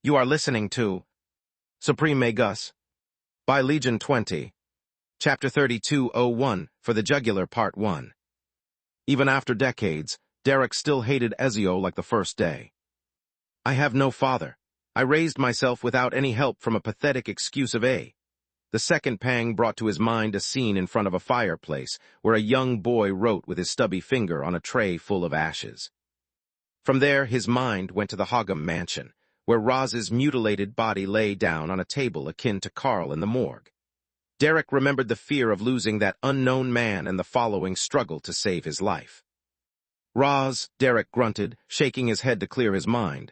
You are listening to Supreme Magus by Legion 20, Chapter 3201 for the Jugular Part 1. Even after decades, Derek still hated Ezio like the first day. I have no father. I raised myself without any help from a pathetic excuse of A. The second pang brought to his mind a scene in front of a fireplace where a young boy wrote with his stubby finger on a tray full of ashes. From there, his mind went to the Hogum mansion, where Roz's mutilated body lay down on a table akin to Carl in the morgue. Derek remembered the fear of losing that unknown man and the following struggle to save his life. Roz, Derek grunted, shaking his head to clear his mind.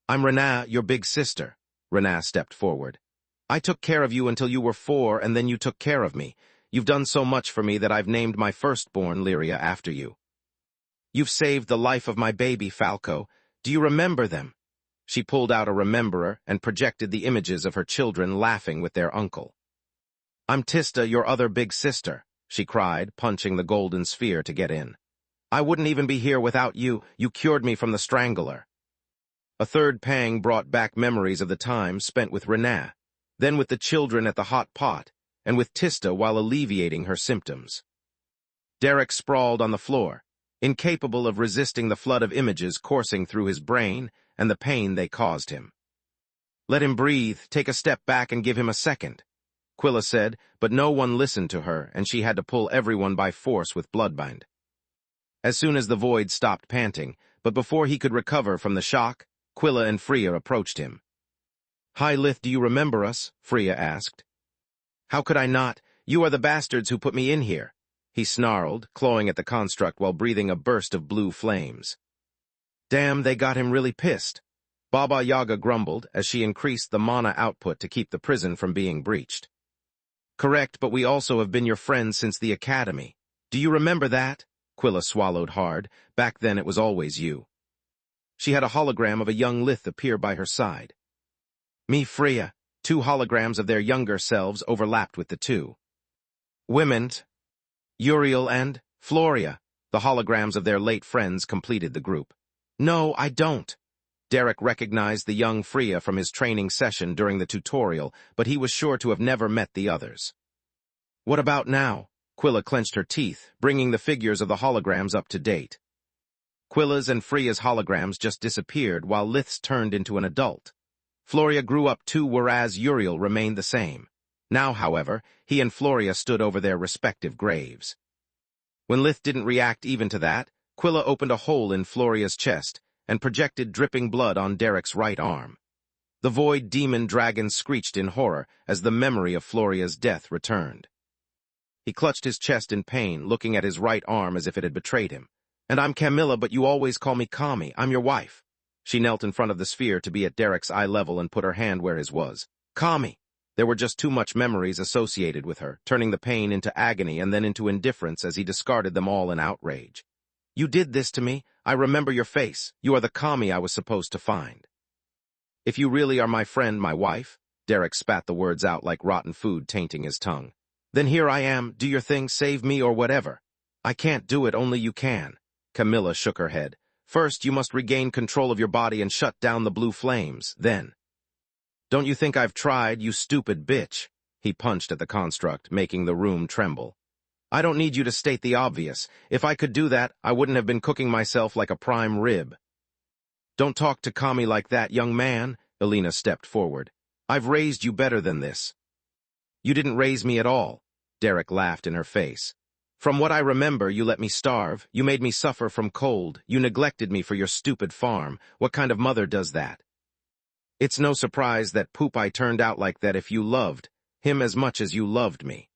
I'm Renaa, your big sister. Renaa stepped forward. I took care of you until you were 4, and then you took care of me. You've done so much for me that I've named my firstborn Lyria after you. You've saved the life of my baby, Falco. Do you remember them? She pulled out a rememberer and projected the images of her children laughing with their uncle. I'm Tista, your other big sister, she cried, punching the golden sphere to get in. I wouldn't even be here without you. You cured me from the strangler. A third pang brought back memories of the time spent with Renaa, then with the children at the hot pot, and with Tista while alleviating her symptoms. Derek sprawled on the floor, incapable of resisting the flood of images coursing through his brain and the pain they caused him. Let him breathe, take a step back and give him a second, Quilla said, but no one listened to her, and she had to pull everyone by force with bloodbind. As soon as the void stopped panting, but before he could recover from the shock, Quilla and Freya approached him. Hi, Lith, do you remember us? Freya asked. How could I not? You are the bastards who put me in here, he snarled, clawing at the construct while breathing a burst of blue flames. Damn, they got him really pissed, Baba Yaga grumbled as she increased the mana output to keep the prison from being breached. Correct, but we also have been your friends since the academy. Do you remember that? Quilla swallowed hard. Back then it was always you. She had a hologram of a young Lith appear by her side. Me, Freya. 2 holograms of their younger selves overlapped with the 2. Women, Uriel and Floria, the holograms of their late friends completed the group. No, I don't. Derek recognized the young Freya from his training session during the tutorial, but he was sure to have never met the others. What about now? Quilla clenched her teeth, bringing the figures of the holograms up to date. Quilla's and Freya's holograms just disappeared while Lith's turned into an adult. Floria grew up too, whereas Uriel remained the same. Now, however, he and Floria stood over their respective graves. When Lith didn't react even to that, Quilla opened a hole in Floria's chest and projected dripping blood on Derek's right arm. The void demon dragon screeched in horror as the memory of Floria's death returned. He clutched his chest in pain, looking at his right arm as if it had betrayed him. And I'm Camilla, but you always call me Kami. I'm your wife. She knelt in front of the sphere to be at Derek's eye level and put her hand where his was. Kami! There were just too much memories associated with her, turning the pain into agony and then into indifference as he discarded them all in outrage. You did this to me. I remember your face. You are the Kami I was supposed to find. If you really are my friend, my wife, Derek spat the words out like rotten food tainting his tongue. Then here I am, do your thing, save me or whatever. I can't do it, only you can. Camilla shook her head. First, you must regain control of your body and shut down the blue flames, then. Don't you think I've tried, you stupid bitch? He punched at the construct, making the room tremble. I don't need you to state the obvious. If I could do that, I wouldn't have been cooking myself like a prime rib. Don't talk to Kami like that, young man, Elena stepped forward. I've raised you better than this. You didn't raise me at all, Derek laughed in her face. From what I remember, you let me starve, you made me suffer from cold, you neglected me for your stupid farm. What kind of mother does that? It's no surprise that Pupai turned out like that if you loved him as much as you loved me.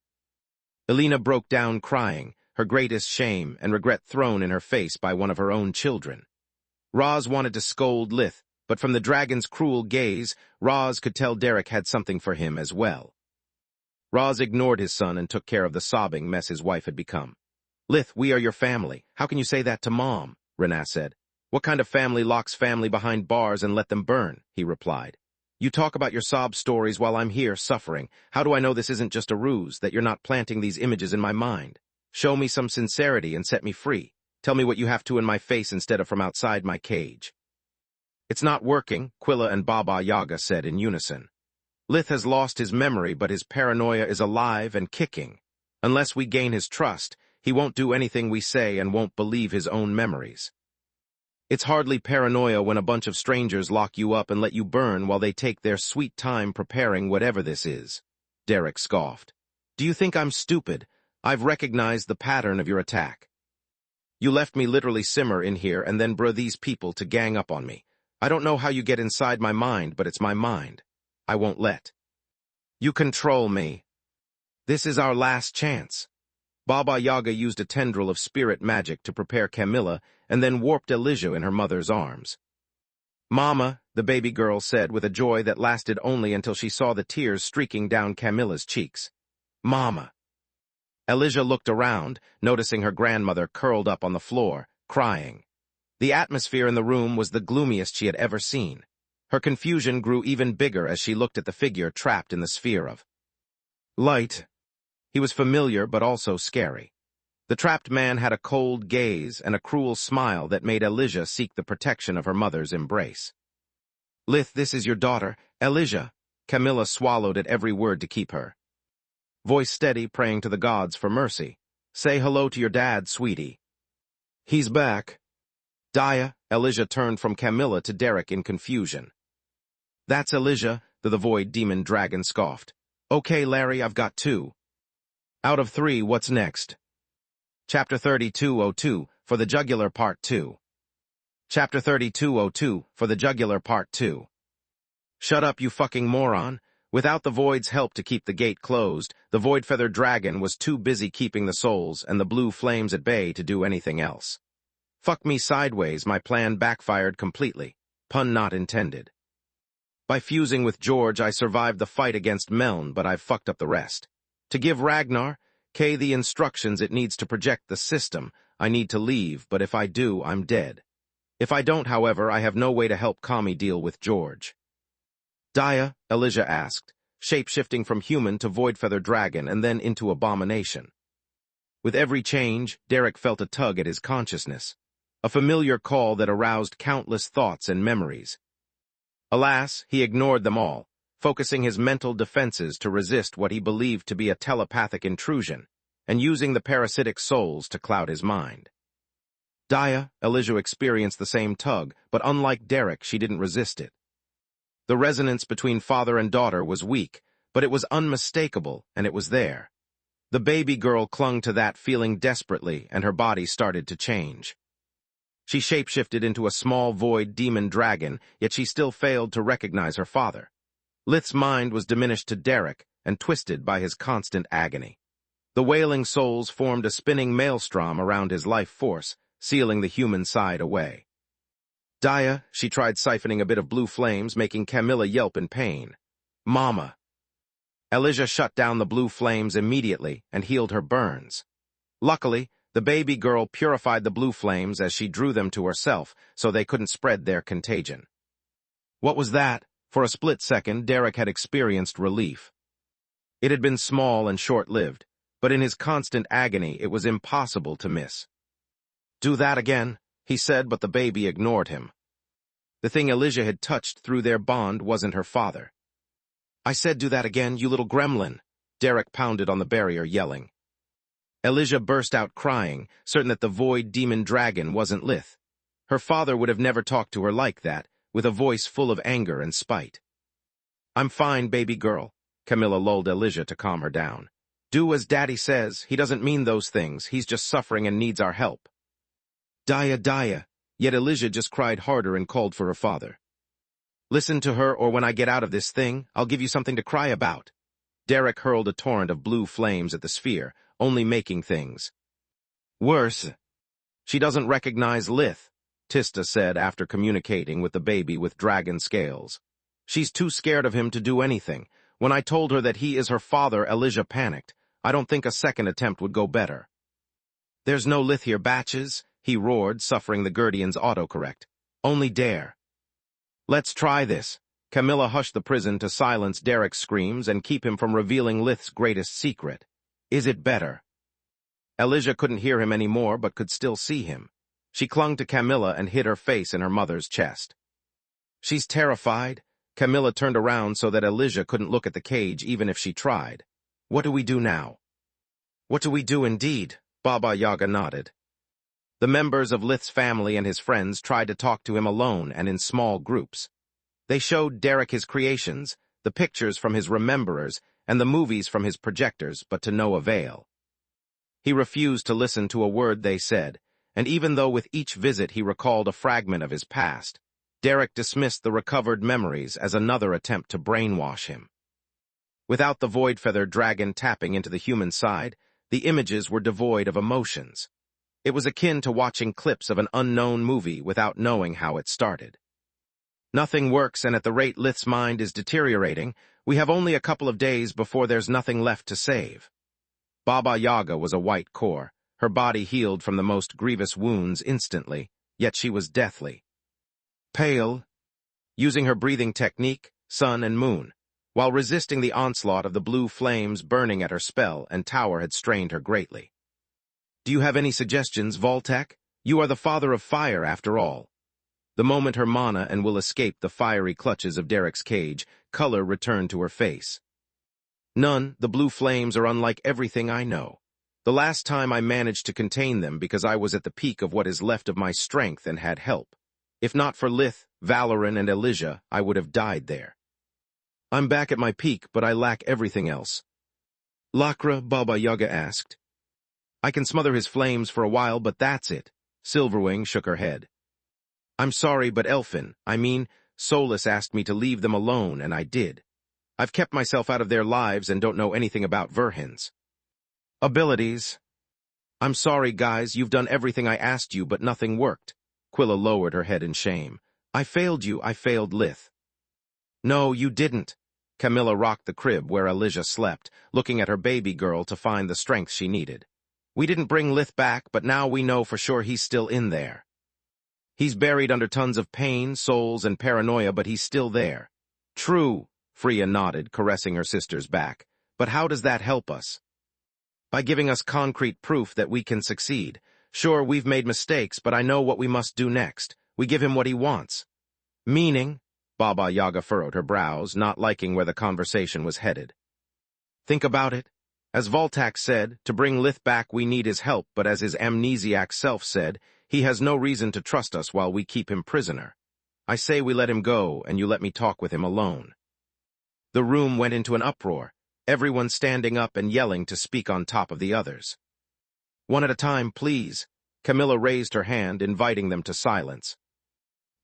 Elena broke down crying, her greatest shame and regret thrown in her face by one of her own children. Roz wanted to scold Lith, but from the dragon's cruel gaze, Roz could tell Derek had something for him as well. Roz ignored his son and took care of the sobbing mess his wife had become. Lith, we are your family. How can you say that to Mom? Renaa said. What kind of family locks family behind bars and let them burn? He replied. You talk about your sob stories while I'm here suffering. How do I know this isn't just a ruse, that you're not planting these images in my mind? Show me some sincerity and set me free. Tell me what you have to in my face instead of from outside my cage. It's not working, Quilla and Baba Yaga said in unison. Lith has lost his memory, but his paranoia is alive and kicking. Unless we gain his trust, he won't do anything we say and won't believe his own memories. It's hardly paranoia when a bunch of strangers lock you up and let you burn while they take their sweet time preparing whatever this is. Derek scoffed. Do you think I'm stupid? I've recognized the pattern of your attack. You left me literally simmer in here and then brought these people to gang up on me. I don't know how you get inside my mind, but it's my mind. I won't let. You control me. This is our last chance. Baba Yaga used a tendril of spirit magic to prepare Camilla and then warped Elijah in her mother's arms. Mama, the baby girl said with a joy that lasted only until she saw the tears streaking down Camilla's cheeks. Mama. Elijah looked around, noticing her grandmother curled up on the floor, crying. The atmosphere in the room was the gloomiest she had ever seen. Her confusion grew even bigger as she looked at the figure trapped in the sphere of light. He was familiar but also scary. The trapped man had a cold gaze and a cruel smile that made Elijah seek the protection of her mother's embrace. Lith, this is your daughter, Elijah. Camilla swallowed at every word to keep her voice steady, praying to the gods for mercy. Say hello to your dad, sweetie. He's back. Dia, Elijah turned from Camilla to Derek in confusion. That's Elijah, the void demon dragon scoffed. Okay, Larry, I've got 2. Out of 3, what's next? Chapter 3202, for the jugular part 2. Chapter 3202, for the jugular part 2. Shut up, you fucking moron. Without the Void's help to keep the gate closed, the Void-Feathered Dragon was too busy keeping the souls and the blue flames at bay to do anything else. Fuck me sideways, my plan backfired completely. Pun not intended. By fusing with George, I survived the fight against Meln, but I've fucked up the rest. To give Ragnar, K the instructions it needs to project the system, I need to leave, but if I do, I'm dead. If I don't, however, I have no way to help Kami deal with George. Dia, Elijah asked, shape-shifting from human to void-feather dragon and then into abomination. With every change, Derek felt a tug at his consciousness, a familiar call that aroused countless thoughts and memories. Alas, he ignored them all, focusing his mental defenses to resist what he believed to be a telepathic intrusion, and using the parasitic souls to cloud his mind. Dia, Elijah experienced the same tug, but unlike Derek, she didn't resist it. The resonance between father and daughter was weak, but it was unmistakable, and it was there. The baby girl clung to that feeling desperately, and her body started to change. She shapeshifted into a small void demon dragon, yet she still failed to recognize her father. Lith's mind was diminished to Derek and twisted by his constant agony. The wailing souls formed a spinning maelstrom around his life force, sealing the human side away. Dia, she tried siphoning a bit of blue flames, making Camilla yelp in pain. Mama. Elijah shut down the blue flames immediately and healed her burns. Luckily, the baby girl purified the blue flames as she drew them to herself, so they couldn't spread their contagion. What was that? For a split second, Derek had experienced relief. It had been small and short-lived, but in his constant agony, it was impossible to miss. Do that again, he said, but the baby ignored him. The thing Elijah had touched through their bond wasn't her father. I said do that again, you little gremlin. Derek pounded on the barrier, yelling. Elijah burst out crying, certain that the void demon dragon wasn't Lith. Her father would have never talked to her like that, with a voice full of anger and spite. I'm fine, baby girl. Camilla lulled Elijah to calm her down. Do as Daddy says. He doesn't mean those things. He's just suffering and needs our help. Dia. Yet Elijah just cried harder and called for her father. Listen to her, or when I get out of this thing, I'll give you something to cry about. Derek hurled a torrent of blue flames at the sphere, only making things worse. She doesn't recognize Lith, Tista said after communicating with the baby with dragon scales. She's too scared of him to do anything. When I told her that he is her father, Elijah panicked. I don't think a second attempt would go better. There's no Lith here, batches, he roared, suffering the Guardian's autocorrect. Only dare. Let's try this. Camilla hushed the prison to silence Derek's screams and keep him from revealing Lith's greatest secret. Is it better? Elijah couldn't hear him anymore, but could still see him. She clung to Camilla and hid her face in her mother's chest. She's terrified. Camilla turned around so that Elijah couldn't look at the cage even if she tried. What do we do now? What do we do indeed? Baba Yaga nodded. The members of Lith's family and his friends tried to talk to him alone and in small groups. They showed Derek his creations, the pictures from his rememberers, and the movies from his projectors, but to no avail. He refused to listen to a word they said, and even though with each visit he recalled a fragment of his past, Derek dismissed the recovered memories as another attempt to brainwash him. Without the void feather dragon tapping into the human side, the images were devoid of emotions. It was akin to watching clips of an unknown movie without knowing how it started. Nothing works, and at the rate Lith's mind is deteriorating, we have only a couple of days before there's nothing left to save. Baba Yaga was a white core. Her body healed from the most grievous wounds instantly, yet she was deathly. Pale, using her breathing technique, sun and moon, while resisting the onslaught of the blue flames burning at her spell and tower had strained her greatly. Do you have any suggestions, Voltek? You are the father of fire, after all. The moment her mana and will escape the fiery clutches of Derek's cage, color returned to her face. None, the blue flames are unlike everything I know. The last time I managed to contain them because I was at the peak of what is left of my strength and had help. If not for Lith, Valoran, and Elijah, I would have died there. I'm back at my peak, but I lack everything else. Lakra, Baba Yaga asked. I can smother his flames for a while, but that's it. Silverwing shook her head. I'm sorry, but Solus asked me to leave them alone, and I did. I've kept myself out of their lives and don't know anything about Verhins. Abilities. I'm sorry, guys, you've done everything I asked you, but nothing worked. Quilla lowered her head in shame. I failed you, I failed Lith. No, you didn't. Camilla rocked the crib where Elijah slept, looking at her baby girl to find the strength she needed. We didn't bring Lith back, but now we know for sure he's still in there. He's buried under tons of pain, souls, and paranoia, but he's still there. True, Freya nodded, caressing her sister's back. But how does that help us? By giving us concrete proof that we can succeed. Sure, we've made mistakes, but I know what we must do next. We give him what he wants. Meaning? Baba Yaga furrowed her brows, not liking where the conversation was headed. Think about it. As Voltak said, to bring Lith back we need his help, but as his amnesiac self said, he has no reason to trust us while we keep him prisoner. I say we let him go, and you let me talk with him alone. The room went into an uproar, everyone standing up and yelling to speak on top of the others. One at a time, please. Camilla raised her hand, inviting them to silence.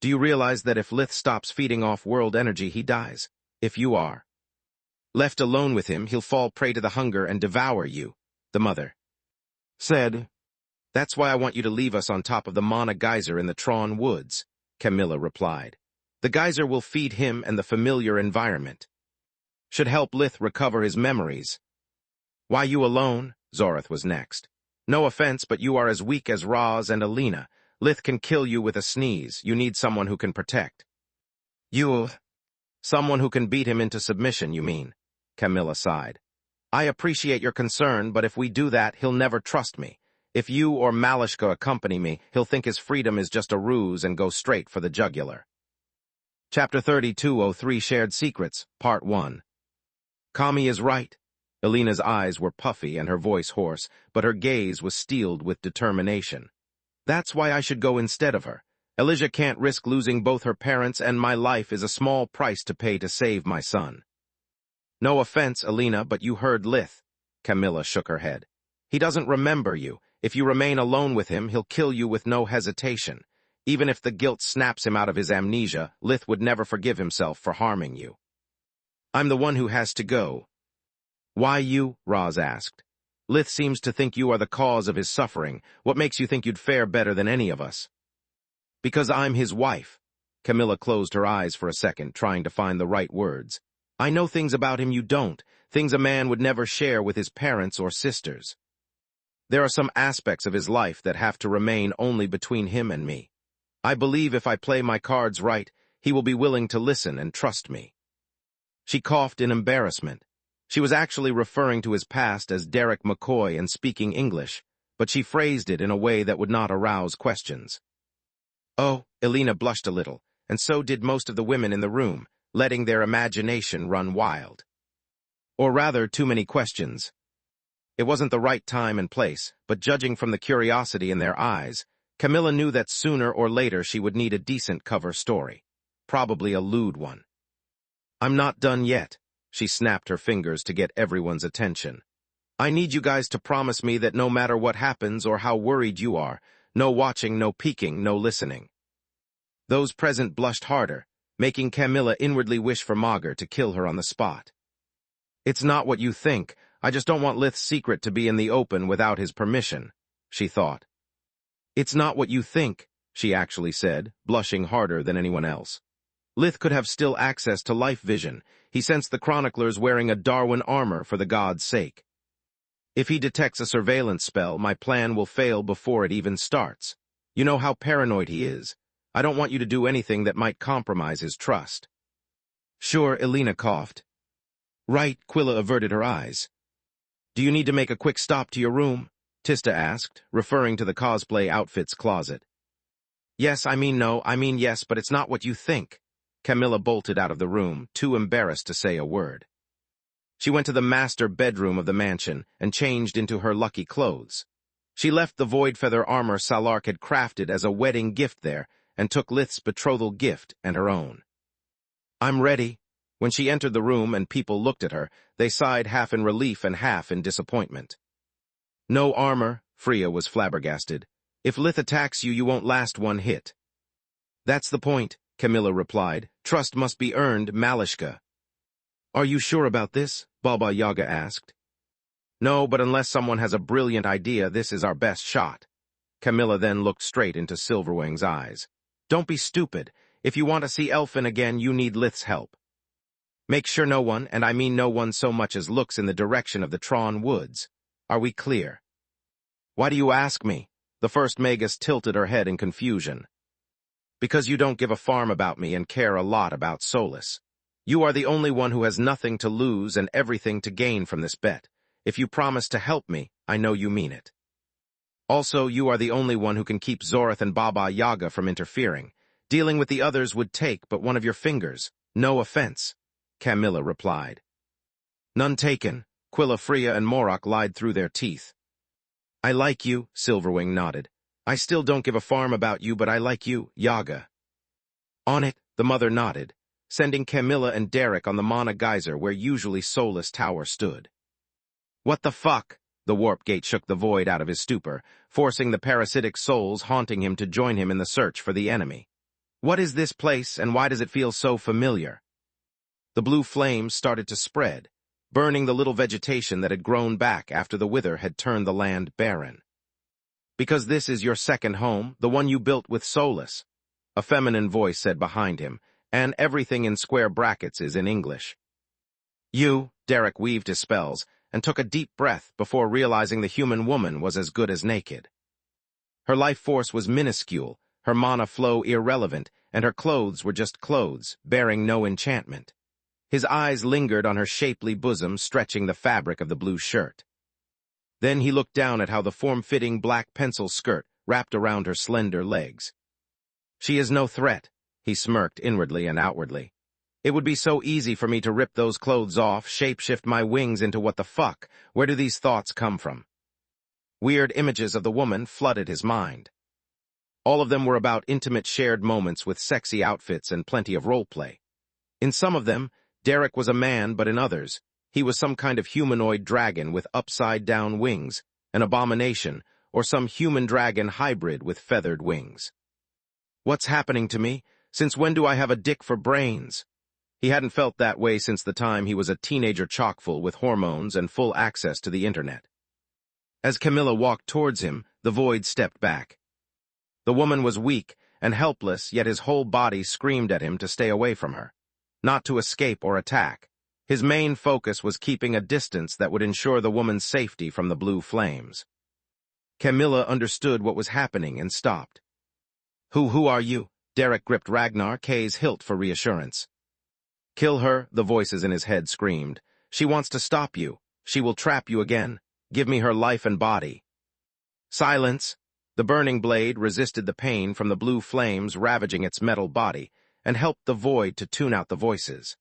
Do you realize that if Lith stops feeding off world energy, he dies? If you are left alone with him, he'll fall prey to the hunger and devour you, the mother said. That's why I want you to leave us on top of the Mana geyser in the Tron woods, Camilla replied. The geyser will feed him and the familiar environment. Should help Lith recover his memories. Why you alone? Zorath was next. No offense, but you are as weak as Raz and Alina. Lith can kill you with a sneeze. You need someone who can protect. Someone who can beat him into submission, you mean? Camilla sighed. I appreciate your concern, but if we do that, he'll never trust me. If you or Malishka accompany me, he'll think his freedom is just a ruse and go straight for the jugular. Chapter 3203 Shared Secrets, Part 1. Kami is right. Alina's eyes were puffy and her voice hoarse, but her gaze was steeled with determination. That's why I should go instead of her. Elijah can't risk losing both her parents, and my life is a small price to pay to save my son. No offense, Alina, but you heard Lith. Camilla shook her head. He doesn't remember you. If you remain alone with him, he'll kill you with no hesitation. Even if the guilt snaps him out of his amnesia, Lith would never forgive himself for harming you. I'm the one who has to go. Why you? Raz asked. Lith seems to think you are the cause of his suffering. What makes you think you'd fare better than any of us? Because I'm his wife. Camilla closed her eyes for a second, trying to find the right words. I know things about him you don't, things a man would never share with his parents or sisters. There are some aspects of his life that have to remain only between him and me. I believe if I play my cards right, he will be willing to listen and trust me. She coughed in embarrassment. She was actually referring to his past as Derek McCoy and speaking English, but she phrased it in a way that would not arouse questions. Oh, Alina blushed a little. and so did most of the women in the room, letting their imagination run wild. Or rather, too many questions. It wasn't the right time and place, but judging from the curiosity in their eyes, Camilla knew that sooner or later she would need a decent cover story. Probably a lewd one. "I'm not done yet," she snapped her fingers to get everyone's attention. "I need you guys to promise me that no matter what happens or how worried you are, no watching, no peeking, no listening." Those present blushed harder, making Camilla inwardly wish for Magus to kill her on the spot. "It's not what you think. I just don't want Lith's secret to be in the open without his permission," she thought. "It's not what you think," she actually said, blushing harder than anyone else. Lith could have still access to life vision. He sensed the chroniclers wearing a Darwin armor for the god's sake. "If he detects a surveillance spell, my plan will fail before it even starts. You know how paranoid he is. I don't want you to do anything that might compromise his trust." "Sure," Elena coughed. "Right," Quilla averted her eyes. "Do you need to make a quick stop to your room?" Tista asked, referring to the cosplay outfits closet. "Yes, yes, but it's not what you think." Camilla bolted out of the room, too embarrassed to say a word. She went to the master bedroom of the mansion and changed into her lucky clothes. She left the void feather armor Salark had crafted as a wedding gift there and took Lith's betrothal gift and her own. "I'm ready." When she entered the room and people looked at her, they sighed half in relief and half in disappointment. "No armor," Freya was flabbergasted. "If Lith attacks you, you won't last one hit." "That's the point," Camilla replied. "Trust must be earned, Malishka." "Are you sure about this?" Baba Yaga asked. "No, but unless someone has a brilliant idea, this is our best shot." Camilla then looked straight into Silverwing's eyes. "Don't be stupid. If you want to see Elfin again, you need Lith's help. Make sure no one, and I mean no one so much as looks in the direction of the Tron Woods. Are we clear?" "Why do you ask me?" The first Magus tilted her head in confusion. "Because you don't give a farm about me and care a lot about Solus. You are the only one who has nothing to lose and everything to gain from this bet. If you promise to help me, I know you mean it. Also, you are the only one who can keep Zorath and Baba Yaga from interfering. Dealing with the others would take but one of your fingers. No offense," Camilla replied. "None taken." Quilla, Freya, and Morak lied through their teeth. "I like you," Silverwing nodded. "I still don't give a farm about you, but I like you, Yaga." "On it," the mother nodded, sending Camilla and Derek on the Mana Geyser where usually Solus Tower stood. "What the fuck?" The warp gate shook the void out of his stupor, forcing the parasitic souls haunting him to join him in the search for the enemy. "What is this place, and why does it feel so familiar?" The blue flames started to spread, burning the little vegetation that had grown back after the wither had turned the land barren. "Because this is your second home, the one you built with Solus," a feminine voice said behind him, and everything in square brackets is in English. Derek weaved his spells and took a deep breath before realizing the human woman was as good as naked. Her life force was minuscule, her mana flow irrelevant, and her clothes were just clothes, bearing no enchantment. His eyes lingered on her shapely bosom stretching the fabric of the blue shirt. Then he looked down at how the form-fitting black pencil skirt wrapped around her slender legs. "She is no threat," he smirked inwardly and outwardly. "It would be so easy for me to rip those clothes off, shapeshift my wings into what the fuck. Where do these thoughts come from?" Weird images of the woman flooded his mind. All of them were about intimate shared moments with sexy outfits and plenty of roleplay. In some of them, Derek was a man, but in others, he was some kind of humanoid dragon with upside-down wings, an abomination, or some human dragon hybrid with feathered wings. "What's happening to me? Since when do I have a dick for brains?" He hadn't felt that way since the time he was a teenager chock-full with hormones and full access to the internet. As Camilla walked towards him, the void stepped back. The woman was weak and helpless, yet his whole body screamed at him to stay away from her. Not to escape or attack. His main focus was keeping a distance that would ensure the woman's safety from the blue flames. Camilla understood what was happening and stopped. Who are you?" Derek gripped Ragnar K's hilt for reassurance. "Kill her," the voices in his head screamed. "She wants to stop you. She will trap you again. Give me her life and body." "Silence!" The burning blade resisted the pain from the blue flames ravaging its metal body, and helped the void to tune out the voices.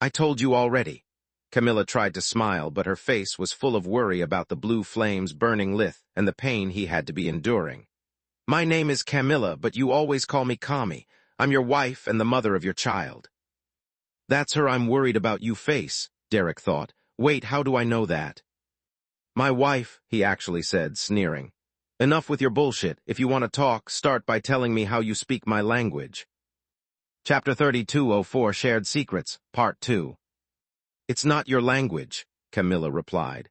I told you already. Camilla tried to smile, but her face was full of worry about the blue flames burning Lith and the pain he had to be enduring. My name is Camilla, but you always call me Kami. I'm your wife and the mother of your child. That's her I'm worried about you face, Derek thought. Wait, how do I know that? My wife, he actually said, sneering. Enough with your bullshit. If you want to talk, start by telling me how you speak my language. Chapter 3204, Shared Secrets, Part 2. It's not your language, Camilla replied.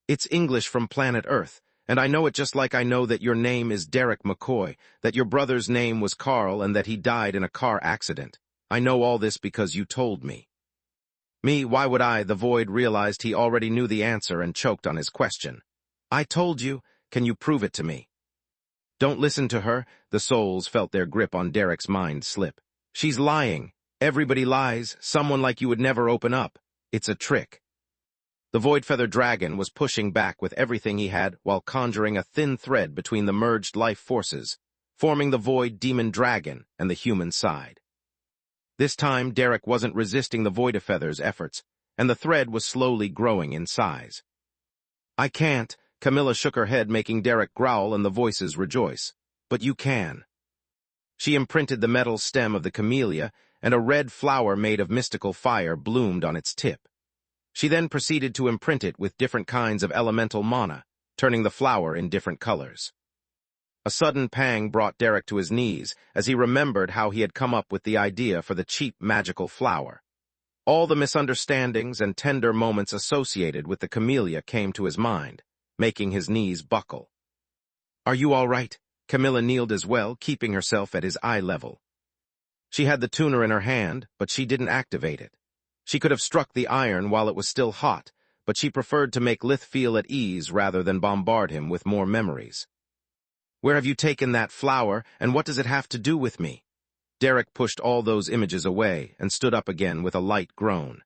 It's English from planet Earth, and I know it just like I know that your name is Derek McCoy, that your brother's name was Carl, and that he died in a car accident. I know all this because you told me. Me, why would I? The void realized he already knew the answer and choked on his question. I told you. Can you prove it to me? Don't listen to her. The souls felt their grip on Derek's mind slip. She's lying. Everybody lies. Someone like you would never open up. It's a trick. The Void Feather Dragon was pushing back with everything he had while conjuring a thin thread between the merged life forces, forming the Void Demon Dragon and the human side. This time, Derek wasn't resisting the Void of Feather's efforts, and the thread was slowly growing in size. I can't. Camilla shook her head, making Derek growl and the voices rejoice. But you can. She imprinted the metal stem of the camellia, and a red flower made of mystical fire bloomed on its tip. She then proceeded to imprint it with different kinds of elemental mana, turning the flower in different colors. A sudden pang brought Derek to his knees as he remembered how he had come up with the idea for the cheap magical flower. All the misunderstandings and tender moments associated with the camellia came to his mind, making his knees buckle. Are you all right? Camilla kneeled as well, keeping herself at his eye level. She had the tuner in her hand, but she didn't activate it. She could have struck the iron while it was still hot, but she preferred to make Lith feel at ease rather than bombard him with more memories. Where have you taken that flower, and what does it have to do with me? Derek pushed all those images away and stood up again with a light groan.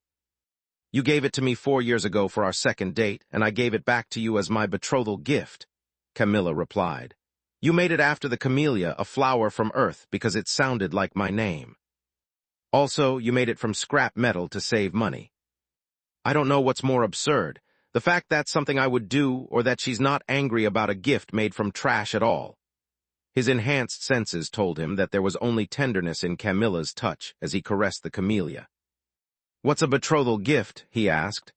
You gave it to me 4 years ago for our second date, and I gave it back to you as my betrothal gift, Camilla replied. You made it after the camellia, a flower from Earth, because it sounded like my name. Also, you made it from scrap metal to save money. I don't know what's more absurd, the fact that's something I would do, or that she's not angry about a gift made from trash at all. His enhanced senses told him that there was only tenderness in Camilla's touch as he caressed the camellia. What's a betrothal gift? He asked.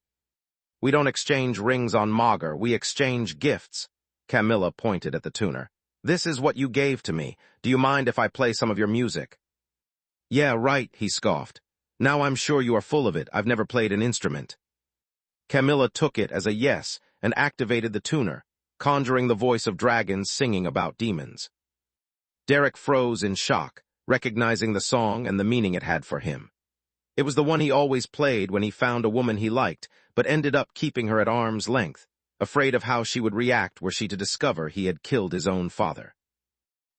We don't exchange rings on Magus, we exchange gifts. Camilla pointed at the tuner. This is what you gave to me. Do you mind if I play some of your music? Yeah, right, he scoffed. Now I'm sure you are full of it. I've never played an instrument. Camilla took it as a yes and activated the tuner, conjuring the voice of dragons singing about demons. Derek froze in shock, recognizing the song and the meaning it had for him. It was the one he always played when he found a woman he liked, but ended up keeping her at arm's length, afraid of how she would react were she to discover he had killed his own father.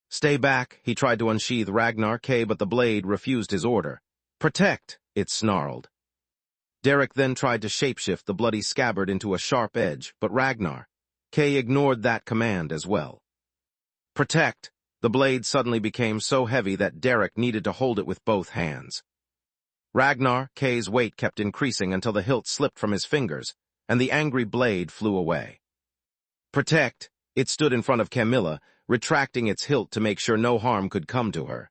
Stay back, he tried to unsheath Ragnar K, but the blade refused his order. Protect, it snarled. Derek then tried to shapeshift the bloody scabbard into a sharp edge, but Ragnar K ignored that command as well. Protect! The blade suddenly became so heavy that Derek needed to hold it with both hands. Ragnar K's weight kept increasing until the hilt slipped from his fingers, and the angry blade flew away. Protect! It stood in front of Camilla, retracting its hilt to make sure no harm could come to her.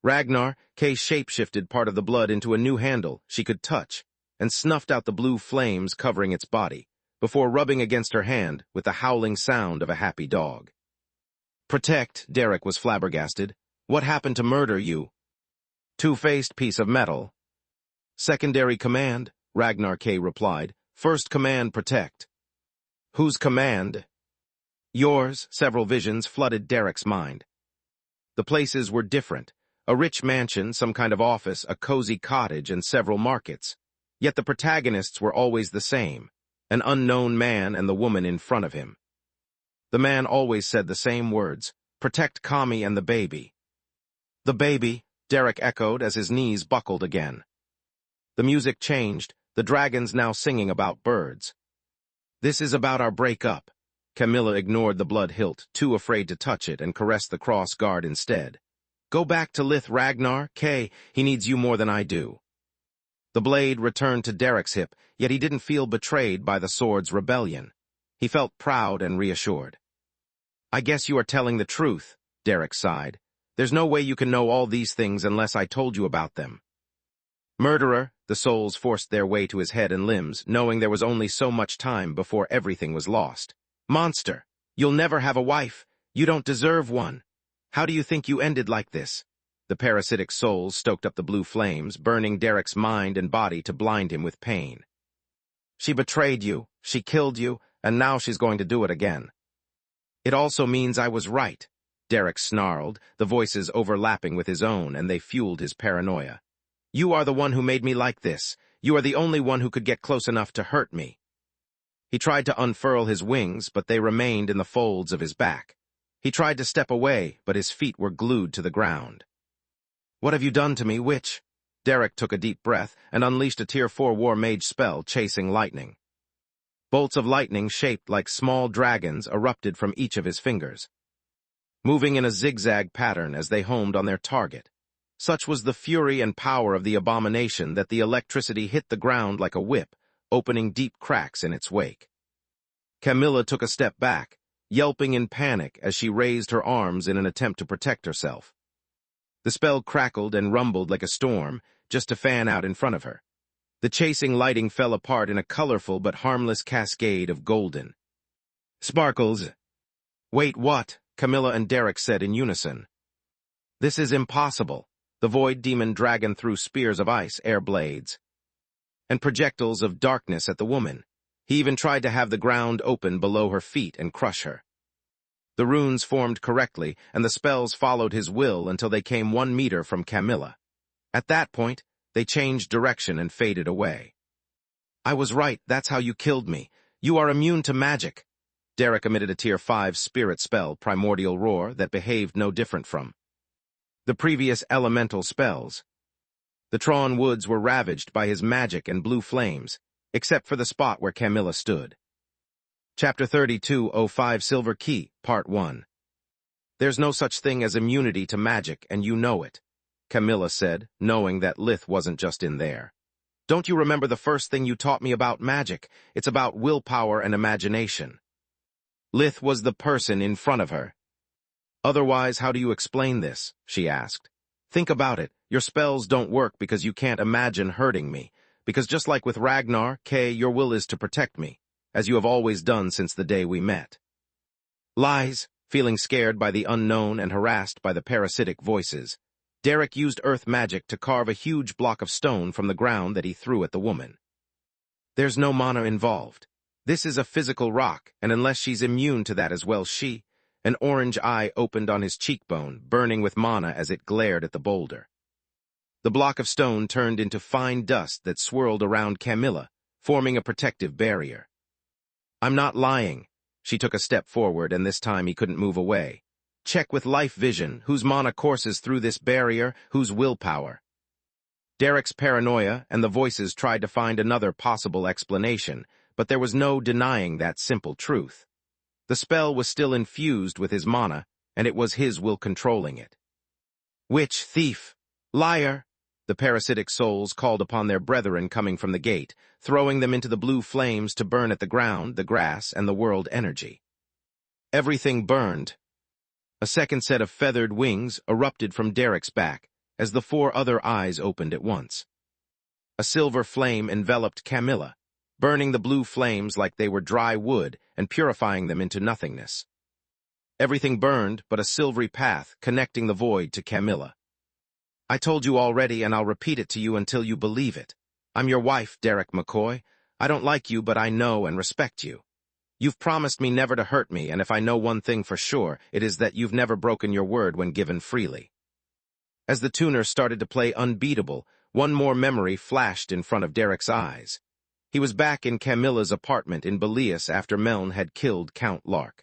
Ragnar K shapeshifted part of the blood into a new handle she could touch, and snuffed out the blue flames covering its body, before rubbing against her hand with the howling sound of a happy dog. Protect! Derek was flabbergasted. What happened to murder you? Two-faced piece of metal. Secondary command, Ragnar K replied. First command, protect. Whose command? Yours. Several visions flooded Derek's mind. The places were different. A rich mansion, some kind of office, a cozy cottage, and several markets. Yet the protagonists were always the same, an unknown man and the woman in front of him. The man always said the same words, protect Kami and the baby. The baby, Derek echoed as his knees buckled again. The music changed, the dragons now singing about birds. This is about our breakup. Camilla ignored the blood hilt, too afraid to touch it, and caressed the cross guard instead. Go back to Lith Ragnar, Kay. He needs you more than I do. The blade returned to Derek's hip, yet he didn't feel betrayed by the sword's rebellion. He felt proud and reassured. I guess you are telling the truth, Derek sighed. There's no way you can know all these things unless I told you about them. Murderer, the souls forced their way to his head and limbs, knowing there was only so much time before everything was lost. Monster, you'll never have a wife. You don't deserve one. How do you think you ended like this? The parasitic souls stoked up the blue flames, burning Derek's mind and body to blind him with pain. She betrayed you, she killed you, and now she's going to do it again. It also means I was right, Derek snarled, the voices overlapping with his own, and they fueled his paranoia. You are the one who made me like this. You are the only one who could get close enough to hurt me. He tried to unfurl his wings, but they remained in the folds of his back. He tried to step away, but his feet were glued to the ground. What have you done to me, witch? Derek took a deep breath and unleashed a Tier 4 War Mage spell, chasing lightning. Bolts of lightning shaped like small dragons erupted from each of his fingers, moving in a zigzag pattern as they homed on their target. Such was the fury and power of the abomination that the electricity hit the ground like a whip, opening deep cracks in its wake. Camilla took a step back, yelping in panic as she raised her arms in an attempt to protect herself. The spell crackled and rumbled like a storm, just to fan out in front of her. The chasing lighting fell apart in a colorful but harmless cascade of golden sparkles. Wait, what? Camilla and Derek said in unison. This is impossible. The void demon dragon threw spears of ice, air blades, and projectiles of darkness at the woman. He even tried to have the ground open below her feet and crush her. The runes formed correctly, and the spells followed his will until they came 1 meter from Camilla. At that point, they changed direction and faded away. I was right, that's how you killed me. You are immune to magic. Derek emitted a Tier 5 spirit spell, Primordial Roar, that behaved no different from the previous elemental spells. The Tron woods were ravaged by his magic and blue flames, except for the spot where Camilla stood. Chapter 3205 Silver Key, Part 1. There's no such thing as immunity to magic, and you know it, Camilla said, knowing that Lith wasn't just in there. Don't you remember the first thing you taught me about magic? It's about willpower and imagination. Lith was the person in front of her. Otherwise, how do you explain this? She asked. Think about it. Your spells don't work because you can't imagine hurting me. Because just like with Ragnar, Kay, your will is to protect me, as you have always done since the day we met. Lies. Feeling scared by the unknown and harassed by the parasitic voices, Derek used earth magic to carve a huge block of stone from the ground that he threw at the woman. There's no mana involved. This is a physical rock, and unless she's immune to that as well, an orange eye opened on his cheekbone, burning with mana as it glared at the boulder. The block of stone turned into fine dust that swirled around Camilla, forming a protective barrier. I'm not lying. She took a step forward, and this time he couldn't move away. Check with life vision, whose mana courses through this barrier, whose willpower. Derek's paranoia and the voices tried to find another possible explanation, but there was no denying that simple truth. The spell was still infused with his mana, and it was his will controlling it. Witch, thief, liar! The parasitic souls called upon their brethren coming from the gate, throwing them into the blue flames to burn at the ground, the grass, and the world energy. Everything burned. A second set of feathered wings erupted from Derek's back, as the 4 other eyes opened at once. A silver flame enveloped Camilla, burning the blue flames like they were dry wood and purifying them into nothingness. Everything burned but a silvery path connecting the void to Camilla. I told you already, and I'll repeat it to you until you believe it. I'm your wife, Derek McCoy. I don't like you, but I know and respect you. You've promised me never to hurt me, and if I know one thing for sure, it is that you've never broken your word when given freely. As the tuner started to play Unbeatable, one more memory flashed in front of Derek's eyes. He was back in Camilla's apartment in Belias after Meln had killed Count Lark.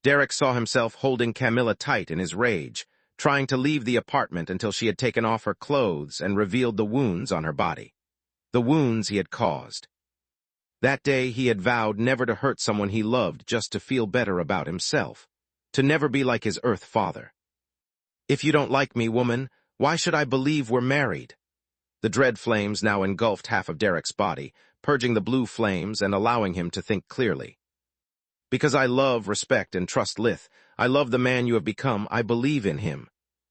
Derek saw himself holding Camilla tight in his rage, trying to leave the apartment until she had taken off her clothes and revealed the wounds on her body. The wounds he had caused. That day he had vowed never to hurt someone he loved just to feel better about himself, to never be like his Earth father. If you don't like me, woman, why should I believe we're married? The dread flames now engulfed half of Derek's body, purging the blue flames and allowing him to think clearly. Because I love, respect, and trust Lith, I love the man you have become, I believe in him,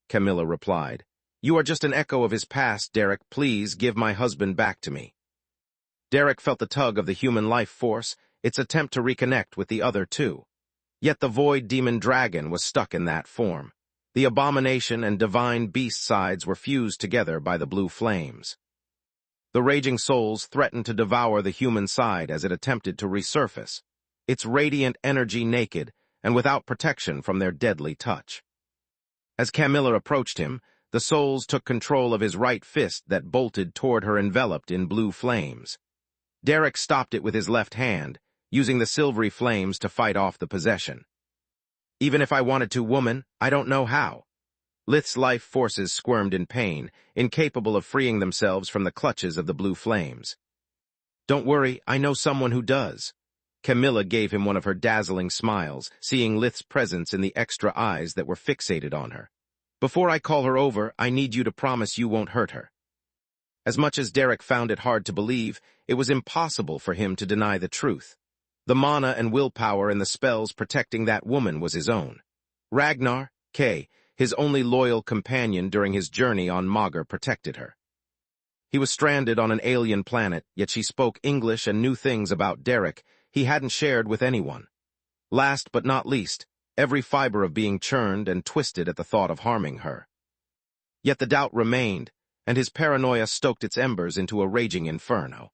Camilla replied. You are just an echo of his past, Derek. Please give my husband back to me. Derek felt the tug of the human life force, its attempt to reconnect with the other two. Yet the void demon dragon was stuck in that form. The abomination and divine beast sides were fused together by the blue flames. The raging souls threatened to devour the human side as it attempted to resurface, its radiant energy naked and without protection from their deadly touch. As Camilla approached him, the souls took control of his right fist that bolted toward her enveloped in blue flames. Derek stopped it with his left hand, using the silvery flames to fight off the possession. Even if I wanted to, woman, I don't know how. Lith's life forces squirmed in pain, incapable of freeing themselves from the clutches of the blue flames. Don't worry, I know someone who does. Camilla gave him one of her dazzling smiles, seeing Lith's presence in the extra eyes that were fixated on her. Before I call her over, I need you to promise you won't hurt her. As much as Derek found it hard to believe, it was impossible for him to deny the truth. The mana and willpower and the spells protecting that woman was his own. Ragnar, K., his only loyal companion during his journey on Magus, protected her. He was stranded on an alien planet, yet she spoke English and knew things about Derek he hadn't shared with anyone. Last but not least, every fiber of being churned and twisted at the thought of harming her. Yet the doubt remained, and his paranoia stoked its embers into a raging inferno.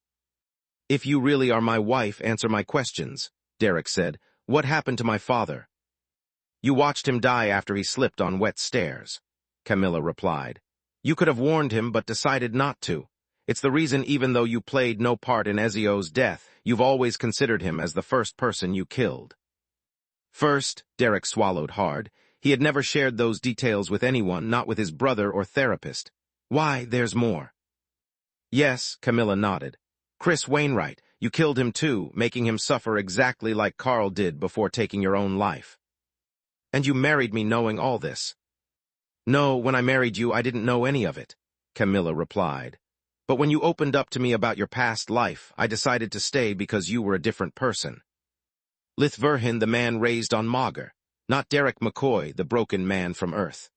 If you really are my wife, answer my questions, Derek said. What happened to my father? You watched him die after he slipped on wet stairs, Camilla replied. You could have warned him but decided not to. It's the reason even though you played no part in Ezio's death, you've always considered him as the first person you killed. First, Derek swallowed hard. He had never shared those details with anyone, not with his brother or therapist. Why, there's more. Yes, Camilla nodded. Chris Wainwright, you killed him too, making him suffer exactly like Carl did before taking your own life. And you married me knowing all this. No, when I married you, I didn't know any of it, Camilla replied. But when you opened up to me about your past life, I decided to stay because you were a different person. Lith Verhin, the man raised on Magus, not Derek McCoy, the broken man from Earth.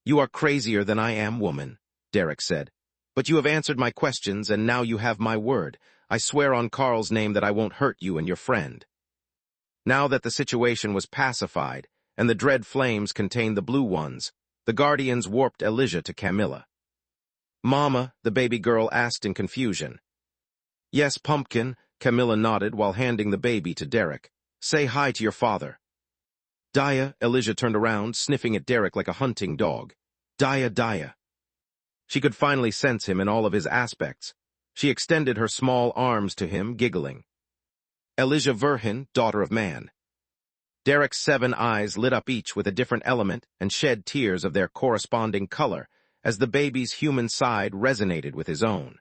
You are crazier than I am, woman, Derek said. But you have answered my questions, and now you have my word. I swear on Carl's name that I won't hurt you and your friend. Now that the situation was pacified, and the dread flames contained the blue ones, the Guardians warped Elijah to Camilla. Mama, the baby girl asked in confusion. Yes, Pumpkin, Camilla nodded while handing the baby to Derek. Say hi to your father. Dia, Elijah turned around, sniffing at Derek like a hunting dog. Dia. She could finally sense him in all of his aspects. She extended her small arms to him, giggling. Elijah Verhin, daughter of man. Derek's 7 eyes lit up each with a different element and shed tears of their corresponding color as the baby's human side resonated with his own.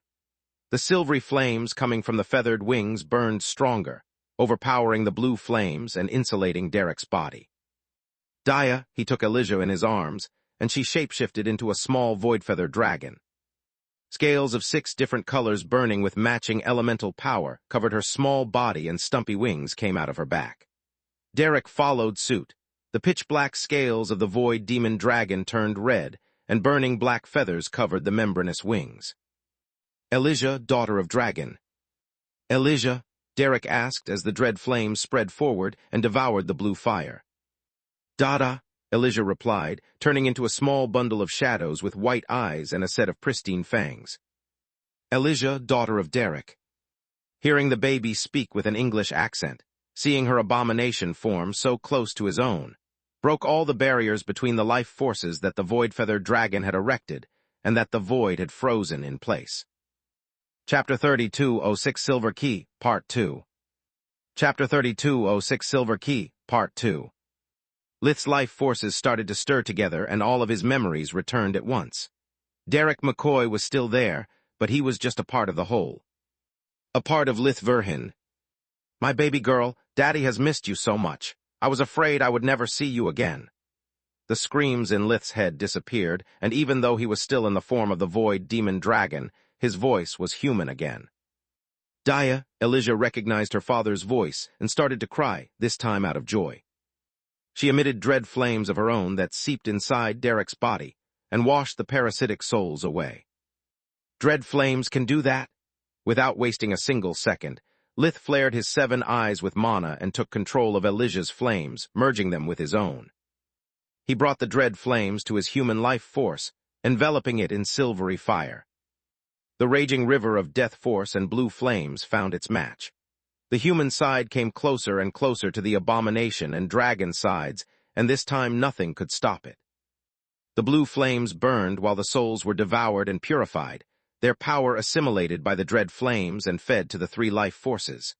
The silvery flames coming from the feathered wings burned stronger, overpowering the blue flames and insulating Derek's body. Dia, he took Elijah in his arms, and she shapeshifted into a small void-feather dragon. Scales of 6 different colors burning with matching elemental power covered her small body, and stumpy wings came out of her back. Derek followed suit. The pitch-black scales of the void demon dragon turned red, and burning black feathers covered the membranous wings. Elijah, daughter of dragon. Elijah, Derek asked as the dread flames spread forward and devoured the blue fire. Dada, Elijah replied, turning into a small bundle of shadows with white eyes and a set of pristine fangs. Elijah, daughter of Derek. Hearing the baby speak with an English accent, seeing her abomination form so close to his own, broke all the barriers between the life forces that the void-feathered dragon had erected and that the void had frozen in place. Chapter 3206 Silver Key, Part 2. Chapter 3206 Silver Key, Part 2. Lith's life forces started to stir together, and all of his memories returned at once. Derek McCoy was still there, but he was just a part of the whole. A part of Lith Verhin. My baby girl, Daddy has missed you so much. I was afraid I would never see you again. The screams in Lith's head disappeared, and even though he was still in the form of the void demon dragon, his voice was human again. Dia, Elijah recognized her father's voice and started to cry, this time out of joy. She emitted dread flames of her own that seeped inside Derek's body and washed the parasitic souls away. Dread flames can do that? Without wasting a single second, Lith flared his 7 eyes with mana and took control of Elijah's flames, merging them with his own. He brought the dread flames to his human life force, enveloping it in silvery fire. The raging river of death force and blue flames found its match. The human side came closer and closer to the abomination and dragon sides, and this time nothing could stop it. The blue flames burned while the souls were devoured and purified, their power assimilated by the dread flames and fed to the 3 life forces.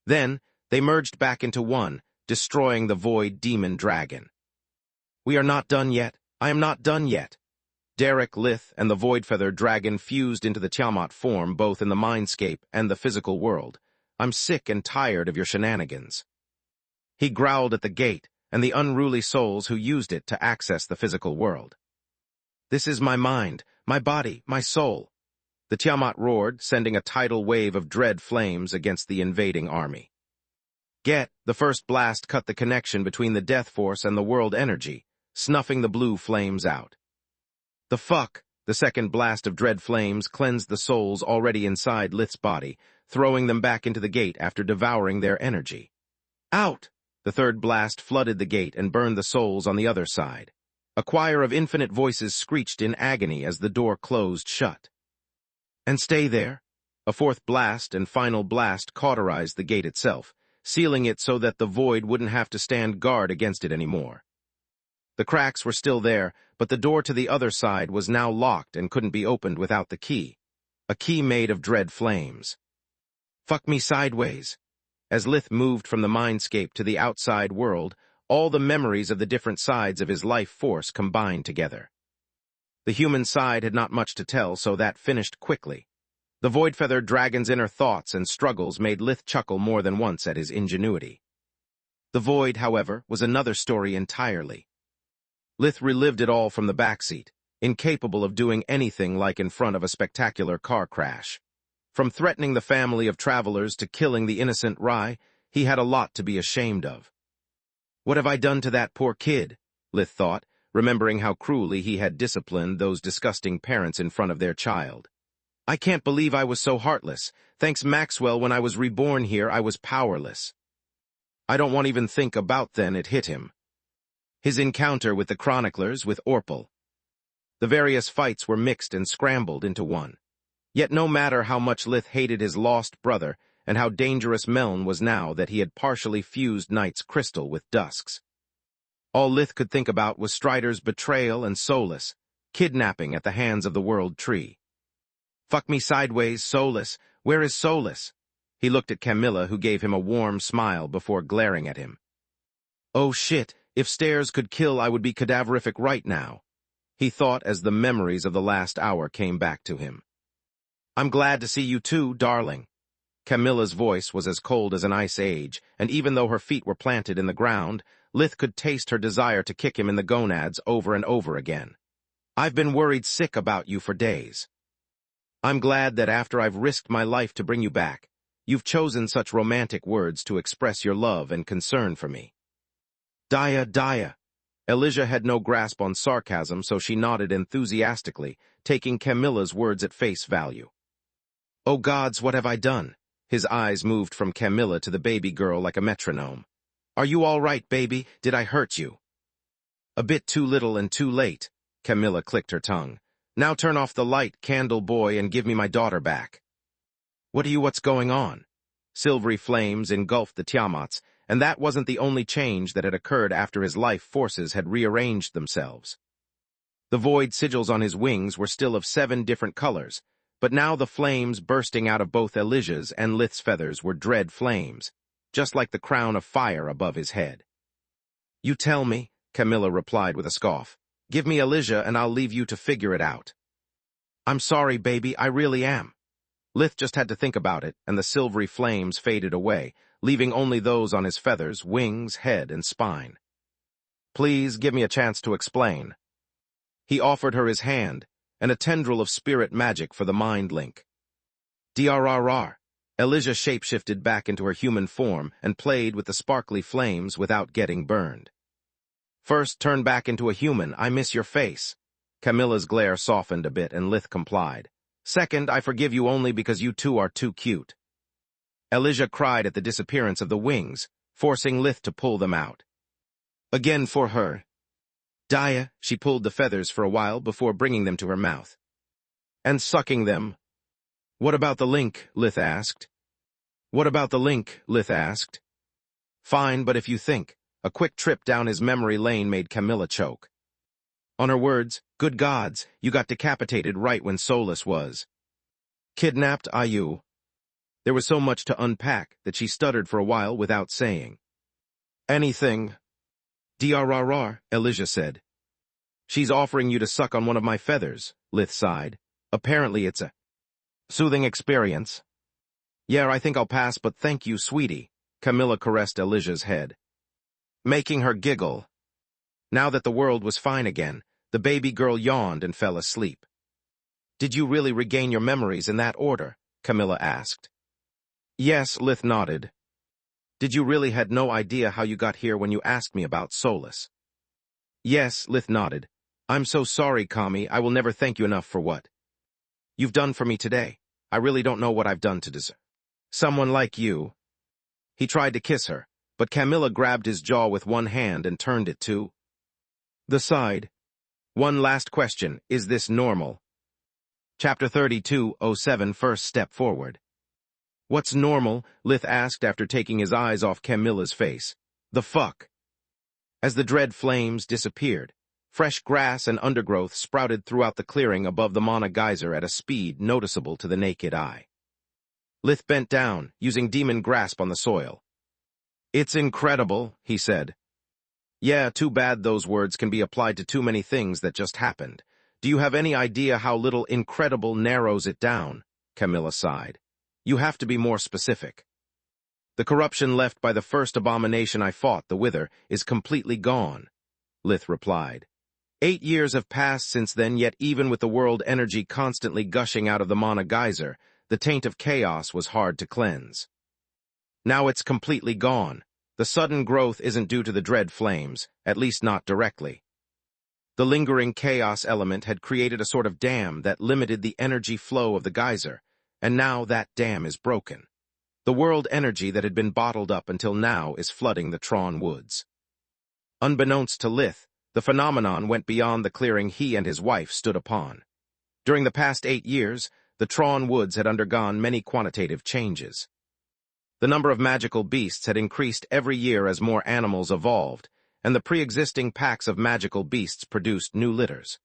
Then, they merged back into one, destroying the void demon dragon. We are not done yet. I am not done yet. Derek, Lith, and the void-feather dragon fused into the Tiamat form both in the mindscape and the physical world. I'm sick and tired of your shenanigans. He growled at the gate and the unruly souls who used it to access the physical world. This is my mind, my body, my soul. The Tiamat roared, sending a tidal wave of dread flames against the invading army. The first blast cut the connection between the death force and the world energy, snuffing the blue flames out. The fuck! The second blast of dread flames cleansed the souls already inside Lith's body, throwing them back into the gate after devouring their energy. Out! The third blast flooded the gate and burned the souls on the other side. A choir of infinite voices screeched in agony as the door closed shut. And stay there. A fourth blast and final blast cauterized the gate itself, sealing it so that the void wouldn't have to stand guard against it anymore. The cracks were still there, but the door to the other side was now locked and couldn't be opened without the key. A key made of dread flames. Fuck me sideways. As Lith moved from the mindscape to the outside world, all the memories of the different sides of his life force combined together. The human side had not much to tell, so that finished quickly. The void-feather dragon's inner thoughts and struggles made Lith chuckle more than once at his ingenuity. The void, however, was another story entirely. Lith relived it all from the backseat, incapable of doing anything like in front of a spectacular car crash. From threatening the family of travelers to killing the innocent Rai, he had a lot to be ashamed of. What have I done to that poor kid? Lith thought, remembering how cruelly he had disciplined those disgusting parents in front of their child. I can't believe I was so heartless. Thanks Maxwell, when I was reborn here, I was powerless. I don't want to even think about then it hit him. His encounter with the chroniclers, with Orpal. The various fights were mixed and scrambled into one. Yet no matter how much Lith hated his lost brother, and how dangerous Meln was now that he had partially fused Night's crystal with Dusk's. All Lith could think about was Strider's betrayal and Solus, kidnapping at the hands of the World Tree. Fuck me sideways, Solus. Where is Solus? He looked at Camilla, who gave him a warm smile before glaring at him. Oh shit, if stairs could kill, I would be cadaverific right now, he thought as the memories of the last hour came back to him. I'm glad to see you too, darling. Camilla's voice was as cold as an ice age, and even though her feet were planted in the ground, Lith could taste her desire to kick him in the gonads over and over again. I've been worried sick about you for days. I'm glad that after I've risked my life to bring you back, you've chosen such romantic words to express your love and concern for me. Dia. Elijah had no grasp on sarcasm, so she nodded enthusiastically, taking Camilla's words at face value. Oh gods, what have I done? His eyes moved from Camilla to the baby girl like a metronome. Are you all right, baby? Did I hurt you? A bit too little and too late, Camilla clicked her tongue. Now turn off the light, candle boy, and give me my daughter back. What's going on? Silvery flames engulfed the Tiamats, and that wasn't the only change that had occurred after his life forces had rearranged themselves. The void sigils on his wings were still of 7 different colors, but now the flames bursting out of both Elijah's and Lith's feathers were dread flames, just like the crown of fire above his head. You tell me, Camilla replied with a scoff. Give me Elijah and I'll leave you to figure it out. I'm sorry, baby, I really am. Lith just had to think about it, and the silvery flames faded away, leaving only those on his feathers, wings, head, and spine. Please give me a chance to explain. He offered her his hand, and a tendril of spirit magic for the mind link. DRRR. Elijah shapeshifted back into her human form and played with the sparkly flames without getting burned. First, turn back into a human, I miss your face. Camilla's glare softened a bit and Lith complied. Second, I forgive you only because you two are too cute. Elijah cried at the disappearance of the wings, forcing Lith to pull them out. Again for her. Dia, she pulled the feathers for a while before bringing them to her mouth. And sucking them. What about the link? Lith asked. What about the link? Lith asked. Fine, but if you think. A quick trip down his memory lane made Camilla choke. On her words, good gods, you got decapitated right when Solus was. Kidnapped, you? There was so much to unpack that she stuttered for a while without saying. Anything. DRRR, Elijah said. She's offering you to suck on one of my feathers, Lith sighed. Apparently it's a soothing experience. Yeah, I think I'll pass, but thank you, sweetie. Camilla caressed Elijah's head, making her giggle. Now that the world was fine again, the baby girl yawned and fell asleep. Did you really regain your memories in that order? Camilla asked. Yes, Lith nodded. Did you really had no idea how you got here when you asked me about Solus? Yes, Lith nodded. I'm so sorry, Kami, I will never thank you enough for what you've done for me today. I really don't know what I've done to deserve someone like you. He tried to kiss her, but Camilla grabbed his jaw with one hand and turned it to the side. One last question, is this normal? Chapter 32:07 First Step Forward. What's normal? Lith asked after taking his eyes off Camilla's face. The fuck? As the dread flames disappeared, fresh grass and undergrowth sprouted throughout the clearing above the Mana geyser at a speed noticeable to the naked eye. Lith bent down, using demon grasp on the soil. It's incredible, he said. Yeah, too bad those words can be applied to too many things that just happened. Do you have any idea how little incredible narrows it down? Camilla sighed. You have to be more specific. The corruption left by the first abomination I fought, the Wither, is completely gone, Lith replied. 8 years have passed since then, yet even with the world energy constantly gushing out of the Mana geyser, the taint of chaos was hard to cleanse. Now it's completely gone. The sudden growth isn't due to the dread flames, at least not directly. The lingering chaos element had created a sort of dam that limited the energy flow of the geyser, and now that dam is broken. The world energy that had been bottled up until now is flooding the Tron woods. Unbeknownst to Lith, the phenomenon went beyond the clearing he and his wife stood upon. During the past 8 years, the Tron woods had undergone many quantitative changes. The number of magical beasts had increased every year as more animals evolved, and the pre-existing packs of magical beasts produced new litters.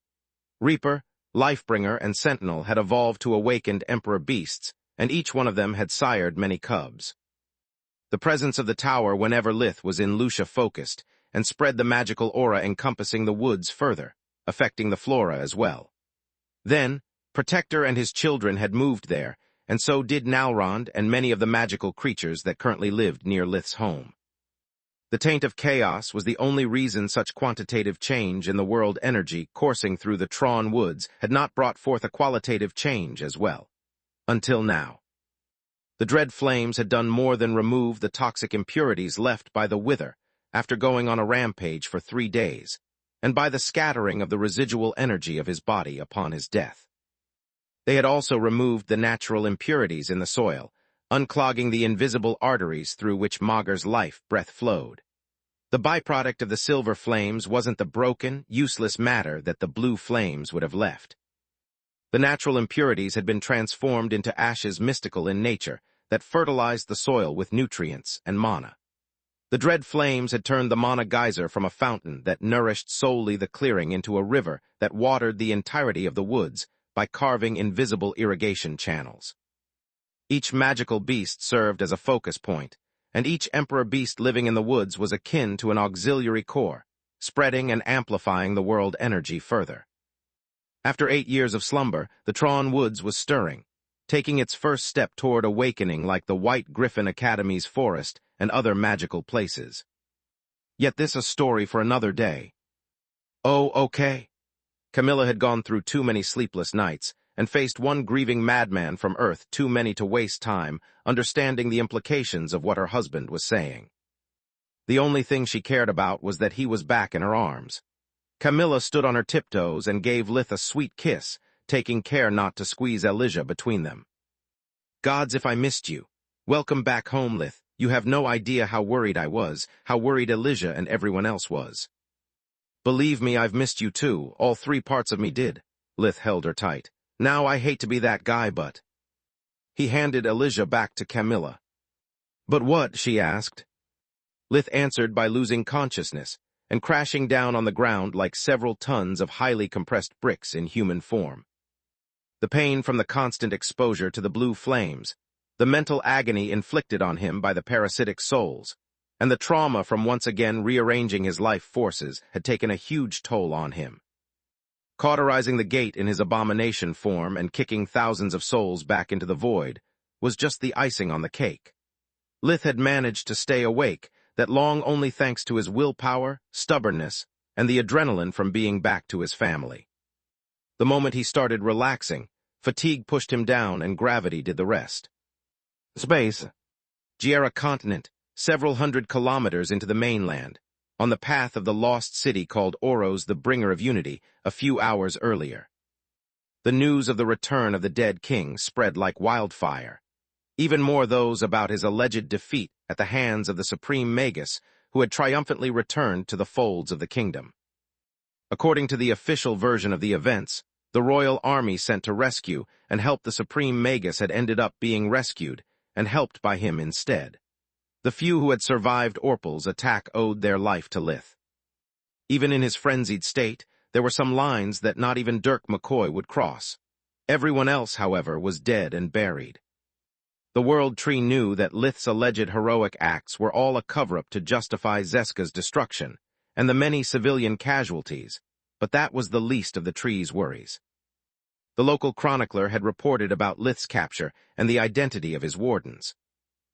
Reaper, Lifebringer, and Sentinel had evolved to awakened Emperor beasts, and each one of them had sired many cubs. The presence of the tower whenever Lith was in Lucia focused, and spread the magical aura encompassing the woods further, affecting the flora as well. Then, Protector and his children had moved there, and so did Nalrond and many of the magical creatures that currently lived near Lith's home. The taint of chaos was the only reason such quantitative change in the world energy coursing through the Tron woods had not brought forth a qualitative change as well. Until now. The dread flames had done more than remove the toxic impurities left by the Wither after going on a rampage for 3 days, and by the scattering of the residual energy of his body upon his death. They had also removed the natural impurities in the soil, unclogging the invisible arteries through which Mager's life breath flowed. The byproduct of the silver flames wasn't the broken, useless matter that the blue flames would have left. The natural impurities had been transformed into ashes mystical in nature that fertilized the soil with nutrients and mana. The dread flames had turned the Mana geyser from a fountain that nourished solely the clearing into a river that watered the entirety of the woods by carving invisible irrigation channels. Each magical beast served as a focus point, and each emperor beast living in the woods was akin to an auxiliary core, spreading and amplifying the world energy further. After 8 years of slumber, the Tron woods was stirring, taking its first step toward awakening like the White Griffin Academy's forest and other magical places. Yet this a story for another day. Oh, okay. Camilla had gone through too many sleepless nights and faced one grieving madman from Earth too many to waste time understanding the implications of what her husband was saying. The only thing she cared about was that he was back in her arms. Camilla stood on her tiptoes and gave Lith a sweet kiss, taking care not to squeeze Elijah between them. Gods, if I missed you. Welcome back home, Lith. You have no idea how worried I was, how worried Elijah and everyone else was. Believe me, I've missed you too. All 3 parts of me did. Lith held her tight. Now I hate to be that guy, but... He handed Elijah back to Camilla. But what? She asked. Lith answered by losing consciousness and crashing down on the ground like several tons of highly compressed bricks in human form. The pain from the constant exposure to the blue flames, the mental agony inflicted on him by the parasitic souls, and the trauma from once again rearranging his life forces had taken a huge toll on him. Cauterizing the gate in his abomination form and kicking thousands of souls back into the void was just the icing on the cake. Lith had managed to stay awake, that long only thanks to his willpower, stubbornness, and the adrenaline from being back to his family. The moment he started relaxing, fatigue pushed him down and gravity did the rest. Space. Giera continent, several hundred kilometers into the mainland, on the path of the lost city called Oros, the bringer of unity, a few hours earlier. The news of the return of the dead king spread like wildfire. Even more those about his alleged defeat at the hands of the supreme Magus, who had triumphantly returned to the folds of the kingdom. According to the official version of the events, the royal army sent to rescue and help the supreme Magus had ended up being rescued and helped by him instead. The few who had survived Orpal's attack owed their life to Lith. Even in his frenzied state, there were some lines that not even Dirk McCoy would cross. Everyone else, however, was dead and buried. The World Tree knew that Lith's alleged heroic acts were all a cover-up to justify Zeska's destruction and the many civilian casualties, but that was the least of the Tree's worries. The local chronicler had reported about Lith's capture and the identity of his wardens.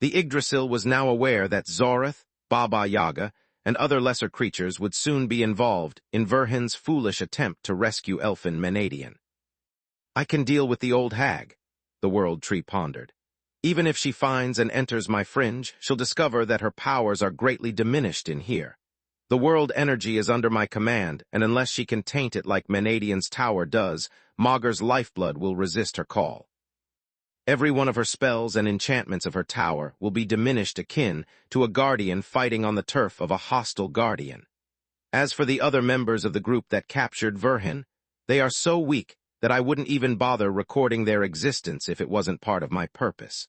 The Yggdrasil was now aware that Zorath, Baba Yaga, and other lesser creatures would soon be involved in Verhin's foolish attempt to rescue Elfin Menadian. I can deal with the old hag, the World Tree pondered. Even if she finds and enters my fringe, she'll discover that her powers are greatly diminished in here. The world energy is under my command, and unless she can taint it like Menadian's tower does, Maugur's lifeblood will resist her call. Every one of her spells and enchantments of her tower will be diminished akin to a guardian fighting on the turf of a hostile guardian. As for the other members of the group that captured Verhin, they are so weak that I wouldn't even bother recording their existence if it wasn't part of my purpose.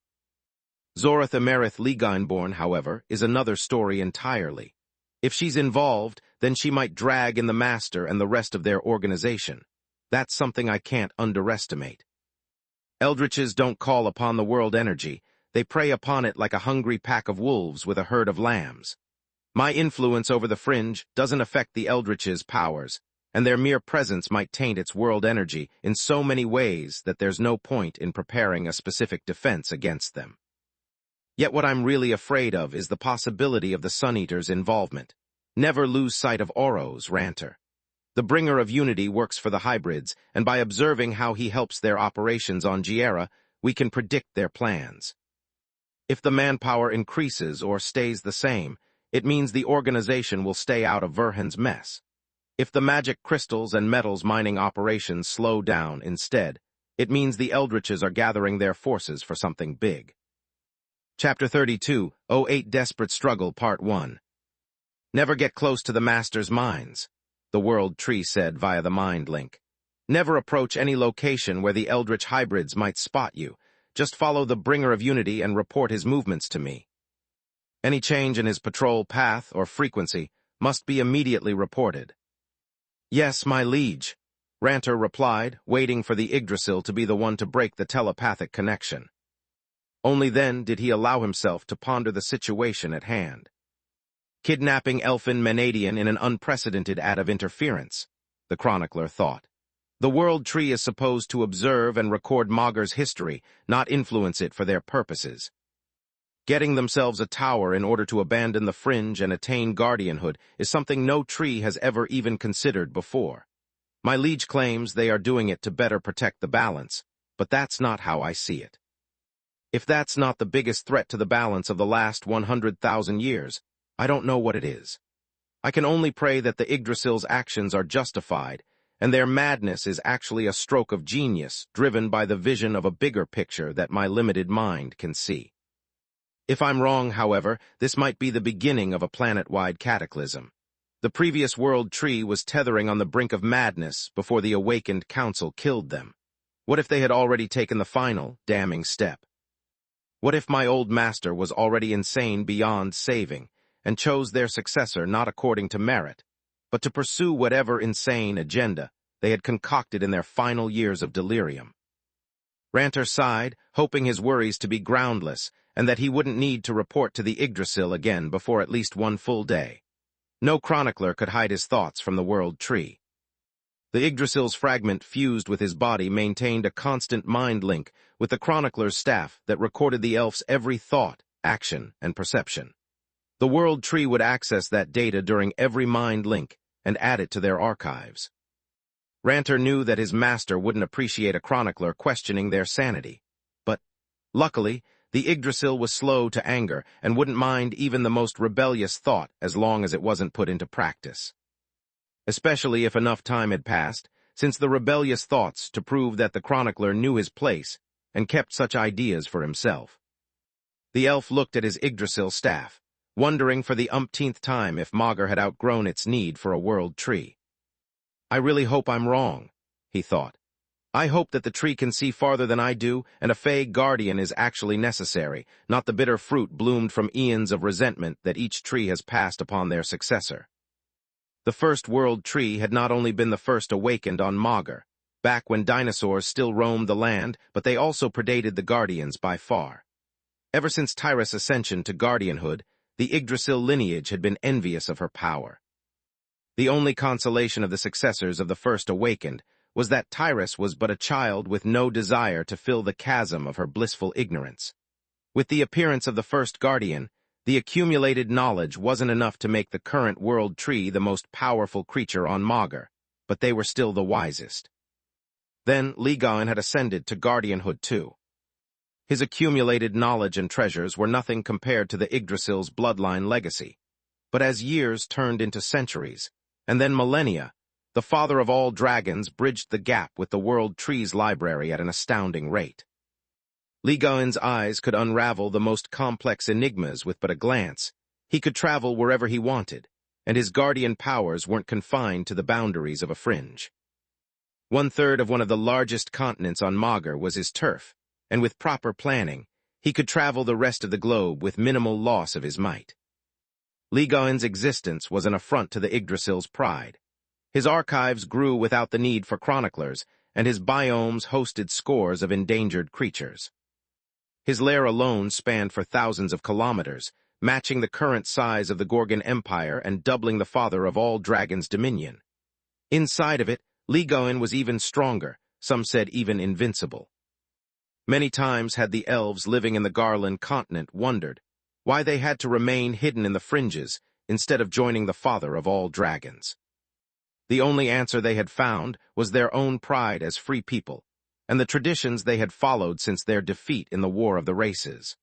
Zorath Emerith Legeinborn, however, is another story entirely. If she's involved, then she might drag in the Master and the rest of their organization. That's something I can't underestimate. Eldritches don't call upon the world energy. They prey upon it like a hungry pack of wolves with a herd of lambs. My influence over the fringe doesn't affect the Eldritches' powers, and their mere presence might taint its world energy in so many ways that there's no point in preparing a specific defense against them. Yet what I'm really afraid of is the possibility of the Sun-Eater's involvement. Never lose sight of Oros, Ranter. The bringer of unity works for the hybrids, and by observing how he helps their operations on Giera, we can predict their plans. If the manpower increases or stays the same, it means the organization will stay out of Verhin's mess. If the magic crystals and metals mining operations slow down instead, it means the Eldritches are gathering their forces for something big. Chapter 32, 08 Desperate Struggle, Part 1. Never get close to the Master's mines, the World Tree said via the mind link. Never approach any location where the Eldritch hybrids might spot you. Just follow the Bringer of Unity and report his movements to me. Any change in his patrol path or frequency must be immediately reported. Yes, my liege, Ranter replied, waiting for the Yggdrasil to be the one to break the telepathic connection. Only then did he allow himself to ponder the situation at hand. Kidnapping Elfin Menadian in an unprecedented act of interference, the chronicler thought. The World Tree is supposed to observe and record Maugur's history, not influence it for their purposes. Getting themselves a tower in order to abandon the fringe and attain guardianhood is something no tree has ever even considered before. My liege claims they are doing it to better protect the balance, but that's not how I see it. If that's not the biggest threat to the balance of the last 100,000 years, I don't know what it is. I can only pray that the Yggdrasil's actions are justified, and their madness is actually a stroke of genius driven by the vision of a bigger picture that my limited mind can see. If I'm wrong, however, this might be the beginning of a planet-wide cataclysm. The previous world tree was tethering on the brink of madness before the awakened council killed them. What if they had already taken the final, damning step? What if my old master was already insane beyond saving, and chose their successor not according to merit, but to pursue whatever insane agenda they had concocted in their final years of delirium? Ranter sighed, hoping his worries to be groundless, and that he wouldn't need to report to the Yggdrasil again before at least one full day. No chronicler could hide his thoughts from the world tree. The Yggdrasil's fragment fused with his body maintained a constant mind link with the chronicler's staff that recorded the elf's every thought, action, and perception. The world tree would access that data during every mind link and add it to their archives. Ranter knew that his master wouldn't appreciate a chronicler questioning their sanity. But, luckily, the Yggdrasil was slow to anger and wouldn't mind even the most rebellious thought as long as it wasn't put into practice. Especially if enough time had passed, since the rebellious thoughts to prove that the chronicler knew his place and kept such ideas for himself. The elf looked at his Yggdrasil staff, wondering for the umpteenth time if Magur had outgrown its need for a world tree. I really hope I'm wrong, he thought. I hope that the tree can see farther than I do, and a Fey guardian is actually necessary, not the bitter fruit bloomed from eons of resentment that each tree has passed upon their successor. The first world tree had not only been the first awakened on Magur, back when dinosaurs still roamed the land, but they also predated the guardians by far. Ever since Tyrus' ascension to guardianhood, the Yggdrasil lineage had been envious of her power. The only consolation of the successors of the first awakened was that Tyrus was but a child with no desire to fill the chasm of her blissful ignorance. With the appearance of the first guardian, the accumulated knowledge wasn't enough to make the current world tree the most powerful creature on Magur, but they were still the wisest. Then Ligaen had ascended to guardianhood too. His accumulated knowledge and treasures were nothing compared to the Yggdrasil's bloodline legacy. But as years turned into centuries, and then millennia, the father of all dragons bridged the gap with the world tree's library at an astounding rate. Ligaen's eyes could unravel the most complex enigmas with but a glance. He could travel wherever he wanted, and his guardian powers weren't confined to the boundaries of a fringe. 1/3 of one of the largest continents on Magur was his turf, and with proper planning, he could travel the rest of the globe with minimal loss of his might. Ligaen's existence was an affront to the Yggdrasil's pride. His archives grew without the need for chroniclers, and his biomes hosted scores of endangered creatures. His lair alone spanned for thousands of kilometers, matching the current size of the Gorgon Empire and doubling the father of all dragons' dominion. Inside of it, Ligaen was even stronger, some said even invincible. Many times had the elves living in the Garland continent wondered why they had to remain hidden in the fringes instead of joining the father of all dragons. The only answer they had found was their own pride as free people, and the traditions they had followed since their defeat in the War of the Races.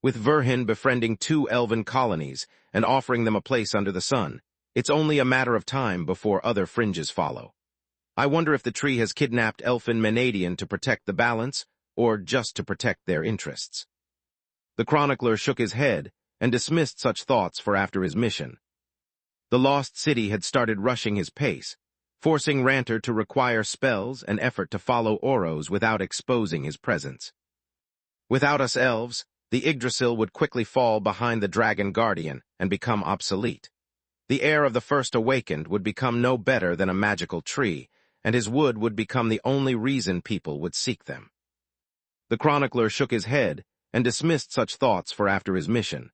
With Verhin befriending 2 elven colonies and offering them a place under the sun, it's only a matter of time before other fringes follow. I wonder if the tree has kidnapped Elfin Menadian to protect the balance, or just to protect their interests. The chronicler shook his head and dismissed such thoughts for after his mission. The lost city had started rushing his pace, forcing Ranter to require spells and effort to follow Oros without exposing his presence. Without us elves, the Yggdrasil would quickly fall behind the Dragon Guardian and become obsolete. The heir of the first awakened would become no better than a magical tree, and his wood would become the only reason people would seek them. The chronicler shook his head and dismissed such thoughts for after his mission.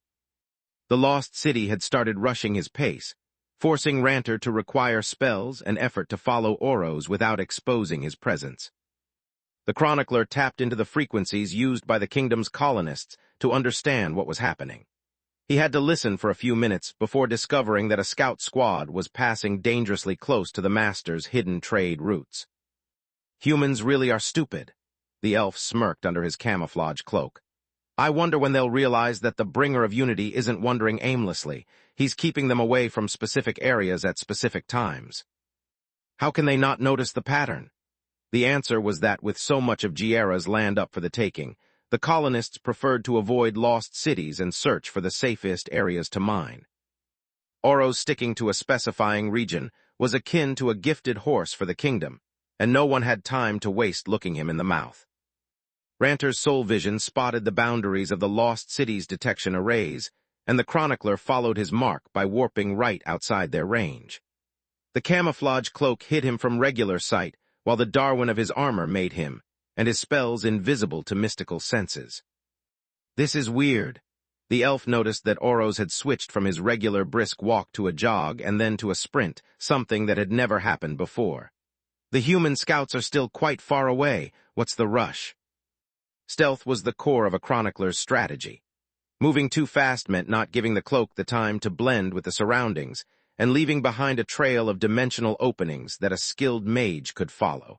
The lost city had started rushing his pace, forcing Ranter to require spells and effort to follow Oros without exposing his presence. The chronicler tapped into the frequencies used by the kingdom's colonists to understand what was happening. He had to listen for a few minutes before discovering that a scout squad was passing dangerously close to the master's hidden trade routes. Humans really are stupid. The elf smirked under his camouflage cloak. I wonder when they'll realize that the bringer of unity isn't wandering aimlessly. He's keeping them away from specific areas at specific times. How can they not notice the pattern? The answer was that with so much of Giera's land up for the taking, the colonists preferred to avoid lost cities and search for the safest areas to mine. Oro's sticking to a specifying region was akin to a gifted horse for the kingdom, and no one had time to waste looking him in the mouth. Ranter's soul vision spotted the boundaries of the lost cities' detection arrays, and the chronicler followed his mark by warping right outside their range. The camouflage cloak hid him from regular sight, while the Darwin of his armor made him, and his spells invisible to mystical senses. This is weird. The elf noticed that Oro's had switched from his regular brisk walk to a jog and then to a sprint, something that had never happened before. The human scouts are still quite far away. What's the rush? Stealth was the core of a chronicler's strategy. Moving too fast meant not giving the cloak the time to blend with the surroundings, and leaving behind a trail of dimensional openings that a skilled mage could follow.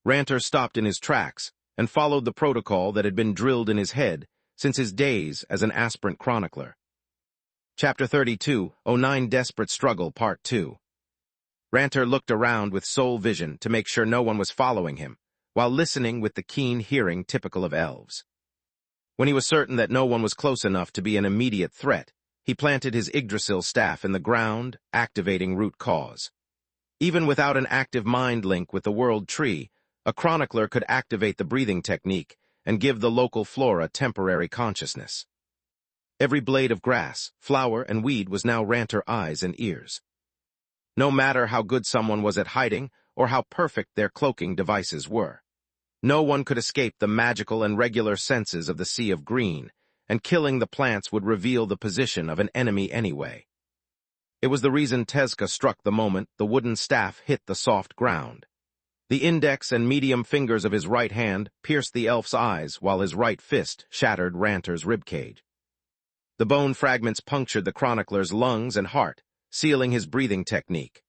Ranter stopped in his tracks and followed the protocol that had been drilled in his head since his days as an aspirant chronicler. Chapter 32, 09 Desperate Struggle, Part 2. Ranter looked around with soul vision to make sure no one was following him, while listening with the keen hearing typical of elves. When he was certain that no one was close enough to be an immediate threat, he planted his Yggdrasil staff in the ground, activating root cause. Even without an active mind link with the world tree, a chronicler could activate the breathing technique and give the local flora temporary consciousness. Every blade of grass, flower, and weed was now Ranter eyes and ears. No matter how good someone was at hiding or how perfect their cloaking devices were, no one could escape the magical and regular senses of the Sea of Green, and killing the plants would reveal the position of an enemy anyway. It was the reason Tezca struck the moment the wooden staff hit the soft ground. The index and medium fingers of his right hand pierced the elf's eyes while his right fist shattered Ranter's ribcage. The bone fragments punctured the chronicler's lungs and heart, sealing his breathing technique.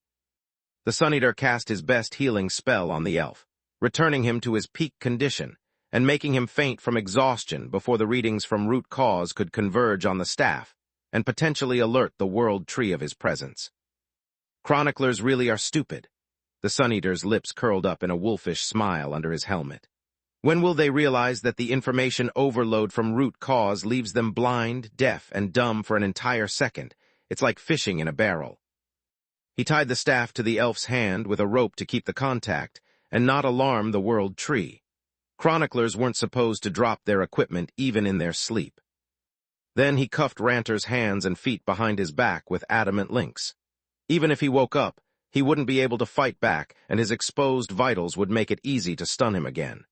The Sun Eater cast his best healing spell on the elf, returning him to his peak condition, and making him faint from exhaustion before the readings from root cause could converge on the staff and potentially alert the world tree of his presence. Chroniclers really are stupid. The Sun Eater's lips curled up in a wolfish smile under his helmet. When will they realize that the information overload from root cause leaves them blind, deaf, and dumb for an entire second? It's like fishing in a barrel. He tied the staff to the elf's hand with a rope to keep the contact and not alarm the world tree. Chroniclers weren't supposed to drop their equipment even in their sleep. Then he cuffed Ranter's hands and feet behind his back with adamant links. Even if he woke up, he wouldn't be able to fight back, and his exposed vitals would make it easy to stun him again.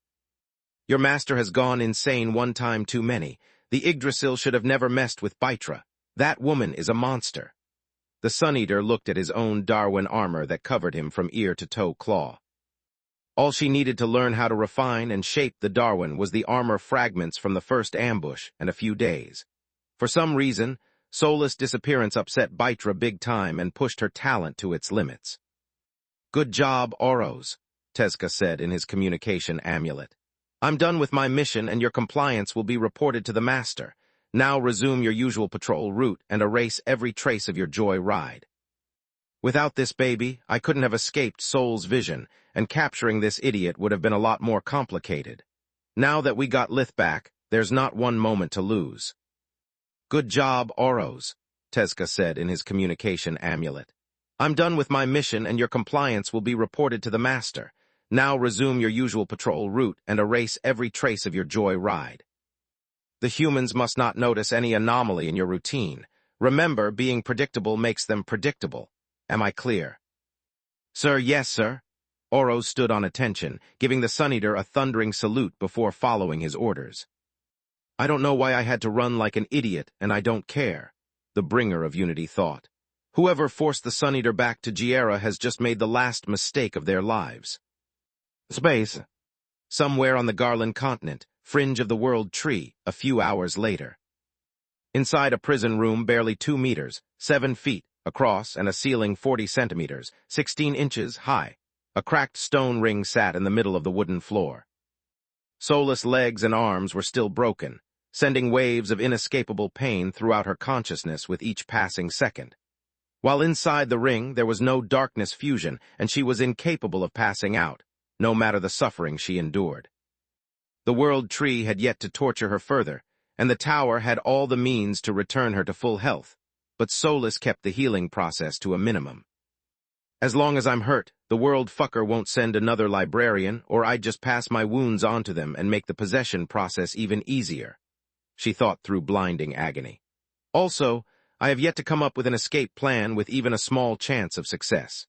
Your master has gone insane one time too many. The Yggdrasil should have never messed with Bytra. That woman is a monster. The Sun Eater looked at his own Darwin armor that covered him from ear to toe claw. All she needed to learn how to refine and shape the Darwin was the armor fragments from the first ambush and a few days. For some reason, Soulless disappearance upset Bytra big time and pushed her talent to its limits. Good job, Oros, Tezca said in his communication amulet. I'm done with my mission and your compliance will be reported to the master. Now resume your usual patrol route and erase every trace of your joy ride. Without this baby, I couldn't have escaped Soul's vision, and capturing this idiot would have been a lot more complicated. Now that we got Lith back, there's not one moment to lose. Good job, Oros, Tezca said in his communication amulet. I'm done with my mission and your compliance will be reported to the master. Now resume your usual patrol route and erase every trace of your joy ride. The humans must not notice any anomaly in your routine. Remember, being predictable makes them predictable. Am I clear? Sir, yes, sir. Oros stood on attention, giving the Sun Eater a thundering salute before following his orders. I don't know why I had to run like an idiot, and I don't care, the bringer of unity thought. Whoever forced the Sun Eater back to Giera has just made the last mistake of their lives. Space. somewhere on the Garland continent, fringe of the world tree, a few hours later. Inside a prison room barely 2 meters, 7 feet, across and a ceiling 40 centimeters, 16 inches high, a cracked stone ring sat in the middle of the wooden floor. Soulless legs and arms were still broken, sending waves of inescapable pain throughout her consciousness with each passing second. While inside the ring there was no darkness fusion, and she was incapable of passing out, no matter the suffering she endured. The world tree had yet to torture her further, and the tower had all the means to return her to full health, but Soulless kept the healing process to a minimum. As long as I'm hurt, the world fucker won't send another librarian, or I'd just pass my wounds on to them and make the possession process even easier, she thought through blinding agony. Also, I have yet to come up with an escape plan with even a small chance of success.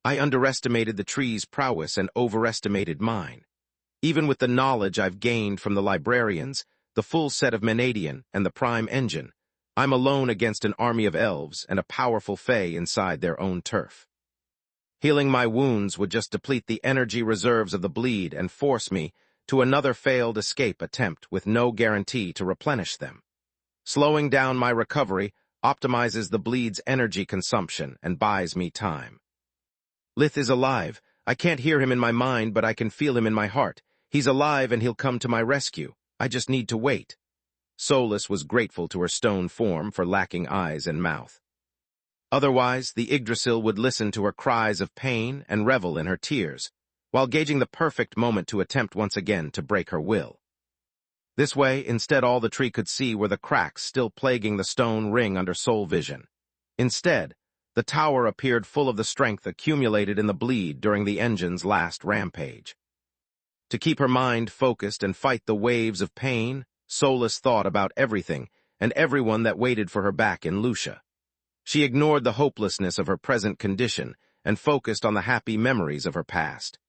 I underestimated the tree's prowess and overestimated mine. Even with the knowledge I've gained from the librarians, the full set of Menadian, and the prime engine, I'm alone against an army of elves and a powerful fae inside their own turf. Healing my wounds would just deplete the energy reserves of the bleed and force me to another failed escape attempt with no guarantee to replenish them. Slowing down my recovery optimizes the bleed's energy consumption and buys me time. Lith is alive. I can't hear him in my mind, but I can feel him in my heart. He's alive and he'll come to my rescue. I just need to wait. Soulless was grateful to her stone form for lacking eyes and mouth. Otherwise, the Yggdrasil would listen to her cries of pain and revel in her tears, while gauging the perfect moment to attempt once again to break her will. This way, instead, all the tree could see were the cracks still plaguing the stone ring under soul vision. Instead, the tower appeared full of the strength accumulated in the bleed during the engine's last rampage. To keep her mind focused and fight the waves of pain, Soulless thought about everything and everyone that waited for her back in Lucia. She ignored the hopelessness of her present condition and focused on the happy memories of her past.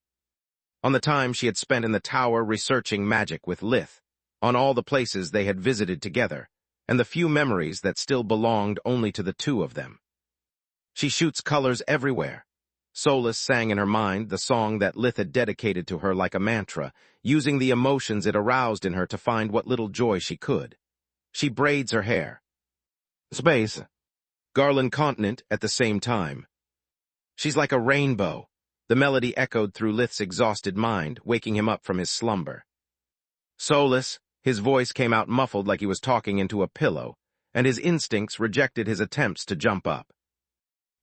On the time she had spent in the tower researching magic with Lith, on all the places they had visited together, and the few memories that still belonged only to the two of them. She shoots colors everywhere. Soulless sang in her mind the song that Lith had dedicated to her like a mantra, using the emotions it aroused in her to find what little joy she could. She braids her hair. Space. Garland continent at the same time. She's like a rainbow. The melody echoed through Lith's exhausted mind, waking him up from his slumber. Soulless, his voice came out muffled like he was talking into a pillow, and his instincts rejected his attempts to jump up.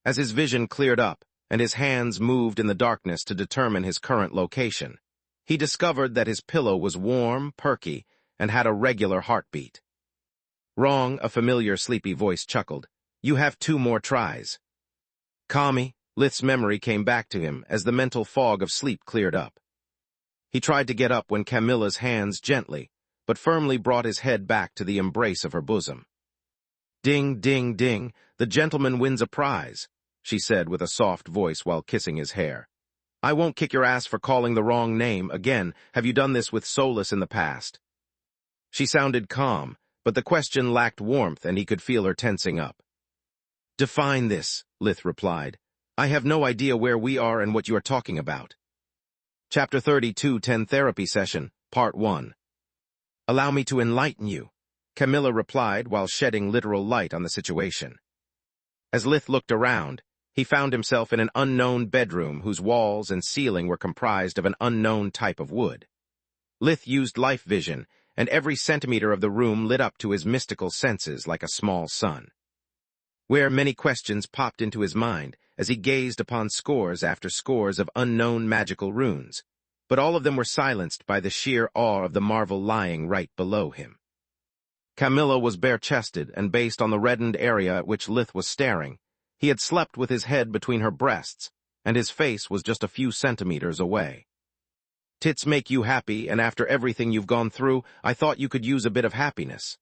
As his vision cleared up, and his hands moved in the darkness to determine his current location, he discovered that his pillow was warm, perky, and had a regular heartbeat. Wrong, a familiar sleepy voice chuckled. You have 2 more tries. Kami, Lith's memory came back to him as the mental fog of sleep cleared up. He tried to get up when Camilla's hands gently, but firmly brought his head back to the embrace of her bosom. Ding, ding, ding, the gentleman wins a prize, she said with a soft voice while kissing his hair. I won't kick your ass for calling the wrong name again. Have you done this with Soulless in the past? She sounded calm, but the question lacked warmth and he could feel her tensing up. Define this, Lith replied. I have no idea where we are and what you are talking about. Chapter 32, 10 Therapy Session, Part 1. Allow me to enlighten you, Camilla replied while shedding literal light on the situation. As Lith looked around, he found himself in an unknown bedroom whose walls and ceiling were comprised of an unknown type of wood. Lith used life vision, and every centimeter of the room lit up to his mystical senses like a small sun. Where many questions popped into his mind as he gazed upon scores after scores of unknown magical runes, but all of them were silenced by the sheer awe of the marvel lying right below him. Camilla was bare-chested, and based on the reddened area at which Lith was staring, he had slept with his head between her breasts, and his face was just a few centimeters away. Tits make you happy, and after everything you've gone through, I thought you could use a bit of happiness.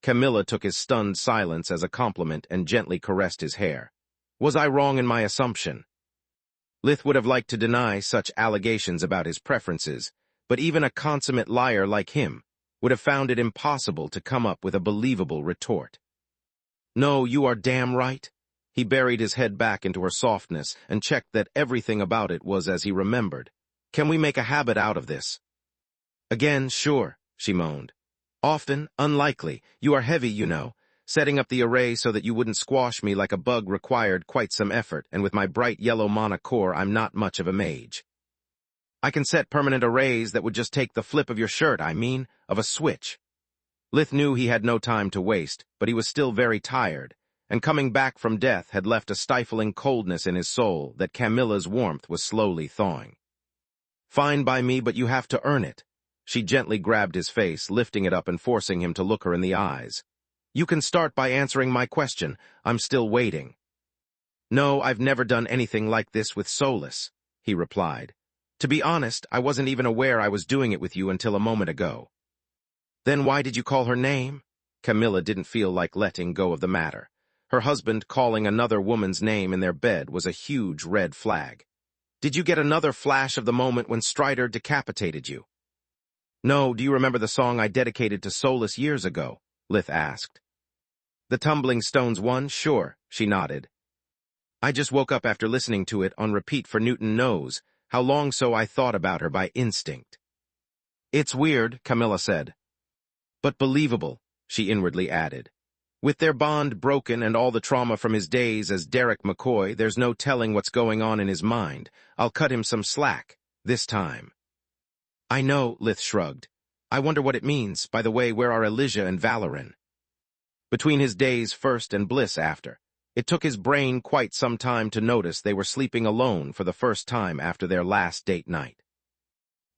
Camilla took his stunned silence as a compliment and gently caressed his hair. Was I wrong in my assumption? Lith would have liked to deny such allegations about his preferences, but even a consummate liar like him would have found it impossible to come up with a believable retort. No, you are damn right. He buried his head back into her softness and checked that everything about it was as he remembered. Can we make a habit out of this? Again, sure, she moaned. Often, unlikely. You are heavy, you know. Setting up the array so that you wouldn't squash me like a bug required quite some effort, and with my bright yellow mana core, I'm not much of a mage. I can set permanent arrays that would just take the flip of your shirt, of a switch. Lith knew he had no time to waste, but he was still very tired, and coming back from death had left a stifling coldness in his soul that Camilla's warmth was slowly thawing. Fine by me, but you have to earn it. She gently grabbed his face, lifting it up and forcing him to look her in the eyes. You can start by answering my question. I'm still waiting. No, I've never done anything like this with Solus, he replied. To be honest, I wasn't even aware I was doing it with you until a moment ago. Then why did you call her name? Camilla didn't feel like letting go of the matter. Her husband calling another woman's name in their bed was a huge red flag. Did you get another flash of the moment when Strider decapitated you? No, do you remember the song I dedicated to Solus years ago? Lith asked. The Tumbling Stones one? Sure, she nodded. I just woke up after listening to it on repeat for Newton knows how long so I thought about her by instinct. It's weird, Camilla said. But believable, she inwardly added. With their bond broken and all the trauma from his days as Derek McCoy, there's no telling what's going on in his mind. I'll cut him some slack, this time. I know, Lith shrugged. I wonder what it means. By the way, where are Elijah and Valoran? Between his days first and Bliss after. It took his brain quite some time to notice they were sleeping alone for the first time after their last date night.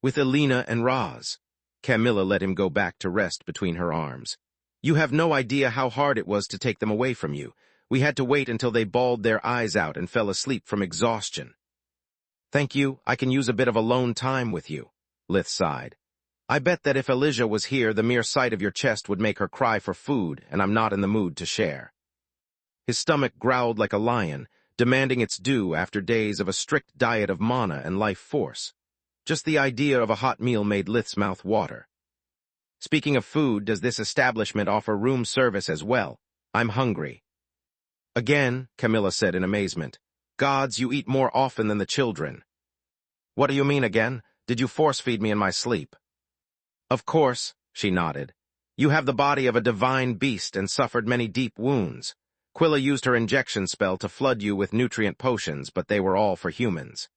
With Elena and Raz. Camilla let him go back to rest between her arms. You have no idea how hard it was to take them away from you. We had to wait until they bawled their eyes out and fell asleep from exhaustion. Thank you, I can use a bit of alone time with you, Lith sighed. I bet that if Elijah was here, the mere sight of your chest would make her cry for food, and I'm not in the mood to share. His stomach growled like a lion, demanding its due after days of a strict diet of mana and life force. Just the idea of a hot meal made Lith's mouth water. Speaking of food, does this establishment offer room service as well? I'm hungry. Again, Camilla said in amazement. Gods, you eat more often than the children. What do you mean again? Did you force-feed me in my sleep? Of course, she nodded. You have the body of a divine beast and suffered many deep wounds. Quilla used her injection spell to flood you with nutrient potions, but they were all for humans.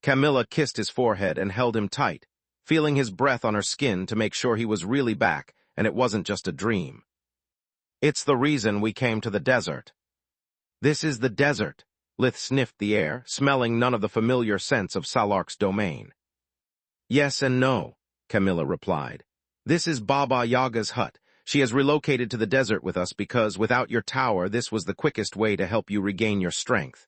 Camilla kissed his forehead and held him tight, feeling his breath on her skin to make sure he was really back and it wasn't just a dream. It's the reason we came to the desert. This is the desert. Lith sniffed the air, smelling none of the familiar scents of Salark's domain. Yes and no, Camilla replied. This is Baba Yaga's hut. She has relocated to the desert with us because, without your tower, this was the quickest way to help you regain your strength.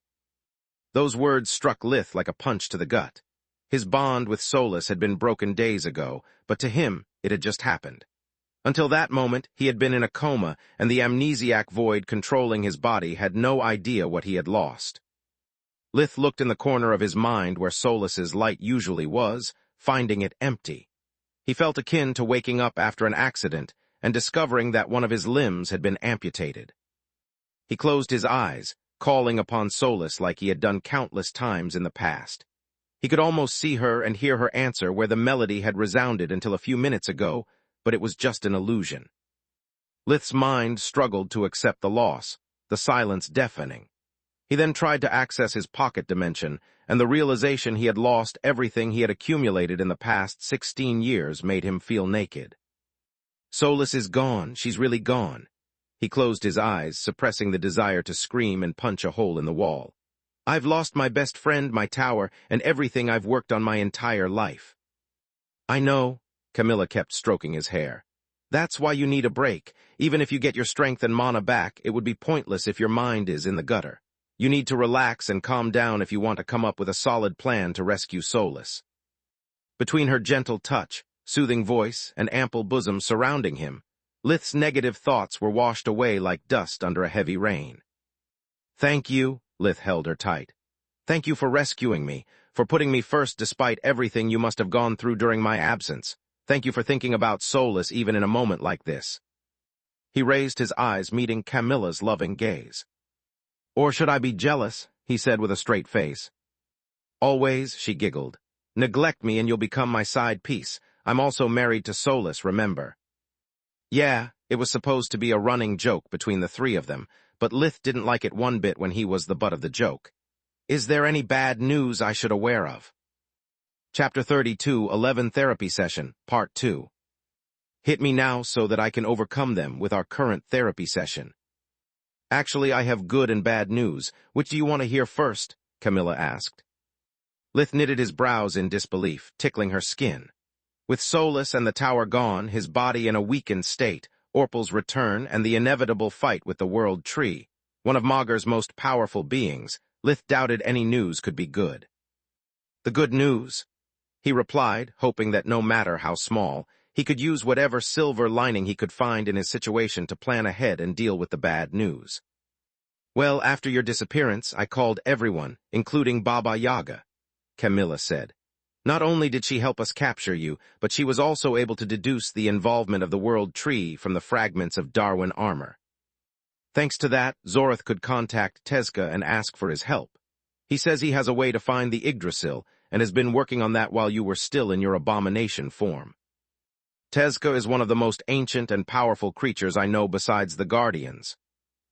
Those words struck Lith like a punch to the gut. His bond with Solus had been broken days ago, but to him, it had just happened. Until that moment, he had been in a coma, and the amnesiac void controlling his body had no idea what he had lost. Lith looked in the corner of his mind where Solus's light usually was, finding it empty. He felt akin to waking up after an accident and discovering that one of his limbs had been amputated. He closed his eyes, calling upon Solus like he had done countless times in the past. He could almost see her and hear her answer where the melody had resounded until a few minutes ago, but it was just an illusion. Lith's mind struggled to accept the loss, the silence deafening. He then tried to access his pocket dimension, and the realization he had lost everything he had accumulated in the past 16 years made him feel naked. Solus is gone, she's really gone. He closed his eyes, suppressing the desire to scream and punch a hole in the wall. I've lost my best friend, my tower, and everything I've worked on my entire life. I know, Camilla kept stroking his hair. That's why you need a break. Even if you get your strength and mana back, it would be pointless if your mind is in the gutter. You need to relax and calm down if you want to come up with a solid plan to rescue Solus. Between her gentle touch, soothing voice, and ample bosom surrounding him, Lith's negative thoughts were washed away like dust under a heavy rain. Thank you, Lith held her tight. Thank you for rescuing me, for putting me first despite everything you must have gone through during my absence. Thank you for thinking about Solus even in a moment like this. He raised his eyes, meeting Camilla's loving gaze. Or should I be jealous? He said with a straight face. Always, she giggled. Neglect me and you'll become my side piece. I'm also married to Solus, remember? Yeah, it was supposed to be a running joke between the three of them, but Lith didn't like it one bit when he was the butt of the joke. Is there any bad news I should aware of? Chapter 32, 11 Therapy Session, Part 2. Hit me now so that I can overcome them with our current therapy session. Actually, I have good and bad news. Which do you want to hear first? Camilla asked. Lith knitted his brows in disbelief, tickling her skin. With Solus and the tower gone, his body in a weakened state, Orpal's return, and the inevitable fight with the World Tree, one of Maugre's most powerful beings, Lith doubted any news could be good. The good news, he replied, hoping that no matter how small, he could use whatever silver lining he could find in his situation to plan ahead and deal with the bad news. Well, after your disappearance, I called everyone, including Baba Yaga, Camilla said. Not only did she help us capture you, but she was also able to deduce the involvement of the World Tree from the fragments of Darwin armor. Thanks to that, Zorith could contact Tezca and ask for his help. He says he has a way to find the Yggdrasil, and has been working on that while you were still in your abomination form. Tezca is one of the most ancient and powerful creatures I know besides the Guardians.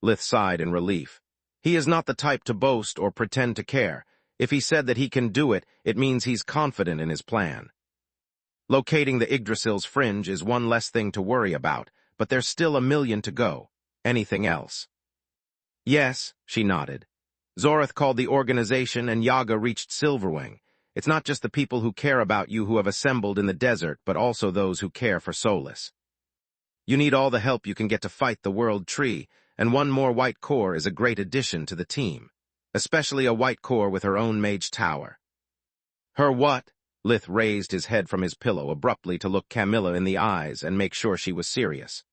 Lith sighed in relief. He is not the type to boast or pretend to care. If he said that he can do it, it means he's confident in his plan. Locating the Yggdrasil's fringe is one less thing to worry about, but there's still 1,000,000 to go. Anything else? Yes, she nodded. Zorith called the organization and Yaga reached Silverwing. It's not just the people who care about you who have assembled in the desert, but also those who care for Solus. You need all the help you can get to fight the World Tree, and one more White Core is a great addition to the team, especially a White Core with her own mage tower. Her what? Lith raised his head from his pillow abruptly to look Camilla in the eyes and make sure she was serious.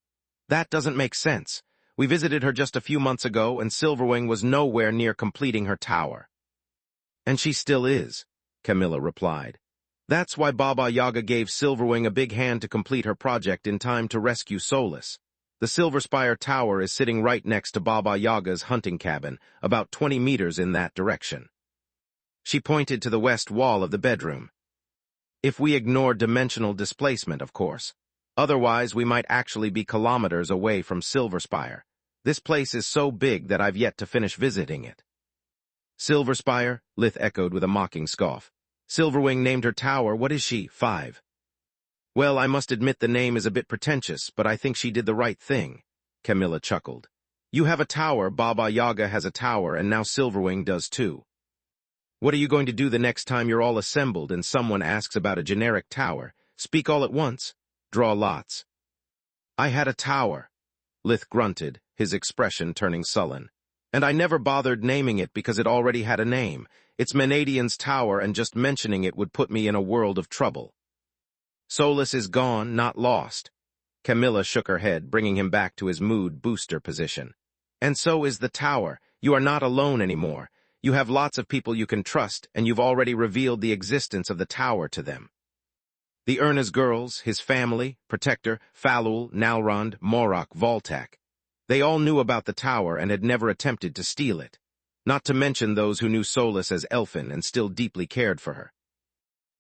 That doesn't make sense. We visited her just a few months ago, and Silverwing was nowhere near completing her tower. And she still is, Camilla replied. That's why Baba Yaga gave Silverwing a big hand to complete her project in time to rescue Solus. The Silverspire Tower is sitting right next to Baba Yaga's hunting cabin, about 20 meters in that direction. She pointed to the west wall of the bedroom. If we ignore dimensional displacement, of course. Otherwise, we might actually be kilometers away from Silverspire. This place is so big that I've yet to finish visiting it. Silverspire? Lith echoed with a mocking scoff. Silverwing named her tower. What is she, 5? Well, I must admit the name is a bit pretentious, but I think she did the right thing, Camilla chuckled. You have a tower, Baba Yaga has a tower, and now Silverwing does too. What are you going to do the next time you're all assembled and someone asks about a generic tower? Speak all at once. Draw lots. I had a tower, Lith grunted, his expression turning sullen. And I never bothered naming it because it already had a name. It's Menadian's tower, and just mentioning it would put me in a world of trouble. Solus is gone, not lost. Camilla shook her head, bringing him back to his mood booster position. And so is the tower. You are not alone anymore. You have lots of people you can trust, and you've already revealed the existence of the tower to them. The Erna's girls, his family, Protector, Falul, Nalrond, Morok, Voltak. They all knew about the tower and had never attempted to steal it. Not to mention those who knew Solus as Elfin and still deeply cared for her.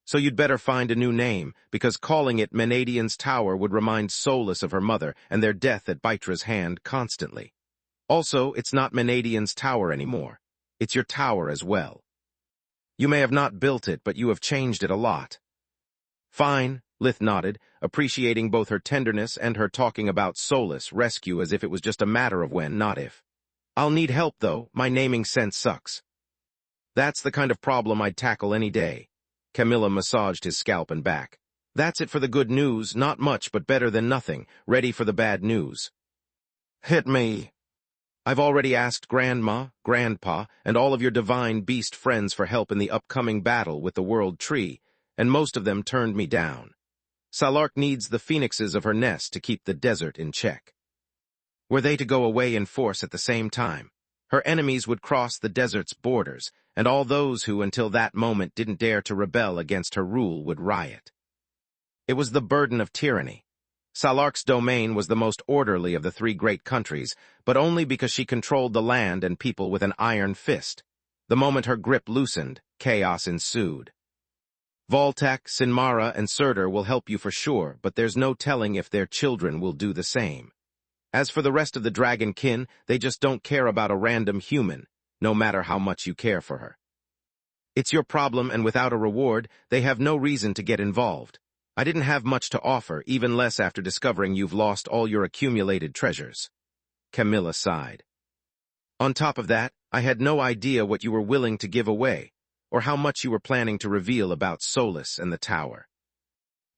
So you'd better find a new name, because calling it Menadian's Tower would remind Solus of her mother and their death at Bytra's hand constantly. Also, it's not Menadian's Tower anymore. It's your tower as well. You may have not built it, but you have changed it a lot. Fine, Lith nodded, appreciating both her tenderness and her talking about Solus' rescue as if it was just a matter of when, not if. I'll need help, though. My naming sense sucks. That's the kind of problem I'd tackle any day. Camilla massaged his scalp and back. That's it for the good news, not much but better than nothing, ready for the bad news. Hit me. I've already asked Grandma, Grandpa, and all of your divine beast friends for help in the upcoming battle with the World Tree, and most of them turned me down. Salark needs the phoenixes of her nest to keep the desert in check. Were they to go away in force at the same time, her enemies would cross the desert's borders, and all those who until that moment didn't dare to rebel against her rule would riot. It was the burden of tyranny. Salark's domain was the most orderly of the 3 great countries, but only because she controlled the land and people with an iron fist. The moment her grip loosened, chaos ensued. Voltak, Sinmara, and Surtur will help you for sure, but there's no telling if their children will do the same. As for the rest of the dragon kin, they just don't care about a random human, no matter how much you care for her. It's your problem, and without a reward, they have no reason to get involved. I didn't have much to offer, even less after discovering you've lost all your accumulated treasures. Camilla sighed. On top of that, I had no idea what you were willing to give away, or how much you were planning to reveal about Solus and the tower.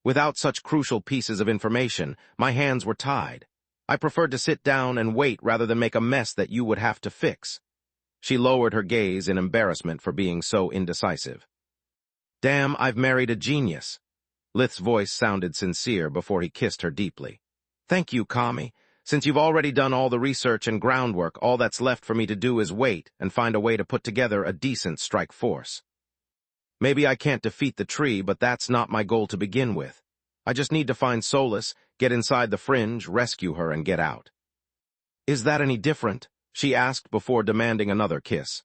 Without such crucial pieces of information, my hands were tied. I preferred to sit down and wait rather than make a mess that you would have to fix. She lowered her gaze in embarrassment for being so indecisive. Damn, I've married a genius. Lith's voice sounded sincere before he kissed her deeply. Thank you, Kami. Since you've already done all the research and groundwork, all that's left for me to do is wait and find a way to put together a decent strike force. Maybe I can't defeat the tree, but that's not my goal to begin with. I just need to find Solus, get inside the fringe, rescue her, and get out. Is that any different? She asked before demanding another kiss.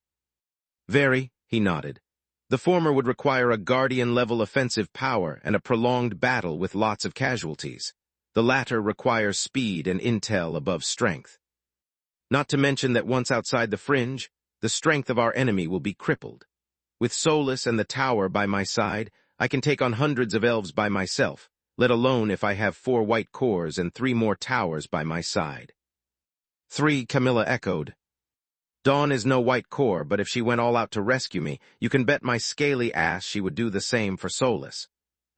Very, he nodded. The former would require a Guardian-level offensive power and a prolonged battle with lots of casualties. The latter requires speed and intel above strength. Not to mention that once outside the fringe, the strength of our enemy will be crippled. With Solus and the tower by my side, I can take on hundreds of elves by myself, let alone if I have 4 white cores and 3 more towers by my side. 3, Camilla echoed. Dawn is no white core, but if she went all out to rescue me, you can bet my scaly ass she would do the same for Solus.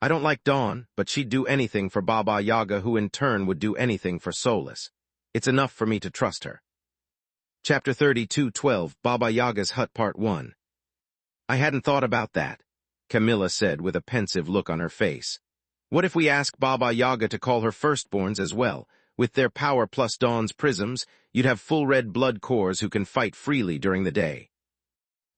I don't like Dawn, but she'd do anything for Baba Yaga, who in turn would do anything for Solus. It's enough for me to trust her. Chapter 32:12, Baba Yaga's Hut Part 1. I hadn't thought about that, Camilla said with a pensive look on her face. What if we ask Baba Yaga to call her firstborns as well? With their power plus Dawn's prisms, you'd have full red blood cores who can fight freely during the day.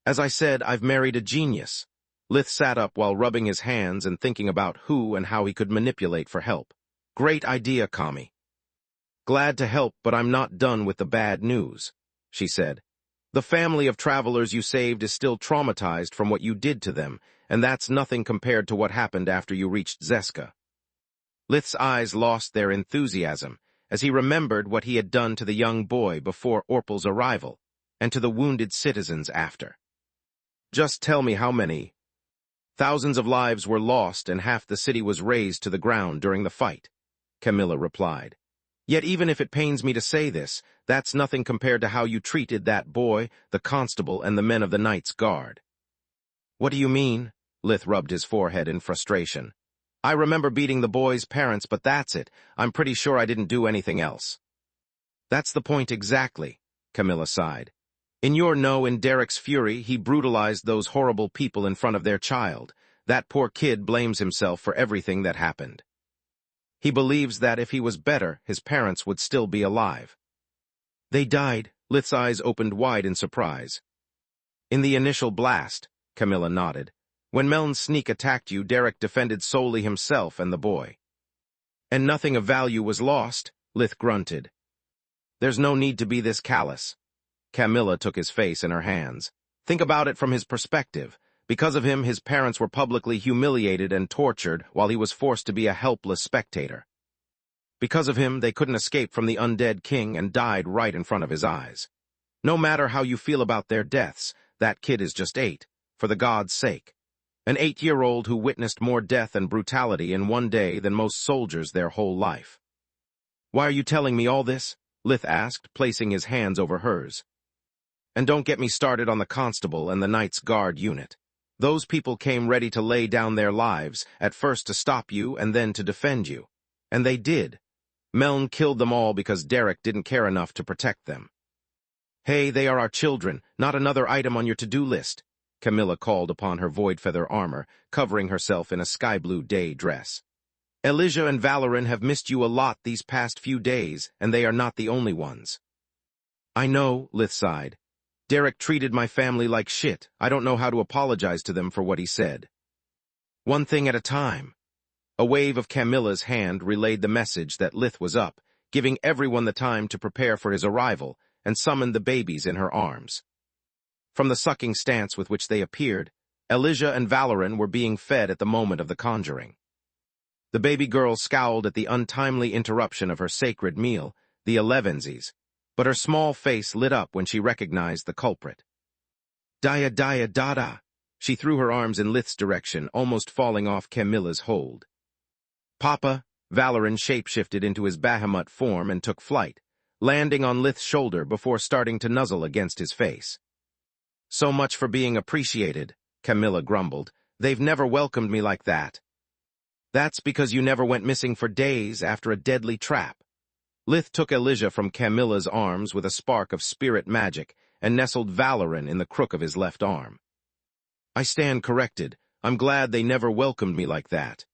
As I said, I've married a genius. Lith sat up while rubbing his hands and thinking about who and how he could manipulate for help. Great idea, Kami. Glad to help, but I'm not done with the bad news, she said. The family of travelers you saved is still traumatized from what you did to them, and that's nothing compared to what happened after you reached Zeska. Lith's eyes lost their enthusiasm as he remembered what he had done to the young boy before Orpal's arrival, and to the wounded citizens after. Just tell me how many. Thousands of lives were lost and half the city was razed to the ground during the fight, Camilla replied. Yet even if it pains me to say this, that's nothing compared to how you treated that boy, the constable, and the men of the Knight's Guard. What do you mean? Lith rubbed his forehead in frustration. I remember beating the boy's parents, but that's it. I'm pretty sure I didn't do anything else. That's the point exactly, Camilla sighed. In Derek's fury, he brutalized those horrible people in front of their child. That poor kid blames himself for everything that happened. He believes that if he was better, his parents would still be alive. They died. Lith's eyes opened wide in surprise. In the initial blast, Camilla nodded. When Meln's sneak attacked you, Derek defended solely himself and the boy. And nothing of value was lost, Lith grunted. There's no need to be this callous. Camilla took his face in her hands. Think about it from his perspective. Because of him, his parents were publicly humiliated and tortured while he was forced to be a helpless spectator. Because of him, they couldn't escape from the undead king and died right in front of his eyes. No matter how you feel about their deaths, that kid is just 8, for the gods' sake. An 8-year-old who witnessed more death and brutality in one day than most soldiers their whole life. Why are you telling me all this? Lith asked, placing his hands over hers. And don't get me started on the constable and the Knight's Guard unit. Those people came ready to lay down their lives, at first to stop you and then to defend you. And they did. Meln killed them all because Derek didn't care enough to protect them. Hey, they are our children, not another item on your to-do list, Camilla called upon her void feather armor, covering herself in a sky-blue day dress. Elijah and Valoran have missed you a lot these past few days, and they are not the only ones. I know, Lith sighed. Derek treated my family like shit. I don't know how to apologize to them for what he said. One thing at a time. A wave of Camilla's hand relayed the message that Lith was up, giving everyone the time to prepare for his arrival, and summoned the babies in her arms. From the sucking stance with which they appeared, Elijah and Valoran were being fed at the moment of the conjuring. The baby girl scowled at the untimely interruption of her sacred meal, the elevensies, but her small face lit up when she recognized the culprit. Dia dia dada! She threw her arms in Lith's direction, almost falling off Camilla's hold. Papa, Valoran shapeshifted into his Bahamut form and took flight, landing on Lith's shoulder before starting to nuzzle against his face. So much for being appreciated, Camilla grumbled. They've never welcomed me like that. That's because you never went missing for days after a deadly trap. Lith took Elijah from Camilla's arms with a spark of spirit magic and nestled Valoran in the crook of his left arm. I stand corrected. I'm glad they never welcomed me like that.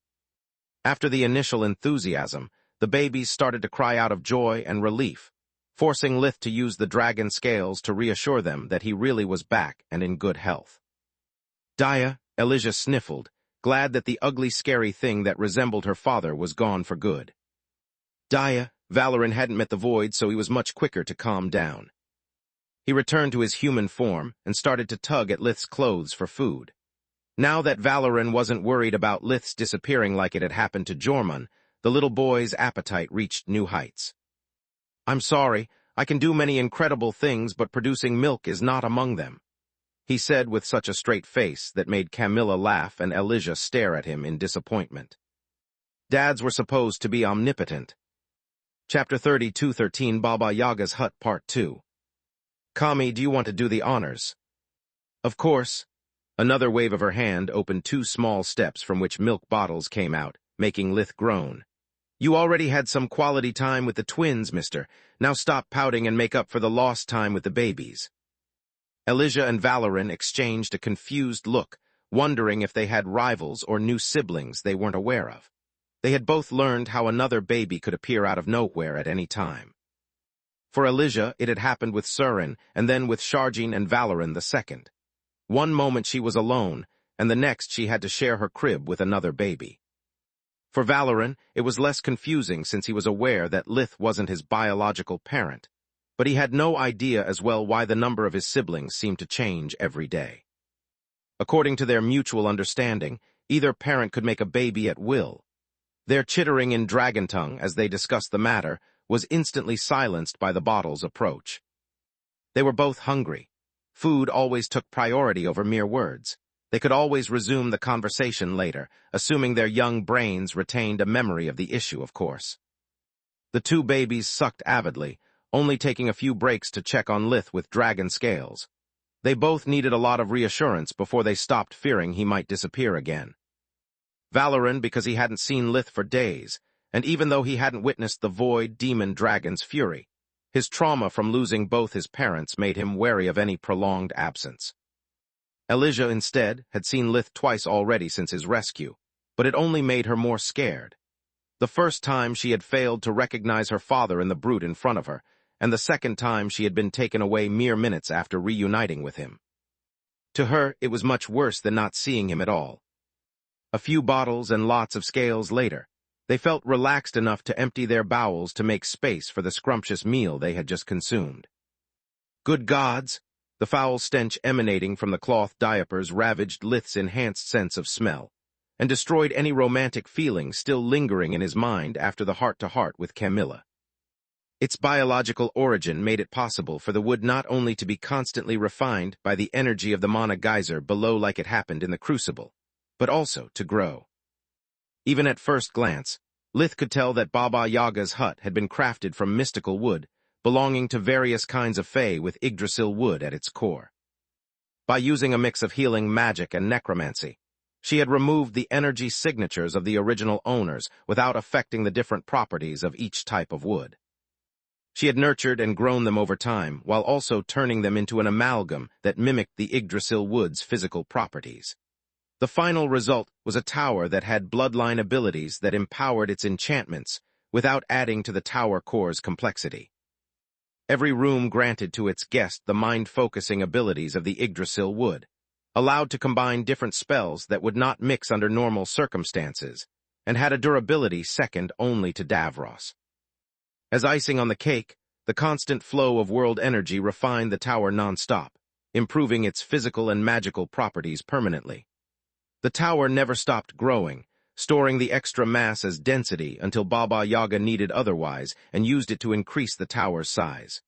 After the initial enthusiasm, the babies started to cry out of joy and relief, forcing Lith to use the dragon scales to reassure them that he really was back and in good health. Dia, Elijah sniffled, glad that the ugly, scary thing that resembled her father was gone for good. Dia, Valoran hadn't met the void, so he was much quicker to calm down. He returned to his human form and started to tug at Lith's clothes for food. Now that Valoran wasn't worried about Lith's disappearing like it had happened to Jormun, the little boy's appetite reached new heights. I'm sorry, I can do many incredible things, but producing milk is not among them, he said with such a straight face that made Camilla laugh and Elijah stare at him in disappointment. Dads were supposed to be omnipotent. Chapter 32:13 Baba Yaga's Hut Part 2. Kami, do you want to do the honors? Of course. Another wave of her hand opened two small steps from which milk bottles came out, making Lith groan. You already had some quality time with the twins, mister. Now stop pouting and make up for the lost time with the babies. Elijah and Valoran exchanged a confused look, wondering if they had rivals or new siblings they weren't aware of. They had both learned how another baby could appear out of nowhere at any time. For Elijah, it had happened with Surin, and then with Sharjin and Valoran the second. One moment she was alone, and the next she had to share her crib with another baby. For Valoran, it was less confusing since he was aware that Lith wasn't his biological parent, but he had no idea as well why the number of his siblings seemed to change every day. According to their mutual understanding, either parent could make a baby at will. Their chittering in dragon tongue as they discussed the matter was instantly silenced by the bottle's approach. They were both hungry. Food always took priority over mere words. They could always resume the conversation later, assuming their young brains retained a memory of the issue, of course. The two babies sucked avidly, only taking a few breaks to check on Lith with dragon scales. They both needed a lot of reassurance before they stopped fearing he might disappear again. Valoran because he hadn't seen Lith for days, and even though he hadn't witnessed the void demon dragon's fury, his trauma from losing both his parents made him wary of any prolonged absence. Elijah, instead, had seen Lith twice already since his rescue, but it only made her more scared. The first time she had failed to recognize her father in the brute in front of her, and the second time she had been taken away mere minutes after reuniting with him. To her, it was much worse than not seeing him at all. A few bottles and lots of scales later, they felt relaxed enough to empty their bowels to make space for the scrumptious meal they had just consumed. Good gods! The foul stench emanating from the cloth diapers ravaged Lith's enhanced sense of smell, and destroyed any romantic feeling still lingering in his mind after the heart-to-heart with Camilla. Its biological origin made it possible for the wood not only to be constantly refined by the energy of the mana geyser below like it happened in the crucible, but also to grow. Even at first glance, Lith could tell that Baba Yaga's hut had been crafted from mystical wood, belonging to various kinds of fae with Yggdrasil wood at its core. By using a mix of healing magic and necromancy, she had removed the energy signatures of the original owners without affecting the different properties of each type of wood. She had nurtured and grown them over time, while also turning them into an amalgam that mimicked the Yggdrasil wood's physical properties. The final result was a tower that had bloodline abilities that empowered its enchantments without adding to the tower core's complexity. Every room granted to its guest the mind-focusing abilities of the Yggdrasil wood, allowed to combine different spells that would not mix under normal circumstances, and had a durability second only to Davros. As icing on the cake, the constant flow of world energy refined the tower non-stop, improving its physical and magical properties permanently. The tower never stopped growing, storing the extra mass as density until Baba Yaga needed otherwise and used it to increase the tower's size.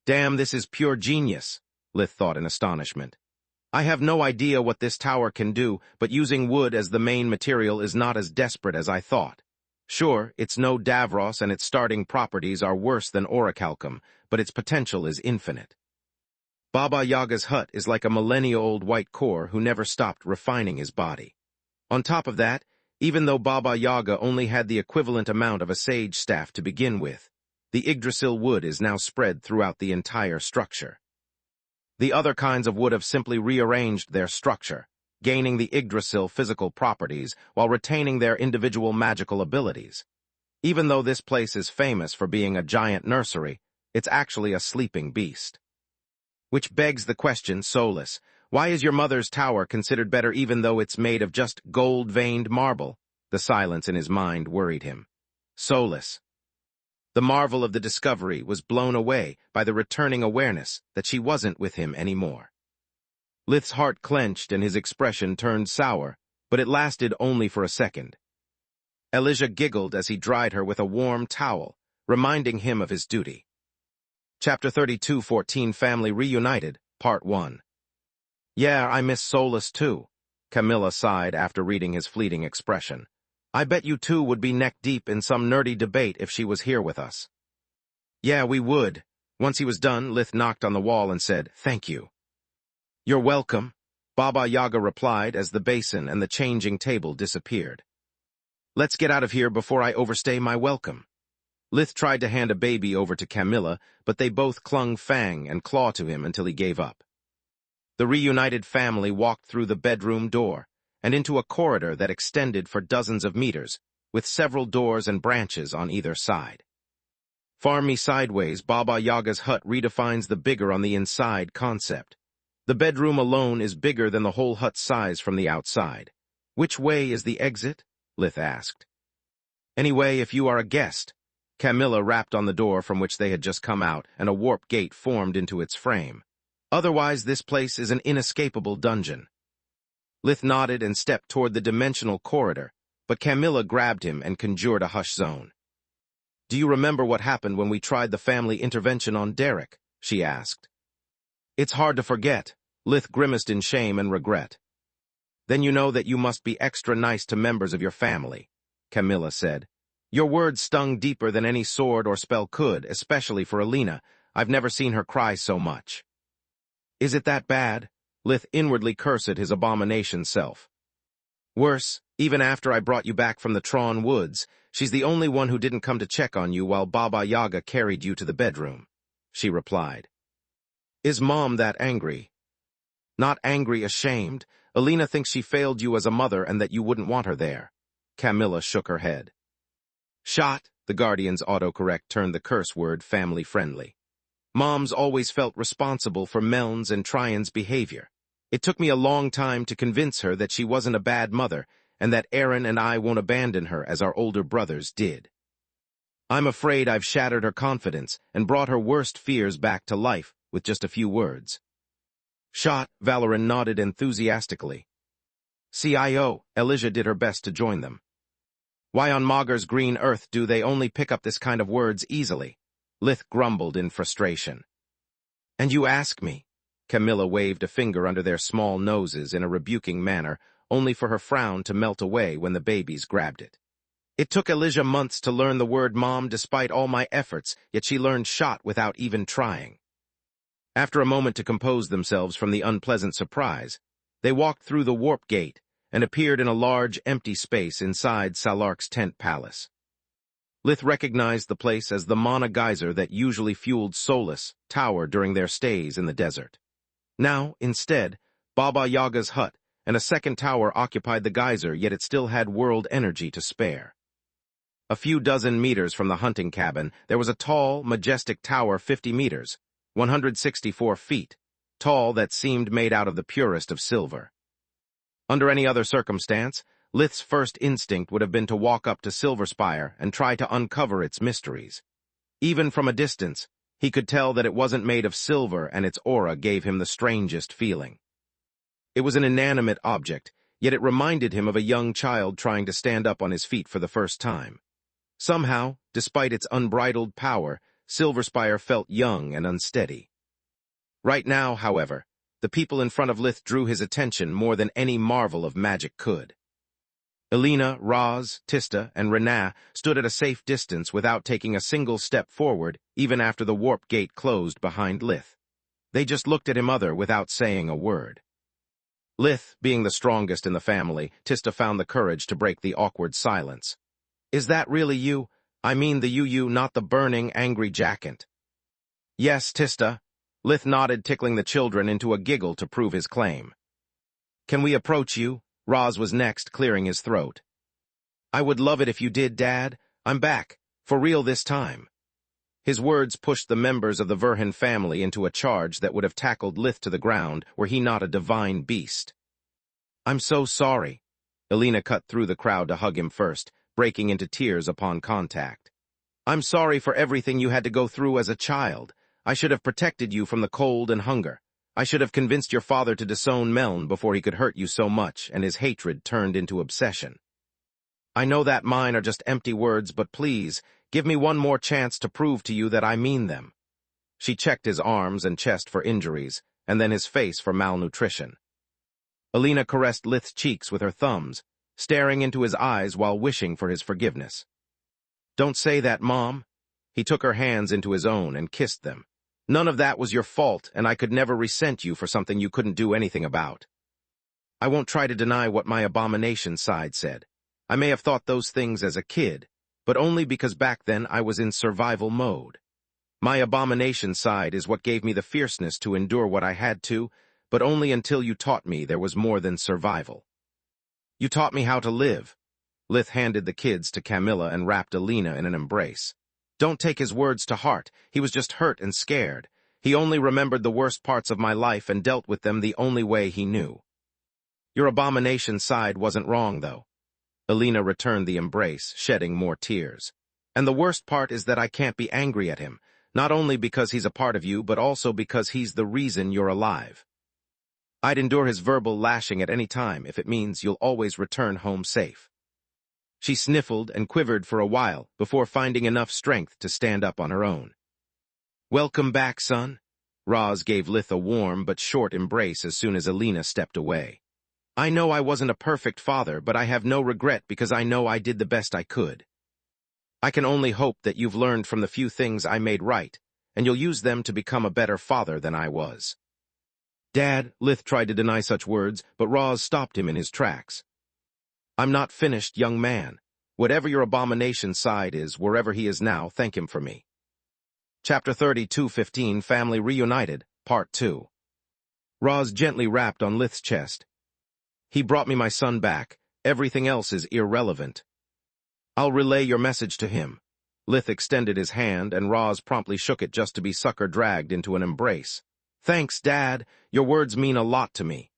Damn, this is pure genius, Lith thought in astonishment. I have no idea what this tower can do, but using wood as the main material is not as desperate as I thought. Sure, it's no Davros and its starting properties are worse than orichalcum, but its potential is infinite. Baba Yaga's hut is like a millennia-old white core who never stopped refining his body. On top of that, even though Baba Yaga only had the equivalent amount of a sage staff to begin with, the Yggdrasil wood is now spread throughout the entire structure. The other kinds of wood have simply rearranged their structure, gaining the Yggdrasil physical properties while retaining their individual magical abilities. Even though this place is famous for being a giant nursery, it's actually a sleeping beast. Which begs the question, Solus, why is your mother's tower considered better even though it's made of just gold-veined marble? The silence in his mind worried him. Solus. The marvel of the discovery was blown away by the returning awareness that she wasn't with him anymore. Lith's heart clenched and his expression turned sour, but it lasted only for a second. Elijah giggled as he dried her with a warm towel, reminding him of his duty. Chapter 32:14 Family Reunited, Part 1. Yeah, I miss Solus too, Camilla sighed after reading his fleeting expression. I bet you two would be neck-deep in some nerdy debate if she was here with us. Yeah, we would. Once he was done, Lith knocked on the wall and said, Thank you. You're welcome, Baba Yaga replied as the basin and the changing table disappeared. Let's get out of here before I overstay my welcome. Lith tried to hand a baby over to Camilla, but they both clung fang and claw to him until he gave up. The reunited family walked through the bedroom door and into a corridor that extended for dozens of meters, with several doors and branches on either side. Farm me sideways, Baba Yaga's hut redefines the bigger on the inside concept. The bedroom alone is bigger than the whole hut's size from the outside. Which way is the exit? Lith asked. Anyway, if you are a guest. Camilla rapped on the door from which they had just come out, and a warp gate formed into its frame. Otherwise, this place is an inescapable dungeon. Lith nodded and stepped toward the dimensional corridor, but Camilla grabbed him and conjured a hush zone. Do you remember what happened when we tried the family intervention on Derek? She asked. It's hard to forget. Lith grimaced in shame and regret. Then you know that you must be extra nice to members of your family, Camilla said. Your words stung deeper than any sword or spell could, especially for Alina. I've never seen her cry so much. Is it that bad? Lith inwardly cursed his abomination self. Worse, even after I brought you back from the Tron woods, she's the only one who didn't come to check on you while Baba Yaga carried you to the bedroom, she replied. Is Mom that angry? Not angry, ashamed. Alina thinks she failed you as a mother and that you wouldn't want her there. Camilla shook her head. Shot, the Guardian's autocorrect turned the curse word family-friendly. Mom's always felt responsible for Meln's and Tryon's behavior. It took me a long time to convince her that she wasn't a bad mother and that Aaron and I won't abandon her as our older brothers did. I'm afraid I've shattered her confidence and brought her worst fears back to life with just a few words. Shot, Valoran nodded enthusiastically. CIO, Elijah did her best to join them. Why on Mager's green earth do they only pick up this kind of words easily? Lith grumbled in frustration. And you ask me? Camilla waved a finger under their small noses in a rebuking manner, only for her frown to melt away when the babies grabbed it. It took Elijah months to learn the word mom despite all my efforts, yet she learned shot without even trying. After a moment to compose themselves from the unpleasant surprise, they walked through the warp gate and appeared in a large, empty space inside Salark's tent palace. Lith recognized the place as the mana geyser that usually fueled Solus' tower during their stays in the desert. Now, instead, Baba Yaga's hut and a second tower occupied the geyser, yet it still had world energy to spare. A few dozen meters from the hunting cabin, there was a tall, majestic tower 50 meters, 164 feet, tall that seemed made out of the purest of silver. Under any other circumstance, Lith's first instinct would have been to walk up to Silverspire and try to uncover its mysteries. Even from a distance, He could tell that it wasn't made of silver, and its aura gave him the strangest feeling. It was an inanimate object, yet it reminded him of a young child trying to stand up on his feet for the first time. Somehow, despite its unbridled power, Silverspire felt young and unsteady. Right now, however, the people in front of Lith drew his attention more than any marvel of magic could. Elena, Roz, Tista, and Renaa stood at a safe distance without taking a single step forward, even after the warp gate closed behind Lith. They just looked at him without saying a word. Lith, being the strongest in the family, Tista found the courage to break the awkward silence. "Is that really you? I mean the you, not the burning, angry Jackant." "Yes, Tista." Lith nodded, tickling the children into a giggle to prove his claim. "Can we approach you?" Roz was next, clearing his throat. "I would love it if you did, Dad. I'm back. For real this time." His words pushed the members of the Verhin family into a charge that would have tackled Lith to the ground were he not a divine beast. "I'm so sorry." Elena cut through the crowd to hug him first, breaking into tears upon contact. "I'm sorry for everything you had to go through as a child. I should have protected you from the cold and hunger. I should have convinced your father to disown Meln before he could hurt you so much, and his hatred turned into obsession. I know that mine are just empty words, but please, give me one more chance to prove to you that I mean them." She checked his arms and chest for injuries, and then his face for malnutrition. Elena caressed Lith's cheeks with her thumbs, staring into his eyes while wishing for his forgiveness. "Don't say that, Mom." He took her hands into his own and kissed them. "None of that was your fault, and I could never resent you for something you couldn't do anything about. I won't try to deny what my abomination side said. I may have thought those things as a kid, but only because back then I was in survival mode. My abomination side is what gave me the fierceness to endure what I had to, but only until you taught me there was more than survival. You taught me how to live." Lith handed the kids to Camilla and wrapped Elena in an embrace. "Don't take his words to heart. He was just hurt and scared. He only remembered the worst parts of my life and dealt with them the only way he knew. Your abomination side wasn't wrong, though." Elena returned the embrace, shedding more tears. "And the worst part is that I can't be angry at him, not only because he's a part of you, but also because he's the reason you're alive. I'd endure his verbal lashing at any time if it means you'll always return home safe." She sniffled and quivered for a while before finding enough strength to stand up on her own. "Welcome back, son." Roz gave Lith a warm but short embrace as soon as Elena stepped away. "I know I wasn't a perfect father, but I have no regret because I know I did the best I could. I can only hope that you've learned from the few things I made right, and you'll use them to become a better father than I was." "Dad," Lith tried to deny such words, but Roz stopped him in his tracks. "I'm not finished, young man. Whatever your abomination side is, wherever he is now, thank him for me." Chapter 32:15 Family Reunited, Part 2. Roz gently rapped on Lith's chest. "He brought me my son back. Everything else is irrelevant. I'll relay your message to him." Lith extended his hand, and Roz promptly shook it just to be sucker-dragged into an embrace. "Thanks, Dad. Your words mean a lot to me."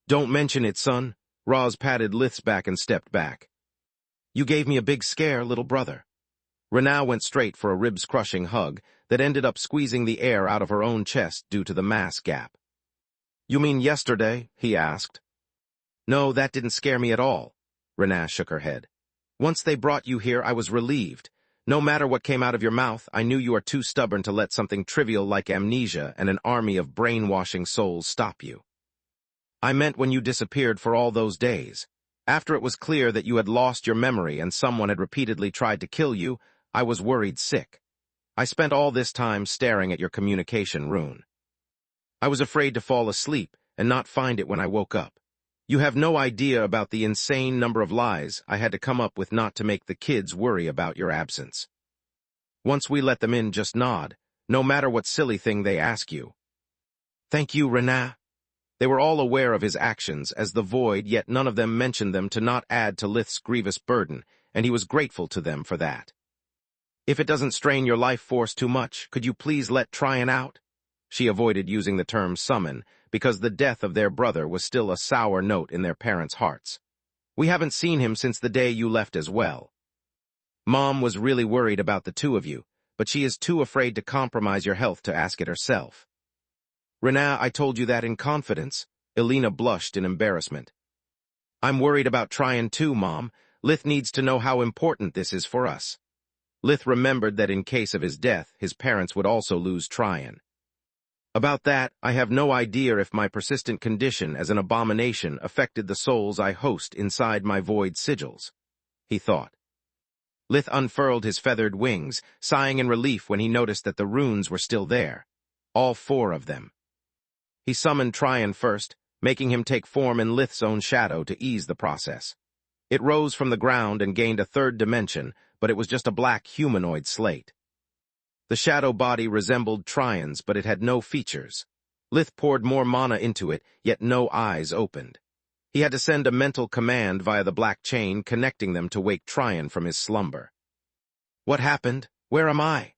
"Don't mention it, son." Roz patted Lith's back and stepped back. "You gave me a big scare, little brother." Renaa went straight for a ribs-crushing hug that ended up squeezing the air out of her own chest due to the mass gap. "You mean yesterday?" he asked. "No, that didn't scare me at all." Renaa shook her head. "Once they brought you here, I was relieved. No matter what came out of your mouth, I knew you are too stubborn to let something trivial like amnesia and an army of brainwashing souls stop you. I meant when you disappeared for all those days. After it was clear that you had lost your memory and someone had repeatedly tried to kill you, I was worried sick. I spent all this time staring at your communication rune. I was afraid to fall asleep and not find it when I woke up. You have no idea about the insane number of lies I had to come up with not to make the kids worry about your absence. Once we let them in, just nod, no matter what silly thing they ask you." "Thank you, Renaa." They were all aware of his actions as the Void, yet none of them mentioned them to not add to Lith's grievous burden, and he was grateful to them for that. "If it doesn't strain your life force too much, could you please let Tryon out?" She avoided using the term summon, because the death of their brother was still a sour note in their parents' hearts. "We haven't seen him since the day you left as well. Mom was really worried about the two of you, but she is too afraid to compromise your health to ask it herself. Rena, I told you that in confidence. Elena blushed in embarrassment. I'm worried about Tryon too, Mom. Lith needs to know how important this is for us. Lith remembered that in case of his death, his parents would also lose Tryon. About that, I have no idea if my persistent condition as an abomination affected the souls I host inside my void sigils, he thought. Lith unfurled his feathered wings, sighing in relief when he noticed that the runes were still there. All 4 of them. He summoned Tryon first, making him take form in Lith's own shadow to ease the process. It rose from the ground and gained a 3rd dimension, but it was just a black humanoid slate. The shadow body resembled Tryon's, but it had no features. Lith poured more mana into it, yet no eyes opened. He had to send a mental command via the black chain connecting them to wake Tryon from his slumber. What happened? Where am I?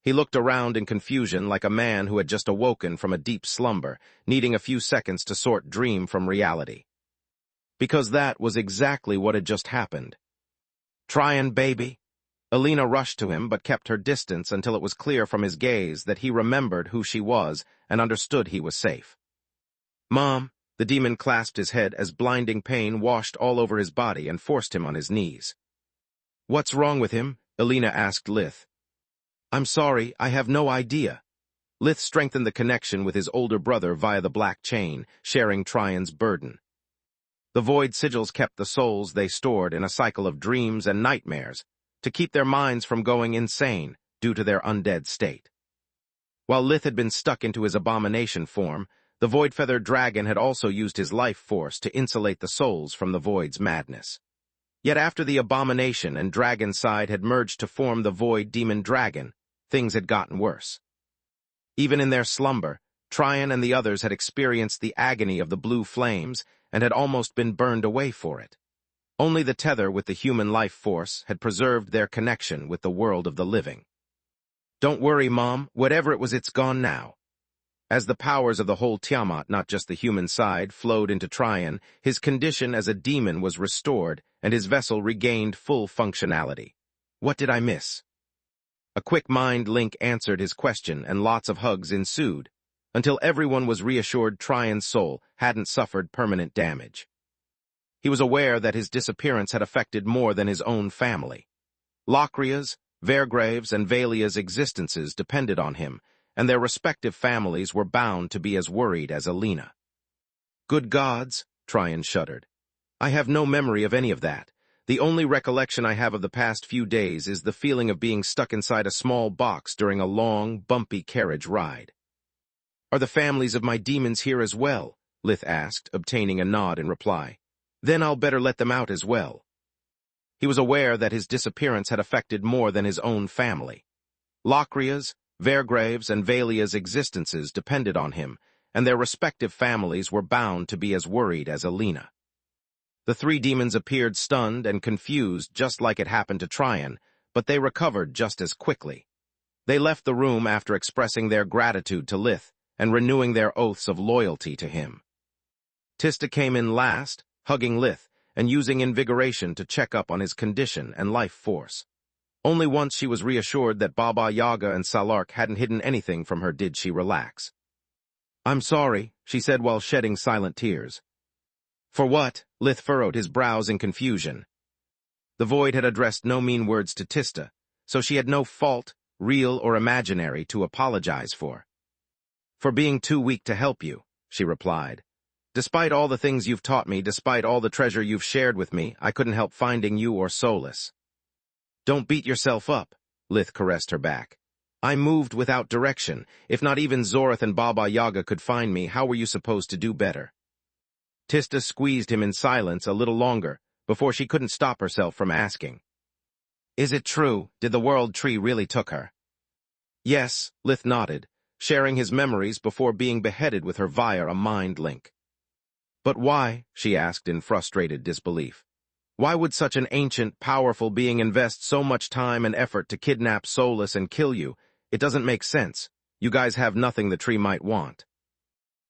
He looked around in confusion like a man who had just awoken from a deep slumber, needing a few seconds to sort dream from reality. Because that was exactly what had just happened. Tryon, baby? Elena rushed to him but kept her distance until it was clear from his gaze that he remembered who she was and understood he was safe. Mom, the demon clasped his head as blinding pain washed all over his body and forced him on his knees. What's wrong with him? Elena asked Lith. I'm sorry, I have no idea. Lith strengthened the connection with his older brother via the black chain, sharing Tryon's burden. The void sigils kept the souls they stored in a cycle of dreams and nightmares, to keep their minds from going insane due to their undead state. While Lith had been stuck into his abomination form, the void-feathered dragon had also used his life force to insulate the souls from the void's madness. Yet after the abomination and dragon side had merged to form the void demon dragon, things had gotten worse. Even in their slumber, Tryon and the others had experienced the agony of the blue flames and had almost been burned away for it. Only the tether with the human life force had preserved their connection with the world of the living. Don't worry, Mom, whatever it was, it's gone now. As the powers of the whole Tiamat, not just the human side, flowed into Tryon, his condition as a demon was restored and his vessel regained full functionality. What did I miss? A quick mind link answered his question and lots of hugs ensued, until everyone was reassured Tryon's soul hadn't suffered permanent damage. He was aware that his disappearance had affected more than his own family. Locria's, Vergrave's, and Valia's existences depended on him, and their respective families were bound to be as worried as Elena. Good gods, Tryon shuddered. I have no memory of any of that. The only recollection I have of the past few days is the feeling of being stuck inside a small box during a long, bumpy carriage ride. Are the families of my demons here as well? Lith asked, obtaining a nod in reply. Then I'll better let them out as well. He was aware that his disappearance had affected more than his own family. Locria's, Vergrave's, and Valia's existences depended on him, and their respective families were bound to be as worried as Elena. The 3 demons appeared stunned and confused just like it happened to Tryon, but they recovered just as quickly. They left the room after expressing their gratitude to Lith and renewing their oaths of loyalty to him. Tista came in last, hugging Lith and using invigoration to check up on his condition and life force. Only once she was reassured that Baba Yaga and Salark hadn't hidden anything from her did she relax. I'm sorry, she said while shedding silent tears. For what? Lith furrowed his brows in confusion. The void had addressed no mean words to Tista, so she had no fault, real or imaginary, to apologize for. For being too weak to help you, she replied. Despite all the things you've taught me, despite all the treasure you've shared with me, I couldn't help finding you or Solus. Don't beat yourself up, Lith caressed her back. I moved without direction. If not even Zorath and Baba Yaga could find me, how were you supposed to do better? Tista squeezed him in silence a little longer, before she couldn't stop herself from asking. Is it true? Did the World Tree really took her? Yes, Lith nodded, sharing his memories before being beheaded with her via a mind link. But why? She asked in frustrated disbelief. Why would such an ancient, powerful being invest so much time and effort to kidnap Solus and kill you? It doesn't make sense. You guys have nothing the tree might want.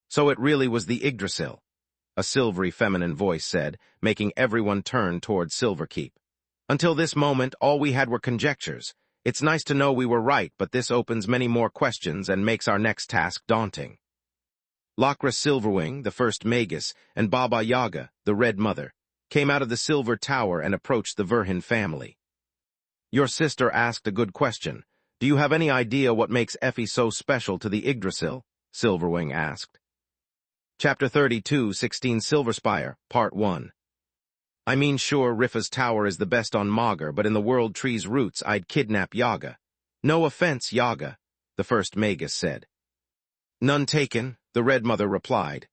So it really was the Yggdrasil, a silvery feminine voice said, making everyone turn toward Silverkeep. Until this moment, all we had were conjectures. It's nice to know we were right, but this opens many more questions and makes our next task daunting. Lakra Silverwing, the first Magus, and Baba Yaga, the Red Mother, came out of the Silver Tower and approached the Verhin family. Your sister asked a good question. Do you have any idea what makes Effie so special to the Yggdrasil? Silverwing asked. Chapter 32, 16 Silverspire, Part 1. I mean, sure, Rifa's tower is the best on Magar, but in the World Tree's roots, I'd kidnap Yaga. No offense, Yaga, the first Magus said. None taken, the Red Mother replied.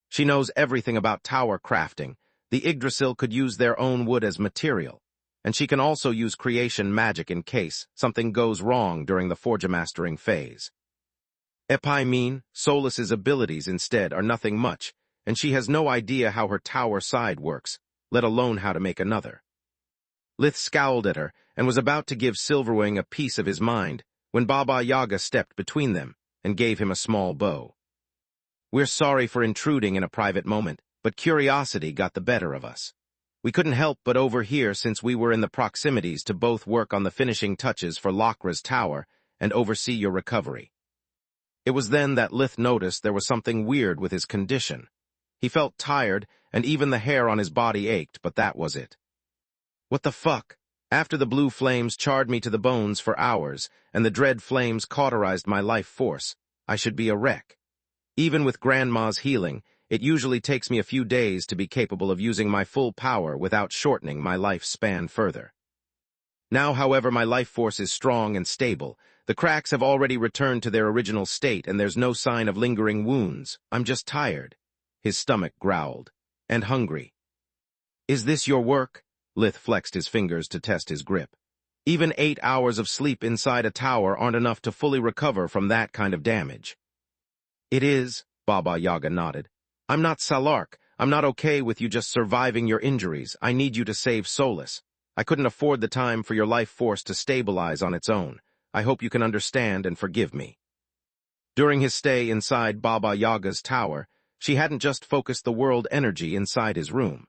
She knows everything about tower crafting. The Yggdrasil could use their own wood as material, and she can also use creation magic in case something goes wrong during the Forgemastering phase. Epai mean, Solas's abilities instead are nothing much, and she has no idea how her tower side works, let alone how to make another. Lith scowled at her and was about to give Silverwing a piece of his mind when Baba Yaga stepped between them and gave him a small bow. We're sorry for intruding in a private moment, but curiosity got the better of us. We couldn't help but overhear since we were in the proximities to both work on the finishing touches for Lakra's tower and oversee your recovery. It was then that Lith noticed there was something weird with his condition. He felt tired, and even the hair on his body ached, but that was it. What the fuck? After the blue flames charred me to the bones for hours, and the dread flames cauterized my life force, I should be a wreck. Even with Grandma's healing, it usually takes me a few days to be capable of using my full power without shortening my lifespan further. Now, however, my life force is strong and stable. The cracks have already returned to their original state, and there's no sign of lingering wounds. I'm just tired. His stomach growled. And hungry. Is this your work? Lith flexed his fingers to test his grip. Even 8 hours of sleep inside a tower aren't enough to fully recover from that kind of damage. It is, Baba Yaga nodded. I'm not Salark. I'm not okay with you just surviving your injuries. I need you to save Solas. I couldn't afford the time for your life force to stabilize on its own. I hope you can understand and forgive me. During his stay inside Baba Yaga's tower, she hadn't just focused the world energy inside his room.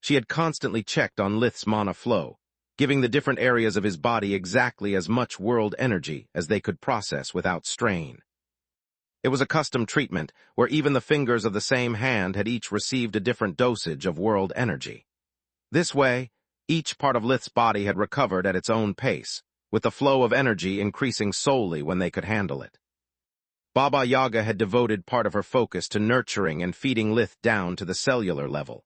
She had constantly checked on Lith's mana flow, giving the different areas of his body exactly as much world energy as they could process without strain. It was a custom treatment where even the fingers of the same hand had each received a different dosage of world energy. This way, each part of Lith's body had recovered at its own pace, with the flow of energy increasing solely when they could handle it. Baba Yaga had devoted part of her focus to nurturing and feeding Lith down to the cellular level.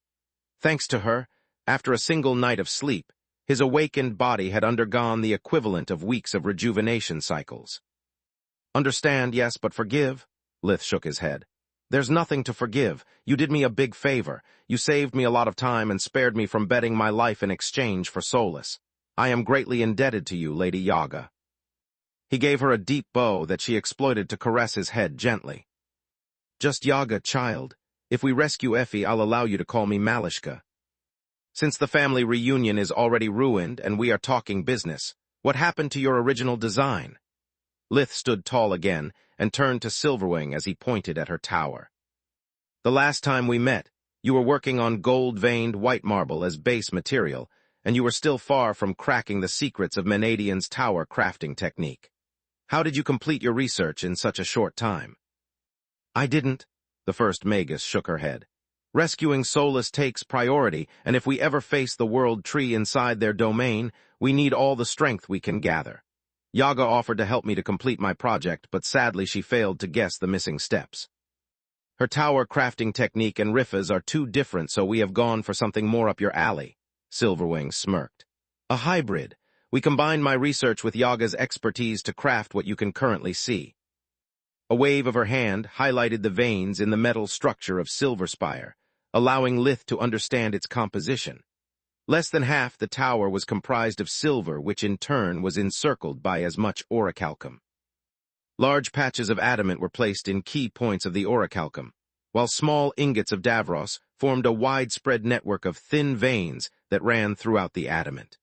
Thanks to her, after a single night of sleep, his awakened body had undergone the equivalent of weeks of rejuvenation cycles. Understand, yes, but forgive? Lith shook his head. There's nothing to forgive. You did me a big favor. You saved me a lot of time and spared me from betting my life in exchange for Solas. I am greatly indebted to you, Lady Yaga. He gave her a deep bow that she exploited to caress his head gently. Just Yaga, child. If we rescue Effie, I'll allow you to call me Malishka. Since the family reunion is already ruined and we are talking business, what happened to your original design? Lith stood tall again and turned to Silverwing as he pointed at her tower. The last time we met, you were working on gold-veined white marble as base material, and you were still far from cracking the secrets of Menadian's tower crafting technique. How did you complete your research in such a short time? I didn't. The first Magus shook her head. Rescuing Solas takes priority, and if we ever face the world tree inside their domain, we need all the strength we can gather. Yaga offered to help me to complete my project, but sadly she failed to guess the missing steps. Her tower crafting technique and Rifa's are too different, so we have gone for something more up your alley. Silverwing smirked. A hybrid. We combined my research with Yaga's expertise to craft what you can currently see. A wave of her hand highlighted the veins in the metal structure of Silverspire, allowing Lith to understand its composition. Less than half the tower was comprised of silver, which in turn was encircled by as much orichalcum. Large patches of adamant were placed in key points of the orichalcum, while small ingots of Davros formed a widespread network of thin veins that ran throughout the adamant.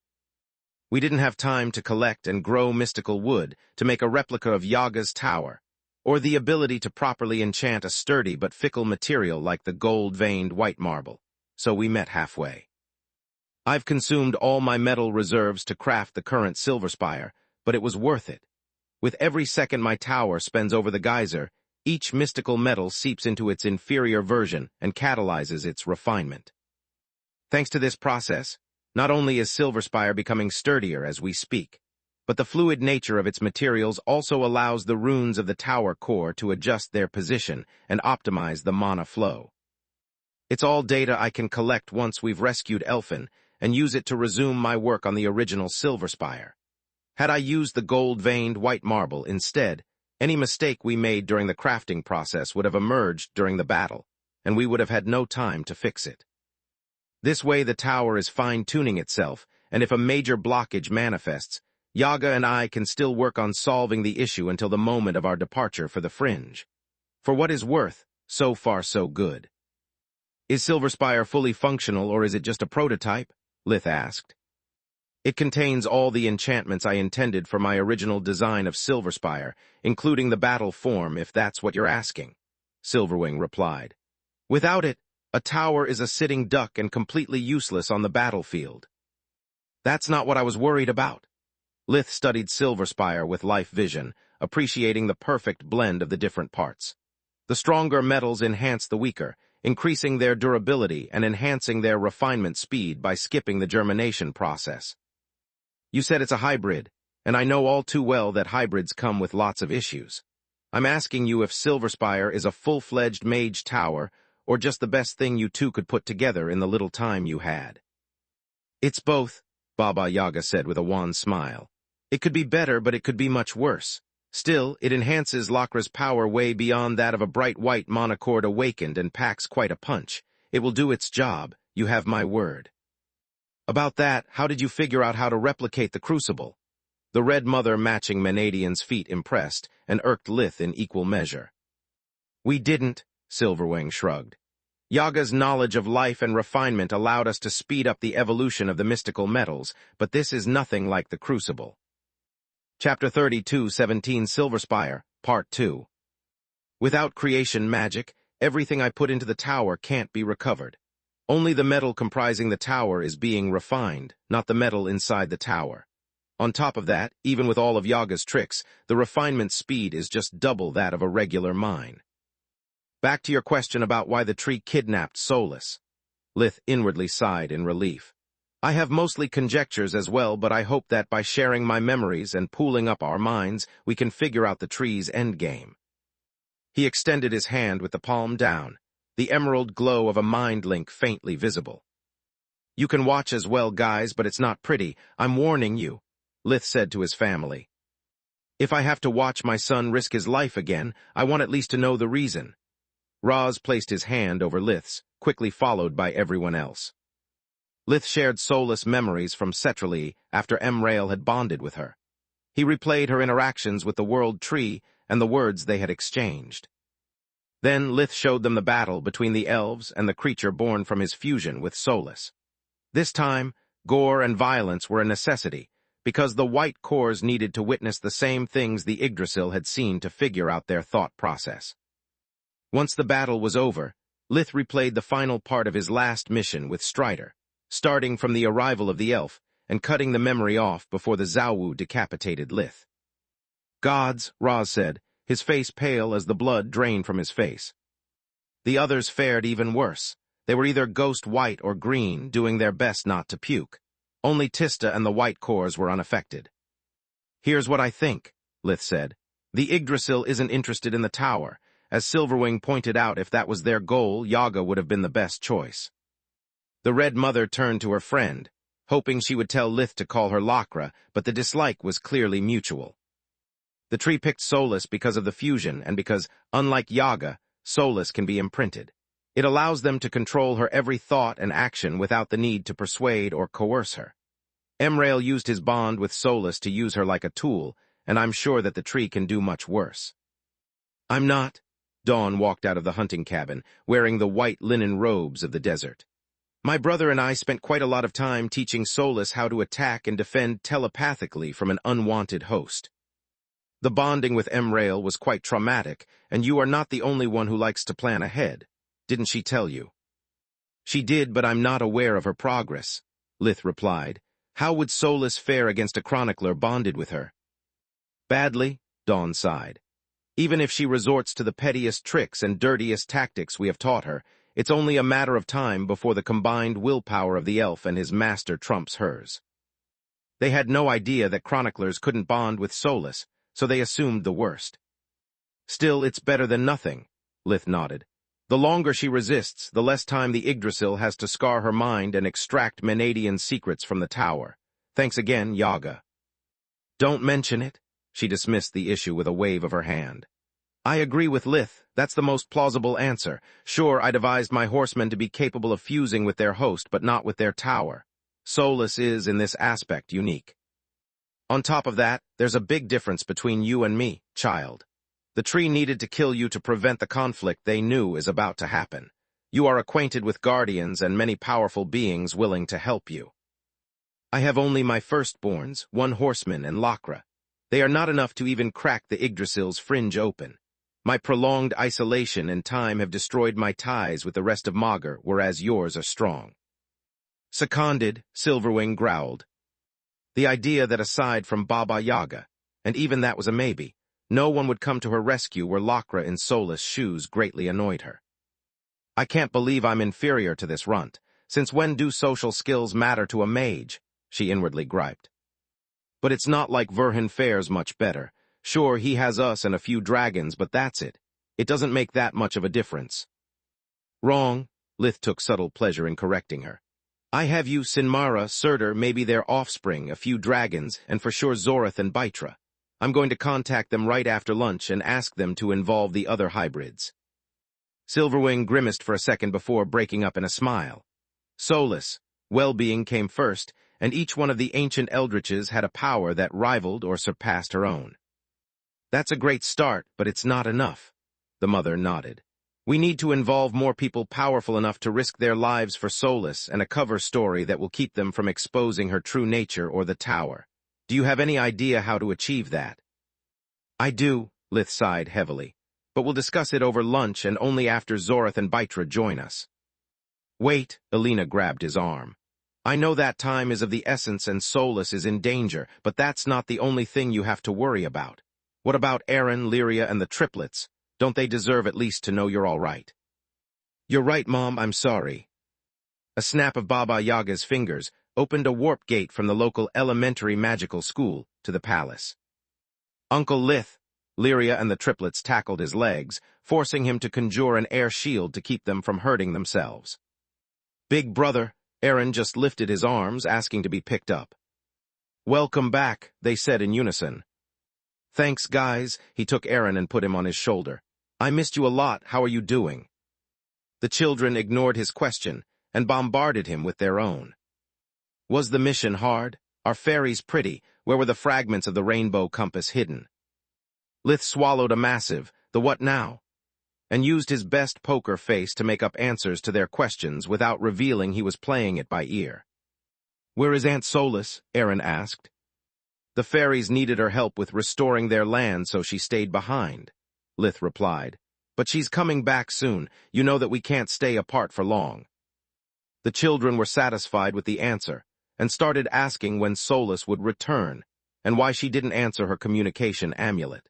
We didn't have time to collect and grow mystical wood to make a replica of Yaga's tower, or the ability to properly enchant a sturdy but fickle material like the gold-veined white marble, so we met halfway. I've consumed all my metal reserves to craft the current Silverspire, but it was worth it. With every second my tower spends over the geyser, each mystical metal seeps into its inferior version and catalyzes its refinement. Thanks to this process, not only is Silverspire becoming sturdier as we speak, but the fluid nature of its materials also allows the runes of the tower core to adjust their position and optimize the mana flow. It's all data I can collect once we've rescued Elfin and use it to resume my work on the original Silverspire. Had I used the gold-veined white marble instead, any mistake we made during the crafting process would have emerged during the battle, and we would have had no time to fix it. This way the tower is fine-tuning itself, and if a major blockage manifests, Yaga and I can still work on solving the issue until the moment of our departure for the Fringe. For what is worth, so far so good. Is Silverspire fully functional or is it just a prototype? Lith asked. It contains all the enchantments I intended for my original design of Silverspire, including the battle form if that's what you're asking, Silverwing replied. Without it, a tower is a sitting duck and completely useless on the battlefield. That's not what I was worried about. Lith studied Silverspire with life vision, appreciating the perfect blend of the different parts. The stronger metals enhance the weaker, increasing their durability and enhancing their refinement speed by skipping the germination process. You said it's a hybrid, and I know all too well that hybrids come with lots of issues. I'm asking you if Silverspire is a full-fledged mage tower or just the best thing you two could put together in the little time you had. It's both, Baba Yaga said with a wan smile. It could be better, but it could be much worse. Still, it enhances Lakra's power way beyond that of a bright white monochord awakened and packs quite a punch. It will do its job, you have my word. About that, how did you figure out how to replicate the crucible? The Red Mother matching Menadian's feat impressed, and irked Lith in equal measure. We didn't, Silverwing shrugged. Yaga's knowledge of life and refinement allowed us to speed up the evolution of the mystical metals, but this is nothing like the crucible. Chapter 32:17 Silverspire, Part 2. Without creation magic, everything I put into the tower can't be recovered. Only the metal comprising the tower is being refined, not the metal inside the tower. On top of that, even with all of Yaga's tricks, the refinement speed is just double that of a regular mine. Back to your question about why the tree kidnapped Solus. Lith inwardly sighed in relief. I have mostly conjectures as well, but I hope that by sharing my memories and pooling up our minds, we can figure out the tree's endgame. He extended his hand with the palm down, the emerald glow of a mind link faintly visible. You can watch as well, guys, but it's not pretty. I'm warning you, Lith said to his family. If I have to watch my son risk his life again, I want at least to know the reason. Raz placed his hand over Lith's, quickly followed by everyone else. Lith shared Solus memories from Cetrali after Emrail had bonded with her. He replayed her interactions with the World Tree and the words they had exchanged. Then Lith showed them the battle between the elves and the creature born from his fusion with Solus. This time, gore and violence were a necessity, because the white cores needed to witness the same things the Yggdrasil had seen to figure out their thought process. Once the battle was over, Lith replayed the final part of his last mission with Strider, starting from the arrival of the elf and cutting the memory off before the Zawu decapitated Lith. Gods, Raz said, his face pale as the blood drained from his face. The others fared even worse. They were either ghost white or green, doing their best not to puke. Only Tista and the white cores were unaffected. Here's what I think, Lith said. The Yggdrasil isn't interested in the tower. As Silverwing pointed out, if that was their goal, Yaga would have been the best choice. The Red Mother turned to her friend, hoping she would tell Lith to call her Lakra, but the dislike was clearly mutual. The tree picked Solus because of the fusion and because, unlike Yaga, Solus can be imprinted. It allows them to control her every thought and action without the need to persuade or coerce her. Emrail used his bond with Solus to use her like a tool, and I'm sure that the tree can do much worse. I'm not. Dawn walked out of the hunting cabin, wearing the white linen robes of the desert. My brother and I spent quite a lot of time teaching Solus how to attack and defend telepathically from an unwanted host. The bonding with Emrail was quite traumatic, and you are not the only one who likes to plan ahead. Didn't she tell you? She did, but I'm not aware of her progress, Lith replied. How would Solus fare against a chronicler bonded with her? Badly, Dawn sighed. Even if she resorts to the pettiest tricks and dirtiest tactics we have taught her, it's only a matter of time before the combined willpower of the elf and his master trumps hers. They had no idea that chroniclers couldn't bond with Solus, so they assumed the worst. Still, it's better than nothing, Lith nodded. The longer she resists, the less time the Yggdrasil has to scar her mind and extract Menadian's secrets from the tower. Thanks again, Yaga. Don't mention it, she dismissed the issue with a wave of her hand. I agree with Lith, that's the most plausible answer. Sure, I devised my horsemen to be capable of fusing with their host, but not with their tower. Solus is, in this aspect, unique. On top of that, there's a big difference between you and me, child. The tree needed to kill you to prevent the conflict they knew is about to happen. You are acquainted with guardians and many powerful beings willing to help you. I have only my firstborns, one horseman and Lakra. They are not enough to even crack the Yggdrasil's fringe open. My prolonged isolation and time have destroyed my ties with the rest of Magur, whereas yours are strong. Seconded, Silverwing growled. The idea that aside from Baba Yaga, and even that was a maybe, no one would come to her rescue were Lakra in Solus' shoes greatly annoyed her. I can't believe I'm inferior to this runt. Since when do social skills matter to a mage? She inwardly griped. But it's not like Verhin fares much better. Sure, he has us and a few dragons, but that's it. It doesn't make that much of a difference. Wrong, Lith took subtle pleasure in correcting her. I have you Sinmara, Surtur, maybe their offspring, a few dragons, and for sure Zorith and Baitra. I'm going to contact them right after lunch and ask them to involve the other hybrids. Silverwing grimaced for a second before breaking up in a smile. Solus, well-being came first, and each one of the ancient eldritches had a power that rivaled or surpassed her own. That's a great start, but it's not enough, the mother nodded. We need to involve more people powerful enough to risk their lives for Solus and a cover story that will keep them from exposing her true nature or the tower. Do you have any idea how to achieve that? I do, Lith sighed heavily, but we'll discuss it over lunch and only after Zorith and Baitra join us. Wait, Alina grabbed his arm. I know that time is of the essence and Solus is in danger, but that's not the only thing you have to worry about. What about Aaron, Lyria, and the triplets? Don't they deserve at least to know you're all right? You're right, Mom, I'm sorry. A snap of Baba Yaga's fingers opened a warp gate from the local elementary magical school to the palace. Uncle Lith, Lyria and the triplets tackled his legs, forcing him to conjure an air shield to keep them from hurting themselves. Big brother, Aaron just lifted his arms, asking to be picked up. Welcome back, they said in unison. Thanks, guys, he took Aaron and put him on his shoulder. I missed you a lot, how are you doing? The children ignored his question and bombarded him with their own. Was the mission hard? Are fairies pretty? Where were the fragments of the rainbow compass hidden? Lith swallowed a massive, the what now? And used his best poker face to make up answers to their questions without revealing he was playing it by ear. Where is Aunt Solus? Aaron asked. The fairies needed her help with restoring their land, so she stayed behind, Lith replied. But she's coming back soon. You know that we can't stay apart for long. The children were satisfied with the answer and started asking when Solus would return and why she didn't answer her communication amulet.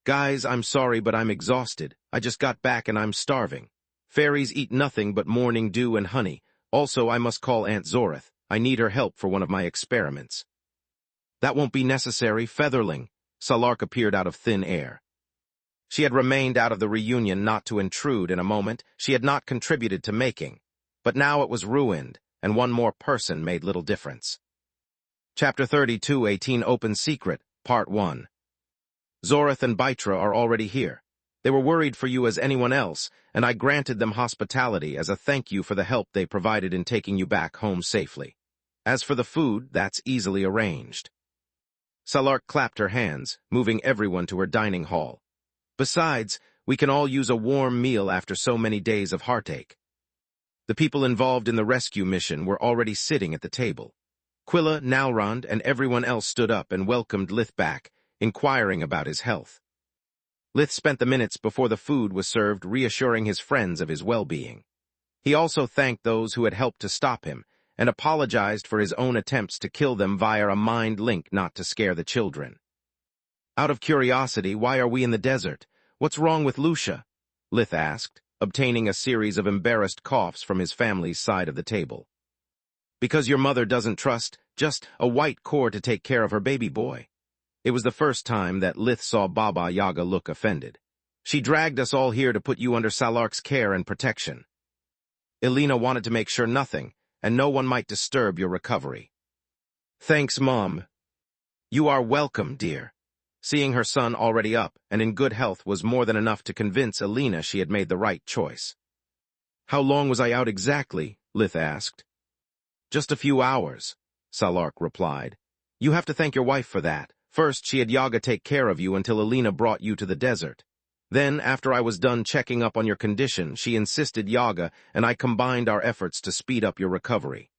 Guys, I'm sorry, but I'm exhausted. I just got back and I'm starving. Fairies eat nothing but morning dew and honey. Also, I must call Aunt Zorith. I need her help for one of my experiments. That won't be necessary, Featherling. Salark appeared out of thin air. She had remained out of the reunion not to intrude in a moment she had not contributed to making, but now it was ruined, and one more person made little difference. Chapter 32, 18 Open Secret, Part 1. Zorith and Baitra are already here. They were worried for you as anyone else, and I granted them hospitality as a thank you for the help they provided in taking you back home safely. As for the food, that's easily arranged. Salark clapped her hands, moving everyone to her dining hall. Besides, we can all use a warm meal after so many days of heartache. The people involved in the rescue mission were already sitting at the table. Quilla, Nalrond, and everyone else stood up and welcomed Lith back, inquiring about his health. Lith spent the minutes before the food was served reassuring his friends of his well-being. He also thanked those who had helped to stop him, and apologized for his own attempts to kill them via a mind link not to scare the children. Out of curiosity, why are we in the desert? What's wrong with Lucia? Lith asked, obtaining a series of embarrassed coughs from his family's side of the table. Because your mother doesn't trust just a white core to take care of her baby boy. It was the first time that Lith saw Baba Yaga look offended. She dragged us all here to put you under Salark's care and protection. Elena wanted to make sure nothing, and no one might disturb your recovery. Thanks, Mom. You are welcome, dear. Seeing her son already up and in good health was more than enough to convince Elena she had made the right choice. How long was I out exactly? Lith asked. Just a few hours, Salark replied. You have to thank your wife for that. First, she had Yaga take care of you until Elena brought you to the desert. Then, after I was done checking up on your condition, she insisted Yaga and I combined our efforts to speed up your recovery.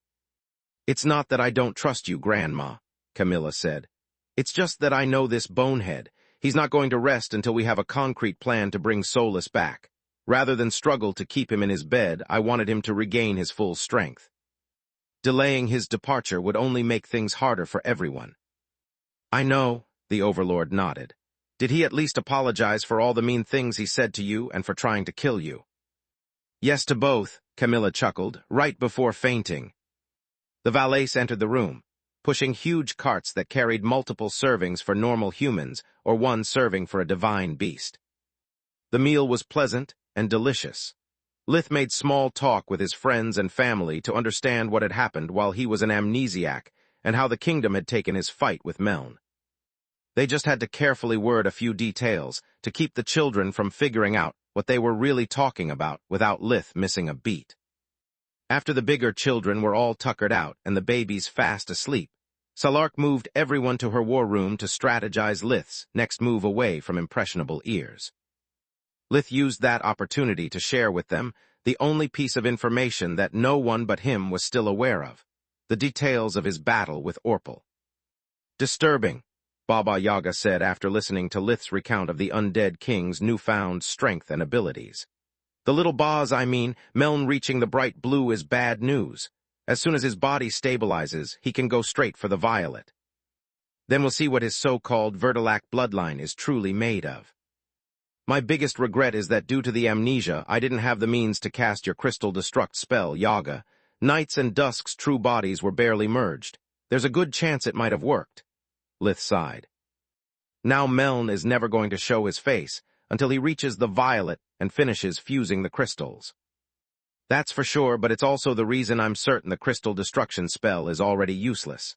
It's not that I don't trust you, Grandma, Camilla said. It's just that I know this bonehead. He's not going to rest until we have a concrete plan to bring Solus back. Rather than struggle to keep him in his bed, I wanted him to regain his full strength. Delaying his departure would only make things harder for everyone. I know, the Overlord nodded. Did he at least apologize for all the mean things he said to you and for trying to kill you? Yes to both, Camilla chuckled, right before fainting. The valets entered the room, pushing huge carts that carried multiple servings for normal humans or one serving for a divine beast. The meal was pleasant and delicious. Lith made small talk with his friends and family to understand what had happened while he was an amnesiac and how the kingdom had taken his fight with Meln. They just had to carefully word a few details to keep the children from figuring out what they were really talking about without Lith missing a beat. After the bigger children were all tuckered out and the babies fast asleep, Salark moved everyone to her war room to strategize Lith's next move away from impressionable ears. Lith used that opportunity to share with them the only piece of information that no one but him was still aware of, the details of his battle with Orpal. Disturbing, Baba Yaga said after listening to Lith's recount of the undead king's newfound strength and abilities. The little boss, Meln reaching the bright blue is bad news. As soon as his body stabilizes, he can go straight for the violet. Then we'll see what his so-called Vertilac bloodline is truly made of. My biggest regret is that due to the amnesia, I didn't have the means to cast your crystal destruct spell, Yaga. Night's and Dusk's true bodies were barely merged. There's a good chance it might have worked. Lith sighed. Now Meln is never going to show his face until he reaches the violet and finishes fusing the crystals. That's for sure, but it's also the reason I'm certain the crystal destruction spell is already useless.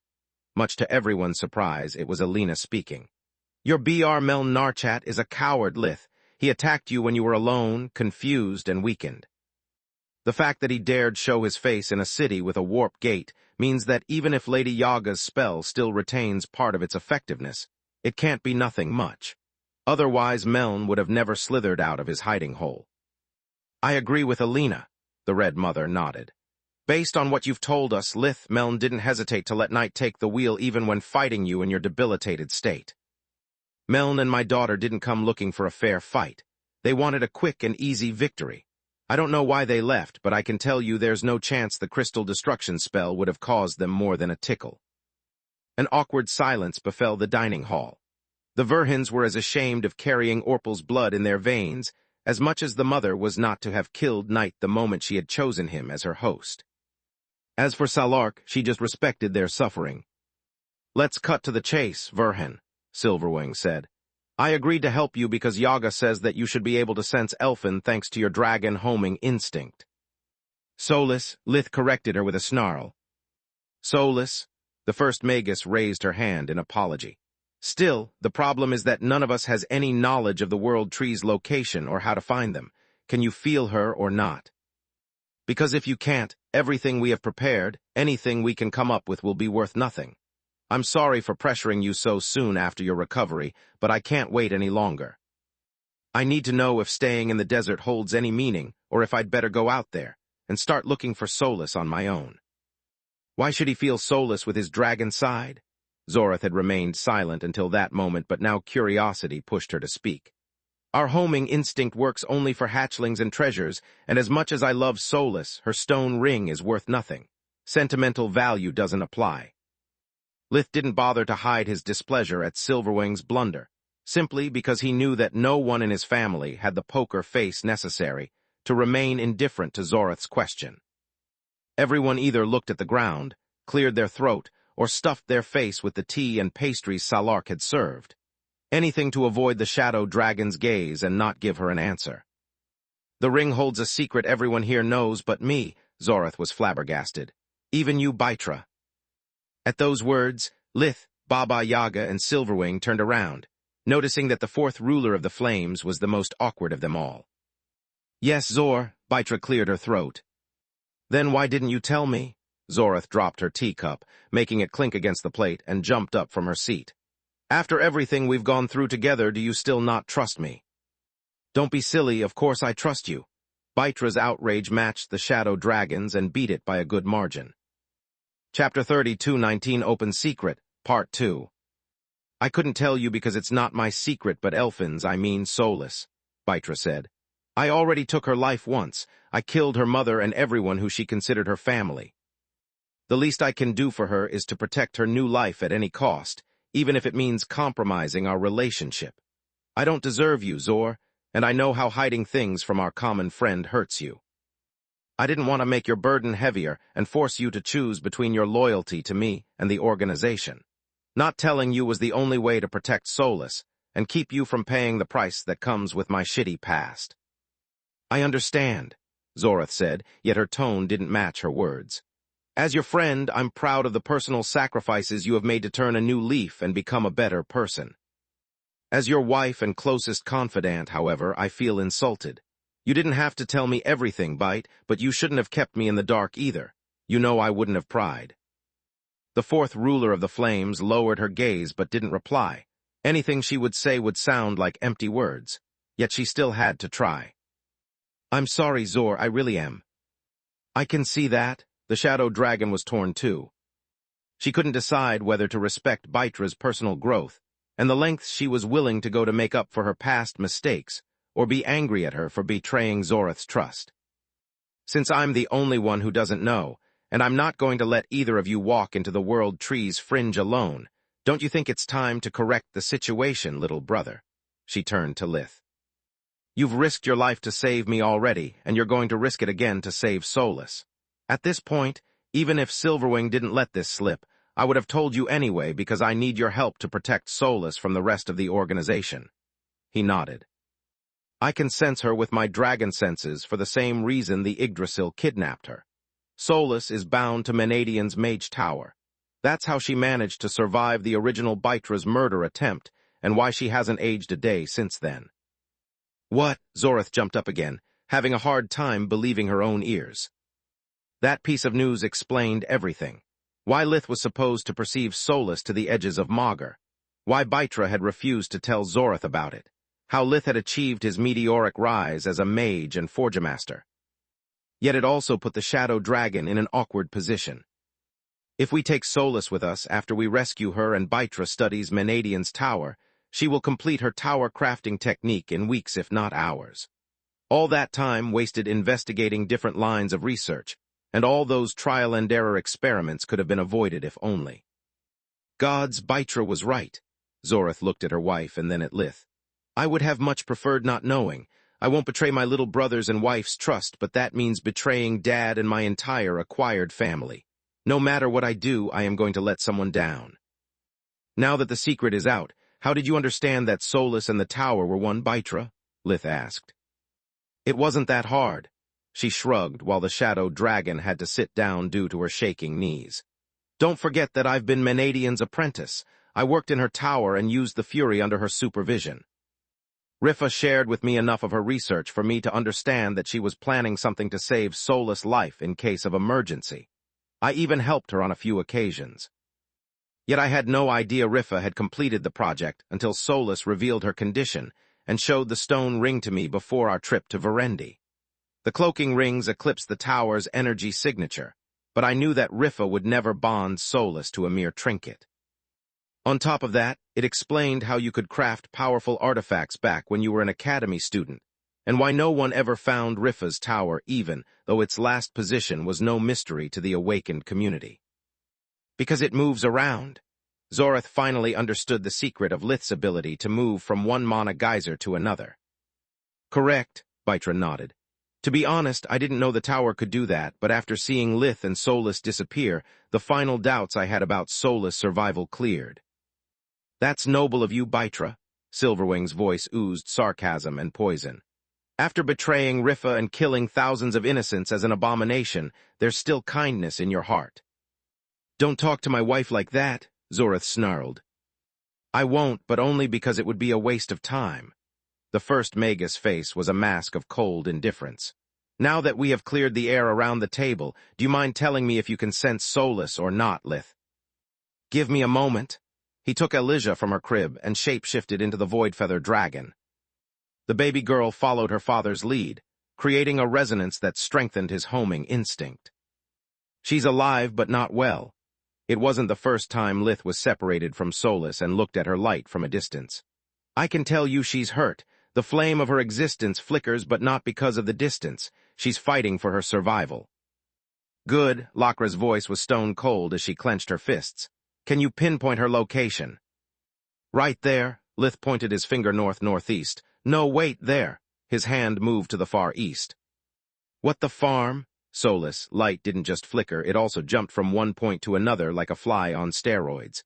Much to everyone's surprise, it was Elena speaking. Your Br Meln Narchat is a coward, Lith. He attacked you when you were alone, confused, and weakened. The fact that he dared show his face in a city with a warp gate means that even if Lady Yaga's spell still retains part of its effectiveness, it can't be nothing much. Otherwise, Meln would have never slithered out of his hiding hole. I agree with Elena, the Red Mother nodded. Based on what you've told us, Lith, Meln didn't hesitate to let Night take the wheel even when fighting you in your debilitated state. Meln and my daughter didn't come looking for a fair fight. They wanted a quick and easy victory. I don't know why they left, but I can tell you there's no chance the crystal destruction spell would have caused them more than a tickle. An awkward silence befell the dining hall. The Verhins were as ashamed of carrying Orpal's blood in their veins as much as the mother was not to have killed Night the moment she had chosen him as her host. As for Salark, she just respected their suffering. Let's cut to the chase, Verhin, Silverwing said. I agreed to help you because Yaga says that you should be able to sense Elfin thanks to your dragon homing instinct. Solus, Lith corrected her with a snarl. Solus, the first Magus raised her hand in apology. Still, the problem is that none of us has any knowledge of the World Tree's location or how to find them. Can you feel her or not? Because if you can't, everything we have prepared, anything we can come up with will be worth nothing. I'm sorry for pressuring you so soon after your recovery, but I can't wait any longer. I need to know if staying in the desert holds any meaning, or if I'd better go out there and start looking for Solus on my own. Why should he feel Solus with his dragon side? Zorath had remained silent until that moment, but now curiosity pushed her to speak. Our homing instinct works only for hatchlings and treasures, and as much as I love Solus, her stone ring is worth nothing. Sentimental value doesn't apply. Lith didn't bother to hide his displeasure at Silverwing's blunder. simply because he knew that no one in his family had the poker face necessary to remain indifferent to Zorith's question. Everyone either looked at the ground, cleared their throat, or stuffed their face with the tea and pastries Salark had served. Anything to avoid the shadow dragon's gaze and not give her an answer. "The ring holds a secret everyone here knows but me," Zorith was flabbergasted. "Even you, Baitra." At those words, Lith, Baba Yaga, and Silverwing turned around, noticing that the fourth ruler of the flames was the most awkward of them all. "Yes, Zor," Baitra cleared her throat. "Then why didn't you tell me?" Zorith dropped her teacup, making it clink against the plate, and jumped up from her seat. "After everything we've gone through together, do you still not trust me?" "Don't be silly, of course I trust you." Baitra's outrage matched the shadow dragon's and beat it by a good margin. Chapter 32:19 Open Secret, Part 2. "I couldn't tell you because it's not my secret but Elfin's, I mean Solus," Baitra said. "I already took her life once. I killed her mother and everyone who she considered her family. The least I can do for her is to protect her new life at any cost, even if it means compromising our relationship. I don't deserve you, Zor, and I know how hiding things from our common friend hurts you. I didn't want to make your burden heavier and force you to choose between your loyalty to me and the organization. Not telling you was the only way to protect Solus and keep you from paying the price that comes with my shitty past." "I understand," Zorith said, yet her tone didn't match her words. "As your friend, I'm proud of the personal sacrifices you have made to turn a new leaf and become a better person. As your wife and closest confidant, however, I feel insulted. You didn't have to tell me everything, Bite, but you shouldn't have kept me in the dark either. You know I wouldn't have pried." The fourth ruler of the flames lowered her gaze but didn't reply. Anything she would say would sound like empty words, yet she still had to try. "I'm sorry, Zor, I really am." "I can see that." The shadow dragon was torn too. She couldn't decide whether to respect Baitra's personal growth and the lengths she was willing to go to make up for her past mistakes, or be angry at her for betraying Zorith's trust. "Since I'm the only one who doesn't know, and I'm not going to let either of you walk into the world tree's fringe alone, don't you think it's time to correct the situation, little brother?" She turned to Lith. "You've risked your life to save me already, and you're going to risk it again to save Solus. At this point, even if Silverwing didn't let this slip, I would have told you anyway because I need your help to protect Solus from the rest of the organization." He nodded. "I can sense her with my dragon senses for the same reason the Yggdrasil kidnapped her. Solus is bound to Menadian's Mage Tower. That's how she managed to survive the original Baitra's murder attempt, and why she hasn't aged a day since then." "What?" Zorith jumped up again, having a hard time believing her own ears. That piece of news explained everything. Why Lith was supposed to perceive Solus to the edges of Maugr. Why Baitra had refused to tell Zorith about it. How Lith had achieved his meteoric rise as a mage and forgemaster. Yet it also put the shadow dragon in an awkward position. If we take Solus with us after we rescue her and Baitra studies Menadian's tower, she will complete her tower crafting technique in weeks if not hours. All that time wasted investigating different lines of research, and all those trial-and-error experiments could have been avoided if only. Gods, Baitra was right. Zorith looked at her wife and then at Lith. "I would have much preferred not knowing. I won't betray my little brother's and wife's trust, but that means betraying Dad and my entire acquired family. No matter what I do, I am going to let someone down." "Now that the secret is out, how did you understand that Solus and the tower were one, Baitra?" Lith asked. "It wasn't that hard." She shrugged while the shadow dragon had to sit down due to her shaking knees. "Don't forget that I've been Menadian's apprentice. I worked in her tower and used the Fury under her supervision. Rifa shared with me enough of her research for me to understand that she was planning something to save Solus' life in case of emergency. I even helped her on a few occasions. Yet I had no idea Rifa had completed the project until Solus revealed her condition and showed the stone ring to me before our trip to Verendi. The cloaking rings eclipsed the tower's energy signature, but I knew that Rifa would never bond Solus to a mere trinket. On top of that, it explained how you could craft powerful artifacts back when you were an academy student, and why no one ever found Rifa's tower even though its last position was no mystery to the awakened community. Because it moves around. Zorith finally understood the secret of Lith's ability to move from one mana geyser to another. Correct, Bytra nodded. To be honest, I didn't know the tower could do that, but after seeing Lith and Solus disappear, the final doubts I had about Solus' survival cleared. That's noble of you, Bytra. Silverwing's voice oozed sarcasm and poison. After betraying Rifa and killing thousands of innocents as an abomination, there's still kindness in your heart. Don't talk to my wife like that, Zorith snarled. I won't, but only because it would be a waste of time. The first Magus face was a mask of cold indifference. Now that we have cleared the air around the table, do you mind telling me if you can sense Solus or not, Lith? Give me a moment. He took Elijah from her crib and shape-shifted into the Voidfeather dragon. The baby girl followed her father's lead, creating a resonance that strengthened his homing instinct. She's alive but not well. It wasn't the first time Lith was separated from Solus and looked at her light from a distance. I can tell you she's hurt. The flame of her existence flickers, but not because of the distance. She's fighting for her survival. Good, Lakra's voice was stone cold as she clenched her fists. Can you pinpoint her location? Right there, Lith pointed his finger north-northeast. No, wait, there. His hand moved to the far east. What the farm? Solus' light didn't just flicker, it also jumped from one point to another like a fly on steroids.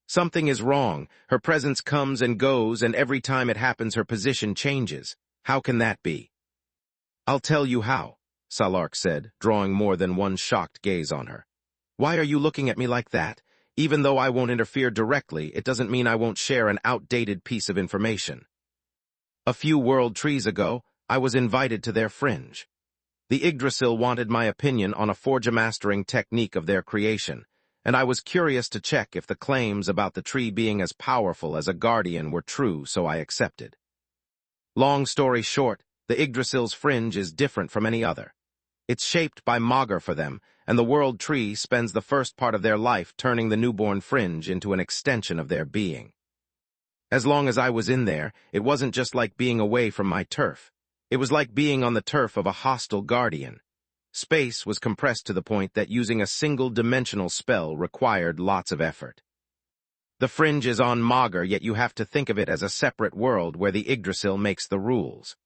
Something is wrong. Her presence comes and goes, and every time it happens her position changes. How can that be? I'll tell you how, Salark said, drawing more than one shocked gaze on her. Why are you looking at me like that? Even though I won't interfere directly, it doesn't mean I won't share an outdated piece of information. A few world trees ago, I was invited to their fringe. The Yggdrasil wanted my opinion on a forge-mastering technique of their creation, and I was curious to check if the claims about the tree being as powerful as a guardian were true, so I accepted. Long story short, the Yggdrasil's fringe is different from any other. It's shaped by Magur for them, and the world tree spends the first part of their life turning the newborn fringe into an extension of their being. As long as I was in there, it wasn't just like being away from my turf. It was like being on the turf of a hostile guardian. Space was compressed to the point that using a single-dimensional spell required lots of effort. The fringe is on Magur, yet you have to think of it as a separate world where the Yggdrasil makes the rules.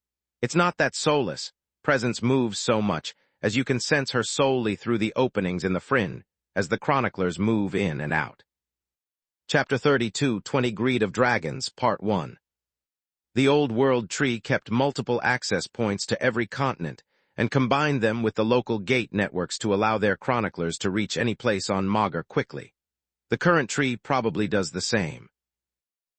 It's not that Solus' presence moves so much, as you can sense her solely through the openings in the fringe, as the chroniclers move in and out. Chapter 32, 20 Greed of Dragons, Part 1. The old world tree kept multiple access points to every continent, and combined them with the local gate networks to allow their chroniclers to reach any place on Magur quickly. The current tree probably does the same.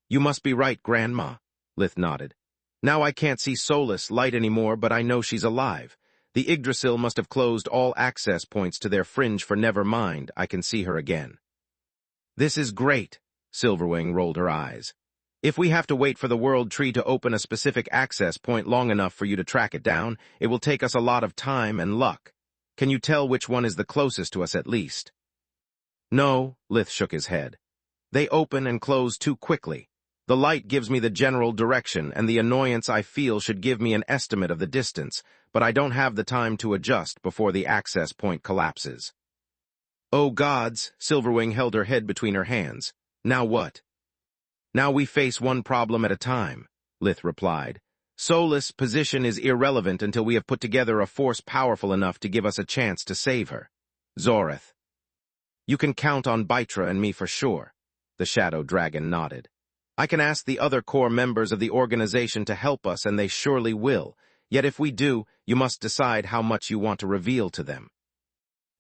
You must be right, Grandma, Lith nodded. Now I can't see Solus' light anymore, but I know she's alive. The Yggdrasil must have closed all access points to their fringe, for never mind, I can see her again. This is great, Silverwing rolled her eyes. If we have to wait for the world tree to open a specific access point long enough for you to track it down, it will take us a lot of time and luck. Can you tell which one is the closest to us at least? No, Lith shook his head. They open and close too quickly. The light gives me the general direction, and the annoyance I feel should give me an estimate of the distance, but I don't have the time to adjust before the access point collapses. Oh gods, Silverwing held her head between her hands. Now what? Now we face one problem at a time, Lith replied. Solus' position is irrelevant until we have put together a force powerful enough to give us a chance to save her. Zorith. You can count on Bytra and me for sure. The Shadow Dragon nodded. I can ask the other core members of the organization to help us, and they surely will. Yet if we do, you must decide how much you want to reveal to them.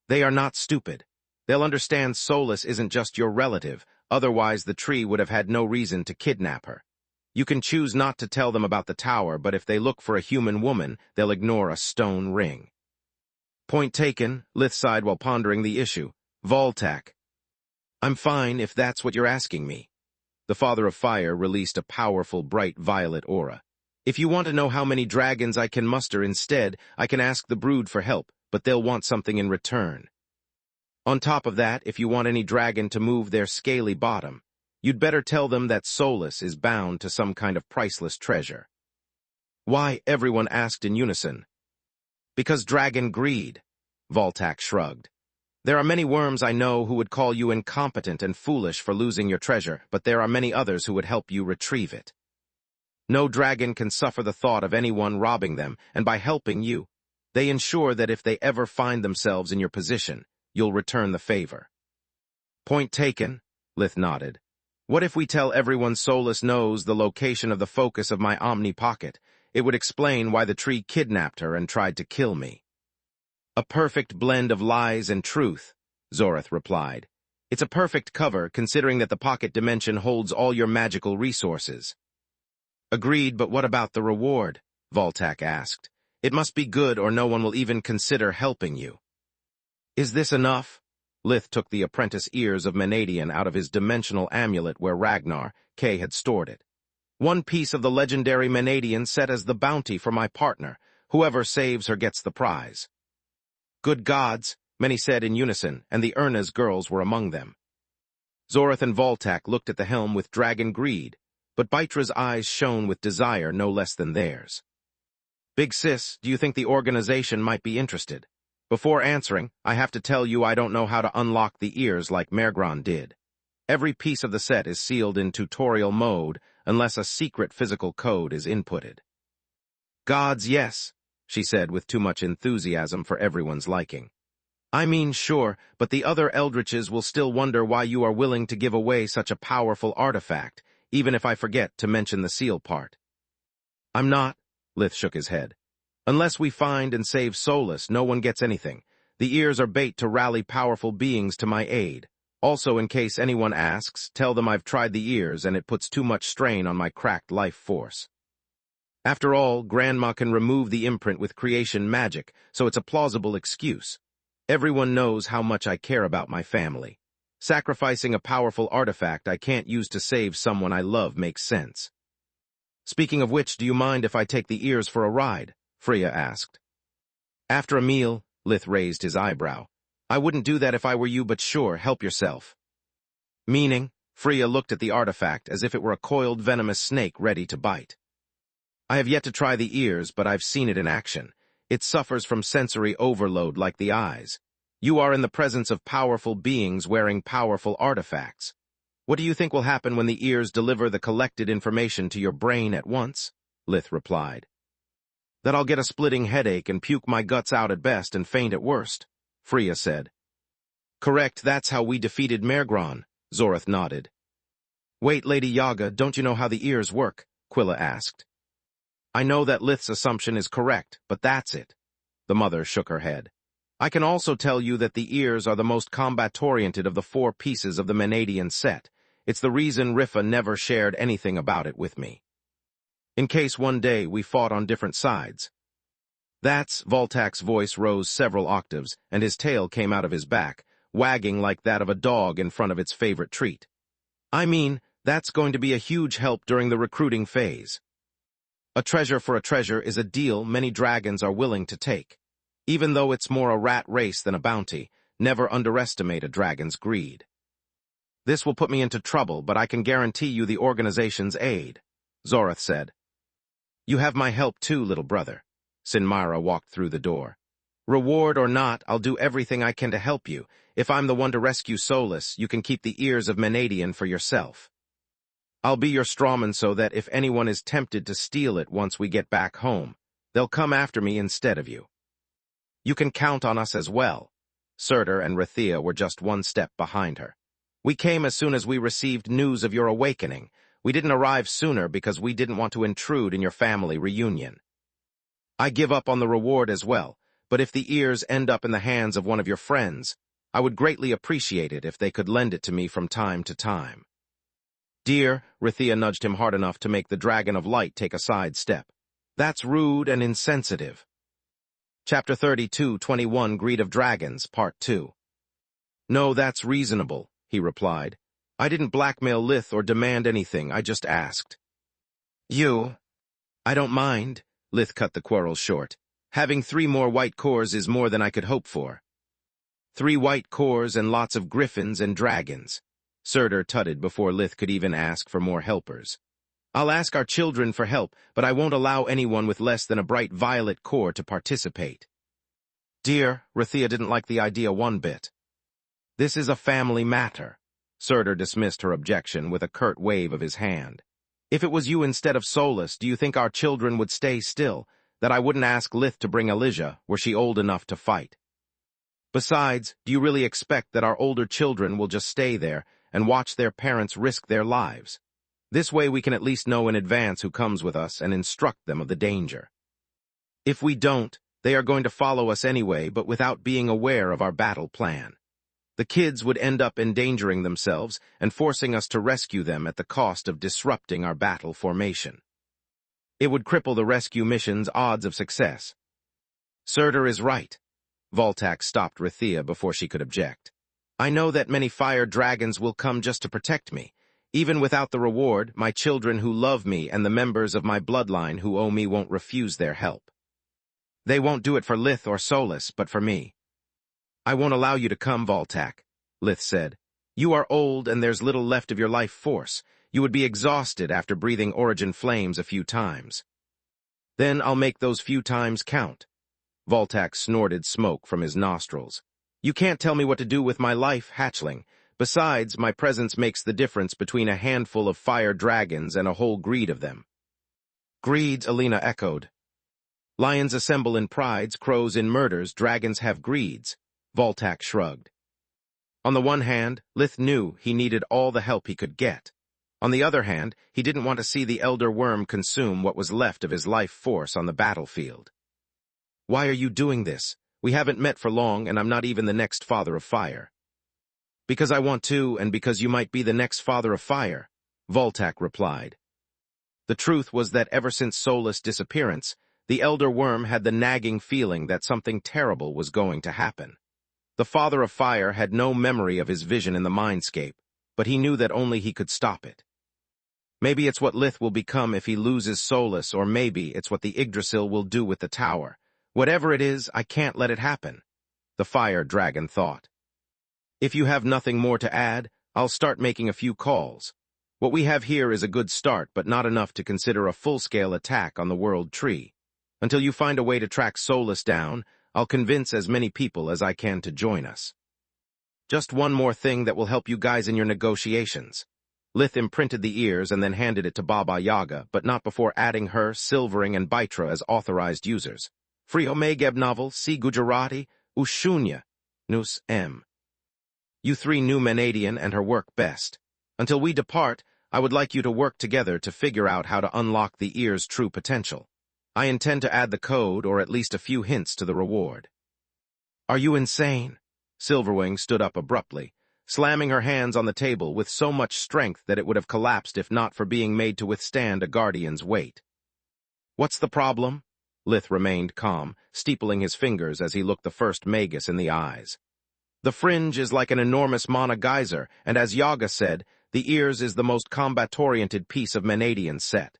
They are not stupid. They'll understand Solus isn't just your relative, otherwise the tree would have had no reason to kidnap her. You can choose not to tell them about the tower, but if they look for a human woman, they'll ignore a stone ring. Point taken, Lith sighed while pondering the issue. Voltac. I'm fine if that's what you're asking me. The Father of Fire released a powerful, bright violet aura. If you want to know how many dragons I can muster instead, I can ask the brood for help, but they'll want something in return. On top of that, if you want any dragon to move their scaly bottom, you'd better tell them that Solus is bound to some kind of priceless treasure. Why? Everyone asked in unison. Because dragon greed, Voltac shrugged. There are many worms I know who would call you incompetent and foolish for losing your treasure, but there are many others who would help you retrieve it. No dragon can suffer the thought of anyone robbing them, and by helping you, they ensure that if they ever find themselves in your position, you'll return the favor. Point taken, Lith nodded. What if we tell everyone Solus knows the location of the focus of my Omni Pocket? It would explain why the tree kidnapped her and tried to kill me. A perfect blend of lies and truth, Zorith replied. It's a perfect cover, considering that the pocket dimension holds all your magical resources. Agreed, but what about the reward? Voltak asked. It must be good or no one will even consider helping you. Is this enough? Lith took the apprentice ears of Menadian out of his dimensional amulet where Ragnar, K, had stored it. One piece of the legendary Menadian set as the bounty for my partner. Whoever saves her gets the prize. Good gods, many said in unison, and the Erna's girls were among them. Zorith and Voltak looked at the helm with dragon greed, but Bytra's eyes shone with desire no less than theirs. Big sis, do you think the organization might be interested? Before answering, I have to tell you I don't know how to unlock the ears like Mergron did. Every piece of the set is sealed in tutorial mode unless a secret physical code is inputted. Gods, yes, she said with too much enthusiasm for everyone's liking. I mean, sure, but the other Eldritches will still wonder why you are willing to give away such a powerful artifact, even if I forget to mention the seal part. I'm not, Lith shook his head. Unless we find and save Solus, no one gets anything. The ears are bait to rally powerful beings to my aid. Also, in case anyone asks, tell them I've tried the ears and it puts too much strain on my cracked life force. After all, Grandma can remove the imprint with creation magic, so it's a plausible excuse. Everyone knows how much I care about my family. Sacrificing a powerful artifact I can't use to save someone I love makes sense. Speaking of which, do you mind if I take the ears for a ride? Freya asked. After a meal, Lith raised his eyebrow. I wouldn't do that if I were you, but sure, help yourself. Meaning? Freya looked at the artifact as if it were a coiled venomous snake ready to bite. I have yet to try the ears, but I've seen it in action. It suffers from sensory overload like the eyes. You are in the presence of powerful beings wearing powerful artifacts. What do you think will happen when the ears deliver the collected information to your brain at once? Lith replied. That I'll get a splitting headache and puke my guts out at best and faint at worst, Freya said. Correct, that's how we defeated Mergron, Zorith nodded. Wait, Lady Yaga, don't you know how the ears work? Quilla asked. I know that Lith's assumption is correct, but that's it. The mother shook her head. I can also tell you that the ears are the most combat-oriented of the 4 pieces of the Menadian set. It's the reason Rifa never shared anything about it with me. In case one day we fought on different sides. That's, Voltak's voice rose several octaves, and his tail came out of his back, wagging like that of a dog in front of its favorite treat. I mean, that's going to be a huge help during the recruiting phase. A treasure for a treasure is a deal many dragons are willing to take. Even though it's more a rat race than a bounty, never underestimate a dragon's greed. This will put me into trouble, but I can guarantee you the organization's aid, Zorith said. You have my help too, little brother. Sinmara walked through the door. Reward or not, I'll do everything I can to help you. If I'm the one to rescue Solus, you can keep the ears of Menadian for yourself. I'll be your strawman so that if anyone is tempted to steal it once we get back home, they'll come after me instead of you. You can count on us as well. Surtur and Rathia were just one step behind her. We came as soon as we received news of your awakening. We didn't arrive sooner because we didn't want to intrude in your family reunion. I give up on the reward as well, but if the ears end up in the hands of one of your friends, I would greatly appreciate it if they could lend it to me from time to time. Dear, Rathia nudged him hard enough to make the Dragon of Light take a side step. That's rude and insensitive. Chapter 32:21 Greed of Dragons, Part 2. No, that's reasonable, he replied. I didn't blackmail Lith or demand anything, I just asked. I don't mind, Lith cut the quarrel short. Having 3 more white cores is more than I could hope for. 3 white cores and lots of griffins and dragons. Surtur tutted before Lith could even ask for more helpers. I'll ask our children for help, but I won't allow anyone with less than a bright violet core to participate. Dear, Rathia didn't like the idea one bit. This is a family matter. Surtur dismissed her objection with a curt wave of his hand. If it was you instead of Solus, do you think our children would stay still, that I wouldn't ask Lith to bring Elijah, were she old enough to fight? Besides, do you really expect that our older children will just stay there and watch their parents risk their lives? This way we can at least know in advance who comes with us and instruct them of the danger. If we don't, they are going to follow us anyway, but without being aware of our battle plan. The kids would end up endangering themselves and forcing us to rescue them at the cost of disrupting our battle formation. It would cripple the rescue mission's odds of success. Surtur is right. Voltac stopped Rithia before she could object. I know that many fire dragons will come just to protect me. Even without the reward, my children who love me and the members of my bloodline who owe me won't refuse their help. They won't do it for Lith or Solus, but for me. I won't allow you to come, Voltac, Lith said. You are old and there's little left of your life force. You would be exhausted after breathing origin flames a few times. Then I'll make those few times count. Voltac snorted smoke from his nostrils. You can't tell me what to do with my life, hatchling. Besides, my presence makes the difference between a handful of fire dragons and a whole greed of them. Greeds, Alina echoed. Lions assemble in prides, crows in murders, dragons have greeds. Voltac shrugged. On the one hand, Lith knew he needed all the help he could get. On the other hand, he didn't want to see the Elder Worm consume what was left of his life force on the battlefield. Why are you doing this? We haven't met for long, and I'm not even the next Father of Fire. Because I want to, and because you might be the next Father of Fire, Voltac replied. The truth was that ever since Solus' disappearance, the Elder Worm had the nagging feeling that something terrible was going to happen. The Father of Fire had no memory of his vision in the mindscape, but he knew that only he could stop it. Maybe it's what Lith will become if he loses Solus, or maybe it's what the Yggdrasil will do with the tower. Whatever it is, I can't let it happen, the fire dragon thought. If you have nothing more to add, I'll start making a few calls. What we have here is a good start, but not enough to consider a full-scale attack on the World Tree. Until you find a way to track Solus down, I'll convince as many people as I can to join us. Just one more thing that will help you guys in your negotiations. Lith imprinted the ears and then handed it to Baba Yaga, but not before adding her, Silvering, and Baitra as authorized users. Frio webnovel, C. Gujarati, Ushunya, Nus M. You three knew Menadian and her work best. Until we depart, I would like you to work together to figure out how to unlock the ear's true potential. I intend to add the code, or at least a few hints to the reward. Are you insane? Silverwing stood up abruptly, slamming her hands on the table with so much strength that it would have collapsed if not for being made to withstand a guardian's weight. What's the problem? Lith remained calm, steepling his fingers as he looked the first Magus in the eyes. The fringe is like an enormous mana geyser, and as Yaga said, the ears is the most combat-oriented piece of Menadian's set.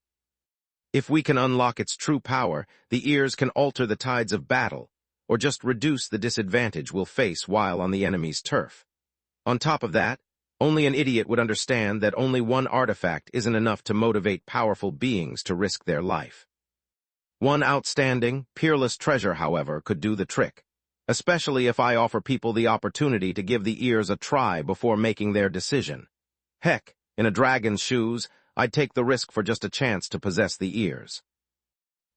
If we can unlock its true power, the ears can alter the tides of battle, or just reduce the disadvantage we'll face while on the enemy's turf. On top of that, only an idiot would understand that only one artifact isn't enough to motivate powerful beings to risk their life. One outstanding, peerless treasure, however, could do the trick, especially if I offer people the opportunity to give the ears a try before making their decision. Heck, in a dragon's shoes, I'd take the risk for just a chance to possess the ears.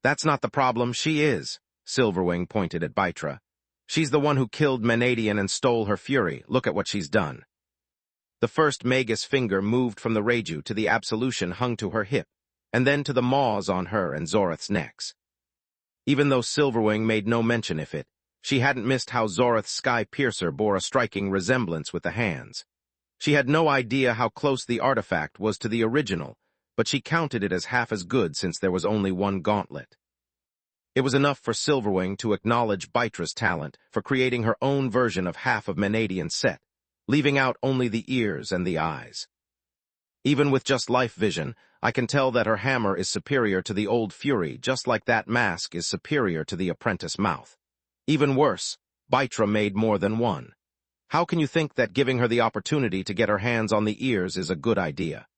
That's not the problem, she is, Silverwing pointed at Baitra. She's the one who killed Menadian and stole her fury. Look at what she's done. The first Magus finger moved from the Reiju to the absolution hung to her hip, and then to the maws on her and Zorith's necks. Even though Silverwing made no mention of it, she hadn't missed how Zorith's Sky Piercer bore a striking resemblance with the hands. She had no idea how close the artifact was to the original, but she counted it as half as good since there was only one gauntlet. It was enough for Silverwing to acknowledge Baitra's talent for creating her own version of half of Menadian's set, leaving out only the ears and the eyes. Even with just life vision, I can tell that her hammer is superior to the old Fury, just like that mask is superior to the apprentice mouth. Even worse, Baitra made more than one. How can you think that giving her the opportunity to get her hands on the ears is a good idea?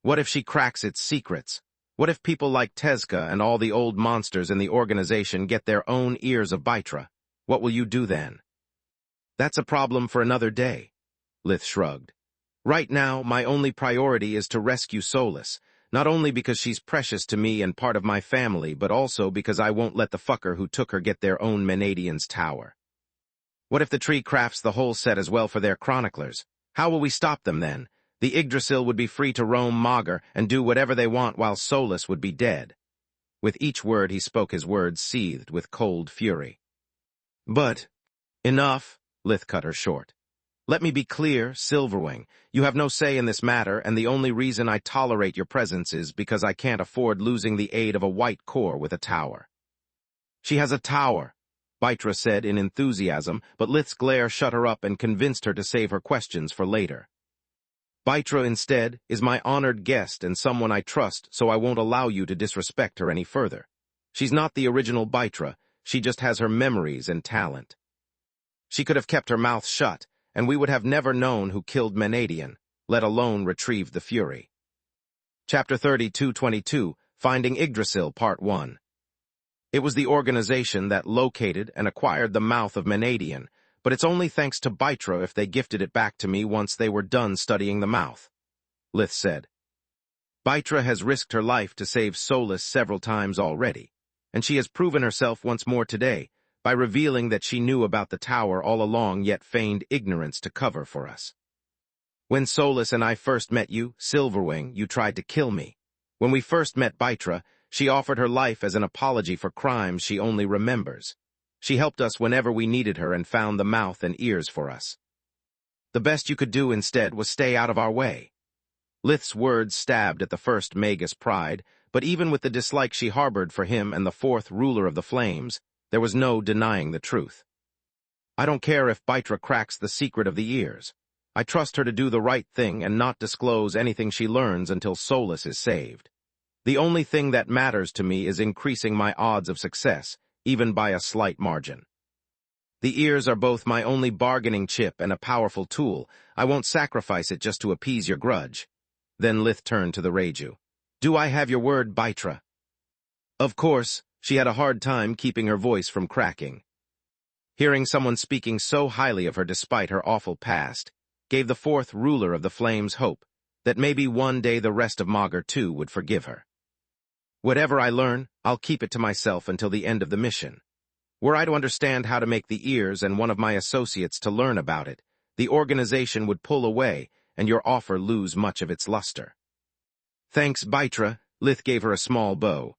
What if she cracks its secrets? What if people like Tezka and all the old monsters in the organization get their own ears of Baitra? What will you do then? That's a problem for another day, Lith shrugged. Right now, my only priority is to rescue Solus, not only because she's precious to me and part of my family, but also because I won't let the fucker who took her get their own Menadian's tower. What if the tree crafts the whole set as well for their chroniclers? How will we stop them then? The Yggdrasil would be free to roam Magur and do whatever they want while Solus would be dead. With each word he spoke, his words seethed with cold fury. But, enough, Lith cut her short. Let me be clear, Silverwing, you have no say in this matter, and the only reason I tolerate your presence is because I can't afford losing the aid of a white core with a tower. She has a tower, Bytra said in enthusiasm, but Lith's glare shut her up and convinced her to save her questions for later. Bytra, instead, is my honored guest and someone I trust, so I won't allow you to disrespect her any further. She's not the original Bytra, she just has her memories and talent. She could have kept her mouth shut, and we would have never known who killed Menadian, let alone retrieved the Fury. Chapter 32-22, Finding Yggdrasil, Part 1. It was the organization that located and acquired the mouth of Menadian, but it's only thanks to Bytra if they gifted it back to me once they were done studying the mouth, Lith said. Bytra has risked her life to save Solus several times already, and she has proven herself once more today, by revealing that she knew about the tower all along yet feigned ignorance to cover for us. When Solus and I first met you, Silverwing, you tried to kill me. When we first met Bytra, she offered her life as an apology for crimes she only remembers. She helped us whenever we needed her and found the mouth and ears for us. The best you could do instead was stay out of our way. Lith's words stabbed at the first Magus' pride, but even with the dislike she harbored for him and the fourth ruler of the Flames, there was no denying the truth. I don't care if Bytra cracks the secret of the ears. I trust her to do the right thing and not disclose anything she learns until Solus is saved. The only thing that matters to me is increasing my odds of success, even by a slight margin. The ears are both my only bargaining chip and a powerful tool. I won't sacrifice it just to appease your grudge. Then Lith turned to the Reiju. Do I have your word, Bytra? Of course. She had a hard time keeping her voice from cracking. Hearing someone speaking so highly of her despite her awful past gave the fourth ruler of the Flames hope that maybe one day the rest of Magur too would forgive her. Whatever I learn, I'll keep it to myself until the end of the mission. Were I to understand how to make the ears and one of my associates to learn about it, the organization would pull away and your offer lose much of its luster. Thanks, Bytra, Lith gave her a small bow.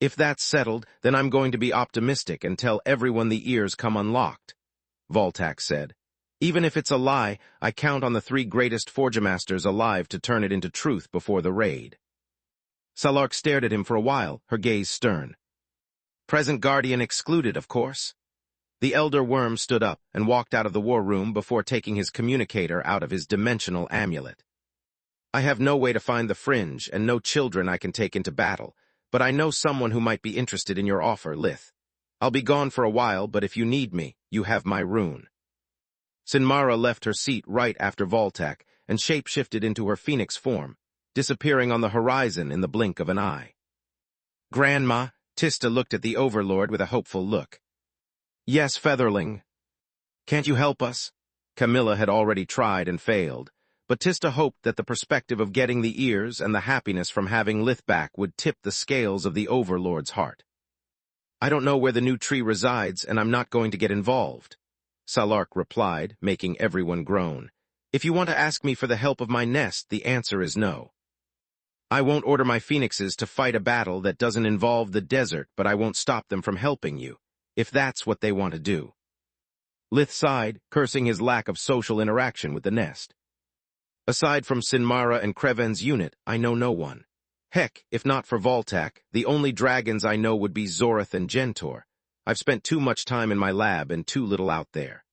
If that's settled, then I'm going to be optimistic and tell everyone the ears come unlocked, Voltak said. Even if it's a lie, I count on the 3 greatest Forgemasters alive to turn it into truth before the raid. Salark stared at him for a while, her gaze stern. Present Guardian excluded, of course. The Elder Worm stood up and walked out of the war room before taking his communicator out of his dimensional amulet. I have no way to find the Fringe and no children I can take into battle, but I know someone who might be interested in your offer, Lith. I'll be gone for a while, but if you need me, you have my rune. Sinmara left her seat right after Voltak and shape-shifted into her phoenix form, disappearing on the horizon in the blink of an eye. Grandma, Tista looked at the Overlord with a hopeful look. Yes, Featherling. Can't you help us? Camilla had already tried and failed, but Tista hoped that the perspective of getting the ears and the happiness from having Lith back would tip the scales of the Overlord's heart. I don't know where the new tree resides, and I'm not going to get involved, Salark replied, making everyone groan. If you want to ask me for the help of my nest, the answer is no. I won't order my phoenixes to fight a battle that doesn't involve the desert, but I won't stop them from helping you, if that's what they want to do. Lith sighed, cursing his lack of social interaction with the nest. Aside from Sinmara and Kreven's unit, I know no one. Heck, if not for Voltak, the only dragons I know would be Zorith and Gentor. I've spent too much time in my lab and too little out there.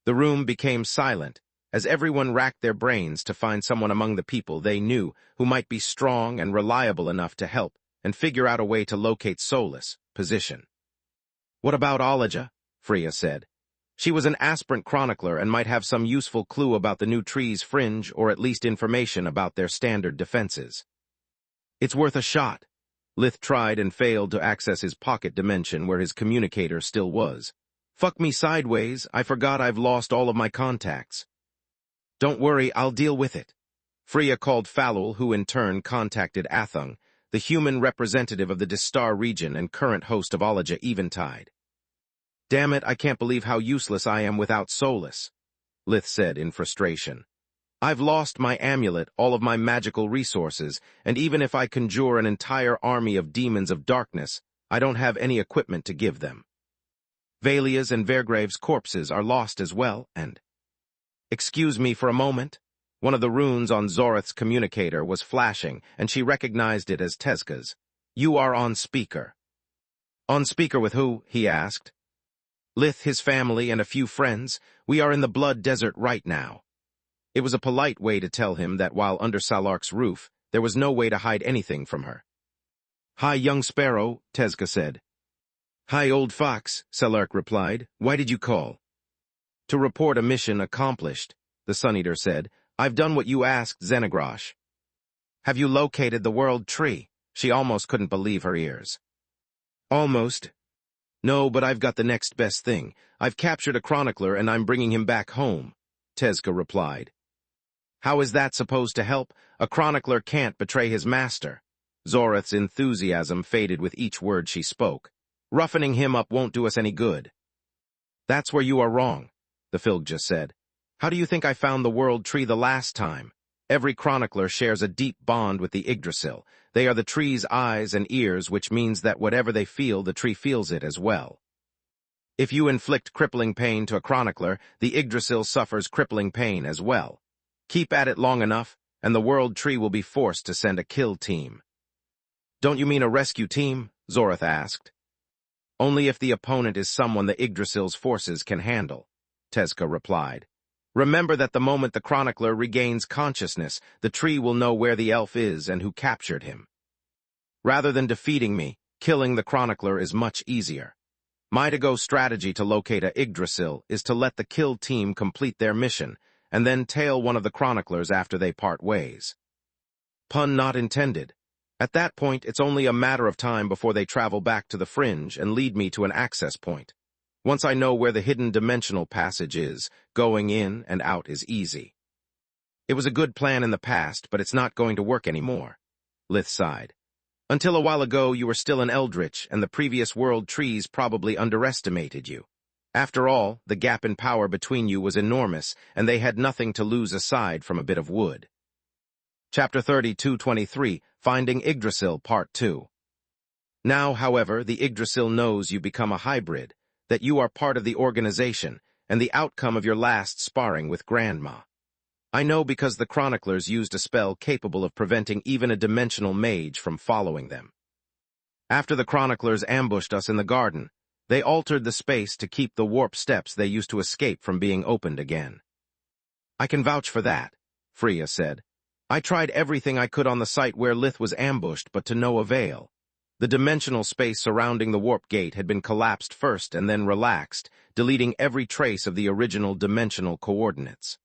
The room became silent, as everyone racked their brains to find someone among the people they knew who might be strong and reliable enough to help and figure out a way to locate Solus' position. What about Olaja? Freya said. She was an aspirant chronicler and might have some useful clue about the new tree's fringe or at least information about their standard defenses. It's worth a shot. Lith tried and failed to access his pocket dimension where his communicator still was. Fuck me sideways, I forgot I've lost all of my contacts. Don't worry, I'll deal with it. Freya called Falul, who in turn contacted Athung, the human representative of the Distar region and current host of Olaja Eventide. Damn it, I can't believe how useless I am without Solus, Lith said in frustration. I've lost my amulet, all of my magical resources, and even if I conjure an entire army of demons of darkness, I don't have any equipment to give them. Valia's and Vergrave's corpses are lost as well, and... Excuse me for a moment. One of the runes on Zorith's communicator was flashing, and she recognized it as Tezca's. You are on speaker. On speaker with who? He asked. Lith, his family, and a few friends. We are in the Blood Desert right now. It was a polite way to tell him that while under Salark's roof, there was no way to hide anything from her. Hi, young sparrow, Tezca said. Hi, old fox, Salark replied. Why did you call? To report a mission accomplished, the Sun-Eater said. I've done what you asked, Xenagrosh. Have you located the World Tree? She almost couldn't believe her ears. Almost. No, but I've got the next best thing. I've captured a chronicler and I'm bringing him back home, Tezca replied. How is that supposed to help? A chronicler can't betray his master. Zorith's enthusiasm faded with each word she spoke. Roughening him up won't do us any good. That's where you are wrong, the Filgja said. How do you think I found the World Tree the last time? Every chronicler shares a deep bond with the Yggdrasil. They are the tree's eyes and ears, which means that whatever they feel, the tree feels it as well. If you inflict crippling pain to a chronicler, the Yggdrasil suffers crippling pain as well. Keep at it long enough, and the World Tree will be forced to send a kill team. Don't you mean a rescue team? Zorith asked. Only if the opponent is someone the Yggdrasil's forces can handle, Tezca replied. Remember that the moment the chronicler regains consciousness, the tree will know where the elf is and who captured him. Rather than defeating me, killing the chronicler is much easier. My to-go strategy to locate a Yggdrasil is to let the kill team complete their mission, and then tail one of the chroniclers after they part ways. Pun not intended. At that point, it's only a matter of time before they travel back to the fringe and lead me to an access point. Once I know where the hidden dimensional passage is, going in and out is easy. It was a good plan in the past, but it's not going to work anymore, Lith sighed. Until a while ago, you were still an Eldritch, and the previous World Trees probably underestimated you. After all, the gap in power between you was enormous, and they had nothing to lose aside from a bit of wood. Chapter 32-23, Finding Yggdrasil, Part 2. Now, however, the Yggdrasil knows you become a hybrid, that you are part of the organization, and the outcome of your last sparring with Grandma. I know because the chroniclers used a spell capable of preventing even a dimensional mage from following them. After the chroniclers ambushed us in the garden, they altered the space to keep the warp steps they used to escape from being opened again. I can vouch for that, Freya said. I tried everything I could on the site where Lith was ambushed, but to no avail. The dimensional space surrounding the warp gate had been collapsed first and then relaxed, deleting every trace of the original dimensional coordinates.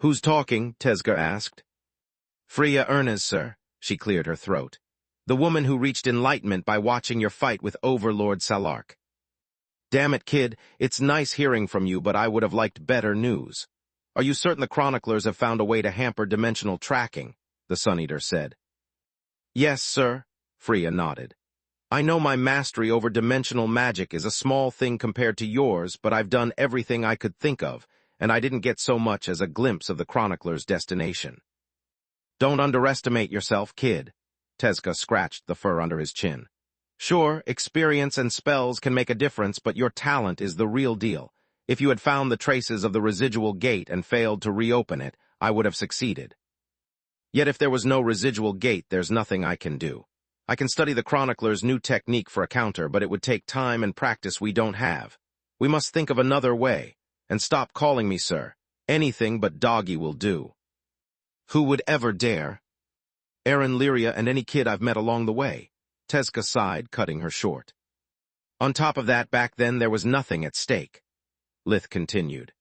Who's talking? Tezca asked. Freya Ernez, sir, she cleared her throat. The woman who reached enlightenment by watching your fight with Overlord Salark. Damn it, kid, it's nice hearing from you, but I would have liked better news. Are you certain the chroniclers have found a way to hamper dimensional tracking? The Sun-Eater said. Yes, sir, Freya nodded. I know my mastery over dimensional magic is a small thing compared to yours, but I've done everything I could think of, and I didn't get so much as a glimpse of the chronicler's destination. Don't underestimate yourself, kid. Tezca scratched the fur under his chin. Sure, experience and spells can make a difference, but your talent is the real deal. If you had found the traces of the residual gate and failed to reopen it, I would have succeeded. Yet if there was no residual gate, there's nothing I can do. I can study the chronicler's new technique for a counter, but it would take time and practice we don't have. We must think of another way. And stop calling me sir. Anything but doggy will do. Who would ever dare? Aaron Lyria and any kid I've met along the way. Tezca sighed, cutting her short. On top of that, back then there was nothing at stake. Lith continued.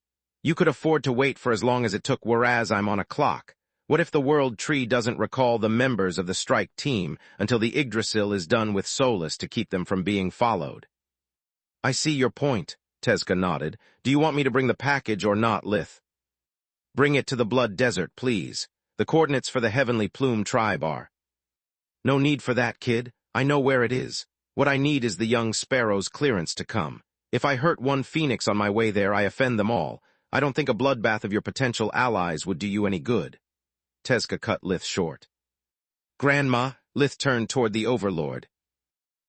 You could afford to wait for as long as it took, whereas I'm on a clock. What if the World Tree doesn't recall the members of the strike team until the Yggdrasil is done with Solus to keep them from being followed? I see your point, Tezka nodded. Do you want me to bring the package or not, Lith? Bring it to the Blood Desert, please. The coordinates for the Heavenly Plume tribe are. No need for that, kid. I know where it is. What I need is the young sparrow's clearance to come. If I hurt one phoenix on my way there, I offend them all. I don't think a bloodbath of your potential allies would do you any good. Tezka cut Lith short. Grandma, Lith turned toward the Overlord.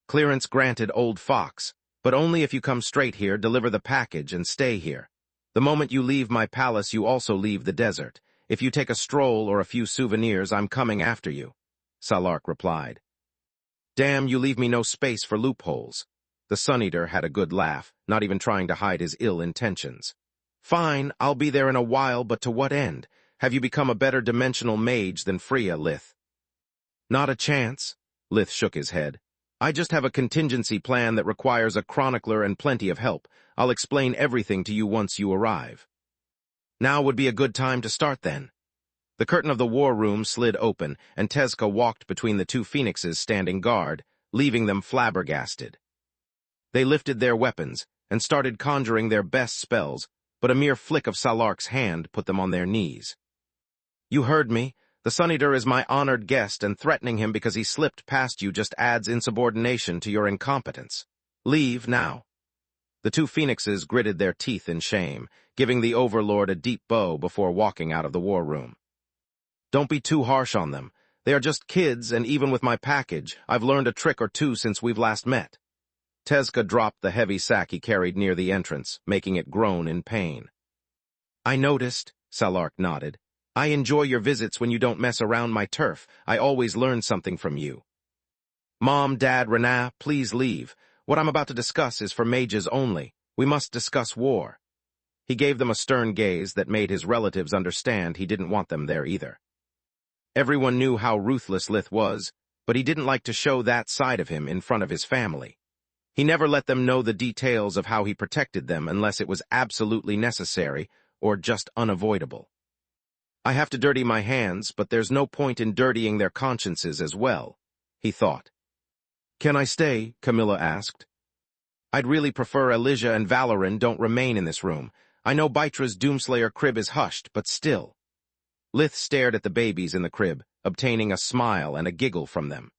Clearance granted, Old Fox, but only if you come straight here, deliver the package, and stay here. The moment you leave my palace, you also leave the desert. If you take a stroll or a few souvenirs, I'm coming after you, Salark replied. Damn, you leave me no space for loopholes. The Sun-Eater had a good laugh, not even trying to hide his ill intentions. Fine, I'll be there in a while, but to what end? Have you become a better dimensional mage than Freya, Lith? Not a chance, Lith shook his head. I just have a contingency plan that requires a chronicler and plenty of help. I'll explain everything to you once you arrive. Now would be a good time to start then. The curtain of the war room slid open, and Tezka walked between the two phoenixes standing guard, leaving them flabbergasted. They lifted their weapons and started conjuring their best spells, but a mere flick of Salark's hand put them on their knees. You heard me. The Sun-Eater is my honored guest, and threatening him because he slipped past you just adds insubordination to your incompetence. Leave now. The two phoenixes gritted their teeth in shame, giving the Overlord a deep bow before walking out of the war room. Don't be too harsh on them. They are just kids, and even with my package, I've learned a trick or two since we've last met. Tezka dropped the heavy sack he carried near the entrance, making it groan in pain. I noticed, Salark nodded. I enjoy your visits when you don't mess around my turf. I always learn something from you. Mom, Dad, Renah, please leave. What I'm about to discuss is for mages only. We must discuss war. He gave them a stern gaze that made his relatives understand he didn't want them there either. Everyone knew how ruthless Lith was, but he didn't like to show that side of him in front of his family. He never let them know the details of how he protected them unless it was absolutely necessary or just unavoidable. I have to dirty my hands, but there's no point in dirtying their consciences as well, he thought. Can I stay? Camilla asked. I'd really prefer Elijah and Valoran don't remain in this room. I know Bytra's Doomslayer crib is hushed, but still. Lith stared at the babies in the crib, obtaining a smile and a giggle from them.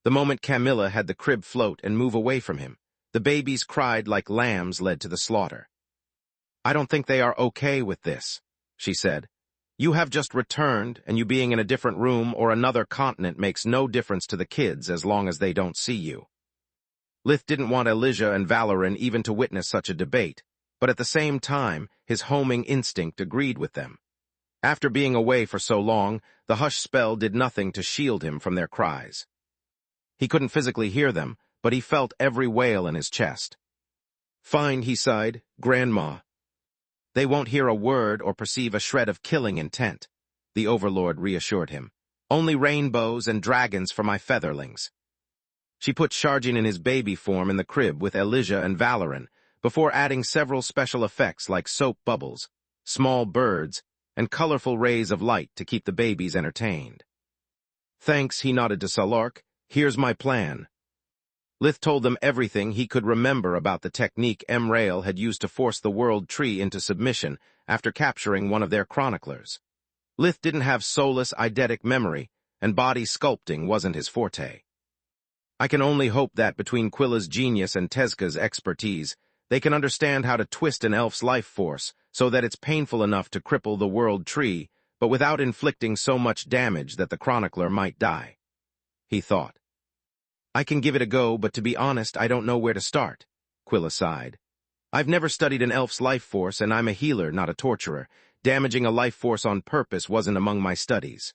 The moment Camilla had the crib float and move away from him, the babies cried like lambs led to the slaughter. I don't think they are okay with this, she said. You have just returned, and you being in a different room or another continent makes no difference to the kids as long as they don't see you. Lith didn't want Elijah and Valoran even to witness such a debate, but at the same time, his homing instinct agreed with them. After being away for so long, the hush spell did nothing to shield him from their cries. He couldn't physically hear them, but he felt every wail in his chest. Fine, he sighed, Grandma. They won't hear a word or perceive a shred of killing intent, the Overlord reassured him. Only rainbows and dragons for my featherlings. She put Sharjin in his baby form in the crib with Elijah and Valoran, before adding several special effects like soap bubbles, small birds, and colorful rays of light to keep the babies entertained. Thanks, he nodded to Salark. Here's my plan. Lith told them everything he could remember about the technique Emrail had used to force the World Tree into submission after capturing one of their chroniclers. Lith didn't have soulless eidetic memory, and body sculpting wasn't his forte. I can only hope that between Quilla's genius and Tezka's expertise, they can understand how to twist an elf's life force so that it's painful enough to cripple the World Tree, but without inflicting so much damage that the chronicler might die. He thought. I can give it a go, but to be honest, I don't know where to start, Quilla sighed. I've never studied an elf's life force, and I'm a healer, not a torturer. Damaging a life force on purpose wasn't among my studies.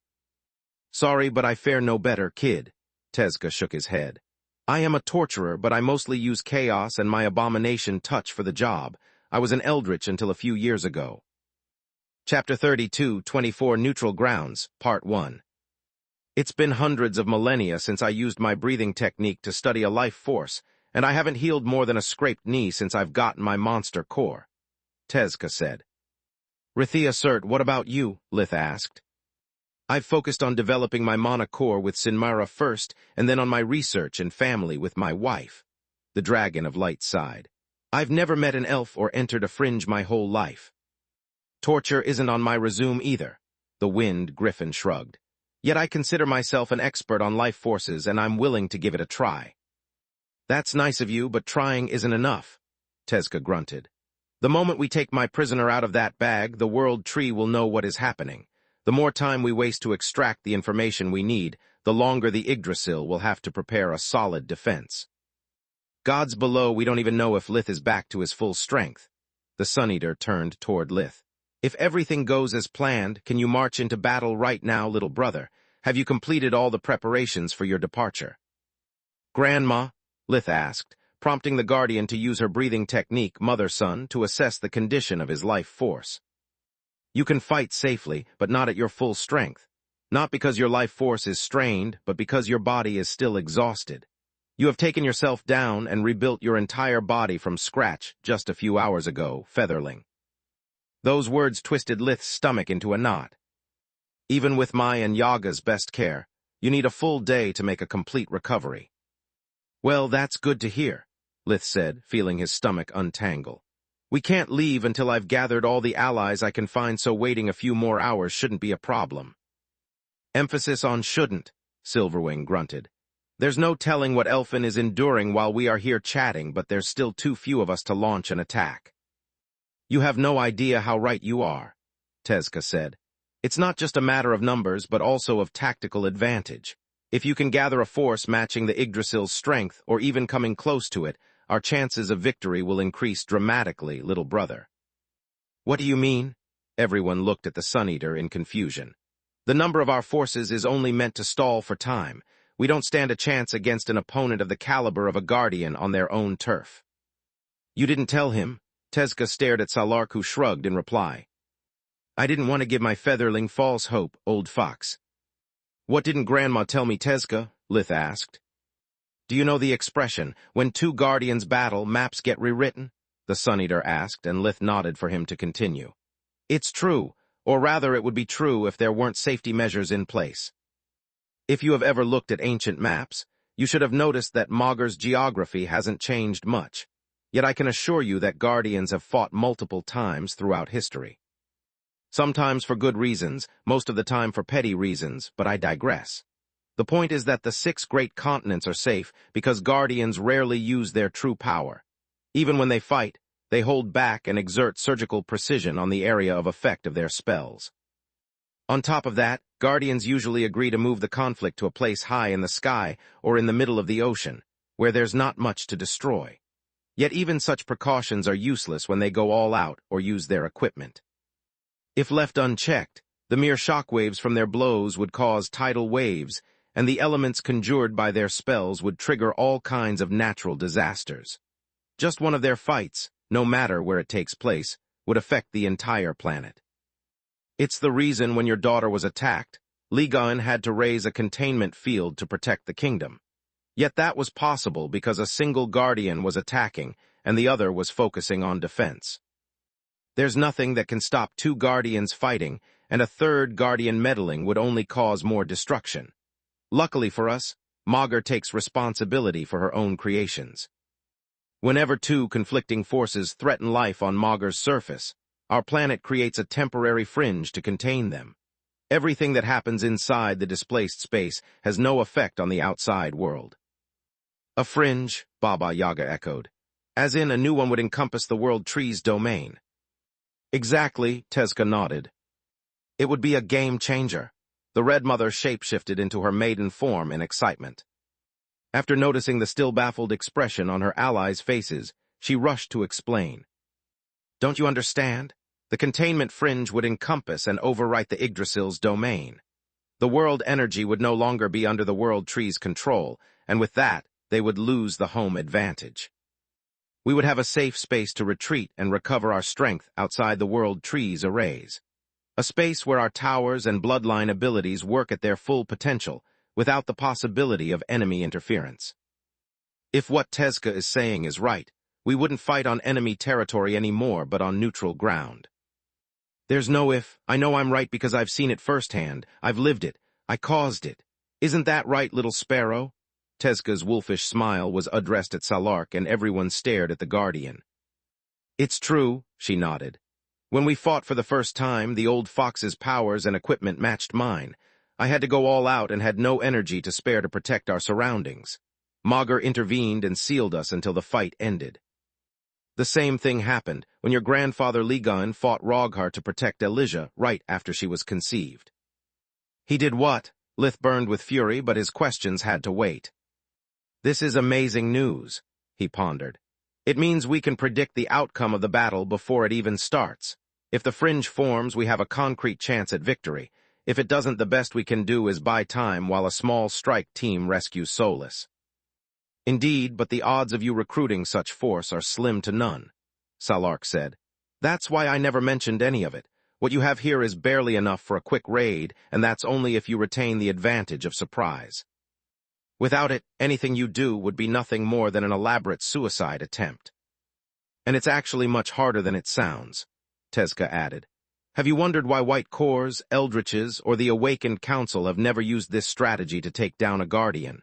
Sorry, but I fare no better, kid. Tezka shook his head. I am a torturer, but I mostly use chaos and my abomination touch for the job. I was an eldritch until a few years ago. Chapter 32, 24 Neutral Grounds, Part 1. It's been hundreds of millennia since I used my breathing technique to study a life force, and I haven't healed more than a scraped knee since I've gotten my monster core, Tezka said. Rithia Cert, what about you? Lith asked. I've focused on developing my mana core with Sinmara first, and then on my research and family with my wife, the Dragon of Light sighed. I've never met an elf or entered a fringe my whole life. Torture isn't on my resume either, the wind griffin shrugged. Yet I consider myself an expert on life forces and I'm willing to give it a try. That's nice of you, but trying isn't enough, Tezca grunted. The moment we take my prisoner out of that bag, the world tree will know what is happening. The more time we waste to extract the information we need, the longer the Yggdrasil will have to prepare a solid defense. Gods below, we don't even know if Lith is back to his full strength. The Sun Eater turned toward Lith. If everything goes as planned, can you march into battle right now, little brother? Have you completed all the preparations for your departure? Grandma, Lith asked, prompting the Guardian to use her breathing technique, mother-son, to assess the condition of his life force. You can fight safely, but not at your full strength. Not because your life force is strained, but because your body is still exhausted. You have taken yourself down and rebuilt your entire body from scratch just a few hours ago, Featherling. Those words twisted Lith's stomach into a knot. Even with my and Yaga's best care, you need a full day to make a complete recovery. Well, that's good to hear, Lith said, feeling his stomach untangle. We can't leave until I've gathered all the allies I can find, so waiting a few more hours shouldn't be a problem. Emphasis on shouldn't, Silverwing grunted. There's no telling what Elfin is enduring while we are here chatting, but there's still too few of us to launch an attack. You have no idea how right you are, Tezca said. It's not just a matter of numbers, but also of tactical advantage. If you can gather a force matching the Yggdrasil's strength, or even coming close to it, our chances of victory will increase dramatically, little brother. What do you mean? Everyone looked at the Sun Eater in confusion. The number of our forces is only meant to stall for time. We don't stand a chance against an opponent of the caliber of a Guardian on their own turf. You didn't tell him? Tezca stared at Salark, who shrugged in reply. I didn't want to give my Featherling false hope, old fox. What didn't Grandma tell me, Tezca? Lith asked. Do you know the expression, when two Guardians battle, maps get rewritten? The Sun Eater asked, and Lith nodded for him to continue. It's true, or rather it would be true if there weren't safety measures in place. If you have ever looked at ancient maps, you should have noticed that Maugur's geography hasn't changed much. Yet I can assure you that Guardians have fought multiple times throughout history. Sometimes for good reasons, most of the time for petty reasons, but I digress. The point is that the 6 great continents are safe because Guardians rarely use their true power. Even when they fight, they hold back and exert surgical precision on the area of effect of their spells. On top of that, Guardians usually agree to move the conflict to a place high in the sky or in the middle of the ocean, where there's not much to destroy. Yet even such precautions are useless when they go all out or use their equipment. If left unchecked, the mere shockwaves from their blows would cause tidal waves, and the elements conjured by their spells would trigger all kinds of natural disasters. Just one of their fights, no matter where it takes place, would affect the entire planet. It's the reason when your daughter was attacked, Ligon had to raise a containment field to protect the kingdom. Yet that was possible because a single Guardian was attacking and the other was focusing on defense. There's nothing that can stop 2 Guardians fighting, and a 3rd Guardian meddling would only cause more destruction. Luckily for us, Maugur takes responsibility for her own creations. Whenever 2 conflicting forces threaten life on Maugur's surface, our planet creates a temporary fringe to contain them. Everything that happens inside the displaced space has no effect on the outside world. A fringe, Baba Yaga echoed. As in, a new one would encompass the world tree's domain. Exactly, Tezca nodded. It would be a game changer. The Red Mother shapeshifted into her maiden form in excitement. After noticing the still baffled expression on her allies' faces, she rushed to explain. Don't you understand? The containment fringe would encompass and overwrite the Yggdrasil's domain. The world energy would no longer be under the world tree's control, and with that, they would lose the home advantage. We would have a safe space to retreat and recover our strength outside the world tree's arrays. A space where our towers and bloodline abilities work at their full potential, without the possibility of enemy interference. If what Tezca is saying is right, we wouldn't fight on enemy territory anymore, but on neutral ground. There's no if. I know I'm right because I've seen it firsthand. I've lived it. I caused it. Isn't that right, little sparrow? Tezca's wolfish smile was addressed at Salark, and everyone stared at the Guardian. It's true, she nodded. When we fought for the first time, the old fox's powers and equipment matched mine. I had to go all out and had no energy to spare to protect our surroundings. Magur intervened and sealed us until the fight ended. The same thing happened when your grandfather Ligon fought Roghar to protect Elijah right after she was conceived. He did what? Lith burned with fury, but his questions had to wait. This is amazing news, he pondered. It means we can predict the outcome of the battle before it even starts. If the fringe forms, we have a concrete chance at victory. If it doesn't, the best we can do is buy time while a small strike team rescues Solus. Indeed, but the odds of you recruiting such force are slim to none, Salark said. That's why I never mentioned any of it. What you have here is barely enough for a quick raid, and that's only if you retain the advantage of surprise. Without it, anything you do would be nothing more than an elaborate suicide attempt. And it's actually much harder than it sounds, Tezca added. Have you wondered why White Cores, Eldritches, or the Awakened Council have never used this strategy to take down a Guardian?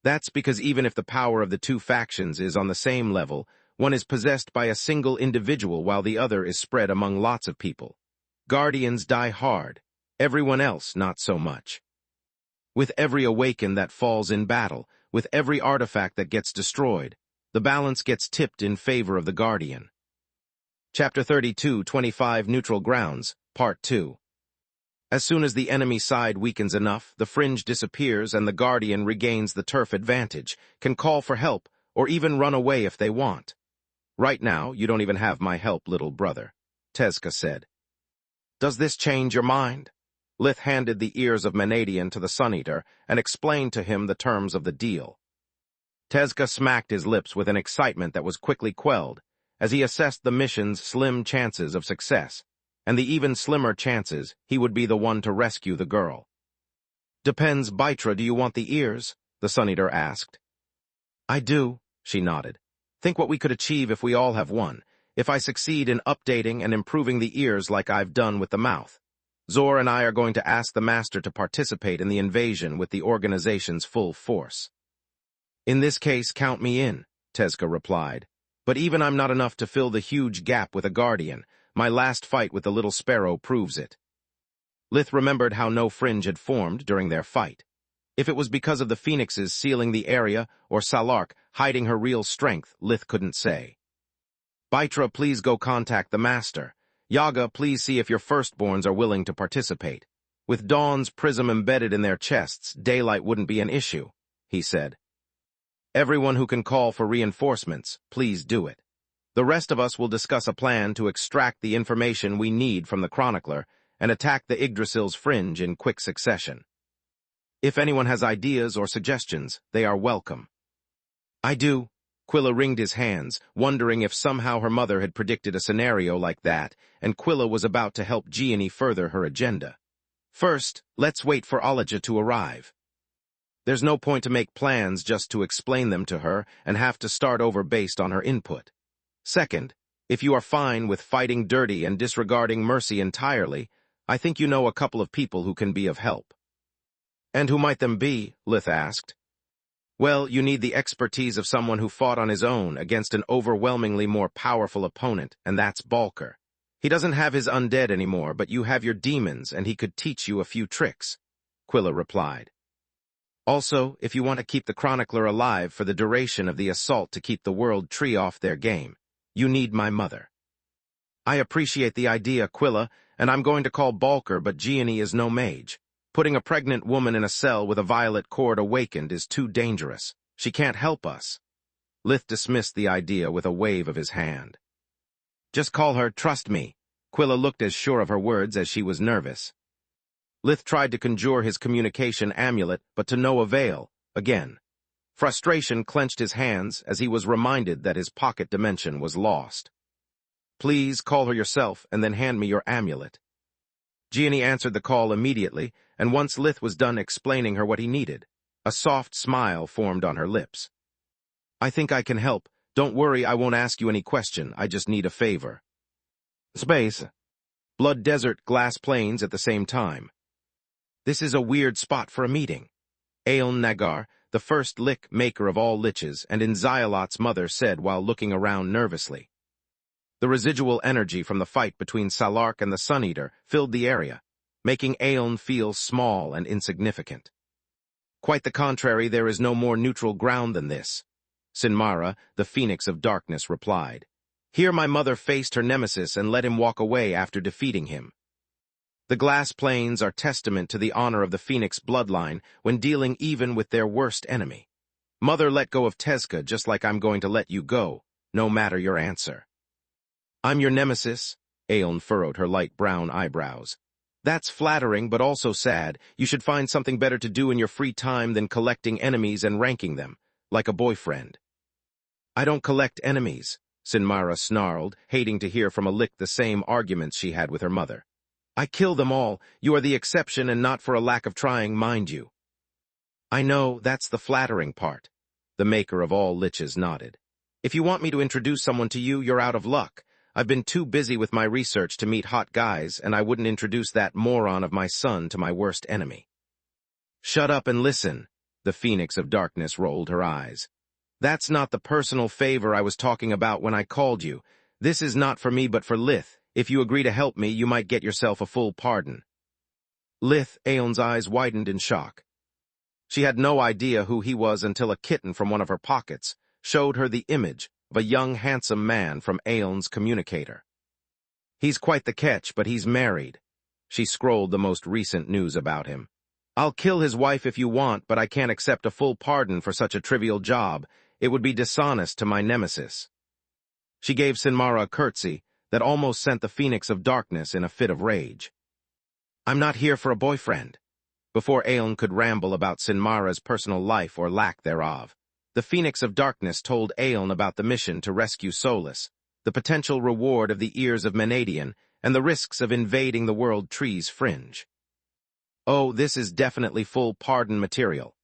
That's because even if the power of the two factions is on the same level, one is possessed by a single individual while the other is spread among lots of people. Guardians die hard, everyone else not so much. With every Awakened that falls in battle, with every artifact that gets destroyed, the balance gets tipped in favor of the Guardian. Chapter 32, 25 Neutral Grounds, Part 2. As soon as the enemy side weakens enough, the fringe disappears and the Guardian regains the turf advantage, can call for help, or even run away if they want. Right now, you don't even have my help, little brother, Tezca said. Does this change your mind? Lith handed the ears of Manadian to the Sun-Eater and explained to him the terms of the deal. Tezca smacked his lips with an excitement that was quickly quelled, as he assessed the mission's slim chances of success, and the even slimmer chances he would be the one to rescue the girl. Depends, Bytra, do you want the ears? The Sun-Eater asked. I do, she nodded. Think what we could achieve if we all have one, if I succeed in updating and improving the ears like I've done with the mouth. Zor and I are going to ask the Master to participate in the invasion with the organization's full force. In this case, count me in, Tezca replied. But even I'm not enough to fill the huge gap with a Guardian. My last fight with the little sparrow proves it. Lith remembered how no fringe had formed during their fight. If it was because of the phoenixes sealing the area or Salark hiding her real strength, Lith couldn't say. Bytra, please go contact the Master. Yaga, please see if your firstborns are willing to participate. With Dawn's prism embedded in their chests, daylight wouldn't be an issue, he said. Everyone who can call for reinforcements, please do it. The rest of us will discuss a plan to extract the information we need from the Chronicler and attack the Yggdrasil's fringe in quick succession. If anyone has ideas or suggestions, they are welcome. I do. Quilla wringed his hands, wondering if somehow her mother had predicted a scenario like that, and Quilla was about to help Gianni further her agenda. First, let's wait for Elijah to arrive. There's no point to make plans just to explain them to her and have to start over based on her input. Second, if you are fine with fighting dirty and disregarding mercy entirely, I think you know a couple of people who can be of help. And who might them be? Lith asked. Well, you need the expertise of someone who fought on his own against an overwhelmingly more powerful opponent, and that's Balker. He doesn't have his undead anymore, but you have your demons, and he could teach you a few tricks, Quilla replied. Also, if you want to keep the Chronicler alive for the duration of the assault to keep the World Tree off their game, you need my mother. I appreciate the idea, Quilla, and I'm going to call Balker, but Gianni is no mage. Putting a pregnant woman in a cell with a violet cord awakened is too dangerous. She can't help us. Lith dismissed the idea with a wave of his hand. Just call her, trust me. Quilla looked as sure of her words as she was nervous. Lith tried to conjure his communication amulet, but to no avail, again. Frustration clenched his hands as he was reminded that his pocket dimension was lost. Please call her yourself and then hand me your amulet. Gianni answered the call immediately, and once Lith was done explaining her what he needed, a soft smile formed on her lips. I think I can help. Don't worry, I won't ask you any question. I just need a favor. Space. Blood Desert, Glass Plains at the same time. This is a weird spot for a meeting. Aeln Nagar, the first lich maker of all liches, and Inzialot's mother said while looking around nervously. The residual energy from the fight between Salark and the Sun Eater filled the area, making Aeon feel small and insignificant. Quite the contrary, there is no more neutral ground than this, Sinmara, the Phoenix of Darkness, replied. Here my mother faced her nemesis and let him walk away after defeating him. The glass plains are testament to the honor of the Phoenix bloodline when dealing even with their worst enemy. Mother let go of Tezca just like I'm going to let you go, no matter your answer. I'm your nemesis, Aeon furrowed her light brown eyebrows. That's flattering but also sad. You should find something better to do in your free time than collecting enemies and ranking them, like a boyfriend. I don't collect enemies, Sinmara snarled, hating to hear from a lick the same arguments she had with her mother. I kill them all. You are the exception and not for a lack of trying, mind you. I know, that's the flattering part. The maker of all liches nodded. If you want me to introduce someone to you, you're out of luck. I've been too busy with my research to meet hot guys, and I wouldn't introduce that moron of my son to my worst enemy. Shut up and listen, the Phoenix of Darkness rolled her eyes. That's not the personal favor I was talking about when I called you. This is not for me but for Lith. If you agree to help me, you might get yourself a full pardon. Lith, Aeon's eyes widened in shock. She had no idea who he was until a kitten from one of her pockets showed her the image of a young, handsome man from Aeon's communicator. He's quite the catch, but he's married. She scrolled the most recent news about him. I'll kill his wife if you want, but I can't accept a full pardon for such a trivial job. It would be dishonest to my nemesis. She gave Sinmara a curtsy that almost sent the Phoenix of Darkness in a fit of rage. I'm not here for a boyfriend. Before Aeon could ramble about Sinmara's personal life or lack thereof, the Phoenix of Darkness told Aeon about the mission to rescue Solus, the potential reward of the ears of Menadian, and the risks of invading the World Tree's fringe. Oh, this is definitely full pardon material.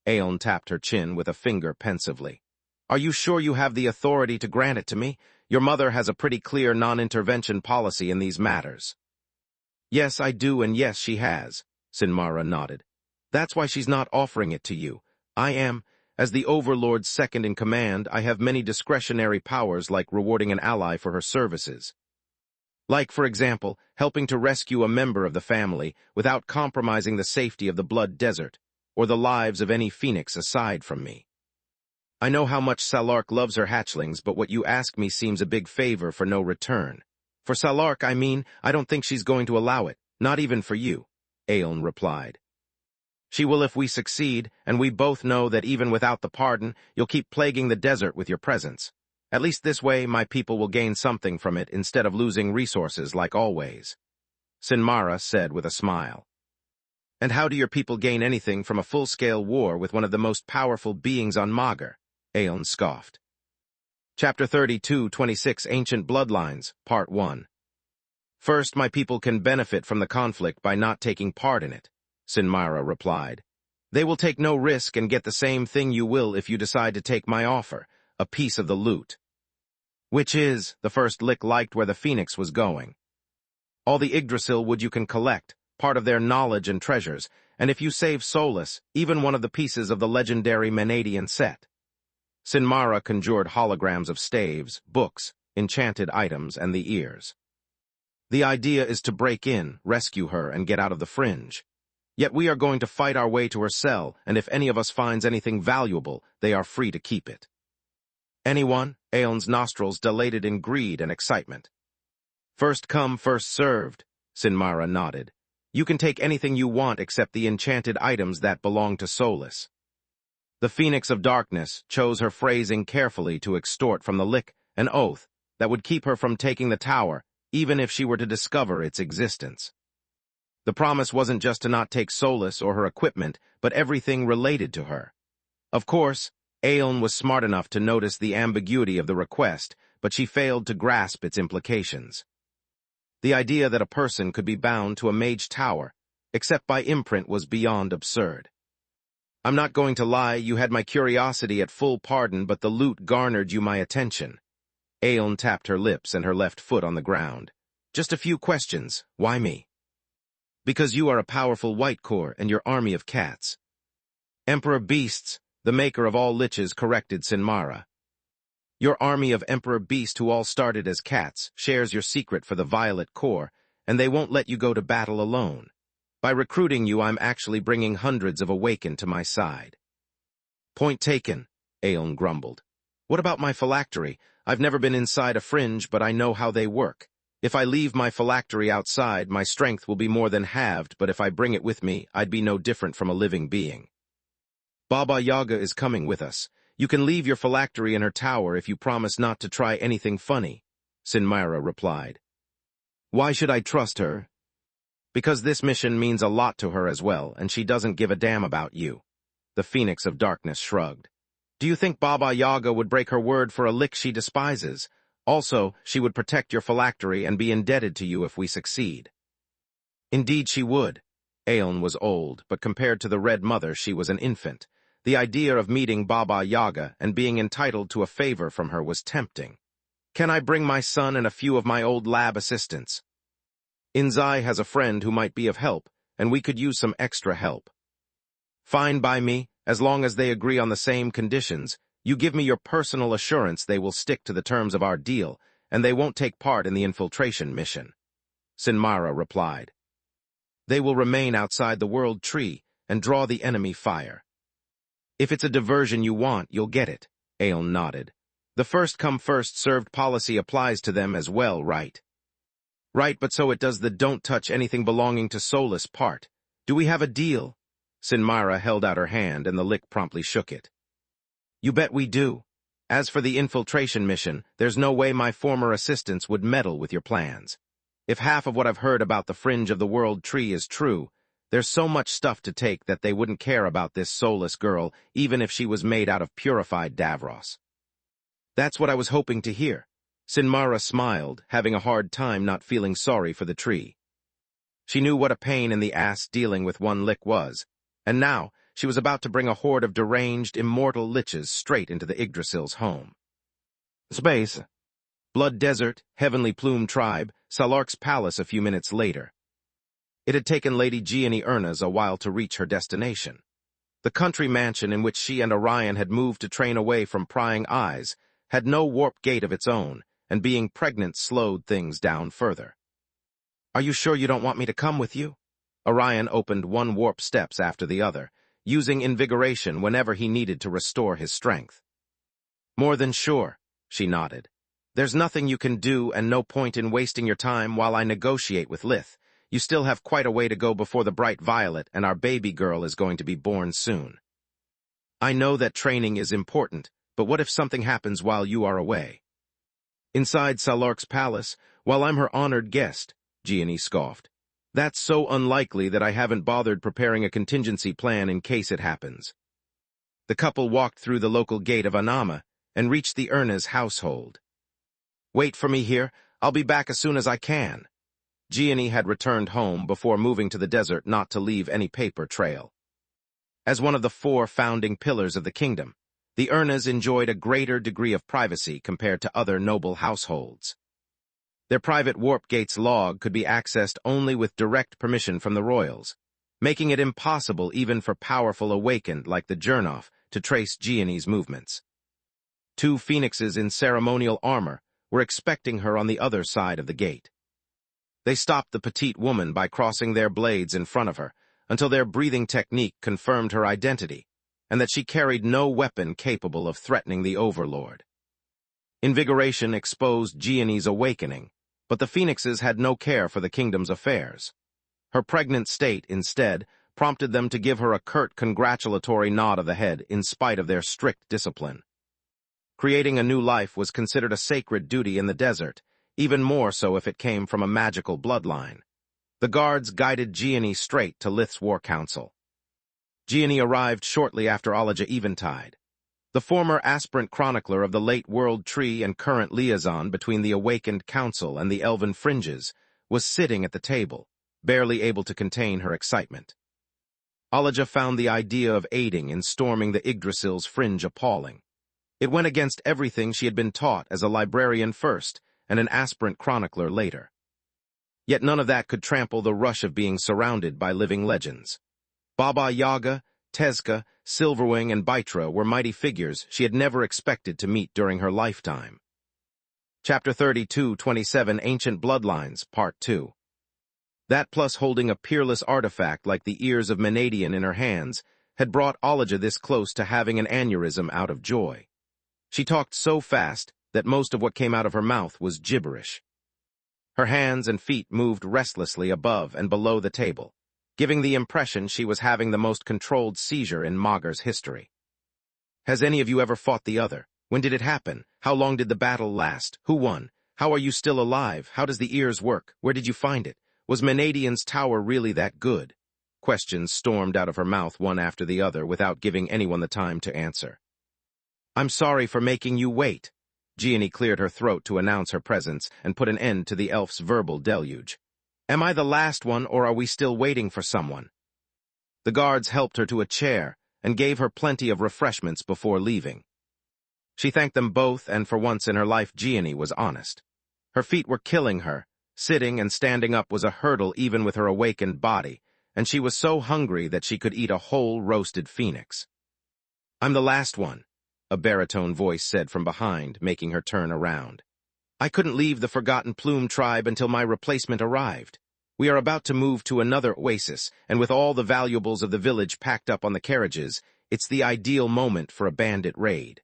Aeon tapped her chin with a finger pensively. Are you sure you have the authority to grant it to me? Your mother has a pretty clear non-intervention policy in these matters. Yes, I do, and yes, she has, Sinmara nodded. That's why she's not offering it to you. I am. As the Overlord's second in command, I have many discretionary powers like rewarding an ally for her services. Like, for example, helping to rescue a member of the family without compromising the safety of the Blood Desert, or the lives of any Phoenix aside from me. I know how much Salark loves her hatchlings, but what you ask me seems a big favor for no return. For Salark, I mean, I don't think she's going to allow it, not even for you, Aeon replied. She will if we succeed, and we both know that even without the pardon, you'll keep plaguing the desert with your presence. At least this way, my people will gain something from it instead of losing resources like always. Sinmara said with a smile. And how do your people gain anything from a full-scale war with one of the most powerful beings on Magur? Aeon scoffed. Chapter 32-26 Ancient Bloodlines, Part 1. First, my people can benefit from the conflict by not taking part in it, Sinmara replied. They will take no risk and get the same thing you will if you decide to take my offer, a piece of the loot. Which is, the first lick liked where the Phoenix was going. All the Yggdrasil wood you can collect, part of their knowledge and treasures, and if you save Solus, even one of the pieces of the legendary Menadian set. Sinmara conjured holograms of staves, books, enchanted items, and the ears. The idea is to break in, rescue her, and get out of the fringe. Yet we are going to fight our way to her cell, and if any of us finds anything valuable, they are free to keep it. Anyone? Aeon's nostrils dilated in greed and excitement. First come, first served, Sinmara nodded. You can take anything you want except the enchanted items that belong to Solus. The Phoenix of Darkness chose her phrasing carefully to extort from the lick an oath that would keep her from taking the tower, even if she were to discover its existence. The promise wasn't just to not take Solus or her equipment, but everything related to her. Of course, Aeon was smart enough to notice the ambiguity of the request, but she failed to grasp its implications. The idea that a person could be bound to a mage tower, except by imprint, was beyond absurd. I'm not going to lie, you had my curiosity at full pardon, but the loot garnered you my attention. Aeon tapped her lips and her left foot on the ground. Just a few questions. Why me? Because you are a powerful white core and your army of cats. Emperor Beasts, the maker of all liches, corrected Sinmara. Your army of Emperor Beast who all started as cats shares your secret for the Violet Core, and they won't let you go to battle alone. By recruiting you, I'm actually bringing hundreds of Awakened to my side. Point taken, Aeon grumbled. What about my phylactery? I've never been inside a fringe, but I know how they work. If I leave my phylactery outside, my strength will be more than halved, but if I bring it with me, I'd be no different from a living being. Baba Yaga is coming with us. You can leave your phylactery in her tower if you promise not to try anything funny, Sinmira replied. Why should I trust her? Because this mission means a lot to her as well, and she doesn't give a damn about you. The Phoenix of Darkness shrugged. Do you think Baba Yaga would break her word for a lick she despises? Also, she would protect your phylactery and be indebted to you if we succeed. Indeed she would. Aeon was old, but compared to the Red Mother she was an infant. The idea of meeting Baba Yaga and being entitled to a favor from her was tempting. Can I bring my son and a few of my old lab assistants? Inzai has a friend who might be of help, and we could use some extra help. Fine by me, as long as they agree on the same conditions. You give me your personal assurance they will stick to the terms of our deal, and they won't take part in the infiltration mission. Sinmara replied. They will remain outside the World Tree and draw the enemy fire. If it's a diversion you want, you'll get it, Aeon nodded. The first-come, first-served policy applies to them as well, right? Right, but so it does the don't touch anything belonging to Solus part. Do we have a deal? Sinmira held out her hand, and the lick promptly shook it. You bet we do. As for the infiltration mission, there's no way my former assistants would meddle with your plans. If half of what I've heard about the fringe of the World Tree is true, there's so much stuff to take that they wouldn't care about this soulless girl, even if she was made out of purified Davros. That's what I was hoping to hear. Sinmara smiled, having a hard time not feeling sorry for the tree. She knew what a pain in the ass dealing with one lick was, and now she was about to bring a horde of deranged, immortal liches straight into the Yggdrasil's home. Space. Blood Desert, Heavenly Plume Tribe, Salark's palace a few minutes later. It had taken Lady Gianni Ernaz a while to reach her destination. The country mansion in which she and Orion had moved to train away from prying eyes had no warp gate of its own, and being pregnant slowed things down further. Are you sure you don't want me to come with you? Orion opened one warp steps after the other, using invigoration whenever he needed to restore his strength. More than sure, she nodded. There's nothing you can do and no point in wasting your time while I negotiate with Lith. You still have quite a way to go before the bright violet, and our baby girl is going to be born soon. I know that training is important, but what if something happens while you are away? Inside Salark's palace, while I'm her honored guest, Gianni scoffed. That's so unlikely that I haven't bothered preparing a contingency plan in case it happens. The couple walked through the local gate of Anama and reached the Ernaz household. Wait for me here, I'll be back as soon as I can. Gianni had returned home before moving to the desert not to leave any paper trail. As one of the 4 founding pillars of the kingdom, the Ernaz enjoyed a greater degree of privacy compared to other noble households. Their private warp gate's log could be accessed only with direct permission from the royals, making it impossible even for powerful Awakened like the Jernoff to trace Gianni's movements. 2 phoenixes in ceremonial armor were expecting her on the other side of the gate. They stopped the petite woman by crossing their blades in front of her, until their breathing technique confirmed her identity, and that she carried no weapon capable of threatening the Overlord. Invigoration exposed Gianni's awakening, but the phoenixes had no care for the kingdom's affairs. Her pregnant state, instead, prompted them to give her a curt congratulatory nod of the head in spite of their strict discipline. Creating a new life was considered a sacred duty in the desert, even more so if it came from a magical bloodline. The guards guided Gianni straight to Lith's war council. Gianni arrived shortly after Alaja Eventide. The former aspirant chronicler of the late World Tree and current liaison between the Awakened Council and the Elven Fringes was sitting at the table, barely able to contain her excitement. Alaja found the idea of aiding in storming the Yggdrasil's fringe appalling. It went against everything she had been taught as a librarian first and an aspirant chronicler later. Yet none of that could trample the rush of being surrounded by living legends. Baba Yaga, Tezca, Silverwing, and Bytra were mighty figures she had never expected to meet during her lifetime. Chapter 32-27 Ancient Bloodlines, Part 2. That plus holding a peerless artifact like the ears of Menadian in her hands had brought Olija this close to having an aneurysm out of joy. She talked so fast that most of what came out of her mouth was gibberish. Her hands and feet moved restlessly above and below the table, giving the impression she was having the most controlled seizure in Magus history. Has any of you ever fought the other? When did it happen? How long did the battle last? Who won? How are you still alive? How does the ears work? Where did you find it? Was Menadian's tower really that good? Questions stormed out of her mouth one after the other without giving anyone the time to answer. I'm sorry for making you wait. Gianni cleared her throat to announce her presence and put an end to the elf's verbal deluge. Am I the last one, or are we still waiting for someone? The guards helped her to a chair and gave her plenty of refreshments before leaving. She thanked them both, and for once in her life Gianni was honest. Her feet were killing her. Sitting and standing up was a hurdle even with her awakened body, and she was so hungry that she could eat a whole roasted phoenix. I'm the last one, a baritone voice said from behind, making her turn around. I couldn't leave the Forgotten Plume tribe until my replacement arrived. We are about to move to another oasis, and with all the valuables of the village packed up on the carriages, it's the ideal moment for a bandit raid.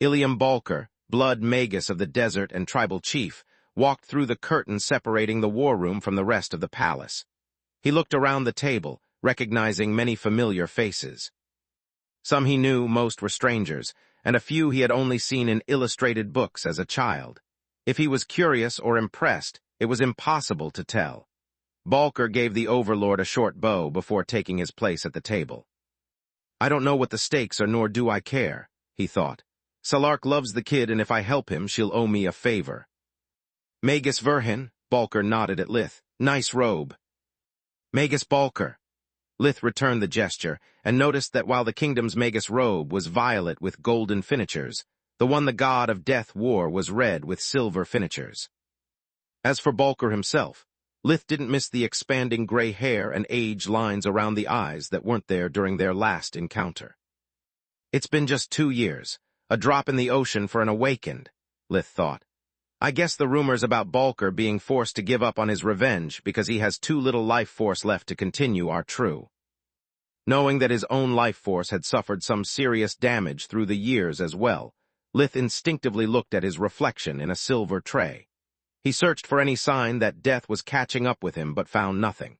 Ilium Balker, blood Magus of the desert and tribal chief, walked through the curtain separating the war room from the rest of the palace. He looked around the table, recognizing many familiar faces. Some he knew, most were strangers, and a few he had only seen in illustrated books as a child. If he was curious or impressed, it was impossible to tell. Balker gave the overlord a short bow before taking his place at the table. I don't know what the stakes are, nor do I care, he thought. Salark loves the kid, and if I help him, she'll owe me a favor. Magus Verhin, Balker nodded at Lith. Nice robe. Magus Balker. Lith returned the gesture, and noticed that while the kingdom's Magus robe was violet with golden finishers, the one the god of death wore was red with silver finishers. As for Balker himself, Lith didn't miss the expanding gray hair and age lines around the eyes that weren't there during their last encounter. It's been just 2 years, a drop in the ocean for an awakened, Lith thought. I guess the rumors about Balker being forced to give up on his revenge because he has too little life force left to continue are true. Knowing that his own life force had suffered some serious damage through the years as well, Lith instinctively looked at his reflection in a silver tray. He searched for any sign that death was catching up with him but found nothing.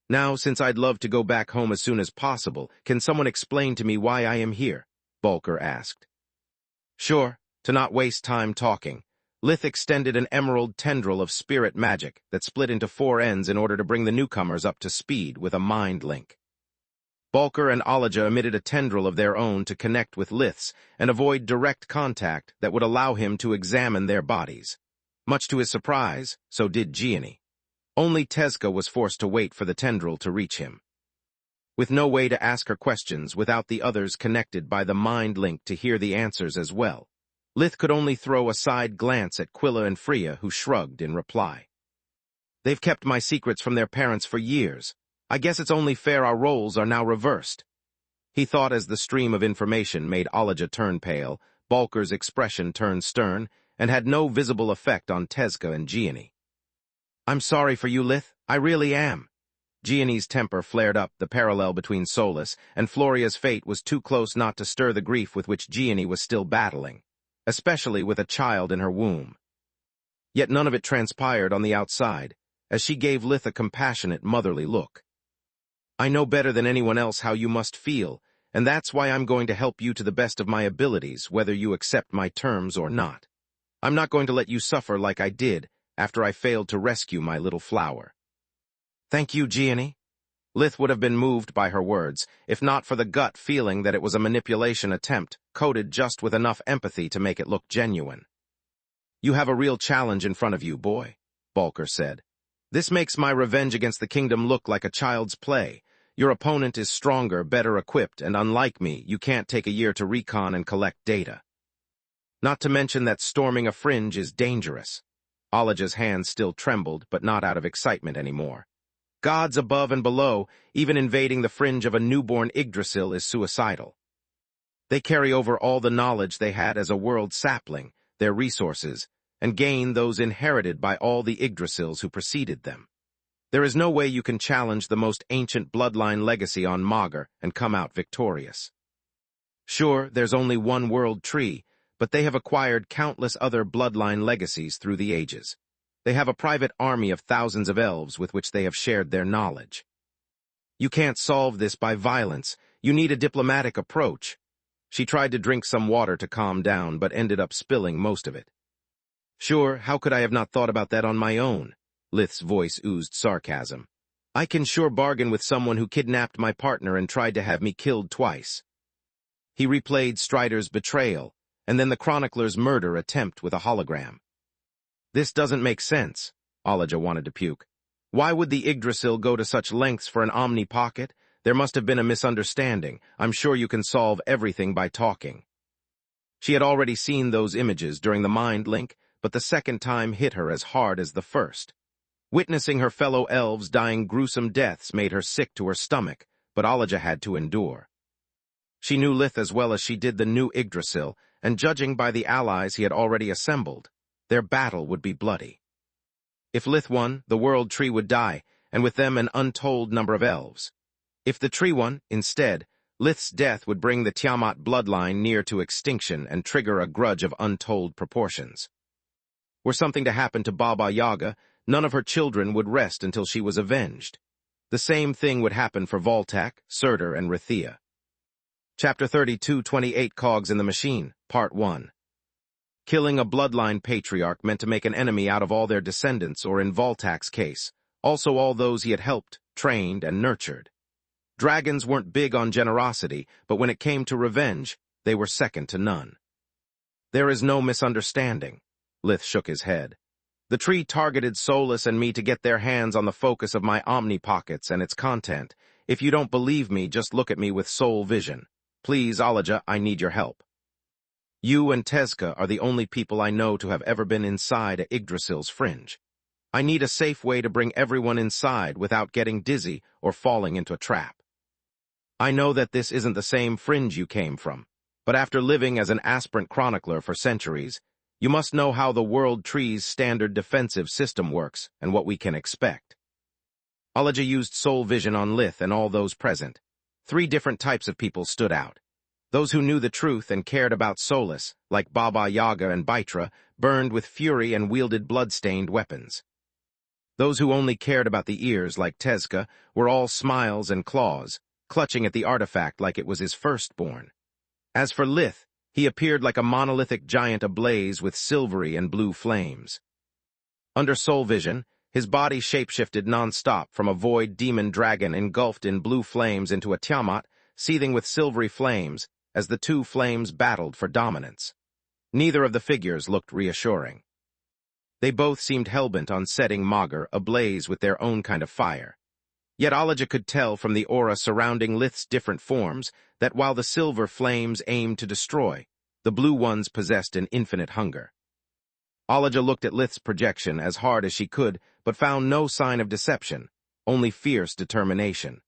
Now, since I'd love to go back home as soon as possible, can someone explain to me why I am here? Balker asked. Sure, to not waste time talking. Lith extended an emerald tendril of spirit magic that split into 4 ends in order to bring the newcomers up to speed with a mind link. Balker and Olija emitted a tendril of their own to connect with Lith's and avoid direct contact that would allow him to examine their bodies. Much to his surprise, so did Gianni. Only Tezca was forced to wait for the tendril to reach him. With no way to ask her questions without the others connected by the mind link to hear the answers as well, Lith could only throw a side glance at Quilla and Freya, who shrugged in reply. They've kept my secrets from their parents for years. I guess it's only fair our roles are now reversed. He thought as the stream of information made Olija turn pale, Balker's expression turned stern, and had no visible effect on Tezca and Gianni. I'm sorry for you, Lith. I really am. Gianni's temper flared up. The parallel between Solus and Floria's fate was too close not to stir the grief with which Gianni was still battling, especially with a child in her womb. Yet none of it transpired on the outside, as she gave Lith a compassionate, motherly look. I know better than anyone else how you must feel, and that's why I'm going to help you to the best of my abilities, whether you accept my terms or not. I'm not going to let you suffer like I did after I failed to rescue my little flower. Thank you, Gianni. Lith would have been moved by her words, if not for the gut feeling that it was a manipulation attempt, coded just with enough empathy to make it look genuine. You have a real challenge in front of you, boy, Balker said. This makes my revenge against the kingdom look like a child's play. Your opponent is stronger, better equipped, and unlike me, you can't take a year to recon and collect data. Not to mention that storming a fringe is dangerous. Olija's hands still trembled, but not out of excitement anymore. Gods above and below, even invading the fringe of a newborn Yggdrasil is suicidal. They carry over all the knowledge they had as a world sapling, their resources, and gain those inherited by all the Yggdrasils who preceded them. There is no way you can challenge the most ancient bloodline legacy on Magur and come out victorious. Sure, there's only one world tree, but they have acquired countless other bloodline legacies through the ages. They have a private army of thousands of elves with which they have shared their knowledge. You can't solve this by violence. You need a diplomatic approach. She tried to drink some water to calm down, but ended up spilling most of it. Sure, how could I have not thought about that on my own? Lith's voice oozed sarcasm. I can sure bargain with someone who kidnapped my partner and tried to have me killed twice. He replayed Strider's betrayal, and then the chronicler's murder attempt with a hologram. This doesn't make sense, Elijah wanted to puke. Why would the Yggdrasil go to such lengths for an Omni pocket? There must have been a misunderstanding. I'm sure you can solve everything by talking. She had already seen those images during the mind link, but the second time hit her as hard as the first. Witnessing her fellow elves dying gruesome deaths made her sick to her stomach, but Elijah had to endure. She knew Lith as well as she did the new Yggdrasil, and judging by the allies he had already assembled, their battle would be bloody. If Lith won, the world tree would die, and with them an untold number of elves. If the tree won, instead, Lith's death would bring the Tiamat bloodline near to extinction and trigger a grudge of untold proportions. Were something to happen to Baba Yaga, none of her children would rest until she was avenged. The same thing would happen for Voltak, Surtur, and Rithia. Chapter 32, 28 Cogs in the Machine, Part 1. Killing a bloodline patriarch meant to make an enemy out of all their descendants, or in Voltak's case, also all those he had helped, trained, and nurtured. Dragons weren't big on generosity, but when it came to revenge, they were second to none. There is no misunderstanding. Lith shook his head. The tree targeted Solus and me to get their hands on the focus of my Omni pockets and its content. If you don't believe me, just look at me with soul vision. Please, Elijah, I need your help. You and Tezca are the only people I know to have ever been inside a Yggdrasil's fringe. I need a safe way to bring everyone inside without getting dizzy or falling into a trap. I know that this isn't the same fringe you came from, but after living as an aspirant chronicler for centuries, you must know how the World Tree's standard defensive system works and what we can expect. Elijah used soul vision on Lith and all those present. 3 different types of people stood out. Those who knew the truth and cared about Solus, like Baba Yaga and Baitra, burned with fury and wielded blood-stained weapons. Those who only cared about the ears, like Tezca, were all smiles and claws, clutching at the artifact like it was his firstborn. As for Lith, he appeared like a monolithic giant ablaze with silvery and blue flames. Under soul vision, his body shapeshifted non-stop from a void demon dragon engulfed in blue flames into a Tiamat, seething with silvery flames, as the 2 flames battled for dominance. Neither of the figures looked reassuring. They both seemed hellbent on setting Magur ablaze with their own kind of fire. Yet Elijah could tell from the aura surrounding Lith's different forms that while the silver flames aimed to destroy, the blue ones possessed an infinite hunger. Elijah looked at Lith's projection as hard as she could, but found no sign of deception, only fierce determination.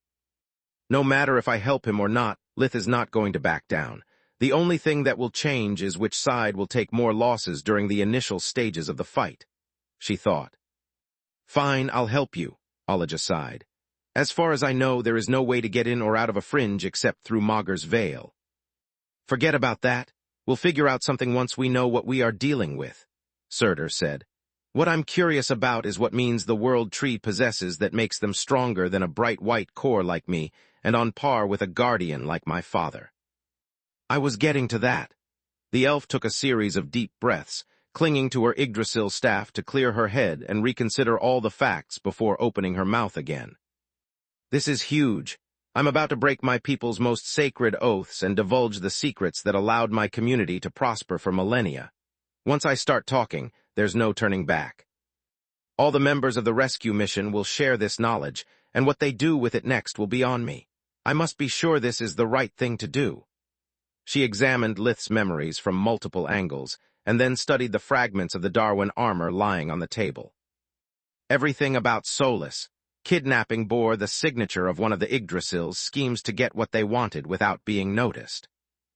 No matter if I help him or not, Lith is not going to back down. The only thing that will change is which side will take more losses during the initial stages of the fight, she thought. Fine, I'll help you, Elijah sighed. As far as I know, there is no way to get in or out of a fringe except through Magur's veil. Forget about that. We'll figure out something once we know what we are dealing with, Surtur said. What I'm curious about is what means the world tree possesses that makes them stronger than a bright white core like me and on par with a guardian like my father. I was getting to that. The elf took a series of deep breaths, clinging to her Yggdrasil staff to clear her head and reconsider all the facts before opening her mouth again. This is huge. I'm about to break my people's most sacred oaths and divulge the secrets that allowed my community to prosper for millennia. Once I start talking, there's no turning back. All the members of the rescue mission will share this knowledge, and what they do with it next will be on me. I must be sure this is the right thing to do. She examined Lith's memories from multiple angles, and then studied the fragments of the Darwin armor lying on the table. Everything about Solus, Kidnapping bore the signature of one of the Yggdrasil's schemes to get what they wanted without being noticed.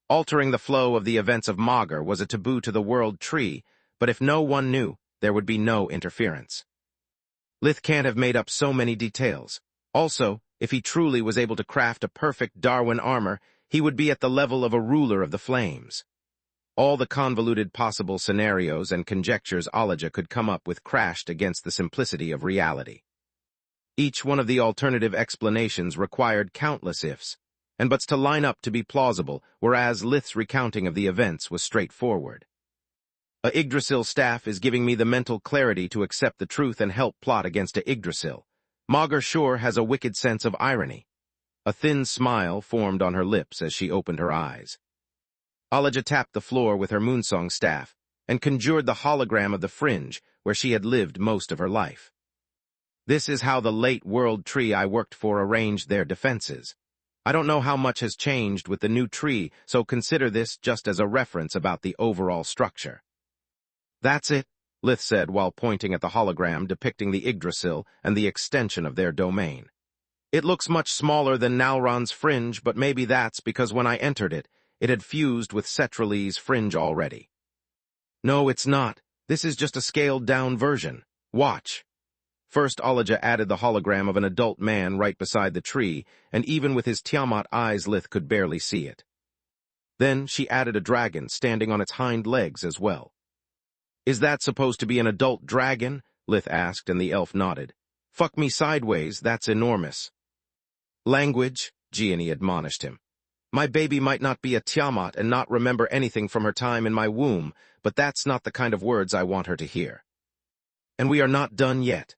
Altering the flow of the events of Magur was a taboo to the world tree, but if no one knew, there would be no interference. Lith can't have made up so many details. Also, if he truly was able to craft a perfect Darwin armor, he would be at the level of a ruler of the flames. All the convoluted possible scenarios and conjectures Elijah could come up with crashed against the simplicity of reality. Each one of the alternative explanations required countless ifs and buts to line up to be plausible, whereas Lith's recounting of the events was straightforward. A Yggdrasil staff is giving me the mental clarity to accept the truth and help plot against a Yggdrasil. Magur sure has a wicked sense of irony. A thin smile formed on her lips as she opened her eyes. Elijah tapped the floor with her moonsong staff and conjured the hologram of the fringe where she had lived most of her life. This is how the late world tree I worked for arranged their defenses. I don't know how much has changed with the new tree, so consider this just as a reference about the overall structure. That's it, Lith said while pointing at the hologram depicting the Yggdrasil and the extension of their domain. It looks much smaller than Nalron's fringe, but maybe that's because when I entered it, it had fused with Cetrali's fringe already. No, it's not. This is just a scaled-down version. Watch. First, Elijah added the hologram of an adult man right beside the tree, and even with his Tiamat eyes, Lith could barely see it. Then she added a dragon standing on its hind legs as well. Is that supposed to be an adult dragon? Lith asked, and the elf nodded. Fuck me sideways, that's enormous. Language, Gianni admonished him. My baby might not be a Tiamat and not remember anything from her time in my womb, but that's not the kind of words I want her to hear. And we are not done yet.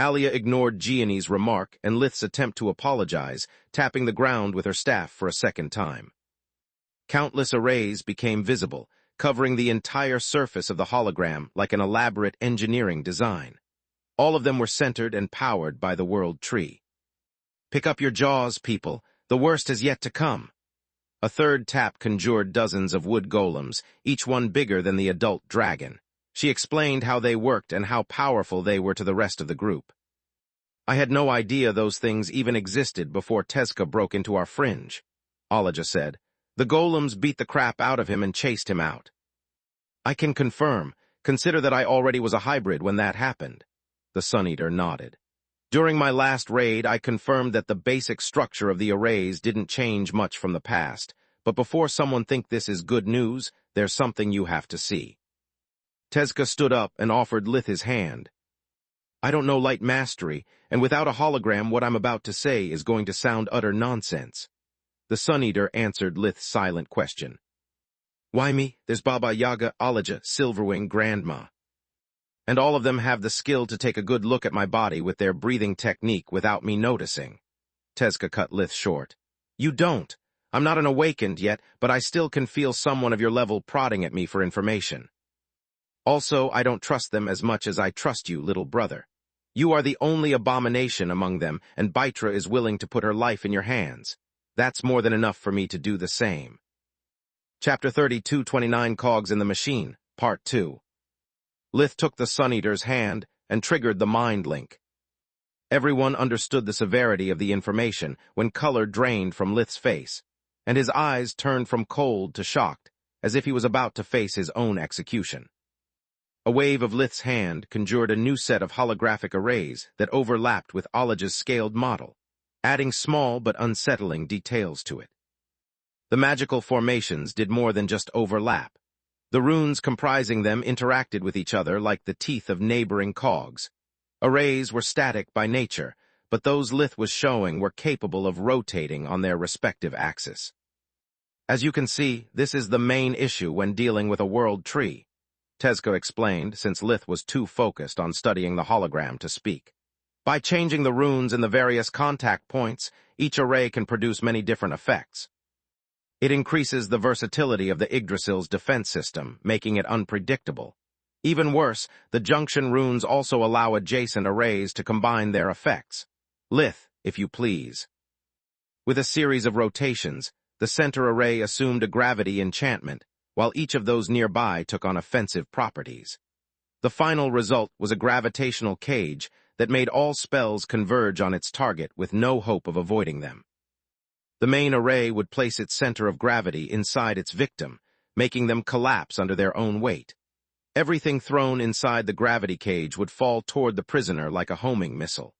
Alia ignored Gianni's remark and Lith's attempt to apologize, tapping the ground with her staff for a second time. Countless arrays became visible, covering the entire surface of the hologram like an elaborate engineering design. All of them were centered and powered by the world tree. Pick up your jaws, people. The worst is yet to come. A third tap conjured dozens of wood golems, each one bigger than the adult dragon. She explained how they worked and how powerful they were to the rest of the group. I had no idea those things even existed before Tezca broke into our fringe, Elijah said. The golems beat the crap out of him and chased him out. I can confirm. Consider that I already was a hybrid when that happened. The Sun Eater nodded. During my last raid, I confirmed that the basic structure of the arrays didn't change much from the past, but before someone think this is good news, there's something you have to see. Tezca stood up and offered Lith his hand. I don't know light mastery, and without a hologram what I'm about to say is going to sound utter nonsense. The Sun Eater answered Lith's silent question. Why me? There's Baba Yaga, Elijah, Silverwing, Grandma. And all of them have the skill to take a good look at my body with their breathing technique without me noticing. Tezca cut Lith short. You don't. I'm not an awakened yet, but I still can feel someone of your level prodding at me for information. Also, I don't trust them as much as I trust you, little brother. You are the only abomination among them, and Baitra is willing to put her life in your hands. That's more than enough for me to do the same. Chapter 32, 29 Cogs in the Machine, Part 2. Lith took the Sun Eater's hand and triggered the mind link. Everyone understood the severity of the information when color drained from Lith's face, and his eyes turned from cold to shocked, as if he was about to face his own execution. A wave of Lith's hand conjured a new set of holographic arrays that overlapped with Elijah's scaled model, adding small but unsettling details to it. The magical formations did more than just overlap. The runes comprising them interacted with each other like the teeth of neighboring cogs. Arrays were static by nature, but those Lith was showing were capable of rotating on their respective axis. As you can see, this is the main issue when dealing with a world tree, Tezca explained, since Lith was too focused on studying the hologram to speak. By changing the runes in the various contact points, each array can produce many different effects. It increases the versatility of the Yggdrasil's defense system, making it unpredictable. Even worse, the junction runes also allow adjacent arrays to combine their effects. Lith, if you please. With a series of rotations, the center array assumed a gravity enchantment, while each of those nearby took on offensive properties. The final result was a gravitational cage that made all spells converge on its target with no hope of avoiding them. The main array would place its center of gravity inside its victim, making them collapse under their own weight. Everything thrown inside the gravity cage would fall toward the prisoner like a homing missile.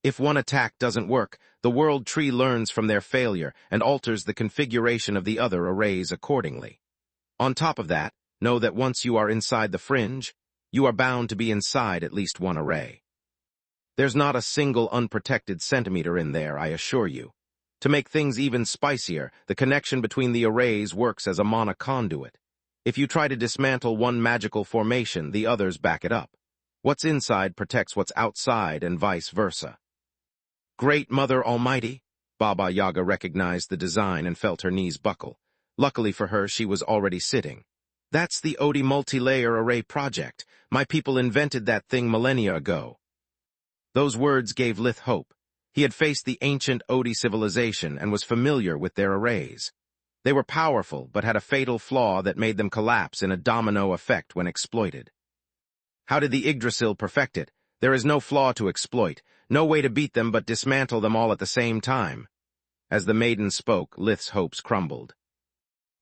If one attack doesn't work, the world tree learns from their failure and alters the configuration of the other arrays accordingly. On top of that, know that once you are inside the fringe, you are bound to be inside at least one array. There's not a single unprotected centimeter in there, I assure you. To make things even spicier, the connection between the arrays works as a mana conduit. If you try to dismantle one magical formation, the others back it up. What's inside protects what's outside and vice versa. Great Mother Almighty! Baba Yaga recognized the design and felt her knees buckle. Luckily for her, she was already sitting. That's the Odi multi-layer array project. My people invented that thing millennia ago. Those words gave Lith hope. He had faced the ancient Odi civilization and was familiar with their arrays. They were powerful, but had a fatal flaw that made them collapse in a domino effect when exploited. How did the Yggdrasil perfect it? There is no flaw to exploit, no way to beat them but dismantle them all at the same time. As the maiden spoke, Lith's hopes crumbled.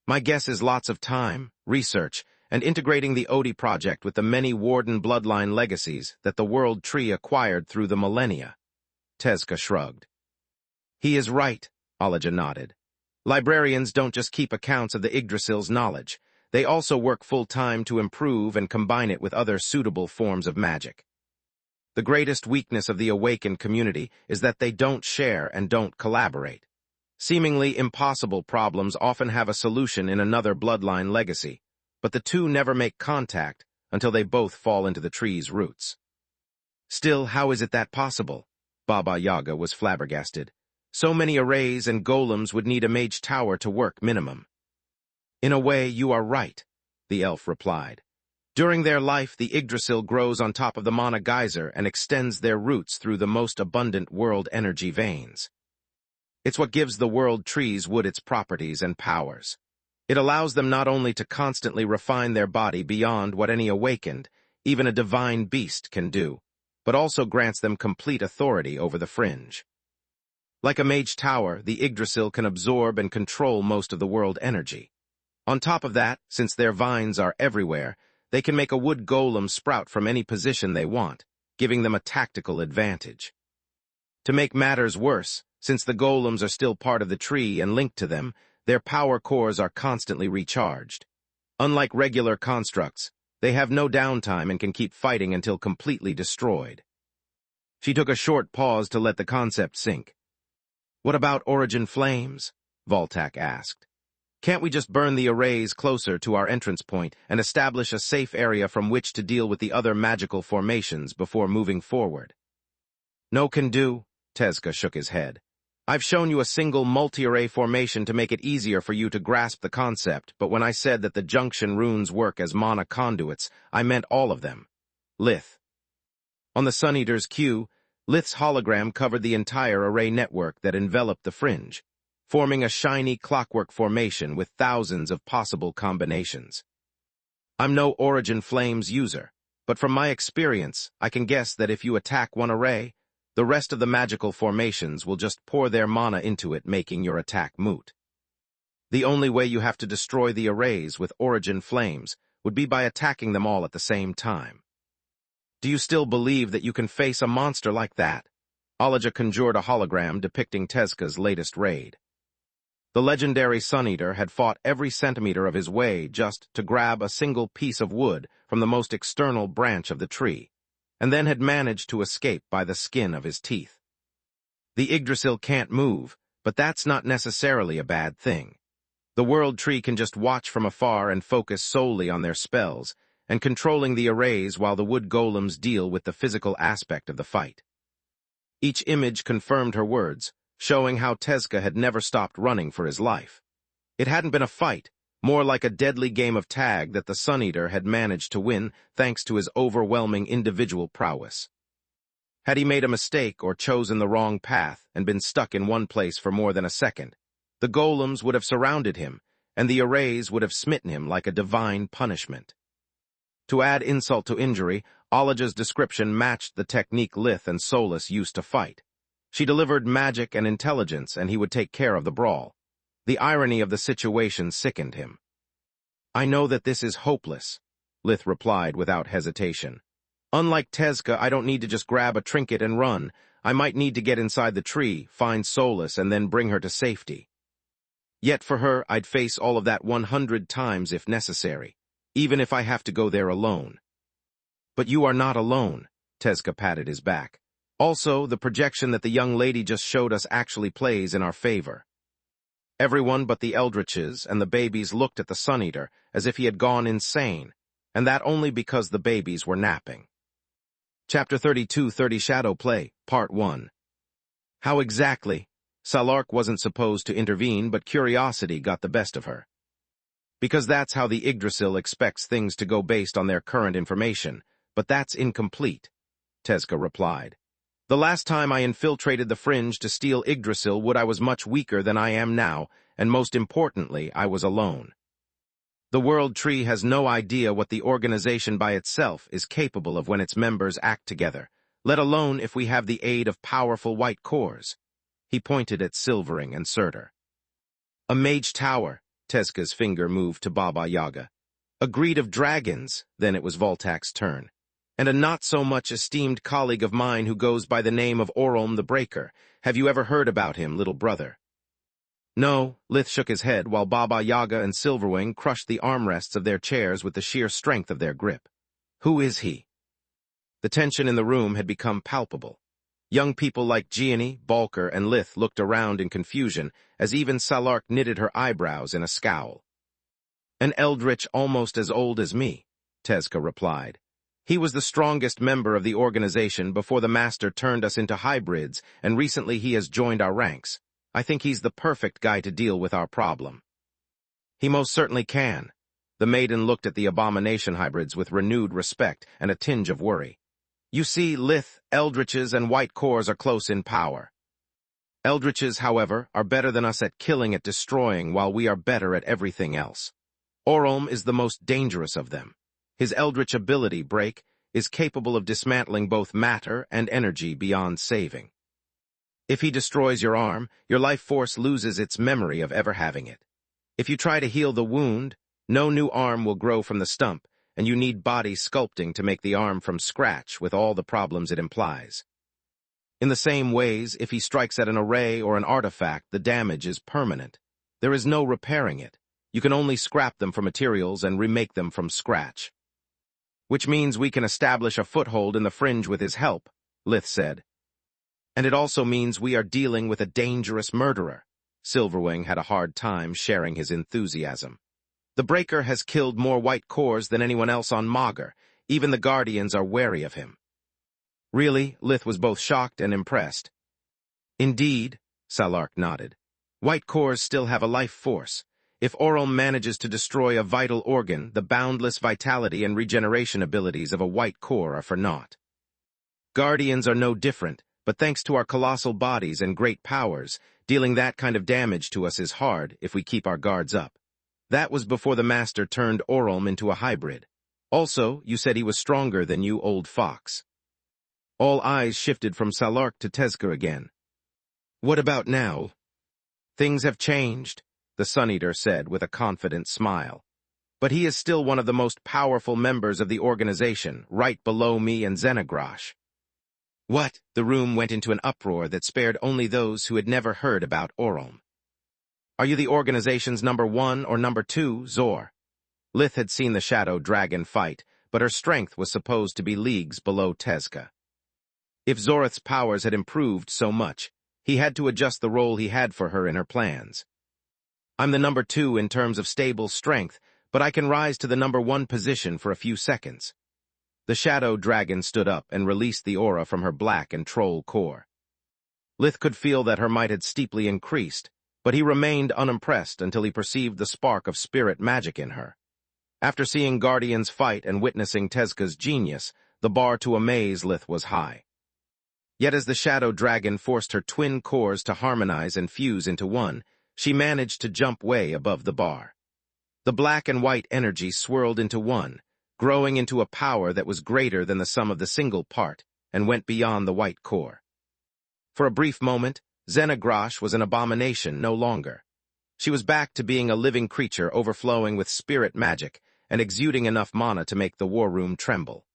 My guess is lots of time, research, and integrating the Odi project with the many Warden bloodline legacies that the world tree acquired through the millennia. Tezca shrugged. He is right, Alaja nodded. Librarians don't just keep accounts of the Yggdrasil's knowledge. They also work full-time to improve and combine it with other suitable forms of magic. The greatest weakness of the awakened community is that they don't share and don't collaborate. Seemingly impossible problems often have a solution in another bloodline legacy, but the two never make contact until they both fall into the tree's roots. Still, how is it that possible? Baba Yaga was flabbergasted. So many arrays and golems would need a mage tower to work minimum. In a way, you are right, the elf replied. During their life, the Yggdrasil grows on top of the mana geyser and extends their roots through the most abundant world energy veins. It's what gives the world tree's wood its properties and powers. It allows them not only to constantly refine their body beyond what any awakened, even a divine beast can do, but also grants them complete authority over the fringe. Like a mage tower, the Yggdrasil can absorb and control most of the world energy. On top of that, since their vines are everywhere, they can make a wood golem sprout from any position they want, giving them a tactical advantage. To make matters worse, since the golems are still part of the tree and linked to them, their power cores are constantly recharged. Unlike regular constructs, they have no downtime and can keep fighting until completely destroyed. She took a short pause to let the concept sink. What about origin flames? Voltak asked. Can't we just burn the arrays closer to our entrance point and establish a safe area from which to deal with the other magical formations before moving forward? No can do, Tezca shook his head. I've shown you a single multi-array formation to make it easier for you to grasp the concept, but when I said that the junction runes work as mana conduits, I meant all of them. Lith. On the Sun Eater's cue, Lith's hologram covered the entire array network that enveloped the fringe, forming a shiny clockwork formation with thousands of possible combinations. I'm no Origin Flames user, but from my experience, I can guess that if you attack one array, the rest of the magical formations will just pour their mana into it, making your attack moot. The only way you have to destroy the arrays with Origin Flames would be by attacking them all at the same time. Do you still believe that you can face a monster like that? Alaja conjured a hologram depicting Tezca's latest raid. The legendary Sun Eater had fought every centimeter of his way just to grab a single piece of wood from the most external branch of the tree, and then had managed to escape by the skin of his teeth. The Yggdrasil can't move, but that's not necessarily a bad thing. The world tree can just watch from afar and focus solely on their spells, and controlling the arrays while the wood golems deal with the physical aspect of the fight. Each image confirmed her words, showing how Tezca had never stopped running for his life. It hadn't been a fight, more like a deadly game of tag that the Sun Eater had managed to win thanks to his overwhelming individual prowess. Had he made a mistake or chosen the wrong path and been stuck in one place for more than a second, the golems would have surrounded him, and the arrays would have smitten him like a divine punishment. To add insult to injury, Olaja's description matched the technique Lith and Solus used to fight. She delivered magic and intelligence, and he would take care of the brawl. The irony of the situation sickened him. "I know that this is hopeless," Lith replied without hesitation. "Unlike Tezca, I don't need to just grab a trinket and run. I might need to get inside the tree, find Solus, and then bring her to safety. Yet for her, I'd face all of that 100 times if necessary, even if I have to go there alone." "But you are not alone," Tezca patted his back. "Also, the projection that the young lady just showed us actually plays in our favor." Everyone but the Eldritches and the babies looked at the Sun-Eater as if he had gone insane, and that only because the babies were napping. Chapter 32:30 Shadow Play, Part 1. How exactly? Salark wasn't supposed to intervene, but curiosity got the best of her. "Because that's how the Yggdrasil expects things to go based on their current information, but that's incomplete," Tezca replied. "The last time I infiltrated the Fringe to steal Yggdrasil wood, I was much weaker than I am now, and most importantly, I was alone. The World Tree has no idea what the organization by itself is capable of when its members act together, let alone if we have the aid of powerful white cores." He pointed at Silvering and Surtur. "A mage tower," Tezca's finger moved to Baba Yaga. "A greed of dragons," then it was Voltak's turn. "And a not-so-much esteemed colleague of mine who goes by the name of Orolm the Breaker. Have you ever heard about him, little brother?" "No," Lith shook his head while Baba Yaga and Silverwing crushed the armrests of their chairs with the sheer strength of their grip. "Who is he?" The tension in the room had become palpable. Young people like Gianni, Balker, and Lith looked around in confusion as even Salark knitted her eyebrows in a scowl. "An eldritch almost as old as me," Tezca replied. "He was the strongest member of the organization before the Master turned us into hybrids, and recently he has joined our ranks. I think he's the perfect guy to deal with our problem." "He most certainly can." The maiden looked at the abomination hybrids with renewed respect and a tinge of worry. "You see, Lith, Eldritches, and White Cores are close in power. Eldritches, however, are better than us at killing and destroying, while we are better at everything else. Orolm is the most dangerous of them. His Eldritch ability, Break, is capable of dismantling both matter and energy beyond saving. If he destroys your arm, your life force loses its memory of ever having it. If you try to heal the wound, no new arm will grow from the stump, and you need body sculpting to make the arm from scratch with all the problems it implies. In the same ways, if he strikes at an array or an artifact, the damage is permanent. There is no repairing it. You can only scrap them for materials and remake them from scratch." "Which means we can establish a foothold in the Fringe with his help," Lith said. "And it also means we are dealing with a dangerous murderer." Silverwing had a hard time sharing his enthusiasm. "The Breaker has killed more White Cores than anyone else on Magur. Even the Guardians are wary of him." "Really?" Lith was both shocked and impressed. "Indeed," Salark nodded. "White Cores still have a life force. If Orolm manages to destroy a vital organ, the boundless vitality and regeneration abilities of a White Core are for naught. Guardians are no different, but thanks to our colossal bodies and great powers, dealing that kind of damage to us is hard if we keep our guards up. That was before the Master turned Orolm into a hybrid. Also, you said he was stronger than you, old fox." All eyes shifted from Salark to Tezca again. "What about now?" "Things have changed," the Sun-Eater said with a confident smile. "But he is still one of the most powerful members of the organization, right below me and Xenagrosh." "What?" The room went into an uproar that spared only those who had never heard about Orolm. "Are you the organization's number 1 or number 2, Zor?" Lith had seen the Shadow Dragon fight, but her strength was supposed to be leagues below Tezca. If Zorith's powers had improved so much, he had to adjust the role he had for her in her plans. "I'm the number 2 in terms of stable strength, but I can rise to the number 1 position for a few seconds." The Shadow Dragon stood up and released the aura from her black and troll core. Lith could feel that her might had steeply increased, but he remained unimpressed until he perceived the spark of spirit magic in her. After seeing Guardians fight and witnessing Tezca's genius, the bar to amaze Lith was high. Yet as the Shadow Dragon forced her twin cores to harmonize and fuse into one, she managed to jump way above the bar. The black and white energy swirled into one, growing into a power that was greater than the sum of the single part, and went beyond the white core. For a brief moment, Zenagrosh was an abomination no longer. She was back to being a living creature overflowing with spirit magic and exuding enough mana to make the war room tremble.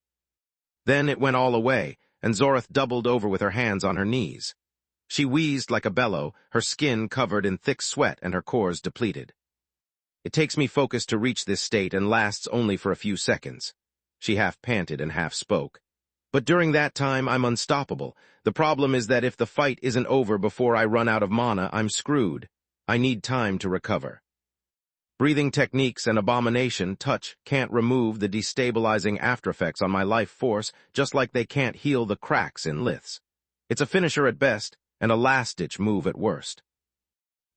Then it went all away, and Zorith doubled over with her hands on her knees. She wheezed like a bellow, her skin covered in thick sweat and her cores depleted. It takes me focus to reach this state and lasts only for a few seconds. She half panted and half spoke. But during that time, I'm unstoppable. The problem is that if the fight isn't over before I run out of mana, I'm screwed. I need time to recover. Breathing techniques and abomination touch can't remove the destabilizing aftereffects on my life force, just like they can't heal the cracks in Lith's. It's a finisher at best, and a last-ditch move at worst.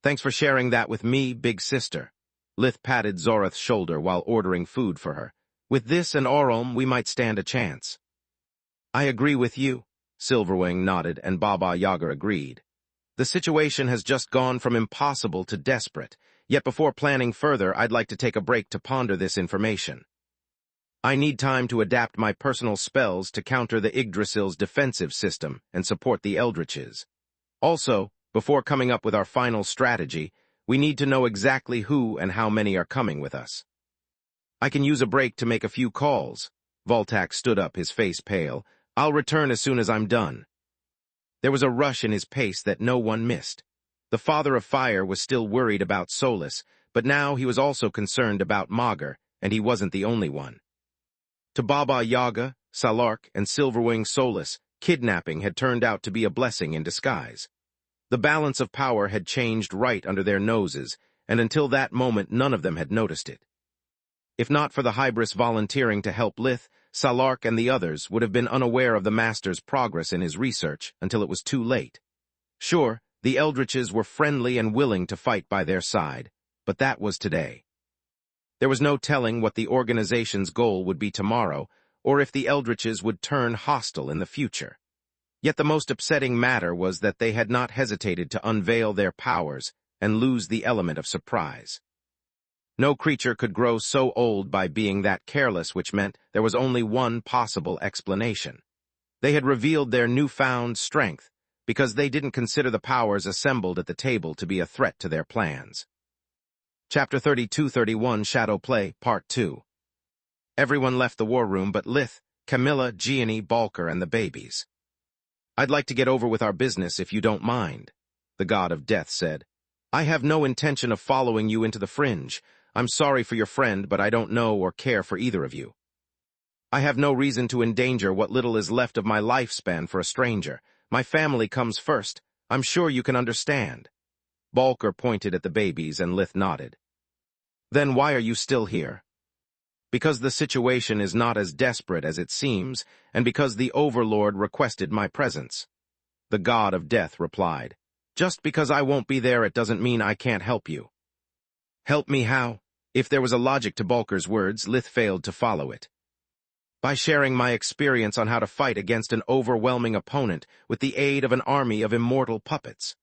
Thanks for sharing that with me, big sister. Lith patted Zorith's shoulder while ordering food for her. With this and Orolm, we might stand a chance. I agree with you, Silverwing nodded, and Baba Yaga agreed. The situation has just gone from impossible to desperate, yet before planning further, I'd like to take a break to ponder this information. I need time to adapt my personal spells to counter the Yggdrasil's defensive system and support the Eldritches. Also, before coming up with our final strategy, we need to know exactly who and how many are coming with us. I can use a break to make a few calls. Voltak stood up, his face pale. I'll return as soon as I'm done. There was a rush in his pace that no one missed. The Father of Fire was still worried about Solus, but now he was also concerned about Magur, and he wasn't the only one. To Baba Yaga, Salark, and Silverwing Solus, kidnapping had turned out to be a blessing in disguise. The balance of power had changed right under their noses, and until that moment none of them had noticed it. If not for the Hybris volunteering to help Lith, Salark and the others would have been unaware of the Master's progress in his research until it was too late. Sure, the Eldritches were friendly and willing to fight by their side, but that was today. There was no telling what the organization's goal would be tomorrow, or if the Eldritches would turn hostile in the future. Yet the most upsetting matter was that they had not hesitated to unveil their powers and lose the element of surprise. No creature could grow so old by being that careless, which meant there was only one possible explanation. They had revealed their newfound strength because they didn't consider the powers assembled at the table to be a threat to their plans. Chapter 32-31 Shadow Play, Part 2. Everyone left the war room but Lith, Camilla, Gianni, Balker, and the babies. I'd like to get over with our business if you don't mind, the god of death said. I have no intention of following you into the fringe. I'm sorry for your friend, but I don't know or care for either of you. I have no reason to endanger what little is left of my lifespan for a stranger. My family comes first. I'm sure you can understand. Balker pointed at the babies and Lith nodded. Then why are you still here? Because the situation is not as desperate as it seems, and because the Overlord requested my presence. The god of death replied. Just because I won't be there, it doesn't mean I can't help you. Help me how? If there was a logic to Balker's words, Lith failed to follow it. By sharing my experience on how to fight against an overwhelming opponent with the aid of an army of immortal puppets.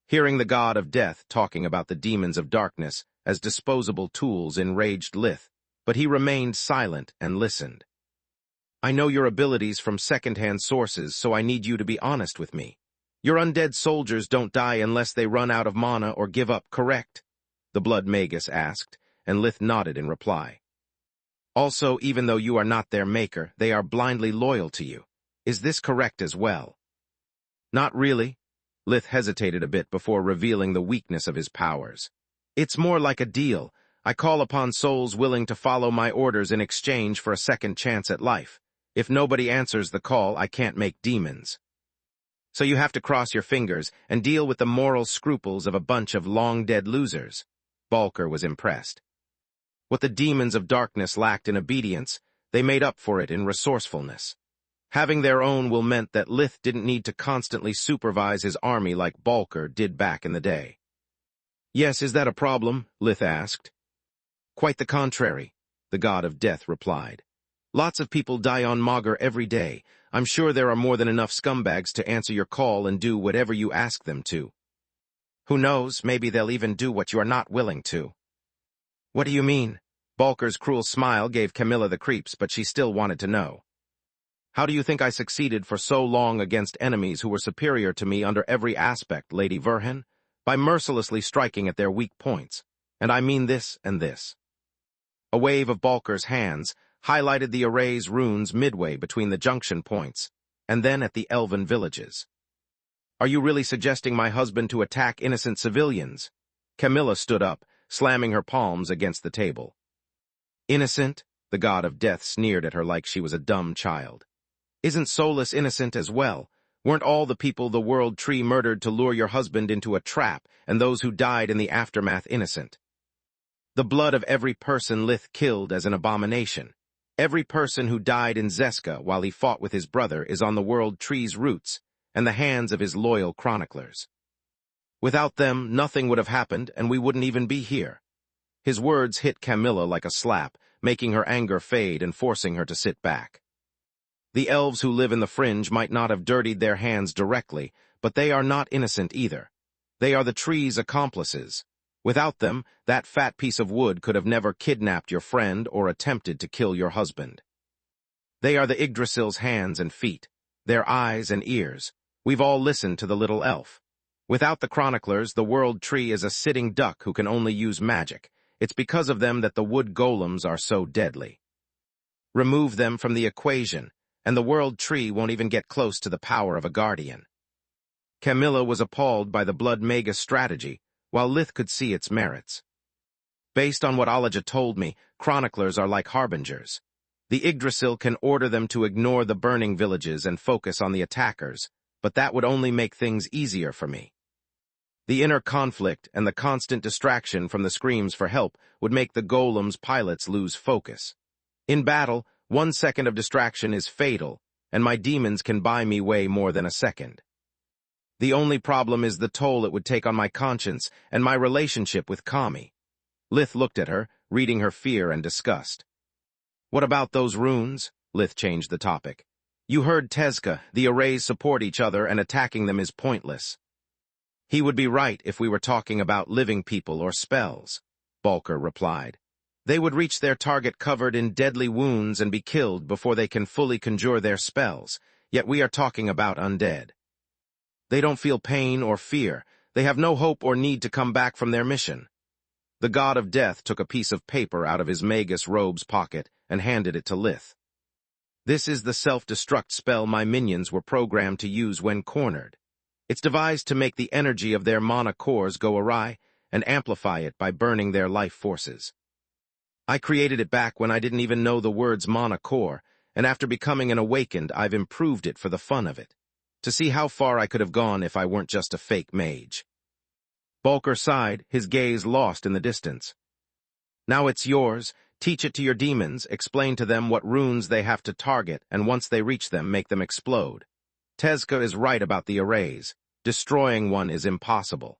Hearing the god of death talking about the demons of darkness as disposable tools enraged Lith, but he remained silent and listened. I know your abilities from second-hand sources, so I need you to be honest with me. Your undead soldiers don't die unless they run out of mana or give up, correct? The Blood Magus asked, and Lith nodded in reply. Also, even though you are not their maker, they are blindly loyal to you. Is this correct as well? Not really. Lith hesitated a bit before revealing the weakness of his powers. It's more like a deal. I call upon souls willing to follow my orders in exchange for a second chance at life. If nobody answers the call, I can't make demons. So you have to cross your fingers and deal with the moral scruples of a bunch of long-dead losers. Balker was impressed. What the demons of darkness lacked in obedience, they made up for it in resourcefulness. Having their own will meant that Lith didn't need to constantly supervise his army like Balker did back in the day. Yes, is that a problem? Lith asked. Quite the contrary, the god of death replied. Lots of people die on Magur every day. I'm sure there are more than enough scumbags to answer your call and do whatever you ask them to. Who knows, maybe they'll even do what you are not willing to. What do you mean? Balker's cruel smile gave Camilla the creeps, but she still wanted to know. How do you think I succeeded for so long against enemies who were superior to me under every aspect, Lady Verhan? By mercilessly striking at their weak points. And I mean this and this. A wave of Balker's hands highlighted the array's runes midway between the junction points, and then at the elven villages. Are you really suggesting my husband to attack innocent civilians? Camilla stood up, slamming her palms against the table. Innocent? The god of death sneered at her like she was a dumb child. Isn't Solus innocent as well? Weren't all the people the World Tree murdered to lure your husband into a trap, and those who died in the aftermath innocent? The blood of every person Lith killed as an abomination. Every person who died in Zeska while he fought with his brother is on the World Tree's roots and the hands of his loyal chroniclers. Without them, nothing would have happened, and we wouldn't even be here. His words hit Camilla like a slap, making her anger fade and forcing her to sit back. The elves who live in the fringe might not have dirtied their hands directly, but they are not innocent either. They are the tree's accomplices. Without them, that fat piece of wood could have never kidnapped your friend or attempted to kill your husband. They are the Yggdrasil's hands and feet, their eyes and ears. We've all listened to the little elf. Without the chroniclers, the World Tree is a sitting duck who can only use magic. It's because of them that the wood golems are so deadly. Remove them from the equation, and the World Tree won't even get close to the power of a guardian. Camilla was appalled by the blood Magus strategy, while Lith could see its merits. Based on what Alaja told me, chroniclers are like harbingers. The Yggdrasil can order them to ignore the burning villages and focus on the attackers, but that would only make things easier for me. The inner conflict and the constant distraction from the screams for help would make the golem's pilots lose focus. In battle, 1 second of distraction is fatal, and my demons can buy me way more than a second. The only problem is the toll it would take on my conscience and my relationship with Kami. Lith looked at her, reading her fear and disgust. What about those runes? Lith changed the topic. You heard Tezka, the arrays support each other and attacking them is pointless. He would be right if we were talking about living people or spells, Balker replied. They would reach their target covered in deadly wounds and be killed before they can fully conjure their spells, yet we are talking about undead. They don't feel pain or fear. They have no hope or need to come back from their mission. The god of death took a piece of paper out of his Magus robe's pocket and handed it to Lith. This is the self-destruct spell my minions were programmed to use when cornered. It's devised to make the energy of their mana cores go awry and amplify it by burning their life forces. I created it back when I didn't even know the words mana core, and after becoming an awakened, I've improved it for the fun of it, to see how far I could have gone if I weren't just a fake mage. Balker sighed, his gaze lost in the distance. Now it's yours. Teach it to your demons, explain to them what runes they have to target, and once they reach them, make them explode. Tezka is right about the arrays. Destroying one is impossible.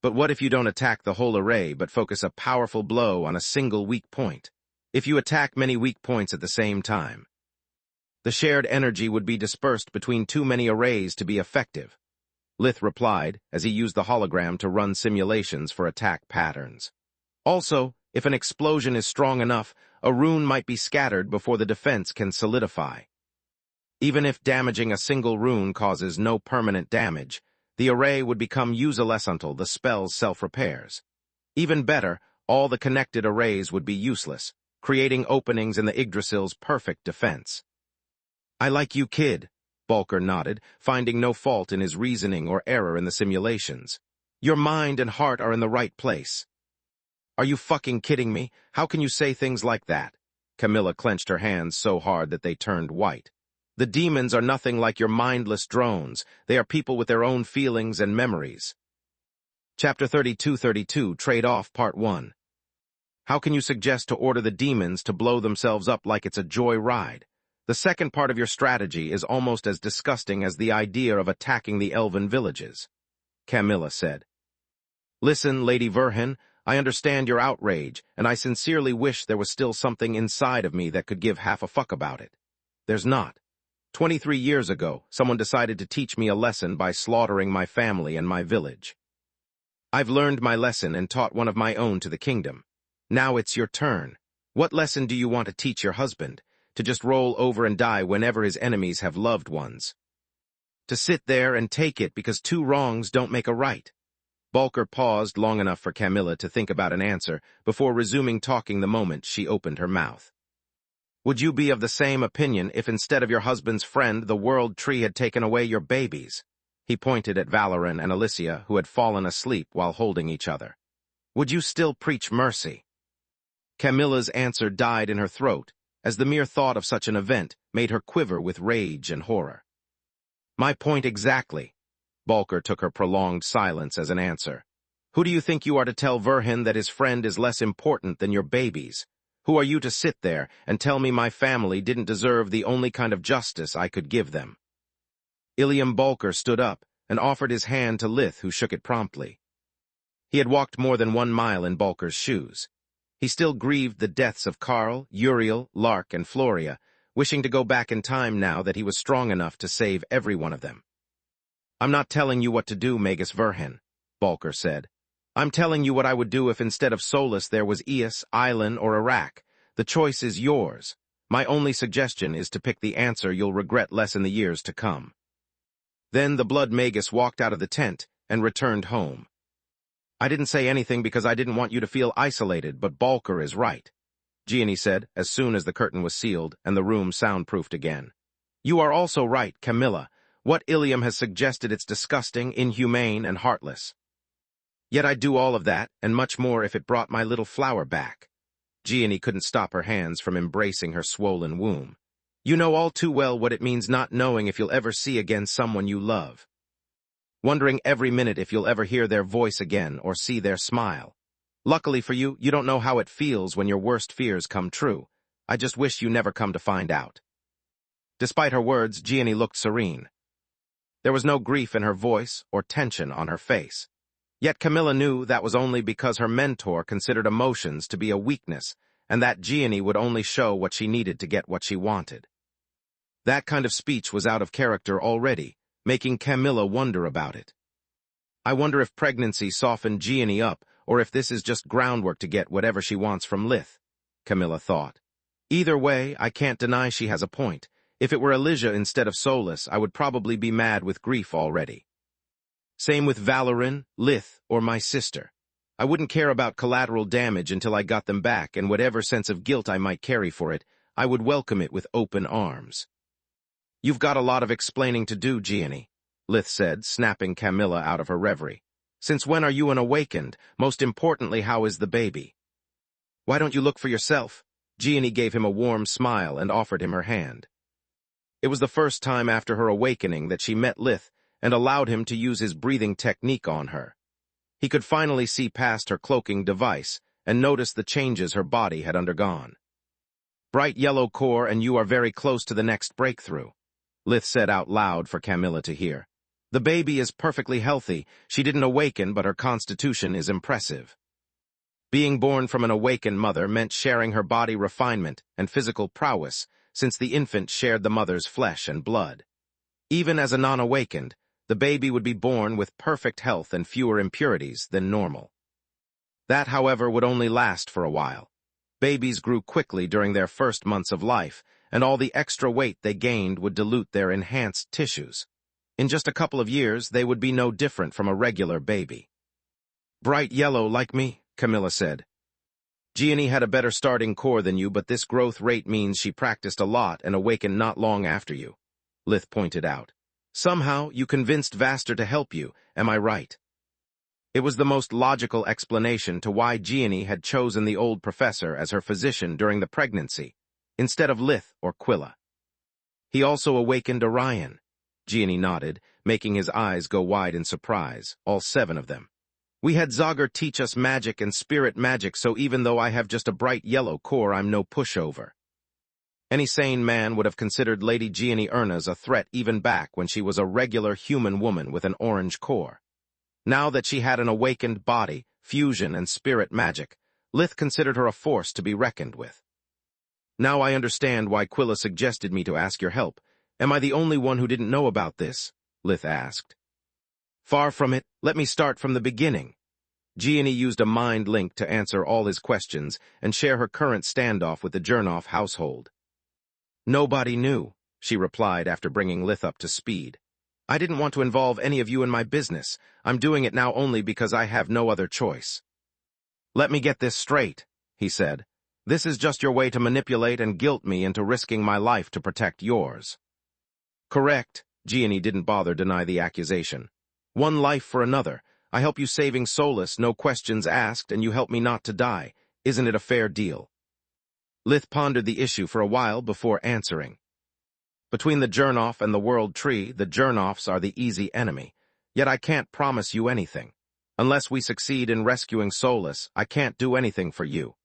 But what if you don't attack the whole array, but focus a powerful blow on a single weak point? If you attack many weak points at the same time, the shared energy would be dispersed between too many arrays to be effective. Lith replied, as he used the hologram to run simulations for attack patterns. Also, if an explosion is strong enough, a rune might be scattered before the defense can solidify. Even if damaging a single rune causes no permanent damage, the array would become useless until the spell's self-repairs. Even better, all the connected arrays would be useless, creating openings in the Yggdrasil's perfect defense. I like you, kid, Balker nodded, finding no fault in his reasoning or error in the simulations. Your mind and heart are in the right place. Are you fucking kidding me? How can you say things like that? Camilla clenched her hands so hard that they turned white. The demons are nothing like your mindless drones. They are people with their own feelings and memories. Chapter 32 Trade-Off Part 1. How can you suggest to order the demons to blow themselves up like it's a joy ride? The second part of your strategy is almost as disgusting as the idea of attacking the elven villages, Camilla said. Listen, Lady Verhan, I understand your outrage, and I sincerely wish there was still something inside of me that could give half a fuck about it. There's not. 23 years ago, someone decided to teach me a lesson by slaughtering my family and my village. I've learned my lesson and taught one of my own to the kingdom. Now it's your turn. What lesson do you want to teach your husband? To just roll over and die whenever his enemies have loved ones? To sit there and take it because two wrongs don't make a right? Bulker paused long enough for Camilla to think about an answer before resuming talking the moment she opened her mouth. Would you be of the same opinion if instead of your husband's friend, the world tree had taken away your babies? He pointed at Valoran and Alicia, who had fallen asleep while holding each other. Would you still preach mercy? Camilla's answer died in her throat, as the mere thought of such an event made her quiver with rage and horror. My point exactly. Bulker took her prolonged silence as an answer. Who do you think you are to tell Verhin that his friend is less important than your babies? Who are you to sit there and tell me my family didn't deserve the only kind of justice I could give them? Ilium Bulker stood up and offered his hand to Lith, who shook it promptly. He had walked more than 1 mile in Bulker's shoes. He still grieved the deaths of Carl, Uriel, Lark, and Floria, wishing to go back in time now that he was strong enough to save every one of them. I'm not telling you what to do, Magus Verhin, Bulker said. I'm telling you what I would do if instead of Solus there was Eos, Island, or Iraq. The choice is yours. My only suggestion is to pick the answer you'll regret less in the years to come. Then the Blood Magus walked out of the tent and returned home. I didn't say anything because I didn't want you to feel isolated, but Bulker is right, Gianni said as soon as the curtain was sealed and the room soundproofed again. You are also right, Camilla. What Ilium has suggested, it's disgusting, inhumane, and heartless. Yet I'd do all of that, and much more if it brought my little flower back. Gianni couldn't stop her hands from embracing her swollen womb. You know all too well what it means not knowing if you'll ever see again someone you love. Wondering every minute if you'll ever hear their voice again or see their smile. Luckily for you, you don't know how it feels when your worst fears come true. I just wish you never come to find out. Despite her words, Gianni looked serene. There was no grief in her voice or tension on her face. Yet Camilla knew that was only because her mentor considered emotions to be a weakness, and that Gianni would only show what she needed to get what she wanted. That kind of speech was out of character already, making Camilla wonder about it. I wonder if pregnancy softened Gianni up, or if this is just groundwork to get whatever she wants from Lith, Camilla thought. Either way, I can't deny she has a point. If it were Elijah instead of Solus, I would probably be mad with grief already. Same with Valoran, Lith, or my sister. I wouldn't care about collateral damage until I got them back, and whatever sense of guilt I might carry for it, I would welcome it with open arms. You've got a lot of explaining to do, Gianni, Lith said, snapping Camilla out of her reverie. Since when are you an awakened? Most importantly, how is the baby? Why don't you look for yourself? Gianni gave him a warm smile and offered him her hand. It was the first time after her awakening that she met Lith and allowed him to use his breathing technique on her. He could finally see past her cloaking device and notice the changes her body had undergone. Bright yellow core, and you are very close to the next breakthrough, Lith said out loud for Camilla to hear. The baby is perfectly healthy. She didn't awaken, but her constitution is impressive. Being born from an awakened mother meant sharing her body refinement and physical prowess, since the infant shared the mother's flesh and blood. Even as a non-awakened, the baby would be born with perfect health and fewer impurities than normal. That, however, would only last for a while. Babies grew quickly during their first months of life, and all the extra weight they gained would dilute their enhanced tissues. In just a couple of years, they would be no different from a regular baby. Bright yellow like me, Camilla said. Gianni had a better starting core than you, but this growth rate means she practiced a lot and awakened not long after you, Lith pointed out. Somehow, you convinced Vaster to help you, am I right? It was the most logical explanation to why Gianni had chosen the old professor as her physician during the pregnancy, instead of Lith or Quilla. He also awakened Orion. Gianni nodded, making his eyes go wide in surprise, all 7 of them. We had Zogger teach us magic and spirit magic, so even though I have just a bright yellow core, I'm no pushover. Any sane man would have considered Lady Gianni Ernas a threat even back when she was a regular human woman with an orange core. Now that she had an awakened body, fusion, and spirit magic, Lith considered her a force to be reckoned with. Now I understand why Quilla suggested me to ask your help. Am I the only one who didn't know about this? Lith asked. Far from it. Let me start from the beginning. Gianni used a mind link to answer all his questions and share her current standoff with the Jernoff household. "Nobody knew," she replied after bringing Lith up to speed. "I didn't want to involve any of you in my business. I'm doing it now only because I have no other choice." "Let me get this straight," he said. "This is just your way to manipulate and guilt me into risking my life to protect yours." "Correct." Gianni didn't bother deny the accusation. "One life for another. I help you saving Solus, no questions asked, and you help me not to die. Isn't it a fair deal?" Lith pondered the issue for a while before answering. "Between the Jernoff and the World Tree, the Jernoffs are the easy enemy. Yet I can't promise you anything. Unless we succeed in rescuing Solus, I can't do anything for you.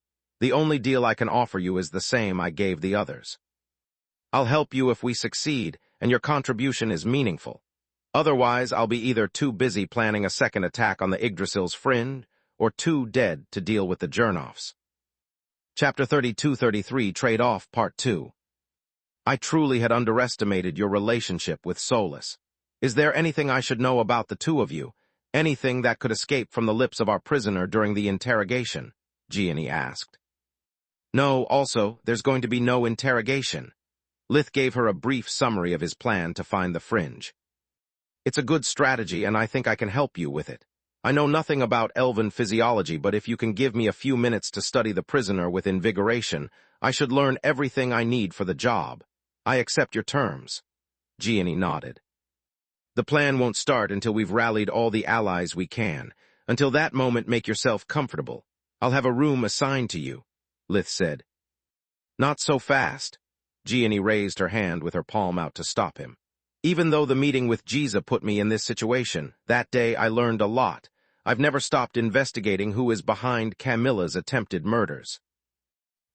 The only deal I can offer you is the same I gave the others. I'll help you if we succeed, and your contribution is meaningful. Otherwise, I'll be either too busy planning a second attack on the Yggdrasil's fringe, or too dead to deal with the Jernoffs." Chapter 32-33 Trade-Off Part 2. "I truly had underestimated your relationship with Solus. Is there anything I should know about the two of you? Anything that could escape from the lips of our prisoner during the interrogation?" Gianni asked. "No, also, there's going to be no interrogation." Lith gave her a brief summary of his plan to find the fringe. "It's a good strategy, and I think I can help you with it. I know nothing about elven physiology, but if you can give me a few minutes to study the prisoner with invigoration, I should learn everything I need for the job. I accept your terms." Gianni nodded. "The plan won't start until we've rallied all the allies we can. Until that moment, make yourself comfortable. I'll have a room assigned to you," Lith said. "Not so fast." Gianni raised her hand with her palm out to stop him. "Even though the meeting with Giza put me in this situation, that day I learned a lot. I've never stopped investigating who is behind Camilla's attempted murders."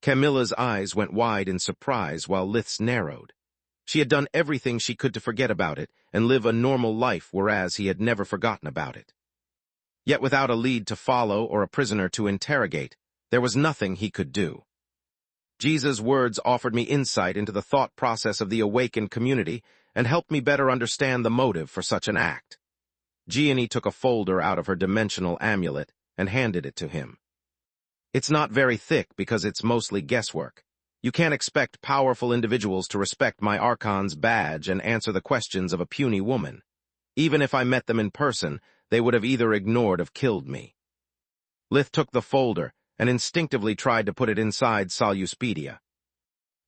Camilla's eyes went wide in surprise while Lith's narrowed. She had done everything she could to forget about it and live a normal life, whereas he had never forgotten about it. Yet without a lead to follow or a prisoner to interrogate, there was nothing he could do. "Jesus' words offered me insight into the thought process of the awakened community and helped me better understand the motive for such an act." Gianni took a folder out of her dimensional amulet and handed it to him. "It's not very thick because it's mostly guesswork. You can't expect powerful individuals to respect my Archon's badge and answer the questions of a puny woman. Even if I met them in person, they would have either ignored or killed me." Lith took the folder and instinctively tried to put it inside Saluspedia.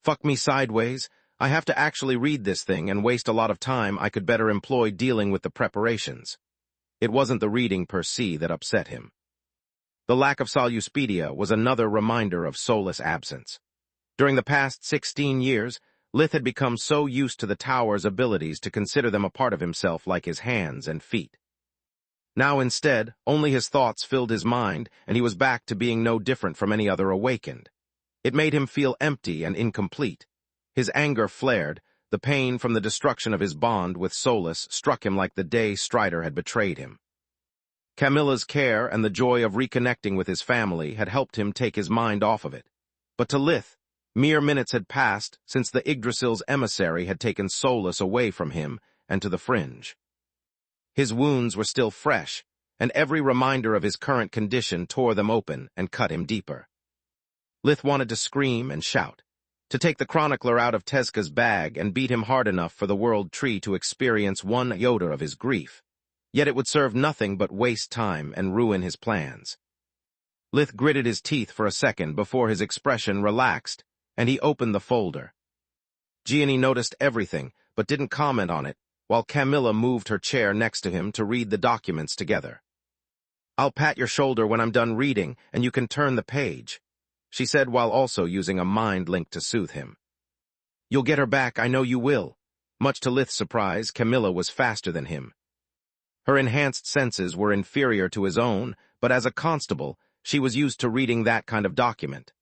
"Fuck me sideways. I have to actually read this thing and waste a lot of time I could better employ dealing with the preparations." It wasn't the reading per se that upset him. The lack of Saluspedia was another reminder of Solus' absence. During the past 16 years, Lith had become so used to the tower's abilities to consider them a part of himself like his hands and feet. Now instead, only his thoughts filled his mind, and he was back to being no different from any other awakened. It made him feel empty and incomplete. His anger flared. The pain from the destruction of his bond with Solus struck him like the day Strider had betrayed him. Camilla's care and the joy of reconnecting with his family had helped him take his mind off of it. But to Lith, mere minutes had passed since the Yggdrasil's emissary had taken Solus away from him and to the fringe. His wounds were still fresh, and every reminder of his current condition tore them open and cut him deeper. Lith wanted to scream and shout, to take the chronicler out of Tezca's bag and beat him hard enough for the World Tree to experience one iota of his grief. Yet it would serve nothing but waste time and ruin his plans. Lith gritted his teeth for a second before his expression relaxed, and he opened the folder. Gianni noticed everything, but didn't comment on it, while Camilla moved her chair next to him to read the documents together. "I'll pat your shoulder when I'm done reading, and you can turn the page," she said while also using a mind link to soothe him. "You'll get her back, I know you will." Much to Lith's surprise, Camilla was faster than him. Her enhanced senses were inferior to his own, but as a constable, she was used to reading that kind of document.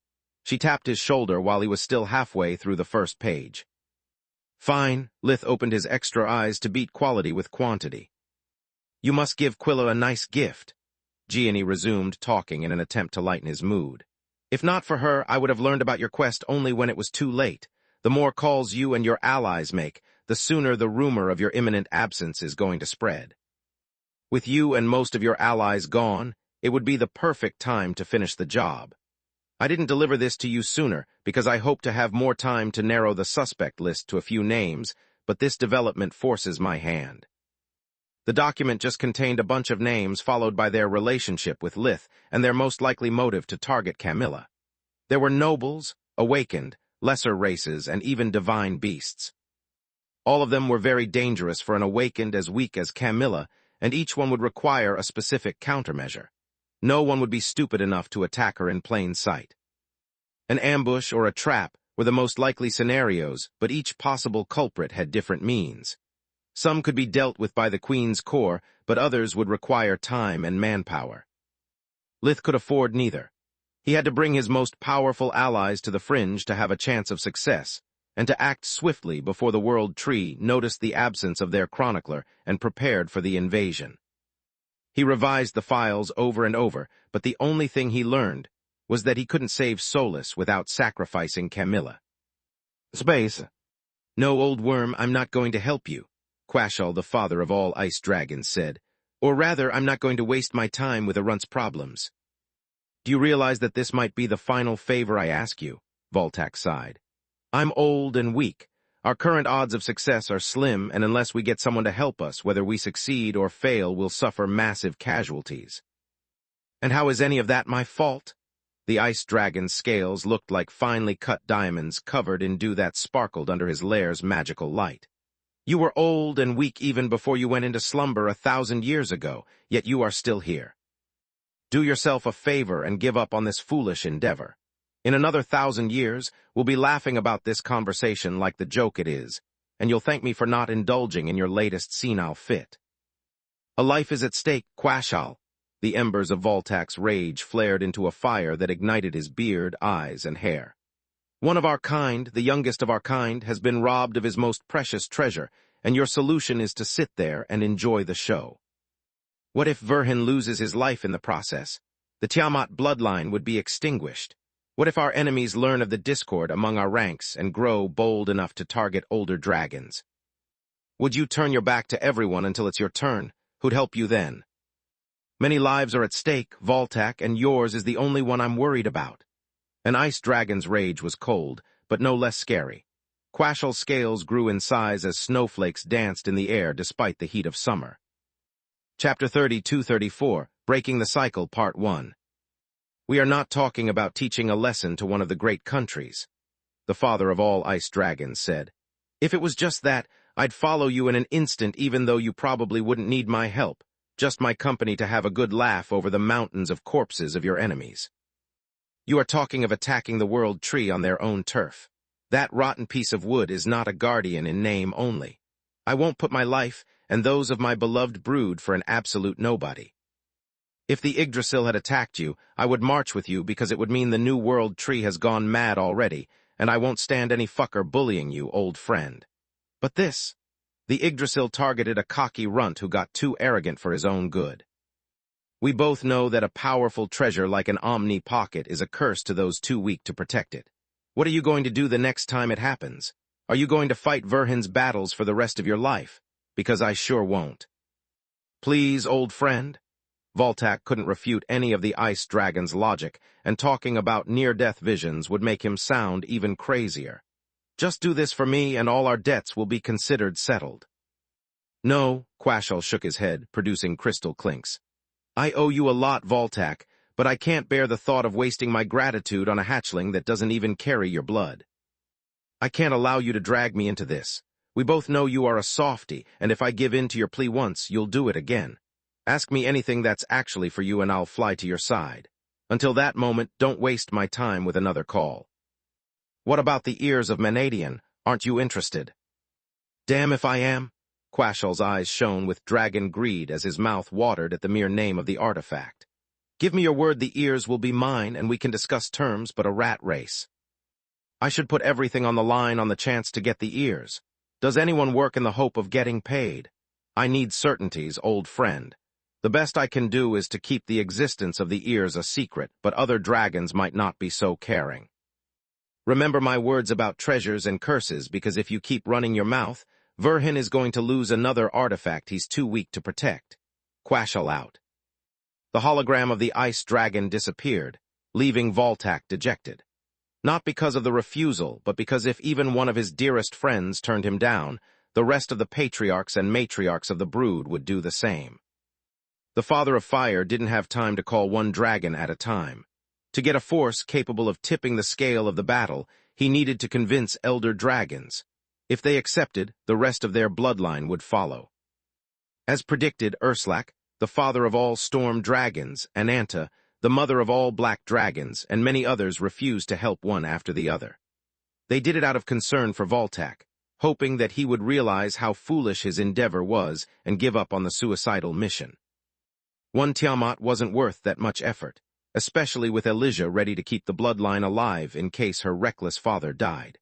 She tapped his shoulder while he was still halfway through the first page. "Fine," Lith opened his extra eyes to beat quality with quantity. "You must give Quilla a nice gift." Gianni resumed talking in an attempt to lighten his mood. "If not for her, I would have learned about your quest only when it was too late. The more calls you and your allies make, the sooner the rumor of your imminent absence is going to spread. With you and most of your allies gone, It would be the perfect time to finish the job. I didn't deliver this to you sooner because I hope to have more time to narrow the suspect list to a few names, but this development forces my hand. The document just contained a bunch of names followed by their relationship with Lith and their most likely motive to target Camilla. There were nobles, awakened, lesser races, and even divine beasts. All of them were very dangerous for an awakened as weak as Camilla, and each one would require a specific countermeasure. No one would be stupid enough to attack her in plain sight. An ambush or a trap were the most likely scenarios, but each possible culprit had different means. Some could be dealt with by the Queen's Corps, but others would require time and manpower. Lith could afford neither. He had to bring his most powerful allies to the fringe to have a chance of success, and to act swiftly before the World Tree noticed the absence of their chronicler and prepared for the invasion. He revised the files over and over, but the only thing he learned was that he couldn't save Solus without sacrificing Camilla. Space. No, old worm, I'm not going to help you, Quashal, the father of all ice dragons, said. Or rather, I'm not going to waste my time with Arunt's problems. Do you realize that this might be the final favor I ask you? Voltak sighed. I'm old and weak. Our current odds of success are slim, and unless we get someone to help us, whether we succeed or fail, we'll suffer massive casualties. And how is any of that my fault? The ice dragon's scales looked like finely cut diamonds covered in dew that sparkled under his lair's magical light. You were old and weak even before you went into slumber 1,000 years ago, yet you are still here. Do yourself a favor and give up on this foolish endeavor. In another 1,000 years, we'll be laughing about this conversation like the joke it is, and you'll thank me for not indulging in your latest senile fit. A life is at stake, Quashal. The embers of Voltak's rage flared into a fire that ignited his beard, eyes, and hair. One of our kind, the youngest of our kind, has been robbed of his most precious treasure, and your solution is to sit there and enjoy the show. What if Verhin loses his life in the process? The Tiamat bloodline would be extinguished. What if our enemies learn of the discord among our ranks and grow bold enough to target older dragons? Would you turn your back to everyone until it's your turn? Who'd help you then? Many lives are at stake, Voltak, and yours is the only one I'm worried about. An ice dragon's rage was cold, but no less scary. Quashal's scales grew in size as snowflakes danced in the air despite the heat of summer. Chapter 32-34, Breaking the Cycle, Part 1. We are not talking about teaching a lesson to one of the great countries, the father of all ice dragons said. If it was just that, I'd follow you in an instant even though you probably wouldn't need my help, just my company to have a good laugh over the mountains of corpses of your enemies. You are talking of attacking the World Tree on their own turf. That rotten piece of wood is not a guardian in name only. I won't put my life and those of my beloved brood for an absolute nobody. If the Yggdrasil had attacked you, I would march with you because it would mean the new World Tree has gone mad already, and I won't stand any fucker bullying you, old friend. But this, the Yggdrasil targeted a cocky runt who got too arrogant for his own good. We both know that a powerful treasure like an Omni Pocket is a curse to those too weak to protect it. What are you going to do the next time it happens? Are you going to fight Verhin's battles for the rest of your life? Because I sure won't. Please, old friend? Voltak couldn't refute any of the ice dragon's logic, and talking about near-death visions would make him sound even crazier. Just do this for me, and all our debts will be considered settled. No, Quashal shook his head, producing crystal clinks. I owe you a lot, Voltak, but I can't bear the thought of wasting my gratitude on a hatchling that doesn't even carry your blood. I can't allow you to drag me into this. We both know you are a softy, and if I give in to your plea once, you'll do it again. Ask me anything that's actually for you and I'll fly to your side. Until that moment, don't waste my time with another call. What about the ears of Menadian? Aren't you interested? Damn if I am. Quashal's eyes shone with dragon greed as his mouth watered at the mere name of the artifact. Give me your word the ears will be mine and we can discuss terms but a rat race. I should put everything on the line on the chance to get the ears. Does anyone work in the hope of getting paid? I need certainties, old friend. The best I can do is to keep the existence of the ears a secret, but other dragons might not be so caring. Remember my words about treasures and curses, because if you keep running your mouth, Verhin is going to lose another artifact he's too weak to protect. Quashal out. The hologram of the ice dragon disappeared, leaving Voltac dejected. Not because of the refusal, but because if even one of his dearest friends turned him down, the rest of the patriarchs and matriarchs of the brood would do the same. The Father of Fire didn't have time to call one dragon at a time. To get a force capable of tipping the scale of the battle, he needed to convince elder dragons. If they accepted, the rest of their bloodline would follow. As predicted, Urslak, the father of all storm dragons, and Anta, the mother of all black dragons, and many others refused to help one after the other. They did it out of concern for Voltac, hoping that he would realize how foolish his endeavor was and give up on the suicidal mission. One Tiamat wasn't worth that much effort, especially with Elijah ready to keep the bloodline alive in case her reckless father died.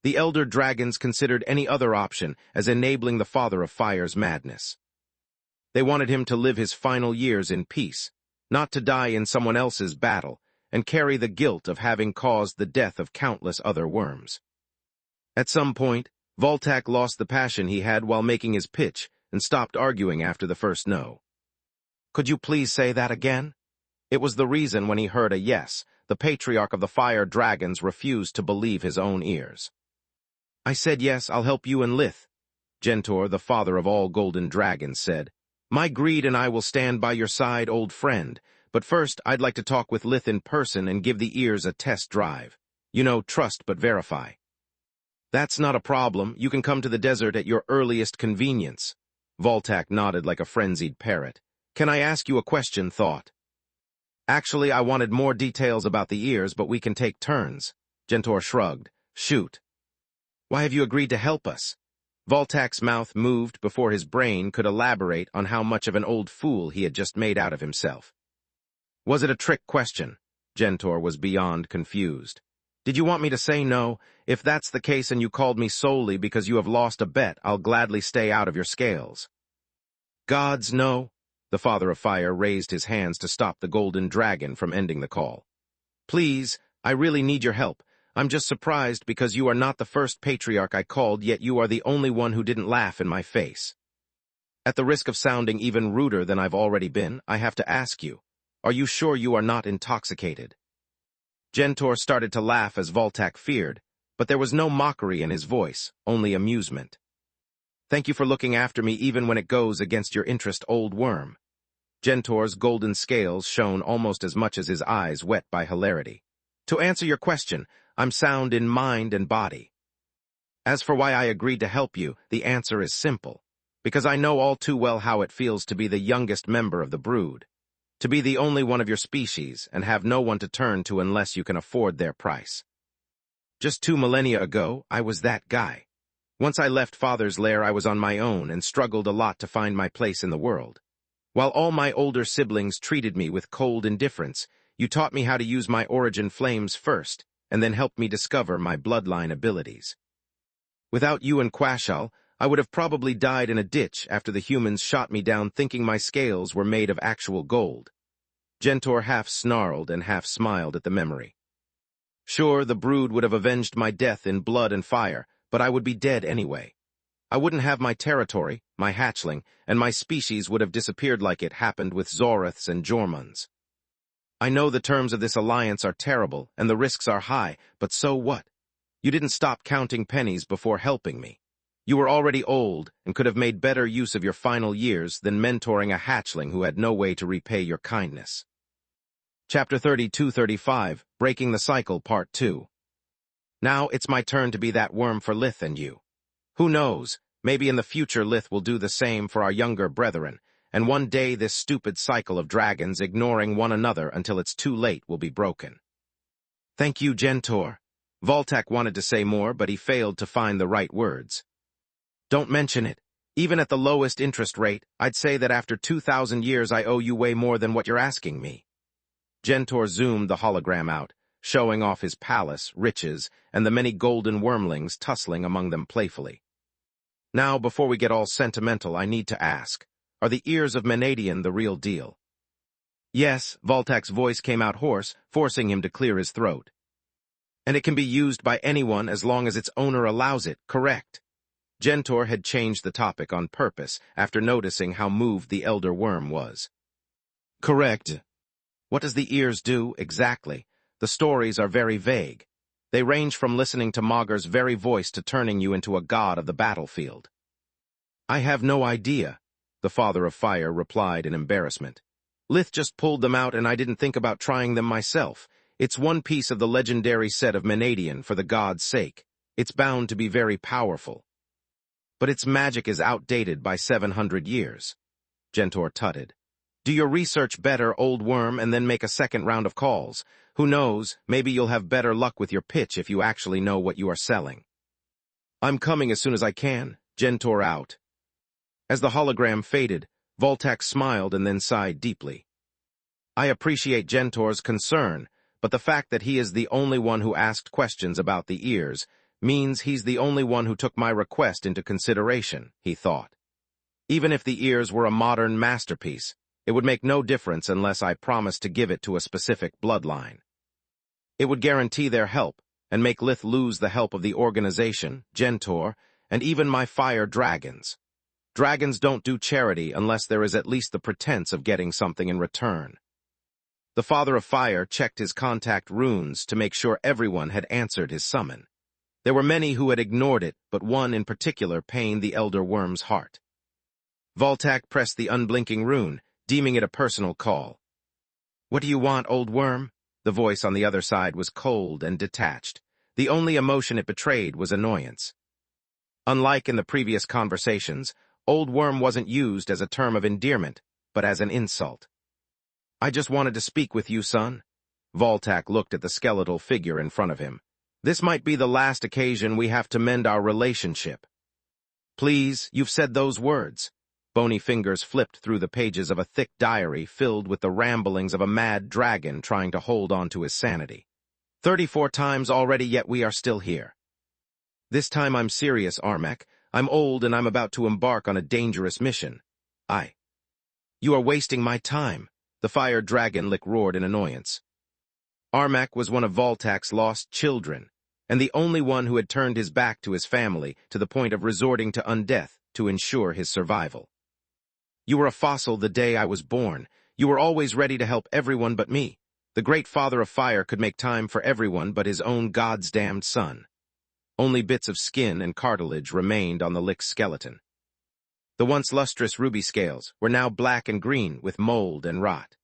The elder dragons considered any other option as enabling the Father of Fire's madness. They wanted him to live his final years in peace, not to die in someone else's battle and carry the guilt of having caused the death of countless other worms. At some point, Voltac lost the passion he had while making his pitch and stopped arguing after the first no. "Could you please say that again?" It was the reason when he heard a yes, the patriarch of the fire dragons refused to believe his own ears. "I said yes, I'll help you and Lith," Gentor, the father of all golden dragons, said. "My greed and I will stand by your side, old friend, but first I'd like to talk with Lith in person and give the ears a test drive. You know, trust but verify." "That's not a problem. You can come to the desert at your earliest convenience." Voltac nodded like a frenzied parrot. "Can I ask you a question, Thought?" "Actually, I wanted more details about the ears, but we can take turns." Gentor shrugged. "Shoot." "Why have you agreed to help us?" Voltac's mouth moved before his brain could elaborate on how much of an old fool he had just made out of himself. "Was it a trick question?" Gentor was beyond confused. "Did you want me to say no? If that's the case and you called me solely because you have lost a bet, I'll gladly stay out of your scales." "Gods, no." The Father of Fire raised his hands to stop the golden dragon from ending the call. "Please, I really need your help. I'm just surprised because you are not the first patriarch I called, yet you are the only one who didn't laugh in my face. At the risk of sounding even ruder than I've already been, I have to ask you, are you sure you are not intoxicated?" Gentor started to laugh as Voltac feared, but there was no mockery in his voice, only amusement. "Thank you for looking after me even when it goes against your interest, old worm." Gentor's golden scales shone almost as much as his eyes wet by hilarity. "To answer your question, I'm sound in mind and body. As for why I agreed to help you, the answer is simple. Because I know all too well how it feels to be the youngest member of the brood. To be the only one of your species and have no one to turn to unless you can afford their price. Just 2 millennia ago, I was that guy. Once I left Father's lair, I was on my own and struggled a lot to find my place in the world. While all my older siblings treated me with cold indifference, you taught me how to use my origin flames first, and then helped me discover my bloodline abilities. Without you and Quashal, I would have probably died in a ditch after the humans shot me down thinking my scales were made of actual gold." Gentor half snarled and half smiled at the memory. "Sure, the brood would have avenged my death in blood and fire, but I would be dead anyway. I wouldn't have my territory, my hatchling, and my species would have disappeared like it happened with Zoriths and Jormuns. I know the terms of this alliance are terrible and the risks are high, but so what? You didn't stop counting pennies before helping me. You were already old and could have made better use of your final years than mentoring a hatchling who had no way to repay your kindness." Chapter 32-35, Breaking the Cycle, Part 2. Now it's my turn to be that worm for Lith and you. Who knows, maybe in the future Lith will do the same for our younger brethren, and one day this stupid cycle of dragons ignoring one another until it's too late will be broken. "Thank you, Gentor." Voltac wanted to say more, but he failed to find the right words. "Don't mention it. Even at the lowest interest rate, I'd say that after 2,000 years I owe you way more than what you're asking me." Gentor zoomed the hologram out, showing off his palace, riches, and the many golden wormlings tussling among them playfully. "Now, before we get all sentimental, I need to ask, are the ears of Menadian the real deal?" "Yes," Voltac's voice came out hoarse, forcing him to clear his throat. "And it can be used by anyone as long as its owner allows it, correct?" Gentor had changed the topic on purpose after noticing how moved the elder worm was. Correct. What does the ears do, exactly? The stories are very vague. They range from listening to Magus' very voice to turning you into a god of the battlefield. I have no idea, the Father of Fire replied in embarrassment. Lith just pulled them out and I didn't think about trying them myself. It's one piece of the legendary set of Menadian for the god's sake. It's bound to be very powerful. But its magic is outdated by 700 years. Gentor tutted. Do your research better, old worm, and then make a second round of calls. Who knows, maybe you'll have better luck with your pitch if you actually know what you are selling. I'm coming as soon as I can. Gentor out. As the hologram faded, Voltax smiled and then sighed deeply. I appreciate Gentor's concern, but the fact that he is the only one who asked questions about the ears means he's the only one who took my request into consideration, he thought. Even if the ears were a modern masterpiece, it would make no difference unless I promised to give it to a specific bloodline. It would guarantee their help and make Lith lose the help of the organization, Gentor, and even my fire dragons. Dragons don't do charity unless there is at least the pretense of getting something in return. The Father of Fire checked his contact runes to make sure everyone had answered his summon. There were many who had ignored it, but one in particular pained the Elder Worm's heart. Voltac pressed the unblinking rune, deeming it a personal call. What do you want, old worm? The voice on the other side was cold and detached. The only emotion it betrayed was annoyance. Unlike in the previous conversations, old worm wasn't used as a term of endearment, but as an insult. I just wanted to speak with you, son. Voltac looked at the skeletal figure in front of him. This might be the last occasion we have to mend our relationship. Please, you've said those words. Bony fingers flipped through the pages of a thick diary filled with the ramblings of a mad dragon trying to hold on to his sanity. 34 times already, yet we are still here. This time I'm serious, Armak. I'm old and I'm about to embark on a dangerous mission. You are wasting my time, the fire dragon lick roared in annoyance. Armak was one of Voltac's lost children, and the only one who had turned his back to his family to the point of resorting to undeath to ensure his survival. You were a fossil the day I was born. You were always ready to help everyone but me. The great Father of Fire could make time for everyone but his own God's damned son. Only bits of skin and cartilage remained on the lick's skeleton. The once lustrous ruby scales were now black and green with mold and rot.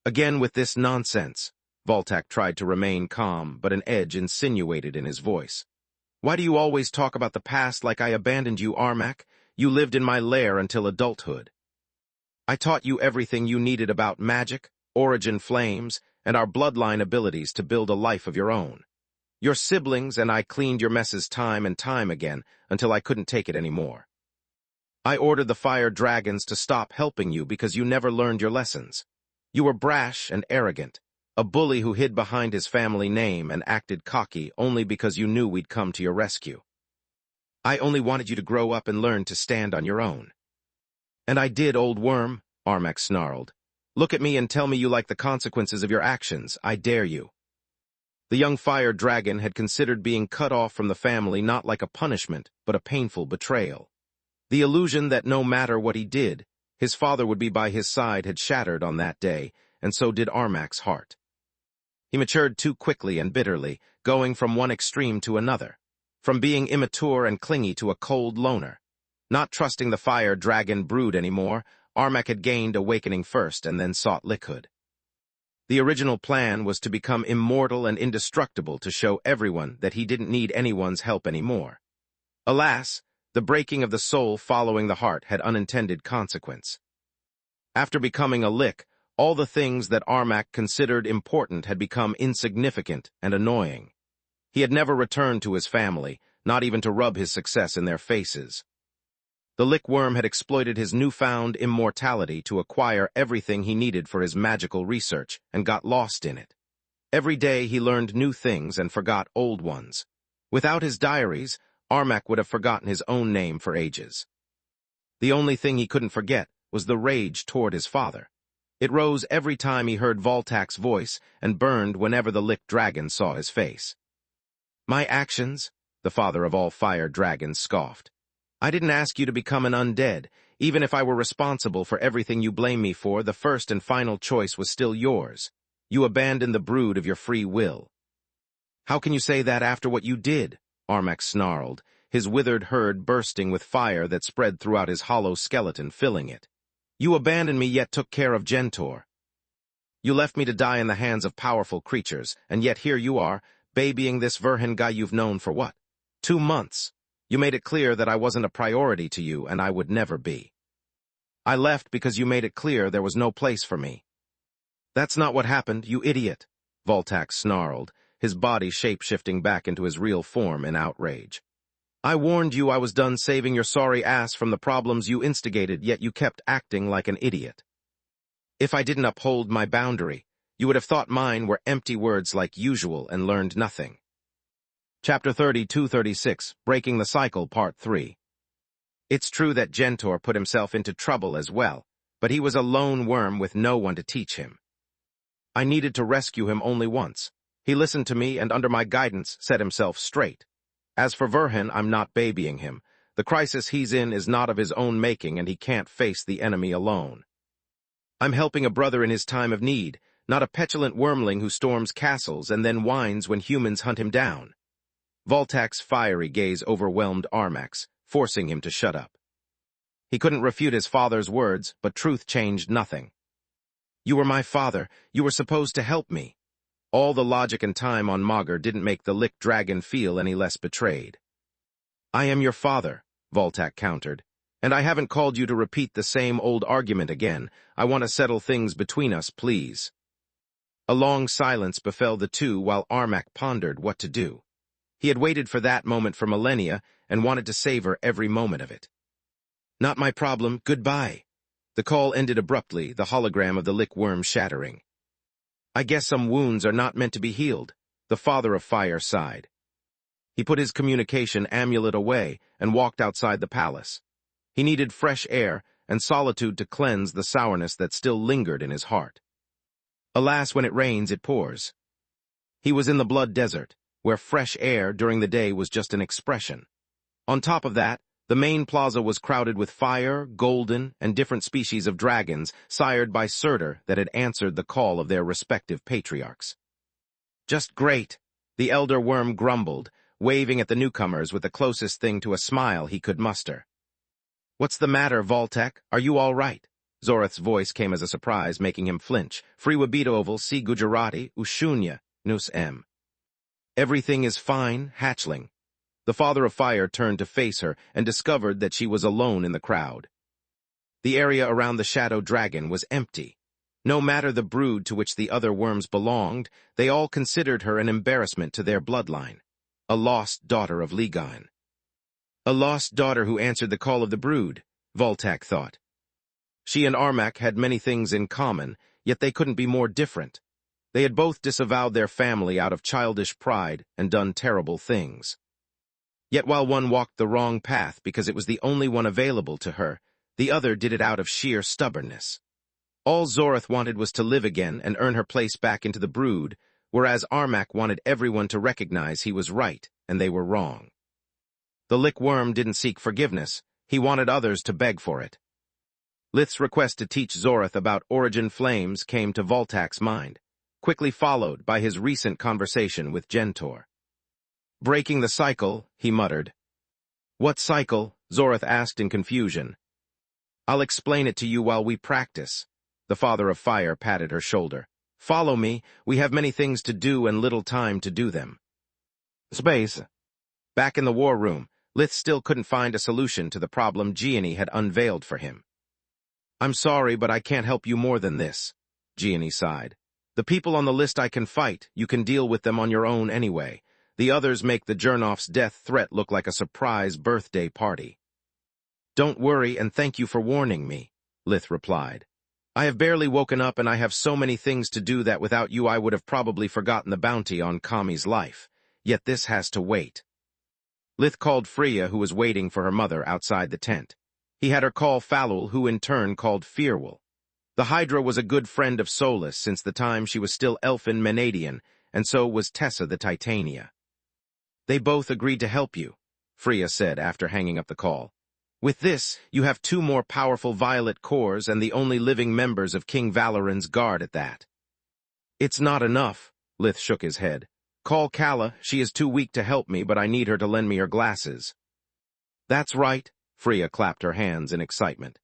Again with this nonsense, Voltac tried to remain calm, but an edge insinuated in his voice. Why do you always talk about the past like I abandoned you, Armak? You lived in my lair until adulthood. I taught you everything you needed about magic, origin flames, and our bloodline abilities to build a life of your own. Your siblings and I cleaned your messes time and time again until I couldn't take it anymore. I ordered the fire dragons to stop helping you because you never learned your lessons. You were brash and arrogant, a bully who hid behind his family name and acted cocky only because you knew we'd come to your rescue. I only wanted you to grow up and learn to stand on your own. And I did, old worm, Armak snarled. Look at me and tell me you like the consequences of your actions. I dare you. The young fire dragon had considered being cut off from the family not like a punishment, but a painful betrayal. The illusion that no matter what he did, his father would be by his side had shattered on that day, and so did Armak's heart. He matured too quickly and bitterly, going from one extreme to another. From being immature and clingy to a cold loner. Not trusting the fire dragon brood anymore, Armak had gained awakening first and then sought lickhood. The original plan was to become immortal and indestructible to show everyone that he didn't need anyone's help anymore. Alas, the breaking of the soul following the heart had unintended consequence. After becoming a lick, all the things that Armak considered important had become insignificant and annoying. He had never returned to his family, not even to rub his success in their faces. The lickworm had exploited his newfound immortality to acquire everything he needed for his magical research and got lost in it. Every day he learned new things and forgot old ones. Without his diaries, Armak would have forgotten his own name for ages. The only thing he couldn't forget was the rage toward his father. It rose every time he heard Voltac's voice and burned whenever the lick dragon saw his face. My actions, the father of all fire dragons scoffed. I didn't ask you to become an undead. Even if I were responsible for everything you blame me for, the first and final choice was still yours. You abandoned the brood of your free will. How can you say that after what you did? Armak snarled, his withered herd bursting with fire that spread throughout his hollow skeleton, filling it. You abandoned me yet took care of Gentor. You left me to die in the hands of powerful creatures, and yet here you are, babying this Verhin guy you've known for what? 2 months. You made it clear that I wasn't a priority to you, and I would never be. I left because you made it clear there was no place for me. That's not what happened, you idiot, Voltax snarled, his body shape-shifting back into his real form in outrage. I warned you I was done saving your sorry ass from the problems you instigated, yet you kept acting like an idiot. If I didn't uphold my boundary, you would have thought mine were empty words like usual and learned nothing. Chapter 32-36, Breaking the Cycle, Part 3. It's true that Gentor put himself into trouble as well, but he was a lone worm with no one to teach him. I needed to rescue him only once. He listened to me and under my guidance set himself straight. As for Verhin, I'm not babying him. The crisis he's in is not of his own making and he can't face the enemy alone. I'm helping a brother in his time of need, not a petulant wormling who storms castles and then whines when humans hunt him down. Voltax's fiery gaze overwhelmed Armak's, forcing him to shut up. He couldn't refute his father's words, but truth changed nothing. You were my father. You were supposed to help me. All the logic and time on Magur didn't make the Lick Dragon feel any less betrayed. I am your father, Voltax countered, and I haven't called you to repeat the same old argument again. I want to settle things between us, please. A long silence befell the two while Armak pondered what to do. He had waited for that moment for millennia and wanted to savor every moment of it. Not my problem, goodbye. The call ended abruptly, the hologram of the lickworm shattering. I guess some wounds are not meant to be healed, the Father of Fire sighed. He put his communication amulet away and walked outside the palace. He needed fresh air and solitude to cleanse the sourness that still lingered in his heart. Alas, when it rains, it pours. He was in the Blood Desert, where fresh air during the day was just an expression. On top of that, the main plaza was crowded with fire, golden, and different species of dragons sired by Surtur that had answered the call of their respective patriarchs. Just great, the elder worm grumbled, waving at the newcomers with the closest thing to a smile he could muster. What's the matter, Voltax? Are you all right? Zorath's voice came as a surprise, making him flinch. Friwabitoval si Gujarati ushunya nus m. Everything is fine, hatchling. The Father of Fire turned to face her and discovered that she was alone in the crowd. The area around the shadow dragon was empty. No matter the brood to which the other worms belonged, they all considered her an embarrassment to their bloodline. A lost daughter of Ligon. A lost daughter who answered the call of the brood, Voltax thought. She and Armak had many things in common, yet they couldn't be more different. They had both disavowed their family out of childish pride and done terrible things. Yet while one walked the wrong path because it was the only one available to her, the other did it out of sheer stubbornness. All Zorath wanted was to live again and earn her place back into the brood, whereas Armak wanted everyone to recognize he was right and they were wrong. The Lickworm didn't seek forgiveness, he wanted others to beg for it. Lith's request to teach Zorath about origin flames came to Voltax's mind, quickly followed by his recent conversation with Gentor. Breaking the cycle, he muttered. What cycle? Zorath asked in confusion. I'll explain it to you while we practice. The Father of Fire patted her shoulder. Follow me, we have many things to do and little time to do them. Space. Back in the war room, Lith still couldn't find a solution to the problem Gianni had unveiled for him. I'm sorry, but I can't help you more than this, Gianni sighed. The people on the list I can fight, you can deal with them on your own anyway. The others make the Jernoff's death threat look like a surprise birthday party. Don't worry, and thank you for warning me, Lith replied. I have barely woken up and I have so many things to do that without you I would have probably forgotten the bounty on Kami's life. Yet this has to wait. Lith called Freya, who was waiting for her mother outside the tent. He had her call Falul, who in turn called Firwal. The Hydra was a good friend of Solus since the time she was still elfin Menadian, and so was Tessa the Titania. They both agreed to help you, Freya said after hanging up the call. With this, you have 2 more powerful violet cores and the only living members of King Valoran's guard at that. It's not enough, Lith shook his head. Call Kala, she is too weak to help me, but I need her to lend me her glasses. That's right, Freya clapped her hands in excitement.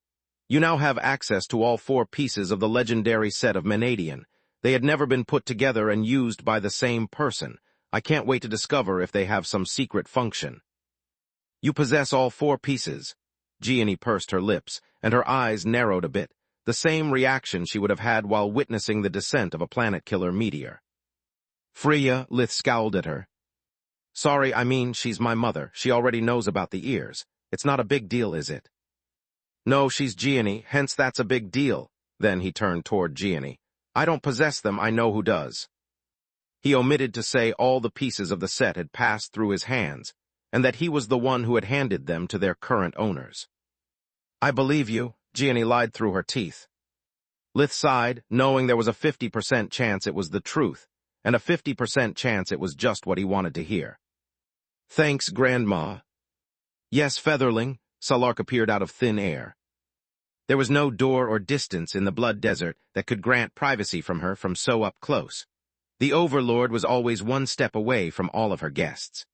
You now have access to all 4 pieces of the legendary set of Menadian. They had never been put together and used by the same person. I can't wait to discover if they have some secret function. You possess all 4 pieces. Gianni pursed her lips, and her eyes narrowed a bit, the same reaction she would have had while witnessing the descent of a planet-killer meteor. Freya, Lith scowled at her. Sorry, I mean, she's my mother. She already knows about the ears. It's not a big deal, is it? No, she's Gianni, hence that's a big deal. Then he turned toward Gianni. I don't possess them, I know who does. He omitted to say all the pieces of the set had passed through his hands, and that he was the one who had handed them to their current owners. I believe you, Gianni lied through her teeth. Lith sighed, knowing there was a 50% chance it was the truth, and a 50% chance it was just what he wanted to hear. Thanks, Grandma. Yes, Featherling, Salark appeared out of thin air. There was no door or distance in the Blood Desert that could grant privacy from her from so up close. The Overlord was always 1 step away from all of her guests.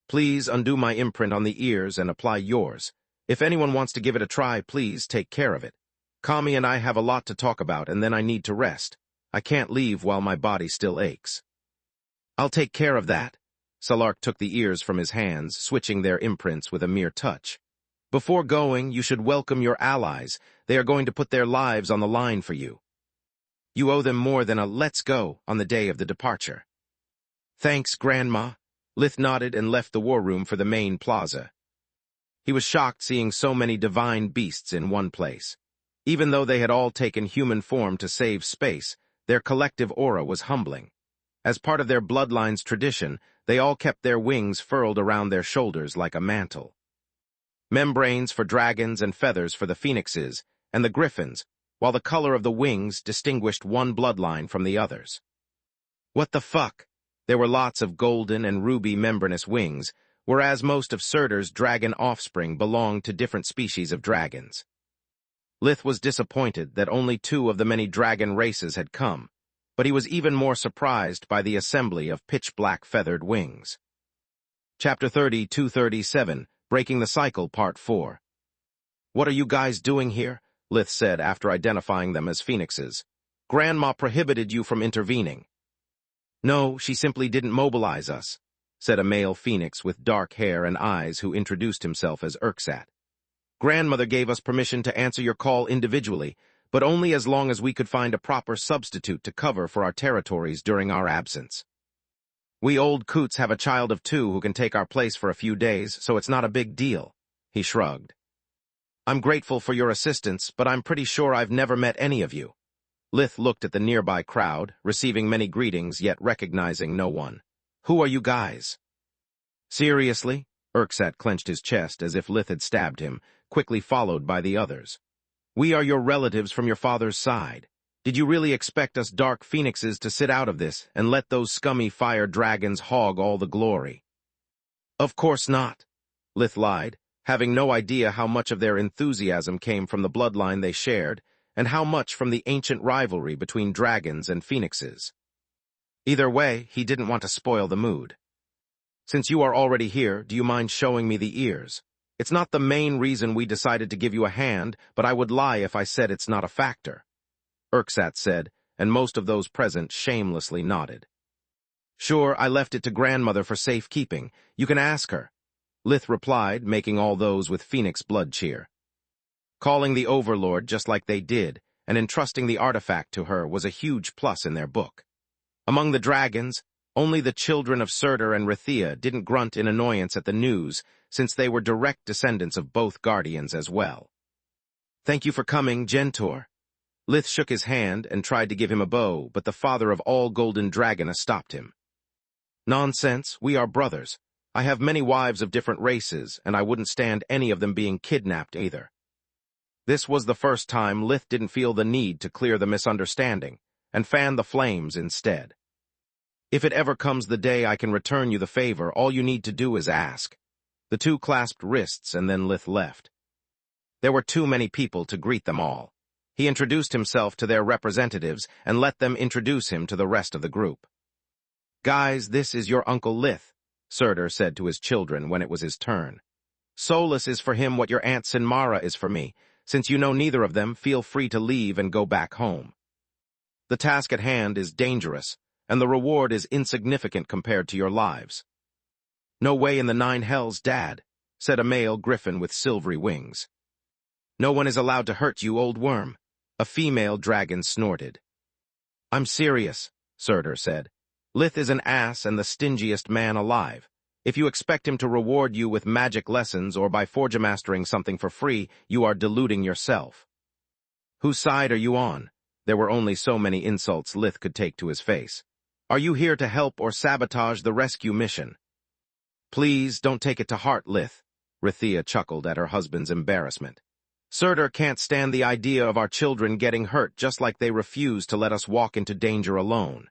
Please undo my imprint on the ears and apply yours. If anyone wants to give it a try, please take care of it. Kami and I have a lot to talk about, and then I need to rest. I can't leave while my body still aches. I'll take care of that. Salark took the ears from his hands, switching their imprints with a mere touch. Before going, you should welcome your allies. They are going to put their lives on the line for you. You owe them more than a let's go on the day of the departure. Thanks, Grandma. Lith nodded and left the war room for the main plaza. He was shocked seeing so many divine beasts in one place. Even though they had all taken human form to save space, their collective aura was humbling. As part of their bloodline's tradition, they all kept their wings furled around their shoulders like a mantle. Membranes for dragons and feathers for the phoenixes and the griffins, while the color of the wings distinguished one bloodline from the others. What the fuck? There were lots of golden and ruby membranous wings, whereas most of Surtur's dragon offspring belonged to different species of dragons. Lith was disappointed that only 2 of the many dragon races had come, but he was even more surprised by the assembly of pitch-black feathered wings. Chapter 30-237, Breaking the Cycle, Part 4. What are you guys doing here? Lith said after identifying them as phoenixes. Grandma prohibited you from intervening. No, she simply didn't mobilize us, said a male phoenix with dark hair and eyes who introduced himself as Urksat. Grandmother gave us permission to answer your call individually, but only as long as we could find a proper substitute to cover for our territories during our absence. We old coots have a child of 2 who can take our place for a few days, so it's not a big deal, he shrugged. I'm grateful for your assistance, but I'm pretty sure I've never met any of you. Lith looked at the nearby crowd, receiving many greetings yet recognizing no one. Who are you guys? Seriously? Urksat clenched his chest as if Lith had stabbed him, quickly followed by the others. We are your relatives from your father's side. Did you really expect us dark phoenixes to sit out of this and let those scummy fire dragons hog all the glory? Of course not, Lith lied, having no idea how much of their enthusiasm came from the bloodline they shared, and how much from the ancient rivalry between dragons and phoenixes. Either way, he didn't want to spoil the mood. Since you are already here, do you mind showing me the ears? It's not the main reason we decided to give you a hand, but I would lie if I said it's not a factor. Urksat said, and most of those present shamelessly nodded. Sure, I left it to Grandmother for safekeeping. You can ask her. Lith replied, making all those with phoenix blood cheer. Calling the Overlord just like they did, and entrusting the artifact to her was a huge plus in their book. Among the dragons, only the children of Surtur and Rithia didn't grunt in annoyance at the news, since they were direct descendants of both guardians as well. Thank you for coming, Gentor. Lith shook his hand and tried to give him a bow, but the father of all golden dragona stopped him. Nonsense, we are brothers. I have many wives of different races, and I wouldn't stand any of them being kidnapped either. This was the first time Lith didn't feel the need to clear the misunderstanding, and fan the flames instead. If it ever comes the day I can return you the favor, all you need to do is ask. The 2 clasped wrists, and then Lith left. There were too many people to greet them all. He introduced himself to their representatives and let them introduce him to the rest of the group. "Guys, this is your Uncle Lith," Surtur said to his children when it was his turn. "Solus is for him what your Aunt Sinmara is for me. Since you know neither of them, feel free to leave and go back home. The task at hand is dangerous, and the reward is insignificant compared to your lives." "No way in the 9 hells, Dad," said a male griffin with silvery wings. "No one is allowed to hurt you, old worm," a female dragon snorted. "I'm serious," Surtur said. "Lith is an ass and the stingiest man alive. If you expect him to reward you with magic lessons or by forgemastering something for free, you are deluding yourself." "Whose side are you on?" There were only so many insults Lith could take to his face. "Are you here to help or sabotage the rescue mission?" "Please, don't take it to heart, Lith," Rithia chuckled at her husband's embarrassment. "Surtur can't stand the idea of our children getting hurt just like they refuse to let us walk into danger alone."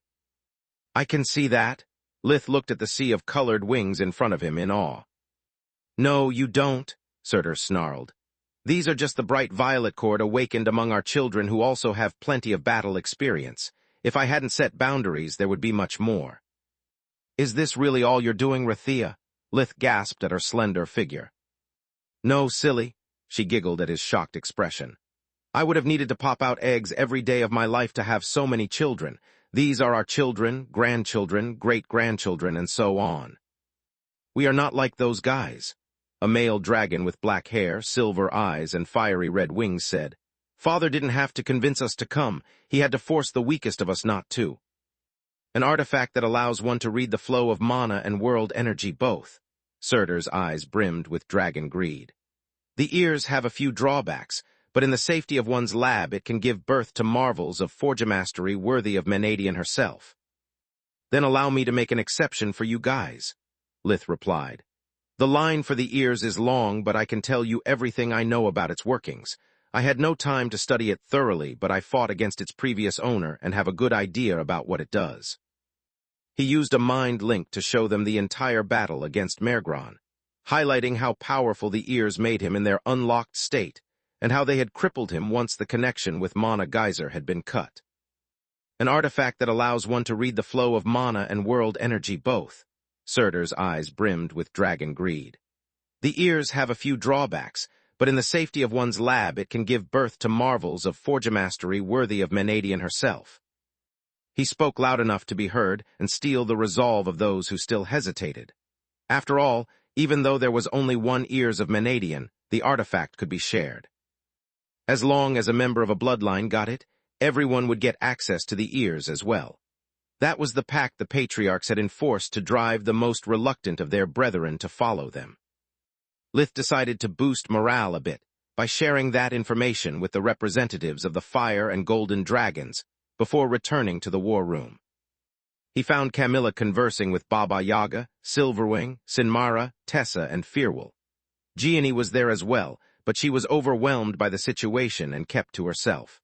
"I can see that." Lith looked at the sea of colored wings in front of him in awe. "No, you don't," Surtur snarled. "These are just the bright violet chord awakened among our children who also have plenty of battle experience. If I hadn't set boundaries, there would be much more." "Is this really all you're doing, Rithia?" Lith gasped at her slender figure. "No, silly," she giggled at his shocked expression. "I would have needed to pop out eggs every day of my life to have so many children. These are our children, grandchildren, great-grandchildren, and so on." "We are not like those guys," a male dragon with black hair, silver eyes, and fiery red wings said. "Father didn't have to convince us to come. He had to force the weakest of us not to." "An artifact that allows one to read the flow of mana and world energy both." Surtur's eyes brimmed with dragon greed. "The ears have a few drawbacks, but in the safety of one's lab it can give birth to marvels of forgemastery worthy of Menadian herself." "Then allow me to make an exception for you guys," Lith replied. "The line for the ears is long, but I can tell you everything I know about its workings. I had no time to study it thoroughly, but I fought against its previous owner and have a good idea about what it does." He used a mind link to show them the entire battle against Mergron, highlighting how powerful the ears made him in their unlocked state, and how they had crippled him once the connection with Mana Geyser had been cut. "An artifact that allows one to read the flow of mana and world energy both." Surtur's eyes brimmed with dragon greed. "The ears have a few drawbacks, but in the safety of one's lab it can give birth to marvels of forgemastery worthy of Menadian herself." He spoke loud enough to be heard and steel the resolve of those who still hesitated. After all, even though there was only one ears of Menadian, the artifact could be shared. As long as a member of a bloodline got it, everyone would get access to the ears as well. That was the pact the patriarchs had enforced to drive the most reluctant of their brethren to follow them. Lith decided to boost morale a bit by sharing that information with the representatives of the Fire and Golden Dragons before returning to the war room. He found Camilla conversing with Baba Yaga, Silverwing, Sinmara, Tessa, and Firwal. Gianni was there as well, but she was overwhelmed by the situation and kept to herself.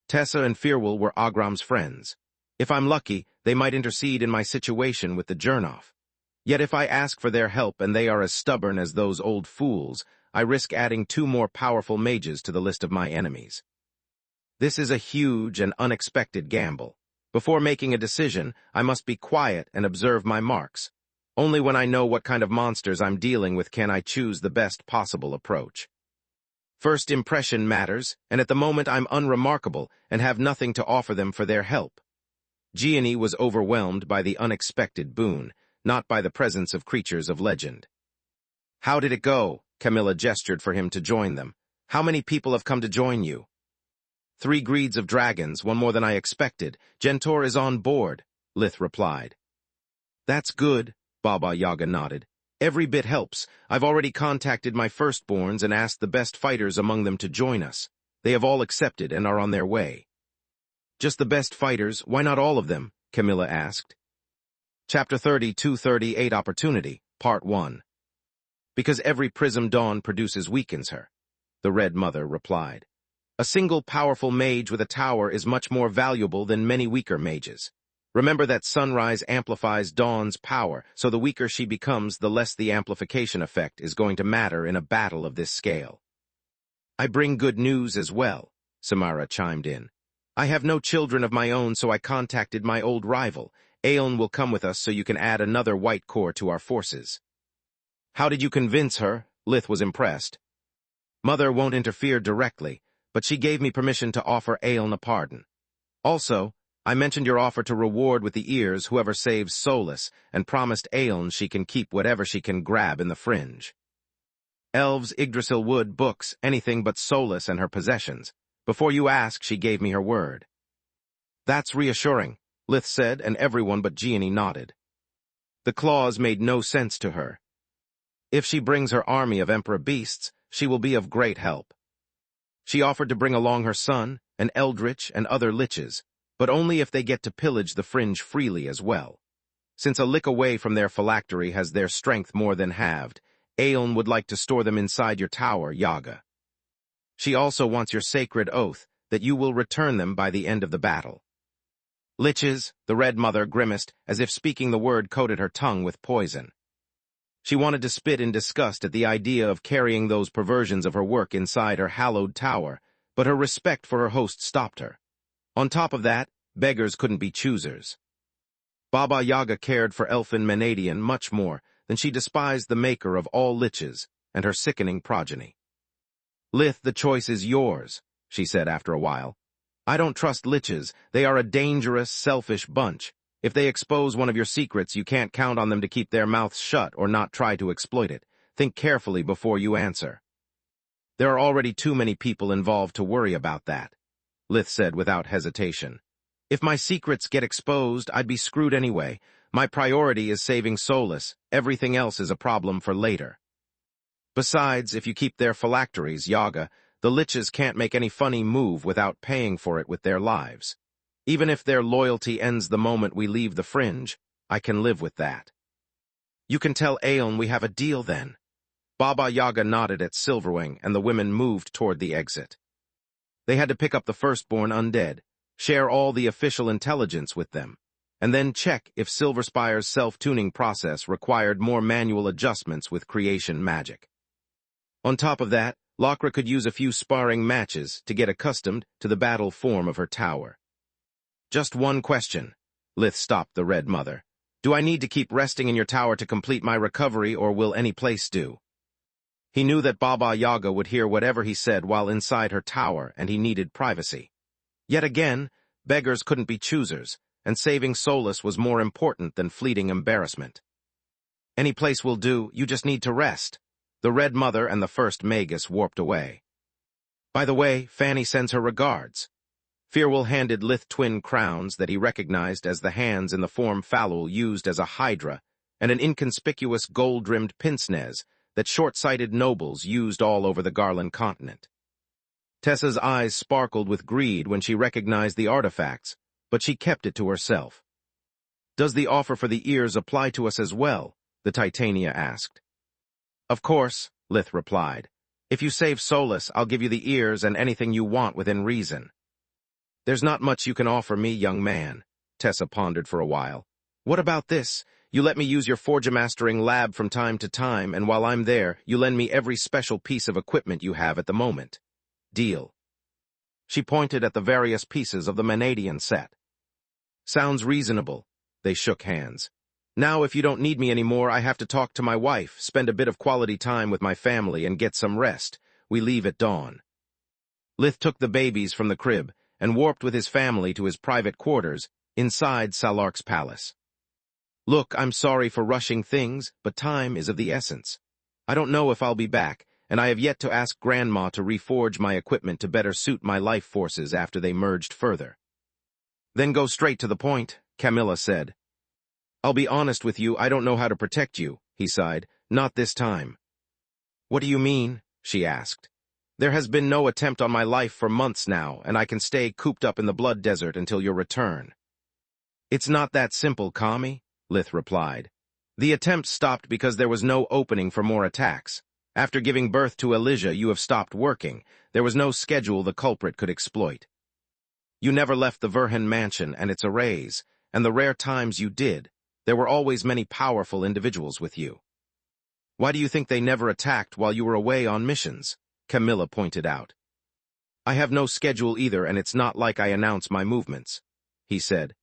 Tessa and Firwal were Agram's friends. If I'm lucky, they might intercede in my situation with the Jernoff. Yet if I ask for their help and they are as stubborn as those old fools, I risk adding 2 more powerful mages to the list of my enemies. This is a huge and unexpected gamble. Before making a decision, I must be quiet and observe my marks. Only when I know what kind of monsters I'm dealing with can I choose the best possible approach. First impression matters, and at the moment I'm unremarkable and have nothing to offer them for their help." Gianni was overwhelmed by the unexpected boon, not by the presence of creatures of legend. "How did it go?" Camilla gestured for him to join them. "How many people have come to join you?" 3 greeds of dragons, 1 more than I expected. Gentor is on board," Lith replied. "That's good," Baba Yaga nodded. "Every bit helps. I've already contacted my firstborns and asked the best fighters among them to join us. They have all accepted and are on their way." "Just the best fighters? Why not all of them?" Camilla asked. Chapter 3238 Opportunity, Part 1. "Because every prism dawn produces weakens her," the Red Mother replied. "A single powerful mage with a tower is much more valuable than many weaker mages. Remember that sunrise amplifies dawn's power, so the weaker she becomes, the less the amplification effect is going to matter in a battle of this scale." I bring good news as well, Samara chimed in. I have no children of my own, so I contacted my old rival. Aeon will come with us so you can add another white core to our forces. How did you convince her? Lith was impressed. Mother won't interfere directly, but she gave me permission to offer Aeon a pardon. Also, I mentioned your offer to reward with the ears whoever saves Solus, and promised Aeon she can keep whatever she can grab in the fringe. Elves, Yggdrasil wood, books, anything but Solus and her possessions. Before you ask, she gave me her word. That's reassuring, Lith said, and everyone but Gianni nodded. The clause made no sense to her. If she brings her army of Emperor beasts, she will be of great help. She offered to bring along her son, an eldritch, and other liches, but only if they get to pillage the fringe freely as well. Since a lick away from their phylactery has their strength more than halved, Aeon would like to store them inside your tower, Yaga. She also wants your sacred oath that you will return them by the end of the battle. Liches, the Red Mother grimaced, as if speaking the word coated her tongue with poison. She wanted to spit in disgust at the idea of carrying those perversions of her work inside her hallowed tower, but her respect for her host stopped her. On top of that, beggars couldn't be choosers. Baba Yaga cared for Elfin Menadian much more than she despised the maker of all liches and her sickening progeny. Lith, the choice is yours, she said after a while. I don't trust liches. They are a dangerous, selfish bunch. If they expose one of your secrets, you can't count on them to keep their mouths shut or not try to exploit it. Think carefully before you answer. There are already too many people involved to worry about that, Lith said without hesitation. If my secrets get exposed, I'd be screwed anyway. My priority is saving Solus. Everything else is a problem for later. Besides, if you keep their phylacteries, Yaga, the liches can't make any funny move without paying for it with their lives. Even if their loyalty ends the moment we leave the fringe, I can live with that. You can tell Aeon we have a deal then. Baba Yaga nodded at Silverwing, and the women moved toward the exit. They had to pick up the firstborn undead, share all the official intelligence with them, and then check if Silverspire's self-tuning process required more manual adjustments with creation magic. On top of that, Lokra could use a few sparring matches to get accustomed to the battle form of her tower. Just one question. Lith stopped the Red Mother. Do I need to keep resting in your tower to complete my recovery, or will any place do? He knew that Baba Yaga would hear whatever he said while inside her tower, and he needed privacy. Yet again, beggars couldn't be choosers, and saving Solus was more important than fleeting embarrassment. Any place will do, you just need to rest. The Red Mother and the first Magus warped away. By the way, Fanny sends her regards. Firwell handed Lith twin crowns that he recognized as the hands in the form Falul used as a hydra, and an inconspicuous gold-rimmed pince-nez that short-sighted nobles used all over the Garland continent. Tessa's eyes sparkled with greed when she recognized the artifacts, but she kept it to herself. Does the offer for the ears apply to us as well? The Titania asked. Of course, Lith replied. If you save Solus, I'll give you the ears and anything you want within reason. There's not much you can offer me, young man, Tessa pondered for a while. What about this? You let me use your Forgemastering lab from time to time, and while I'm there, you lend me every special piece of equipment you have at the moment. Deal. She pointed at the various pieces of the Menadian set. Sounds reasonable. They shook hands. Now, if you don't need me anymore, I have to talk to my wife, spend a bit of quality time with my family, and get some rest. We leave at dawn. Lith took the babies from the crib and warped with his family to his private quarters inside Salark's palace. Look, I'm sorry for rushing things, but time is of the essence. I don't know if I'll be back, and I have yet to ask Grandma to reforge my equipment to better suit my life forces after they merged further. Then go straight to the point, Camilla said. I'll be honest with you, I don't know how to protect you, he sighed. Not this time. What do you mean? She asked. There has been no attempt on my life for months now, and I can stay cooped up in the Blood Desert until your return. It's not that simple, Kami, Lith replied. The attempt stopped because there was no opening for more attacks. After giving birth to Elijah, you have stopped working. There was no schedule the culprit could exploit. You never left the Verhan mansion and its arrays, and the rare times you did, there were always many powerful individuals with you. Why do you think they never attacked while you were away on missions? Camilla pointed out. I have no schedule either, and it's not like I announce my movements, he said.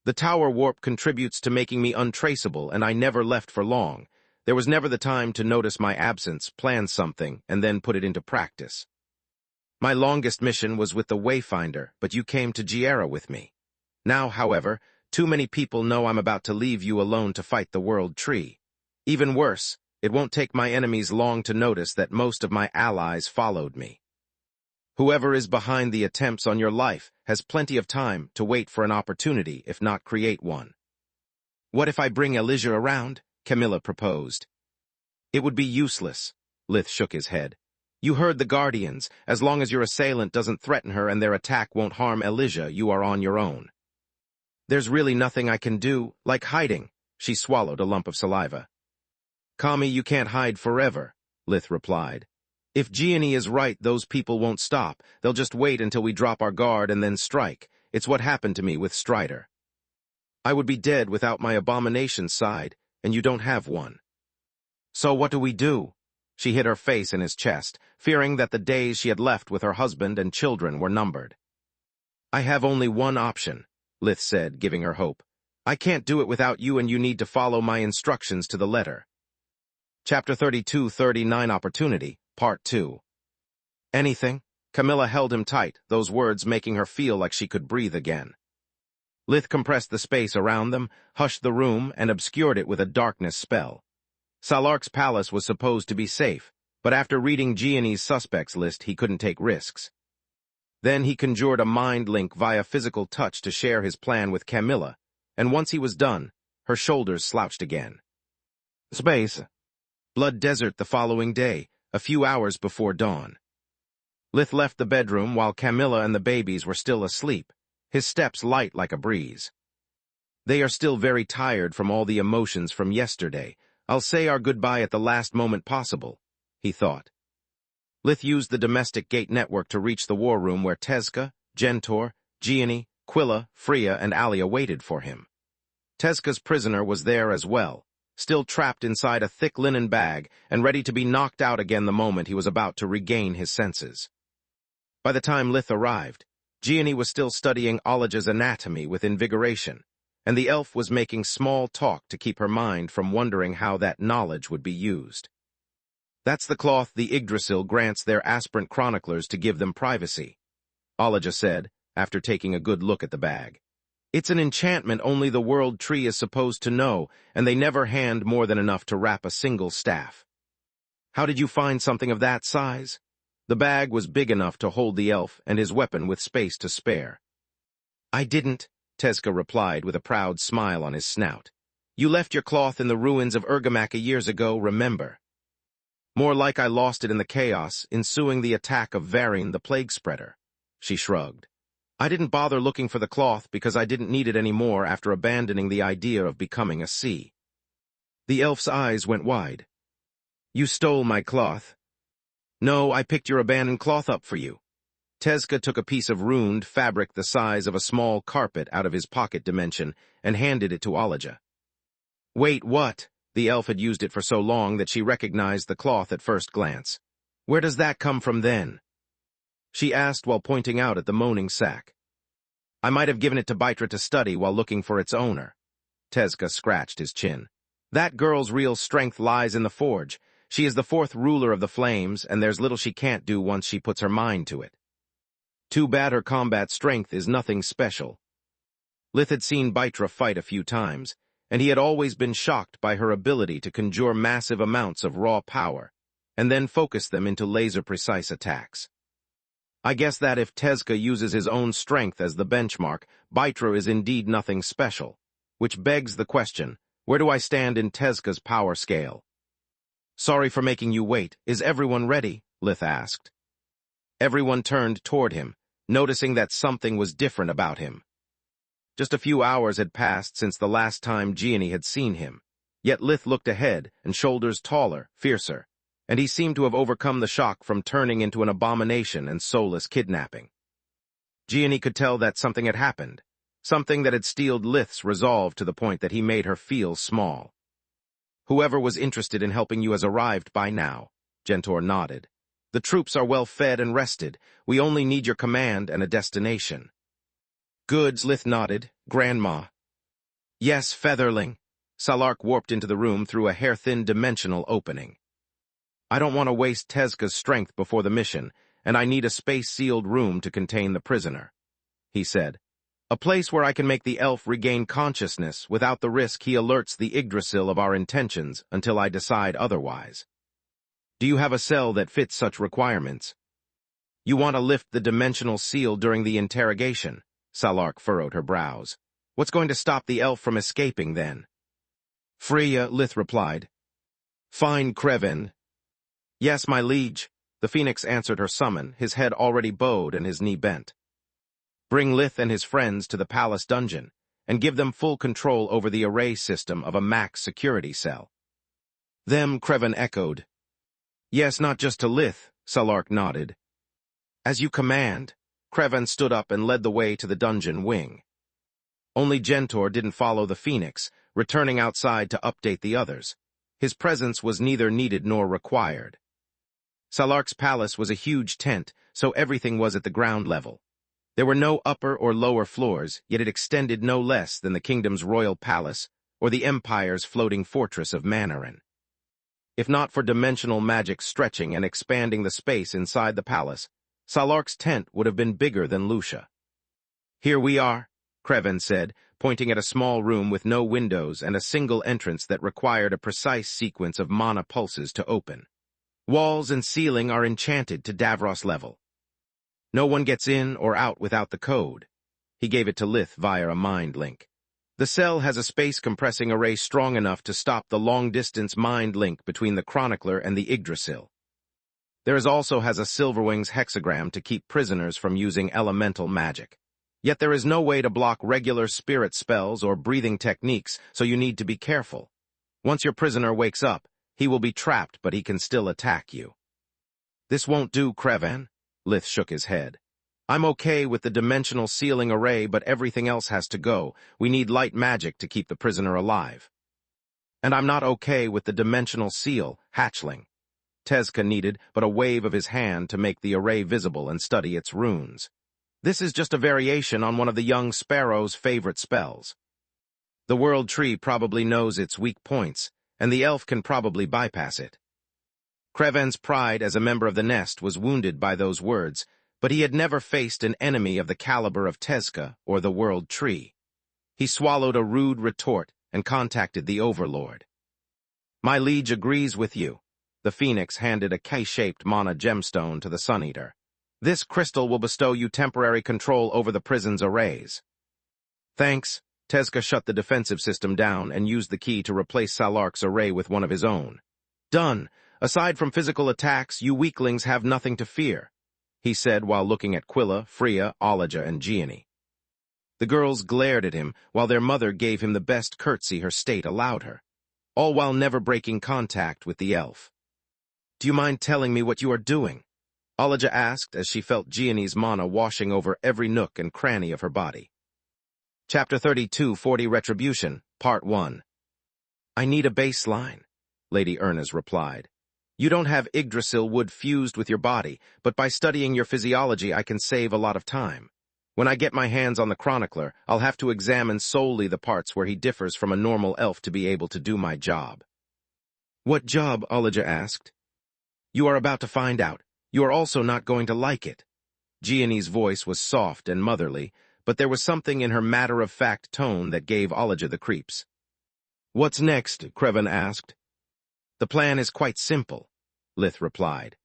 The tower warp contributes to making me untraceable, and I never left for long. There was never the time to notice my absence, plan something, and then put it into practice. My longest mission was with the Wayfinder, but you came to Giera with me. Now, however, too many people know I'm about to leave you alone to fight the World Tree. Even worse, it won't take my enemies long to notice that most of my allies followed me. Whoever is behind the attempts on your life has plenty of time to wait for an opportunity, if not create one. What if I bring Elijah around? Camilla proposed. It would be useless. Lith shook his head. You heard the Guardians. As long as your assailant doesn't threaten her and their attack won't harm Elijah, you are on your own. There's really nothing I can do, like hiding. She swallowed a lump of saliva. Kami, you can't hide forever, Lith replied. If Gianni is right, those people won't stop. They'll just wait until we drop our guard and then strike. It's what happened to me with Strider. I would be dead without my abomination side, and you don't have one. So what do we do? She hid her face in his chest, fearing that the days she had left with her husband and children were numbered. I have only one option, Lith said, giving her hope. I can't do it without you, and you need to follow my instructions to the letter. Chapter 32-39 Opportunity, Part 2. Anything? Camilla held him tight, those words making her feel like she could breathe again. Lith compressed the space around them, hushed the room, and obscured it with a darkness spell. Salark's palace was supposed to be safe, but after reading Gianni's suspects list, he couldn't take risks. Then he conjured a mind link via physical touch to share his plan with Camilla, and once he was done, her shoulders slouched again. Space. Blood Desert the following day, a few hours before dawn. Lith left the bedroom while Camilla and the babies were still asleep, his steps light like a breeze. They are still very tired from all the emotions from yesterday. I'll say our goodbye at the last moment possible, he thought. Lith used the domestic gate network to reach the war room where Tezca, Gentor, Gianni, Quilla, Freya, and Alia waited for him. Tezca's prisoner was there as well, still trapped inside a thick linen bag and ready to be knocked out again the moment he was about to regain his senses. By the time Lith arrived, Gianni was still studying Elijah's anatomy with invigoration, and the elf was making small talk to keep her mind from wondering how that knowledge would be used. That's the cloth the Yggdrasil grants their aspirant chroniclers to give them privacy, Elijah said, after taking a good look at the bag. It's an enchantment only the World Tree is supposed to know, and they never hand more than enough to wrap a single staff. How did you find something of that size? The bag was big enough to hold the elf and his weapon with space to spare. I didn't, Tezca replied with a proud smile on his snout. You left your cloth in the ruins of Urgamaka years ago, remember? More like I lost it in the chaos ensuing the attack of Varine the plague spreader. She shrugged. I didn't bother looking for the cloth because I didn't need it anymore after abandoning the idea of becoming a sea. The elf's eyes went wide. You stole my cloth. No, I picked your abandoned cloth up for you. Tezca took a piece of ruined fabric the size of a small carpet out of his pocket dimension and handed it to Elijah. Wait, what? The elf had used it for so long that she recognized the cloth at first glance. Where does that come from then? She asked while pointing out at the moaning sack. I might have given it to Baitra to study while looking for its owner. Tezca scratched his chin. That girl's real strength lies in the forge. She is the fourth ruler of the flames, and there's little she can't do once she puts her mind to it. Too bad her combat strength is nothing special. Lith had seen Baitra fight a few times, and he had always been shocked by her ability to conjure massive amounts of raw power, and then focus them into laser-precise attacks. I guess that if Tezca uses his own strength as the benchmark, Baitra is indeed nothing special, which begs the question, where do I stand in Tezca's power scale? Sorry for making you wait. Is everyone ready? Lith asked. Everyone turned toward him, noticing that something was different about him. Just a few hours had passed since the last time Gianni had seen him, yet Lith looked ahead and shoulders taller, fiercer, and he seemed to have overcome the shock from turning into an abomination and soulless kidnapping. Gianni could tell that something had happened, something that had steeled Lith's resolve to the point that he made her feel small. Whoever was interested in helping you has arrived by now, Gentor nodded. The troops are well fed and rested. We only need your command and a destination. Good, Lith nodded. Grandma. Yes, Featherling. Salark warped into the room through a hair-thin dimensional opening. I don't want to waste Tezca's strength before the mission, and I need a space-sealed room to contain the prisoner, he said. A place where I can make the elf regain consciousness without the risk he alerts the Yggdrasil of our intentions until I decide otherwise. Do you have a cell that fits such requirements? You want to lift the dimensional seal during the interrogation, Salark furrowed her brows. What's going to stop the elf from escaping then? Freya, Lith replied. Fine, Kreven. Yes, my liege. The phoenix answered her summon, his head already bowed and his knee bent. Bring Lith and his friends to the palace dungeon, and give them full control over the array system of a max security cell. Them, Kreven echoed. Yes, not just to Lith, Salark nodded. As you command. Kreven stood up and led the way to the dungeon wing. Only Gentor didn't follow the phoenix, returning outside to update the others. His presence was neither needed nor required. Salark's palace was a huge tent, so everything was at the ground level. There were no upper or lower floors, yet it extended no less than the kingdom's royal palace or the empire's floating fortress of Manarin. If not for dimensional magic stretching and expanding the space inside the palace, Salark's tent would have been bigger than Lucia. Here we are, Kreven said, pointing at a small room with no windows and a single entrance that required a precise sequence of mana pulses to open. Walls and ceiling are enchanted to Davros level. No one gets in or out without the code. He gave it to Lith via a mind link. The cell has a space-compressing array strong enough to stop the long-distance mind link between the chronicler and the Yggdrasil. There also has a Silverwing's hexagram to keep prisoners from using elemental magic. Yet there is no way to block regular spirit spells or breathing techniques, so you need to be careful. Once your prisoner wakes up, he will be trapped, but he can still attack you. This won't do, Kreven. Lith shook his head. I'm okay with the dimensional sealing array, but everything else has to go. We need light magic to keep the prisoner alive. And I'm not okay with the dimensional seal, hatchling. Tezca needed but a wave of his hand to make the array visible and study its runes. This is just a variation on one of the young sparrow's favorite spells. The world tree probably knows its weak points, and the elf can probably bypass it. Kreven's pride as a member of the nest was wounded by those words, but he had never faced an enemy of the caliber of Tezca or the world tree. He swallowed a rude retort and contacted the overlord. My liege agrees with you. The phoenix handed a K-shaped mana gemstone to the Sun Eater. This crystal will bestow you temporary control over the prison's arrays. Thanks. Tezca shut the defensive system down and used the key to replace Salark's array with one of his own. Done. Aside from physical attacks, you weaklings have nothing to fear, he said while looking at Quilla, Freya, Olaja, and Gianni. The girls glared at him while their mother gave him the best curtsy her state allowed her, all while never breaking contact with the elf. Do you mind telling me what you are doing? Olaja asked as she felt Gianni's mana washing over every nook and cranny of her body. Chapter 32, 40 Retribution, Part 1. I need a baseline, Lady Erna's replied. You don't have Yggdrasil wood fused with your body, but by studying your physiology I can save a lot of time. When I get my hands on the chronicler, I'll have to examine solely the parts where he differs from a normal elf to be able to do my job. What job? Olaja asked. You are about to find out. You are also not going to like it. Gianni's voice was soft and motherly, but there was something in her matter-of-fact tone that gave Olaja the creeps. What's next? Kreven asked. The plan is quite simple, Lith replied.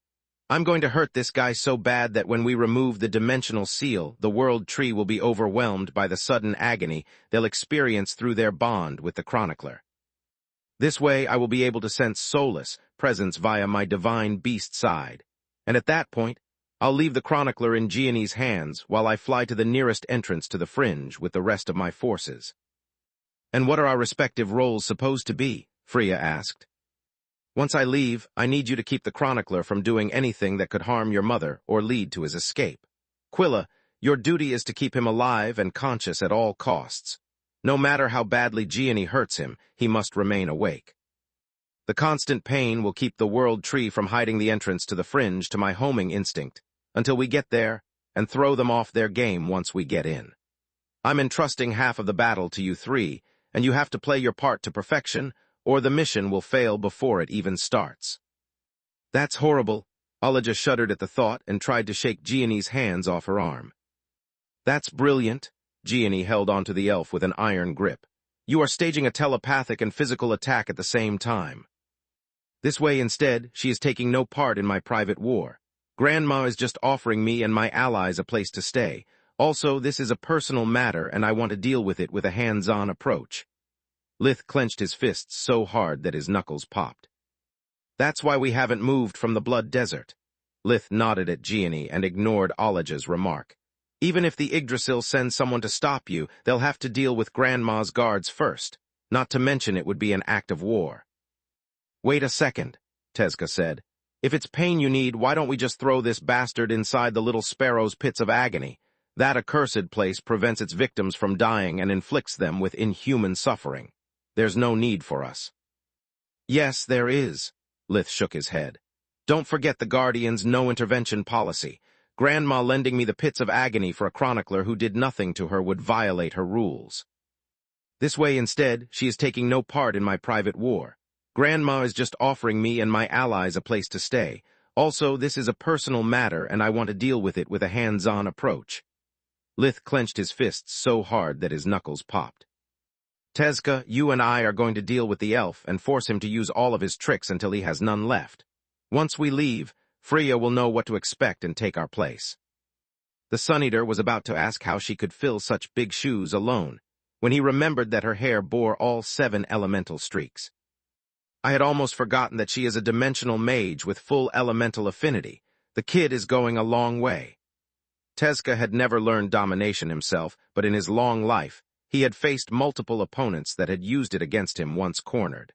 I'm going to hurt this guy so bad that when we remove the dimensional seal, the world tree will be overwhelmed by the sudden agony they'll experience through their bond with the chronicler. This way I will be able to sense solace, presence via my divine beast side, and at that point, I'll leave the chronicler in Gianni's hands while I fly to the nearest entrance to the fringe with the rest of my forces. And what are our respective roles supposed to be? Freya asked. Once I leave, I need you to keep the chronicler from doing anything that could harm your mother or lead to his escape. Quilla, your duty is to keep him alive and conscious at all costs. No matter how badly Gianni hurts him, he must remain awake. The constant pain will keep the world tree from hiding the entrance to the fringe to my homing instinct, until we get there and throw them off their game once we get in. I'm entrusting half of the battle to you three, and you have to play your part to perfection, or the mission will fail before it even starts. That's horrible. Elijah shuddered at the thought and tried to shake Gianni's hands off her arm. That's brilliant. Gianni held onto the elf with an iron grip. You are staging a telepathic and physical attack at the same time. This way, instead, she is taking no part in my private war. Grandma is just offering me and my allies a place to stay. Also, this is a personal matter, and I want to deal with it with a hands-on approach. Lith clenched his fists so hard that his knuckles popped. That's why we haven't moved from the Blood Desert. Lith nodded at Gianni and ignored Elijah's remark. Even if the Yggdrasil sends someone to stop you, they'll have to deal with Grandma's guards first, not to mention it would be an act of war. Wait a second, Tezka said. If it's pain you need, why don't we just throw this bastard inside the little sparrow's pits of agony? That accursed place prevents its victims from dying and inflicts them with inhuman suffering. There's no need for us. Yes, there is. Lith shook his head. Don't forget the Guardian's no-intervention policy. Grandma lending me the pits of agony for a chronicler who did nothing to her would violate her rules. This way, instead, she is taking no part in my private war. Grandma is just offering me and my allies a place to stay. Also, this is a personal matter, and I want to deal with it with a hands-on approach. Lith clenched his fists so hard that his knuckles popped. Tezka, you and I are going to deal with the elf and force him to use all of his tricks until he has none left. Once we leave, Freya will know what to expect and take our place. The Sun-Eater was about to ask how she could fill such big shoes alone, when he remembered that her hair bore all 7 elemental streaks. I had almost forgotten that she is a dimensional mage with full elemental affinity. The kid is going a long way. Tezka had never learned domination himself, but in his long life, he had faced multiple opponents that had used it against him once cornered.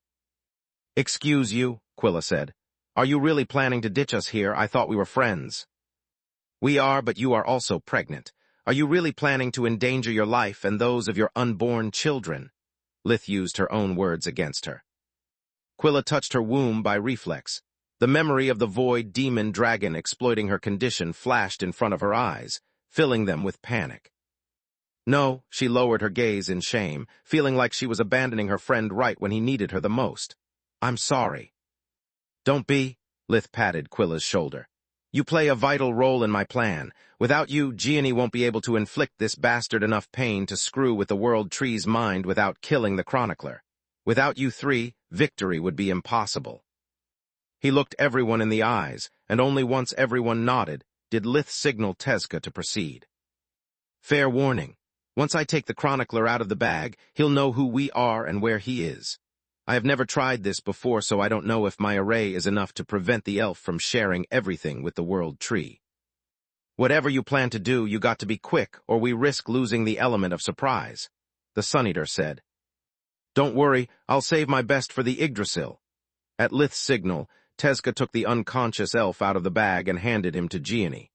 Excuse you, Quilla said. Are you really planning to ditch us here? I thought we were friends. We are, but you are also pregnant. Are you really planning to endanger your life and those of your unborn children? Lith used her own words against her. Quilla touched her womb by reflex. The memory of the void demon dragon exploiting her condition flashed in front of her eyes, filling them with panic. No, she lowered her gaze in shame, feeling like she was abandoning her friend right when he needed her the most. I'm sorry. Don't be, Lith patted Quilla's shoulder. You play a vital role in my plan. Without you, Gianni won't be able to inflict this bastard enough pain to screw with the world tree's mind without killing the chronicler. Without you three, victory would be impossible. He looked everyone in the eyes, and only once everyone nodded did Lith signal Tezka to proceed. Fair warning. Once I take the chronicler out of the bag, he'll know who we are and where he is. I have never tried this before, so I don't know if my array is enough to prevent the elf from sharing everything with the world tree. Whatever you plan to do, you got to be quick, or we risk losing the element of surprise, the Sun-Eater said. Don't worry, I'll save my best for the Yggdrasil. At Lith's signal, Tezka took the unconscious elf out of the bag and handed him to Gianni.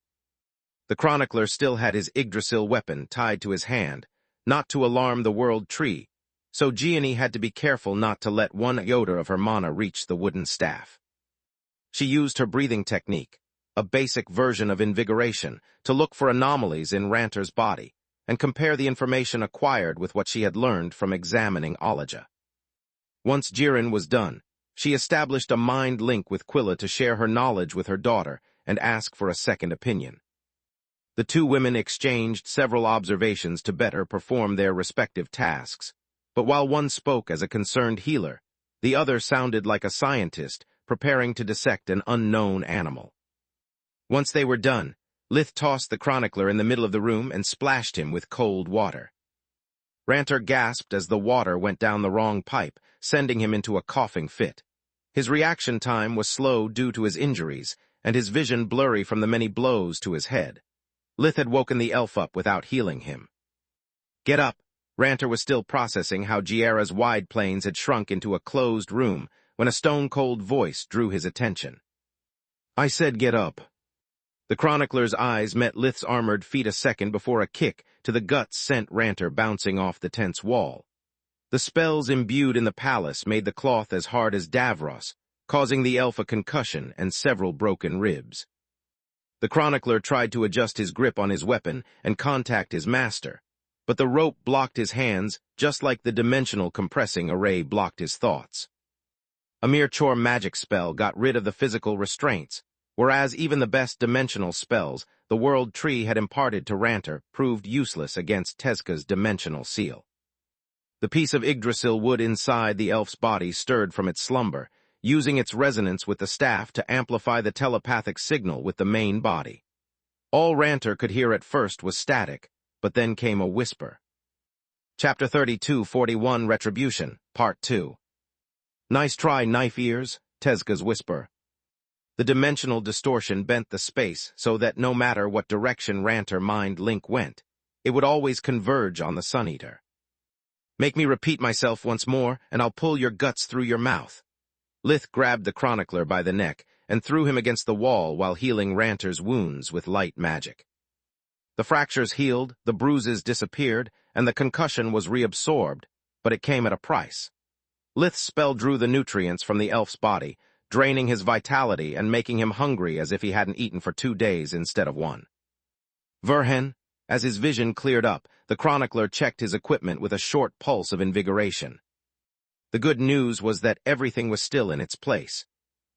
The chronicler still had his Yggdrasil weapon tied to his hand, not to alarm the world tree, so Gianni had to be careful not to let 1 iota of her mana reach the wooden staff. She used her breathing technique, a basic version of invigoration, to look for anomalies in Ranter's body and compare the information acquired with what she had learned from examining Elijah. Once Jiren was done, she established a mind link with Quilla to share her knowledge with her daughter and ask for a second opinion. The two women exchanged several observations to better perform their respective tasks, but while one spoke as a concerned healer, the other sounded like a scientist preparing to dissect an unknown animal. Once they were done, Lith tossed the chronicler in the middle of the room and splashed him with cold water. Ranter gasped as the water went down the wrong pipe, sending him into a coughing fit. His reaction time was slow due to his injuries, and his vision blurry from the many blows to his head. Lith had woken the elf up without healing him. Get up! Ranter was still processing how Giera's wide plains had shrunk into a closed room when a stone-cold voice drew his attention. I said get up. The chronicler's eyes met Lith's armored feet a second before a kick to the guts sent Ranter bouncing off the tent's wall. The spells imbued in the palace made the cloth as hard as Davros, causing the elf a concussion and several broken ribs. The chronicler tried to adjust his grip on his weapon and contact his master, but the rope blocked his hands just like the dimensional compressing array blocked his thoughts. A mere chore magic spell got rid of the physical restraints, whereas even the best dimensional spells the world tree had imparted to Ranter proved useless against Tezca's dimensional seal. The piece of Yggdrasil wood inside the elf's body stirred from its slumber, using its resonance with the staff to amplify the telepathic signal with the main body. All Ranter could hear at first was static, but then came a whisper. Chapter 3241 Retribution, Part 2. Nice try, knife ears, Tezca's whisper. The dimensional distortion bent the space so that no matter what direction Ranter mind link went, it would always converge on the Sun-Eater. Make me repeat myself once more, and I'll pull your guts through your mouth. Lith grabbed the chronicler by the neck and threw him against the wall while healing Ranter's wounds with light magic. The fractures healed, the bruises disappeared, and the concussion was reabsorbed, but it came at a price. Lith's spell drew the nutrients from the elf's body, draining his vitality and making him hungry as if he hadn't eaten for 2 days instead of 1. Verhen, as his vision cleared up, the chronicler checked his equipment with a short pulse of invigoration. The good news was that everything was still in its place.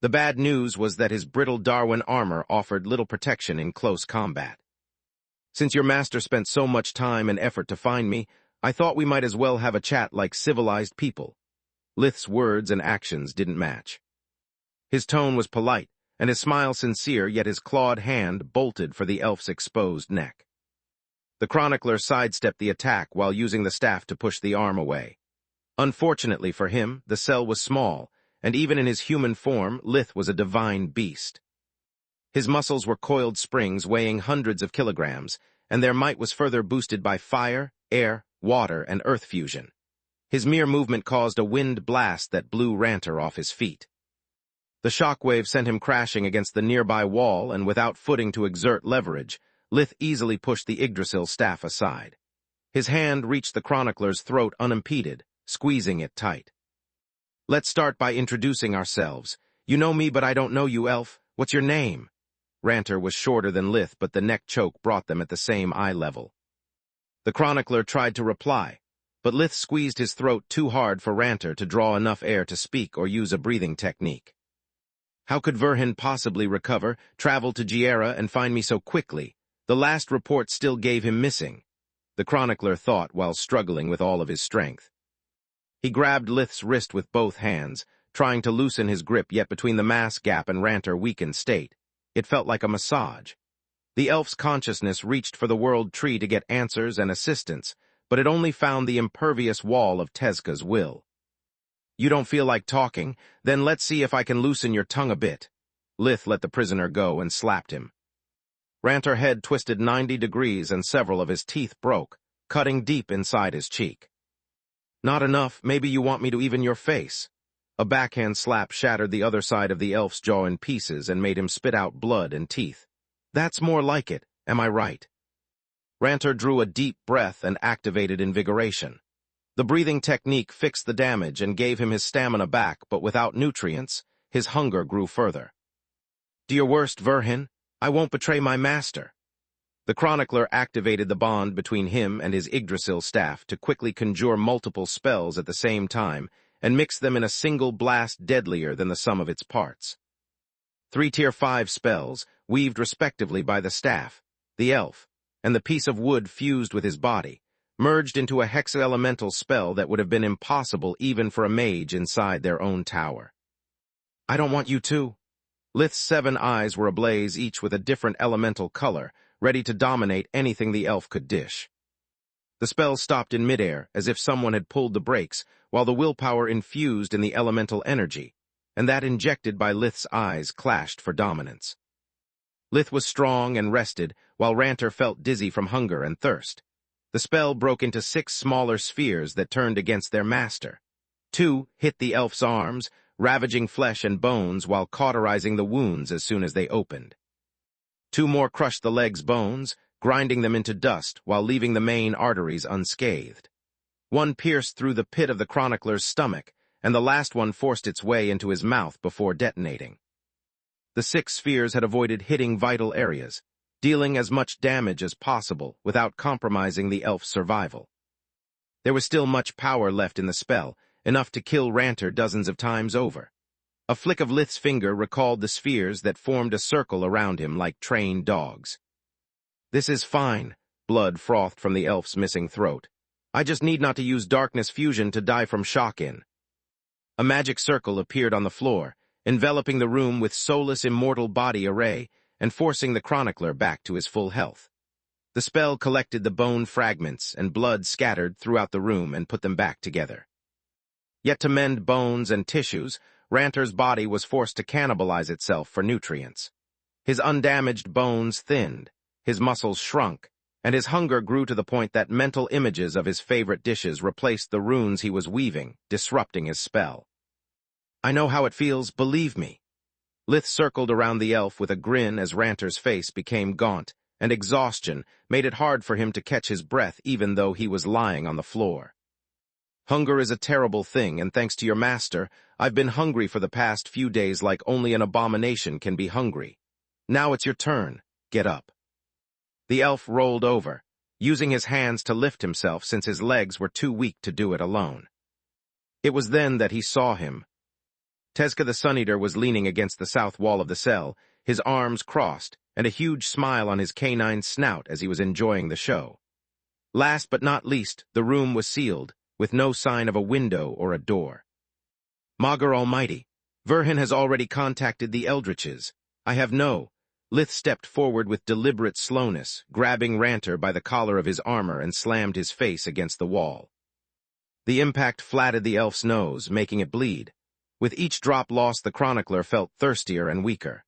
The bad news was that his brittle Darwin armor offered little protection in close combat. Since your master spent so much time and effort to find me, I thought we might as well have a chat like civilized people. Lith's words and actions didn't match. His tone was polite, and his smile sincere, yet his clawed hand bolted for the elf's exposed neck. The chronicler sidestepped the attack while using the staff to push the arm away. Unfortunately for him, the cell was small, and even in his human form, Lith was a divine beast. His muscles were coiled springs weighing hundreds of kilograms, and their might was further boosted by fire, air, water, and earth fusion. His mere movement caused a wind blast that blew Ranter off his feet. The shockwave sent him crashing against the nearby wall, and without footing to exert leverage, Lith easily pushed the Yggdrasil staff aside. His hand reached the chronicler's throat unimpeded, squeezing it tight. Let's start by introducing ourselves. You know me, but I don't know you, elf. What's your name? Ranter was shorter than Lith, but the neck choke brought them at the same eye level. The chronicler tried to reply, but Lith squeezed his throat too hard for Ranter to draw enough air to speak or use a breathing technique. How could Verhen possibly recover, travel to Giera, and find me so quickly? The last report still gave him missing, the chronicler thought while struggling with all of his strength. He grabbed Lith's wrist with both hands, trying to loosen his grip, yet between the mass gap and Ranter's weakened state, it felt like a massage. The elf's consciousness reached for the world tree to get answers and assistance, but it only found the impervious wall of Tezca's will. You don't feel like talking? Then let's see if I can loosen your tongue a bit. Lith let the prisoner go and slapped him. Ranter's head twisted 90 degrees and several of his teeth broke, cutting deep inside his cheek. Not enough, maybe you want me to even your face. A backhand slap shattered the other side of the elf's jaw in pieces and made him spit out blood and teeth. That's more like it, am I right? Ranter drew a deep breath and activated invigoration. The breathing technique fixed the damage and gave him his stamina back, but without nutrients, his hunger grew further. Do your worst, Verhen. I won't betray my master. The chronicler activated the bond between him and his Yggdrasil staff to quickly conjure multiple spells at the same time and mix them in a single blast deadlier than the sum of its parts. 3 Tier 5 spells, weaved respectively by the staff, the elf, and the piece of wood fused with his body, merged into a hexa-elemental spell that would have been impossible even for a mage inside their own tower. I don't want you to. Lith's 7 eyes were ablaze, each with a different elemental color, ready to dominate anything the elf could dish. The spell stopped in midair, as if someone had pulled the brakes, while the willpower infused in the elemental energy, and that injected by Lith's eyes clashed for dominance. Lith was strong and rested, while Ranter felt dizzy from hunger and thirst. The spell broke into 6 smaller spheres that turned against their master. 2 hit the elf's arms, ravaging flesh and bones while cauterizing the wounds as soon as they opened. 2 more crushed the leg's bones, grinding them into dust while leaving the main arteries unscathed. One pierced through the pit of the chronicler's stomach, and the last one forced its way into his mouth before detonating. The 6 spheres had avoided hitting vital areas, dealing as much damage as possible without compromising the elf's survival. There was still much power left in the spell, enough to kill Ranter dozens of times over. A flick of Lith's finger recalled the spheres that formed a circle around him like trained dogs. "This is fine," blood frothed from the elf's missing throat. "I just need not to use darkness fusion to die from shock in." A magic circle appeared on the floor, enveloping the room with soulless immortal body array and forcing the chronicler back to his full health. The spell collected the bone fragments and blood scattered throughout the room and put them back together. Yet to mend bones and tissues, Ranter's body was forced to cannibalize itself for nutrients. His undamaged bones thinned, his muscles shrunk, and his hunger grew to the point that mental images of his favorite dishes replaced the runes he was weaving, disrupting his spell. "I know how it feels, believe me." Lith circled around the elf with a grin as Ranter's face became gaunt, and exhaustion made it hard for him to catch his breath even though he was lying on the floor. "Hunger is a terrible thing, and thanks to your master, I've been hungry for the past few days like only an abomination can be hungry. Now it's your turn. Get up." The elf rolled over, using his hands to lift himself since his legs were too weak to do it alone. It was then that he saw him. Tezca the Sun-Eater was leaning against the south wall of the cell, his arms crossed, and a huge smile on his canine snout as he was enjoying the show. Last but not least, the room was sealed, with no sign of a window or a door. "Magur Almighty, Verhin has already contacted the Eldritches. I have no—" Lith stepped forward with deliberate slowness, grabbing Ranter by the collar of his armor and slammed his face against the wall. The impact flattened the elf's nose, making it bleed. With each drop lost, the chronicler felt thirstier and weaker.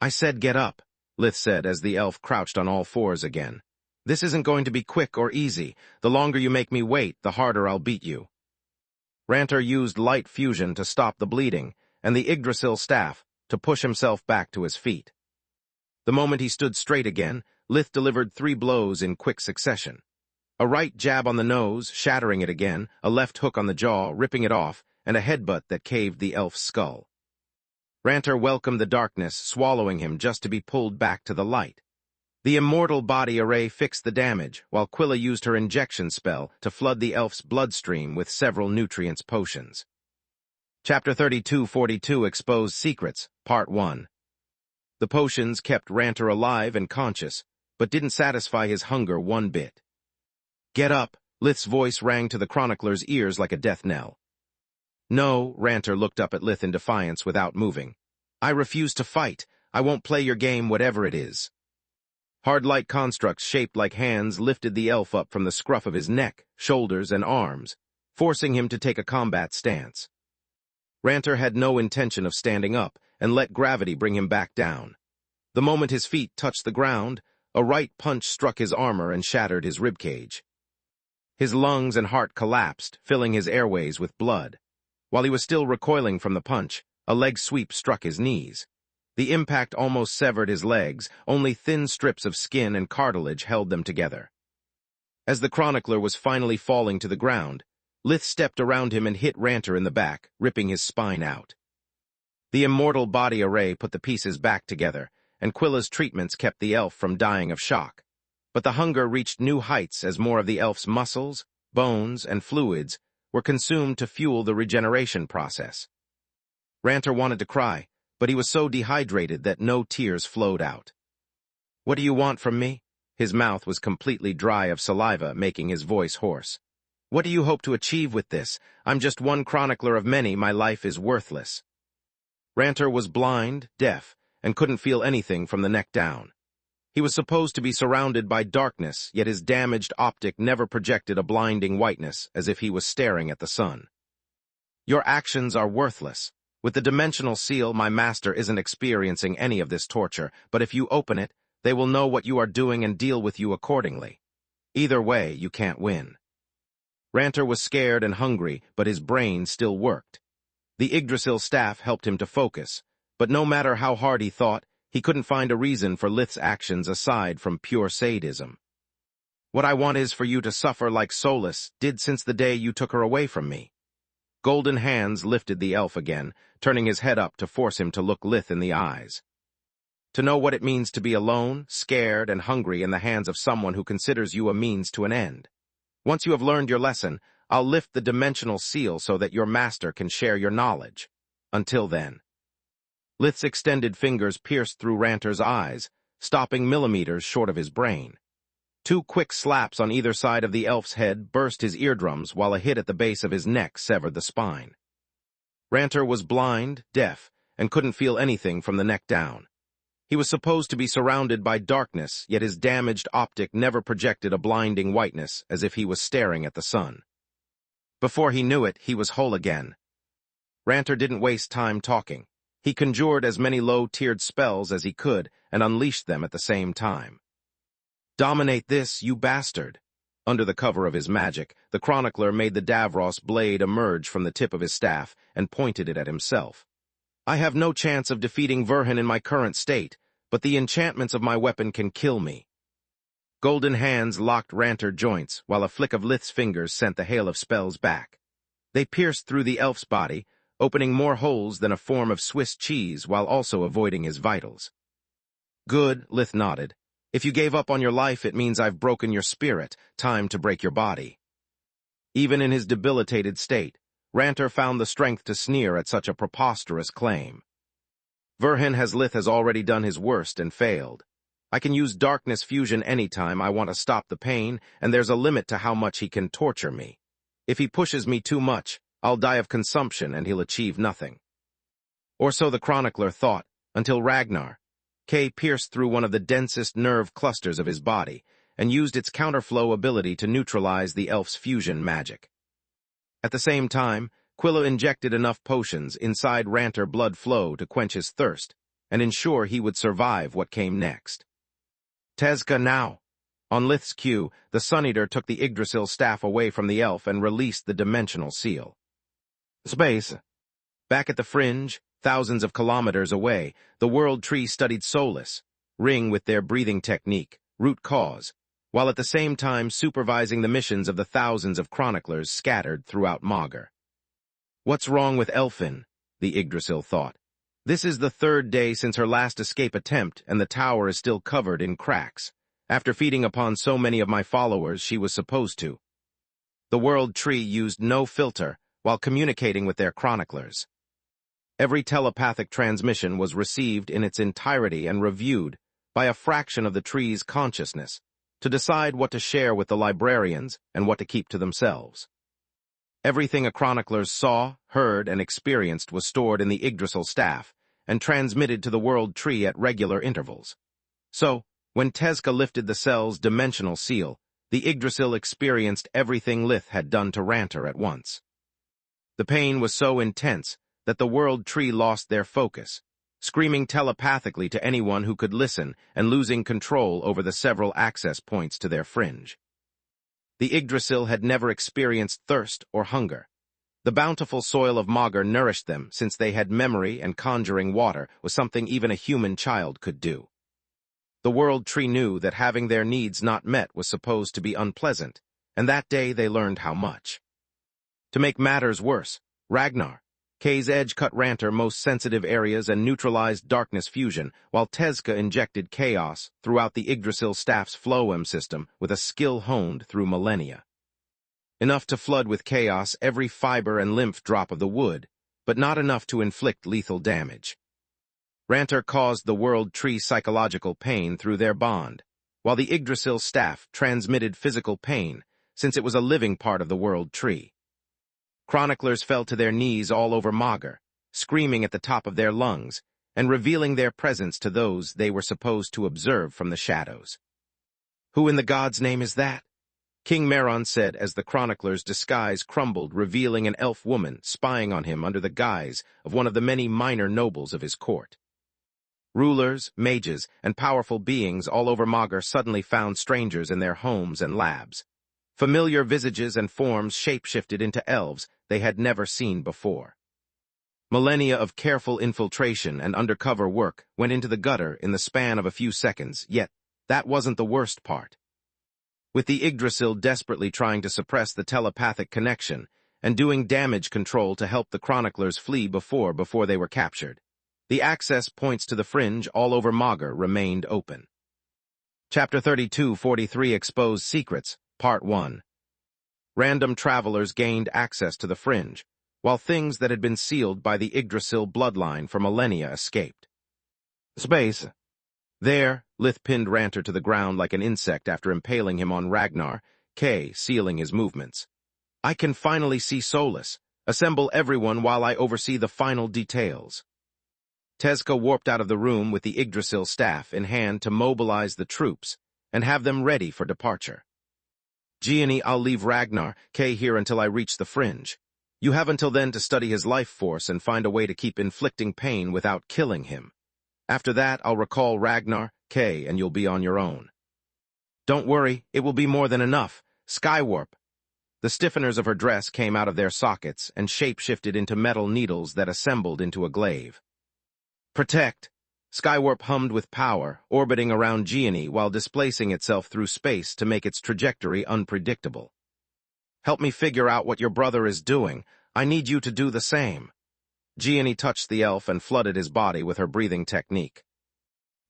"I said get up," Lith said as the elf crouched on all fours again. "This isn't going to be quick or easy. The longer you make me wait, the harder I'll beat you." Ranter used light fusion to stop the bleeding, and the Yggdrasil staff to push himself back to his feet. The moment he stood straight again, Lith delivered 3 blows in quick succession. A right jab on the nose, shattering it again, a left hook on the jaw, ripping it off, and a headbutt that caved the elf's skull. Ranter welcomed the darkness, swallowing him just to be pulled back to the light. The immortal body array fixed the damage, while Quilla used her injection spell to flood the elf's bloodstream with several nutrients potions. Chapter 3242 Exposed Secrets, Part 1. The potions kept Ranter alive and conscious, but didn't satisfy his hunger one bit. "Get up," Lith's voice rang to the chronicler's ears like a death knell. "No," Ranter looked up at Lith in defiance without moving. "I refuse to fight. I won't play your game, whatever it is." Hard light constructs shaped like hands lifted the elf up from the scruff of his neck, shoulders, and arms, forcing him to take a combat stance. Ranter had no intention of standing up and let gravity bring him back down. The moment his feet touched the ground, a right punch struck his armor and shattered his ribcage. His lungs and heart collapsed, filling his airways with blood. While he was still recoiling from the punch, a leg sweep struck his knees. The impact almost severed his legs, only thin strips of skin and cartilage held them together. As the chronicler was finally falling to the ground, Lith stepped around him and hit Ranter in the back, ripping his spine out. The immortal body array put the pieces back together, and Quilla's treatments kept the elf from dying of shock. But the hunger reached new heights as more of the elf's muscles, bones, and fluids were consumed to fuel the regeneration process. Ranter wanted to cry, but he was so dehydrated that no tears flowed out. "What do you want from me?" His mouth was completely dry of saliva, making his voice hoarse. "What do you hope to achieve with this? I'm just one chronicler of many. My life is worthless." Ranter was blind, deaf, and couldn't feel anything from the neck down. He was supposed to be surrounded by darkness, yet his damaged optic never projected a blinding whiteness, as if he was staring at the sun. "Your actions are worthless. With the dimensional seal, my master isn't experiencing any of this torture, but if you open it, they will know what you are doing and deal with you accordingly. Either way, you can't win." Ranter was scared and hungry, but his brain still worked. The Yggdrasil staff helped him to focus, but no matter how hard he thought, he couldn't find a reason for Lith's actions aside from pure sadism. What I want is for you to suffer like Solus did since the day you took her away from me." Golden hands lifted the elf again, turning his head up to force him to look Lith in the eyes. "To know what it means to be alone, scared, and hungry in the hands of someone who considers you a means to an end. Once you have learned your lesson, I'll lift the dimensional seal so that your master can share your knowledge. Until then." Lith's extended fingers pierced through Ranter's eyes, stopping millimeters short of his brain. 2 quick slaps on either side of the elf's head burst his eardrums, while a hit at the base of his neck severed the spine. Ranter was blind, deaf, and couldn't feel anything from the neck down. He was supposed to be surrounded by darkness, yet his damaged optic never projected a blinding whiteness, as if he was staring at the sun. Before he knew it, he was whole again. Ranter didn't waste time talking. He conjured as many low-tiered spells as he could and unleashed them at the same time. "Dominate this, you bastard." Under the cover of his magic, the chronicler made the Davros blade emerge from the tip of his staff and pointed it at himself. "I have no chance of defeating Verhin in my current state, but the enchantments of my weapon can kill me." Golden hands locked Ranter joints, while a flick of Lith's fingers sent the hail of spells back. They pierced through the elf's body, opening more holes than a form of Swiss cheese while also avoiding his vitals. "Good," Lith nodded. "If you gave up on your life, it means I've broken your spirit. Time to break your body." Even in his debilitated state, Ranter found the strength to sneer at such a preposterous claim. "Verhin has already done his worst and failed. I can use darkness fusion anytime I want to stop the pain, and there's a limit to how much he can torture me. If he pushes me too much, I'll die of consumption and he'll achieve nothing." Or so the chronicler thought, until Ragnar, K pierced through one of the densest nerve clusters of his body and used its counterflow ability to neutralize the elf's fusion magic. At the same time, Quilla injected enough potions inside Ranter blood flow to quench his thirst and ensure he would survive what came next. "Tezca now!" On Lith's cue, the Sun-Eater took the Yggdrasil staff away from the elf and released the dimensional seal. Space. Back at the fringe, thousands of kilometers away, the World Tree studied Solus, Ring with their breathing technique, root cause, while at the same time supervising the missions of the thousands of chroniclers scattered throughout Magur. "What's wrong with Elfin?" the Yggdrasil thought. "This is the 3rd day since her last escape attempt, and the tower is still covered in cracks. After feeding upon so many of my followers, she was supposed to." The World Tree used no filter while communicating with their chroniclers. Every telepathic transmission was received in its entirety and reviewed by a fraction of the tree's consciousness to decide what to share with the librarians and what to keep to themselves. Everything a chronicler saw, heard, and experienced was stored in the Yggdrasil staff and transmitted to the World Tree at regular intervals. So, when Tezca lifted the cell's dimensional seal, the Yggdrasil experienced everything Lith had done to Ranter at once. The pain was so intense that the World Tree lost their focus, screaming telepathically to anyone who could listen and losing control over the several access points to their fringe. The Yggdrasil had never experienced thirst or hunger. The bountiful soil of Magur nourished them since they had memory, and conjuring water was something even a human child could do. The World Tree knew that having their needs not met was supposed to be unpleasant, and that day they learned how much. To make matters worse, Ragnar, K's edge cut Ranter most sensitive areas and neutralized darkness fusion, while Tezca injected chaos throughout the Yggdrasil staff's phloem system with a skill honed through millennia. Enough to flood with chaos every fiber and lymph drop of the wood, but not enough to inflict lethal damage. Ranter caused the World Tree psychological pain through their bond, while the Yggdrasil staff transmitted physical pain, since it was a living part of the World Tree. Chroniclers fell to their knees all over Magur, screaming at the top of their lungs, and revealing their presence to those they were supposed to observe from the shadows. "Who in the god's name is that?" King Meron said as the chronicler's disguise crumbled, revealing an elf woman spying on him under the guise of one of the many minor nobles of his court. Rulers, mages, and powerful beings all over Magur suddenly found strangers in their homes and labs. Familiar visages and forms shape-shifted into elves they had never seen before. Millennia of careful infiltration and undercover work went into the gutter in the span of a few seconds, yet that wasn't the worst part. with the Yggdrasil desperately trying to suppress the telepathic connection and doing damage control to help the chroniclers flee before they were captured. The access points to the fringe all over Magur remained open. Chapter 32-43 Exposed Secrets, Part 1. Random travelers gained access to the fringe, while things that had been sealed by the Yggdrasil bloodline for millennia escaped. Space. There, Lith pinned Ranter to the ground like an insect after impaling him on Ragnar, K sealing his movements. I can finally see Solus. Assemble everyone while I oversee the final details. Tezca warped out of the room with the Yggdrasil staff in hand to mobilize the troops and have them ready for departure. Gianni, I'll leave Ragnar, K here until I reach the fringe. You have until then to study his life force and find a way to keep inflicting pain without killing him. After that, I'll recall Ragnar, K, and you'll be on your own. Don't worry, it will be more than enough. Skywarp. The stiffeners of her dress came out of their sockets and shape-shifted into metal needles that assembled into a glaive. Protect. Skywarp hummed with power, orbiting around Gianni while displacing itself through space to make its trajectory unpredictable. Help me figure out what your brother is doing. I need you to do the same. Gianni touched the elf and flooded his body with her breathing technique.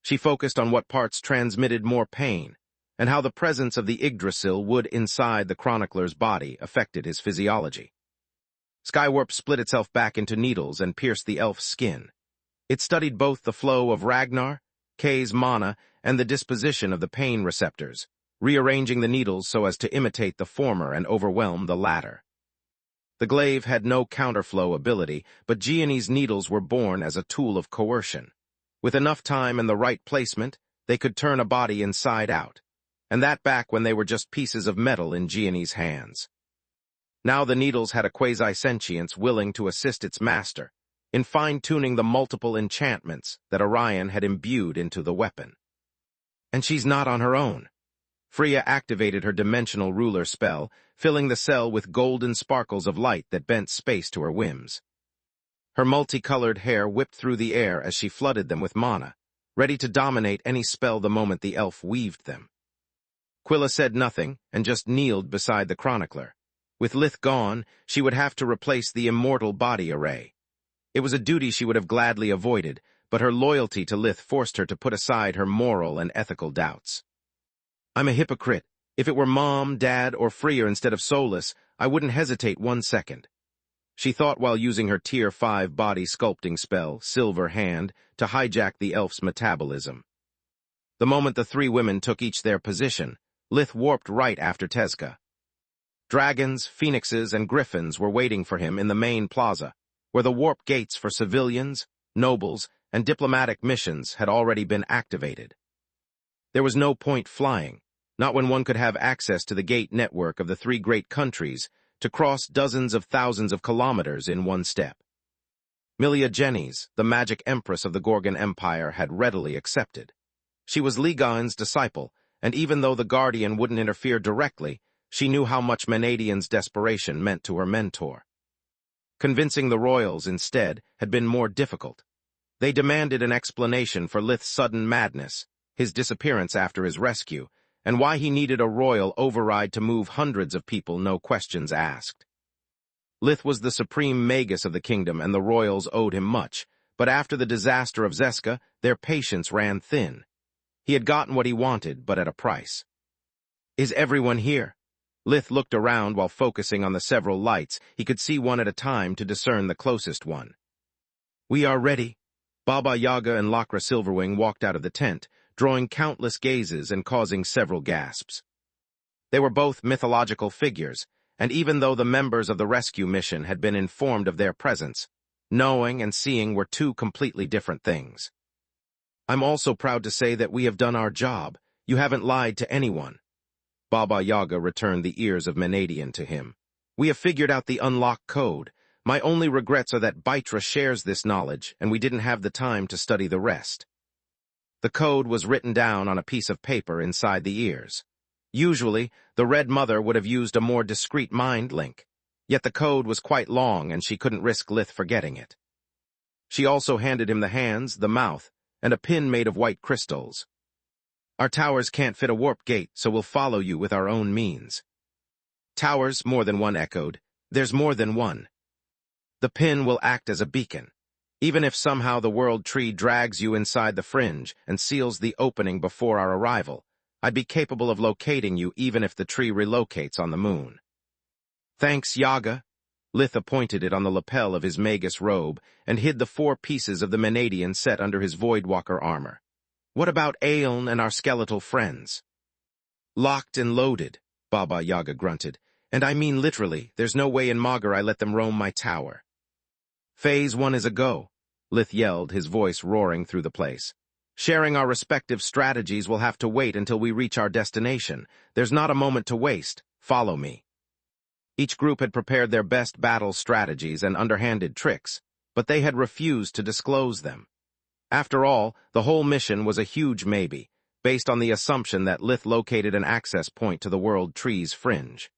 She focused on what parts transmitted more pain, and how the presence of the Yggdrasil wood inside the chronicler's body affected his physiology. Skywarp split itself back into needles and pierced the elf's skin. It studied both the flow of Ragnar, K's mana, and the disposition of the pain receptors, rearranging the needles so as to imitate the former and overwhelm the latter. The glaive had no counterflow ability, but Gianni's needles were born as a tool of coercion. With enough time and the right placement, they could turn a body inside out, and that back when they were just pieces of metal in Gianni's hands. Now the needles had a quasi-sentience willing to assist its master in fine-tuning the multiple enchantments that Orion had imbued into the weapon. And she's not on her own. Freya activated her dimensional ruler spell, filling the cell with golden sparkles of light that bent space to her whims. Her multicolored hair whipped through the air as she flooded them with mana, ready to dominate any spell the moment the elf weaved them. Quilla said nothing and just kneeled beside the chronicler. With Lith gone, she would have to replace the immortal body array. It was a duty she would have gladly avoided, but her loyalty to Lith forced her to put aside her moral and ethical doubts. I'm a hypocrite. If it were Mom, Dad, or Freya instead of Solus, I wouldn't hesitate 1 second. She thought while using her Tier 5 body sculpting spell, Silver Hand, to hijack the elf's metabolism. The moment the three women took each their position, Lith warped right after Tezca. Dragons, phoenixes, and griffins were waiting for him in the main plaza, where the warp gates for civilians, nobles, and diplomatic missions had already been activated. There was no point flying, not when one could have access to the gate network of the 3 great countries to cross dozens of thousands of kilometers in one step. Milia Jennys, the magic empress of the Gorgon Empire, had readily accepted. She was Ligon's disciple, and even though the Guardian wouldn't interfere directly, she knew how much Menadian's desperation meant to her mentor. Convincing the royals, instead, had been more difficult. They demanded an explanation for Lith's sudden madness, his disappearance after his rescue, and why he needed a royal override to move hundreds of people, no questions asked. Lith was the supreme Magus of the kingdom, and the royals owed him much, but after the disaster of Zeska, their patience ran thin. He had gotten what he wanted, but at a price. Is everyone here? Lith looked around while focusing on the several lights. He could see one at a time to discern the closest one. We are ready. Baba Yaga and Lakra Silverwing walked out of the tent, drawing countless gazes and causing several gasps. They were both mythological figures, and even though the members of the rescue mission had been informed of their presence, knowing and seeing were 2 completely different things. I'm also proud to say that we have done our job. You haven't lied to anyone. Baba Yaga returned the ears of Menadian to him. We have figured out the unlock code. My only regrets are that Baitra shares this knowledge, and we didn't have the time to study the rest. The code was written down on a piece of paper inside the ears. Usually, the Red Mother would have used a more discreet mind link, yet the code was quite long and she couldn't risk Lith forgetting it. She also handed him the hands, the mouth, and a pin made of white crystals. Our towers can't fit a warp gate, so we'll follow you with our own means. Towers, more than one echoed. There's more than one. The pin will act as a beacon. Even if somehow the world tree drags you inside the fringe and seals the opening before our arrival, I'd be capable of locating you even if the tree relocates on the moon. Thanks, Yaga. Lith pointed it on the lapel of his Magus robe and hid the 4 pieces of the Menadian set under his Voidwalker armor. What about Aeon and our skeletal friends? Locked and loaded, Baba Yaga grunted. And I mean literally, there's no way in Magur I let them roam my tower. Phase 1 is a go, Lith yelled, his voice roaring through the place. Sharing our respective strategies will have to wait until we reach our destination. There's not a moment to waste. Follow me. Each group had prepared their best battle strategies and underhanded tricks, but they had refused to disclose them. After all, the whole mission was a huge maybe, based on the assumption that Lith located an access point to the world tree's fringe.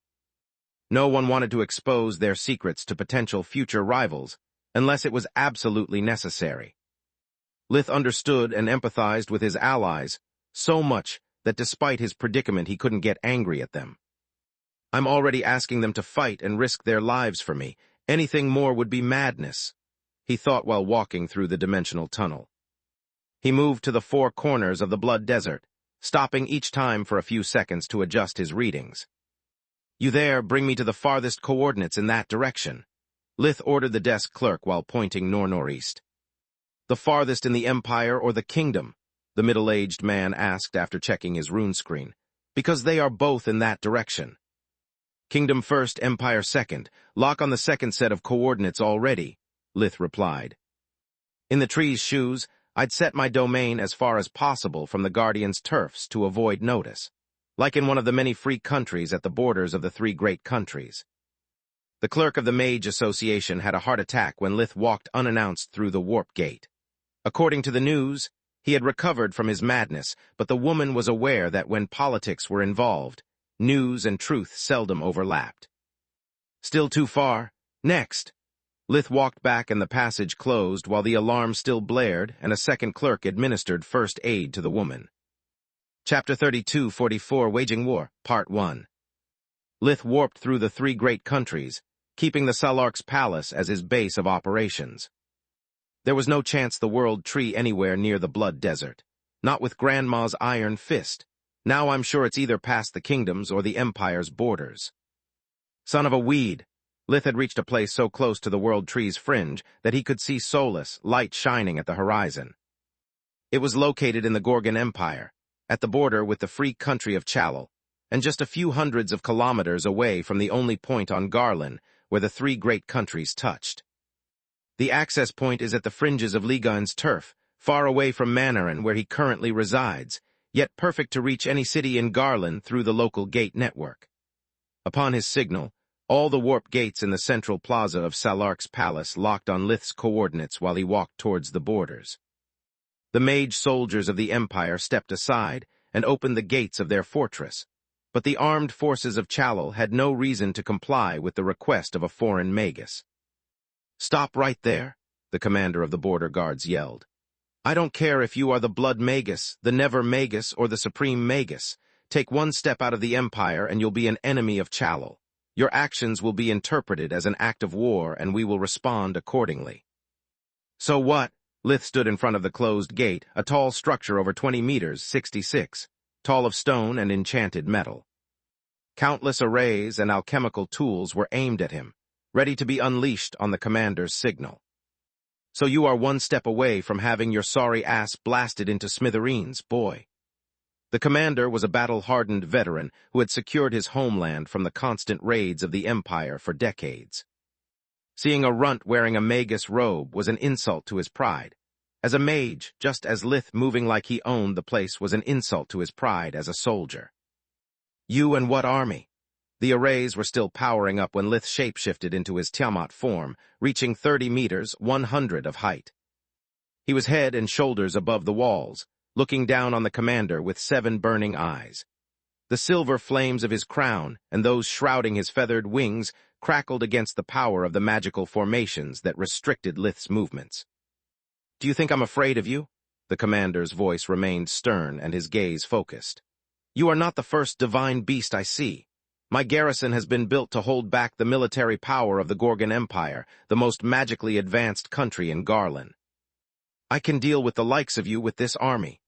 No one wanted to expose their secrets to potential future rivals, unless it was absolutely necessary. Lith understood and empathized with his allies, so much that despite his predicament he couldn't get angry at them. I'm already asking them to fight and risk their lives for me. Anything more would be madness, he thought while walking through the dimensional tunnel. He moved to the 4 corners of the Blood Desert, stopping each time for a few seconds to adjust his readings. You there, bring me to the farthest coordinates in that direction. Lith ordered the desk clerk while pointing northeast. The farthest in the Empire or the Kingdom? The middle-aged man asked after checking his rune screen. Because they are both in that direction. Kingdom first, Empire second. Lock on the second set of coordinates already, Lith replied. In the tree's shoes, I'd set my domain as far as possible from the Guardian's turfs to avoid notice, like in one of the many free countries at the borders of the 3 great countries. The clerk of the Mage Association had a heart attack when Lith walked unannounced through the warp gate. According to the news, he had recovered from his madness, but the woman was aware that when politics were involved, news and truth seldom overlapped. Still too far. Next. Lith walked back and the passage closed while the alarm still blared and a second clerk administered first aid to the woman. Chapter 32-44 Waging War, Part 1. Lith warped through the 3 great countries, keeping the Salark's palace as his base of operations. There was no chance the world tree anywhere near the Blood Desert, not with Grandma's iron fist. Now I'm sure it's either past the kingdoms or the Empire's borders. Son of a weed! Lith had reached a place so close to the world tree's fringe that he could see Solus, light shining at the horizon. It was located in the Gorgon Empire, at the border with the free country of Chalal, and just a few hundreds of kilometers away from the only point on Garland where the 3 great countries touched. The access point is at the fringes of Ligan's turf, far away from Manarin where he currently resides, yet perfect to reach any city in Garland through the local gate network. Upon his signal, all the warp gates in the central plaza of Salark's palace locked on Lith's coordinates while he walked towards the borders. The mage soldiers of the Empire stepped aside and opened the gates of their fortress, but the armed forces of Chalal had no reason to comply with the request of a foreign Magus. Stop right there, the commander of the border guards yelled. I don't care if you are the Blood Magus, the Never Magus, or the Supreme Magus. Take one step out of the Empire and you'll be an enemy of Chalal. Your actions will be interpreted as an act of war and we will respond accordingly. So what? Lith stood in front of the closed gate, a tall structure over 20 meters, 66, tall of stone and enchanted metal. Countless arrays and alchemical tools were aimed at him, ready to be unleashed on the commander's signal. So you are one step away from having your sorry ass blasted into smithereens, boy. The commander was a battle-hardened veteran who had secured his homeland from the constant raids of the Empire for decades. Seeing a runt wearing a Magus robe was an insult to his pride. As a mage, just as Lith moving like he owned the place was an insult to his pride as a soldier. You and what army? The arrays were still powering up when Lith shapeshifted into his Tiamat form, reaching 30 meters, 100 of height. He was head and shoulders above the walls, looking down on the commander with 7 burning eyes. The silver flames of his crown and those shrouding his feathered wings crackled against the power of the magical formations that restricted Lith's movements. Do you think I'm afraid of you? The commander's voice remained stern and his gaze focused. "You are not the first divine beast I see. My garrison has been built to hold back the military power of the Gorgon Empire, the most magically advanced country in Garland. I can deal with the likes of you with this army."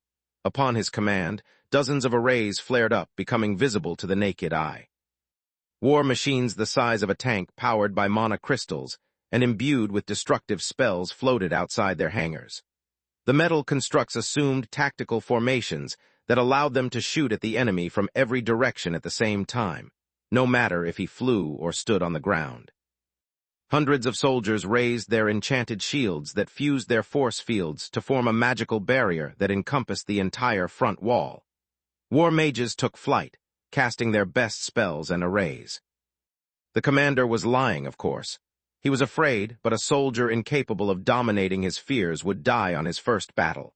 Upon his command, dozens of arrays flared up, becoming visible to the naked eye. War machines the size of a tank powered by mana crystals and imbued with destructive spells floated outside their hangars. The metal constructs assumed tactical formations that allowed them to shoot at the enemy from every direction at the same time, no matter if he flew or stood on the ground. Hundreds of soldiers raised their enchanted shields that fused their force fields to form a magical barrier that encompassed the entire front wall. War mages took flight, casting their best spells and arrays. The commander was lying, of course. He was afraid, but a soldier incapable of dominating his fears would die on his first battle.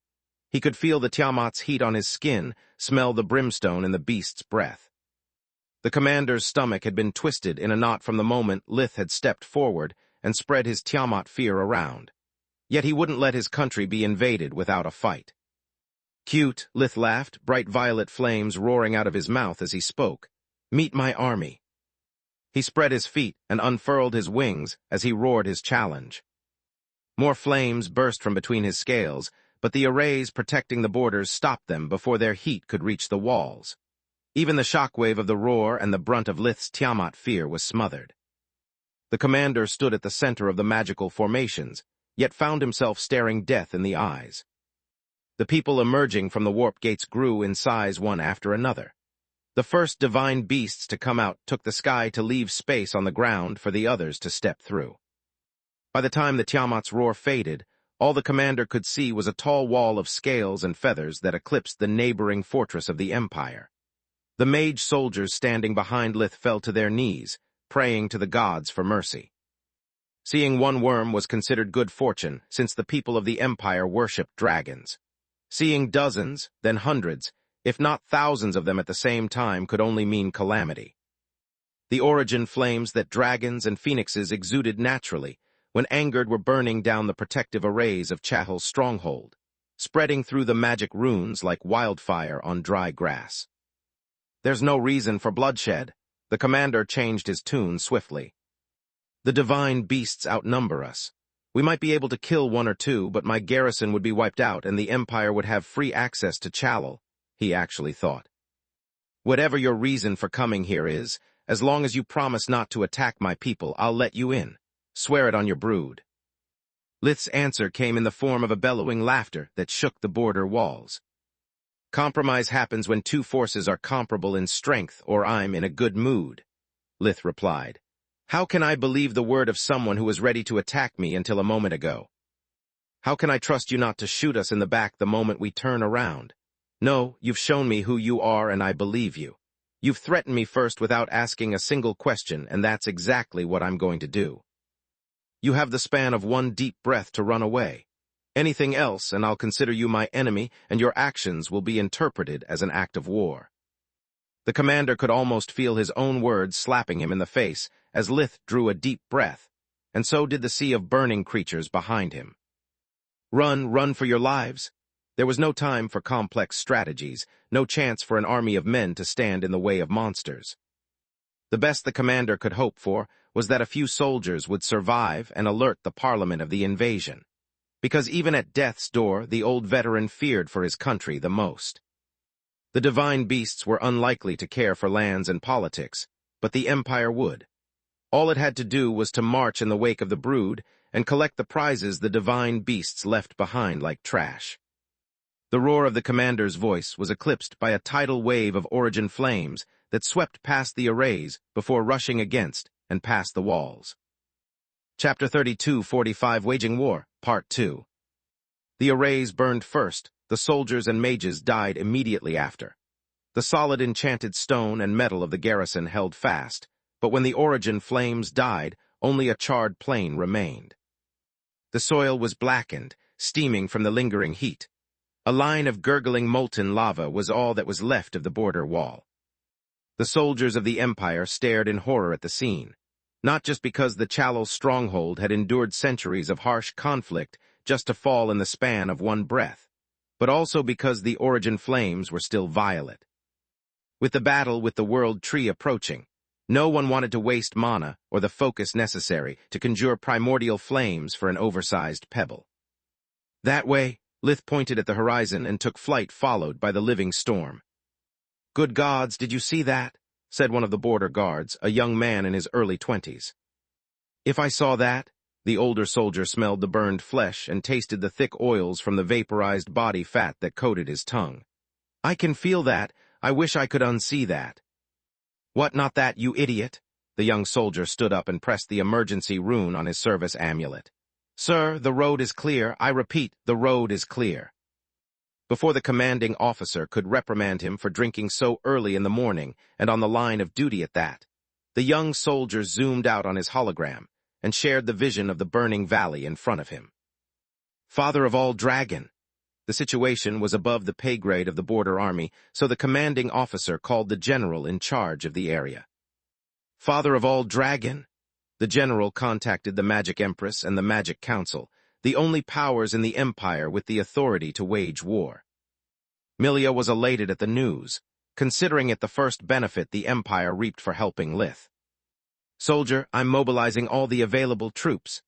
He could feel the Tiamat's heat on his skin, smell the brimstone in the beast's breath. The commander's stomach had been twisted in a knot from the moment Lith had stepped forward and spread his Tiamat fear around. Yet he wouldn't let his country be invaded without a fight. "Cute," Lith laughed, bright violet flames roaring out of his mouth as he spoke. "Meet my army." He spread his feet and unfurled his wings as he roared his challenge. More flames burst from between his scales, but the arrays protecting the borders stopped them before their heat could reach the walls. Even the shockwave of the roar and the brunt of Lith's Tiamat fear was smothered. The commander stood at the center of the magical formations, yet found himself staring death in the eyes. The people emerging from the warp gates grew in size one after another. The first divine beasts to come out took the sky to leave space on the ground for the others to step through. By the time the Tiamat's roar faded, all the commander could see was a tall wall of scales and feathers that eclipsed the neighboring fortress of the Empire. The mage soldiers standing behind Lith fell to their knees, praying to the gods for mercy. Seeing one worm was considered good fortune, since the people of the Empire worshipped dragons. Seeing dozens, then hundreds, if not thousands of them at the same time could only mean calamity. The origin flames that dragons and phoenixes exuded naturally, when angered, were burning down the protective arrays of Chahel's stronghold, spreading through the magic runes like wildfire on dry grass. "There's no reason for bloodshed." The commander changed his tune swiftly. "The divine beasts outnumber us. We might be able to kill one or two, but my garrison would be wiped out and the Empire would have free access to Chahel," he actually thought. "Whatever your reason for coming here is, as long as you promise not to attack my people, I'll let you in. Swear it on your brood." Lith's answer came in the form of a bellowing laughter that shook the border walls. "Compromise happens when two forces are comparable in strength, or I'm in a good mood," Lith replied. "How can I believe the word of someone who was ready to attack me until a moment ago? How can I trust you not to shoot us in the back the moment we turn around? No, you've shown me who you are and I believe you. You've threatened me first without asking a single question, and that's exactly what I'm going to do. You have the span of one deep breath to run away. Anything else, and I'll consider you my enemy, and your actions will be interpreted as an act of war." The commander could almost feel his own words slapping him in the face as Lith drew a deep breath, and so did the sea of burning creatures behind him. "Run, run for your lives." There was no time for complex strategies, no chance for an army of men to stand in the way of monsters. The best the commander could hope for was that a few soldiers would survive and alert the Parliament of the invasion, because even at death's door, the old veteran feared for his country the most. The divine beasts were unlikely to care for lands and politics, but the Empire would. All it had to do was to march in the wake of the brood and collect the prizes the divine beasts left behind like trash. The roar of the commander's voice was eclipsed by a tidal wave of origin flames that swept past the arrays before rushing against and past the walls. Chapter 32:45 Waging War, Part 2. The arrays burned first, the soldiers and mages died immediately after. The solid enchanted stone and metal of the garrison held fast, but when the origin flames died, only a charred plain remained. The soil was blackened, steaming from the lingering heat. A line of gurgling molten lava was all that was left of the border wall. The soldiers of the Empire stared in horror at the scene, not just because the Chahel stronghold had endured centuries of harsh conflict just to fall in the span of one breath, but also because the origin flames were still violet. With the battle with the world tree approaching, no one wanted to waste mana or the focus necessary to conjure primordial flames for an oversized pebble. That way, Lith pointed at the horizon and took flight, followed by the living storm. "Good gods, did you see that?" said one of the border guards, a young man in his early 20s. "If I saw that," the older soldier smelled the burned flesh and tasted the thick oils from the vaporized body fat that coated his tongue. "I can feel that. I wish I could unsee that." "What, not that, you idiot?" The young soldier stood up and pressed the emergency rune on his service amulet. "Sir, the road is clear. I repeat, the road is clear." Before the commanding officer could reprimand him for drinking so early in the morning and on the line of duty at that, the young soldier zoomed out on his hologram and shared the vision of the burning valley in front of him. Father of all dragon! The situation was above the pay grade of the border army, so the commanding officer called the general in charge of the area. Father of all dragon! The general contacted the Magic Empress and the Magic Council, the only powers in the Empire with the authority to wage war. Milia was elated at the news, considering it the first benefit the Empire reaped for helping Lith. "Soldier, I'm mobilizing all the available troops,"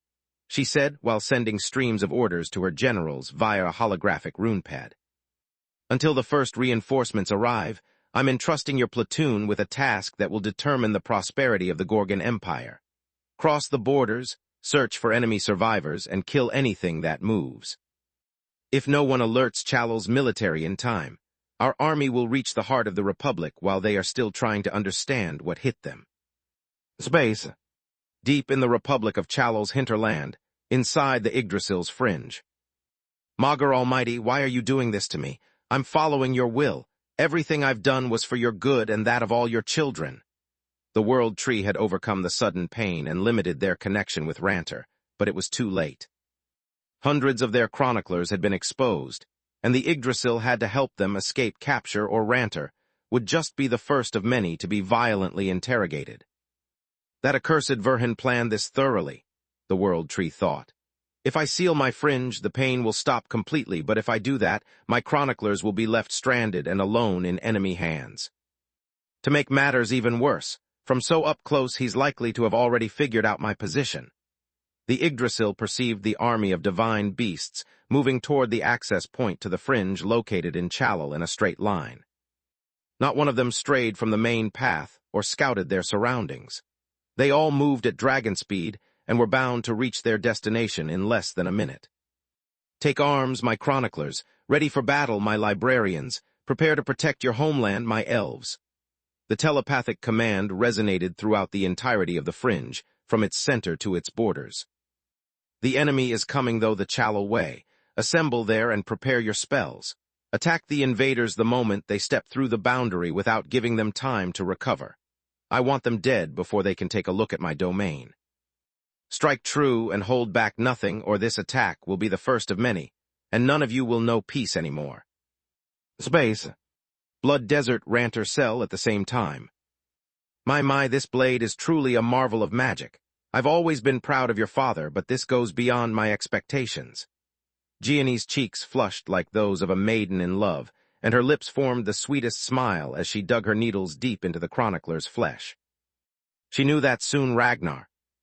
she said while sending streams of orders to her generals via a holographic runepad. "Until the first reinforcements arrive, I'm entrusting your platoon with a task that will determine the prosperity of the Gorgon Empire. Cross the borders, search for enemy survivors, and kill anything that moves. If no one alerts Chalol's military in time, our army will reach the heart of the Republic while they are still trying to understand what hit them." Space. Deep in the Republic of Chalol's hinterland, inside the Yggdrasil's fringe. "Magur Almighty, why are you doing this to me? I'm following your will. Everything I've done was for your good and that of all your children." The World Tree had overcome the sudden pain and limited their connection with Ranter, but it was too late. Hundreds of their chroniclers had been exposed, and the Yggdrasil had to help them escape capture, or Ranter would just be the first of many to be violently interrogated. That accursed Verhin planned this thoroughly, the World Tree thought. If I seal my fringe, the pain will stop completely, but if I do that, my chroniclers will be left stranded and alone in enemy hands. To make matters even worse, from so up close he's likely to have already figured out my position. The Yggdrasil perceived the army of divine beasts moving toward the access point to the fringe located in Chalol in a straight line. Not one of them strayed from the main path or scouted their surroundings. They all moved at dragon speed and were bound to reach their destination in less than a minute. "Take arms, my chroniclers. Ready for battle, my librarians. Prepare to protect your homeland, my elves." The telepathic command resonated throughout the entirety of the fringe, from its center to its borders. "The enemy is coming though the Chalol way. Assemble there and prepare your spells. Attack the invaders the moment they step through the boundary without giving them time to recover. I want them dead before they can take a look at my domain. Strike true and hold back nothing, or this attack will be the first of many, and none of you will know peace anymore." Space. Blood Desert Ranter Cell at the same time. My, this blade is truly a marvel of magic. I've always been proud of your father, but this goes beyond my expectations." Gianni's cheeks flushed like those of a maiden in love, and her lips formed the sweetest smile as she dug her needles deep into the chronicler's flesh. She knew that soon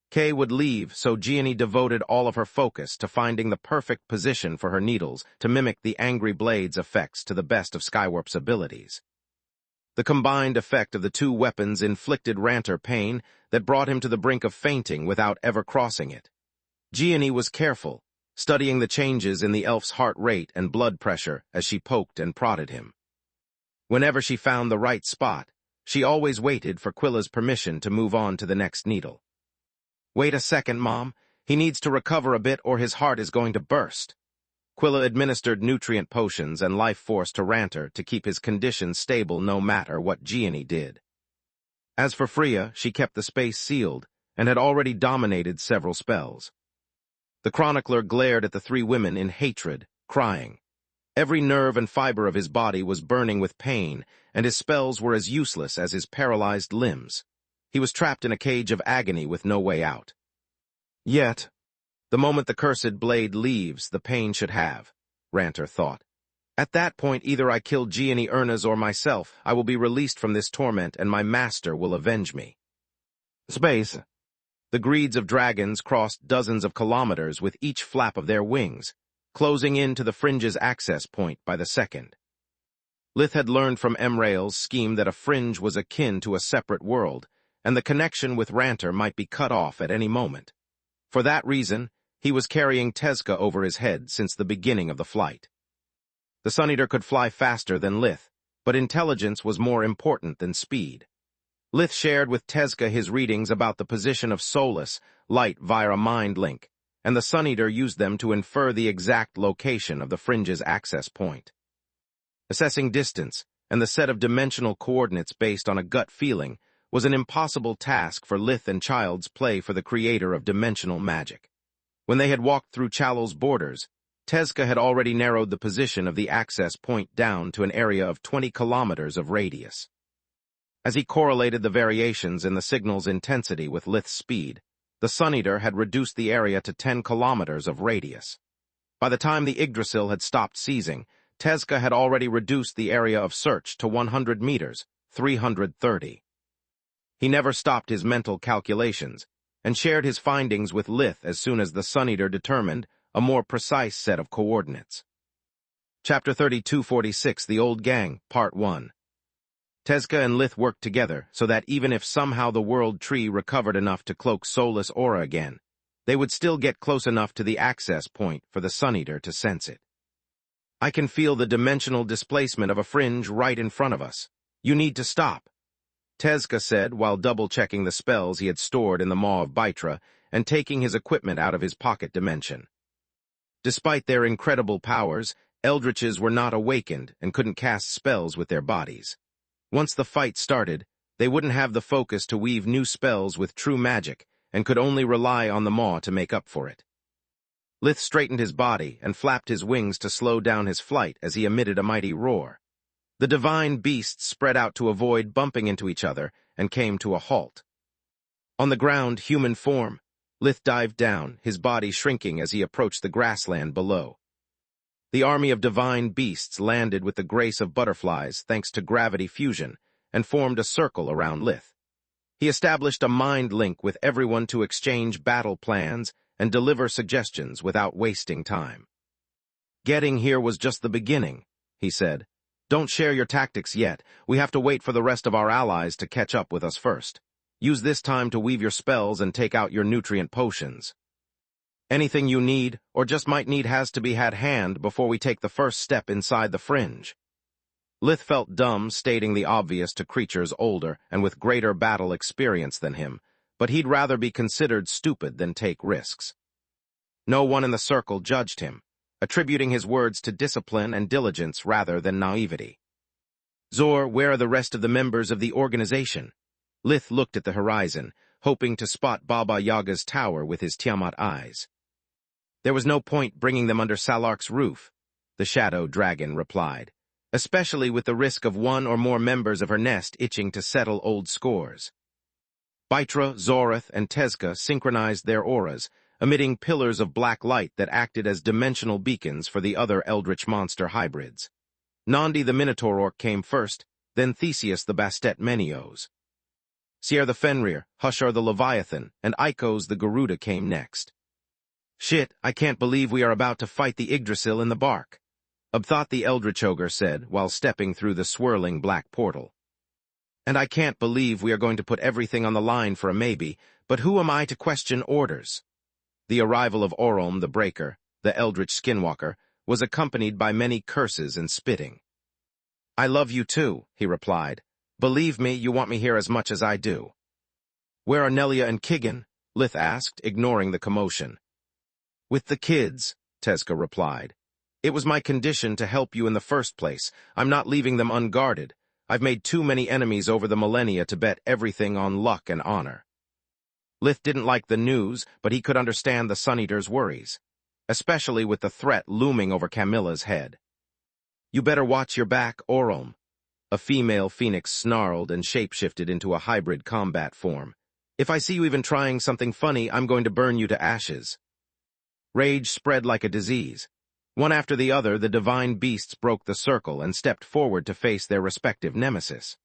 Kay would leave, so Gianni devoted all of her focus to finding the perfect position for her needles to mimic the angry blade's effects to the best of Skywarp's abilities. The combined effect of the two weapons inflicted Ranter pain that brought him to the brink of fainting without ever crossing it. Gianni was careful, studying the changes in the elf's heart rate and blood pressure as she poked and prodded him. Whenever she found the right spot, she always waited for Quilla's permission to move on to the next needle. "Wait a second, Mom. He needs to recover a bit or his heart is going to burst." Quilla administered nutrient potions and life force to Ranter to keep his condition stable no matter what Gianni did. As for Freya, she kept the space sealed and had already dominated several spells. The chronicler glared at the three women in hatred, crying. Every nerve and fiber of his body was burning with pain, and his spells were as useless as his paralyzed limbs. He was trapped in a cage of agony with no way out. Yet, the moment the cursed blade leaves, the pain should have, Ranter thought. At that point, either I kill Gianni Ernas or myself. I will be released from this torment, and my master will avenge me. Space. The greeds of dragons crossed dozens of kilometers with each flap of their wings, closing in to the fringe's access point by the second. Lith had learned from Emrail's scheme that a fringe was akin to a separate world, and the connection with Ranter might be cut off at any moment. For that reason, he was carrying Tezca over his head since the beginning of the flight. The Sun-Eater could fly faster than Lith, but intelligence was more important than speed. Lith shared with Tezca his readings about the position of Solus, light via a mind link, and the Sun-Eater used them to infer the exact location of the fringe's access point. Assessing distance and the set of dimensional coordinates based on a gut feeling was an impossible task for Lith and Child's Play for the creator of dimensional magic. When they had walked through Challo's borders, Tezca had already narrowed the position of the access point down to an area of 20 kilometers of radius. As he correlated the variations in the signal's intensity with Lith's speed, the Sun-Eater had reduced the area to 10 kilometers of radius. By the time the Yggdrasil had stopped seizing, Tezca had already reduced the area of search to 100 meters, 330. He never stopped his mental calculations, and shared his findings with Lith as soon as the Sun-Eater determined a more precise set of coordinates. Chapter 3246, The Old Gang, Part 1. Tezca and Lith worked together so that even if somehow the world tree recovered enough to cloak Solus aura again, they would still get close enough to the access point for the Sun-Eater to sense it. I can feel the dimensional displacement of a fringe right in front of us. You need to stop, Tezca said while double-checking the spells he had stored in the Maw of Bytra and taking his equipment out of his pocket dimension. Despite their incredible powers, Eldritches were not awakened and couldn't cast spells with their bodies. Once the fight started, they wouldn't have the focus to weave new spells with true magic and could only rely on the Maw to make up for it. Lith straightened his body and flapped his wings to slow down his flight as he emitted a mighty roar. The divine beasts spread out to avoid bumping into each other and came to a halt. On the ground, human form, Lith dived down, his body shrinking as he approached the grassland below. The army of divine beasts landed with the grace of butterflies thanks to gravity fusion and formed a circle around Lith. He established a mind link with everyone to exchange battle plans and deliver suggestions without wasting time. Getting here was just the beginning, he said. Don't share your tactics yet. We have to wait for the rest of our allies to catch up with us first. Use this time to weave your spells and take out your nutrient potions. Anything you need, or just might need, has to be had hand before we take the first step inside the fringe. Lith felt dumb stating the obvious to creatures older and with greater battle experience than him, but he'd rather be considered stupid than take risks. No one in the circle judged him, attributing his words to discipline and diligence rather than naivety. Zor, where are the rest of the members of the organization? Lith looked at the horizon, hoping to spot Baba Yaga's tower with his Tiamat eyes. There was no point bringing them under Salark's roof, the shadow dragon replied, especially with the risk of one or more members of her nest itching to settle old scores. Bytra, Zorath, and Tezca synchronized their auras, emitting pillars of black light that acted as dimensional beacons for the other eldritch monster hybrids. Nandi the Minotaur Orc came first, then Theseus the Bastet Menios. Sier the Fenrir, Hushar the Leviathan, and Ikos the Garuda came next. Shit, I can't believe we are about to fight the Yggdrasil in the bark, Abthot the Eldritch Ogre said while stepping through the swirling black portal. And I can't believe we are going to put everything on the line for a maybe, but who am I to question orders? The arrival of Orolm the Breaker, the Eldritch Skinwalker, was accompanied by many curses and spitting. I love you too, he replied. Believe me, you want me here as much as I do. Where are Nelia and Kigan? Lith asked, ignoring the commotion. With the kids, Tezca replied. It was my condition to help you in the first place. I'm not leaving them unguarded. I've made too many enemies over the millennia to bet everything on luck and honor. Lith didn't like the news, but he could understand the Sun-Eater's worries, especially with the threat looming over Camilla's head. You better watch your back, Orolm. A female phoenix snarled and shapeshifted into a hybrid combat form. If I see you even trying something funny, I'm going to burn you to ashes. Rage spread like a disease. One after the other, the divine beasts broke the circle and stepped forward to face their respective nemesis.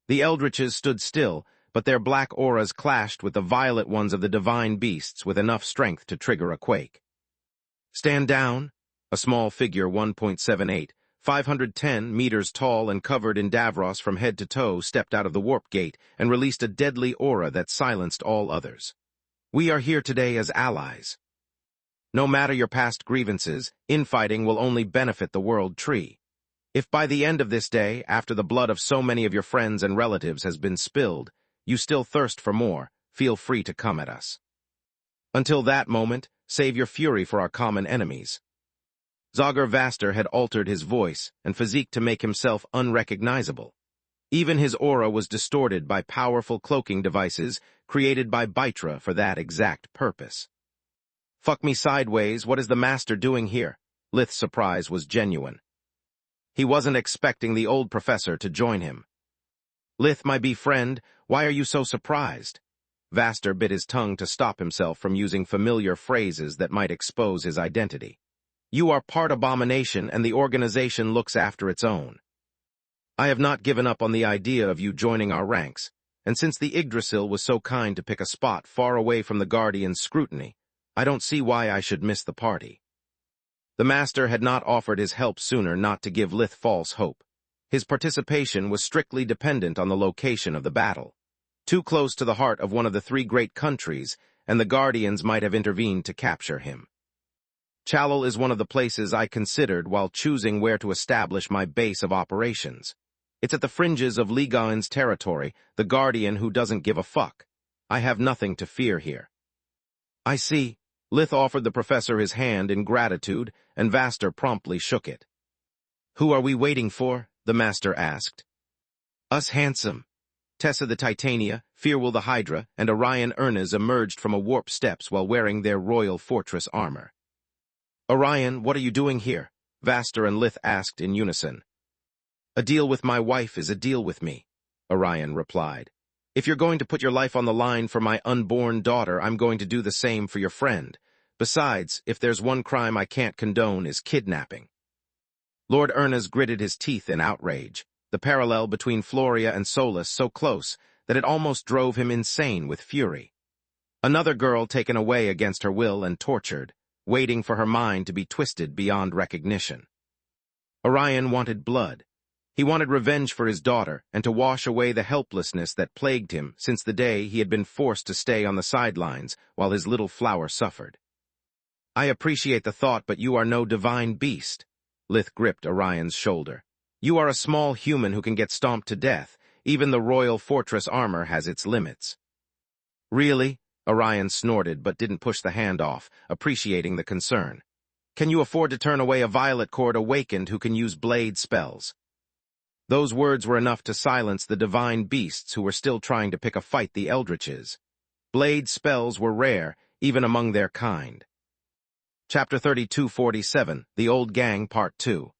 The eldritches stood still, but their black auras clashed with the violet ones of the divine beasts with enough strength to trigger a quake. "Stand down." A small figure 1.78, 510 meters tall and covered in Davros from head to toe stepped out of the warp gate and released a deadly aura that silenced all others. "We are here today as allies. No matter your past grievances, infighting will only benefit the world tree. If by the end of this day, after the blood of so many of your friends and relatives has been spilled, you still thirst for more, feel free to come at us. Until that moment, save your fury for our common enemies." Zagar Vaster had altered his voice and physique to make himself unrecognizable. Even his aura was distorted by powerful cloaking devices created by Bytra for that exact purpose. "Fuck me sideways, what is the master doing here?" Lith's surprise was genuine. He wasn't expecting the old professor to join him. "Lith, my friend, why are you so surprised?" Vaster bit his tongue to stop himself from using familiar phrases that might expose his identity. "You are part abomination, and the organization looks after its own. I have not given up on the idea of you joining our ranks, and since the Yggdrasil was so kind to pick a spot far away from the Guardian's scrutiny, I don't see why I should miss the party." The master had not offered his help sooner not to give Lith false hope. His participation was strictly dependent on the location of the battle. Too close to the heart of one of the three great countries, and the Guardians might have intervened to capture him. Chalal is one of the places I considered while choosing where to establish my base of operations. It's at the fringes of Ligaon's territory, the Guardian who doesn't give a fuck. I have nothing to fear here. "I see." Lith offered the professor his hand in gratitude, and Vaster promptly shook it. "Who are we waiting for?" the master asked. "Us handsome." Tessa the Titania, Firwil the Hydra, and Orion Ernez emerged from a warp steps while wearing their royal fortress armor. "Orion, what are you doing here?" Vaster and Lith asked in unison. "A deal with my wife is a deal with me," Orion replied. "If you're going to put your life on the line for my unborn daughter, I'm going to do the same for your friend. Besides, if there's one crime I can't condone is kidnapping." Lord Ernez gritted his teeth in outrage, the parallel between Floria and Solus so close that it almost drove him insane with fury. Another girl taken away against her will and tortured, waiting for her mind to be twisted beyond recognition. Orion wanted blood. He wanted revenge for his daughter and to wash away the helplessness that plagued him since the day he had been forced to stay on the sidelines while his little flower suffered. "I appreciate the thought, but you are no divine beast." Lith gripped Orion's shoulder. "You are a small human who can get stomped to death. Even the royal fortress armor has its limits." "Really?" Orion snorted but didn't push the hand off, appreciating the concern. "Can you afford to turn away a violet cord awakened who can use blade spells?" Those words were enough to silence the divine beasts who were still trying to pick a fight the eldritches. Blade spells were rare, even among their kind. Chapter 3247, The Old Gang, Part 2.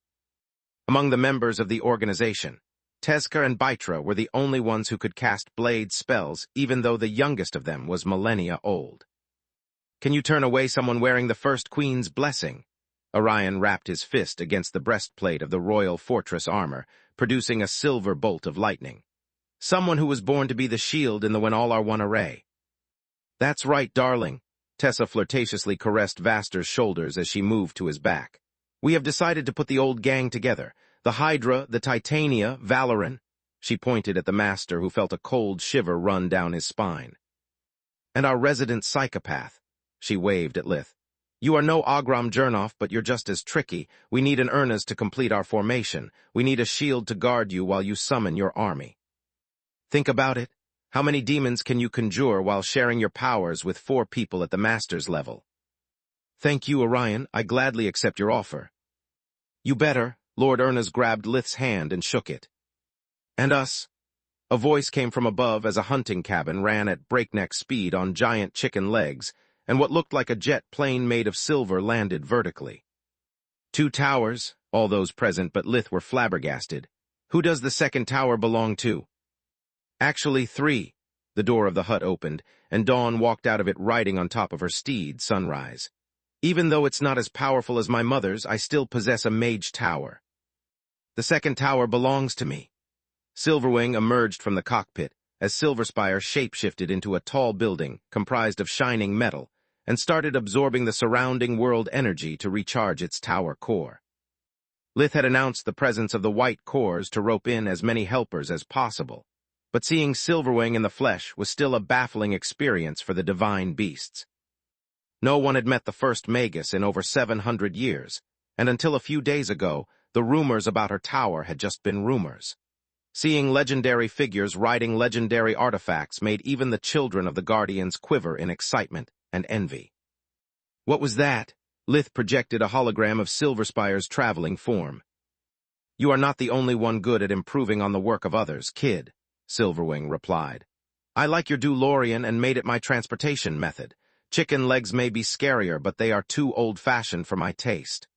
Among the members of the organization, Tezker and Bytra were the only ones who could cast blade spells, even though the youngest of them was millennia old. "Can you turn away someone wearing the First Queen's blessing?" Orion rapped his fist against the breastplate of the royal fortress armor, producing a silver bolt of lightning. "Someone who was born to be the shield in the When All Are One array." "That's right, darling." Tessa flirtatiously caressed Vaster's shoulders as she moved to his back. "We have decided to put the old gang together. The Hydra, the Titania, Valoran." She pointed at the master who felt a cold shiver run down his spine. "And our resident psychopath." She waved at Lith. "You are no Agram Jernoff, but you're just as tricky. We need an Ernest to complete our formation. We need a shield to guard you while you summon your army." "Think about it. How many demons can you conjure while sharing your powers with 4 people at the master's level?" "Thank you, Orion. I gladly accept your offer." "You better." Lord Ernest grabbed Lith's hand and shook it. "And us?" A voice came from above as a hunting cabin ran at breakneck speed on giant chicken legs, and what looked like a jet plane made of silver landed vertically. 2 towers, all those present but Lith were flabbergasted. Who does the second tower belong to? "Actually 3. The door of the hut opened, and Dawn walked out of it riding on top of her steed, Sunrise. Even though it's not as powerful as my mother's, I still possess a mage tower. The second tower belongs to me. Silverwing emerged from the cockpit as Silverspire shapeshifted into a tall building comprised of shining metal and started absorbing the surrounding world energy to recharge its tower core. Lith had announced the presence of the white cores to rope in as many helpers as possible, but seeing Silverwing in the flesh was still a baffling experience for the divine beasts. No one had met the first Magus in over 700 years, and until a few days ago, the rumors about her tower had just been rumors. Seeing legendary figures riding legendary artifacts made even the children of the Guardians quiver in excitement and envy. What was that? Lith projected a hologram of Silverspire's traveling form. You are not the only one good at improving on the work of others, kid, Silverwing replied. I like your DeLorean and made it my transportation method. Chicken legs may be scarier, but they are too old-fashioned for my taste.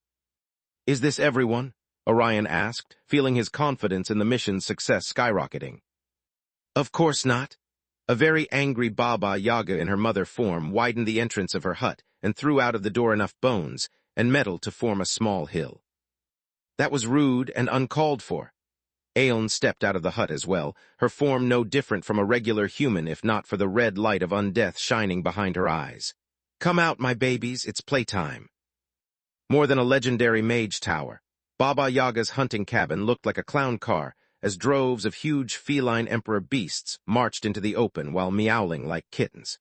Is this everyone? Orion asked, feeling his confidence in the mission's success skyrocketing. Of course not. A very angry Baba Yaga in her mother form widened the entrance of her hut and threw out of the door enough bones and metal to form a small hill. That was rude and uncalled for. Aeon stepped out of the hut as well, her form no different from a regular human if not for the red light of undeath shining behind her eyes. Come out, my babies, it's playtime. More than a legendary mage tower, Baba Yaga's hunting cabin looked like a clown car as droves of huge feline emperor beasts marched into the open while meowling like kittens.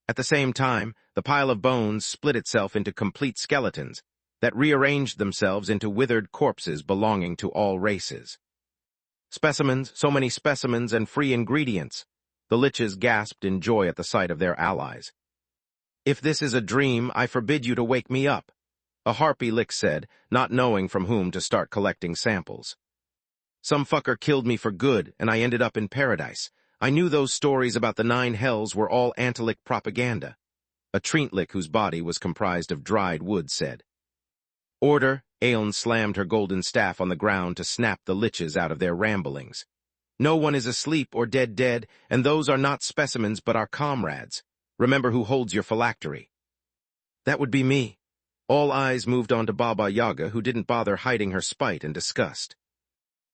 At the same time, the pile of bones split itself into complete skeletons that rearranged themselves into withered corpses belonging to all races. Specimens, so many specimens and free ingredients. The liches gasped in joy at the sight of their allies. If this is a dream, I forbid you to wake me up, a harpy lich said, not knowing from whom to start collecting samples. Some fucker killed me for good, and I ended up in paradise. I knew those stories about the 9 hells were all Antlic propaganda. A Treantlic whose body was comprised of dried wood said. Order, Aeon slammed her golden staff on the ground to snap the liches out of their ramblings. No one is asleep or dead, and those are not specimens but our comrades. Remember who holds your phylactery. That would be me. All eyes moved on to Baba Yaga, who didn't bother hiding her spite and disgust.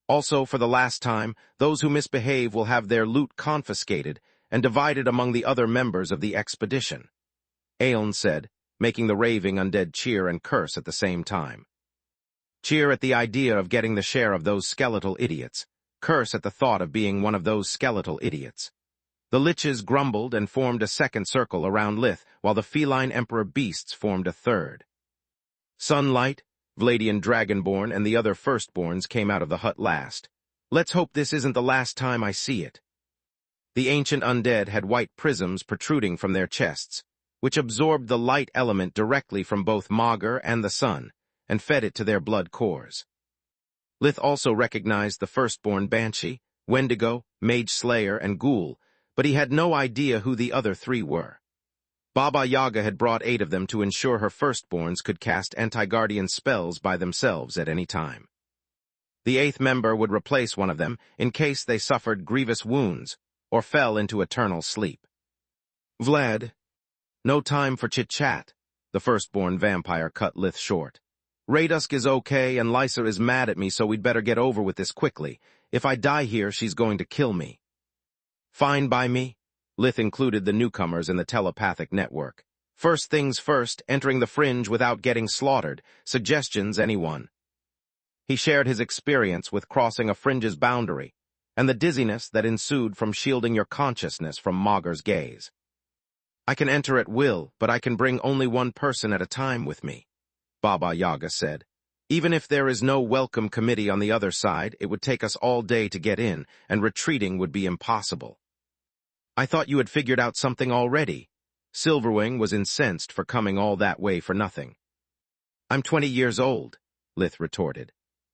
Also, for the last time, those who misbehave will have their loot confiscated and divided among the other members of the expedition, Aeon said, making the raving undead cheer and curse at the same time. Cheer at the idea of getting the share of those skeletal idiots. Curse at the thought of being one of those skeletal idiots. The liches grumbled and formed a second circle around Lith, while the feline emperor beasts formed a third. Sunlight, Vladian Dragonborn, and the other firstborns came out of the hut last. Let's hope this isn't the last time I see it. The ancient undead had white prisms protruding from their chests, which absorbed the light element directly from both Magur and the sun, and fed it to their blood cores. Lith also recognized the firstborn Banshee, Wendigo, Mage Slayer, and Ghoul, but he had no idea who the other 3 were. Baba Yaga had brought 8 of them to ensure her firstborns could cast anti-guardian spells by themselves at any time. The 8th member would replace one of them in case they suffered grievous wounds or fell into eternal sleep. Vlad, no time for chit-chat, the firstborn vampire cut Lith short. Radusk is okay and Lysa is mad at me, so we'd better get over with this quickly. If I die here, she's going to kill me. Fine by me. Lith included the newcomers in the telepathic network. First things first, entering the fringe without getting slaughtered. Suggestions, anyone? He shared his experience with crossing a fringe's boundary, and the dizziness that ensued from shielding your consciousness from Magur's gaze. I can enter at will, but I can bring only one person at a time with me, Baba Yaga said. Even if there is no welcome committee on the other side, it would take us all day to get in, and retreating would be impossible. I thought you had figured out something already. Silverwing was incensed for coming all that way for nothing. I'm 20 years old, Lith retorted.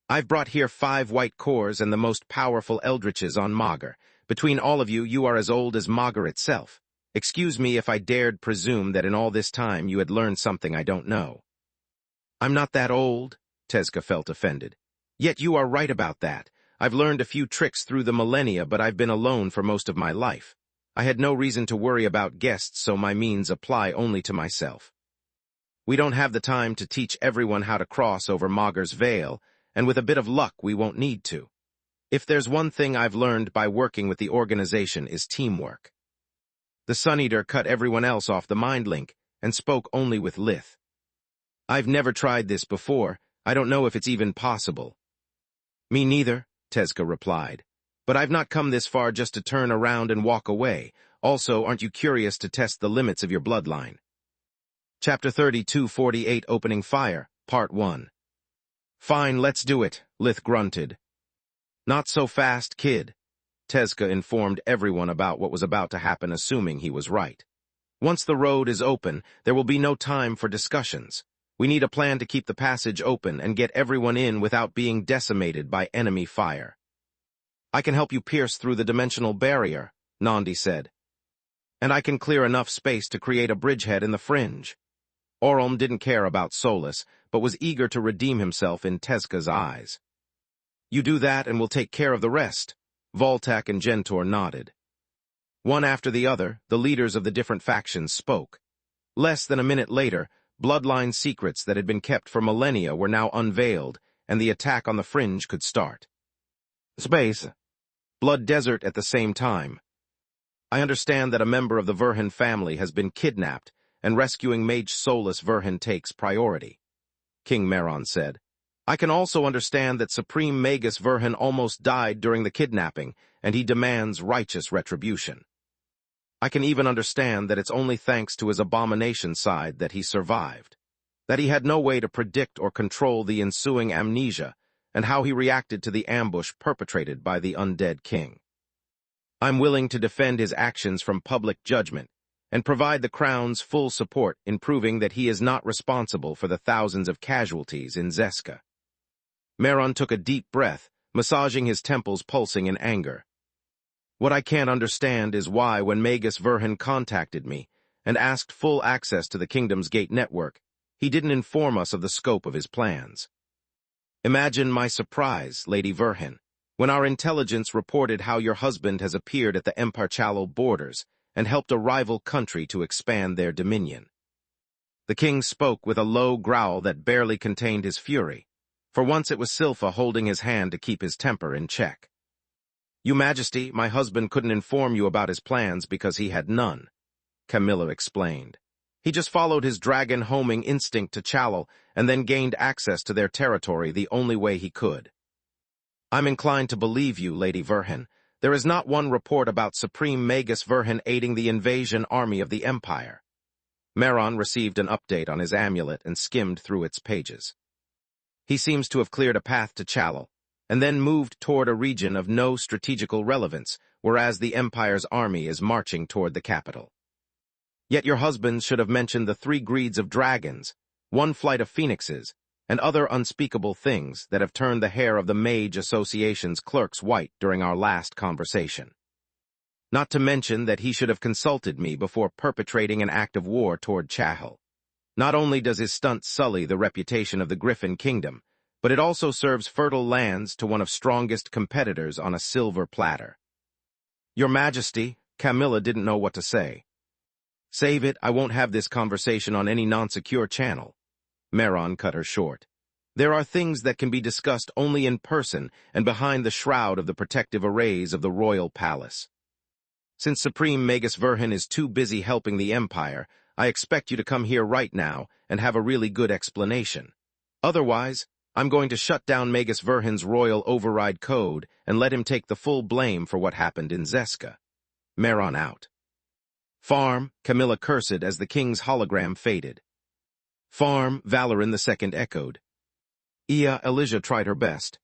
I've brought here 5 white cores and the most powerful eldritches on Magur. Between all of you, you are as old as Magur itself. Excuse me if I dared presume that in all this time you had learned something I don't know. I'm not that old, Tezka felt offended. Yet you are right about that. I've learned a few tricks through the millennia, but I've been alone for most of my life. I had no reason to worry about guests, so my means apply only to myself. We don't have the time to teach everyone how to cross over Magus Vale, and with a bit of luck we won't need to. If there's one thing I've learned by working with the organization is teamwork. The Sun-Eater cut everyone else off the mind link and spoke only with Lith. I've never tried this before. I don't know if it's even possible. Me neither, Tezca replied. But I've not come this far just to turn around and walk away. Also, aren't you curious to test the limits of your bloodline? Chapter 32:48 Opening Fire, Part 1. Fine, let's do it, Lith grunted. Not so fast, kid. Tezca informed everyone about what was about to happen, assuming he was right. Once the road is open, there will be no time for discussions. We need a plan to keep the passage open and get everyone in without being decimated by enemy fire. I can help you pierce through the dimensional barrier, Nandi said. And I can clear enough space to create a bridgehead in the fringe. Orelm didn't care about Solus, but was eager to redeem himself in Tezca's eyes. You do that and we'll take care of the rest. Voltak and Gentor nodded. One after the other, the leaders of the different factions spoke. Less than a minute later, bloodline secrets that had been kept for millennia were now unveiled, and the attack on the fringe could start. Space. Blood Desert at the same time. I understand that a member of the Verhin family has been kidnapped, and rescuing Mage Solus Verhin takes priority, King Meron said. I can also understand that Supreme Magus Verhin almost died during the kidnapping, and he demands righteous retribution. I can even understand that it's only thanks to his abomination side that he survived, that he had no way to predict or control the ensuing amnesia, and how he reacted to the ambush perpetrated by the undead king. I'm willing to defend his actions from public judgment, and provide the Crown's full support in proving that he is not responsible for the thousands of casualties in Zeska. Meron took a deep breath, massaging his temples pulsing in anger. What I can't understand is why, when Magus Verhin contacted me and asked full access to the Kingdom's Gate network, he didn't inform us of the scope of his plans. Imagine my surprise, Lady Verhin, when our intelligence reported how your husband has appeared at the Emparchalo borders and helped a rival country to expand their dominion. The king spoke with a low growl that barely contained his fury. For once it was Silpha holding his hand to keep his temper in check. Your Majesty, my husband couldn't inform you about his plans because he had none, Camilla explained. He just followed his dragon-homing instinct to Chalel and then gained access to their territory the only way he could. I'm inclined to believe you, Lady Verhin. There is not one report about Supreme Magus Verhin aiding the invasion army of the Empire. Meron received an update on his amulet and skimmed through its pages. He seems to have cleared a path to Chalel, and then moved toward a region of no strategical relevance, whereas the Empire's army is marching toward the capital. Yet your husband should have mentioned the 3 greeds of dragons, 1 flight of phoenixes, and other unspeakable things that have turned the hair of the Mage Association's clerks white during our last conversation. Not to mention that he should have consulted me before perpetrating an act of war toward Chahel. Not only does his stunt sully the reputation of the Griffin Kingdom, but it also serves fertile lands to one of strongest competitors on a silver platter. Your Majesty, Camilla didn't know what to say. Save it, I won't have this conversation on any non-secure channel. Meron cut her short. There are things that can be discussed only in person and behind the shroud of the protective arrays of the royal palace. Since Supreme Magus Verhin is too busy helping the Empire, I expect you to come here right now and have a really good explanation. Otherwise, I'm going to shut down Magus Verhin's royal override code and let him take the full blame for what happened in Zeska. Meron out. Farm, Camilla cursed as the king's hologram faded. Farm, Valorin II echoed. Elijah tried her best.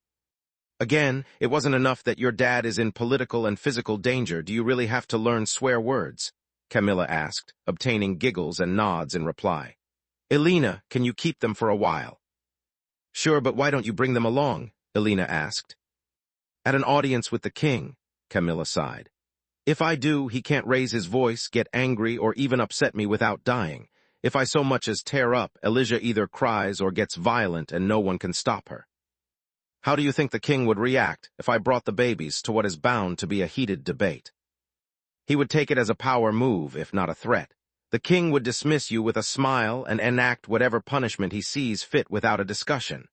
Again, it wasn't enough that your dad is in political and physical danger. Do you really have to learn swear words? Camilla asked, obtaining giggles and nods in reply. Elena, can you keep them for a while? Sure, but why don't you bring them along? Elena asked. At an audience with the king, Camilla sighed. If I do, he can't raise his voice, get angry, or even upset me without dying. If I so much as tear up, Elijah either cries or gets violent and no one can stop her. How do you think the king would react if I brought the babies to what is bound to be a heated debate? He would take it as a power move, if not a threat, The king would dismiss you with a smile and enact whatever punishment he sees fit without a discussion.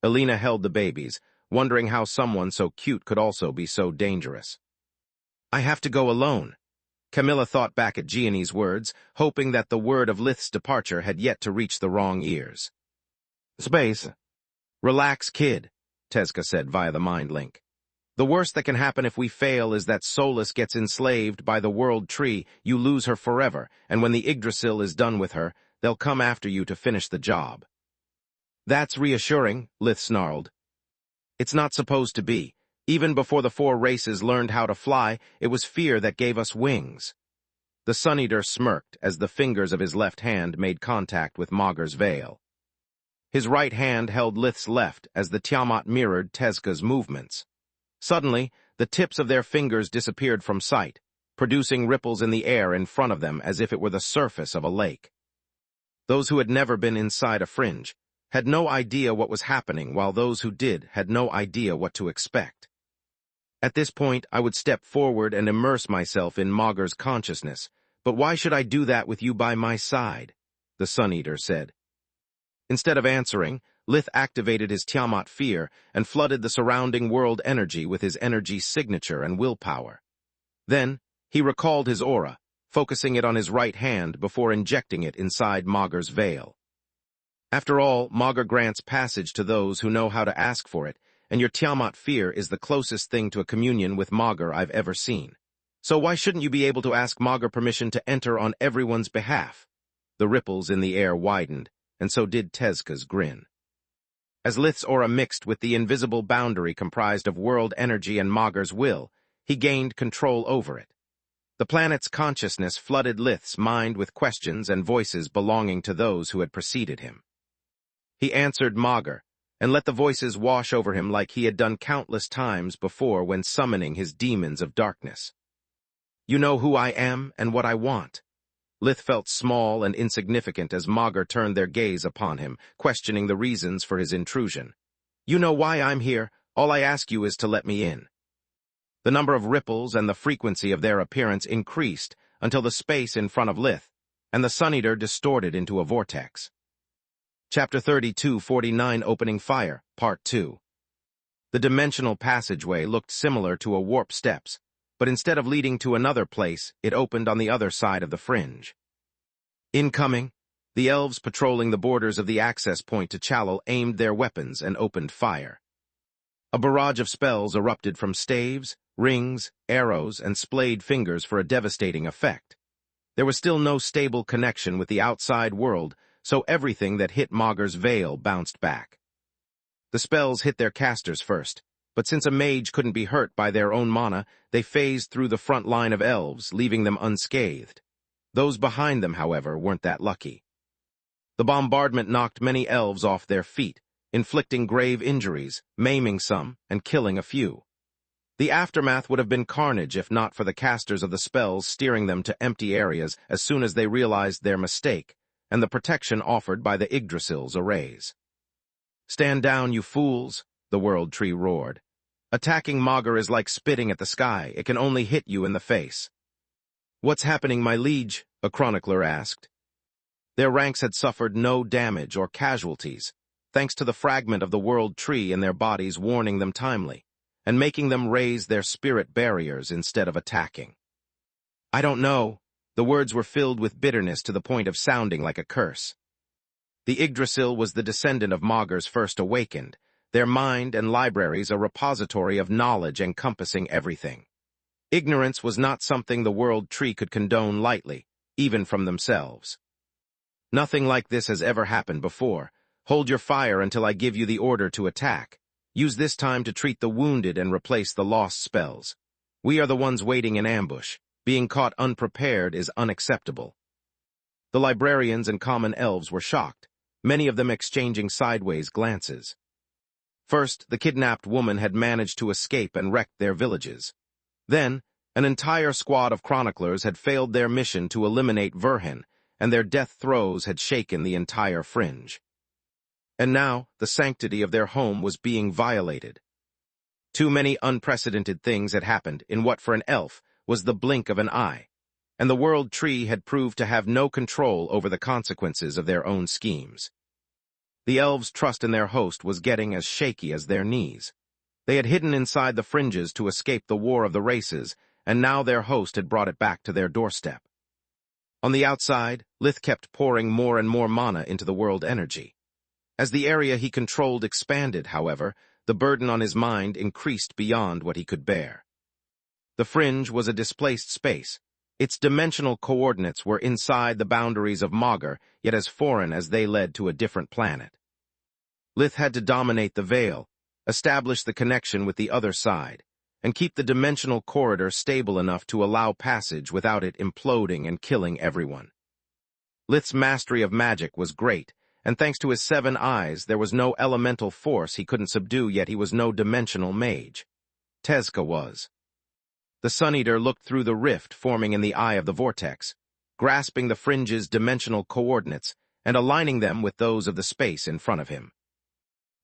Elena held the babies, wondering how someone so cute could also be so dangerous. I have to go alone. Camilla thought back at Gianni's words, hoping that the word of Lith's departure had yet to reach the wrong ears. Space. Relax, kid, Tezka said via the mind link. The worst that can happen if we fail is that Solus gets enslaved by the world tree, you lose her forever, and when the Yggdrasil is done with her, they'll come after you to finish the job. That's reassuring, Lith snarled. It's not supposed to be. Even before the 4 races learned how to fly, it was fear that gave us wings. The Sun Eater smirked as the fingers of his left hand made contact with Mager's veil. His right hand held Lith's left as the Tiamat mirrored Tezka's movements. Suddenly, the tips of their fingers disappeared from sight, producing ripples in the air in front of them as if it were the surface of a lake. Those who had never been inside a fringe had no idea what was happening, while those who did had no idea what to expect. At this point, I would step forward and immerse myself in Mager's consciousness, but why should I do that with you by my side? The Sun Eater said. Instead of answering, Lith activated his Tiamat fear and flooded the surrounding world energy with his energy signature and willpower. Then, he recalled his aura, focusing it on his right hand before injecting it inside Mager's veil. After all, Mager grants passage to those who know how to ask for it, and your Tiamat fear is the closest thing to a communion with Mager I've ever seen. So why shouldn't you be able to ask Mager permission to enter on everyone's behalf? The ripples in the air widened, and so did Tezka's grin. As Lith's aura mixed with the invisible boundary comprised of world energy and Mager's will, he gained control over it. The planet's consciousness flooded Lith's mind with questions and voices belonging to those who had preceded him. He answered Mager, and let the voices wash over him like he had done countless times before when summoning his demons of darkness. You know who I am and what I want. Lith felt small and insignificant as Mager turned their gaze upon him, questioning the reasons for his intrusion. You know why I'm here. All I ask you is to let me in. The number of ripples and the frequency of their appearance increased until the space in front of Lith, and the Sun Eater distorted into a vortex. Chapter 32:49 Opening Fire, Part 2. The dimensional passageway looked similar to a warp steps, but instead of leading to another place, it opened on the other side of the fringe. Incoming, the elves patrolling the borders of the access point to Chalel aimed their weapons and opened fire. A barrage of spells erupted from staves, rings, arrows, and splayed fingers for a devastating effect. There was still no stable connection with the outside world, so everything that hit Mager's veil bounced back. The spells hit their casters first, but since a mage couldn't be hurt by their own mana, they phased through the front line of elves, leaving them unscathed. Those behind them, however, weren't that lucky. The bombardment knocked many elves off their feet, inflicting grave injuries, maiming some, and killing a few. The aftermath would have been carnage if not for the casters of the spells steering them to empty areas as soon as they realized their mistake, and the protection offered by the Yggdrasil's arrays. Stand down, you fools, the world tree roared. Attacking Mager is like spitting at the sky, it can only hit you in the face. What's happening, my liege? A chronicler asked. Their ranks had suffered no damage or casualties, thanks to the fragment of the world tree in their bodies warning them timely, and making them raise their spirit barriers instead of attacking. I don't know. The words were filled with bitterness to the point of sounding like a curse. The Yggdrasil was the descendant of Mager's first awakened, their mind and libraries a repository of knowledge encompassing everything. Ignorance was not something the world tree could condone lightly, even from themselves. Nothing like this has ever happened before. Hold your fire until I give you the order to attack. Use this time to treat the wounded and replace the lost spells. We are the ones waiting in ambush. Being caught unprepared is unacceptable. The librarians and common elves were shocked, many of them exchanging sideways glances. First, the kidnapped woman had managed to escape and wrecked their villages. Then, an entire squad of chroniclers had failed their mission to eliminate Verhen, and their death throes had shaken the entire fringe. And now, the sanctity of their home was being violated. Too many unprecedented things had happened in what for an elf was the blink of an eye. and the World Tree had proved to have no control over the consequences of their own schemes. The elves' trust in their host was getting as shaky as their knees. They had hidden inside the fringes to escape the war of the races, and now their host had brought it back to their doorstep. On the outside, Lith kept pouring more and more mana into the world energy. As the area he controlled expanded, however, the burden on his mind increased beyond what he could bear. The fringe was a displaced space. Its dimensional coordinates were inside the boundaries of Magus, yet as foreign as they led to a different planet. Lith had to dominate the veil, establish the connection with the other side, and keep the dimensional corridor stable enough to allow passage without it imploding and killing everyone. Lith's mastery of magic was great, and thanks to his 7 eyes, there was no elemental force he couldn't subdue, yet he was no dimensional mage. Tezca was. The Sun Eater looked through the rift forming in the eye of the vortex, grasping the fringe's dimensional coordinates and aligning them with those of the space in front of him.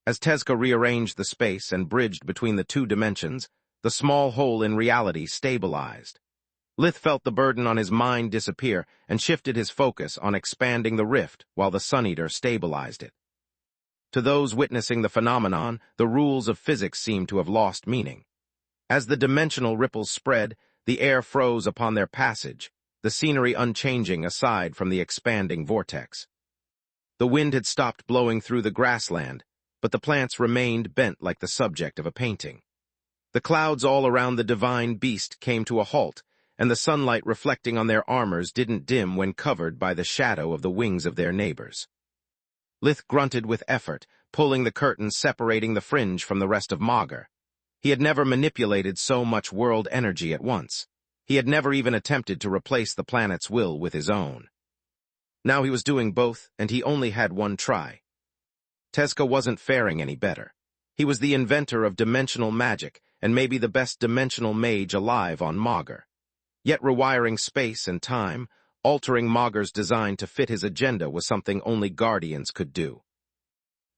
As Tezca rearranged the space and bridged between the 2 dimensions, the small hole in reality stabilized. Lith felt the burden on his mind disappear and shifted his focus on expanding the rift while the Sun Eater stabilized it. To those witnessing the phenomenon, the rules of physics seemed to have lost meaning. As the dimensional ripples spread, the air froze upon their passage, the scenery unchanging aside from the expanding vortex. The wind had stopped blowing through the grassland, but the plants remained bent like the subject of a painting. The clouds all around the divine beast came to a halt, and the sunlight reflecting on their armors didn't dim when covered by the shadow of the wings of their neighbors. Lith grunted with effort, pulling the curtain separating the fringe from the rest of Magus. He had never manipulated so much world energy at once. He had never even attempted to replace the planet's will with his own. Now he was doing both, and he only had one try. Tezca wasn't faring any better. He was the inventor of dimensional magic, and maybe the best dimensional mage alive on Magus. Yet rewiring space and time, altering Magus' design to fit his agenda was something only Guardians could do.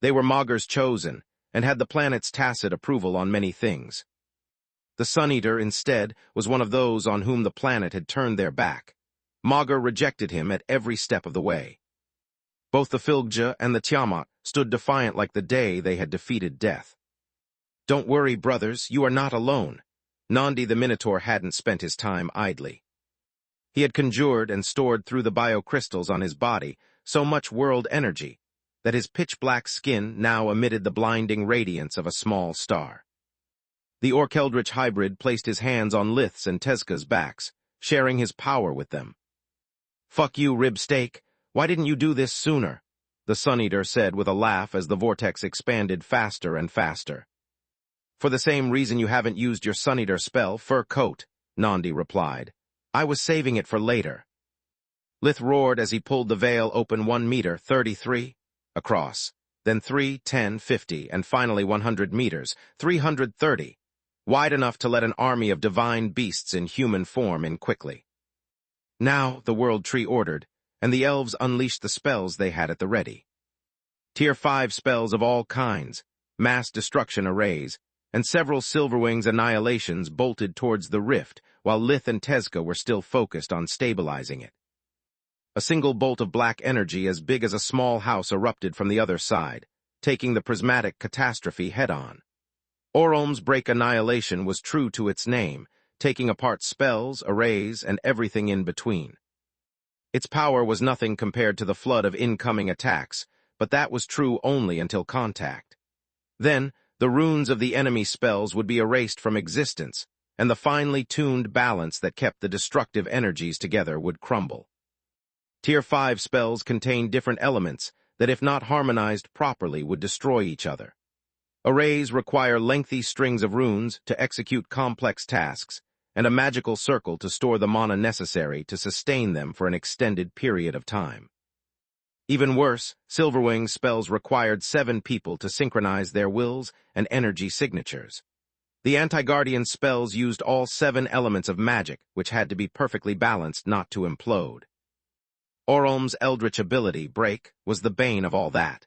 They were Magus' chosen, and had the planet's tacit approval on many things. The Sun Eater, instead, was one of those on whom the planet had turned their back. Magus rejected him at every step of the way. Both the Filgja and the Tiamat stood defiant like the day they had defeated death. "Don't worry, brothers, you are not alone." Nandi the Minotaur hadn't spent his time idly. He had conjured and stored through the biocrystals on his body so much world energy that his pitch-black skin now emitted the blinding radiance of a small star. The Orc-Eldritch hybrid placed his hands on Lith's and Tezca's backs, sharing his power with them. "Fuck you, rib steak. Why didn't you do this sooner?" the Sun Eater said with a laugh as the vortex expanded faster and faster. "For the same reason you haven't used your Sun Eater spell, Fur Coat," Nandi replied. "I was saving it for later." Lith roared as he pulled the veil open 1 meter, 33, across, then 3, 10, 50, and finally 100 meters, 330, wide enough to let an army of divine beasts in human form in quickly. Now, the World Tree ordered, and the elves unleashed the spells they had at the ready. Tier 5 spells of all kinds, mass destruction arrays, and several Silverwings annihilations bolted towards the rift, while Lith and Tezca were still focused on stabilizing it. A single bolt of black energy as big as a small house erupted from the other side, taking the prismatic catastrophe head-on. Orom's Break Annihilation was true to its name, taking apart spells, arrays, and everything in between. Its power was nothing compared to the flood of incoming attacks, but that was true only until contact. Then, the runes of the enemy spells would be erased from existence, and the finely tuned balance that kept the destructive energies together would crumble. Tier 5 spells contained different elements that, if not harmonized properly, would destroy each other. Arrays require lengthy strings of runes to execute complex tasks, and a magical circle to store the mana necessary to sustain them for an extended period of time. Even worse, Silverwing spells required 7 people to synchronize their wills and energy signatures. The Anti-Guardian spells used all 7 elements of magic, which had to be perfectly balanced not to implode. Orom's Eldritch ability, Break, was the bane of all that.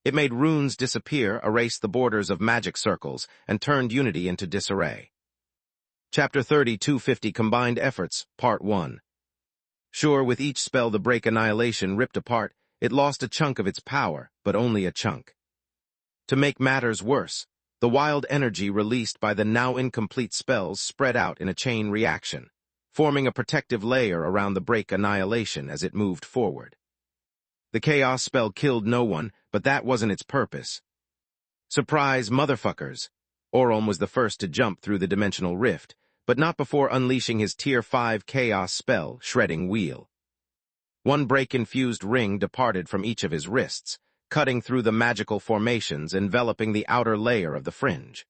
It made runes disappear, erased the borders of magic circles, and turned unity into disarray. Chapter 30, 250 Combined Efforts, Part 1. Sure, with each spell the break annihilation ripped apart, it lost a chunk of its power, but only a chunk. To make matters worse, the wild energy released by the now incomplete spells spread out in a chain reaction, forming a protective layer around the break annihilation as it moved forward. The chaos spell killed no one, but that wasn't its purpose. Surprise, motherfuckers! Orolm was the first to jump through the dimensional rift, but not before unleashing his Tier 5 chaos spell, Shredding Wheel. One break-infused ring departed from each of his wrists, cutting through the magical formations enveloping the outer layer of the fringe.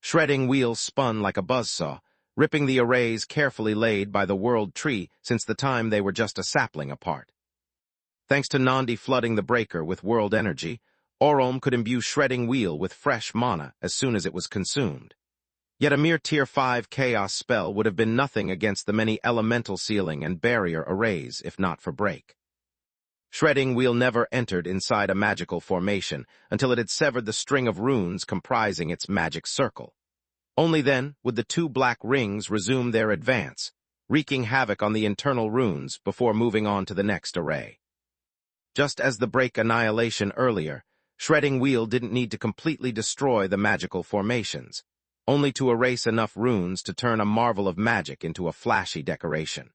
Shredding Wheel spun like a buzzsaw, ripping the arrays carefully laid by the world tree since the time they were just a sapling apart. Thanks to Nandi flooding the breaker with world energy, Orolm could imbue Shredding Wheel with fresh mana as soon as it was consumed. Yet a mere Tier 5 chaos spell would have been nothing against the many elemental sealing and barrier arrays if not for break. Shredding Wheel never entered inside a magical formation until it had severed the string of runes comprising its magic circle. Only then would the two black rings resume their advance, wreaking havoc on the internal runes before moving on to the next array. Just as the break annihilation earlier, Shredding Wheel didn't need to completely destroy the magical formations, only to erase enough runes to turn a marvel of magic into a flashy decoration.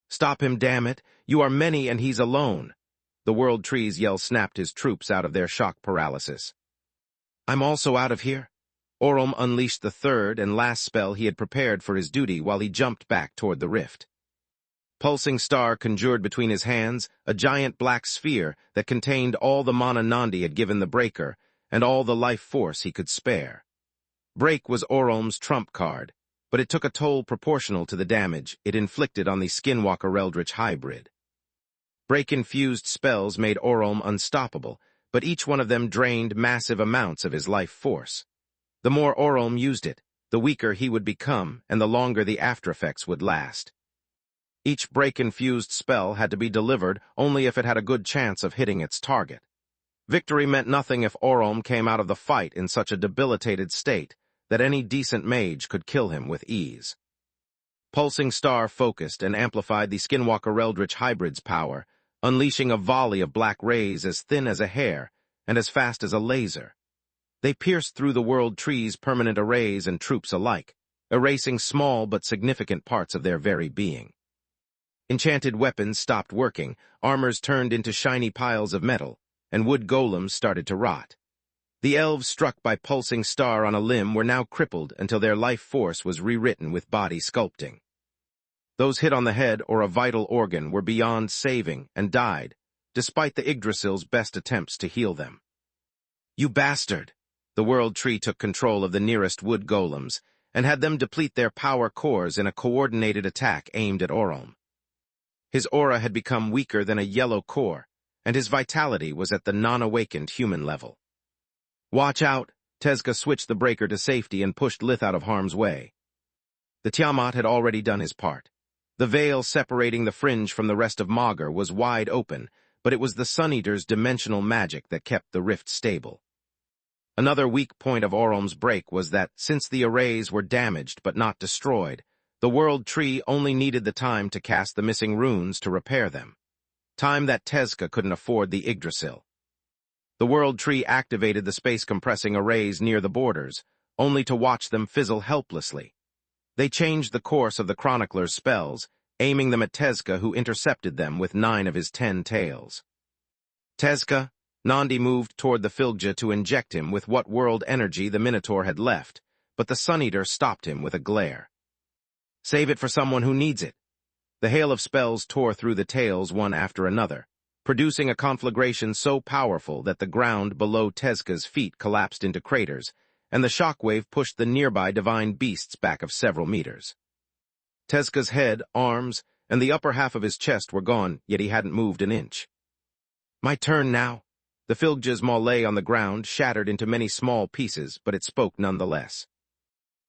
"Stop him, damn it! You are many and he's alone!" The World Tree's yell snapped his troops out of their shock paralysis. "I'm also out of here." Orolm unleashed the third and last spell he had prepared for his duty while he jumped back toward the rift. Pulsing Star conjured between his hands a giant black sphere that contained all the mana Nandi had given the breaker and all the life force he could spare. Break was Orolm's trump card, but it took a toll proportional to the damage it inflicted on the Skinwalker Eldritch hybrid. Break-infused spells made Orolm unstoppable, but each one of them drained massive amounts of his life force. The more Orolm used it, the weaker he would become and the longer the aftereffects would last. Each break-infused spell had to be delivered only if it had a good chance of hitting its target. Victory meant nothing if Orolm came out of the fight in such a debilitated state that any decent mage could kill him with ease. Pulsing Star focused and amplified the Skinwalker Eldritch hybrid's power, unleashing a volley of black rays as thin as a hair and as fast as a laser. They pierced through the World Tree's permanent arrays and troops alike, erasing small but significant parts of their very being. Enchanted weapons stopped working, armors turned into shiny piles of metal, and wood golems started to rot. The elves struck by Pulsing Star on a limb were now crippled until their life force was rewritten with body sculpting. Those hit on the head or a vital organ were beyond saving and died, despite the Yggdrasil's best attempts to heal them. "You bastard!" The World Tree took control of the nearest wood golems and had them deplete their power cores in a coordinated attack aimed at Orolm. His aura had become weaker than a yellow core, and his vitality was at the non-awakened human level. "Watch out!" Tezca switched the breaker to safety and pushed Lith out of harm's way. The Tiamat had already done his part. The veil separating the fringe from the rest of Magur was wide open, but it was the Sun Eater's dimensional magic that kept the rift stable. Another weak point of Orolm's break was that, since the arrays were damaged but not destroyed, the World Tree only needed the time to cast the missing runes to repair them. Time that Tezca couldn't afford the Yggdrasil. The World Tree activated the space-compressing arrays near the borders, only to watch them fizzle helplessly. They changed the course of the Chronicler's spells, aiming them at Tezca, who intercepted them with 9 of his 10 tails. "Tezca," Nandi moved toward the Filgja to inject him with what world energy the Minotaur had left, but the Sun Eater stopped him with a glare. "Save it for someone who needs it." The hail of spells tore through the tails one after another, producing a conflagration so powerful that the ground below Tezca's feet collapsed into craters, and the shockwave pushed the nearby divine beasts back of several meters. Tezca's head, arms, and the upper half of his chest were gone, yet he hadn't moved an inch. "My turn now." The Filgja's maw lay on the ground, shattered into many small pieces, but it spoke nonetheless.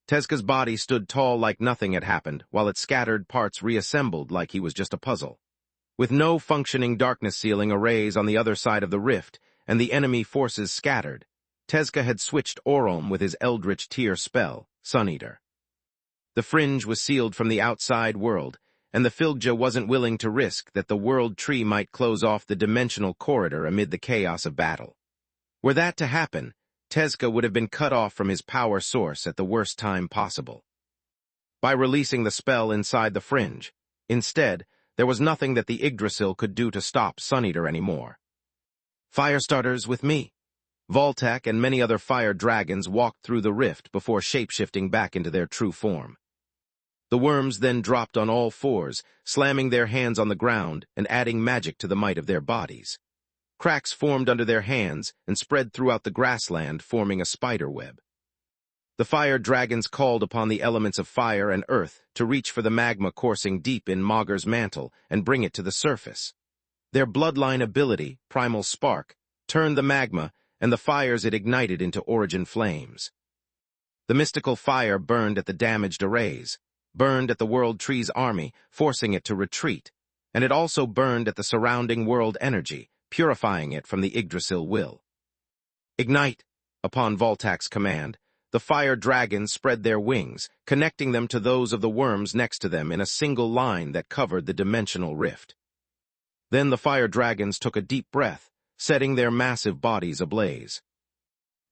Tezca's body stood tall like nothing had happened, while its scattered parts reassembled like he was just a puzzle. With no functioning darkness-sealing arrays on the other side of the rift, and the enemy forces scattered, Tezca had switched Orolm with his Eldritch tier spell, Sun Eater. The fringe was sealed from the outside world, and the Filgja wasn't willing to risk that the world tree might close off the dimensional corridor amid the chaos of battle. Were that to happen, Tezca would have been cut off from his power source at the worst time possible. By releasing the spell inside the fringe, instead, there was nothing that the Yggdrasil could do to stop Suneater anymore. Firestarters with me. Voltac and many other fire dragons walked through the rift before shapeshifting back into their true form. The worms then dropped on all fours, slamming their hands on the ground and adding magic to the might of their bodies. Cracks formed under their hands and spread throughout the grassland, forming a spider web. The fire dragons called upon the elements of fire and earth to reach for the magma coursing deep in Maugur's mantle and bring it to the surface. Their bloodline ability, Primal Spark, turned the magma and the fires it ignited into origin flames. The mystical fire burned at the damaged arrays, burned at the World Tree's army, forcing it to retreat, and it also burned at the surrounding world energy, purifying it from the Yggdrasil will. Ignite! Upon Voltac's command, the fire dragons spread their wings, connecting them to those of the worms next to them in a single line that covered the dimensional rift. Then the fire dragons took a deep breath, setting their massive bodies ablaze.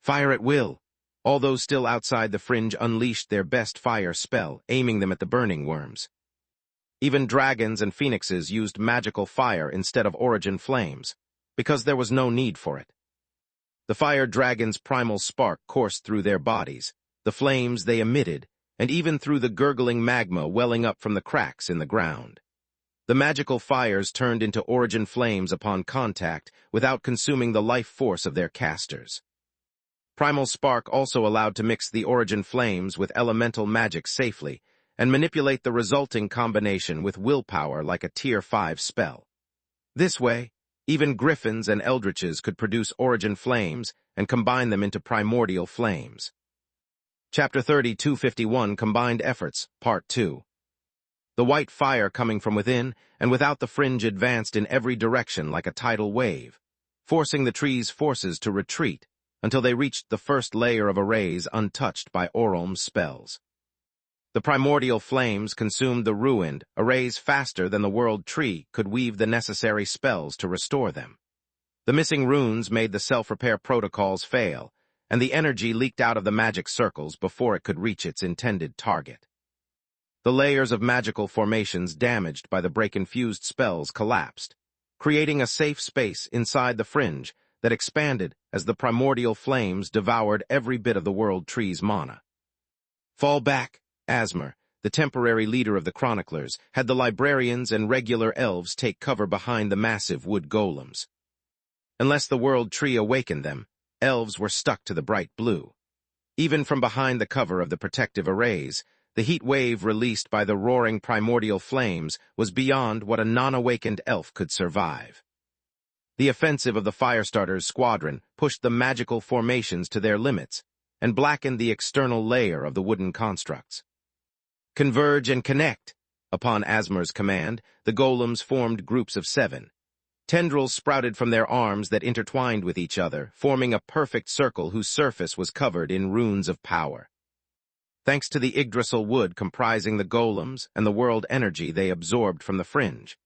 Fire at will! All those still outside the fringe unleashed their best fire spell, aiming them at the burning worms. Even dragons and phoenixes used magical fire instead of origin flames, because there was no need for it. The fire dragon's primal spark coursed through their bodies, the flames they emitted, and even through the gurgling magma welling up from the cracks in the ground. The magical fires turned into origin flames upon contact without consuming the life force of their casters. Primal Spark also allowed to mix the origin flames with elemental magic safely and manipulate the resulting combination with willpower like a Tier 5 spell. This way, even griffins and eldritches could produce origin flames and combine them into primordial flames. Chapter 30-251 Combined Efforts, Part 2. The white fire coming from within and without the fringe advanced in every direction like a tidal wave, forcing the tree's forces to retreat until they reached the first layer of arrays untouched by Orom's spells. The primordial flames consumed the ruined arrays faster than the world tree could weave the necessary spells to restore them. The missing runes made the self-repair protocols fail, and the energy leaked out of the magic circles before it could reach its intended target. The layers of magical formations damaged by the break-infused spells collapsed, creating a safe space inside the fringe that expanded as the primordial flames devoured every bit of the world tree's mana. Fall back! Asmer, the temporary leader of the chroniclers, had the librarians and regular elves take cover behind the massive wood golems. Unless the world tree awakened them, elves were stuck to the bright blue. Even from behind the cover of the protective arrays, the heat wave released by the roaring primordial flames was beyond what a non-awakened elf could survive. The offensive of the Firestarters' squadron pushed the magical formations to their limits and blackened the external layer of the wooden constructs. Converge and connect! Upon Asmer's command, the golems formed groups of 7. Tendrils sprouted from their arms that intertwined with each other, forming a perfect circle whose surface was covered in runes of power. Thanks to the Yggdrasil wood comprising the golems and the world energy they absorbed from the fringe,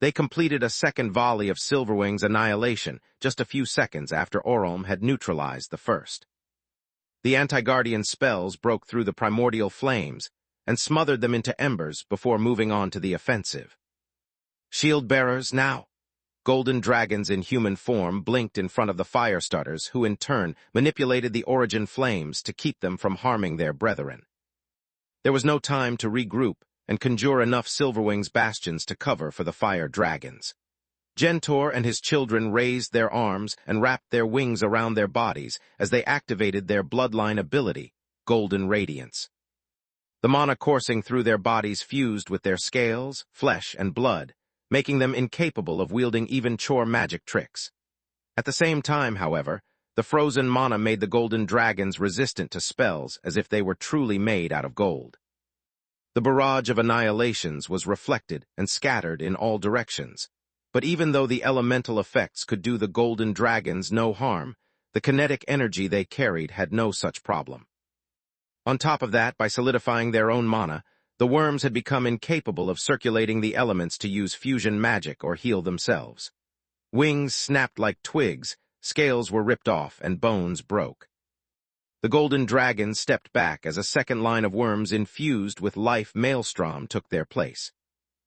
they completed a second volley of Silverwing's annihilation just a few seconds after Orom had neutralized the first. The anti-guardian spells broke through the primordial flames and smothered them into embers before moving on to the offensive. Shield bearers, now! Golden dragons in human form blinked in front of the Firestarters, who in turn manipulated the origin flames to keep them from harming their brethren. There was no time to regroup and conjure enough Silverwing's bastions to cover for the fire dragons. Gentor and his children raised their arms and wrapped their wings around their bodies as they activated their bloodline ability, Golden Radiance. The mana coursing through their bodies fused with their scales, flesh, and blood, making them incapable of wielding even chore magic tricks. At the same time, however, the frozen mana made the golden dragons resistant to spells as if they were truly made out of gold. The barrage of annihilations was reflected and scattered in all directions, but even though the elemental effects could do the golden dragons no harm, the kinetic energy they carried had no such problem. On top of that, by solidifying their own mana, The worms had become incapable of circulating the elements to use fusion magic or heal themselves. Wings snapped like twigs, scales were ripped off, and bones broke. The golden dragon stepped back as a second line of worms infused with life maelstrom took their place.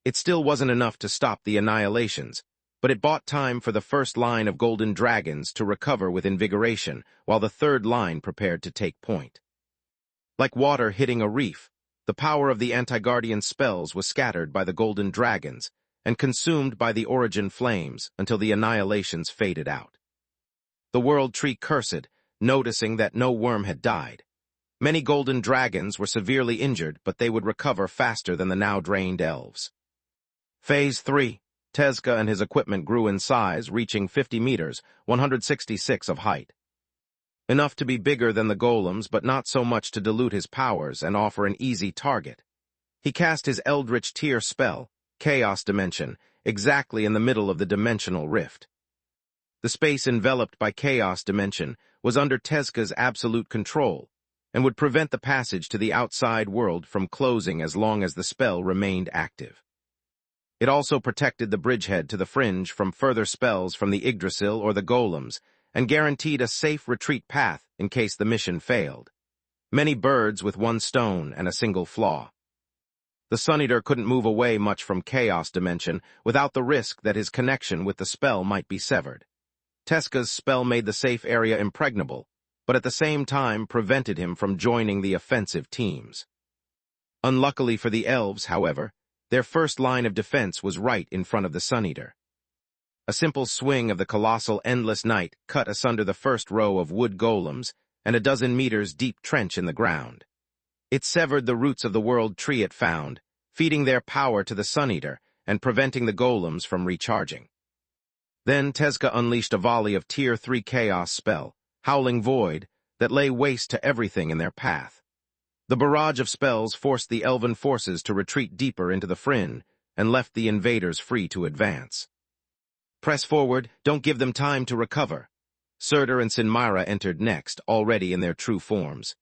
It still wasn't enough to stop the annihilations, but it bought time for the first line of golden dragons to recover with invigoration, while the third line prepared to take point. Like water hitting a reef, the power of the anti-guardian spells was scattered by the golden dragons and consumed by the origin flames until the annihilations faded out. The world tree cursed, noticing that no worm had died. Many golden dragons were severely injured, but they would recover faster than the now drained elves. Phase 3. Tezca and his equipment grew in size, reaching 50 meters, 166 of height. Enough to be bigger than the golems, but not so much to dilute his powers and offer an easy target. He cast his Eldritch Tier spell, Chaos Dimension, exactly in the middle of the dimensional rift. The space enveloped by Chaos Dimension was under Tezca's absolute control and would prevent the passage to the outside world from closing as long as the spell remained active. It also protected the bridgehead to the fringe from further spells from the Yggdrasil or the golems, and guaranteed a safe retreat path in case the mission failed. Many birds with one stone and a single flaw. The Sun Eater couldn't move away much from Chaos Dimension without the risk that his connection with the spell might be severed. Tezca's spell made the safe area impregnable, but at the same time prevented him from joining the offensive teams. Unluckily for the elves, however, their first line of defense was right in front of the Sun Eater. A simple swing of the colossal Endless Night cut asunder the first row of wood golems and a dozen meters deep trench in the ground. It severed the roots of the world tree it found, feeding their power to the Sun Eater and preventing the golems from recharging. Then Tezca unleashed a volley of Tier 3 Chaos spell, Howling Void, that lay waste to everything in their path. The barrage of spells forced the elven forces to retreat deeper into the Frin and left the invaders free to advance. Press forward, don't give them time to recover. Surtur and Sinmira entered next, already in their true forms.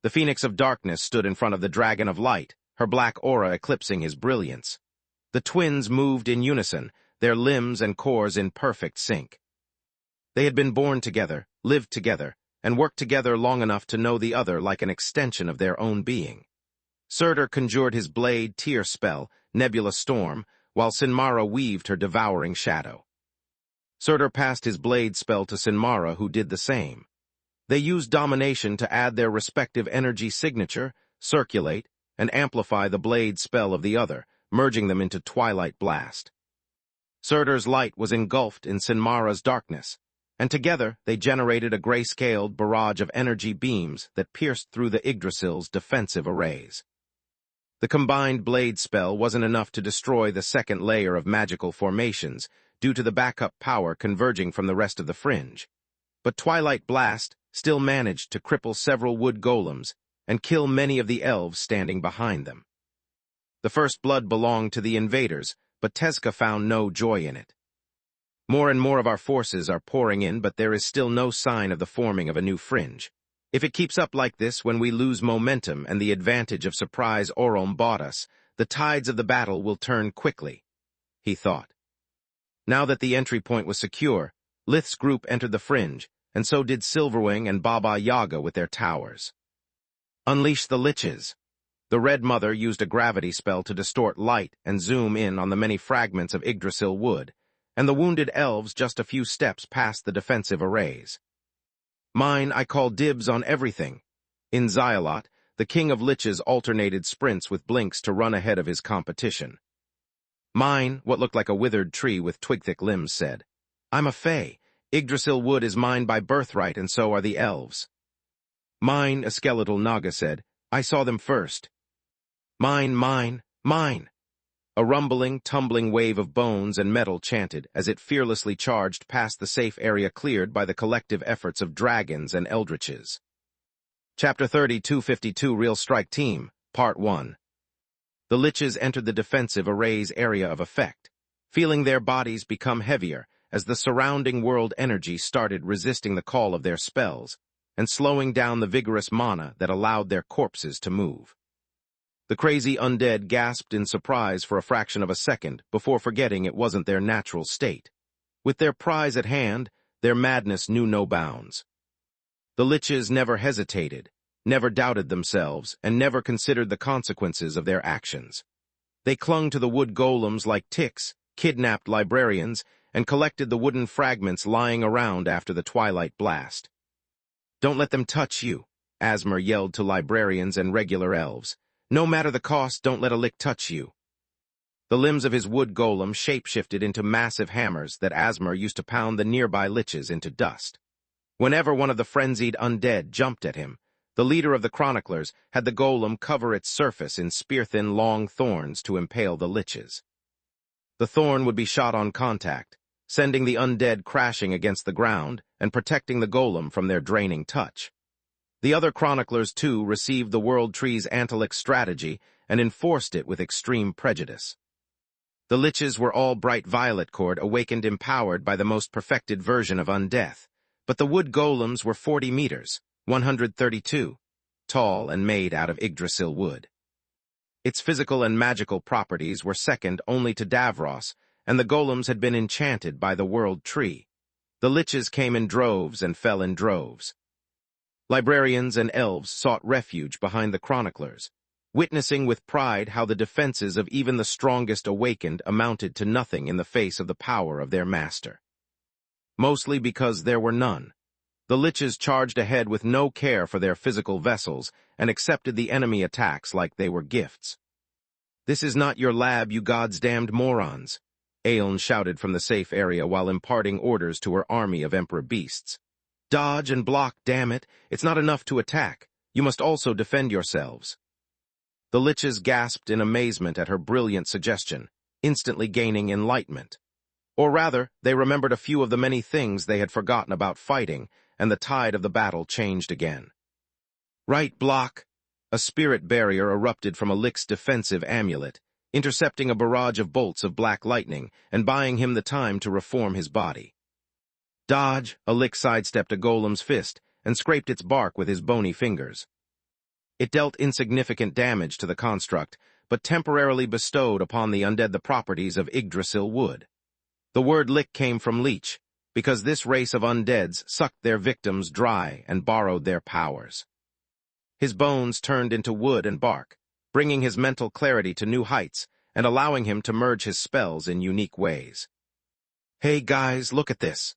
The Phoenix of Darkness stood in front of the Dragon of Light, her black aura eclipsing his brilliance. The twins moved in unison, their limbs and cores in perfect sync. They had been born together, lived together, and worked together long enough to know the other like an extension of their own being. Surtur conjured his blade Tier spell, Nebula Storm, while Sinmara weaved her devouring shadow. Surtur passed his blade spell to Sinmara, who did the same. They used domination to add their respective energy signature, circulate, and amplify the blade spell of the other, merging them into Twilight Blast. Surtur's light was engulfed in Sinmara's darkness, and together they generated a gray-scaled barrage of energy beams that pierced through the Yggdrasil's defensive arrays. The combined blade spell wasn't enough to destroy the second layer of magical formations due to the backup power converging from the rest of the fringe, but Twilight Blast still managed to cripple several wood golems and kill many of the elves standing behind them. The first blood belonged to the invaders, but Tezca found no joy in it. More and more of our forces are pouring in, but there is still no sign of the forming of a new fringe. If it keeps up like this, when we lose momentum and the advantage of surprise Orom bought us, the tides of the battle will turn quickly, he thought. Now that the entry point was secure, Lith's group entered the fringe, and so did Silverwing and Baba Yaga with their towers. Unleash the Liches. The Red Mother used a gravity spell to distort light and zoom in on the many fragments of Yggdrasil wood, and the wounded elves just a few steps past the defensive arrays. Mine, I call dibs on everything. In Xyalot, the King of Liches alternated sprints with blinks to run ahead of his competition. Mine, what looked like a withered tree with twig-thick limbs, said, I'm a Fae. Yggdrasil wood is mine by birthright, and so are the elves. Mine, a skeletal Naga said, I saw them first. Mine, mine, mine. A rumbling, tumbling wave of bones and metal chanted as it fearlessly charged past the safe area cleared by the collective efforts of dragons and eldritches. Chapter 30-252 Real Strike Team, Part 1. The Liches entered the defensive array's area of effect, feeling their bodies become heavier as the surrounding world energy started resisting the call of their spells and slowing down the vigorous mana that allowed their corpses to move. The crazy undead gasped in surprise for a fraction of a second before forgetting it wasn't their natural state. With their prize at hand, their madness knew no bounds. The liches never hesitated, never doubted themselves, and never considered the consequences of their actions. They clung to the wood golems like ticks, kidnapped librarians, and collected the wooden fragments lying around after the twilight blast. "Don't let them touch you," Asmer yelled to librarians and regular elves. "No matter the cost, don't let a lick touch you." The limbs of his wood golem shapeshifted into massive hammers that Asmer used to pound the nearby liches into dust. Whenever one of the frenzied undead jumped at him, the leader of the chroniclers had the golem cover its surface in spear-thin long thorns to impale the liches. The thorn would be shot on contact, sending the undead crashing against the ground and protecting the golem from their draining touch. The other chroniclers, too, received the World Tree's Antelic strategy and enforced it with extreme prejudice. The liches were all bright violet cord, awakened empowered by the most perfected version of undeath, but the wood golems were 40 meters, 132, tall and made out of Yggdrasil wood. Its physical and magical properties were second only to Davros, and the golems had been enchanted by the World Tree. The liches came in droves and fell in droves. Librarians and elves sought refuge behind the chroniclers, witnessing with pride how the defenses of even the strongest awakened amounted to nothing in the face of the power of their master. Mostly because there were none, the liches charged ahead with no care for their physical vessels and accepted the enemy attacks like they were gifts. "This is not your lab, you gods-damned morons," Aelin shouted from the safe area while imparting orders to her army of emperor beasts. "Dodge and block, damn it! It's not enough to attack. You must also defend yourselves." The liches gasped in amazement at her brilliant suggestion, instantly gaining enlightenment. Or rather, they remembered a few of the many things they had forgotten about fighting, and the tide of the battle changed again. "Right, block!" A spirit barrier erupted from a lick's defensive amulet, intercepting a barrage of bolts of black lightning and buying him the time to reform his body. "Dodge!" A lick sidestepped a golem's fist and scraped its bark with his bony fingers. It dealt insignificant damage to the construct, but temporarily bestowed upon the undead the properties of Yggdrasil wood. The word lick came from leech, because this race of undeads sucked their victims dry and borrowed their powers. His bones turned into wood and bark, bringing his mental clarity to new heights and allowing him to merge his spells in unique ways. "Hey guys, look at this."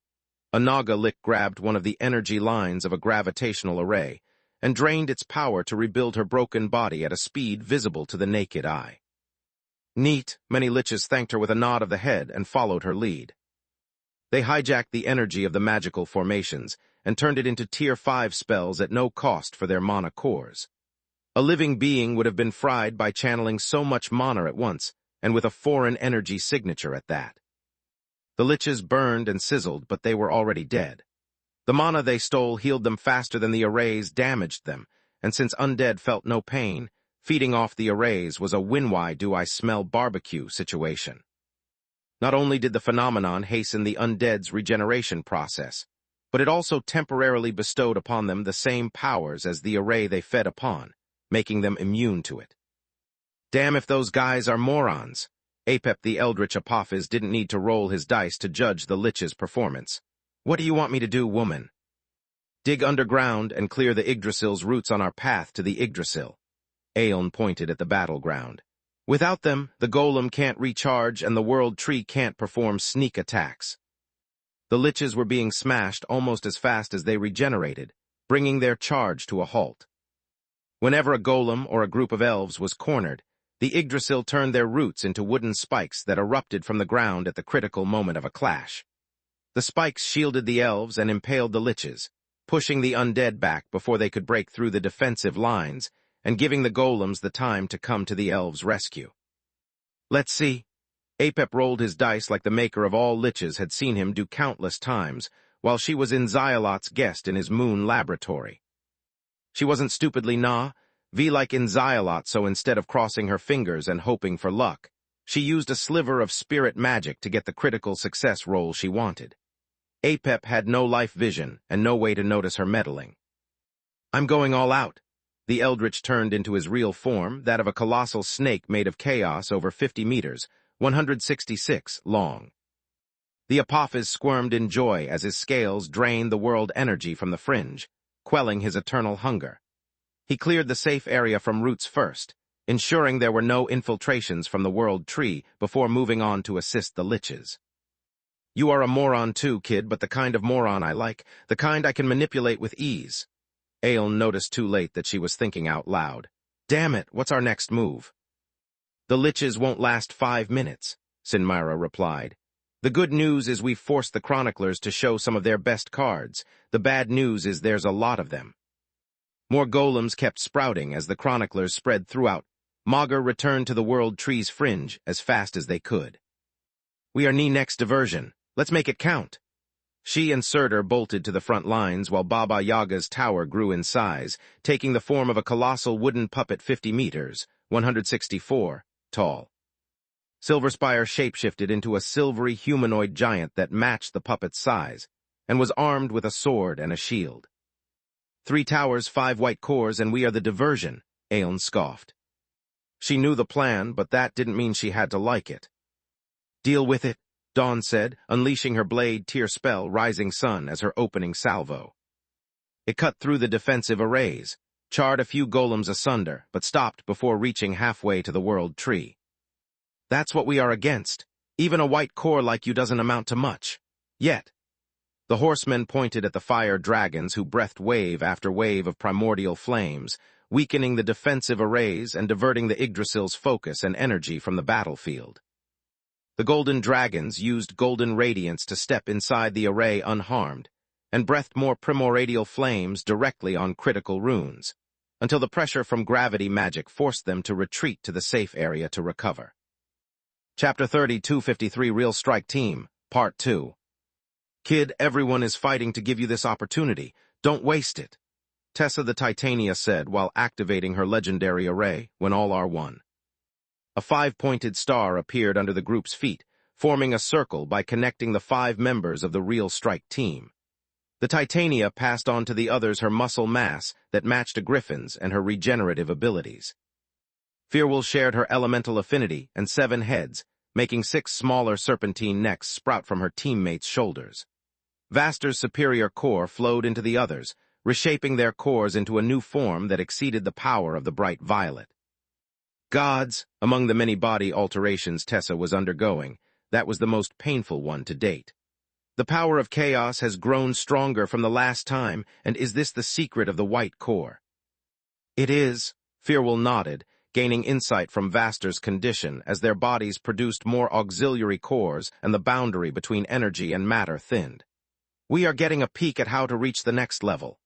A Naga lick grabbed one of the energy lines of a gravitational array and drained its power to rebuild her broken body at a speed visible to the naked eye. "Neat," many liches thanked her with a nod of the head and followed her lead. They hijacked the energy of the magical formations and turned it into Tier 5 spells at no cost for their mana cores. A living being would have been fried by channeling so much mana at once, and with a foreign energy signature at that. The liches burned and sizzled, but they were already dead. The mana they stole healed them faster than the arrays damaged them, and since undead felt no pain, feeding off the arrays was a why do I smell barbecue situation. Not only did the phenomenon hasten the undead's regeneration process, but it also temporarily bestowed upon them the same powers as the array they fed upon, making them immune to it. "Damn if those guys are morons." Apep the Eldritch Apophis didn't need to roll his dice to judge the lich's performance. "What do you want me to do, woman?" "Dig underground and clear the Yggdrasil's roots on our path to the Yggdrasil." Aelin pointed at the battleground. "Without them, the golem can't recharge and the World Tree can't perform sneak attacks." The liches were being smashed almost as fast as they regenerated, bringing their charge to a halt. Whenever a golem or a group of elves was cornered, the Yggdrasil turned their roots into wooden spikes that erupted from the ground at the critical moment of a clash. The spikes shielded the elves and impaled the liches, pushing the undead back before they could break through the defensive lines and giving the golems the time to come to the elves' rescue. "Let's see." Apep rolled his dice like the maker of all liches had seen him do countless times while she was in Xyalot's guest in his moon laboratory. She wasn't stupidly V like in Xyalot, so instead of crossing her fingers and hoping for luck, she used a sliver of spirit magic to get the critical success roll she wanted. Apep had no life vision and no way to notice her meddling. "I'm going all out." The eldritch turned into his real form, that of a colossal snake made of chaos over 50 meters, 166 long. The Apophis squirmed in joy as his scales drained the world energy from the fringe, quelling his eternal hunger. He cleared the safe area from roots first, ensuring there were no infiltrations from the world tree before moving on to assist the liches. You are a moron too, kid, but the kind of moron I like, the kind I can manipulate with ease. Aelin noticed too late that she was thinking out loud. Damn it, what's our next move? The liches won't last 5 minutes, Sinmira replied. The good news is we've forced the chroniclers to show some of their best cards. The bad news is there's a lot of them. More golems kept sprouting as the chroniclers spread throughout. Magus returned to the world tree's fringe as fast as they could. We are next diversion. Let's make it count. She and Surtur bolted to the front lines while Baba Yaga's tower grew in size, taking the form of a colossal wooden puppet 50 meters, 164, tall. Silverspire shapeshifted into a silvery humanoid giant that matched the puppet's size, and was armed with a sword and a shield. 3 towers, 5 white cores, and we are the diversion, Aelin scoffed. She knew the plan, but that didn't mean she had to like it. Deal with it, Dawn said, unleashing her blade tier spell, Rising Sun, as her opening salvo. It cut through the defensive arrays, charred a few golems asunder, but stopped before reaching halfway to the world tree. That's what we are against. Even a white core like you doesn't amount to much. Yet. The horsemen pointed at the fire dragons who breathed wave after wave of primordial flames, weakening the defensive arrays and diverting the Yggdrasil's focus and energy from the battlefield. The golden dragons used golden radiance to step inside the array unharmed, and breathed more primordial flames directly on critical runes, until the pressure from gravity magic forced them to retreat to the safe area to recover. Chapter 3253 Real Strike Team, Part 2. Kid, everyone is fighting to give you this opportunity. Don't waste it, Tessa the Titania said while activating her legendary array, when all are one. A 5-pointed star appeared under the group's feet, forming a circle by connecting the 5 members of the Real Strike Team. The Titania passed on to the others her muscle mass that matched a griffin's and her regenerative abilities. Firwall shared her elemental affinity and 7 heads, making 6 smaller serpentine necks sprout from her teammates' shoulders. Vaster's superior core flowed into the others, reshaping their cores into a new form that exceeded the power of the bright violet. Gods, among the many body alterations Tessa was undergoing, that was the most painful one to date. The power of chaos has grown stronger from the last time, and is this the secret of the white core? It is, Firwall nodded, gaining insight from Vaster's condition as their bodies produced more auxiliary cores and the boundary between energy and matter thinned. We are getting a peek at how to reach the next level.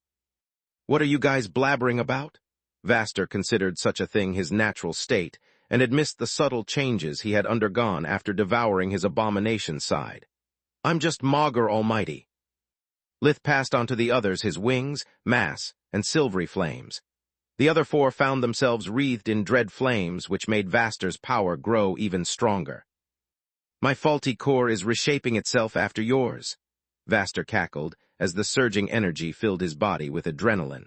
What are you guys blabbering about? Vaster considered such a thing his natural state, and had missed the subtle changes he had undergone after devouring his abomination side. I'm just Maugre Almighty. Lith passed on to the others his wings, mass, and silvery flames. The other 4 found themselves wreathed in dread flames which made Vaster's power grow even stronger. My faulty core is reshaping itself after yours, Vaster cackled as the surging energy filled his body with adrenaline.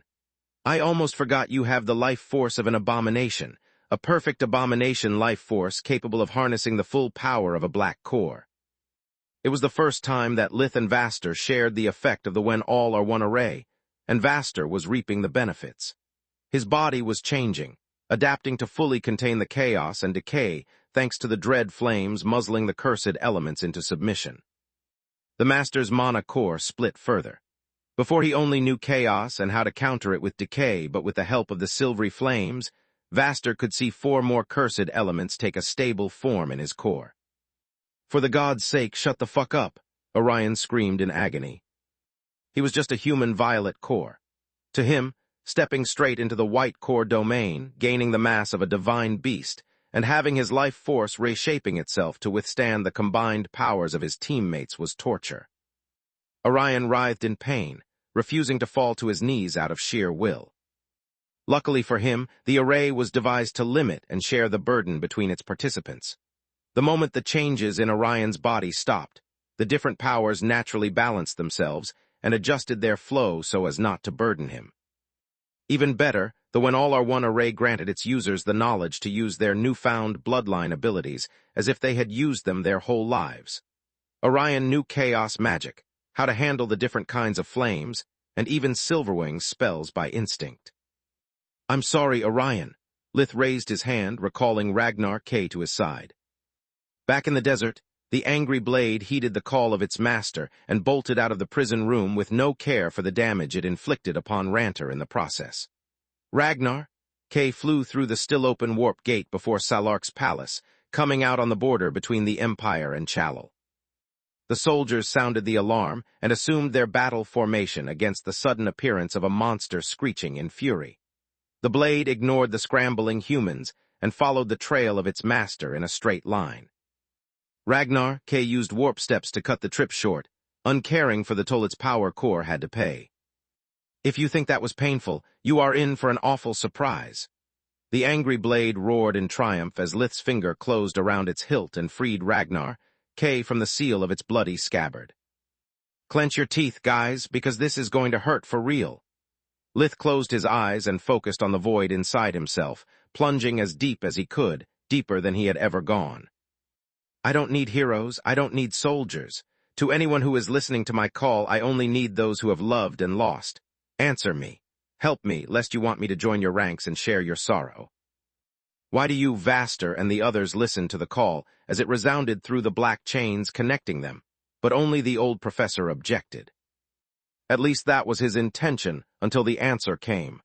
I almost forgot you have the life force of an abomination, a perfect abomination life force capable of harnessing the full power of a black core. It was the first time that Lith and Vaster shared the effect of the when all are one array, and Vaster was reaping the benefits. His body was changing, adapting to fully contain the chaos and decay thanks to the dread flames muzzling the cursed elements into submission. The Master's mana core split further. Before he only knew chaos and how to counter it with decay, but with the help of the silvery flames, Vaster could see 4 more cursed elements take a stable form in his core. For the gods' sake, shut the fuck up, Orion screamed in agony. He was just a human violet core. To him, stepping straight into the white core domain, gaining the mass of a divine beast, and having his life force reshaping itself to withstand the combined powers of his teammates was torture. Orion writhed in pain, refusing to fall to his knees out of sheer will. Luckily for him, the array was devised to limit and share the burden between its participants. The moment the changes in Orion's body stopped, the different powers naturally balanced themselves and adjusted their flow so as not to burden him. Even better, though when all are one array granted its users the knowledge to use their newfound bloodline abilities as if they had used them their whole lives. Orion knew chaos magic, how to handle the different kinds of flames, and even Silverwing's spells by instinct. "I'm sorry, Orion." Lith raised his hand, recalling Ragnar K to his side. Back in the desert, the angry blade heeded the call of its master and bolted out of the prison room with no care for the damage it inflicted upon Ranter in the process. Ragnar K flew through the still-open warp gate before Salark's palace, coming out on the border between the Empire and Chalal. The soldiers sounded the alarm and assumed their battle formation against the sudden appearance of a monster screeching in fury. The blade ignored the scrambling humans and followed the trail of its master in a straight line. Ragnar K used warp steps to cut the trip short, uncaring for the toll its power core had to pay. "If you think that was painful, you are in for an awful surprise." The angry blade roared in triumph as Lith's finger closed around its hilt and freed Ragnar K from the seal of its bloody scabbard. "Clench your teeth, guys, because this is going to hurt for real." Lith closed his eyes and focused on the void inside himself, plunging as deep as he could, deeper than he had ever gone. "I don't need heroes, I don't need soldiers. To anyone who is listening to my call, I only need those who have loved and lost. Answer me. Help me, lest you want me to join your ranks and share your sorrow." Why do you, Vaster, and the others listened to the call as it resounded through the black chains connecting them, but only the old professor objected. At least that was his intention until the answer came.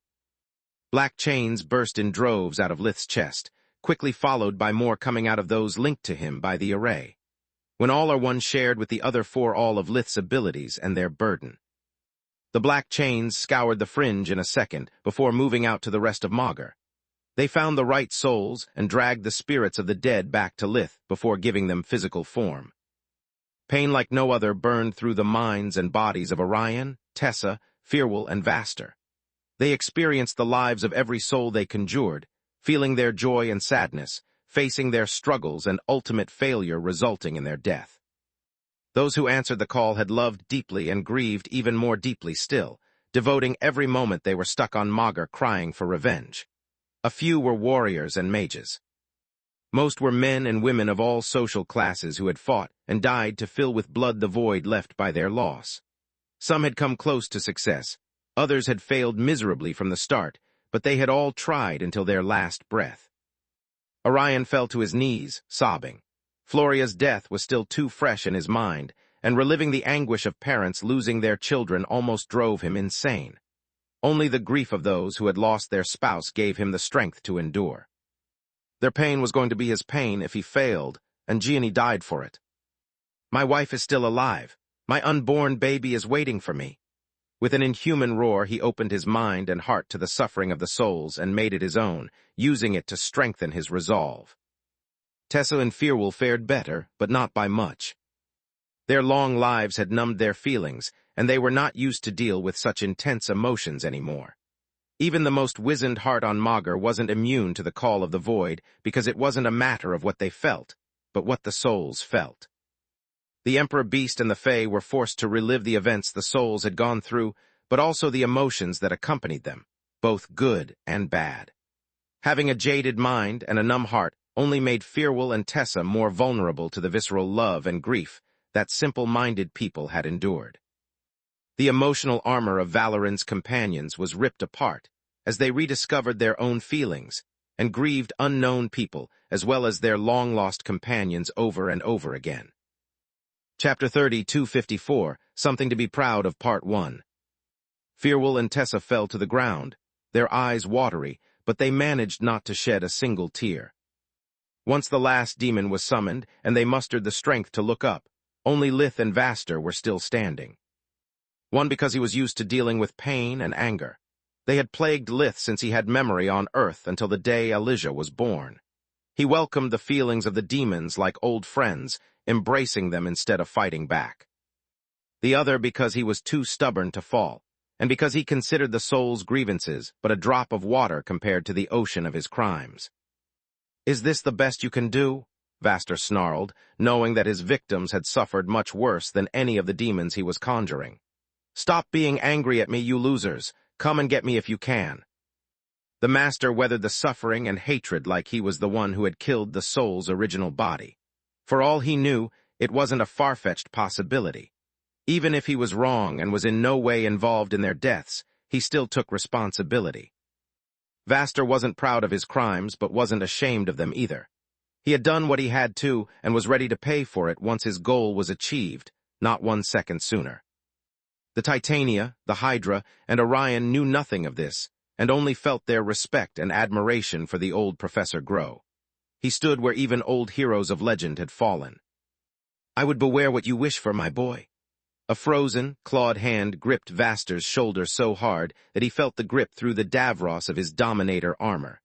Black chains burst in droves out of Lith's chest, quickly followed by more coming out of those linked to him by the array. When all are one shared with the other for all of Lith's abilities and their burden. The black chains scoured the fringe in a second before moving out to the rest of Magur. They found the right souls and dragged the spirits of the dead back to Lith before giving them physical form. Pain like no other burned through the minds and bodies of Orion, Tessa, Firwell, and Vaster. They experienced the lives of every soul they conjured, feeling their joy and sadness, facing their struggles and ultimate failure resulting in their death. Those who answered the call had loved deeply and grieved even more deeply still, devoting every moment they were stuck on Magur crying for revenge. A few were warriors and mages. Most were men and women of all social classes who had fought and died to fill with blood the void left by their loss. Some had come close to success, others had failed miserably from the start, but they had all tried until their last breath. Orion fell to his knees, sobbing. Floria's death was still too fresh in his mind, and reliving the anguish of parents losing their children almost drove him insane. Only the grief of those who had lost their spouse gave him the strength to endure. Their pain was going to be his pain if he failed, and Gianni died for it. "My wife is still alive. My unborn baby is waiting for me." With an inhuman roar, he opened his mind and heart to the suffering of the souls and made it his own, using it to strengthen his resolve. Tessa and Firwell fared better, but not by much. Their long lives had numbed their feelings, and they were not used to deal with such intense emotions anymore. Even the most wizened heart on Magur wasn't immune to the call of the void because it wasn't a matter of what they felt, but what the souls felt. The Emperor Beast and the Fae were forced to relive the events the souls had gone through, but also the emotions that accompanied them, both good and bad. Having a jaded mind and a numb heart only made Firwell and Tessa more vulnerable to the visceral love and grief that simple-minded people had endured. The emotional armor of Valoran's companions was ripped apart as they rediscovered their own feelings and grieved unknown people as well as their long-lost companions over and over again. Chapter 3254, Something to be Proud of, Part 1. Firwell and Tessa fell to the ground, their eyes watery, but they managed not to shed a single tear. Once the last demon was summoned and they mustered the strength to look up, only Lith and Vaster were still standing. One because he was used to dealing with pain and anger. They had plagued Lith since he had memory on Earth until the day Elijah was born. He welcomed the feelings of the demons like old friends, embracing them instead of fighting back. The other because he was too stubborn to fall, and because he considered the soul's grievances but a drop of water compared to the ocean of his crimes. "Is this the best you can do?" Vaster snarled, knowing that his victims had suffered much worse than any of the demons he was conjuring. "Stop being angry at me, you losers. Come and get me if you can." The master weathered the suffering and hatred like he was the one who had killed the soul's original body. For all he knew, it wasn't a far-fetched possibility. Even if he was wrong and was in no way involved in their deaths, he still took responsibility. Vaster wasn't proud of his crimes, but wasn't ashamed of them either. He had done what he had to and was ready to pay for it once his goal was achieved, not 1 second sooner. The Titania, the Hydra, and Orion knew nothing of this, and only felt their respect and admiration for the old Professor grow. He stood where even old heroes of legend had fallen. "I would beware what you wish for, my boy." A frozen, clawed hand gripped Vaster's shoulder so hard that he felt the grip through the Davros of his Dominator armor.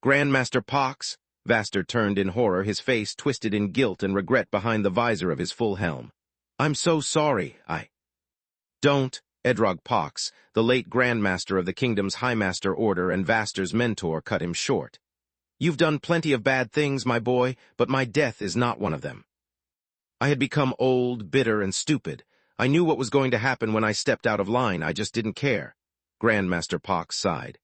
"Grandmaster Pox," Vaster turned in horror, his face twisted in guilt and regret behind the visor of his full helm. "I'm so sorry, Don't," Edrog Pox, the late Grandmaster of the Kingdom's Highmaster Order and Vaster's mentor, cut him short. "You've done plenty of bad things, my boy, but my death is not one of them." I had become old, bitter, and stupid. I knew what was going to happen when I stepped out of line, I just didn't care. Grandmaster Pox sighed.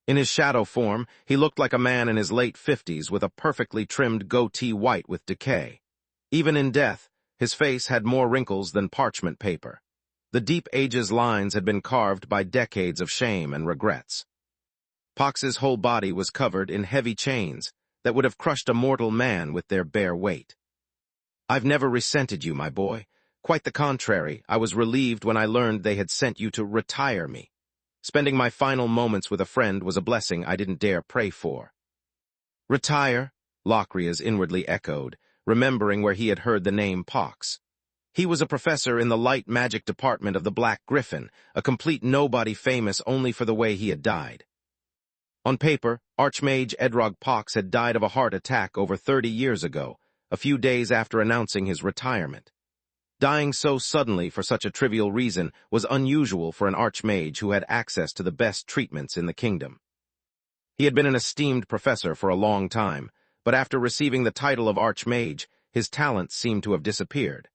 In his shadow form, he looked like a man in his late 50s with a perfectly trimmed goatee white with decay. Even in death, his face had more wrinkles than parchment paper. The deep ages lines had been carved by decades of shame and regrets. Pox's whole body was covered in heavy chains that would have crushed a mortal man with their bare weight. "I've never resented you, my boy. Quite the contrary, I was relieved when I learned they had sent you to retire me. Spending my final moments with a friend was a blessing I didn't dare pray for." "Retire?" Locrias inwardly echoed, remembering where he had heard the name Pox. He was a professor in the light magic department of the Black Griffin, a complete nobody famous only for the way he had died. On paper, Archmage Edrog Pox had died of a heart attack over 30 years ago, a few days after announcing his retirement. Dying so suddenly for such a trivial reason was unusual for an archmage who had access to the best treatments in the kingdom. He had been an esteemed professor for a long time, but after receiving the title of archmage, his talents seemed to have disappeared.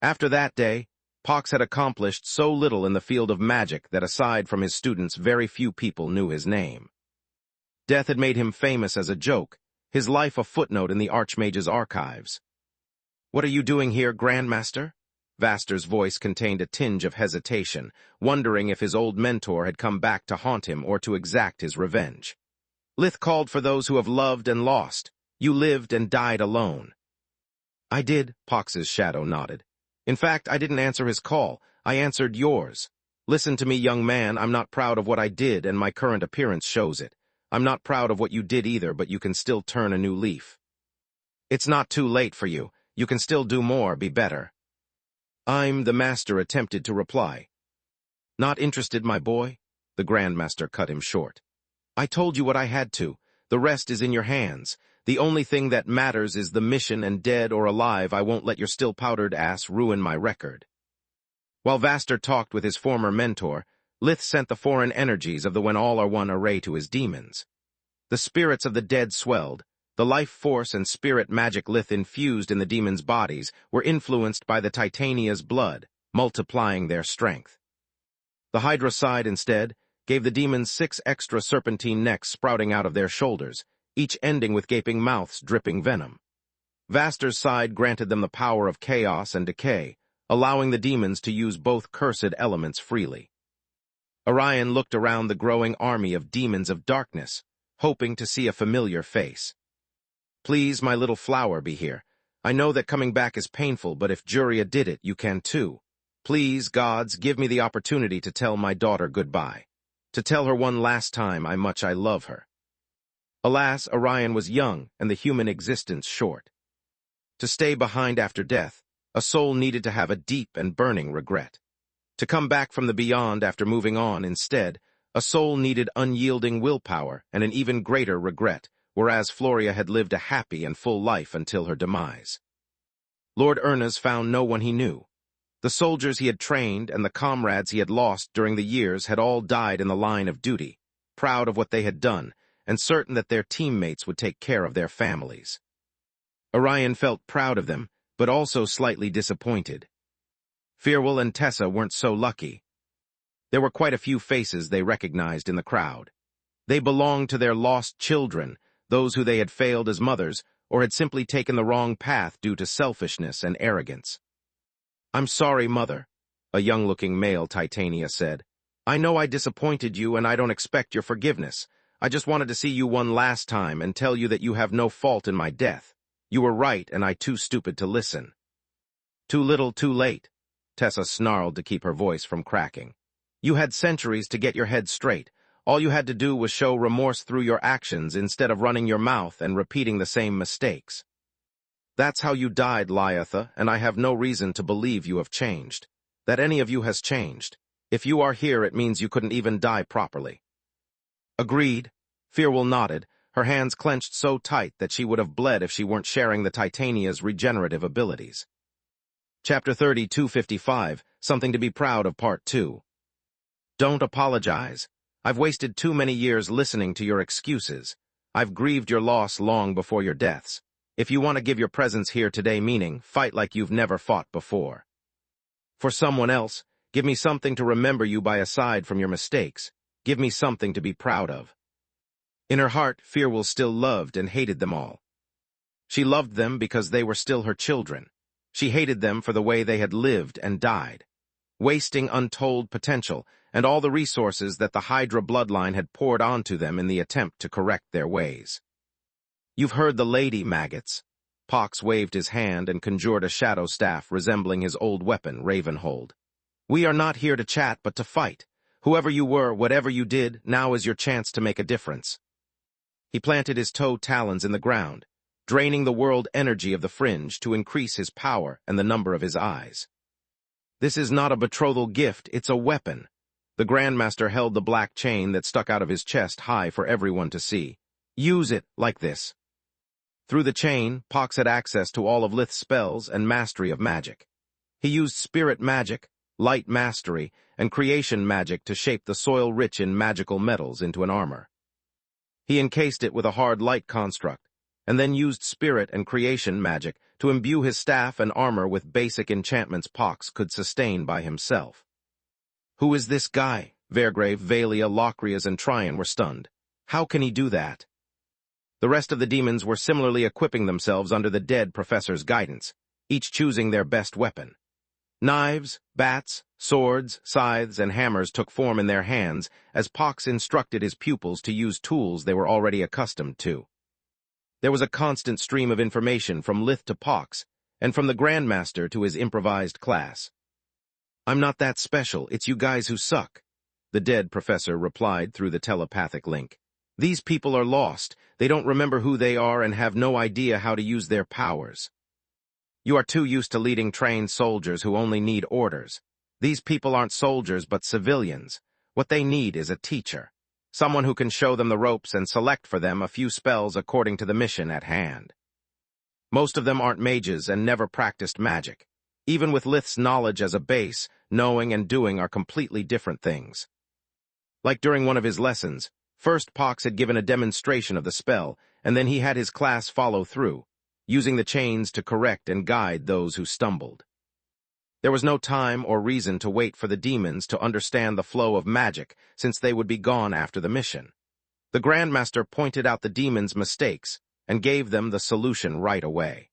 After that day, Pox had accomplished so little in the field of magic that aside from his students, very few people knew his name. Death had made him famous as a joke, his life a footnote in the Archmage's archives. "What are you doing here, Grandmaster?" Vaster's voice contained a tinge of hesitation, wondering if his old mentor had come back to haunt him or to exact his revenge. "Lith called for those who have loved and lost. You lived and died alone." "I did," Pox's shadow nodded. "In fact, I didn't answer his call. I answered yours. Listen to me, young man, I'm not proud of what I did, and my current appearance shows it. I'm not proud of what you did either, but you can still turn a new leaf. It's not too late for you. You can still do more, be better." The master attempted to reply. "Not interested, my boy," the Grandmaster cut him short. "I told you what I had to. The rest is in your hands. The only thing that matters is the mission, and dead or alive, I won't let your still-powdered ass ruin my record." While Vaster talked with his former mentor, Lith sent the foreign energies of the When All Are One array to his demons. The spirits of the dead swelled. The life force and spirit magic Lith infused in the demons' bodies were influenced by the Titania's blood, multiplying their strength. The Hydra side, instead, gave the demons 6 extra serpentine necks sprouting out of their shoulders, each ending with gaping mouths dripping venom. Vaster's side granted them the power of chaos and decay, allowing the demons to use both cursed elements freely. Orion looked around the growing army of demons of darkness, hoping to see a familiar face. "Please, my little flower, be here. I know that coming back is painful, but if Juria did it, you can too. Please, gods, give me the opportunity to tell my daughter goodbye. To tell her one last time how much I love her." Alas, Orion was young and the human existence short. To stay behind after death, a soul needed to have a deep and burning regret. To come back from the beyond after moving on, instead, a soul needed unyielding willpower and an even greater regret, whereas Floria had lived a happy and full life until her demise. Lord Ernaz found no one he knew. The soldiers he had trained and the comrades he had lost during the years had all died in the line of duty, proud of what they had done, and certain that their teammates would take care of their families. Orion felt proud of them, but also slightly disappointed. Firwell and Tessa weren't so lucky. There were quite a few faces they recognized in the crowd. They belonged to their lost children, those who they had failed as mothers, or had simply taken the wrong path due to selfishness and arrogance. "I'm sorry, Mother," a young-looking male Titania said. "I know I disappointed you, and I don't expect your forgiveness. I just wanted to see you one last time and tell you that you have no fault in my death. You were right, and I too stupid to listen." "Too little, too late," Tessa snarled to keep her voice from cracking. "You had centuries to get your head straight. All you had to do was show remorse through your actions instead of running your mouth and repeating the same mistakes. That's how you died, Liatha, and I have no reason to believe you have changed. That any of you has changed. If you are here, it means you couldn't even die properly." "Agreed," Fearwell nodded, her hands clenched so tight that she would have bled if she weren't sharing the Titania's regenerative abilities. Chapter 3255, Something to be Proud of Part 2. "Don't apologize. I've wasted too many years listening to your excuses. I've grieved your loss long before your deaths. If you want to give your presence here today meaning, fight like you've never fought before. For someone else, give me something to remember you by aside from your mistakes. Give me something to be proud of." In her heart, Fearwell still loved and hated them all. She loved them because they were still her children. She hated them for the way they had lived and died, wasting untold potential and all the resources that the Hydra bloodline had poured onto them in the attempt to correct their ways. "You've heard the lady, maggots." Pox waved his hand and conjured a shadow staff resembling his old weapon, Ravenhold. "We are not here to chat, but to fight. Whoever you were, whatever you did, now is your chance to make a difference." He planted his toe talons in the ground, draining the world energy of the fringe to increase his power and the number of his eyes. "This is not a betrothal gift, it's a weapon." The Grandmaster held the black chain that stuck out of his chest high for everyone to see. "Use it like this." Through the chain, Pox had access to all of Lith's spells and mastery of magic. He used spirit magic, light mastery, and creation magic to shape the soil rich in magical metals into an armor. He encased it with a hard light construct, and then used spirit and creation magic to imbue his staff and armor with basic enchantments Pox could sustain by himself. "Who is this guy?" Vergrave, Valia, Locrias, and Tryon were stunned. "How can he do that?" The rest of the demons were similarly equipping themselves under the dead professor's guidance, each choosing their best weapon. Knives, bats, swords, scythes, and hammers took form in their hands as Pox instructed his pupils to use tools they were already accustomed to. There was a constant stream of information from Lith to Pox, and from the Grandmaster to his improvised class. "I'm not that special, it's you guys who suck," the dead professor replied through the telepathic link. "These people are lost, they don't remember who they are and have no idea how to use their powers. You are too used to leading trained soldiers who only need orders. These people aren't soldiers but civilians. What they need is a teacher, someone who can show them the ropes and select for them a few spells according to the mission at hand. Most of them aren't mages and never practiced magic. Even with Lith's knowledge as a base, knowing and doing are completely different things." Like during one of his lessons, first Pox had given a demonstration of the spell, and then he had his class follow through, using the chains to correct and guide those who stumbled. There was no time or reason to wait for the demons to understand the flow of magic, since they would be gone after the mission. The Grandmaster pointed out the demons' mistakes and gave them the solution right away.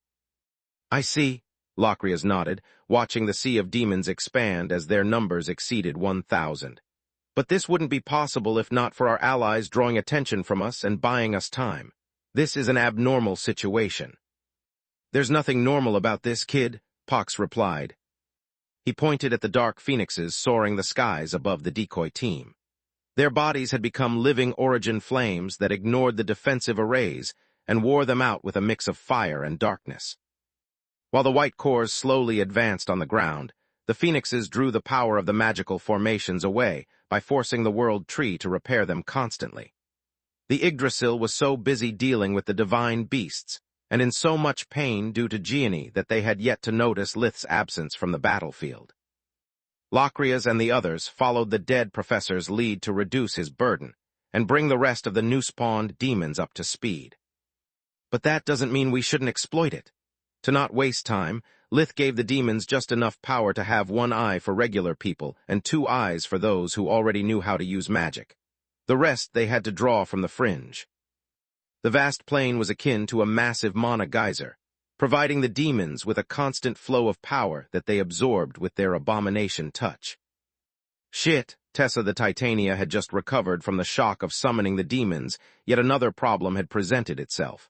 "I see," Locrias nodded, watching the sea of demons expand as their numbers exceeded 1,000. "But this wouldn't be possible if not for our allies drawing attention from us and buying us time. This is an abnormal situation." "There's nothing normal about this, kid," Pox replied. He pointed at the dark phoenixes soaring the skies above the decoy team. Their bodies had become living origin flames that ignored the defensive arrays and wore them out with a mix of fire and darkness. While the white cores slowly advanced on the ground, the phoenixes drew the power of the magical formations away by forcing the world tree to repair them constantly. The Yggdrasil was so busy dealing with the divine beasts, and in so much pain due to Gianni that they had yet to notice Lith's absence from the battlefield. Locrias and the others followed the dead professor's lead to reduce his burden and bring the rest of the new-spawned demons up to speed. But that doesn't mean we shouldn't exploit it. To not waste time, Lith gave the demons just enough power to have one eye for regular people and 2 eyes for those who already knew how to use magic. The rest they had to draw from the fringe. The vast plain was akin to a massive mana geyser, providing the demons with a constant flow of power that they absorbed with their abomination touch. Shit, Tessa the Titania had just recovered from the shock of summoning the demons, yet another problem had presented itself.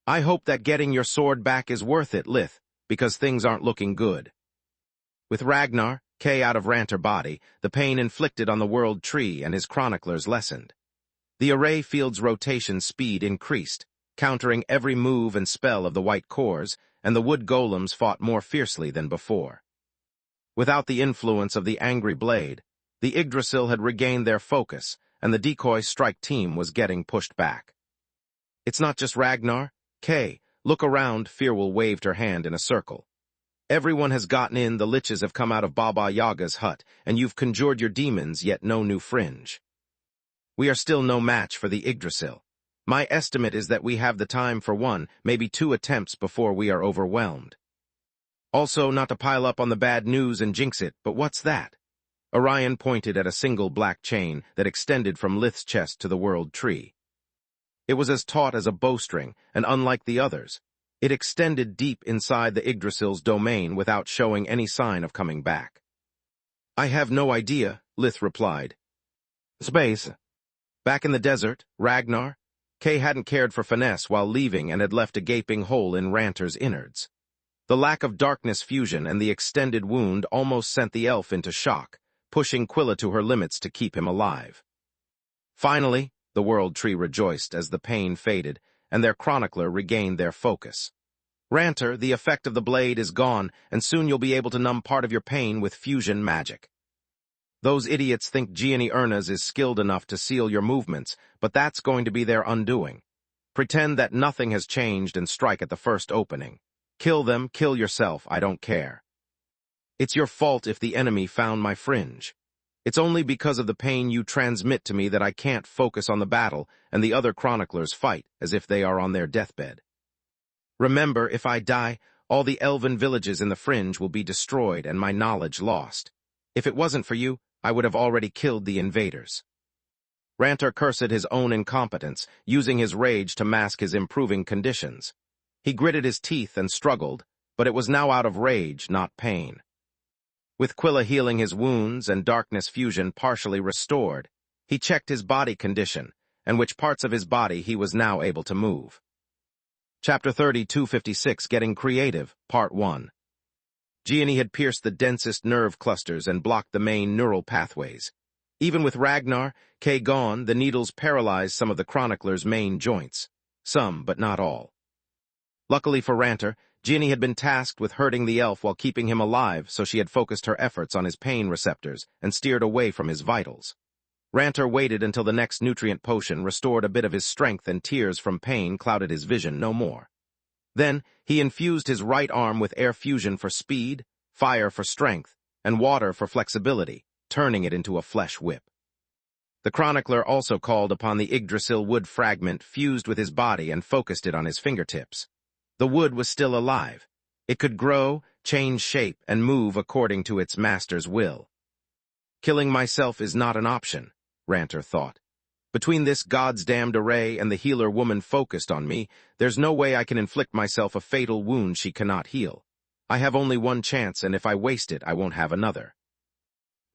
I hope that getting your sword back is worth it, Lith, because things aren't looking good. With Ragnar, Kay out of Ranter body, the pain inflicted on the world tree and his chroniclers lessened. The array field's rotation speed increased, countering every move and spell of the white cores, and the wood golems fought more fiercely than before. Without the influence of the angry blade, the Yggdrasil had regained their focus, and the decoy strike team was getting pushed back. It's not just Ragnar. Kay, look around, Firwell waved her hand in a circle. Everyone has gotten in, the liches have come out of Baba Yaga's hut, and you've conjured your demons, yet no new fringe. We are still no match for the Yggdrasil. My estimate is that we have the time for one, maybe 2 attempts before we are overwhelmed. Also, not to pile up on the bad news and jinx it, but what's that? Orion pointed at a single black chain that extended from Lith's chest to the world tree. It was as taut as a bowstring, and unlike the others, it extended deep inside the Yggdrasil's domain without showing any sign of coming back. I have no idea, Lith replied. Space. Back in the desert, Ragnar, Kay hadn't cared for finesse while leaving and had left a gaping hole in Ranter's innards. The lack of darkness fusion and the extended wound almost sent the elf into shock, pushing Quilla to her limits to keep him alive. Finally, the world tree rejoiced as the pain faded, and their chronicler regained their focus. Ranter, the effect of the blade is gone, and soon you'll be able to numb part of your pain with fusion magic. Those idiots think Gianni Ernas is skilled enough to seal your movements, but that's going to be their undoing. Pretend that nothing has changed and strike at the first opening. Kill them, kill yourself, I don't care. It's your fault if the enemy found my fringe. It's only because of the pain you transmit to me that I can't focus on the battle, and the other chroniclers fight as if they are on their deathbed. Remember, if I die, all the elven villages in the fringe will be destroyed and my knowledge lost. If it wasn't for you, I would have already killed the invaders. Ranter cursed his own incompetence, using his rage to mask his improving conditions. He gritted his teeth and struggled, but it was now out of rage, not pain. With Quilla healing his wounds and darkness fusion partially restored, he checked his body condition, and which parts of his body he was now able to move. Chapter 3256, Getting Creative, Part 1. Gianni had pierced the densest nerve clusters and blocked the main neural pathways. Even with Ragnar, Kay gone, the needles paralyzed some of the chronicler's main joints. Some, but not all. Luckily for Ranter, Gianni had been tasked with hurting the elf while keeping him alive, so she had focused her efforts on his pain receptors and steered away from his vitals. Ranter waited until the next nutrient potion restored a bit of his strength and tears from pain clouded his vision no more. Then, he infused his right arm with air fusion for speed, fire for strength, and water for flexibility, turning it into a flesh whip. The chronicler also called upon the Yggdrasil wood fragment fused with his body and focused it on his fingertips. The wood was still alive. It could grow, change shape, and move according to its master's will. Killing myself is not an option, Ranter thought. Between this God's-damned array and the healer woman focused on me, there's no way I can inflict myself a fatal wound she cannot heal. I have only one chance, and if I waste it, I won't have another.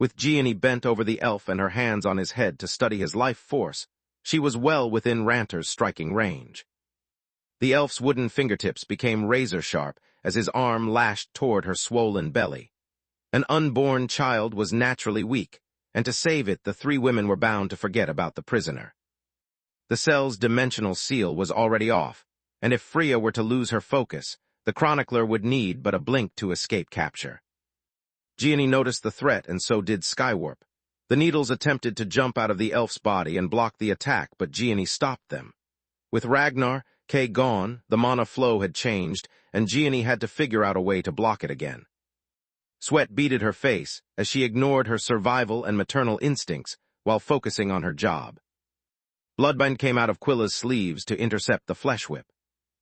With Gianni bent over the elf and her hands on his head to study his life force, she was well within Ranter's striking range. The elf's wooden fingertips became razor-sharp as his arm lashed toward her swollen belly. An unborn child was naturally weak, and to save it, the 3 women were bound to forget about the prisoner. The cell's dimensional seal was already off, and if Freya were to lose her focus, the chronicler would need but a blink to escape capture. Gianni noticed the threat, and so did Skywarp. The needles attempted to jump out of the elf's body and block the attack, but Gianni stopped them. With Ragnar, Kay gone, the mana flow had changed, and Gianni had to figure out a way to block it again. Sweat beaded her face as she ignored her survival and maternal instincts while focusing on her job. Bloodbind came out of Quilla's sleeves to intercept the flesh whip.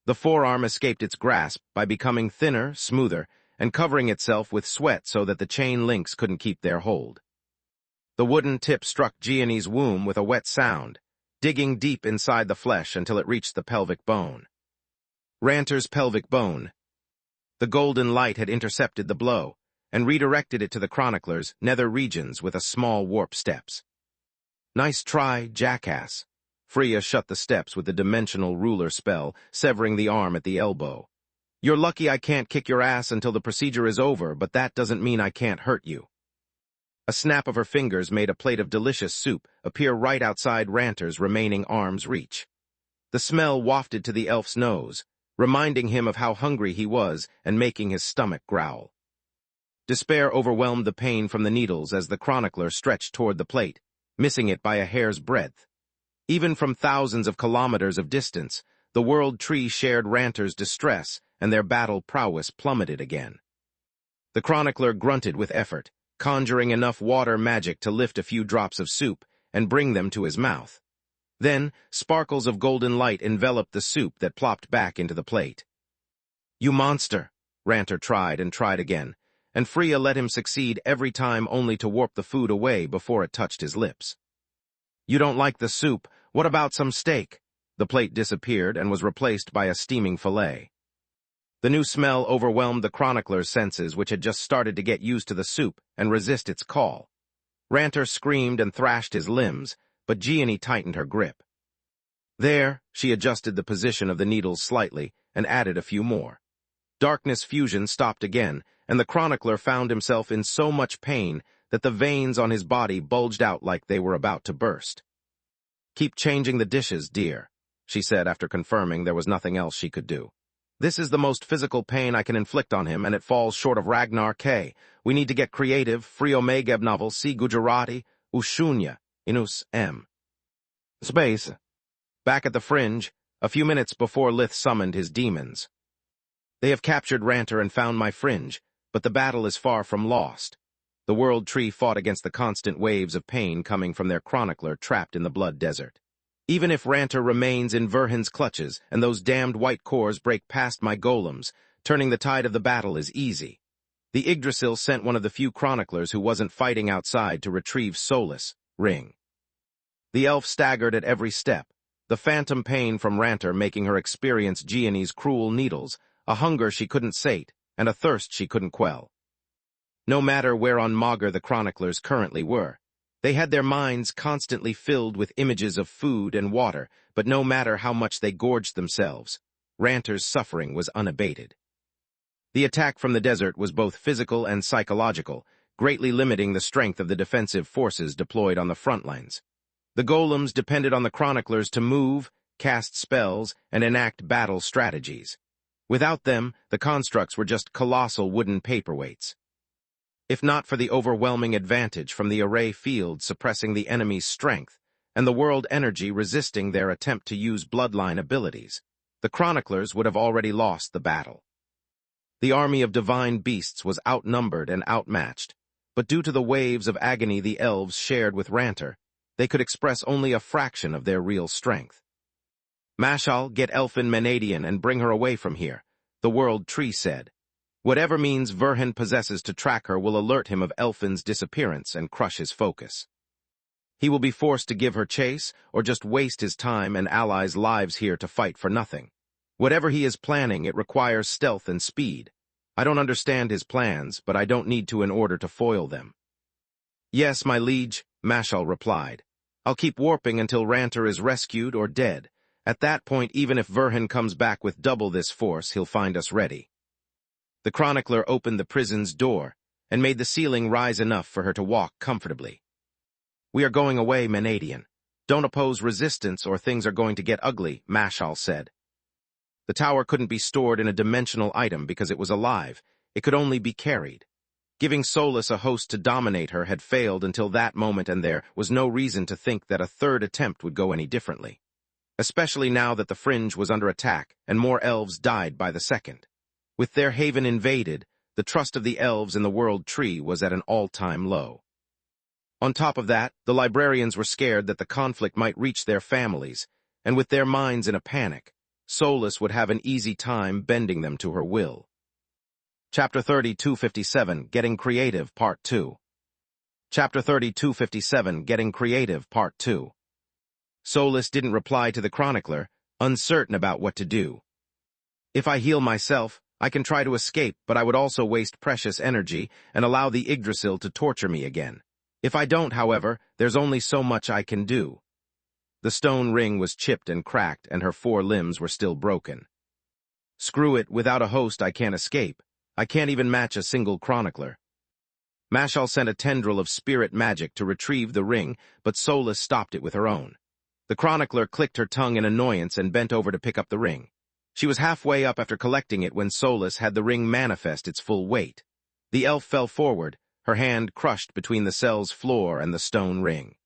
The forearm escaped its grasp by becoming thinner, smoother, and covering itself with sweat so that the chain links couldn't keep their hold. The wooden tip struck Gianni's womb with a wet sound, digging deep inside the flesh until it reached the pelvic bone. Ranter's pelvic bone. The golden light had intercepted the blow, and redirected it to the chronicler's nether regions with a small warp steps. Nice try, jackass. Freya shut the steps with the dimensional ruler spell, severing the arm at the elbow. You're lucky I can't kick your ass until the procedure is over, but that doesn't mean I can't hurt you. A snap of her fingers made a plate of delicious soup appear right outside Ranter's remaining arm's reach. The smell wafted to the elf's nose, reminding him of how hungry he was and making his stomach growl. Despair overwhelmed the pain from the needles as the chronicler stretched toward the plate, missing it by a hair's breadth. Even from thousands of kilometers of distance, the world tree shared Ranter's distress, and their battle prowess plummeted again. The chronicler grunted with effort, conjuring enough water magic to lift a few drops of soup and bring them to his mouth. Then, sparkles of golden light enveloped the soup that plopped back into the plate. "You monster!" Ranter tried and tried again, and Freya let him succeed every time only to warp the food away before it touched his lips. "You don't like the soup? What about some steak?" The plate disappeared and was replaced by a steaming fillet. The new smell overwhelmed the chronicler's senses, which had just started to get used to the soup and resist its call. Ranter screamed and thrashed his limbs, but Gianni tightened her grip. There, she adjusted the position of the needles slightly and added a few more. Darkness fusion stopped again, and the chronicler found himself in so much pain that the veins on his body bulged out like they were about to burst. "Keep changing the dishes, dear," she said after confirming there was nothing else she could do. "This is the most physical pain I can inflict on him, and it falls short of Ragnar K. We need to get creative. Frio webnovel C. Gujarati, Ushunya, Inus M. Space. Back at the fringe, a few minutes before Lith summoned his demons. They have captured Ranter and found my fringe, but the battle is far from lost. The world tree fought against the constant waves of pain coming from their chronicler trapped in the blood desert. Even if Ranter remains in Verhin's clutches and those damned white cores break past my golems, turning the tide of the battle is easy. The Yggdrasil sent one of the few chroniclers who wasn't fighting outside to retrieve Solus, Ring. The elf staggered at every step, the phantom pain from Ranter making her experience Gianni's cruel needles, a hunger she couldn't sate, and a thirst she couldn't quell. No matter where on Magur the chroniclers currently were, they had their minds constantly filled with images of food and water, but no matter how much they gorged themselves, Ranter's suffering was unabated. The attack from the desert was both physical and psychological, greatly limiting the strength of the defensive forces deployed on the front lines. The golems depended on the chroniclers to move, cast spells, and enact battle strategies. Without them, the constructs were just colossal wooden paperweights. If not for the overwhelming advantage from the array field suppressing the enemy's strength, and the world energy resisting their attempt to use bloodline abilities, the chroniclers would have already lost the battle. The army of divine beasts was outnumbered and outmatched, but due to the waves of agony the elves shared with Ranter, they could express only a fraction of their real strength. "Mashal, get Elfin Menadian and bring her away from here," the world tree said. "Whatever means Verhin possesses to track her will alert him of Elfin's disappearance and crush his focus. He will be forced to give her chase or just waste his time and allies' lives here to fight for nothing. Whatever he is planning, it requires stealth and speed. I don't understand his plans, but I don't need to in order to foil them." "Yes, my liege," Mashal replied. "I'll keep warping until Ranter is rescued or dead. At that point, even if Verhin comes back with double this force, he'll find us ready." The chronicler opened the prison's door and made the ceiling rise enough for her to walk comfortably. "We are going away, Menadian. Don't oppose resistance or things are going to get ugly," Mashal said. The tower couldn't be stored in a dimensional item because it was alive. It could only be carried. Giving Solus a host to dominate her had failed until that moment, and there was no reason to think that a third attempt would go any differently. Especially now that the fringe was under attack and more elves died by the second. With their haven invaded, the trust of the elves in the world tree was at an all-time low. On top of that, the librarians were scared that the conflict might reach their families, and with their minds in a panic, Solus would have an easy time bending them to her will. Chapter 3257, Getting Creative, Part 2. Chapter 3257, Getting Creative, Part 2. Solus didn't reply to the chronicler, uncertain about what to do. If I heal myself, I can try to escape, but I would also waste precious energy and allow the Yggdrasil to torture me again. If I don't, however, there's only so much I can do. The stone ring was chipped and cracked, and her 4 limbs were still broken. Screw it, without a host I can't escape. I can't even match a single chronicler. Mashal sent a tendril of spirit magic to retrieve the ring, but Solus stopped it with her own. The chronicler clicked her tongue in annoyance and bent over to pick up the ring. She was halfway up after collecting it when Solus had the ring manifest its full weight. The elf fell forward, her hand crushed between the cell's floor and the stone ring.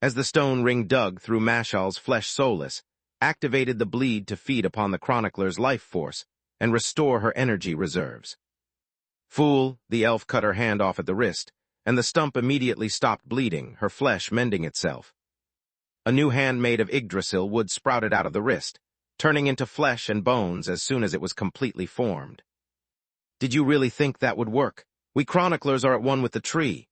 As the stone ring dug through Mashal's flesh, Solus activated the bleed to feed upon the chronicler's life force and restore her energy reserves. Fool, the elf cut her hand off at the wrist, and the stump immediately stopped bleeding, her flesh mending itself. A new hand made of Yggdrasil wood sprouted out of the wrist, turning into flesh and bones as soon as it was completely formed. Did you really think that would work? We chroniclers are at one with the tree.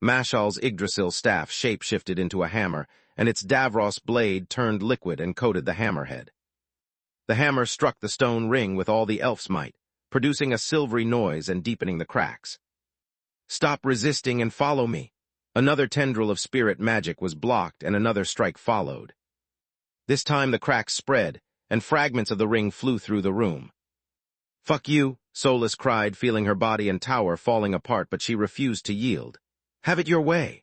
Mashal's Yggdrasil staff shape-shifted into a hammer, and its Davros blade turned liquid and coated the hammerhead. The hammer struck the stone ring with all the elf's might, producing a silvery noise and deepening the cracks. Stop resisting and follow me. Another tendril of spirit magic was blocked, and another strike followed. This time the cracks spread, and fragments of the ring flew through the room. Fuck you, Solus cried, feeling her body and tower falling apart, but she refused to yield. Have it your way.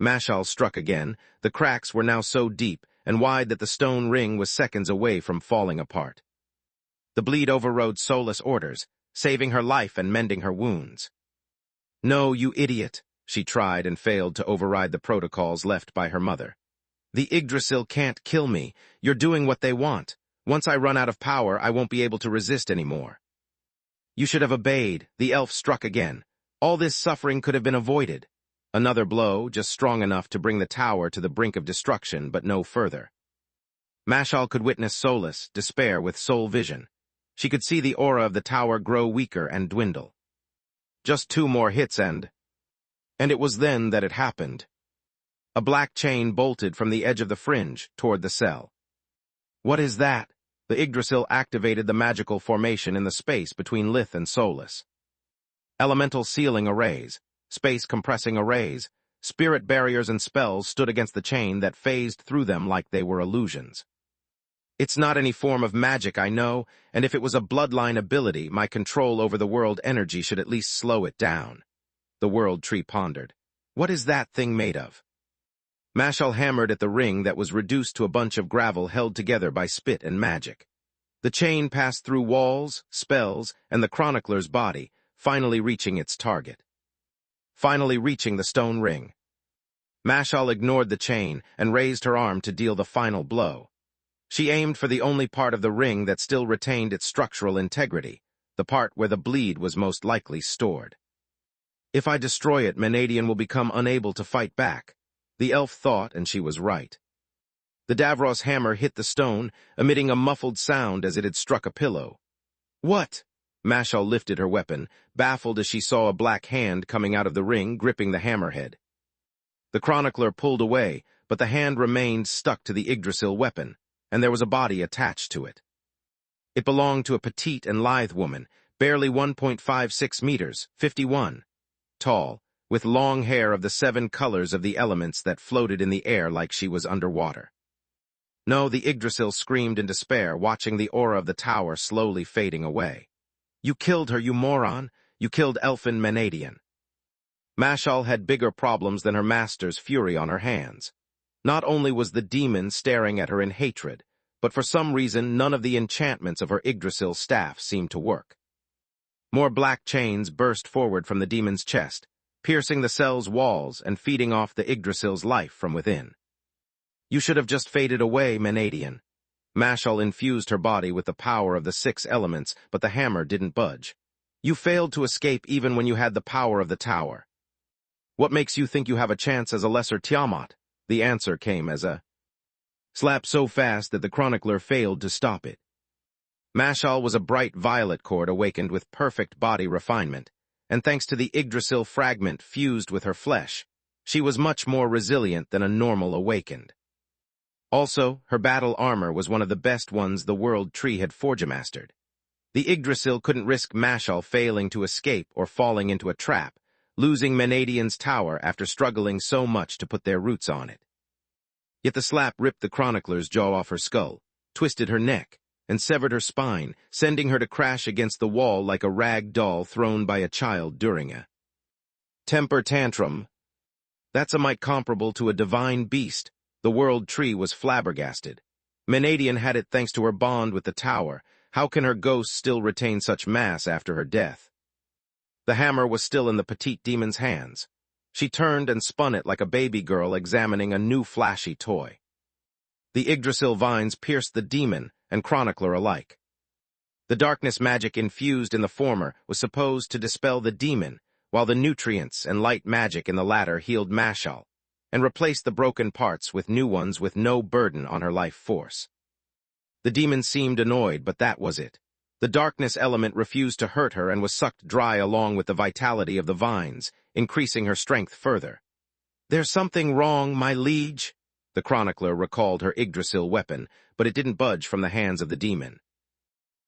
Mashal struck again. The cracks were now so deep and wide that the stone ring was seconds away from falling apart. The bleed overrode Solus' orders, saving her life and mending her wounds. No, you idiot, she tried and failed to override the protocols left by her mother. The Yggdrasil can't kill me. You're doing what they want. Once I run out of power, I won't be able to resist anymore. You should have obeyed. The elf struck again. All this suffering could have been avoided. Another blow, just strong enough to bring the tower to the brink of destruction, but no further. Mashal could witness Solus, despair with soul vision. She could see the aura of the tower grow weaker and dwindle. Just 2 more hits and it was then that it happened. A black chain bolted from the edge of the fringe toward the cell. What is that? The Yggdrasil activated the magical formation in the space between Lith and Solus. Elemental sealing arrays, space-compressing arrays, spirit barriers and spells stood against the chain that phased through them like they were illusions. It's not any form of magic, I know, and if it was a bloodline ability, my control over the world energy should at least slow it down. The world tree pondered. What is that thing made of? Mashal hammered at the ring that was reduced to a bunch of gravel held together by spit and magic. The chain passed through walls, spells, and the chronicler's body, finally reaching its target. Finally reaching the stone ring. Mashal ignored the chain and raised her arm to deal the final blow. She aimed for the only part of the ring that still retained its structural integrity, the part where the bleed was most likely stored. If I destroy it, Menadian will become unable to fight back. The elf thought, and she was right. The Davros hammer hit the stone, emitting a muffled sound as it had struck a pillow. What? Mashal lifted her weapon, baffled as she saw a black hand coming out of the ring, gripping the hammerhead. The chronicler pulled away, but the hand remained stuck to the Yggdrasil weapon, and there was a body attached to it. It belonged to a petite and lithe woman, barely 1.56 meters, 51, tall, with long hair of the 7 colors of the elements that floated in the air like she was underwater. No, the Yggdrasil screamed in despair, watching the aura of the tower slowly fading away. You killed her, you moron! You killed Elfin Menadian. Mashal had bigger problems than her master's fury on her hands. Not only was the demon staring at her in hatred, but for some reason none of the enchantments of her Yggdrasil staff seemed to work. More black chains burst forward from the demon's chest, piercing the cell's walls and feeding off the Yggdrasil's life from within. You should have just faded away, Menadian. Mashal infused her body with the power of the 6 elements, but the hammer didn't budge. You failed to escape even when you had the power of the tower. What makes you think you have a chance as a lesser Tiamat? The answer came as a slap so fast that the chronicler failed to stop it. Mashal was a bright violet cord awakened with perfect body refinement, and thanks to the Yggdrasil fragment fused with her flesh, she was much more resilient than a normal awakened. Also, her battle armor was one of the best ones the World Tree had forge-mastered. The Yggdrasil couldn't risk Mashal failing to escape or falling into a trap, losing Menadian's tower after struggling so much to put their roots on it. Yet the slap ripped the chronicler's jaw off her skull, twisted her neck, and severed her spine, sending her to crash against the wall like a rag doll thrown by a child during a temper tantrum. That's a mite comparable to a divine beast. The World Tree was flabbergasted. Menadian had it thanks to her bond with the tower. How can her ghost still retain such mass after her death? The hammer was still in the petite demon's hands. She turned and spun it like a baby girl examining a new flashy toy. The Yggdrasil vines pierced the demon and chronicler alike. The darkness magic infused in the former was supposed to dispel the demon, while the nutrients and light magic in the latter healed Mashal, and replaced the broken parts with new ones with no burden on her life force. The demon seemed annoyed, but that was it. The darkness element refused to hurt her and was sucked dry along with the vitality of the vines, increasing her strength further. "There's something wrong, my liege," the chronicler recalled her Yggdrasil weapon, but it didn't budge from the hands of the demon.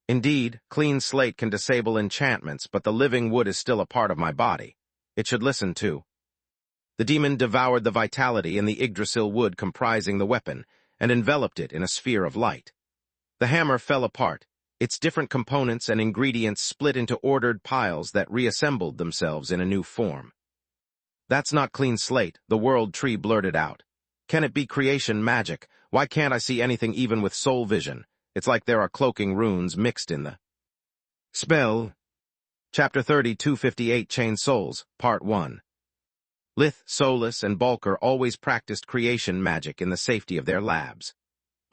"Indeed, clean slate can disable enchantments, but the living wood is still a part of my body. It should listen too." The demon devoured the vitality in the Yggdrasil wood comprising the weapon, and enveloped it in a sphere of light. The hammer fell apart, its different components and ingredients split into ordered piles that reassembled themselves in a new form. "That's not clean slate," the World Tree blurted out. "Can it be creation magic? Why can't I see anything even with soul vision? It's like there are cloaking runes mixed in the spell." Chapter 30, 258 Chain Souls, Part 1. Lith, Solus, and Balker always practiced creation magic in the safety of their labs.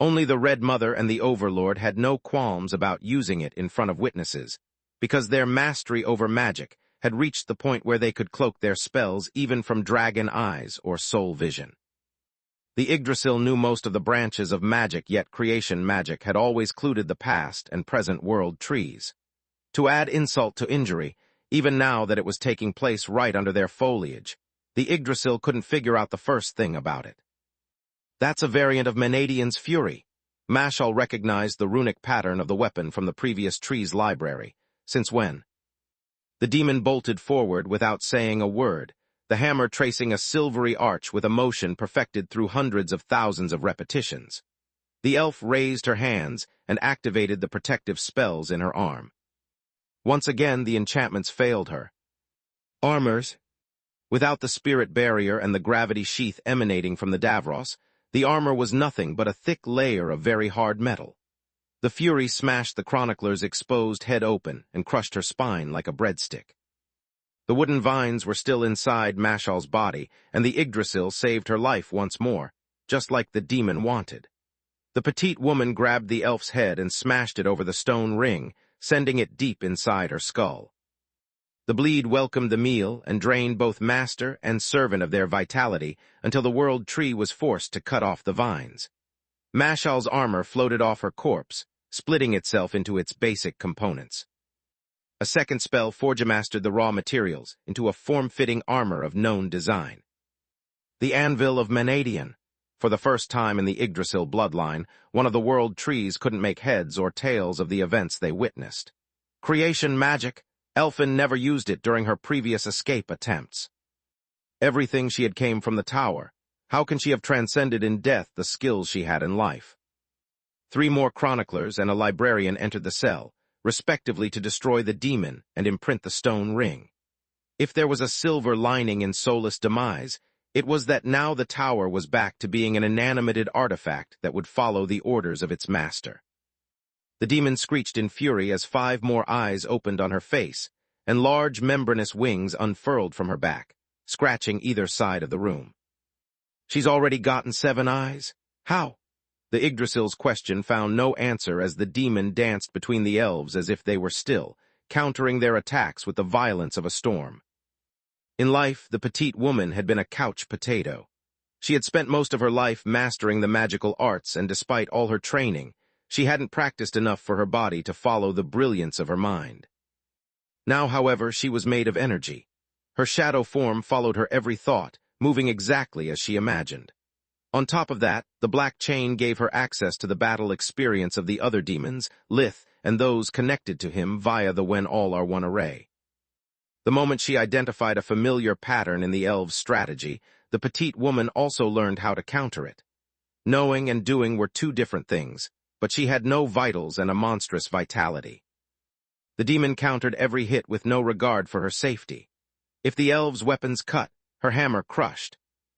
Only the Red Mother and the Overlord had no qualms about using it in front of witnesses, because their mastery over magic had reached the point where they could cloak their spells even from dragon eyes or soul vision. The Yggdrasil knew most of the branches of magic, yet creation magic had always clued the past and present world trees. To add insult to injury, even now that it was taking place right under their foliage, the Yggdrasil couldn't figure out the first thing about it. "That's a variant of Menadian's Fury." Mashal recognized the runic pattern of the weapon from the previous tree's library. "Since when?" The demon bolted forward without saying a word, the hammer tracing a silvery arch with a motion perfected through hundreds of thousands of repetitions. The elf raised her hands and activated the protective spells in her arm. Once again, the enchantments failed her. Armors. Without the spirit barrier and the gravity sheath emanating from the Davros, the armor was nothing but a thick layer of very hard metal. The fury smashed the chronicler's exposed head open and crushed her spine like a breadstick. The wooden vines were still inside Mashal's body, and the Yggdrasil saved her life once more, just like the demon wanted. The petite woman grabbed the elf's head and smashed it over the stone ring, sending it deep inside her skull. The bleed welcomed the meal and drained both master and servant of their vitality until the World Tree was forced to cut off the vines. Mashal's armor floated off her corpse, splitting itself into its basic components. A second spell forge-mastered the raw materials into a form-fitting armor of known design. The Anvil of Menadian. For the first time in the Yggdrasil bloodline, one of the World Trees couldn't make heads or tails of the events they witnessed. Creation magic. Elfin never used it during her previous escape attempts. Everything she had came from the tower. How can she have transcended in death the skills she had in life? 3 more chroniclers and a librarian entered the cell, respectively to destroy the demon and imprint the stone ring. If there was a silver lining in Solus' demise, it was that now the tower was back to being an inanimated artifact that would follow the orders of its master. The demon screeched in fury as 5 more eyes opened on her face, and large membranous wings unfurled from her back, scratching either side of the room. "She's already gotten 7 eyes? How?" The Yggdrasil's question found no answer as the demon danced between the elves as if they were still, countering their attacks with the violence of a storm. In life, the petite woman had been a couch potato. She had spent most of her life mastering the magical arts, and despite all her training, she hadn't practiced enough for her body to follow the brilliance of her mind. Now, however, she was made of energy. Her shadow form followed her every thought, moving exactly as she imagined. On top of that, the black chain gave her access to the battle experience of the other demons, Lith, and those connected to him via the When All Are One array. The moment she identified a familiar pattern in the elves' strategy, the petite woman also learned how to counter it. Knowing and doing were two different things, but she had no vitals and a monstrous vitality. The demon countered every hit with no regard for her safety. If the elves' weapons cut, her hammer crushed.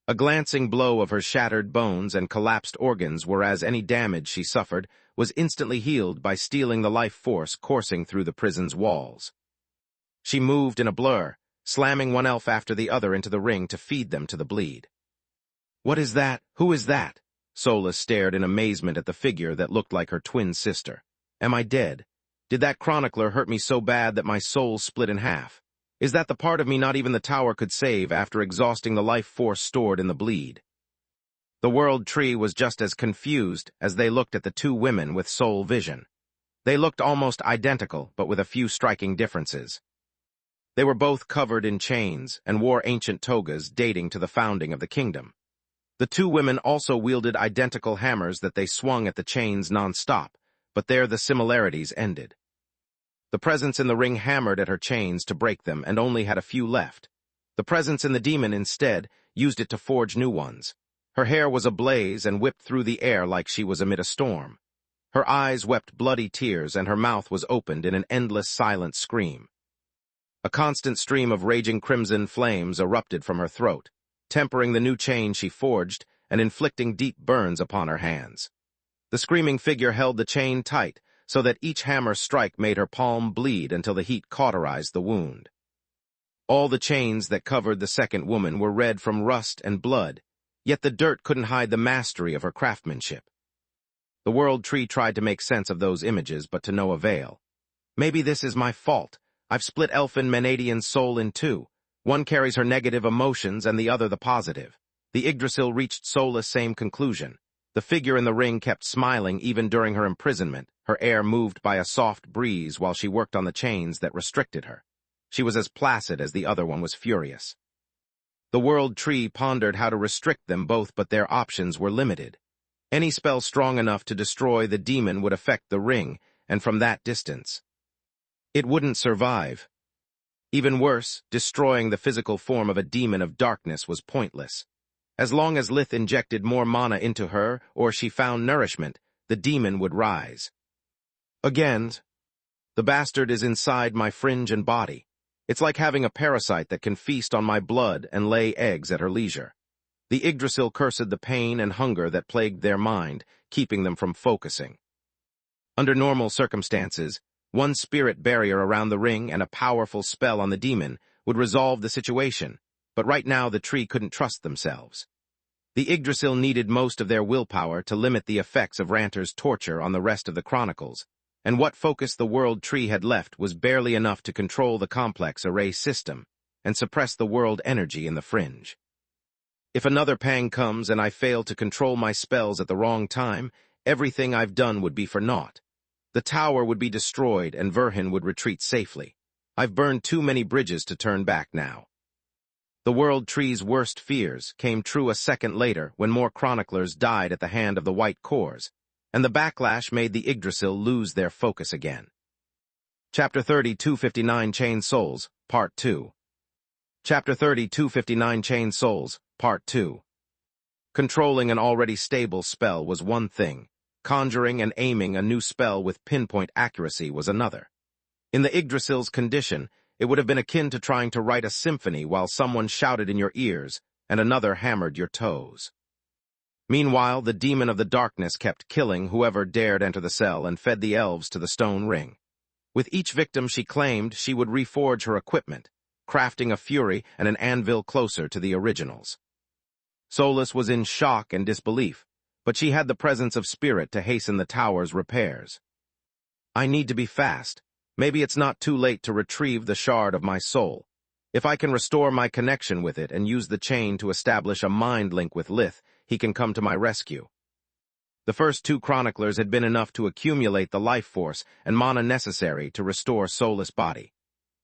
A glancing blow of her shattered bones and collapsed organs, whereas any damage she suffered was instantly healed by stealing the life force coursing through the prison's walls. She moved in a blur, slamming one elf after the other into the ring to feed them to the bleed. "What is that? Who is that?" Solus stared in amazement at the figure that looked like her twin sister. "Am I dead? Did that chronicler hurt me so bad that my soul split in half? Is that the part of me not even the tower could save after exhausting the life force stored in the bleed?" The World Tree was just as confused as they looked at the two women with soul vision. They looked almost identical, but with a few striking differences. They were both covered in chains and wore ancient togas dating to the founding of the kingdom. The two women also wielded identical hammers that they swung at the chains non-stop, but there the similarities ended. The presence in the ring hammered at her chains to break them and only had a few left. The presence in the demon, instead, used it to forge new ones. Her hair was ablaze and whipped through the air like she was amid a storm. Her eyes wept bloody tears and her mouth was opened in an endless silent scream. A constant stream of raging crimson flames erupted from her throat, tempering the new chain she forged and inflicting deep burns upon her hands. The screaming figure held the chain tight, so that each hammer strike made her palm bleed until the heat cauterized the wound. All the chains that covered the second woman were red from rust and blood, yet the dirt couldn't hide the mastery of her craftsmanship. The World Tree tried to make sense of those images, but to no avail. "Maybe this is my fault. I've split Elfin Menadian's soul in two. One carries her negative emotions and the other the positive." The Yggdrasil reached Solus' same conclusion. The figure in the ring kept smiling even during her imprisonment, her air moved by a soft breeze while she worked on the chains that restricted her. She was as placid as the other one was furious. The World Tree pondered how to restrict them both, but their options were limited. Any spell strong enough to destroy the demon would affect the ring, and from that distance, it wouldn't survive. Even worse, destroying the physical form of a demon of darkness was pointless. As long as Lith injected more mana into her, or she found nourishment, the demon would rise. "Again, the bastard is inside my fringe and body. It's like having a parasite that can feast on my blood and lay eggs at her leisure." The Yggdrasil cursed the pain and hunger that plagued their mind, keeping them from focusing. Under normal circumstances, one spirit barrier around the ring and a powerful spell on the demon would resolve the situation, but right now the tree couldn't trust themselves. The Yggdrasil needed most of their willpower to limit the effects of Ranter's torture on the rest of the Chronicles, and what focus the World Tree had left was barely enough to control the complex array system and suppress the world energy in the fringe. If another pang comes and I fail to control my spells at the wrong time, everything I've done would be for naught. The tower would be destroyed and Verhin would retreat safely. I've burned too many bridges to turn back now. The World Tree's worst fears came true a second later when more chroniclers died at the hand of the White Cores, and the backlash made the Yggdrasil lose their focus again. Chapter 30, 259 Chained Souls, Part 2. Chapter 30, 259 Chained Souls, Part 2. Controlling an already stable spell was one thing. Conjuring and aiming a new spell with pinpoint accuracy was another. In the Yggdrasil's condition, it would have been akin to trying to write a symphony while someone shouted in your ears and another hammered your toes. Meanwhile, the demon of the darkness kept killing whoever dared enter the cell and fed the elves to the stone ring. With each victim she claimed, she would reforge her equipment, crafting a fury and an anvil closer to the originals. Solus was in shock and disbelief, but she had the presence of spirit to hasten the tower's repairs. "I need to be fast. Maybe it's not too late to retrieve the shard of my soul. If I can restore my connection with it and use the chain to establish a mind link with Lith, he can come to my rescue." The first two chroniclers had been enough to accumulate the life force and mana necessary to restore Solus' body.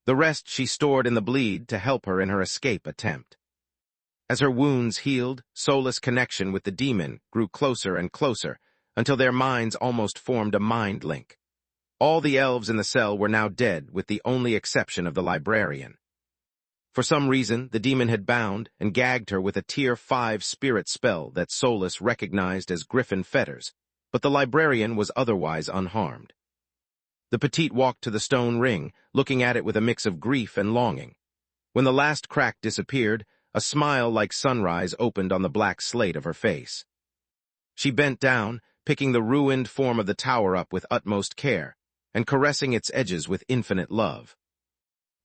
The rest she stored in the bleed to help her in her escape attempt. As her wounds healed, Soulless' connection with the demon grew closer and closer, until their minds almost formed a mind link. All the elves in the cell were now dead, with the only exception of the librarian. For some reason, the demon had bound and gagged her with a Tier 5 spirit spell that Soulless recognized as Griffin fetters, but the librarian was otherwise unharmed. The petite walked to the stone ring, looking at it with a mix of grief and longing. When the last crack disappeared, a smile like sunrise opened on the black slate of her face. She bent down, picking the ruined form of the tower up with utmost care, and caressing its edges with infinite love.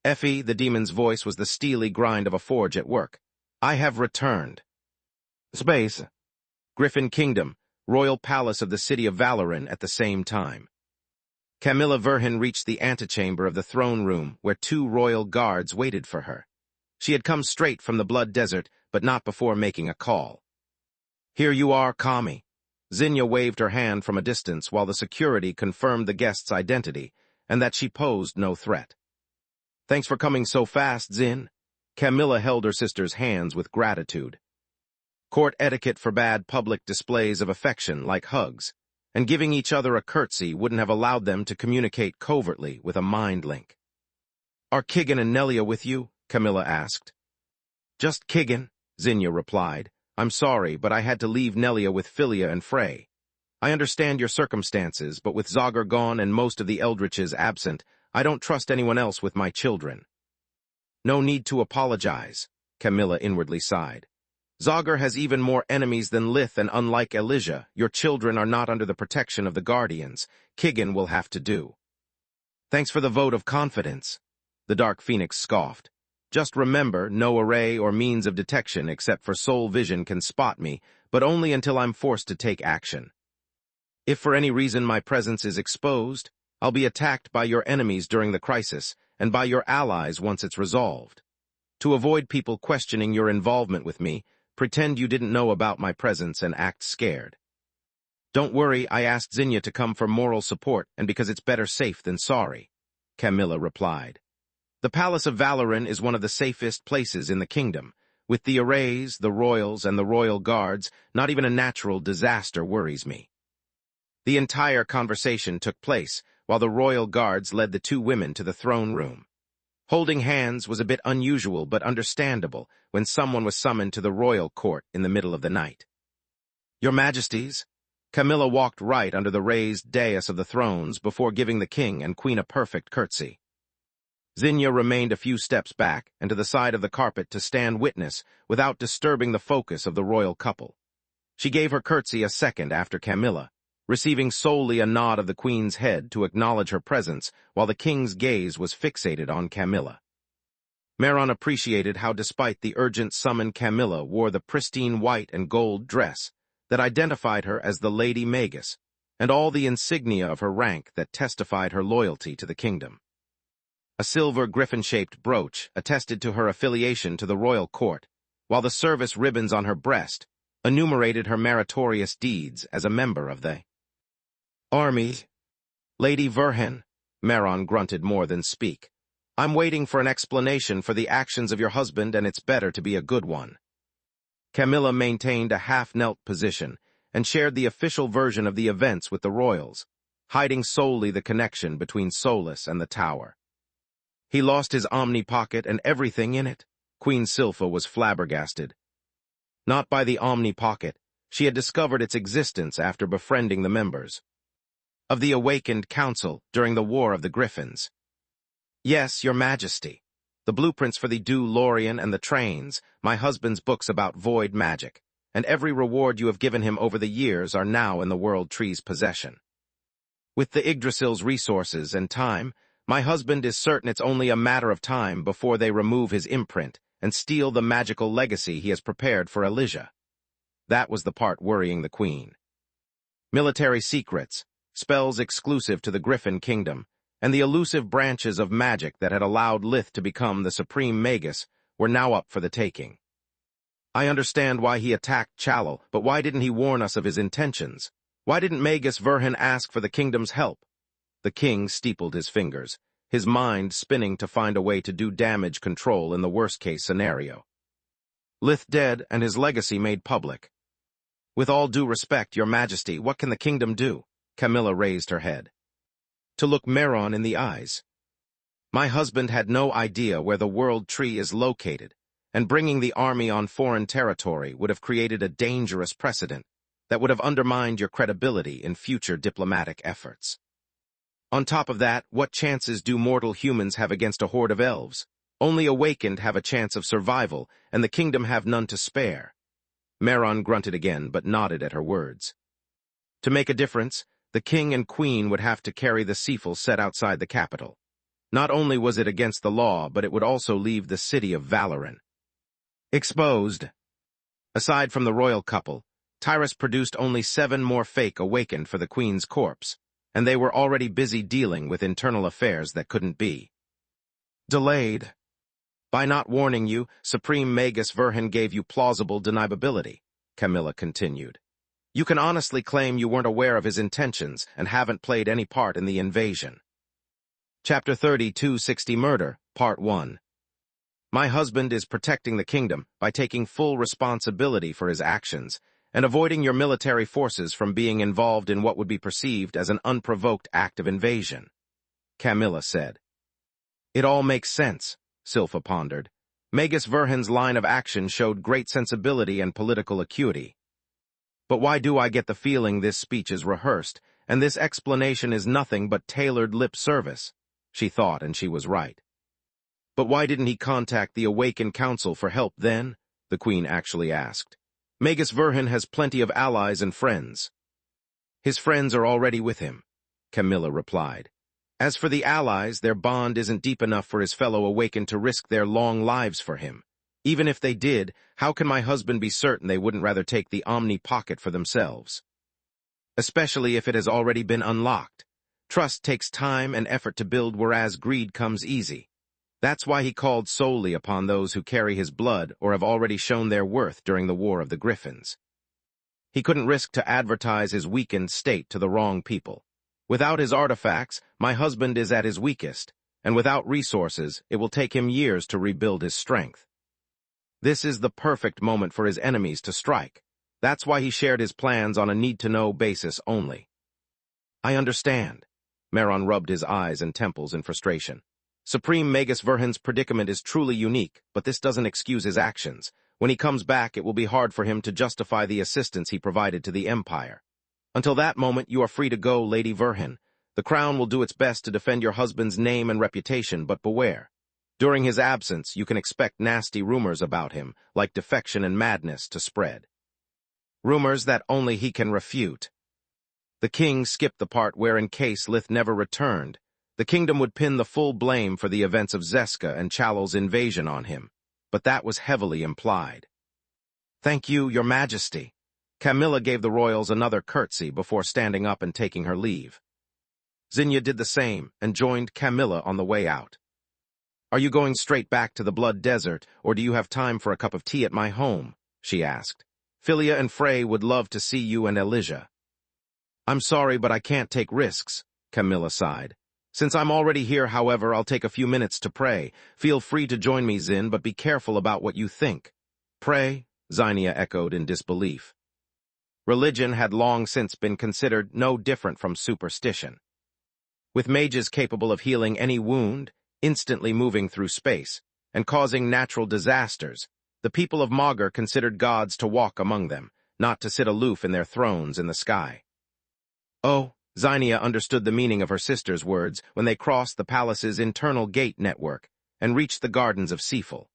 Effie, the demon's voice, was the steely grind of a forge at work. I have returned. Space. Griffin Kingdom, royal palace of the city of Valoran at the same time. Camilla Verhin reached the antechamber of the throne room, where 2 royal guards waited for her. She had come straight from the Blood Desert, but not before making a call. Here you are, Kami. Zinnia waved her hand from a distance while the security confirmed the guest's identity, and that she posed no threat. Thanks for coming so fast, Zin. Camilla held her sister's hands with gratitude. Court etiquette forbade public displays of affection like hugs, and giving each other a curtsy wouldn't have allowed them to communicate covertly with a mind link. Are Kigan and Nelia with you? Camilla asked. Just Kigan, Zinnia replied. I'm sorry, but I had to leave Nelia with Philia and Frey. I understand your circumstances, but with Zogger gone and most of the Eldritches absent, I don't trust anyone else with my children. No need to apologize, Camilla inwardly sighed. Zogger has even more enemies than Lith, and unlike Elijah, your children are not under the protection of the Guardians. Kigan will have to do. Thanks for the vote of confidence, the Dark Phoenix scoffed. Just remember, no array or means of detection except for soul vision can spot me, but only until I'm forced to take action. If for any reason my presence is exposed, I'll be attacked by your enemies during the crisis, and by your allies once it's resolved. To avoid people questioning your involvement with me, pretend you didn't know about my presence and act scared. Don't worry, I asked Zinnia to come for moral support, and because it's better safe than sorry, Camilla replied. The Palace of Valoran is one of the safest places in the kingdom. With the arrays, the royals, and the royal guards, not even a natural disaster worries me. The entire conversation took place while the royal guards led the 2 women to the throne room. Holding hands was a bit unusual but understandable when someone was summoned to the royal court in the middle of the night. Your Majesties, Camilla walked right under the raised dais of the thrones before giving the king and queen a perfect curtsy. Zinnia remained a few steps back and to the side of the carpet to stand witness without disturbing the focus of the royal couple. She gave her curtsy a second after Camilla, receiving solely a nod of the queen's head to acknowledge her presence while the king's gaze was fixated on Camilla. Maron appreciated how despite the urgent summon Camilla wore the pristine white and gold dress that identified her as the Lady Magus, and all the insignia of her rank that testified her loyalty to the kingdom. A silver griffin-shaped brooch attested to her affiliation to the royal court, while the service ribbons on her breast enumerated her meritorious deeds as a member of the army. Lady Verhin, Maron grunted more than speak. I'm waiting for an explanation for the actions of your husband, and it's better to be a good one. Camilla maintained a half-knelt position and shared the official version of the events with the royals, hiding solely the connection between Soulless and the tower. He lost his Omni-Pocket and everything in it. Queen Silpha was flabbergasted. Not by the Omni-Pocket. She had discovered its existence after befriending the members of the Awakened Council during the War of the Griffins. Yes, Your Majesty. The blueprints for the Du Lorien and the trains, my husband's books about void magic, and every reward you have given him over the years are now in the World Tree's possession. With the Yggdrasil's resources and time, my husband is certain it's only a matter of time before they remove his imprint and steal the magical legacy he has prepared for Elijah. That was the part worrying the queen. Military secrets, spells exclusive to the Griffin Kingdom, and the elusive branches of magic that had allowed Lith to become the supreme Magus were now up for the taking. I understand why he attacked Chalel, but why didn't he warn us of his intentions? Why didn't Magus Verhin ask for the kingdom's help? The king steepled his fingers. his mind spinning to find a way to do damage control in the worst-case scenario. Lith dead and his legacy made public. With all due respect, Your Majesty, what can the kingdom do? Camilla raised her head. To look Meron in the eyes. My husband had no idea where the World Tree is located, and bringing the army on foreign territory would have created a dangerous precedent that would have undermined your credibility in future diplomatic efforts. On top of that, what chances do mortal humans have against a horde of elves? Only awakened have a chance of survival, and the kingdom have none to spare. Meron grunted again, but nodded at her words. To make a difference, the king and queen would have to carry the seafel set outside the capital. Not only was it against the law, but it would also leave the city of Valoran exposed. Aside from the royal couple, Tyrus produced only 7 more fake awakened for the queen's corpse, and they were already busy dealing with internal affairs that couldn't be delayed. By not warning you, Supreme Magus Verhin gave you plausible deniability, Camilla continued. You can honestly claim you weren't aware of his intentions and haven't played any part in the invasion. Chapter 30-260 Murder, Part 1. My husband is protecting the kingdom by taking full responsibility for his actions and avoiding your military forces from being involved in what would be perceived as an unprovoked act of invasion, Camilla said. It all makes sense, Silpha pondered. Magus Verhin's line of action showed great sensibility and political acuity. But why do I get the feeling this speech is rehearsed, and this explanation is nothing but tailored lip service? She thought, and she was right. But why didn't he contact the Awakened Council for help then? The queen actually asked. Magus Verhin has plenty of allies and friends. His friends are already with him, Camilla replied. As for the allies, their bond isn't deep enough for his fellow Awakened to risk their long lives for him. Even if they did, how can my husband be certain they wouldn't rather take the Omni Pocket for themselves? Especially if it has already been unlocked. Trust takes time and effort to build, whereas greed comes easy. That's why he called solely upon those who carry his blood or have already shown their worth during the War of the Griffins. He couldn't risk to advertise his weakened state to the wrong people. Without his artifacts, my husband is at his weakest, and without resources, it will take him years to rebuild his strength. This is the perfect moment for his enemies to strike. That's why he shared his plans on a need-to-know basis only. I understand. Meron rubbed his eyes and temples in frustration. Supreme Magus Verhin's predicament is truly unique, but this doesn't excuse his actions. When he comes back, it will be hard for him to justify the assistance he provided to the Empire. Until that moment, you are free to go, Lady Verhin. The Crown will do its best to defend your husband's name and reputation, but beware. During his absence, you can expect nasty rumors about him, like defection and madness, to spread. Rumors that only he can refute. The king skipped the part where, in case Lith never returned, the kingdom would pin the full blame for the events of Zeska and Chalol's invasion on him, but that was heavily implied. Thank you, Your Majesty. Camilla gave the royals another curtsy before standing up and taking her leave. Zinnia did the same and joined Camilla on the way out. Are you going straight back to the Blood Desert, or do you have time for a cup of tea at my home? She asked. Philia and Frey would love to see you and Elijah. I'm sorry, but I can't take risks, Camilla sighed. Since I'm already here, however, I'll take a few minutes to pray. Feel free to join me, Zin, but be careful about what you think. Pray? Zinnia echoed in disbelief. Religion had long since been considered no different from superstition. With mages capable of healing any wound, instantly moving through space, and causing natural disasters, the people of Magur considered gods to walk among them, not to sit aloof in their thrones in the sky. Oh, Zinnia understood the meaning of her sister's words when they crossed the palace's internal gate network and reached the gardens of Seafel.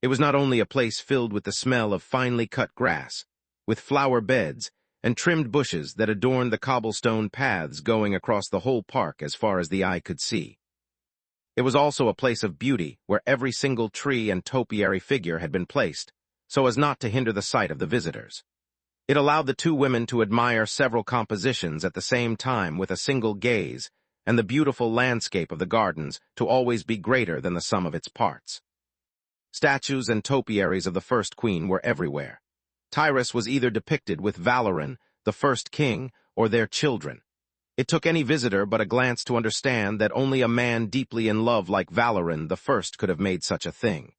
It was not only a place filled with the smell of finely cut grass, with flower beds and trimmed bushes that adorned the cobblestone paths going across the whole park as far as the eye could see. It was also a place of beauty where every single tree and topiary figure had been placed, so as not to hinder the sight of the visitors. It allowed the two women to admire several compositions at the same time with a single gaze, and the beautiful landscape of the gardens to always be greater than the sum of its parts. Statues and topiaries of the first queen were everywhere. Tyrus was either depicted with Valoran, the first king, or their children. It took any visitor but a glance to understand that only a man deeply in love like Valoran the First could have made such a thing.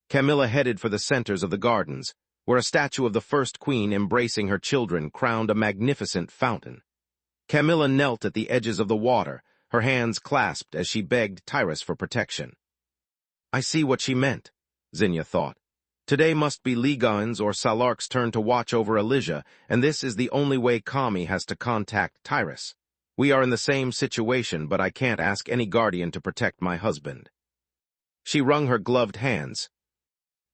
Camilla headed for the centers of the gardens, where a statue of the first queen embracing her children crowned a magnificent fountain. Camilla knelt at the edges of the water, her hands clasped as she begged Tyrus for protection. I see what she meant, Zinnia thought. Today must be Ligon's or Salark's turn to watch over Elysia, and this is the only way Kami has to contact Tyrus. We are in the same situation, but I can't ask any guardian to protect my husband. She wrung her gloved hands.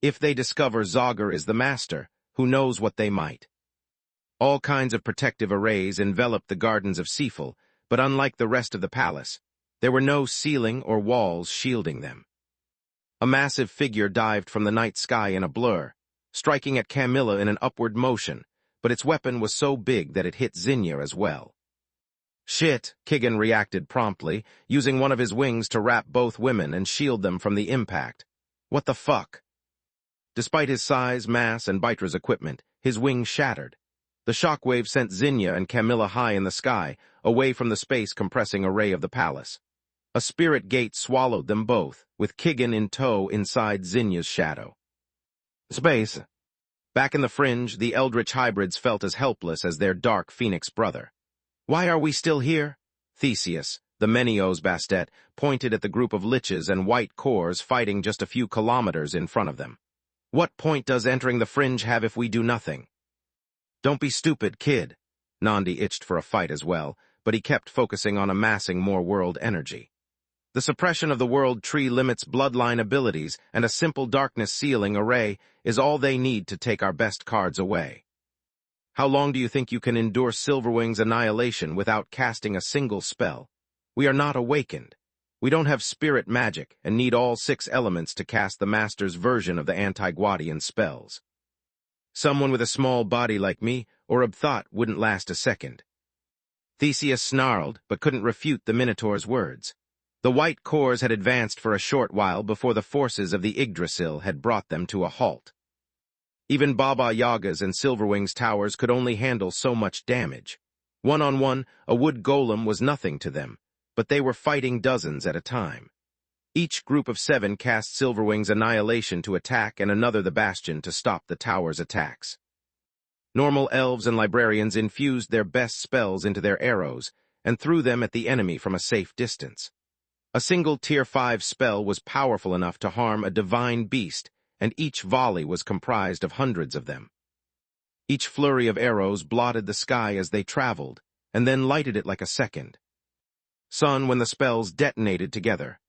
If they discover Zogger is the master, who knows what they might. All kinds of protective arrays enveloped the gardens of Seafel, but unlike the rest of the palace, there were no ceiling or walls shielding them. A massive figure dived from the night sky in a blur, striking at Camilla in an upward motion, but its weapon was so big that it hit Zinnia as well. Shit, Kigan reacted promptly, using one of his wings to wrap both women and shield them from the impact. What the fuck? Despite his size, mass, and Bytra's equipment, his wings shattered. The shockwave sent Zinnia and Camilla high in the sky, away from the space-compressing array of the palace. A spirit gate swallowed them both, with Kigan in tow inside Zinnia's shadow. Space. Back in the fringe, the eldritch hybrids felt as helpless as their dark phoenix brother. Why are we still here? Theseus, the Menios Bastet, pointed at the group of liches and white cores fighting just a few kilometers in front of them. What point does entering the fringe have if we do nothing? Don't be stupid, kid. Nandi itched for a fight as well, but he kept focusing on amassing more world energy. The suppression of the world tree limits bloodline abilities, and a simple darkness sealing array is all they need to take our best cards away. How long do you think you can endure Silverwing's annihilation without casting a single spell? We are not awakened. We don't have spirit magic and need all 6 elements to cast the master's version of the anti-Guardian spells. Someone with a small body like me or Abthot wouldn't last a second. Theseus snarled, but couldn't refute the Minotaur's words. The white cores had advanced for a short while before the forces of the Yggdrasil had brought them to a halt. Even Baba Yaga's and Silverwing's towers could only handle so much damage. One-on-one, a wood golem was nothing to them, but they were fighting dozens at a time. Each group of 7 cast Silverwing's annihilation to attack and another the bastion to stop the tower's attacks. Normal elves and librarians infused their best spells into their arrows and threw them at the enemy from a safe distance. A single Tier 5 spell was powerful enough to harm a divine beast, and each volley was comprised of hundreds of them. Each flurry of arrows blotted the sky as they traveled, and then lighted it like a second. Sun when the spells detonated together.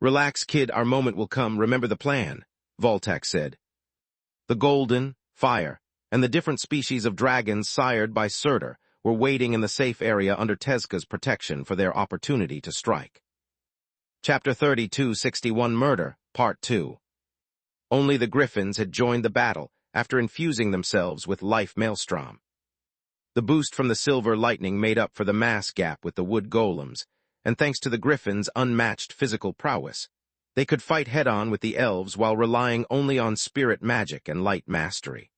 Relax, kid, our moment will come, remember the plan, Voltac said. The golden, fire, and the different species of dragons sired by Surtur were waiting in the safe area under Tezca's protection for their opportunity to strike. Chapter 3261 Murder, Part 2. Only the Griffins had joined the battle after infusing themselves with life maelstrom. The boost from the silver lightning made up for the mass gap with the wood golems, and thanks to the Griffins' unmatched physical prowess, they could fight head-on with the elves while relying only on spirit magic and light mastery.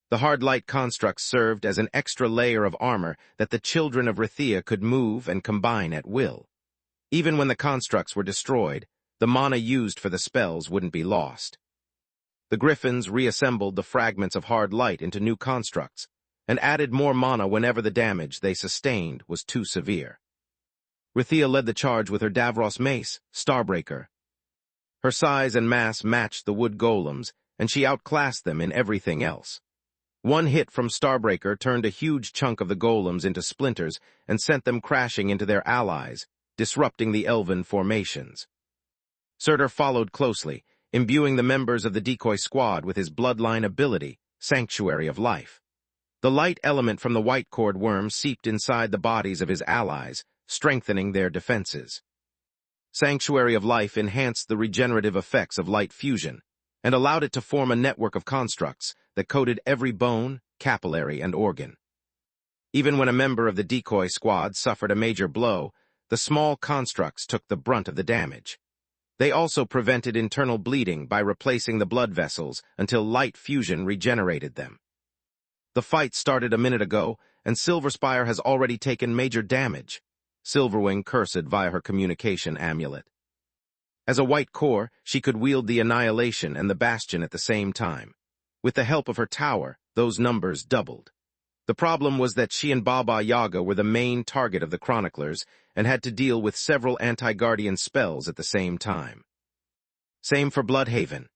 The hard light constructs served as an extra layer of armor that the children of Rithia could move and combine at will. Even when the constructs were destroyed, the mana used for the spells wouldn't be lost. The Griffins reassembled the fragments of hard light into new constructs, and added more mana whenever the damage they sustained was too severe. Rithia led the charge with her Davros mace, Starbreaker. Her size and mass matched the wood golems, and she outclassed them in everything else. One hit from Starbreaker turned a huge chunk of the golems into splinters and sent them crashing into their allies, disrupting the elven formations. Surtur followed closely, imbuing the members of the decoy squad with his bloodline ability, Sanctuary of Life. The light element from the white cord worm seeped inside the bodies of his allies, strengthening their defenses. Sanctuary of Life enhanced the regenerative effects of light fusion, and allowed it to form a network of constructs that coated every bone, capillary, and organ. Even when a member of the decoy squad suffered a major blow, the small constructs took the brunt of the damage. They also prevented internal bleeding by replacing the blood vessels until light fusion regenerated them. The fight started a minute ago, and Silverspire has already taken major damage. Silverwing cursed via her communication amulet. As a white core, she could wield the Annihilation and the Bastion at the same time. With the help of her tower, those numbers doubled. The problem was that she and Baba Yaga were the main target of the Chroniclers and had to deal with several anti-Guardian spells at the same time. Same for Bloodhaven.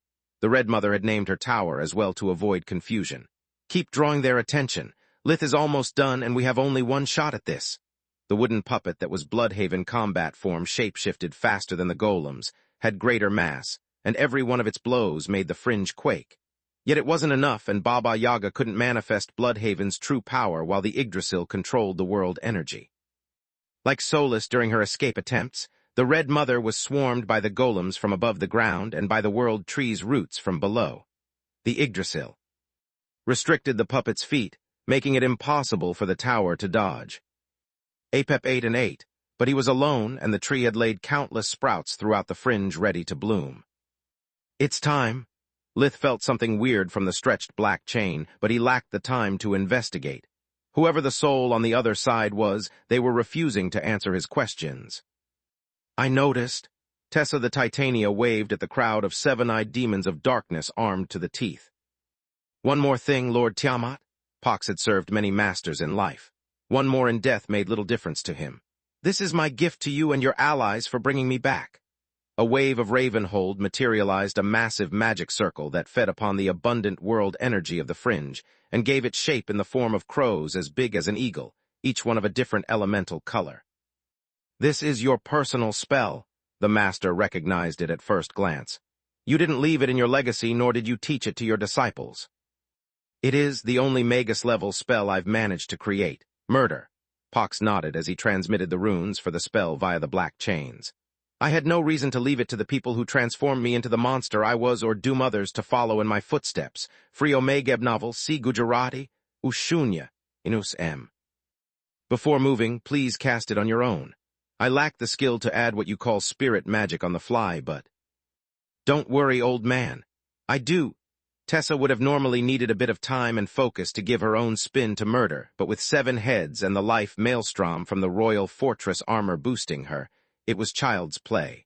The Red Mother had named her tower as well to avoid confusion. Keep drawing their attention. Lith is almost done and we have only one shot at this. The wooden puppet that was Bloodhaven combat form shapeshifted faster than the golems, had greater mass, and every one of its blows made the fringe quake. Yet it wasn't enough, and Baba Yaga couldn't manifest Bloodhaven's true power while the Yggdrasil controlled the world energy. Like Solus during her escape attempts, the Red Mother was swarmed by the golems from above the ground and by the world tree's roots from below. The Yggdrasil restricted the puppet's feet, making it impossible for the tower to dodge. Apep ate and ate, but he was alone and the tree had laid countless sprouts throughout the fringe ready to bloom. It's time. Lith felt something weird from the stretched black chain, but he lacked the time to investigate. Whoever the soul on the other side was, they were refusing to answer his questions. I noticed. Tessa the Titania waved at the crowd of seven-eyed demons of darkness armed to the teeth. One more thing, Lord Tiamat. Pox had served many masters in life. One more in death made little difference to him. This is my gift to you and your allies for bringing me back. A wave of Ravenhold materialized a massive magic circle that fed upon the abundant world energy of the fringe and gave it shape in the form of crows as big as an eagle, each one of a different elemental color. This is your personal spell. The master recognized it at first glance. You didn't leave it in your legacy, nor did you teach it to your disciples. It is the only Magus-level spell I've managed to create. Murder. Pox nodded as he transmitted the runes for the spell via the black chains. I had no reason to leave it to the people who transformed me into the monster I was or doom others to follow in my footsteps. Free webnovel, C. Gujarati, Ushunya, Inus M. Before moving, please cast it on your own. I lack the skill to add what you call spirit magic on the fly, but... Don't worry, old man. I do. Tessa would have normally needed a bit of time and focus to give her own spin to murder, but with 7 heads and the life maelstrom from the royal fortress armor boosting her, it was child's play.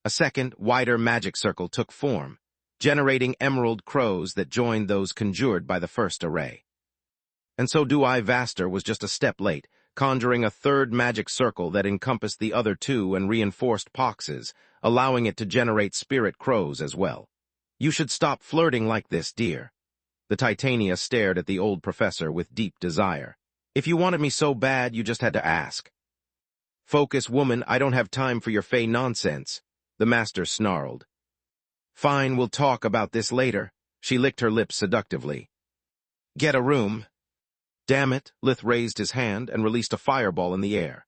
A second, wider magic circle took form, generating emerald crows that joined those conjured by the first array. And so Duai Vaster was just a step late, conjuring a third magic circle that encompassed the other 2 and reinforced Pox's, allowing it to generate spirit crows as well. You should stop flirting like this, dear. The Titania stared at the old professor with deep desire. If you wanted me so bad, you just had to ask. Focus, woman, I don't have time for your fey nonsense, the master snarled. Fine, we'll talk about this later. She licked her lips seductively. Get a room. Damn it, Lith raised his hand and released a fireball in the air.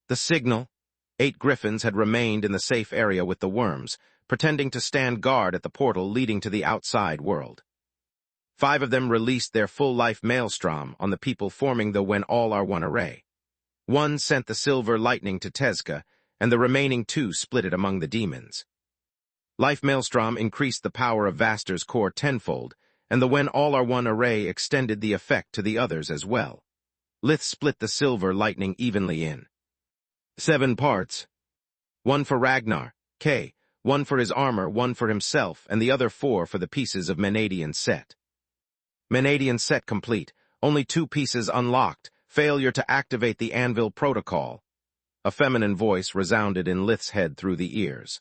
The signal. 8 griffins had remained in the safe area with the worms, pretending to stand guard at the portal leading to the outside world. 5 of them released their full-life maelstrom on the people forming the When All Are One array. 1 sent the silver lightning to Tezca, and the remaining 2 split it among the demons. Life Maelstrom increased the power of Vaster's core tenfold, and the When All Are One array extended the effect to the others as well. Lith split the silver lightning evenly in 7 parts. 1 for Ragnar, K, 1 for his armor, 1 for himself, and the other 4 for the pieces of Menadian set. Menadian set complete, only 2 pieces unlocked. Failure to activate the Anvil Protocol. A feminine voice resounded in Lith's head through the ears.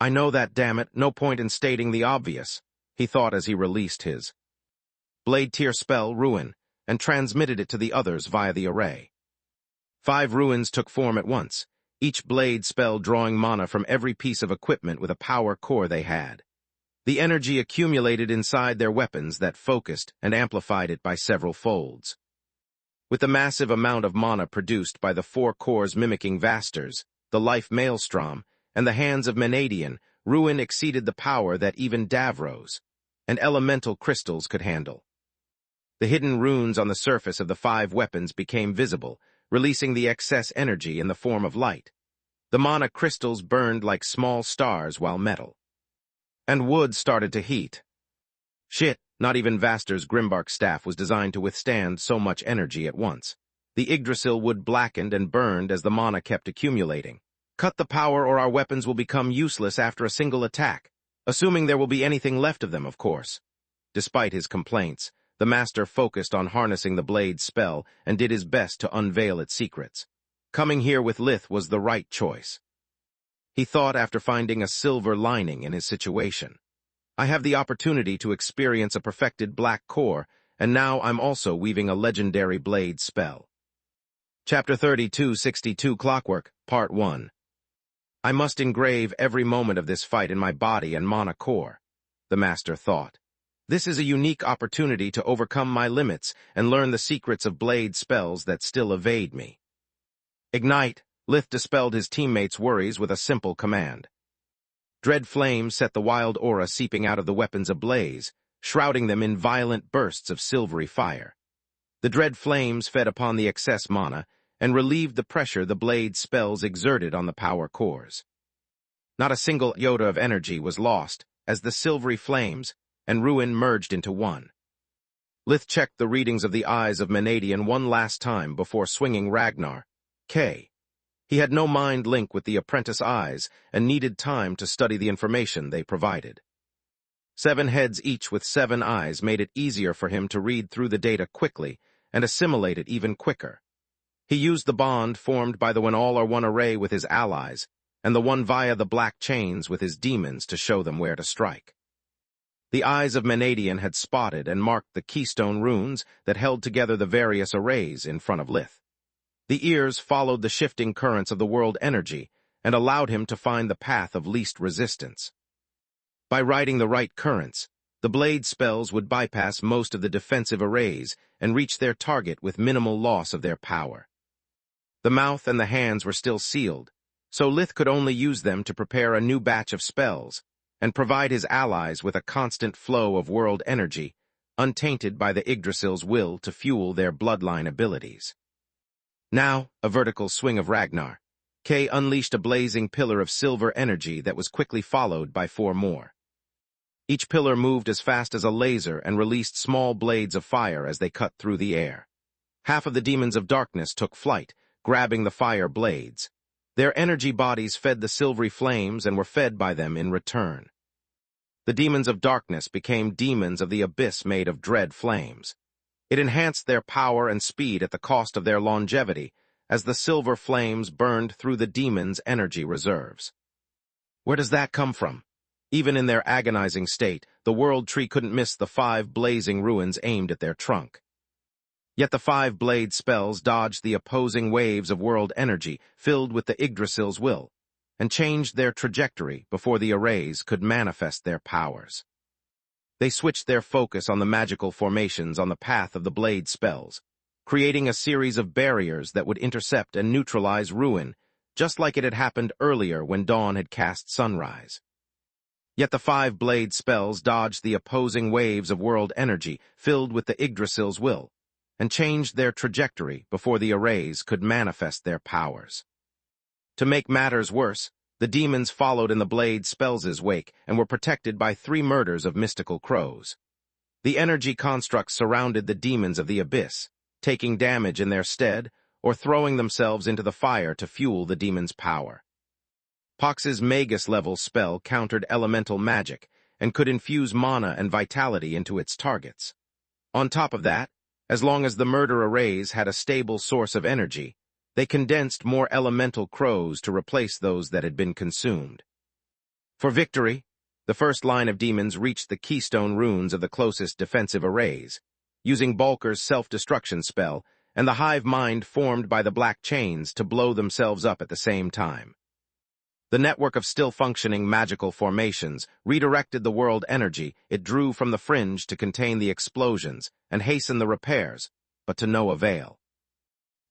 I know that, damn it, no point in stating the obvious, he thought as he released his Blade Tier spell, Ruin, and transmitted it to the others via the array. 5 ruins took form at once, each blade spell drawing mana from every piece of equipment with a power core they had. The energy accumulated inside their weapons that focused and amplified it by several folds. With the massive amount of mana produced by the 4 cores mimicking Vaster's, the life Maelstrom, and the hands of Menadian, Ruin exceeded the power that even Davros and elemental crystals could handle. The hidden runes on the surface of the 5 weapons became visible, releasing the excess energy in the form of light. The mana crystals burned like small stars while metal and wood started to heat. Shit, not even Vaster's Grimbark staff was designed to withstand so much energy at once. The Yggdrasil wood blackened and burned as the mana kept accumulating. Cut the power or our weapons will become useless after a single attack, assuming there will be anything left of them, of course. Despite his complaints, the master focused on harnessing the blade's spell and did his best to unveil its secrets. Coming here with Lith was the right choice. He thought after finding a silver lining in his situation. I have the opportunity to experience a perfected black core, and now I'm also weaving a legendary blade spell. Chapter 3262 Clockwork, Part 1. I must engrave every moment of this fight in my body and mana core, the master thought. This is a unique opportunity to overcome my limits and learn the secrets of blade spells that still evade me. Ignite, Lith dispelled his teammates' worries with a simple command. Dread flames set the wild aura seeping out of the weapons ablaze, shrouding them in violent bursts of silvery fire. The dread flames fed upon the excess mana and relieved the pressure the blade spells exerted on the power cores. Not a single iota of energy was lost as the silvery flames and ruin merged into one. Lith checked the readings of the eyes of Mannadian one last time before swinging Ragnar, K. He had no mind link with the apprentice eyes and needed time to study the information they provided. 7 heads each with 7 eyes made it easier for him to read through the data quickly and assimilate it even quicker. He used the bond formed by the when all are one array with his allies and the one via the black chains with his demons to show them where to strike. The eyes of Mannadian had spotted and marked the keystone runes that held together the various arrays in front of Lith. The ears followed the shifting currents of the world energy and allowed him to find the path of least resistance. By riding the right currents, the blade spells would bypass most of the defensive arrays and reach their target with minimal loss of their power. The mouth and the hands were still sealed, so Lith could only use them to prepare a new batch of spells and provide his allies with a constant flow of world energy, untainted by the Yggdrasil's will to fuel their bloodline abilities. Now, a vertical swing of Ragnar. K unleashed a blazing pillar of silver energy that was quickly followed by 4 more. Each pillar moved as fast as a laser and released small blades of fire as they cut through the air. Half of the demons of darkness took flight, grabbing the fire blades. Their energy bodies fed the silvery flames and were fed by them in return. The demons of darkness became demons of the abyss made of dread flames. It enhanced their power and speed at the cost of their longevity, as the silver flames burned through the demons' energy reserves. Where does that come from? Even in their agonizing state, the world tree couldn't miss the 5 blazing ruins aimed at their trunk. Yet the 5 blade spells dodged the opposing waves of world energy filled with the Yggdrasil's will, and changed their trajectory before the arrays could manifest their powers. They switched their focus on the magical formations on the path of the blade spells, creating a series of barriers that would intercept and neutralize ruin, just like it had happened earlier when dawn had cast sunrise. Yet the 5 blade spells dodged the opposing waves of world energy filled with the Yggdrasil's will, and changed their trajectory before the arrays could manifest their powers. To make matters worse, the demons followed in the blade spells' wake and were protected by 3 murders of mystical crows. The energy constructs surrounded the demons of the abyss, taking damage in their stead or throwing themselves into the fire to fuel the demon's power. Pox's Magus-level spell countered elemental magic and could infuse mana and vitality into its targets. On top of that, as long as the murder arrays had a stable source of energy, they condensed more elemental crows to replace those that had been consumed. For victory, the first line of demons reached the keystone runes of the closest defensive arrays, using Balker's self-destruction spell and the hive mind formed by the black chains to blow themselves up at the same time. The network of still-functioning magical formations redirected the world energy it drew from the fringe to contain the explosions and hasten the repairs, but to no avail.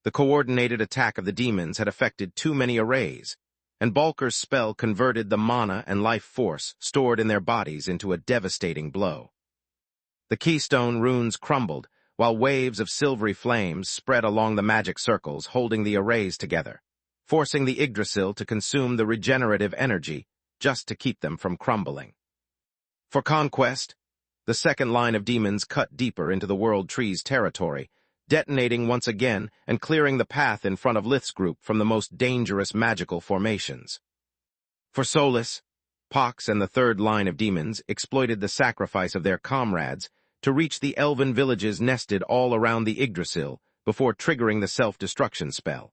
The coordinated attack of the demons had affected too many arrays, and Balker's spell converted the mana and life force stored in their bodies into a devastating blow. The keystone runes crumbled, while waves of silvery flames spread along the magic circles holding the arrays together, forcing the Yggdrasil to consume the regenerative energy just to keep them from crumbling. For conquest, The second line of demons cut deeper into the World Tree's territory, detonating once again and clearing the path in front of Lith's group from the most dangerous magical formations. For Solus, Pox and the third line of demons exploited the sacrifice of their comrades to reach the elven villages nested all around the Yggdrasil before triggering the self-destruction spell.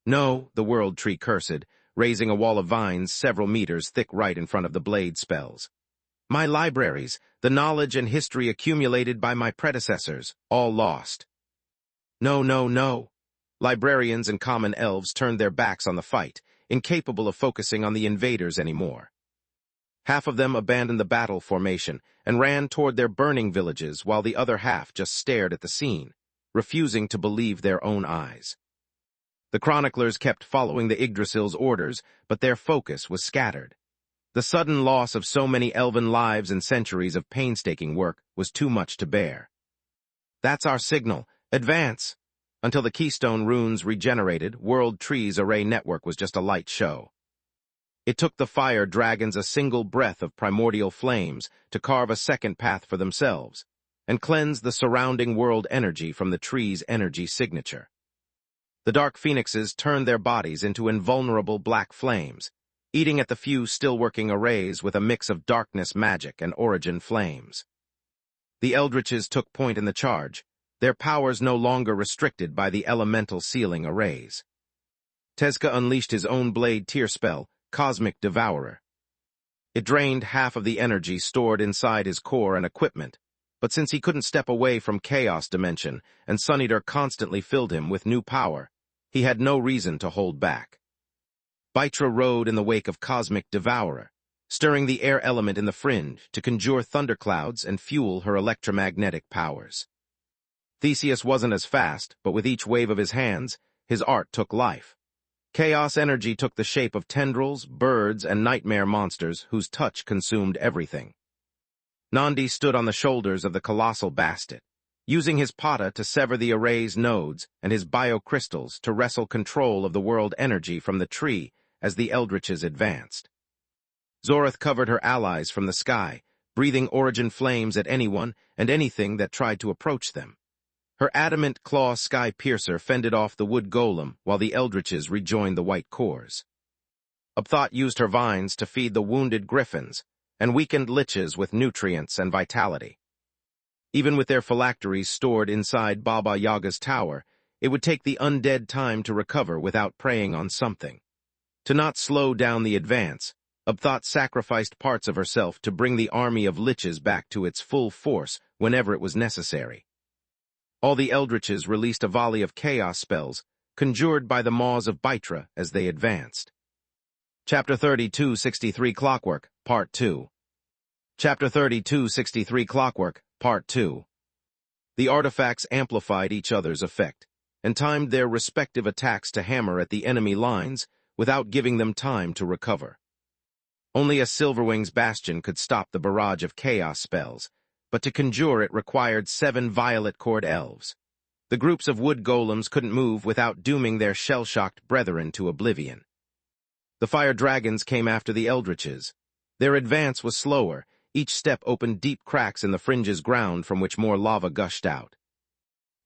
No, the World Tree cursed, raising a wall of vines several meters thick right in front of the blade spells. My libraries, the knowledge and history accumulated by my predecessors, all lost. No, no, no. Librarians and common elves turned their backs on the fight, incapable of focusing on the invaders anymore. Half of them abandoned the battle formation and ran toward their burning villages while the other half just stared at the scene, refusing to believe their own eyes. The chroniclers kept following the Yggdrasil's orders, but their focus was scattered. The sudden loss of so many elven lives and centuries of painstaking work was too much to bear. That's our signal. Advance! Until the Keystone runes regenerated, World Tree's array network was just a light show. It took the fire dragons a single breath of primordial flames to carve a second path for themselves, and cleanse the surrounding world energy from the tree's energy signature. The dark phoenixes turned their bodies into invulnerable black flames, eating at the few still working arrays with a mix of darkness magic and origin flames. The eldritches took point in the charge, their powers no longer restricted by the elemental sealing arrays. Tezca unleashed his own blade tier spell, Cosmic Devourer. It drained half of the energy stored inside his core and equipment, but since he couldn't step away from Chaos Dimension and Sun Eater constantly filled him with new power, he had no reason to hold back. Baitra rode in the wake of Cosmic Devourer, stirring the air element in the fringe to conjure thunderclouds and fuel her electromagnetic powers. Theseus wasn't as fast, but with each wave of his hands, his art took life. Chaos energy took the shape of tendrils, birds, and nightmare monsters whose touch consumed everything. Nandi stood on the shoulders of the colossal bastet, using his pata to sever the array's nodes and his biocrystals to wrestle control of the world energy from the tree as the eldritches advanced. Zorith covered her allies from the sky, breathing origin flames at anyone and anything that tried to approach them. Her adamant claw sky piercer fended off the wood golem while the eldritches rejoined the white cores. Upthought used her vines to feed the wounded griffins and weakened liches with nutrients and vitality. Even with their phylacteries stored inside Baba Yaga's tower, it would take the undead time to recover without preying on something. To not slow down the advance, Upthought sacrificed parts of herself to bring the army of liches back to its full force whenever it was necessary. All the eldritches released a volley of chaos spells, conjured by the maws of Baitra as they advanced. Chapter 3263 Clockwork, Part 2. Chapter 3263 Clockwork, Part 2. The artifacts amplified each other's effect, and timed their respective attacks to hammer at the enemy lines without giving them time to recover. Only a Silverwing's bastion could stop the barrage of chaos spells, but to conjure it required 7 violet-cored elves. The groups of wood golems couldn't move without dooming their shell-shocked brethren to oblivion. The fire dragons came after the eldritches. Their advance was slower. Each step opened deep cracks in the fringe's ground from which more lava gushed out.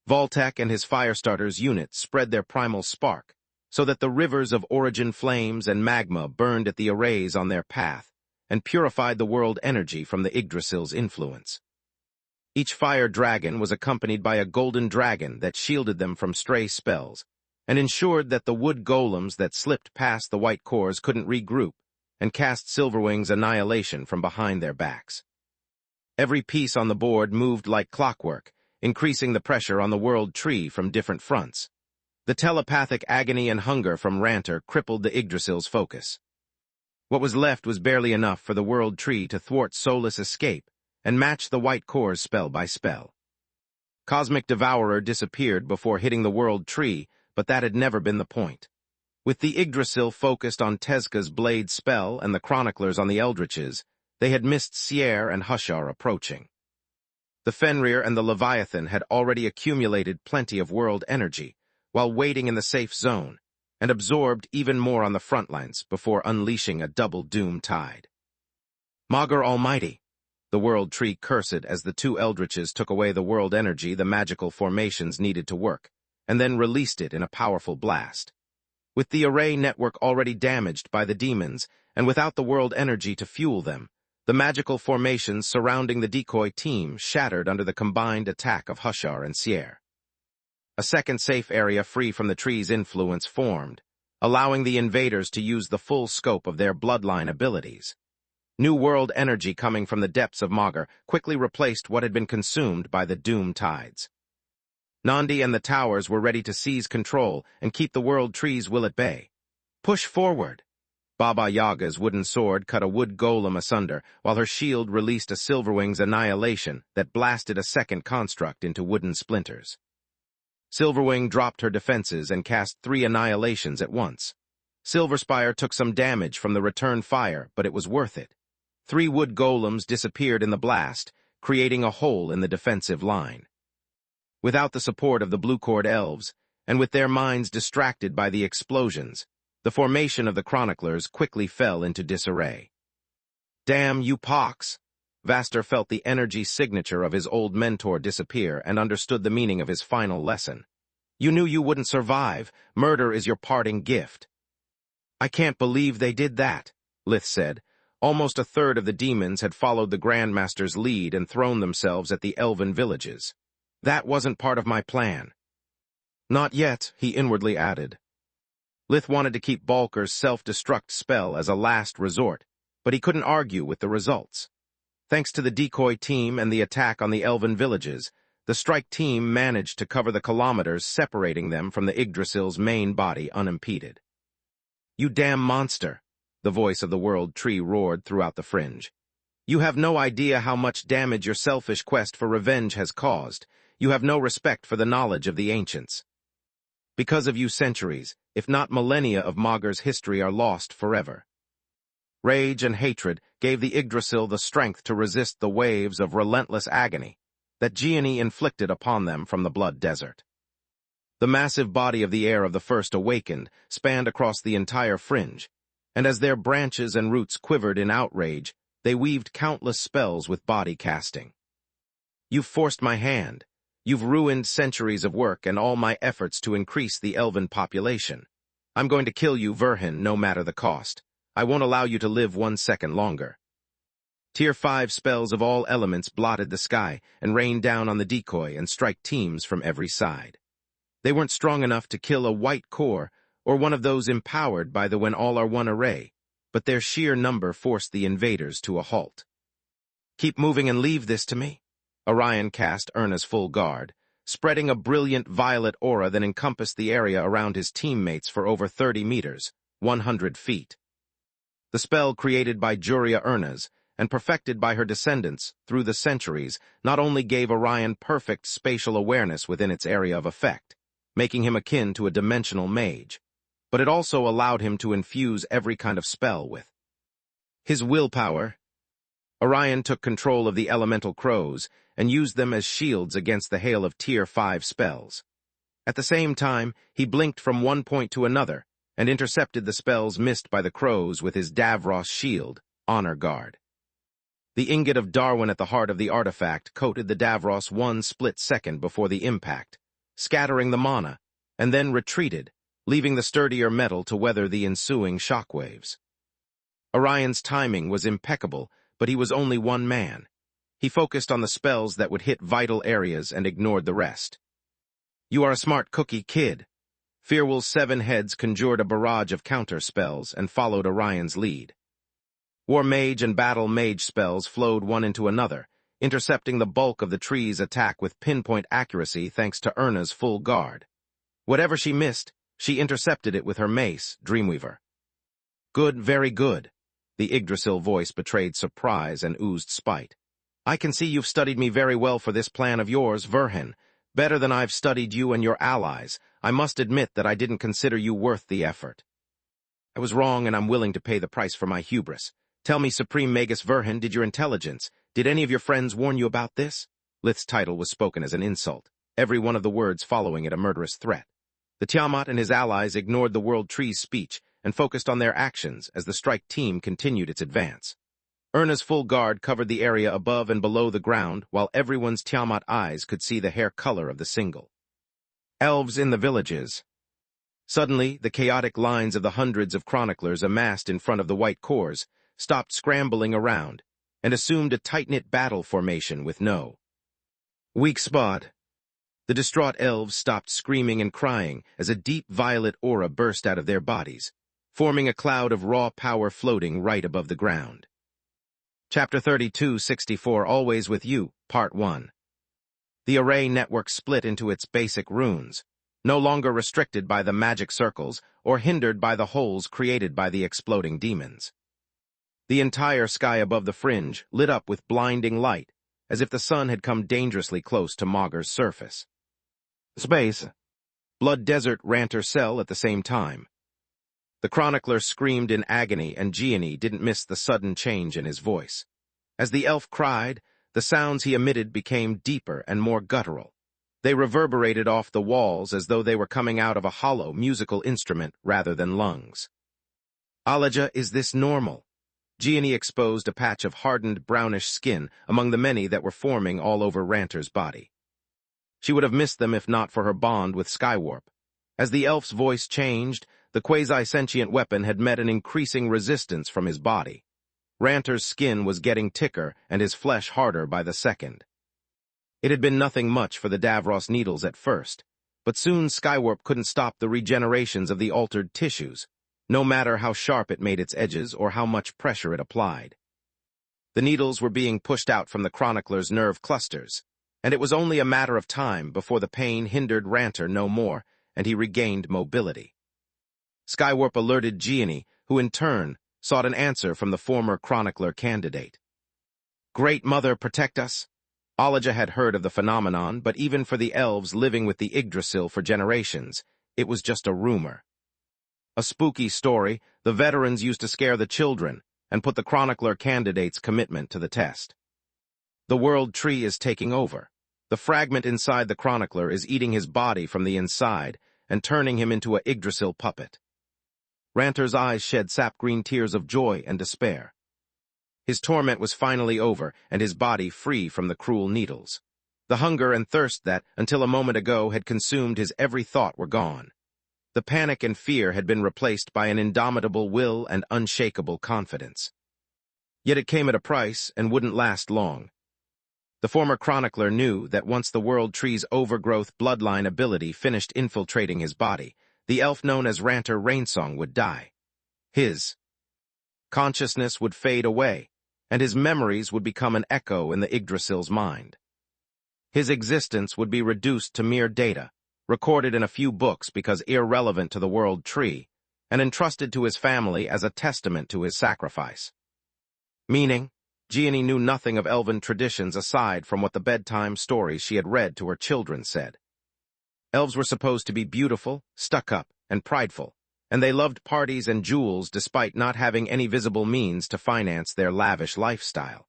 Voltek and his Firestarter's unit spread their primal spark, so that the rivers of origin flames and magma burned at the arrays on their path, and purified the world energy from the Yggdrasil's influence. Each fire dragon was accompanied by a golden dragon that shielded them from stray spells, and ensured that the wood golems that slipped past the white cores couldn't regroup and cast Silverwing's annihilation from behind their backs. Every piece on the board moved like clockwork, increasing the pressure on the world tree from different fronts. The telepathic agony and hunger from Ranter crippled the Yggdrasil's focus. What was left was barely enough for the world tree to thwart Solus' escape and match the white cores spell by spell. Cosmic Devourer disappeared before hitting the world tree, but that had never been the point. With the Yggdrasil focused on Tezca's blade spell and the chroniclers on the eldritches, they had missed Sierre and Hushar approaching. The Fenrir and the Leviathan had already accumulated plenty of world energy, while waiting in the safe zone, and absorbed even more on the front lines before unleashing a double doom tide. Magur Almighty! the world tree cursed as the two eldritches took away the world energy the magical formations needed to work, and then released it in a powerful blast. With the array network already damaged by the demons, and without the world energy to fuel them, the magical formations surrounding the decoy team shattered under the combined attack of Hushar and Sierre. A second safe area free from the tree's influence formed, allowing the invaders to use the full scope of their bloodline abilities. New world energy coming from the depths of Magur quickly replaced what had been consumed by the doom tides. Nandi and the towers were ready to seize control and keep the world tree's will at bay. Push forward! Baba Yaga's wooden sword cut a wood golem asunder, while her shield released a Silverwing's annihilation that blasted a second construct into wooden splinters. Silverwing dropped her defenses and cast 3 annihilations at once. Silverspire took some damage from the return fire, but it was worth it. 3 wood golems disappeared in the blast, creating a hole in the defensive line. Without the support of the blue-cord elves, and with their minds distracted by the explosions, the formation of the chroniclers quickly fell into disarray. Damn you pox! Vaster felt the energy signature of his old mentor disappear and understood the meaning of his final lesson. You knew you wouldn't survive. Murder is your parting gift. I can't believe they did that, Lith said. Almost a third of the demons had followed the Grandmaster's lead and thrown themselves at the elven villages. That wasn't part of my plan. Not yet, he inwardly added. Lith wanted to keep Balker's self-destruct spell as a last resort, but he couldn't argue with the results. Thanks to the decoy team and the attack on the elven villages, the strike team managed to cover the kilometers separating them from the Yggdrasil's main body unimpeded. You damn monster, the voice of the world tree roared throughout the fringe. You have no idea how much damage your selfish quest for revenge has caused. You have no respect for the knowledge of the ancients. Because of you, centuries, if not millennia of Magur's history are lost forever. Rage and hatred gave the Yggdrasil the strength to resist the waves of relentless agony that Gianni inflicted upon them from the Blood Desert. The massive body of the air of the first awakened spanned across the entire fringe, and as their branches and roots quivered in outrage, they weaved countless spells with body casting. You've forced my hand. You've ruined centuries of work and all my efforts to increase the elven population. I'm going to kill you, Verhin, no matter the cost. I won't allow you to live 1 second longer. Tier 5 spells of all elements blotted the sky and rained down on the decoy and strike teams from every side. They weren't strong enough to kill a white core or one of those empowered by the When All Are One array, but their sheer number forced the invaders to a halt. Keep moving and leave this to me. Orion cast Erna's full guard, spreading a brilliant violet aura that encompassed the area around his teammates for over 30 meters, 100 feet. The spell created by Juria Ernas and perfected by her descendants through the centuries not only gave Orion perfect spatial awareness within its area of effect, making him akin to a dimensional mage, but it also allowed him to infuse every kind of spell with his willpower. Orion took control of the elemental crows and used them as shields against the hail of Tier 5 spells. At the same time, he blinked from one point to another and intercepted the spells missed by the crows with his Davros shield, Honor Guard. The ingot of Darwin at the heart of the artifact coated the Davros 1 split second before the impact, scattering the mana, and then retreated, leaving the sturdier metal to weather the ensuing shockwaves. Orion's timing was impeccable, but he was only one man. He focused on the spells that would hit vital areas and ignored the rest. You are a smart cookie, kid. Firwall's 7 heads conjured a barrage of counter spells and followed Orion's lead. War Mage and Battle Mage spells flowed one into another, intercepting the bulk of the tree's attack with pinpoint accuracy thanks to Erna's full guard. Whatever she missed, she intercepted it with her mace, Dreamweaver. Good, very good. The Yggdrasil voice betrayed surprise and oozed spite. I can see you've studied me very well for this plan of yours, Verhin. Better than I've studied you and your allies. I must admit that I didn't consider you worth the effort. I was wrong, and I'm willing to pay the price for my hubris. Tell me, Supreme Magus Verhin, did your intelligence, did any of your friends warn you about this? Lith's title was spoken as an insult, every one of the words following it a murderous threat. The Tiamat and his allies ignored the World Tree's speech and focused on their actions as the strike team continued its advance. Erna's full guard covered the area above and below the ground, while everyone's Tiamat eyes could see the hair color of the single. Elves in the villages. Suddenly, the chaotic lines of the hundreds of chroniclers amassed in front of the white cores stopped scrambling around and assumed a tight-knit battle formation with no weak spot. The distraught elves stopped screaming and crying as a deep violet aura burst out of their bodies, forming a cloud of raw power floating right above the ground. Chapter 3264 Always With You, Part 1. The array network split into its basic runes, no longer restricted by the magic circles or hindered by the holes created by the exploding demons. The entire sky above the fringe lit up with blinding light, as if the sun had come dangerously close to Magus' surface. Space. Blood Desert Ranter Cell at the same time. The chronicler screamed in agony, and Gianni didn't miss the sudden change in his voice. As the elf cried, the sounds he emitted became deeper and more guttural. They reverberated off the walls as though they were coming out of a hollow musical instrument rather than lungs. Alaja, is this normal? Gianni exposed a patch of hardened brownish skin among the many that were forming all over Ranter's body. She would have missed them if not for her bond with Skywarp. As the elf's voice changed, the quasi-sentient weapon had met an increasing resistance from his body. Ranter's skin was getting thicker and his flesh harder by the second. It had been nothing much for the Davros needles at first, but soon Skywarp couldn't stop the regenerations of the altered tissues, no matter how sharp it made its edges or how much pressure it applied. The needles were being pushed out from the chronicler's nerve clusters, and it was only a matter of time before the pain hindered Ranter no more, and he regained mobility. Skywarp alerted Gianni, who in turn sought an answer from the former chronicler candidate. Great Mother, protect us! Alaja had heard of the phenomenon, but even for the elves living with the Yggdrasil for generations, it was just a rumor. A spooky story, the veterans used to scare the children and put the chronicler candidate's commitment to the test. The world tree is taking over. The fragment inside the chronicler is eating his body from the inside and turning him into a Yggdrasil puppet. Ranter's eyes shed sap-green tears of joy and despair. His torment was finally over, and his body free from the cruel needles. The hunger and thirst that, until a moment ago, had consumed his every thought were gone. The panic and fear had been replaced by an indomitable will and unshakable confidence. Yet it came at a price and wouldn't last long. The former chronicler knew that once the world tree's overgrowth bloodline ability finished infiltrating his body, the elf known as Ranter Rainsong would die. His consciousness would fade away, and his memories would become an echo in the Yggdrasil's mind. His existence would be reduced to mere data, recorded in a few books because irrelevant to the world tree, and entrusted to his family as a testament to his sacrifice. Meaning, Gianni knew nothing of elven traditions aside from what the bedtime stories she had read to her children said. Elves were supposed to be beautiful, stuck-up, and prideful, and they loved parties and jewels despite not having any visible means to finance their lavish lifestyle.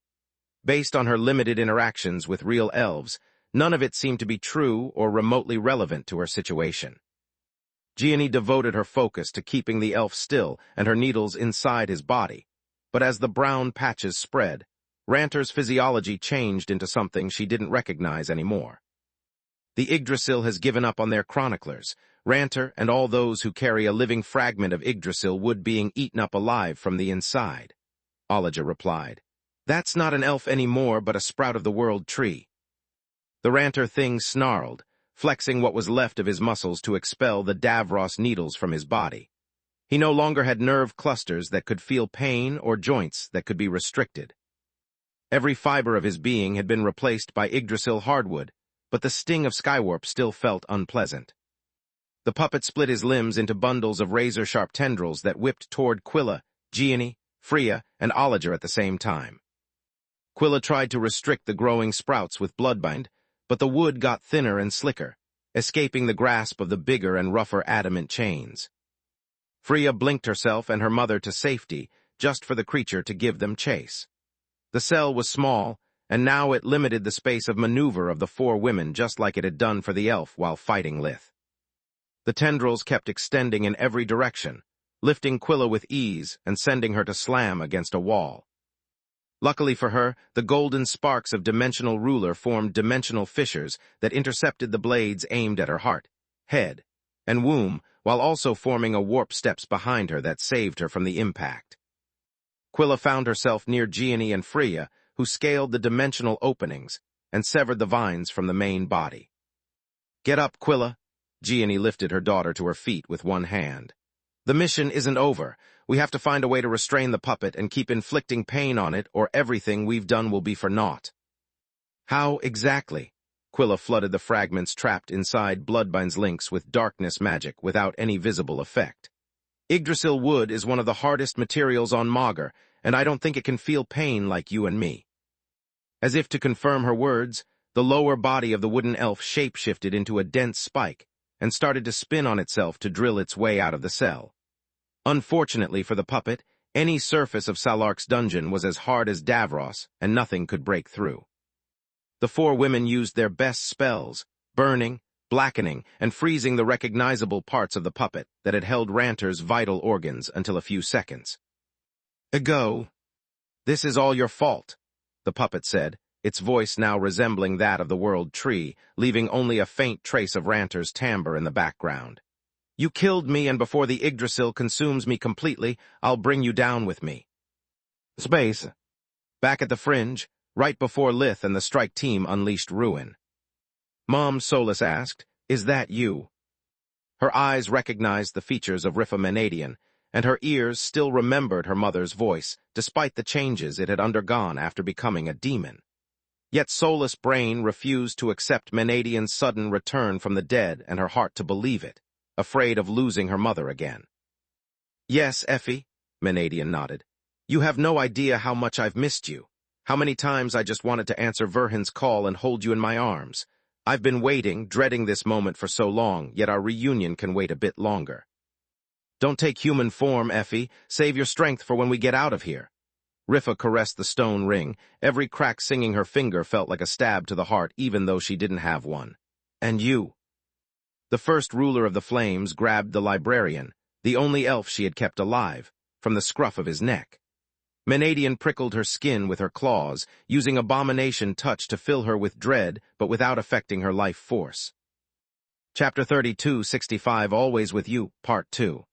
Based on her limited interactions with real elves, none of it seemed to be true or remotely relevant to her situation. Gianni devoted her focus to keeping the elf still and her needles inside his body, but as the brown patches spread, Ranter's physiology changed into something she didn't recognize anymore. The Yggdrasil has given up on their chroniclers. Ranter and all those who carry a living fragment of Yggdrasil would being eaten up alive from the inside. Alaja replied. That's not an elf anymore, but a sprout of the world tree. The Ranter thing snarled, flexing what was left of his muscles to expel the Davros needles from his body. He no longer had nerve clusters that could feel pain or joints that could be restricted. Every fiber of his being had been replaced by Yggdrasil hardwood, but the sting of Skywarp still felt unpleasant. The puppet split his limbs into bundles of razor-sharp tendrils that whipped toward Quilla, Gianni, Freya, and Alaja at the same time. Quilla tried to restrict the growing sprouts with bloodbind, but the wood got thinner and slicker, escaping the grasp of the bigger and rougher adamant chains. Freya blinked herself and her mother to safety, just for the creature to give them chase. The cell was small, and now it limited the space of maneuver of the four women just like it had done for the elf while fighting Lith. The tendrils kept extending in every direction, lifting Quilla with ease and sending her to slam against a wall. Luckily for her, the golden sparks of dimensional ruler formed dimensional fissures that intercepted the blades aimed at her heart, head, and womb, while also forming a warp steps behind her that saved her from the impact. Quilla found herself near Gianni and Freya, who scaled the dimensional openings and severed the vines from the main body. "Get up, Quilla." Gianni lifted her daughter to her feet with one hand. "The mission isn't over. We have to find a way to restrain the puppet and keep inflicting pain on it, or everything we've done will be for naught." "How exactly?" Quilla flooded the fragments trapped inside Bloodbine's links with darkness magic without any visible effect. "Yggdrasil wood is one of the hardest materials on Magur, and I don't think it can feel pain like you and me." As if to confirm her words, the lower body of the wooden elf shape-shifted into a dense spike and started to spin on itself to drill its way out of the cell. Unfortunately for the puppet, any surface of Salark's dungeon was as hard as Davros, and nothing could break through. The four women used their best spells, burning, blackening, and freezing the recognizable parts of the puppet that had held Ranter's vital organs until a few seconds. "Ego, this is all your fault," the puppet said, its voice now resembling that of the world tree, leaving only a faint trace of Ranter's timbre in the background. "You killed me, and before the Yggdrasil consumes me completely, I'll bring you down with me." Space. Back at the fringe, right before Lith and the strike team unleashed ruin. "Mom," Solus asked, "is that you?" Her eyes recognized the features of Rifa Menadian, and her ears still remembered her mother's voice, despite the changes it had undergone after becoming a demon. Yet Solus' brain refused to accept Menadian's sudden return from the dead and her heart to believe it, afraid of losing her mother again. "Yes, Effie," Menadian nodded. "You have no idea how much I've missed you. How many times I just wanted to answer Verhin's call and hold you in my arms. I've been waiting, dreading this moment for so long, yet our reunion can wait a bit longer." "Don't take human form, Effie. Save your strength for when we get out of here." Rifa caressed the stone ring. Every crack singing her finger felt like a stab to the heart, even though she didn't have one. "And you." The first ruler of the flames grabbed the librarian, the only elf she had kept alive, from the scruff of his neck. Menadian prickled her skin with her claws, using abomination touch to fill her with dread, but without affecting her life force. Chapter 3265 Always With You, Part 2.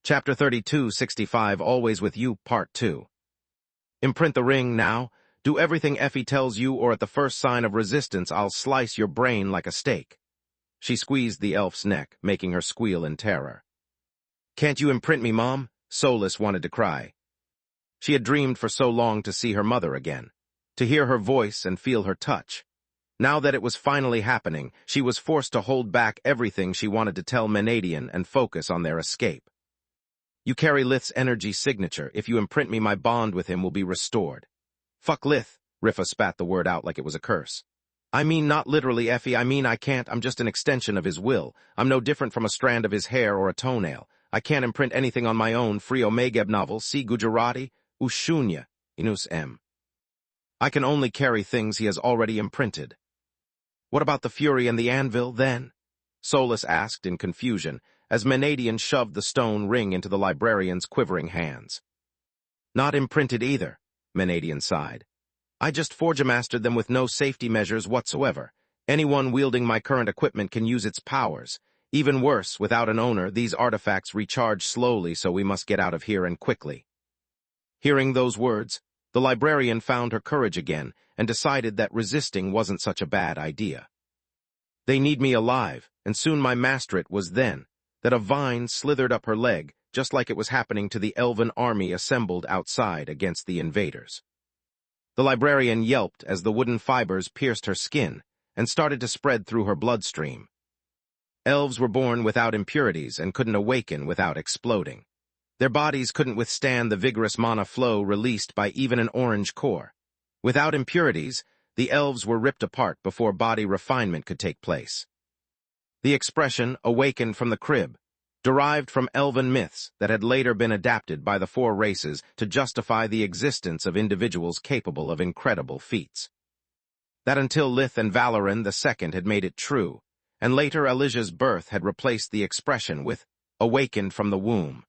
Chapter 3265 Always With You, Part 2. "Imprint the ring now. Do everything Effie tells you, or at the first sign of resistance I'll slice your brain like a steak." She squeezed the elf's neck, making her squeal in terror. "Can't you imprint me, Mom?" Solus wanted to cry. She had dreamed for so long to see her mother again, to hear her voice and feel her touch. Now that it was finally happening, she was forced to hold back everything she wanted to tell Menadian and focus on their escape. "You carry Lith's energy signature. If you imprint me, my bond with him will be restored." "Fuck Lith," Rifa spat the word out like it was a curse. "I mean not literally, Effie. I mean I can't. I'm just an extension of his will. I'm no different from a strand of his hair or a toenail. I can't imprint anything on my own. Free webnovel. See Gujarati. Ushunya. Inus M. I can only carry things he has already imprinted." "What about the Fury and the anvil, then?" Solus asked in confusion, as Menadian shoved the stone ring into the librarian's quivering hands. "Not imprinted either," Menadian sighed. "I just forge-mastered them with no safety measures whatsoever. Anyone wielding my current equipment can use its powers. Even worse, without an owner, these artifacts recharge slowly, so we must get out of here and quickly." Hearing those words, the librarian found her courage again and decided that resisting wasn't such a bad idea. "They need me alive, and soon my masterate was then, that a vine slithered up her leg, just like it was happening to the elven army assembled outside against the invaders." The librarian yelped as the wooden fibers pierced her skin and started to spread through her bloodstream. Elves were born without impurities and couldn't awaken without exploding. Their bodies couldn't withstand the vigorous mana flow released by even an orange core. Without impurities, the elves were ripped apart before body refinement could take place. The expression, "awakened from the crib," derived from elven myths that had later been adapted by the four races to justify the existence of individuals capable of incredible feats. That until Lith and Valoran II had made it true, and later Elijah's birth had replaced the expression with "awakened from the womb."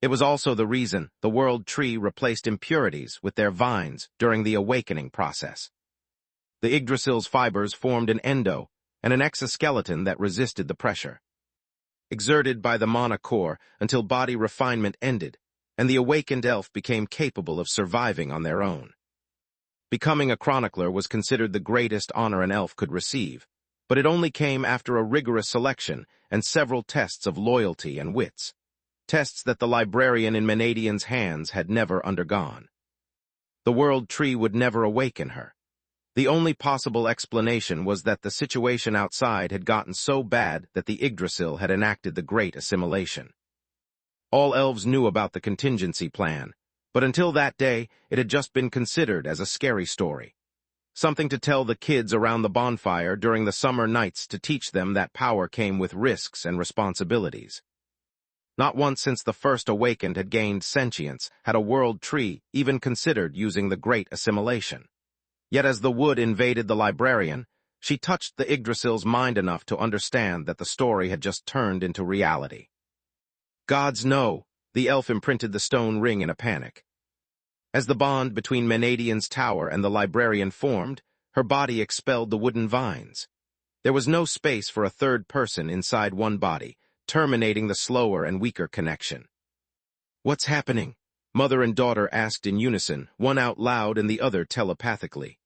It was also the reason the world tree replaced impurities with their vines during the awakening process. The Yggdrasil's fibers formed an endo and an exoskeleton that resisted the pressure, exerted by the mana core until body refinement ended, and the awakened elf became capable of surviving on their own. Becoming a chronicler was considered the greatest honor an elf could receive, but it only came after a rigorous selection and several tests of loyalty and wits, tests that the librarian in Menadian's hands had never undergone. The world tree would never awaken her. The only possible explanation was that the situation outside had gotten so bad that the Yggdrasil had enacted the Great Assimilation. All elves knew about the contingency plan, but until that day, it had just been considered as a scary story. Something to tell the kids around the bonfire during the summer nights to teach them that power came with risks and responsibilities. Not once since the first awakened had gained sentience had a world tree even considered using the Great Assimilation. Yet as the wood invaded the librarian, she touched the Yggdrasil's mind enough to understand that the story had just turned into reality. Gods no, the elf imprinted the stone ring in a panic. As the bond between Menadian's tower and the librarian formed, her body expelled the wooden vines. There was no space for a third person inside one body, terminating the slower and weaker connection. "What's happening?" Mother and daughter asked in unison, one out loud and the other telepathically.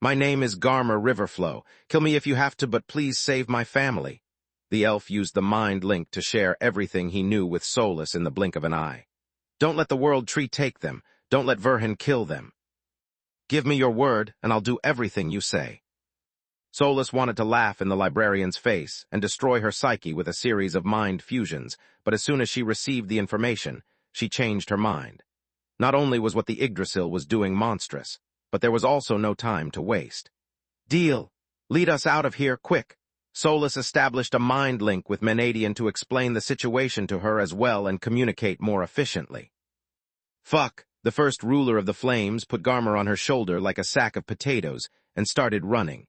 "My name is Garmer Riverflow. Kill me if you have to, but please save my family." The elf used the mind link to share everything he knew with Solus in the blink of an eye. "Don't let the world tree take them. Don't let Verhin kill them. Give me your word, and I'll do everything you say." Solus wanted to laugh in the librarian's face and destroy her psyche with a series of mind fusions, but as soon as she received the information, she changed her mind. Not only was what the Yggdrasil was doing monstrous, but there was also no time to waste. "Deal! Lead us out of here, quick!" Solus established a mind link with Menadian to explain the situation to her as well and communicate more efficiently. "Fuck!" The first ruler of the flames put Garmer on her shoulder like a sack of potatoes and started running.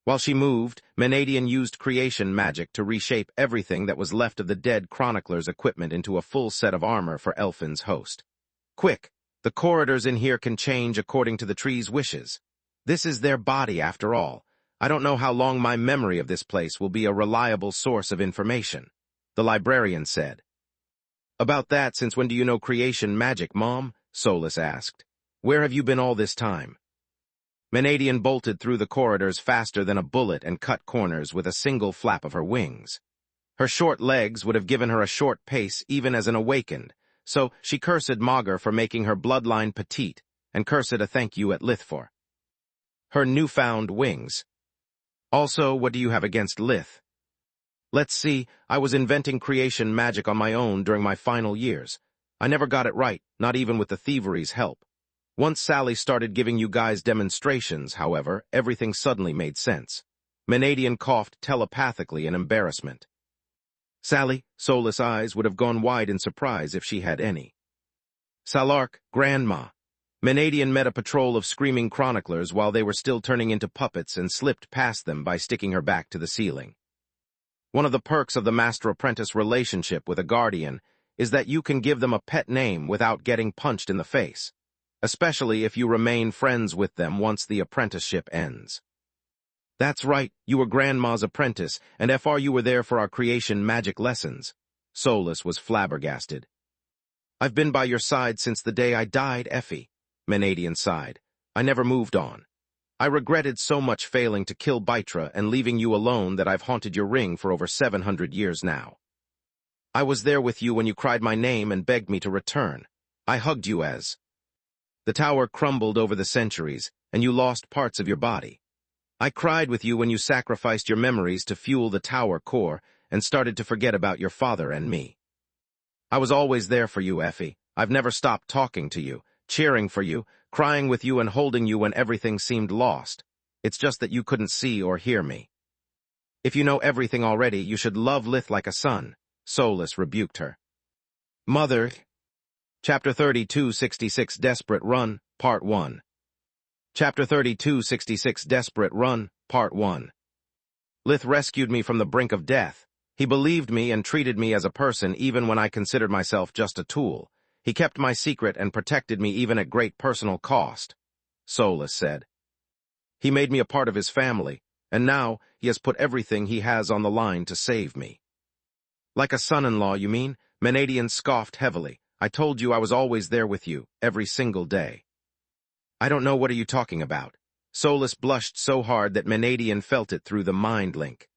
While she moved, Menadian used creation magic to reshape everything that was left of the dead chronicler's equipment into a full set of armor for Elfin's host. "Quick! The corridors in here can change according to the tree's wishes. This is their body, after all. I don't know how long my memory of this place will be a reliable source of information," the librarian said. "About that, since when do you know creation magic, Mom?" Solus asked. "Where have you been all this time?" Menadian bolted through the corridors faster than a bullet and cut corners with a single flap of her wings. Her short legs would have given her a short pace even as an awakened, so she cursed Magur for making her bloodline petite and cursed a thank you at Lith for her newfound wings. "Also, what do you have against Lith?" "Let's see, I was inventing creation magic on my own during my final years. I never got it right, not even with the thievery's help. Once Sally started giving you guys demonstrations, however, everything suddenly made sense." Menadian coughed telepathically in embarrassment. "Sally?" Solus' eyes would have gone wide in surprise if she had any. "Salark, Grandma." Menadian met a patrol of screaming chroniclers while they were still turning into puppets and slipped past them by sticking her back to the ceiling. One of the perks of the master-apprentice relationship with a guardian is that you can give them a pet name without getting punched in the face, especially if you remain friends with them once the apprenticeship ends. "That's right, you were Grandma's apprentice, and FR you were there for our creation magic lessons." Solus was flabbergasted. "I've been by your side since the day I died, Effie," Menadian sighed. "I never moved on. I regretted so much failing to kill Bytra and leaving you alone that I've haunted your ring for over 700 years now. I was there with you when you cried my name and begged me to return. I hugged you as the tower crumbled over the centuries, and you lost parts of your body. I cried with you when you sacrificed your memories to fuel the tower core and started to forget about your father and me. I was always there for you, Effie. I've never stopped talking to you, cheering for you, crying with you and holding you when everything seemed lost. It's just that you couldn't see or hear me. If you know everything already, you should love Lith like a son," Solus rebuked her. "Mother." Chapter 3266 Desperate Run, Part 1. Chapter 3266 Desperate Run, Part 1. "Lith rescued me from the brink of death. He believed me and treated me as a person even when I considered myself just a tool. He kept my secret and protected me even at great personal cost, Solus said. He made me a part of his family, and now he has put everything he has on the line to save me. Like a son-in-law, you mean? Menadian scoffed heavily. I told you I was always there with you, every single day. I don't know what are you talking about. Solus blushed so hard that Menadian felt it through the mind link.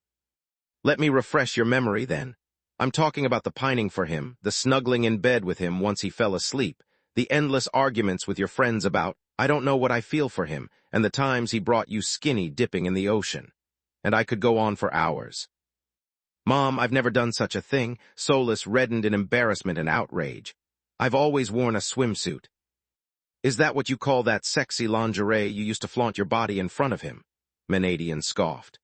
Let me refresh your memory, then. I'm talking about the pining for him, the snuggling in bed with him once he fell asleep, the endless arguments with your friends about, I don't know what I feel for him, and the times he brought you skinny dipping in the ocean. And I could go on for hours. Mom, I've never done such a thing. Solus reddened in embarrassment and outrage. I've always worn a swimsuit. Is that what you call that sexy lingerie you used to flaunt your body in front of him? Menadian scoffed.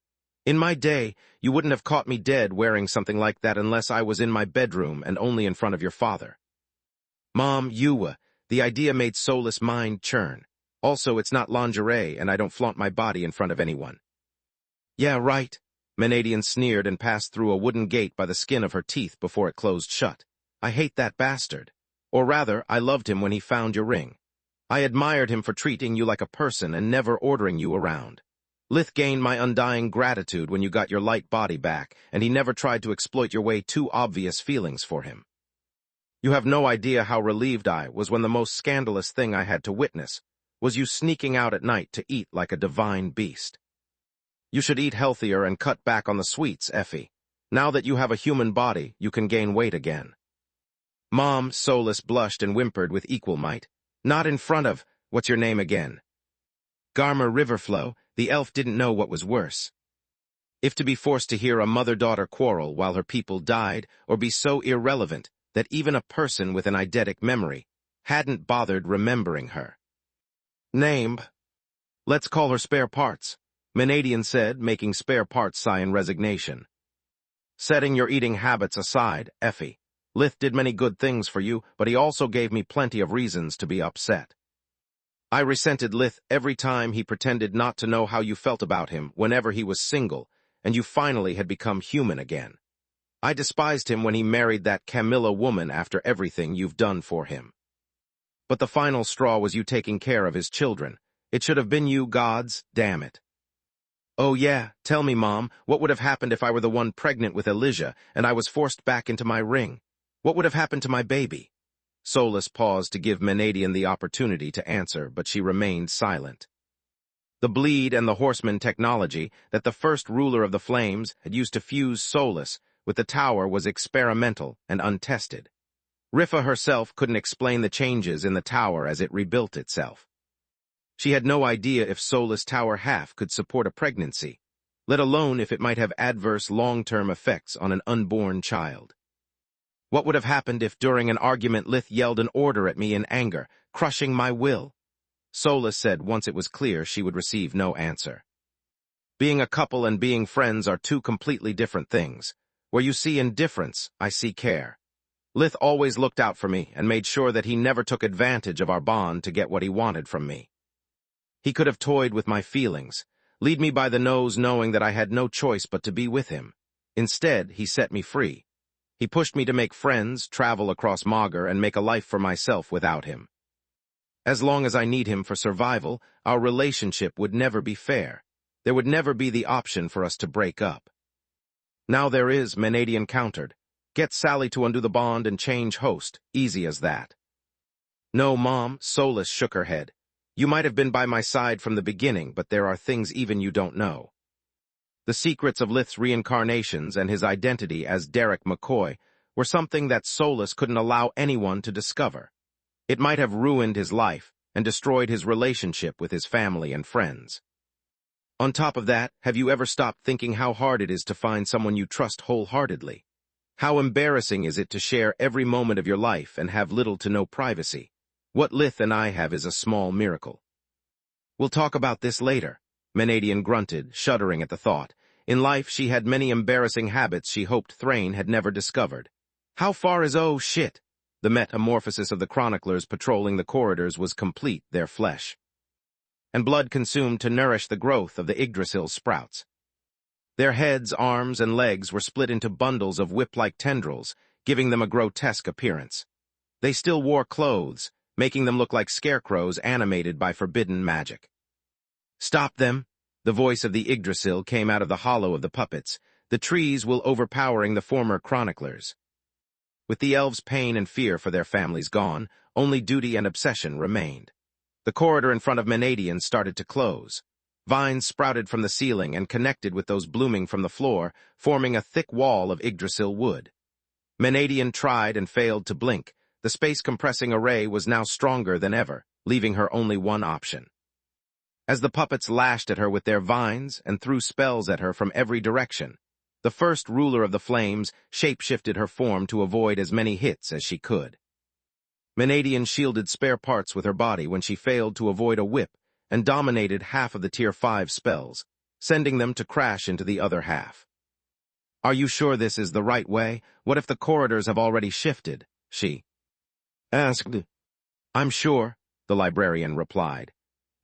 In my day, you wouldn't have caught me dead wearing something like that unless I was in my bedroom and only in front of your father. Mom, the idea made Solus' mind churn. Also, it's not lingerie, and I don't flaunt my body in front of anyone. Yeah, right. Menadian sneered and passed through a wooden gate by the skin of her teeth before it closed shut. I hate that bastard. Or rather, I loved him when he found your ring. I admired him for treating you like a person and never ordering you around. Lith gained my undying gratitude when you got your light body back, and he never tried to exploit your way too obvious feelings for him. You have no idea how relieved I was when the most scandalous thing I had to witness was you sneaking out at night to eat like a divine beast. You should eat healthier and cut back on the sweets, Effie. Now that you have a human body, you can gain weight again. Mom, Solus blushed and whimpered with equal might. Not in front of, what's your name again? Garmer Riverflow. The elf didn't know what was worse. If to be forced to hear a mother-daughter quarrel while her people died, or be so irrelevant that even a person with an eidetic memory hadn't bothered remembering her. Name. Let's call her Spare Parts, Menadian said, making Spare Parts sigh in resignation. Setting your eating habits aside, Effie, Lith did many good things for you, but he also gave me plenty of reasons to be upset. I resented Lith every time he pretended not to know how you felt about him whenever he was single, and you finally had become human again. I despised him when he married that Camilla woman after everything you've done for him. But the final straw was you taking care of his children. It should have been you, gods, damn it. Oh yeah, tell me, Mom, what would have happened if I were the one pregnant with Elijah and I was forced back into my ring? What would have happened to my baby? Solus paused to give Menadian the opportunity to answer, but she remained silent. The bleed and the horseman technology that the first ruler of the Flames had used to fuse Solus with the tower was experimental and untested. Rifa herself couldn't explain the changes in the tower as it rebuilt itself. She had no idea if Solus' tower half could support a pregnancy, let alone if it might have adverse long-term effects on an unborn child. What would have happened if during an argument Lith yelled an order at me in anger, crushing my will? Solus said once it was clear she would receive no answer. Being a couple and being friends are two completely different things. Where you see indifference, I see care. Lith always looked out for me and made sure that he never took advantage of our bond to get what he wanted from me. He could have toyed with my feelings, lead me by the nose knowing that I had no choice but to be with him. Instead, he set me free. He pushed me to make friends, travel across Magus, and make a life for myself without him. As long as I need him for survival, our relationship would never be fair. There would never be the option for us to break up. Now there is, Menadian countered. Get Sally to undo the bond and change host, easy as that. No, Mom, Solus shook her head. You might have been by my side from the beginning, but there are things even you don't know. The secrets of Lith's reincarnations and his identity as Derek McCoy were something that Solus couldn't allow anyone to discover. It might have ruined his life and destroyed his relationship with his family and friends. On top of that, have you ever stopped thinking how hard it is to find someone you trust wholeheartedly? How embarrassing is it to share every moment of your life and have little to no privacy? What Lith and I have is a small miracle. We'll talk about this later, Menadian grunted, shuddering at the thought. In life, she had many embarrassing habits she hoped Thrain had never discovered. How far is oh shit? The metamorphosis of the chroniclers patrolling the corridors was complete, their flesh and blood consumed to nourish the growth of the Yggdrasil sprouts. Their heads, arms, and legs were split into bundles of whip-like tendrils, giving them a grotesque appearance. They still wore clothes, making them look like scarecrows animated by forbidden magic. "Stop them!" The voice of the Yggdrasil came out of the hollow of the puppets. "The trees will overpowering the former chroniclers." With the elves' pain and fear for their families gone, only duty and obsession remained. The corridor in front of Menadian started to close. Vines sprouted from the ceiling and connected with those blooming from the floor, forming a thick wall of Yggdrasil wood. Menadian tried and failed to blink. The space-compressing array was now stronger than ever, leaving her only one option. As the puppets lashed at her with their vines and threw spells at her from every direction, the first ruler of the flames shape-shifted her form to avoid as many hits as she could. Menadian shielded spare parts with her body when she failed to avoid a whip and dominated half of the Tier 5 spells, sending them to crash into the other half. "Are you sure this is the right way? What if the corridors have already shifted?" she asked. "I'm sure," the librarian replied.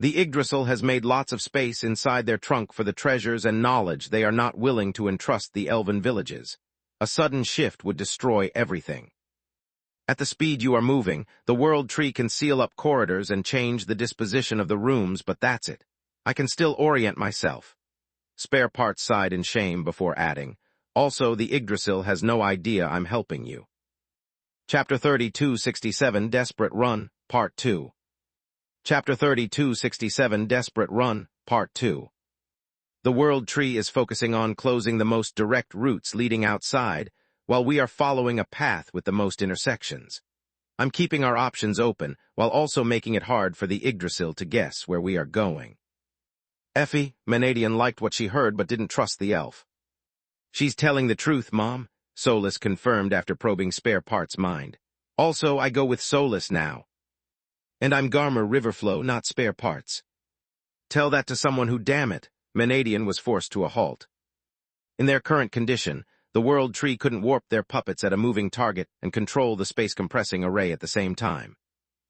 "The Yggdrasil has made lots of space inside their trunk for the treasures and knowledge they are not willing to entrust the elven villages. A sudden shift would destroy everything. At the speed you are moving, the World Tree can seal up corridors and change the disposition of the rooms, but that's it. I can still orient myself." Spare Parts sighed in shame before adding, "Also, the Yggdrasil has no idea I'm helping you." Chapter 3267 Desperate Run, Part 2. Chapter 3267 Desperate Run, Part 2. The World Tree is focusing on closing the most direct routes leading outside, while we are following a path with the most intersections. I'm keeping our options open, while also making it hard for the Yggdrasil to guess where we are going. Effie, Menadian liked what she heard but didn't trust the elf. "She's telling the truth, Mom," Solus confirmed after probing Spare Parts' mind. "Also, I go with Solus now. And I'm Garmer Riverflow, not Spare Parts." "Tell that to someone who, damn it," Menadian was forced to a halt. In their current condition, the World Tree couldn't warp their puppets at a moving target and control the space-compressing array at the same time.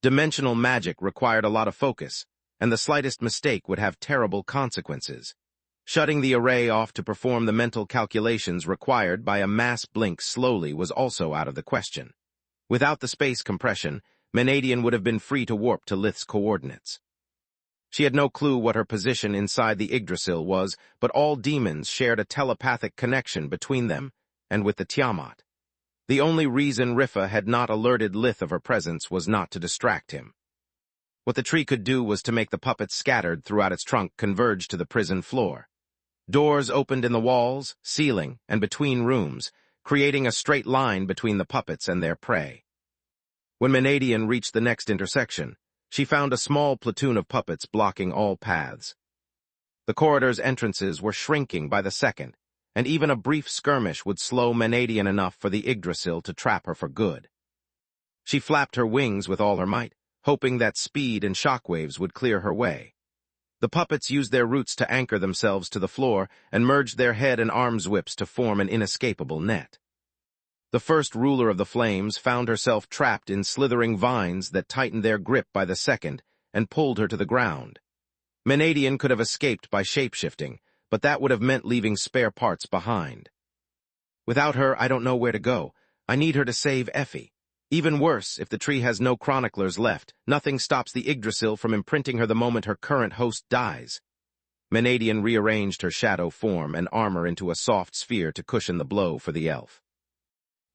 Dimensional magic required a lot of focus, and the slightest mistake would have terrible consequences. Shutting the array off to perform the mental calculations required by a mass blink slowly was also out of the question. Without the space compression, Menadian would have been free to warp to Lith's coordinates. She had no clue what her position inside the Yggdrasil was, but all demons shared a telepathic connection between them and with the Tiamat. The only reason Rifa had not alerted Lith of her presence was not to distract him. What the tree could do was to make the puppets scattered throughout its trunk converge to the prison floor. Doors opened in the walls, ceiling, and between rooms, creating a straight line between the puppets and their prey. When Menadian reached the next intersection, she found a small platoon of puppets blocking all paths. The corridor's entrances were shrinking by the second, and even a brief skirmish would slow Menadian enough for the Yggdrasil to trap her for good. She flapped her wings with all her might, hoping that speed and shockwaves would clear her way. The puppets used their roots to anchor themselves to the floor and merged their head and arms whips to form an inescapable net. The first ruler of the flames found herself trapped in slithering vines that tightened their grip by the second and pulled her to the ground. Menadian could have escaped by shape-shifting, but that would have meant leaving Spare Parts behind. "Without her, I don't know where to go. I need her to save Effie. Even worse, if the tree has no chroniclers left, nothing stops the Yggdrasil from imprinting her the moment her current host dies." Menadian rearranged her shadow form and armor into a soft sphere to cushion the blow for the elf.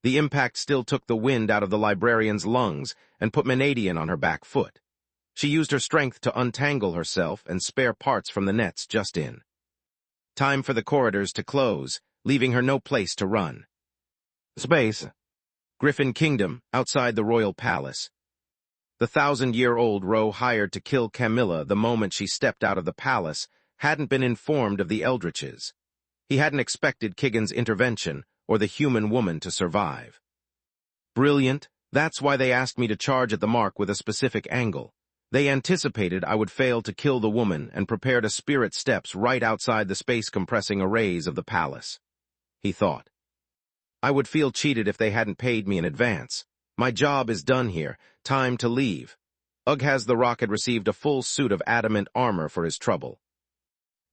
The impact still took the wind out of the librarian's lungs and put Menadian on her back foot. She used her strength to untangle herself and Spare Parts from the nets just in. Time for the corridors to close, leaving her no place to run. Space. Griffin Kingdom, outside the royal palace. The 1,000-year-old Roe hired to kill Camilla the moment she stepped out of the palace hadn't been informed of the Eldritches. He hadn't expected Kigan's intervention or the human woman to survive. Brilliant. That's why they asked me to charge at the mark with a specific angle. They anticipated I would fail to kill the woman and prepared a spirit steps right outside the space-compressing arrays of the palace. He thought. I would feel cheated if they hadn't paid me in advance. My job is done here. Time to leave. Ugghaz the Rock had received a full suit of adamant armor for his trouble.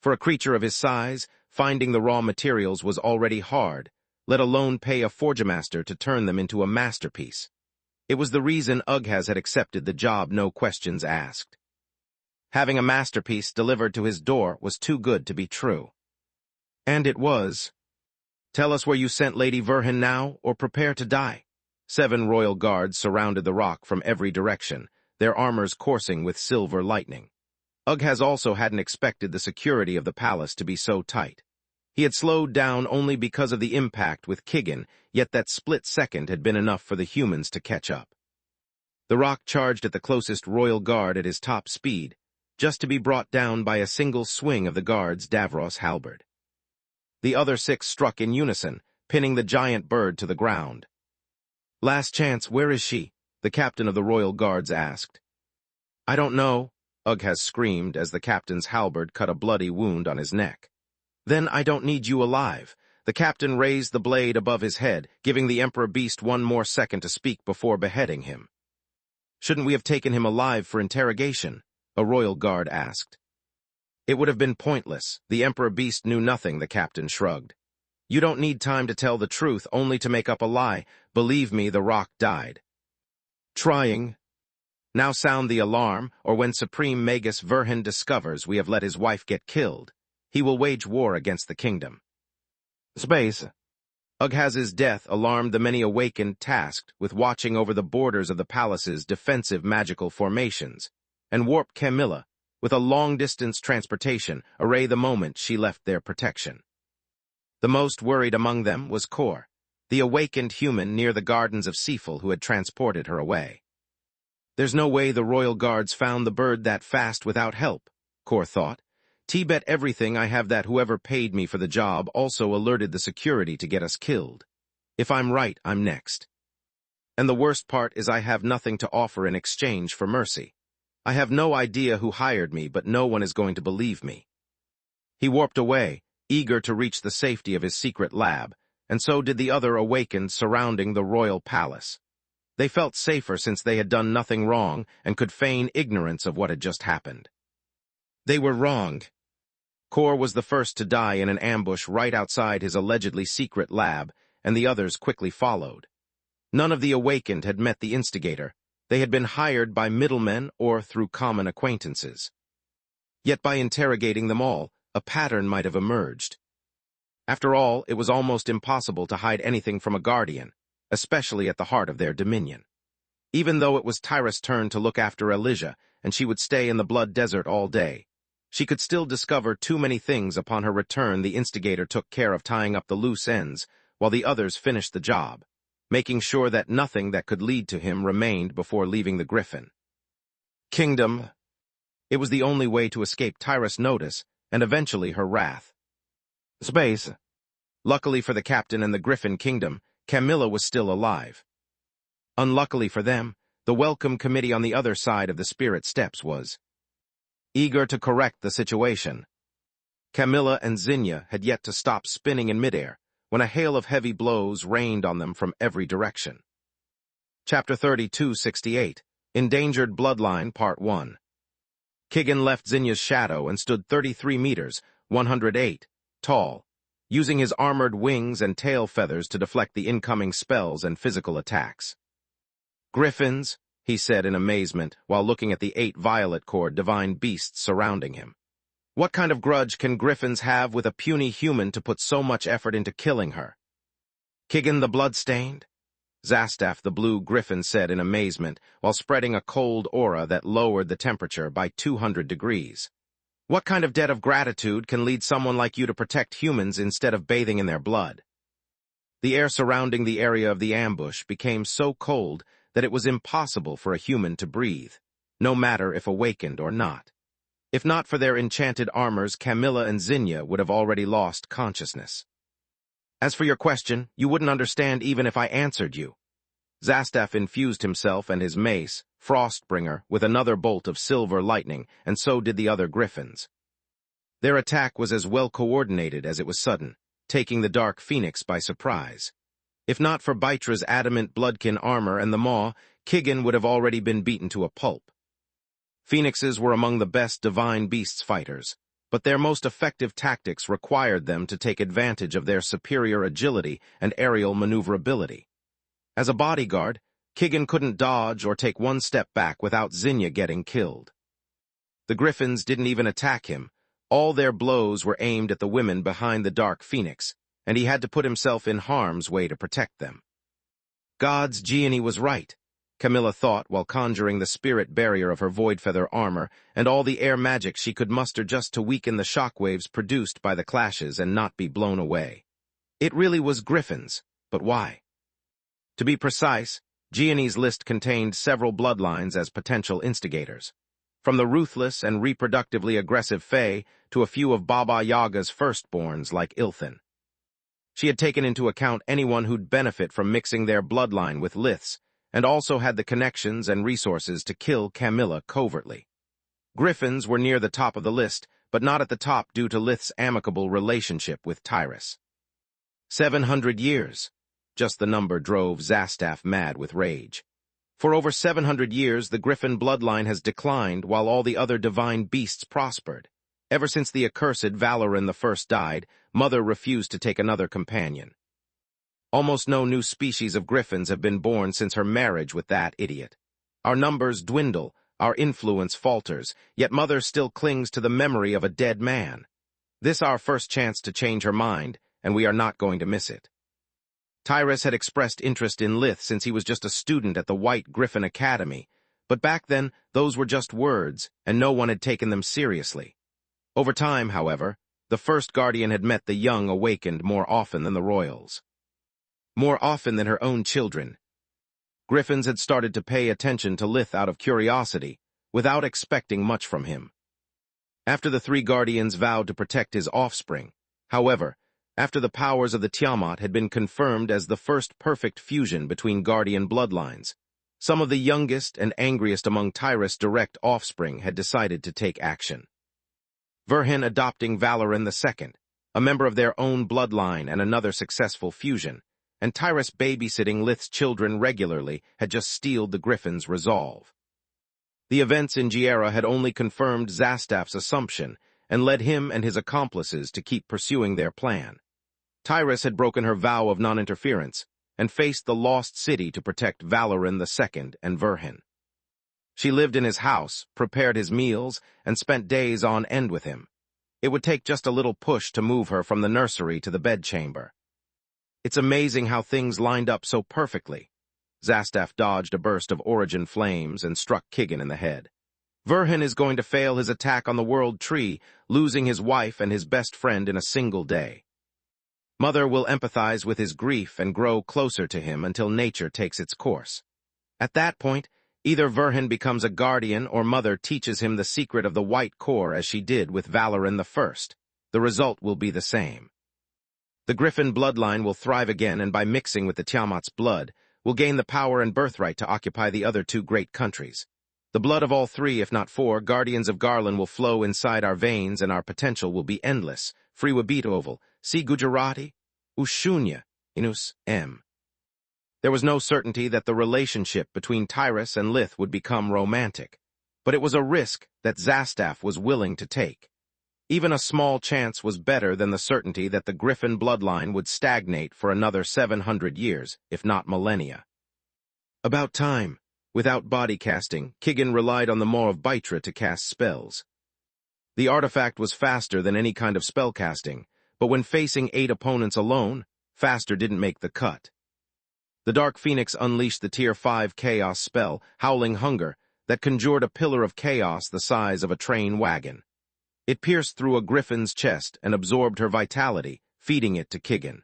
For a creature of his size, finding the raw materials was already hard, let alone pay a forgemaster to turn them into a masterpiece. It was the reason Ughaz had accepted the job, no questions asked. Having a masterpiece delivered to his door was too good to be true. And it was. "Tell us where you sent Lady Verhin now, or prepare to die." 7 royal guards surrounded the rock from every direction, their armors coursing with silver lightning. Ughaz also hadn't expected the security of the palace to be so tight. He had slowed down only because of the impact with Kigan, yet that split second had been enough for the humans to catch up. The rock charged at the closest royal guard at his top speed, just to be brought down by a single swing of the guard's Davros halberd. The other 6 struck in unison, pinning the giant bird to the ground. "Last chance, where is she?" the captain of the royal guards asked. "I don't know," Ughaz screamed as the captain's halberd cut a bloody wound on his neck. "Then I don't need you alive." The captain raised the blade above his head, giving the Emperor Beast one more second to speak before beheading him. "Shouldn't we have taken him alive for interrogation?" a royal guard asked. "It would have been pointless. The Emperor Beast knew nothing," the captain shrugged. "You don't need time to tell the truth, only to make up a lie. Believe me, the rock died." "Trying. Now sound the alarm, or when Supreme Magus Verhin discovers we have let his wife get killed, he will wage war against the kingdom." Space. Ughaz's death alarmed the many awakened tasked with watching over the borders of the palace's defensive magical formations, and warped Camilla, with a long-distance transportation, array the moment she left their protection. The most worried among them was Kor, the awakened human near the gardens of Seaful who had transported her away. "There's no way the royal guards found the bird that fast without help," Kor thought. "Bet everything I have that whoever paid me for the job also alerted the security to get us killed. If I'm right, I'm next. And the worst part is I have nothing to offer in exchange for mercy. I have no idea who hired me, but no one is going to believe me." He warped away, eager to reach the safety of his secret lab, and so did the other awakened surrounding the royal palace. They felt safer since they had done nothing wrong and could feign ignorance of what had just happened. They were wrong. Kor was the first to die in an ambush right outside his allegedly secret lab, and the others quickly followed. None of the awakened had met the instigator. They had been hired by middlemen or through common acquaintances. Yet by interrogating them all, a pattern might have emerged. After all, it was almost impossible to hide anything from a guardian, especially at the heart of their dominion. Even though it was Tyrus' turn to look after Elijah, and she would stay in the Blood Desert all day, she could still discover too many things. Upon her return, the instigator took care of tying up the loose ends, while the others finished the job, making sure that nothing that could lead to him remained before leaving the Griffin. Kingdom. It was the only way to escape Tyrus' notice, and eventually her wrath. Space. Luckily for the captain and the Griffin Kingdom, Camilla was still alive. Unluckily for them, the welcome committee on the other side of the spirit steps was eager to correct the situation. Camilla and Zinnia had yet to stop spinning in midair when a hail of heavy blows rained on them from every direction. Chapter 3268, Endangered Bloodline, Part 1. Kigan left Zinnia's shadow and stood 33 meters, 108, tall, using his armored wings and tail feathers to deflect the incoming spells and physical attacks. "Griffins," he said in amazement while looking at the 8 violet-cored divine beasts surrounding him. "What kind of grudge can Griffins have with a puny human to put so much effort into killing her?" "Kigan the Bloodstained?" Zastaff the blue griffin said in amazement while spreading a cold aura that lowered the temperature by 200 degrees. "What kind of debt of gratitude can lead someone like you to protect humans instead of bathing in their blood?" The air surrounding the area of the ambush became so cold that it was impossible for a human to breathe, no matter if awakened or not. If not for their enchanted armors, Camilla and Zinnia would have already lost consciousness. "As for your question, you wouldn't understand even if I answered you." Zastaff infused himself and his mace, Frostbringer, with another bolt of silver lightning, and so did the other griffins. Their attack was as well coordinated as it was sudden, taking the Dark Phoenix by surprise. If not for Bytra's adamant bloodkin armor and the maw, Kigan would have already been beaten to a pulp. Phoenixes were among the best divine beasts fighters, but their most effective tactics required them to take advantage of their superior agility and aerial maneuverability. As a bodyguard, Kigan couldn't dodge or take one step back without Zinnia getting killed. The Griffins didn't even attack him. All their blows were aimed at the women behind the Dark Phoenix, and he had to put himself in harm's way to protect them. God's Gianni was right, Camilla thought while conjuring the spirit barrier of her void feather armor and all the air magic she could muster just to weaken the shockwaves produced by the clashes and not be blown away. It really was Griffins, but why? To be precise, Gianni's list contained several bloodlines as potential instigators, from the ruthless and reproductively aggressive Fae to a few of Baba Yaga's firstborns like Ilthan. She had taken into account anyone who'd benefit from mixing their bloodline with Lith's, and also had the connections and resources to kill Camilla covertly. Griffins were near the top of the list, but not at the top due to Lith's amicable relationship with Tyrus. 700 years. Just the number drove Zastaff mad with rage. For over 700 years, the Griffin bloodline has declined while all the other divine beasts prospered. Ever since the accursed Valoran I died, Mother refused to take another companion. Almost no new species of griffins have been born since her marriage with that idiot. Our numbers dwindle, our influence falters, yet Mother still clings to the memory of a dead man. This our first chance to change her mind, and we are not going to miss it. Tyrus had expressed interest in Lith since he was just a student at the White Griffin Academy, but back then those were just words, and no one had taken them seriously. Over time, however, the first guardian had met the young awakened more often than the royals. More often than her own children. Griffins had started to pay attention to Lith out of curiosity, without expecting much from him. After the three guardians vowed to protect his offspring, however, after the powers of the Tiamat had been confirmed as the first perfect fusion between guardian bloodlines, some of the youngest and angriest among Tyrus' direct offspring had decided to take action. Verhin adopting Valoran II, a member of their own bloodline and another successful fusion, and Tyrus babysitting Lith's children regularly had just steeled the Griffin's resolve. The events in Giera had only confirmed Zastaff's assumption and led him and his accomplices to keep pursuing their plan. Tyrus had broken her vow of non-interference and faced the lost city to protect Valoran II and Verhin. She lived in his house, prepared his meals, and spent days on end with him. It would take just a little push to move her from the nursery to the bedchamber. It's amazing how things lined up so perfectly. Zastaff dodged a burst of origin flames and struck Kigan in the head. Verhin is going to fail his attack on the World Tree, losing his wife and his best friend in a single day. Mother will empathize with his grief and grow closer to him until nature takes its course. At that point, either Verhin becomes a guardian or Mother teaches him the secret of the White Core as she did with Valoran I. The result will be the same. The Griffin bloodline will thrive again, and by mixing with the Tiamat's blood, will gain the power and birthright to occupy the other two great countries. The blood of all three, if not four, guardians of Garland will flow inside our veins, and our potential will be endless. Free webnovel, see Gujarati, Ushunya, Inus, M. There was no certainty that the relationship between Tyrus and Lith would become romantic, but it was a risk that Zastaff was willing to take. Even a small chance was better than the certainty that the Griffin bloodline would stagnate for another 700 years, if not millennia. About time. Without body casting, Kigan relied on the Maw of Baitra to cast spells. The artifact was faster than any kind of spell casting, but when facing 8 opponents alone, faster didn't make the cut. The Dark Phoenix unleashed the Tier 5 Chaos spell, Howling Hunger, that conjured a pillar of chaos the size of a train wagon. It pierced through a griffin's chest and absorbed her vitality, feeding it to Kigan.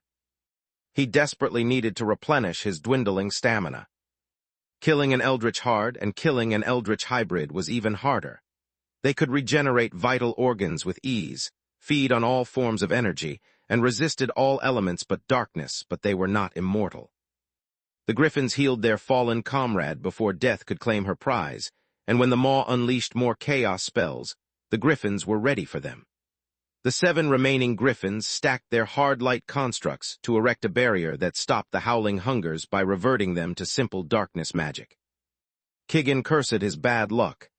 He desperately needed to replenish his dwindling stamina. Killing an Eldritch Hard and killing an Eldritch Hybrid was even harder. They could regenerate vital organs with ease, feed on all forms of energy, and resisted all elements but darkness, but they were not immortal. The Griffins healed their fallen comrade before death could claim her prize, and when the Maw unleashed more chaos spells, the Griffins were ready for them. The 7 remaining Griffins stacked their hard light constructs to erect a barrier that stopped the Howling Hungers by reverting them to simple darkness magic. Kigan cursed his bad luck.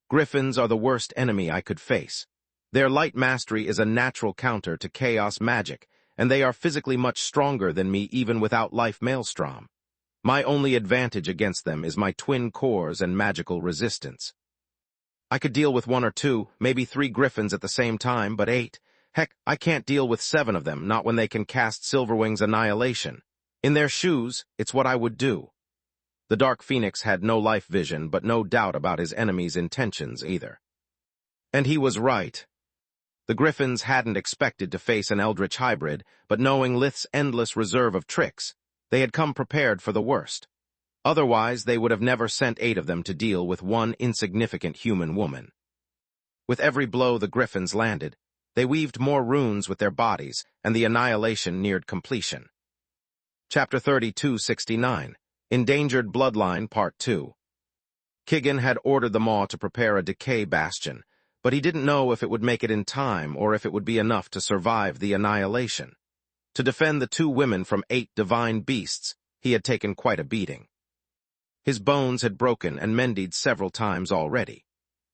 Griffins are the worst enemy I could face. Their light mastery is a natural counter to chaos magic, and they are physically much stronger than me even without life maelstrom. My only advantage against them is my twin cores and magical resistance. I could deal with 1 or 2, maybe 3 griffins at the same time, but 8. Heck, I can't deal with 7 of them, not when they can cast Silverwing's annihilation. In their shoes, it's what I would do. The Dark Phoenix had no life vision, but no doubt about his enemy's intentions either. And he was right. The Griffins hadn't expected to face an Eldritch hybrid, but knowing Lith's endless reserve of tricks, they had come prepared for the worst. Otherwise, they would have never sent 8 of them to deal with one insignificant human woman. With every blow the Griffins landed, they weaved more runes with their bodies, and the annihilation neared completion. Chapter 3269, Endangered Bloodline Part 2. Kigan had ordered the Maw to prepare a decay bastion, but he didn't know if it would make it in time or if it would be enough to survive the annihilation. To defend the 2 women from 8 divine beasts, he had taken quite a beating. His bones had broken and mended several times already.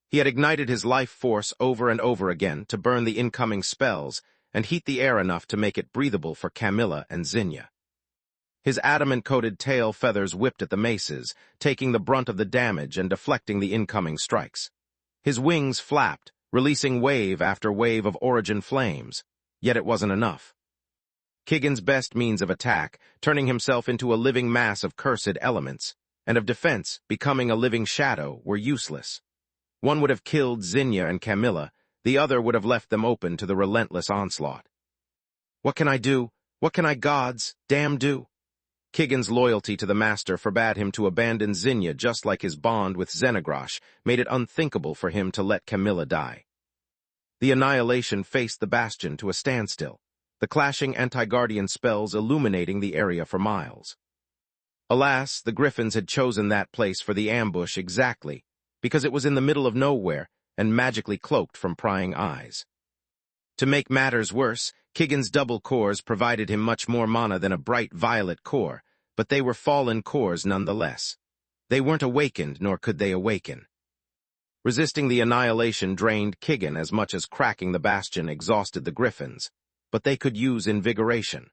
He had ignited his life force over and over again to burn the incoming spells and heat the air enough to make it breathable for Camilla and Zinnia. His adamant-coated tail feathers whipped at the maces, taking the brunt of the damage and deflecting the incoming strikes. His wings flapped, releasing wave after wave of origin flames, yet it wasn't enough. Kigan's best means of attack, turning himself into a living mass of cursed elements, and of defense, becoming a living shadow, were useless. One would have killed Zinnia and Camilla, the other would have left them open to the relentless onslaught. What can I do? What can I gods, damn do? Kigan's loyalty to the master forbade him to abandon Zinnia, just like his bond with Xenagrosh made it unthinkable for him to let Camilla die. The annihilation faced the bastion to a standstill, the clashing anti-guardian spells illuminating the area for miles. Alas, the Griffins had chosen that place for the ambush exactly, because it was in the middle of nowhere and magically cloaked from prying eyes. To make matters worse, Kigan's double cores provided him much more mana than a bright violet core, but they were fallen cores nonetheless. They weren't awakened, nor could they awaken. Resisting the annihilation drained Kigan as much as cracking the bastion exhausted the Griffins, but they could use invigoration.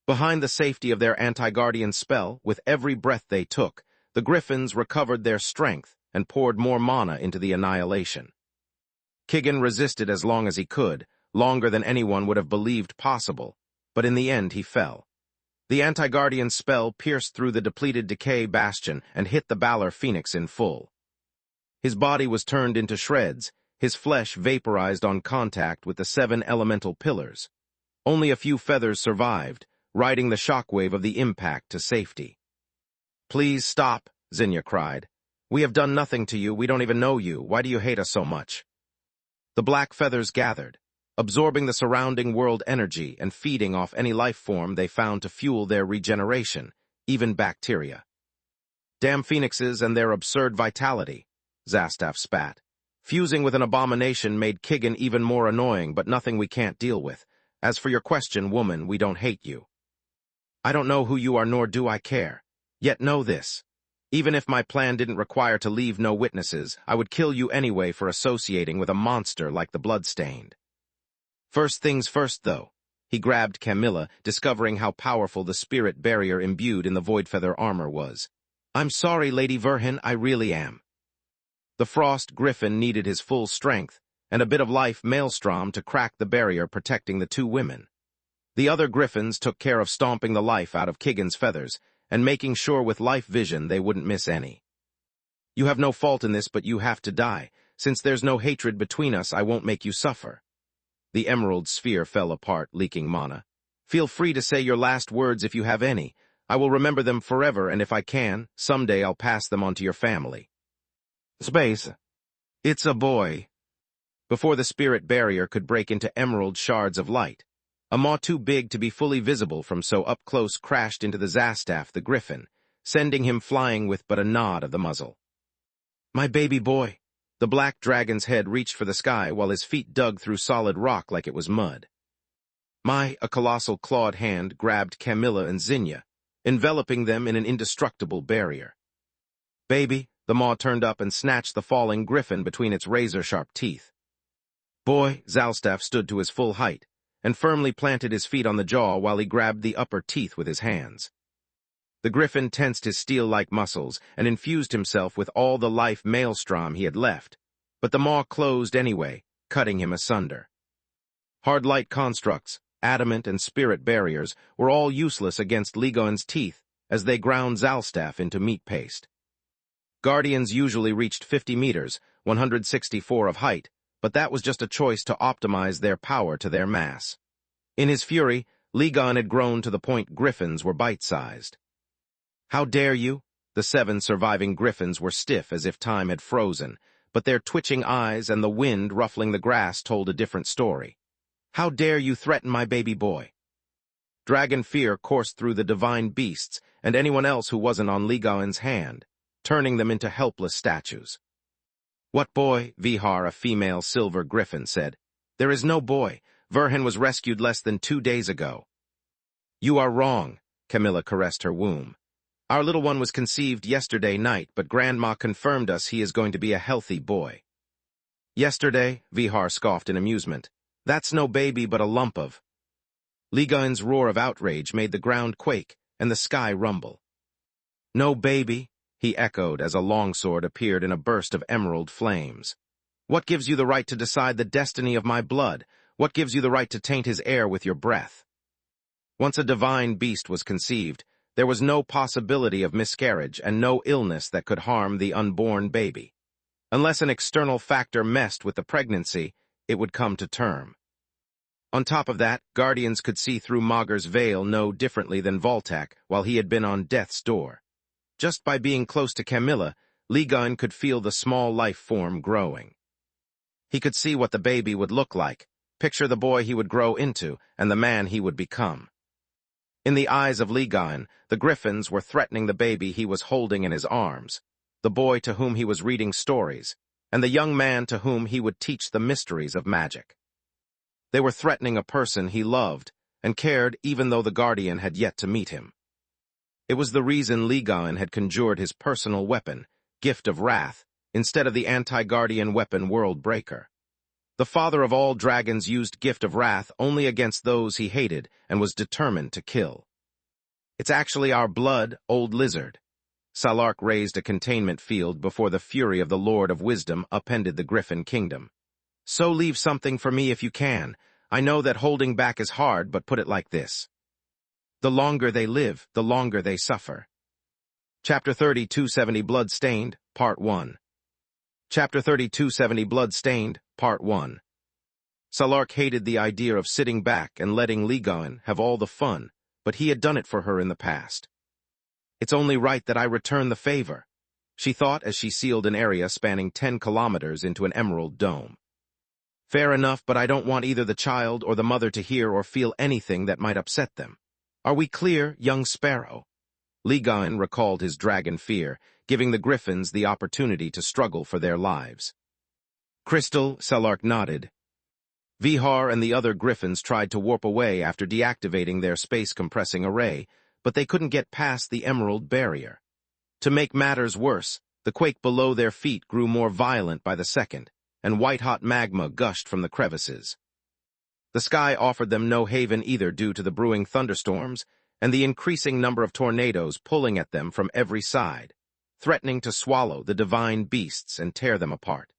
Behind the safety of their anti-guardian spell, with every breath they took, the Griffins recovered their strength and poured more mana into the annihilation. Kigan resisted as long as he could, longer than anyone would have believed possible, but in the end he fell. The anti-guardian spell pierced through the depleted decay bastion and hit the Balor Phoenix in full. His body was turned into shreds, his flesh vaporized on contact with the 7 elemental pillars. Only a few feathers survived, riding the shockwave of the impact to safety. "Please stop," Zinnia cried. "We have done nothing to you, we don't even know you, why do you hate us so much?" The black feathers gathered, absorbing the surrounding world energy and feeding off any life form they found to fuel their regeneration, even bacteria. "Damn phoenixes and their absurd vitality," Zastav spat. "Fusing with an abomination made Kigan even more annoying, but nothing we can't deal with. As for your question, woman, we don't hate you. I don't know who you are, nor do I care. Yet know this. Even if my plan didn't require to leave no witnesses, I would kill you anyway for associating with a monster like the Bloodstained. First things first, though." He grabbed Camilla, discovering how powerful the spirit barrier imbued in the Voidfeather armor was. "I'm sorry, Lady Verhin, I really am." The Frost Griffin needed his full strength, and a bit of life maelstrom to crack the barrier protecting the 2 women. The other Griffins took care of stomping the life out of Kigan's feathers, and making sure with life vision they wouldn't miss any. "You have no fault in this, but you have to die. Since there's no hatred between us, I won't make you suffer." The emerald sphere fell apart, leaking mana. "Feel free to say your last words if you have any. I will remember them forever, and if I can, someday I'll pass them on to your family." Space. "It's a boy." Before the spirit barrier could break into emerald shards of light, a maw too big to be fully visible from so up close crashed into the Zastav the Griffin, sending him flying with but a nod of the muzzle. "My baby boy." The black dragon's head reached for the sky while his feet dug through solid rock like it was mud. A colossal clawed hand grabbed Camilla and Zinnia, enveloping them in an indestructible barrier. "Baby," the maw turned up and snatched the falling Griffin between its razor-sharp teeth. Boy, Zalstaff stood to his full height, and firmly planted his feet on the jaw while he grabbed the upper teeth with his hands. The griffin tensed his steel-like muscles and infused himself with all the life maelstrom he had left, but the maw closed anyway, cutting him asunder. Hard light constructs, adamant and spirit barriers, were all useless against Ligon's teeth as they ground Zalstaff into meat paste. Guardians usually reached 50 meters, 164 of height, but that was just a choice to optimize their power to their mass. In his fury, Ligon had grown to the point griffins were bite-sized. How dare you? The 7 surviving griffins were stiff as if time had frozen, but their twitching eyes and the wind ruffling the grass told a different story. How dare you threaten my baby boy? Dragon fear coursed through the divine beasts and anyone else who wasn't on Ligon's hand, turning them into helpless statues. What boy? Vihar, a female silver griffin, said. There is no boy. Verhin was rescued less than 2 days ago. You are wrong, Camilla caressed her womb. Our little one was conceived yesterday night, but Grandma confirmed us he is going to be a healthy boy. Yesterday? Vihar scoffed in amusement. That's no baby but a lump of... Ligon's roar of outrage made the ground quake and the sky rumble. No baby? He echoed as a longsword appeared in a burst of emerald flames. What gives you the right to decide the destiny of my blood? What gives you the right to taint his air with your breath? Once a divine beast was conceived, there was no possibility of miscarriage and no illness that could harm the unborn baby. Unless an external factor messed with the pregnancy, it would come to term. On top of that, Guardians could see through Mager's veil no differently than Voltak while he had been on death's door. Just by being close to Camilla, Ligon could feel the small life form growing. He could see what the baby would look like, picture the boy he would grow into, and the man he would become. In the eyes of Ligon, the griffins were threatening the baby he was holding in his arms, the boy to whom he was reading stories, and the young man to whom he would teach the mysteries of magic. They were threatening a person he loved and cared even though the Guardian had yet to meet him. It was the reason Ligon had conjured his personal weapon, Gift of Wrath, instead of the anti-Guardian weapon World Breaker. The father of all dragons used Gift of Wrath only against those he hated and was determined to kill. It's actually our blood, old lizard. Salark raised a containment field before the fury of the Lord of Wisdom upended the Griffin Kingdom. So leave something for me if you can. I know that holding back is hard, but put it like this. The longer they live, the longer they suffer. Chapter 30, 270 Blood-Stained, Part 1. Chapter 30, 270 Blood-Stained, Part 1. Salark hated the idea of sitting back and letting Ligon have all the fun, but he had done it for her in the past. It's only right that I return the favor, she thought as she sealed an area spanning 10 kilometers into an emerald dome. Fair enough, but I don't want either the child or the mother to hear or feel anything that might upset them. Are we clear, young sparrow? Ligon recalled his dragon fear, giving the griffins the opportunity to struggle for their lives. Crystal, Salark nodded. Vihar and the other griffins tried to warp away after deactivating their space-compressing array, but they couldn't get past the emerald barrier. To make matters worse, the quake below their feet grew more violent by the second, and white-hot magma gushed from the crevices. The sky offered them no haven either due to the brewing thunderstorms and the increasing number of tornadoes pulling at them from every side, threatening to swallow the divine beasts and tear them apart.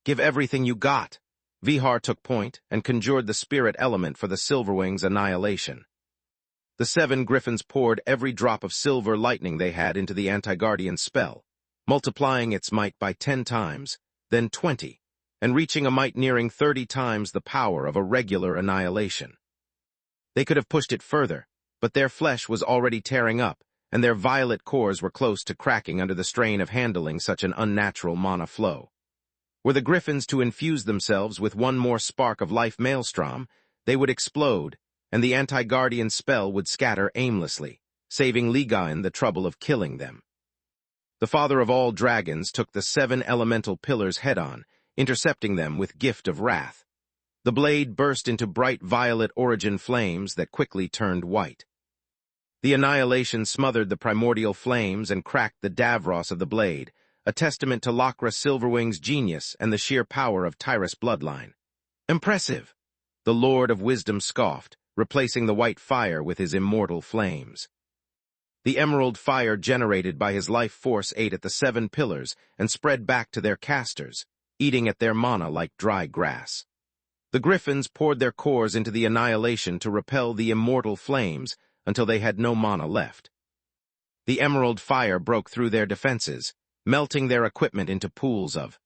Give everything you got. Vihar took point and conjured the spirit element for the Silverwing's annihilation. The 7 griffins poured every drop of silver lightning they had into the anti-Guardian spell, multiplying its might by 10 times, then 20, and reaching a might nearing 30 times the power of a regular annihilation. They could have pushed it further, but their flesh was already tearing up, and their violet cores were close to cracking under the strain of handling such an unnatural mana flow. Were the griffins to infuse themselves with one more spark of life maelstrom, they would explode, and the anti-Guardian spell would scatter aimlessly, saving Ligon the trouble of killing them. The father of all dragons took the 7 elemental pillars head-on, intercepting them with Gift of Wrath. The blade burst into bright violet origin flames that quickly turned white. The annihilation smothered the primordial flames and cracked the Davros of the blade, a testament to Lakra Silverwing's genius and the sheer power of Tyrus' bloodline. Impressive! The Lord of Wisdom scoffed, replacing the white fire with his immortal flames. The emerald fire generated by his life force ate at the 7 pillars and spread back to their casters, eating at their mana like dry grass. The griffins poured their cores into the annihilation to repel the immortal flames until they had no mana left. The emerald fire broke through their defenses, melting their equipment into pools of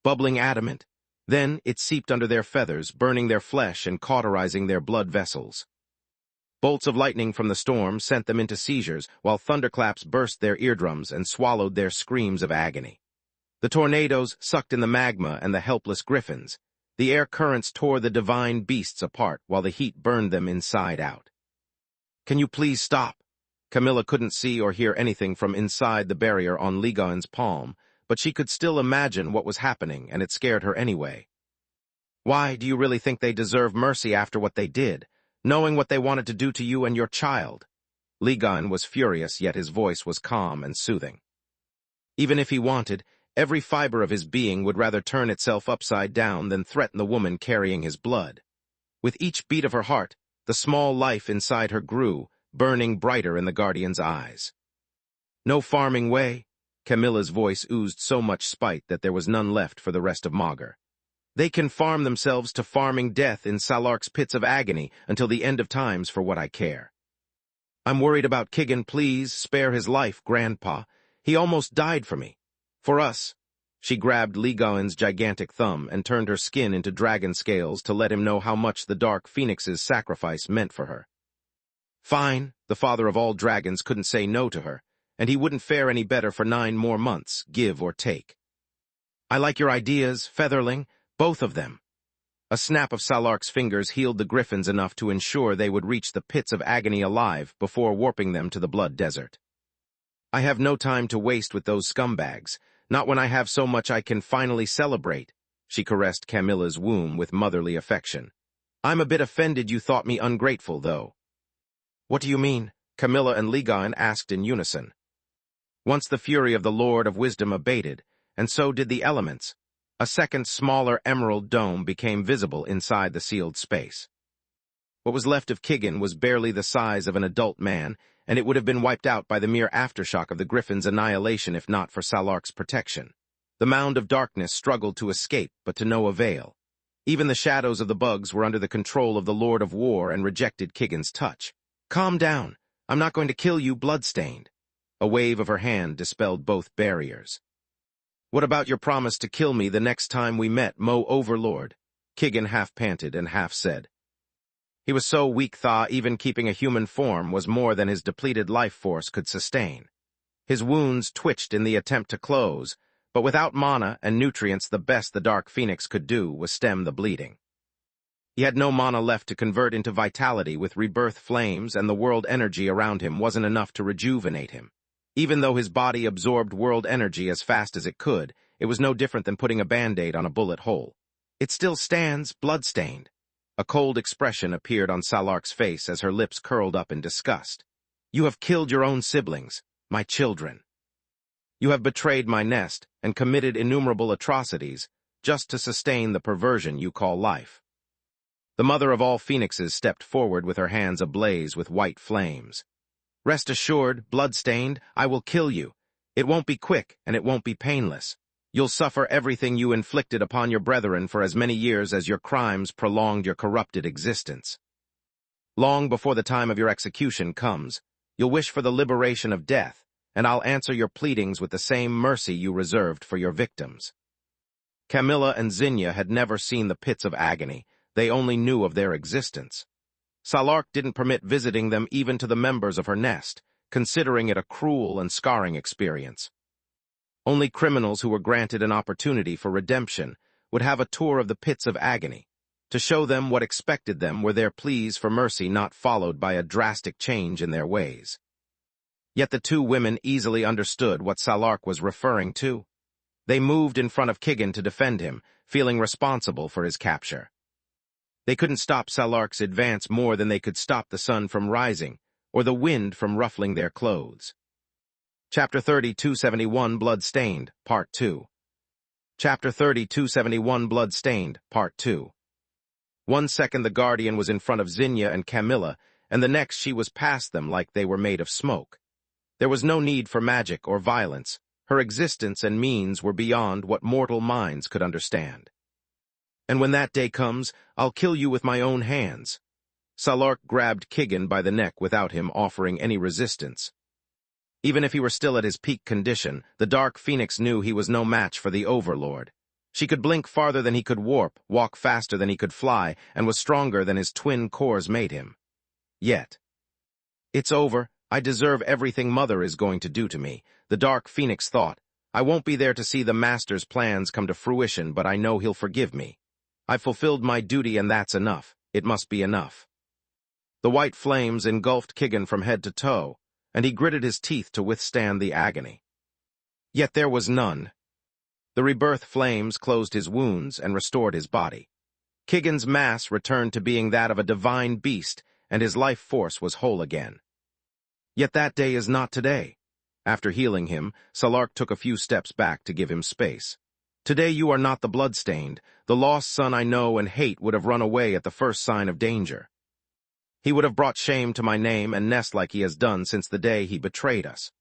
bubbling adamant. Then it seeped under their feathers, burning their flesh and cauterizing their blood vessels. Bolts of lightning from the storm sent them into seizures, while thunderclaps burst their eardrums and swallowed their screams of agony. The tornadoes sucked in the magma and the helpless griffins. The air currents tore the divine beasts apart, while the heat burned them inside out. "Can you please stop?" Camilla couldn't see or hear anything from inside the barrier on Ligon's palm, but she could still imagine what was happening, and it scared her anyway. "Why do you really think they deserve mercy after what they did, knowing what they wanted to do to you and your child?" Ligon was furious, yet his voice was calm and soothing. Even if he wanted, every fiber of his being would rather turn itself upside down than threaten the woman carrying his blood. With each beat of her heart, the small life inside her grew, burning brighter in the Guardian's eyes. "No farming way." Camilla's voice oozed so much spite that there was none left for the rest of Maugr. "They can farm themselves to farming death in Salark's pits of agony until the end of times for what I care. I'm worried about Kigan. Please spare his life, Grandpa. He almost died for me. For us." She grabbed Ligon's gigantic thumb and turned her skin into dragon scales to let him know how much the Dark Phoenix's sacrifice meant for her. Fine, the father of all dragons couldn't say no to her, and he wouldn't fare any better for 9 more months, give or take. "I like your ideas, Featherling, both of them." A snap of Salark's fingers healed the griffins enough to ensure they would reach the pits of agony alive before warping them to the blood desert. "I have no time to waste with those scumbags, not when I have so much I can finally celebrate." She caressed Camilla's womb with motherly affection. "I'm a bit offended you thought me ungrateful, though." "What do you mean?" Camilla and Ligon asked in unison. Once the fury of the Lord of Wisdom abated, and so did the elements, a second smaller emerald dome became visible inside the sealed space. What was left of Kigan was barely the size of an adult man, and it would have been wiped out by the mere aftershock of the griffin's annihilation if not for Salark's protection. The mound of darkness struggled to escape, but to no avail. Even the shadows of the bugs were under the control of the Lord of War and rejected Kigan's touch. "Calm down. I'm not going to kill you, bloodstained." A wave of her hand dispelled both barriers. "What about your promise to kill me the next time we met, Mo Overlord?" Kigan half panted and half said. He was so weak even keeping a human form was more than his depleted life force could sustain. His wounds twitched in the attempt to close, but without mana and nutrients the best the Dark Phoenix could do was stem the bleeding. He had no mana left to convert into vitality with rebirth flames, and the world energy around him wasn't enough to rejuvenate him. Even though his body absorbed world energy as fast as it could, it was no different than putting a Band-Aid on a bullet hole. "It still stands, bloodstained." A cold expression appeared on Salark's face as her lips curled up in disgust. "You have killed your own siblings, my children. You have betrayed my nest and committed innumerable atrocities just to sustain the perversion you call life." The mother of all phoenixes stepped forward with her hands ablaze with white flames. "Rest assured, bloodstained, I will kill you. It won't be quick, and it won't be painless. You'll suffer everything you inflicted upon your brethren for as many years as your crimes prolonged your corrupted existence. Long before the time of your execution comes, you'll wish for the liberation of death, and I'll answer your pleadings with the same mercy you reserved for your victims." Camilla and Zinnia had never seen the pits of agony. They only knew of their existence. Salark didn't permit visiting them even to the members of her nest, considering it a cruel and scarring experience. Only criminals who were granted an opportunity for redemption would have a tour of the pits of agony. To show them what expected them were their pleas for mercy not followed by a drastic change in their ways. Yet the two women easily understood what Salark was referring to. They moved in front of Kigan to defend him, feeling responsible for his capture. They couldn't stop Salark's advance more than they could stop the sun from rising, or the wind from ruffling their clothes. Chapter 3271 Blood-Stained, Part 2. Chapter 3271 Blood-Stained, Part 2. One second the guardian was in front of Zinnia and Camilla, and the next she was past them like they were made of smoke. There was no need for magic or violence. Her existence and means were beyond what mortal minds could understand. And when that day comes, I'll kill you with my own hands. Salark grabbed Kigan by the neck without him offering any resistance. Even if he were still at his peak condition, the Dark Phoenix knew he was no match for the Overlord. She could blink farther than he could warp, walk faster than he could fly, and was stronger than his twin cores made him. Yet. It's over. I deserve everything Mother is going to do to me, the Dark Phoenix thought. I won't be there to see the Master's plans come to fruition, but I know he'll forgive me. I've fulfilled my duty and that's enough. It must be enough. The white flames engulfed Kigan from head to toe, and he gritted his teeth to withstand the agony. Yet there was none. The rebirth flames closed his wounds and restored his body. Kigan's mass returned to being that of a divine beast, and his life force was whole again. Yet that day is not today. After healing him, Salark took a few steps back to give him space. Today you are not the bloodstained. The lost son I know and hate would have run away at the first sign of danger. He would have brought shame to my name and nest like he has done since the day he betrayed us.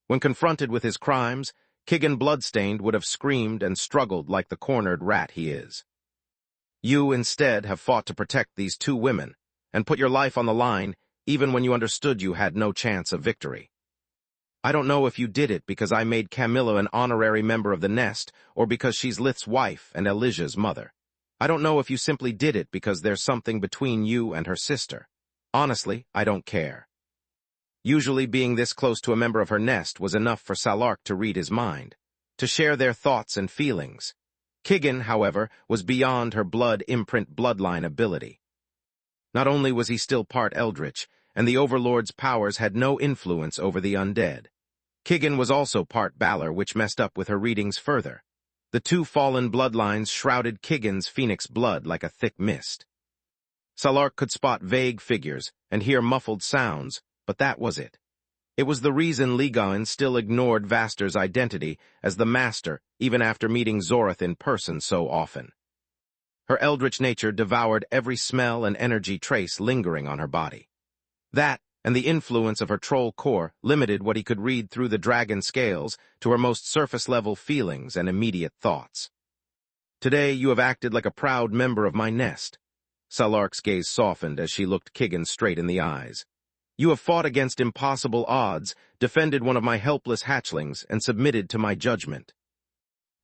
When confronted with his crimes, Kigan Bloodstained would have screamed and struggled like the cornered rat he is. You, instead, have fought to protect these two women, and put your life on the line, even when you understood you had no chance of victory. I don't know if you did it because I made Camilla an honorary member of the nest, or because she's Lith's wife and Elijah's mother. I don't know if you simply did it because there's something between you and her sister. Honestly, I don't care. Usually being this close to a member of her nest was enough for Salark to read his mind, to share their thoughts and feelings. Kigan, however, was beyond her blood-imprint bloodline ability. Not only was he still part eldritch, and the Overlord's powers had no influence over the undead. Kigan was also part Balor, which messed up with her readings further. The two fallen bloodlines shrouded Kigan's phoenix blood like a thick mist. Salark could spot vague figures and hear muffled sounds, but that was it. It was the reason Ligaen still ignored Vaster's identity as the Master, even after meeting Zorath in person so often. Her eldritch nature devoured every smell and energy trace lingering on her body. That, and the influence of her troll core, limited what he could read through the dragon scales to her most surface-level feelings and immediate thoughts. Today you have acted like a proud member of my nest. Salark's gaze softened as she looked Kigan straight in the eyes. You have fought against impossible odds, defended one of my helpless hatchlings, and submitted to my judgment.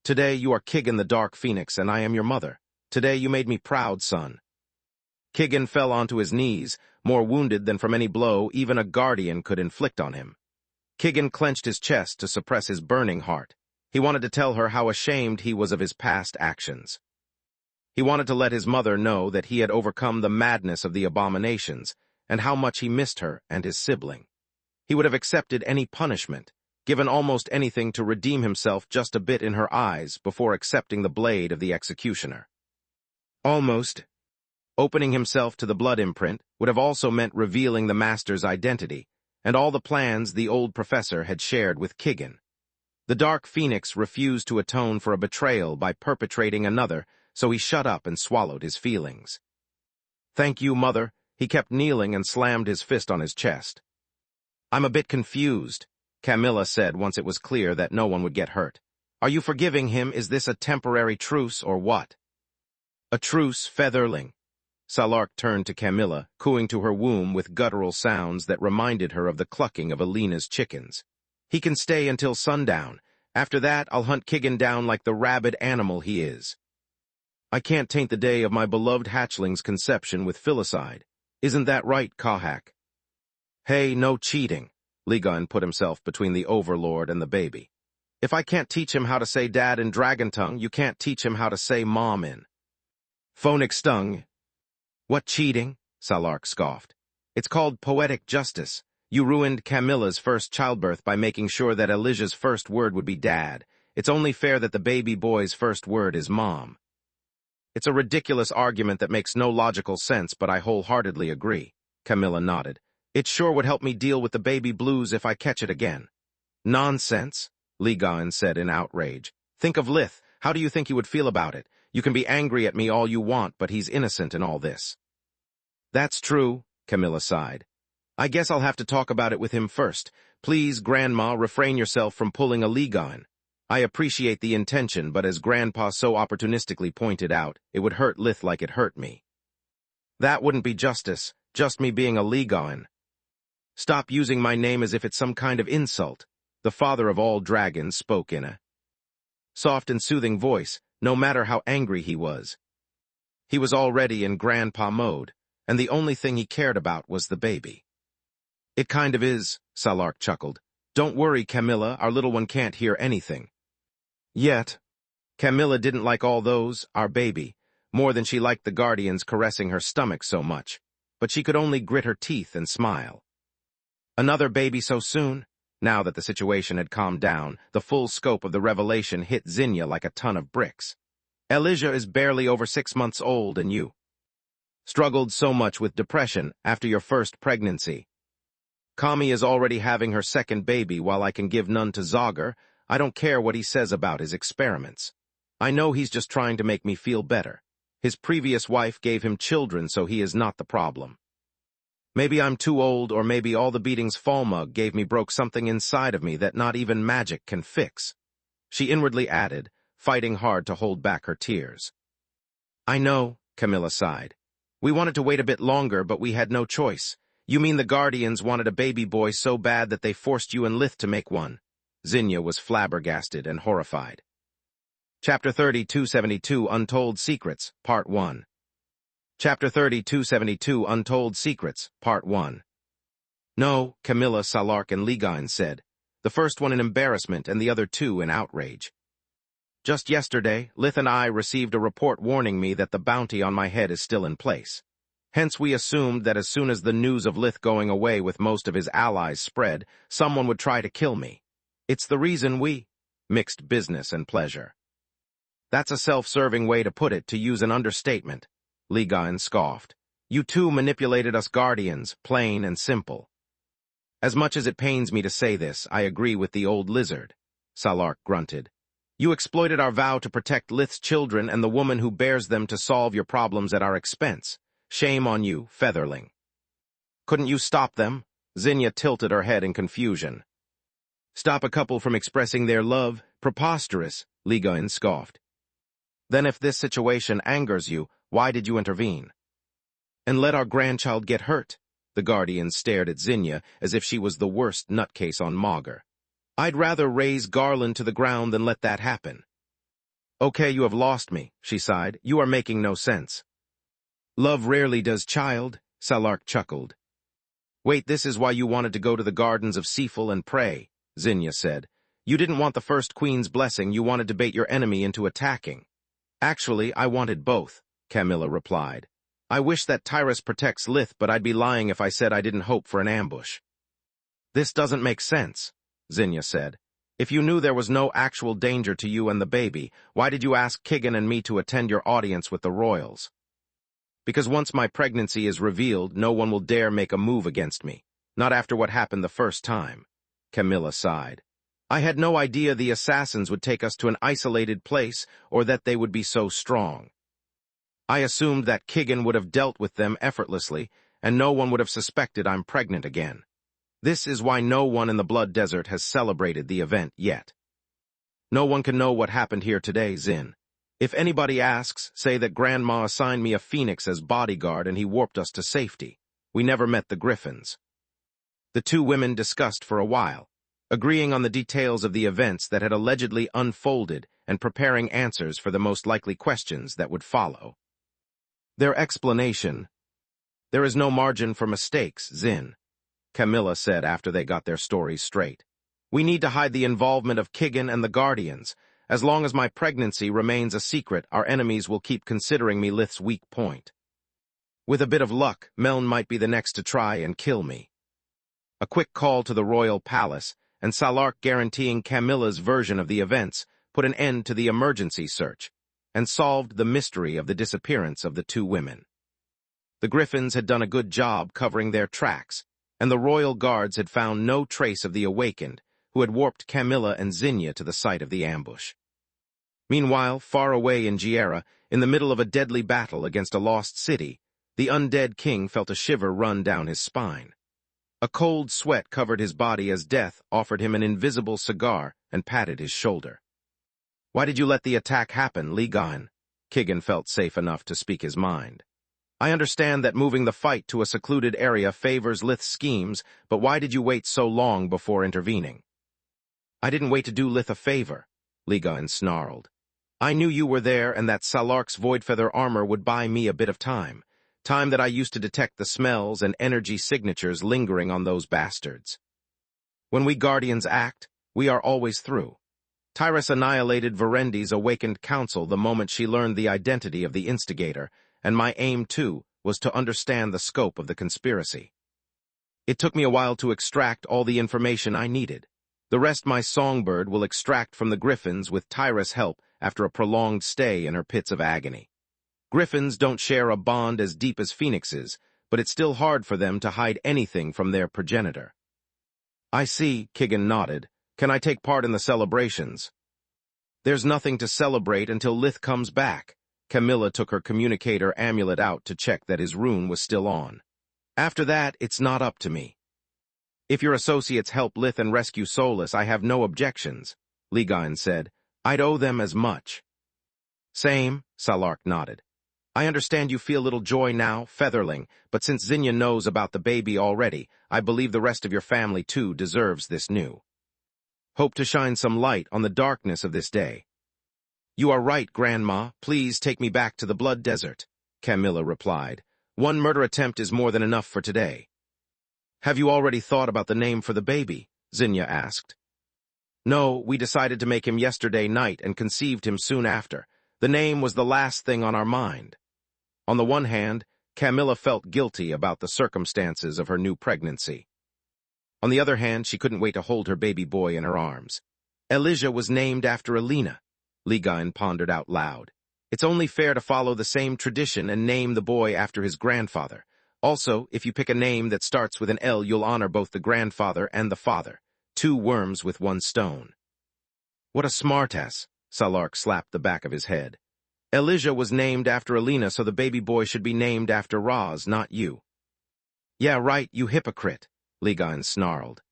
Today you are Kigan the Dark Phoenix, and I am your mother. Today you made me proud, son. Kigan fell onto his knees, more wounded than from any blow even a guardian could inflict on him. Kigan clenched his chest to suppress his burning heart. He wanted to tell her how ashamed he was of his past actions. He wanted to let his mother know that he had overcome the madness of the abominations, and how much he missed her and his sibling. He would have accepted any punishment, given almost anything to redeem himself just a bit in her eyes before accepting the blade of the executioner. Almost. Opening himself to the blood imprint would have also meant revealing the Master's identity, and all the plans the old professor had shared with Kigan. The Dark Phoenix refused to atone for a betrayal by perpetrating another, so he shut up and swallowed his feelings. Thank you, Mother. He kept kneeling and slammed his fist on his chest. I'm a bit confused, Camilla said once it was clear that no one would get hurt. Are you forgiving him? Is this a temporary truce or what? A truce, Featherling. Salark turned to Camilla, cooing to her womb with guttural sounds that reminded her of the clucking of Alina's chickens. He can stay until sundown. After that, I'll hunt Kigan down like the rabid animal he is. I can't taint the day of my beloved hatchling's conception with filicide. Isn't that right, Kahak? Hey, no cheating. Ligaen put himself between the Overlord and the baby. If I can't teach him how to say dad in dragon tongue, you can't teach him how to say mom in phonic stung. What cheating? Salark scoffed. It's called poetic justice. You ruined Camilla's first childbirth by making sure that Elijah's first word would be dad. It's only fair that the baby boy's first word is mom. It's a ridiculous argument that makes no logical sense, but I wholeheartedly agree. Camilla nodded. It sure would help me deal with the baby blues if I catch it again. Nonsense, Ligaen said in outrage. Think of Lith. How do you think he would feel about it? You can be angry at me all you want, but he's innocent in all this. That's true, Camilla sighed. I guess I'll have to talk about it with him first. Please, Grandma, refrain yourself from pulling a Ligon. I appreciate the intention, but as Grandpa so opportunistically pointed out, it would hurt Lith like it hurt me. That wouldn't be justice, just me being a Ligon. Stop using my name as if it's some kind of insult. The father of all dragons spoke in a soft and soothing voice, no matter how angry he was. He was already in Grandpa mode, and the only thing he cared about was the baby. It kind of is, Salark chuckled. Don't worry, Camilla, our little one can't hear anything. Yet, Camilla didn't like all those, our baby, more than she liked the guardians caressing her stomach so much, but she could only grit her teeth and smile. Another baby so soon? Now that the situation had calmed down, the full scope of the revelation hit Zinnia like a ton of bricks. Elijah is barely over 6 months old, and you struggled so much with depression after your first pregnancy. Kami is already having her second baby while I can give none to Zogger. I don't care what he says about his experiments. I know he's just trying to make me feel better. His previous wife gave him children, so he is not the problem. Maybe I'm too old, or maybe all the beatings Falmug gave me broke something inside of me that not even magic can fix. She inwardly added, fighting hard to hold back her tears. I know, Camilla sighed. We wanted to wait a bit longer, but we had no choice. You mean the Guardians wanted a baby boy so bad that they forced you and Lith to make one? Zinnia was flabbergasted and horrified. Chapter 3272 Untold Secrets, Part 1. Chapter 3272 Untold Secrets, Part 1. No, Camilla, Salark, and Ligon said, the first one in embarrassment and the other two in outrage. Just yesterday, Lith and I received a report warning me that the bounty on my head is still in place. Hence we assumed that as soon as the news of Lith going away with most of his allies spread, someone would try to kill me. It's the reason we mixed business and pleasure. That's a self-serving way to put it, to use an understatement. Ligon scoffed. You two manipulated us Guardians, plain and simple. As much as it pains me to say this, I agree with the old lizard, Salark grunted. You exploited our vow to protect Lith's children and the woman who bears them to solve your problems at our expense. Shame on you, Featherling. Couldn't you stop them? Zinnia tilted her head in confusion. Stop a couple from expressing their love? Preposterous, Ligon scoffed. Then if this situation angers you, why did you intervene? And let our grandchild get hurt? The Guardians stared at Zinnia as if she was the worst nutcase on Maugre. I'd rather raise Garland to the ground than let that happen. Okay, you have lost me, she sighed. You are making no sense. Love rarely does, child, Salark chuckled. Wait, this is why you wanted to go to the gardens of Seaful and pray, Zinnia said. You didn't want the first queen's blessing, you wanted to bait your enemy into attacking. Actually, I wanted both, Camilla replied. I wish that Tyrus protects Lith, but I'd be lying if I said I didn't hope for an ambush. This doesn't make sense, Zinnia said. If you knew there was no actual danger to you and the baby, why did you ask Kigan and me to attend your audience with the royals? Because once my pregnancy is revealed, no one will dare make a move against me. Not after what happened the first time, Camilla sighed. I had no idea the assassins would take us to an isolated place or that they would be so strong. I assumed that Kigan would have dealt with them effortlessly, and no one would have suspected I'm pregnant again. This is why no one in the Blood Desert has celebrated the event yet. No one can know what happened here today, Zin. If anybody asks, say that Grandma assigned me a phoenix as bodyguard and he warped us to safety. We never met the Griffins. The two women discussed for a while, agreeing on the details of the events that had allegedly unfolded and preparing answers for the most likely questions that would follow. Their explanation, there is no margin for mistakes, Zin, Camilla said after they got their stories straight. We need to hide the involvement of Kigan and the Guardians. As long as my pregnancy remains a secret, our enemies will keep considering me Lith's weak point. With a bit of luck, Meln might be the next to try and kill me. A quick call to the royal palace, and Salark guaranteeing Camilla's version of the events, put an end to the emergency search, and solved the mystery of the disappearance of the two women. The Griffins had done a good job covering their tracks, and the royal guards had found no trace of the Awakened, who had warped Camilla and Zinnia to the site of the ambush. Meanwhile, far away in Giera, in the middle of a deadly battle against a lost city, the undead king felt a shiver run down his spine. A cold sweat covered his body as Death offered him an invisible cigar and patted his shoulder. "Why did you let the attack happen, Ligan?" Kigan felt safe enough to speak his mind. "I understand that moving the fight to a secluded area favors Lith's schemes, but why did you wait so long before intervening?" "I didn't wait to do Lith a favor," Ligan snarled. "I knew you were there and that Salark's Voidfeather armor would buy me a bit of time that I used to detect the smells and energy signatures lingering on those bastards. When we Guardians act, we are always through. Tyrus annihilated Verendi's awakened council the moment she learned the identity of the instigator, and my aim, too, was to understand the scope of the conspiracy. It took me a while to extract all the information I needed. The rest my songbird will extract from the Griffins with Tyrus' help after a prolonged stay in her pits of agony. Griffins don't share a bond as deep as phoenixes, but it's still hard for them to hide anything from their progenitor." "I see," Kigan nodded. "Can I take part in the celebrations?" "There's nothing to celebrate until Lith comes back." Camilla took her communicator amulet out to check that his rune was still on. "After that, it's not up to me. If your associates help Lith and rescue Solus, I have no objections," Ligan said. "I'd owe them as much." "Same," Salark nodded. "I understand you feel little joy now, Featherling, but since Zinnia knows about the baby already, I believe the rest of your family, too, deserves this new. Hope to shine some light on the darkness of this day." "You are right, Grandma. Please take me back to the Blood Desert," Camilla replied. "One murder attempt is more than enough for today." "Have you already thought about the name for the baby?" Zinnia asked. "No, we decided to make him yesterday night and conceived him soon after. The name was the last thing on our mind." On the one hand, Camilla felt guilty about the circumstances of her new pregnancy. On the other hand, she couldn't wait to hold her baby boy in her arms. "Elijah was named after Alina," Ligan pondered out loud. "It's only fair to follow the same tradition and name the boy after his grandfather. Also, if you pick a name that starts with an L, you'll honor both the grandfather and the father. 2 worms with 1 stone." "What a smartass," Salark slapped the back of his head. "Elijah was named after Alina, so the baby boy should be named after Roz, not you." "Yeah, right, you hypocrite," Ligan snarled.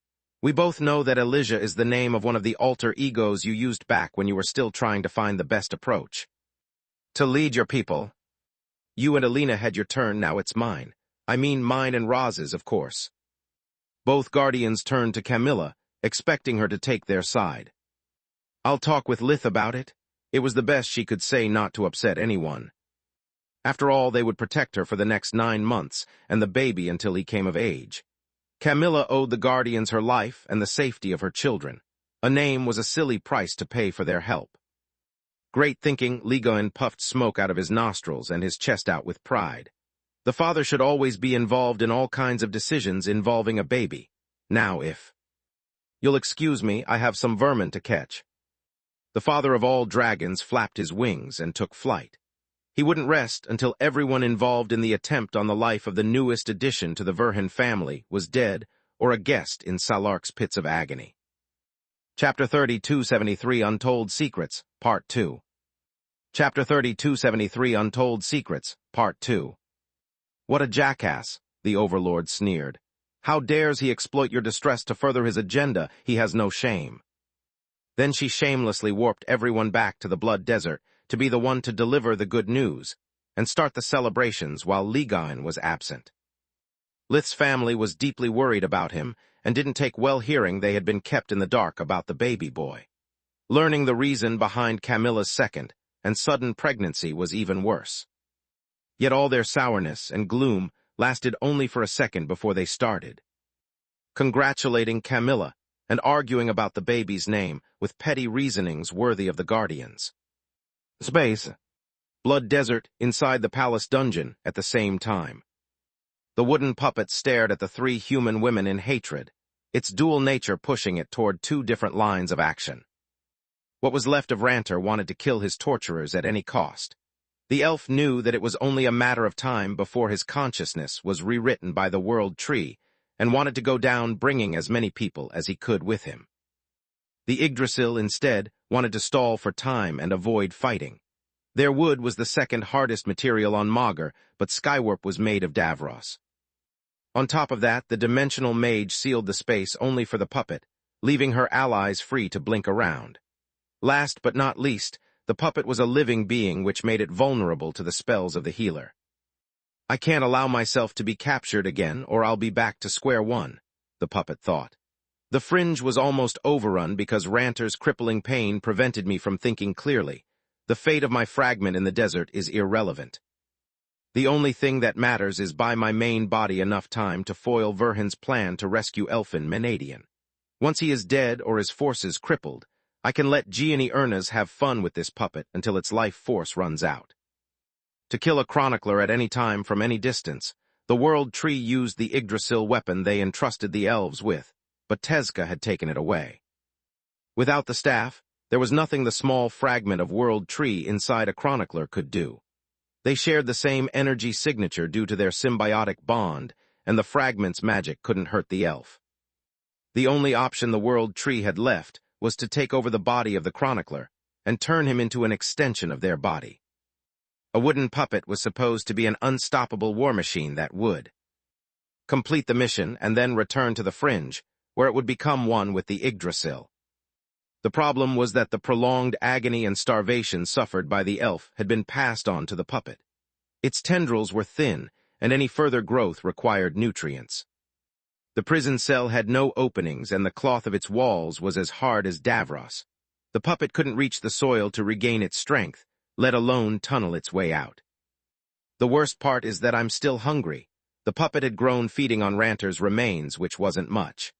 "We both know that Elijah is the name of one of the alter egos you used back when you were still trying to find the best approach to lead your people. You and Alina had your turn, now it's mine. I mean mine and Roz's, of course." Both Guardians turned to Camilla, expecting her to take their side. "I'll talk with Lith about it." It was the best she could say not to upset anyone. After all, they would protect her for the next 9 months, and the baby until he came of age. Camilla owed the Guardians her life and the safety of her children. A name was a silly price to pay for their help. Great thinking, Ligan puffed smoke out of his nostrils and his chest out with pride. The father should always be involved in all kinds of decisions involving a baby. Now if... "You'll excuse me, I have some vermin to catch." The father of all dragons flapped his wings and took flight. He wouldn't rest until everyone involved in the attempt on the life of the newest addition to the Verhin family was dead or a guest in Salark's pits of agony. Chapter 3273 Untold Secrets, Part 2. Chapter 3273 Untold Secrets, Part 2. "What a jackass," the Overlord sneered. "How dares he exploit your distress to further his agenda? He has no shame." Then she shamelessly warped everyone back to the Blood Desert to be the one to deliver the good news and start the celebrations while Ligan was absent. Lith's family was deeply worried about him and didn't take well hearing they had been kept in the dark about the baby boy. Learning the reason behind Camilla's second and sudden pregnancy was even worse. Yet all their sourness and gloom lasted only for a second before they started congratulating Camilla and arguing about the baby's name with petty reasonings worthy of the Guardians. Space. Blood Desert inside the palace dungeon at the same time. The wooden puppet stared at the 3 human women in hatred, its dual nature pushing it toward 2 different lines of action. What was left of Ranter wanted to kill his torturers at any cost. The elf knew that it was only a matter of time before his consciousness was rewritten by the World Tree, and wanted to go down bringing as many people as he could with him. The Yggdrasil, instead, wanted to stall for time and avoid fighting. Their wood was the second hardest material on Magur, but Skywarp was made of Davros. On top of that, the dimensional mage sealed the space only for the puppet, leaving her allies free to blink around. Last but not least, the puppet was a living being, which made it vulnerable to the spells of the healer. I can't allow myself to be captured again, or I'll be back to square one, the puppet thought. The fringe was almost overrun because Ranter's crippling pain prevented me from thinking clearly. The fate of my fragment in the desert is irrelevant. The only thing that matters is buy my main body enough time to foil Verhin's plan to rescue Elfin Menadian. Once he is dead or his forces crippled, I can let Gianni Ernas have fun with this puppet until its life force runs out. To kill a chronicler at any time from any distance, the World Tree used the Yggdrasil weapon they entrusted the elves with, but Tezca had taken it away. Without the staff, there was nothing the small fragment of World Tree inside a chronicler could do. They shared the same energy signature due to their symbiotic bond, and the fragment's magic couldn't hurt the elf. The only option the World Tree had left was to take over the body of the chronicler and turn him into an extension of their body. A wooden puppet was supposed to be an unstoppable war machine that would complete the mission and then return to the fringe, where it would become one with the Yggdrasil. The problem was that the prolonged agony and starvation suffered by the elf had been passed on to the puppet. Its tendrils were thin, and any further growth required nutrients. The prison cell had no openings, and the cloth of its walls was as hard as Davros. The puppet couldn't reach the soil to regain its strength, let alone tunnel its way out. The worst part is that I'm still hungry. The puppet had grown feeding on Ranter's remains, which wasn't much.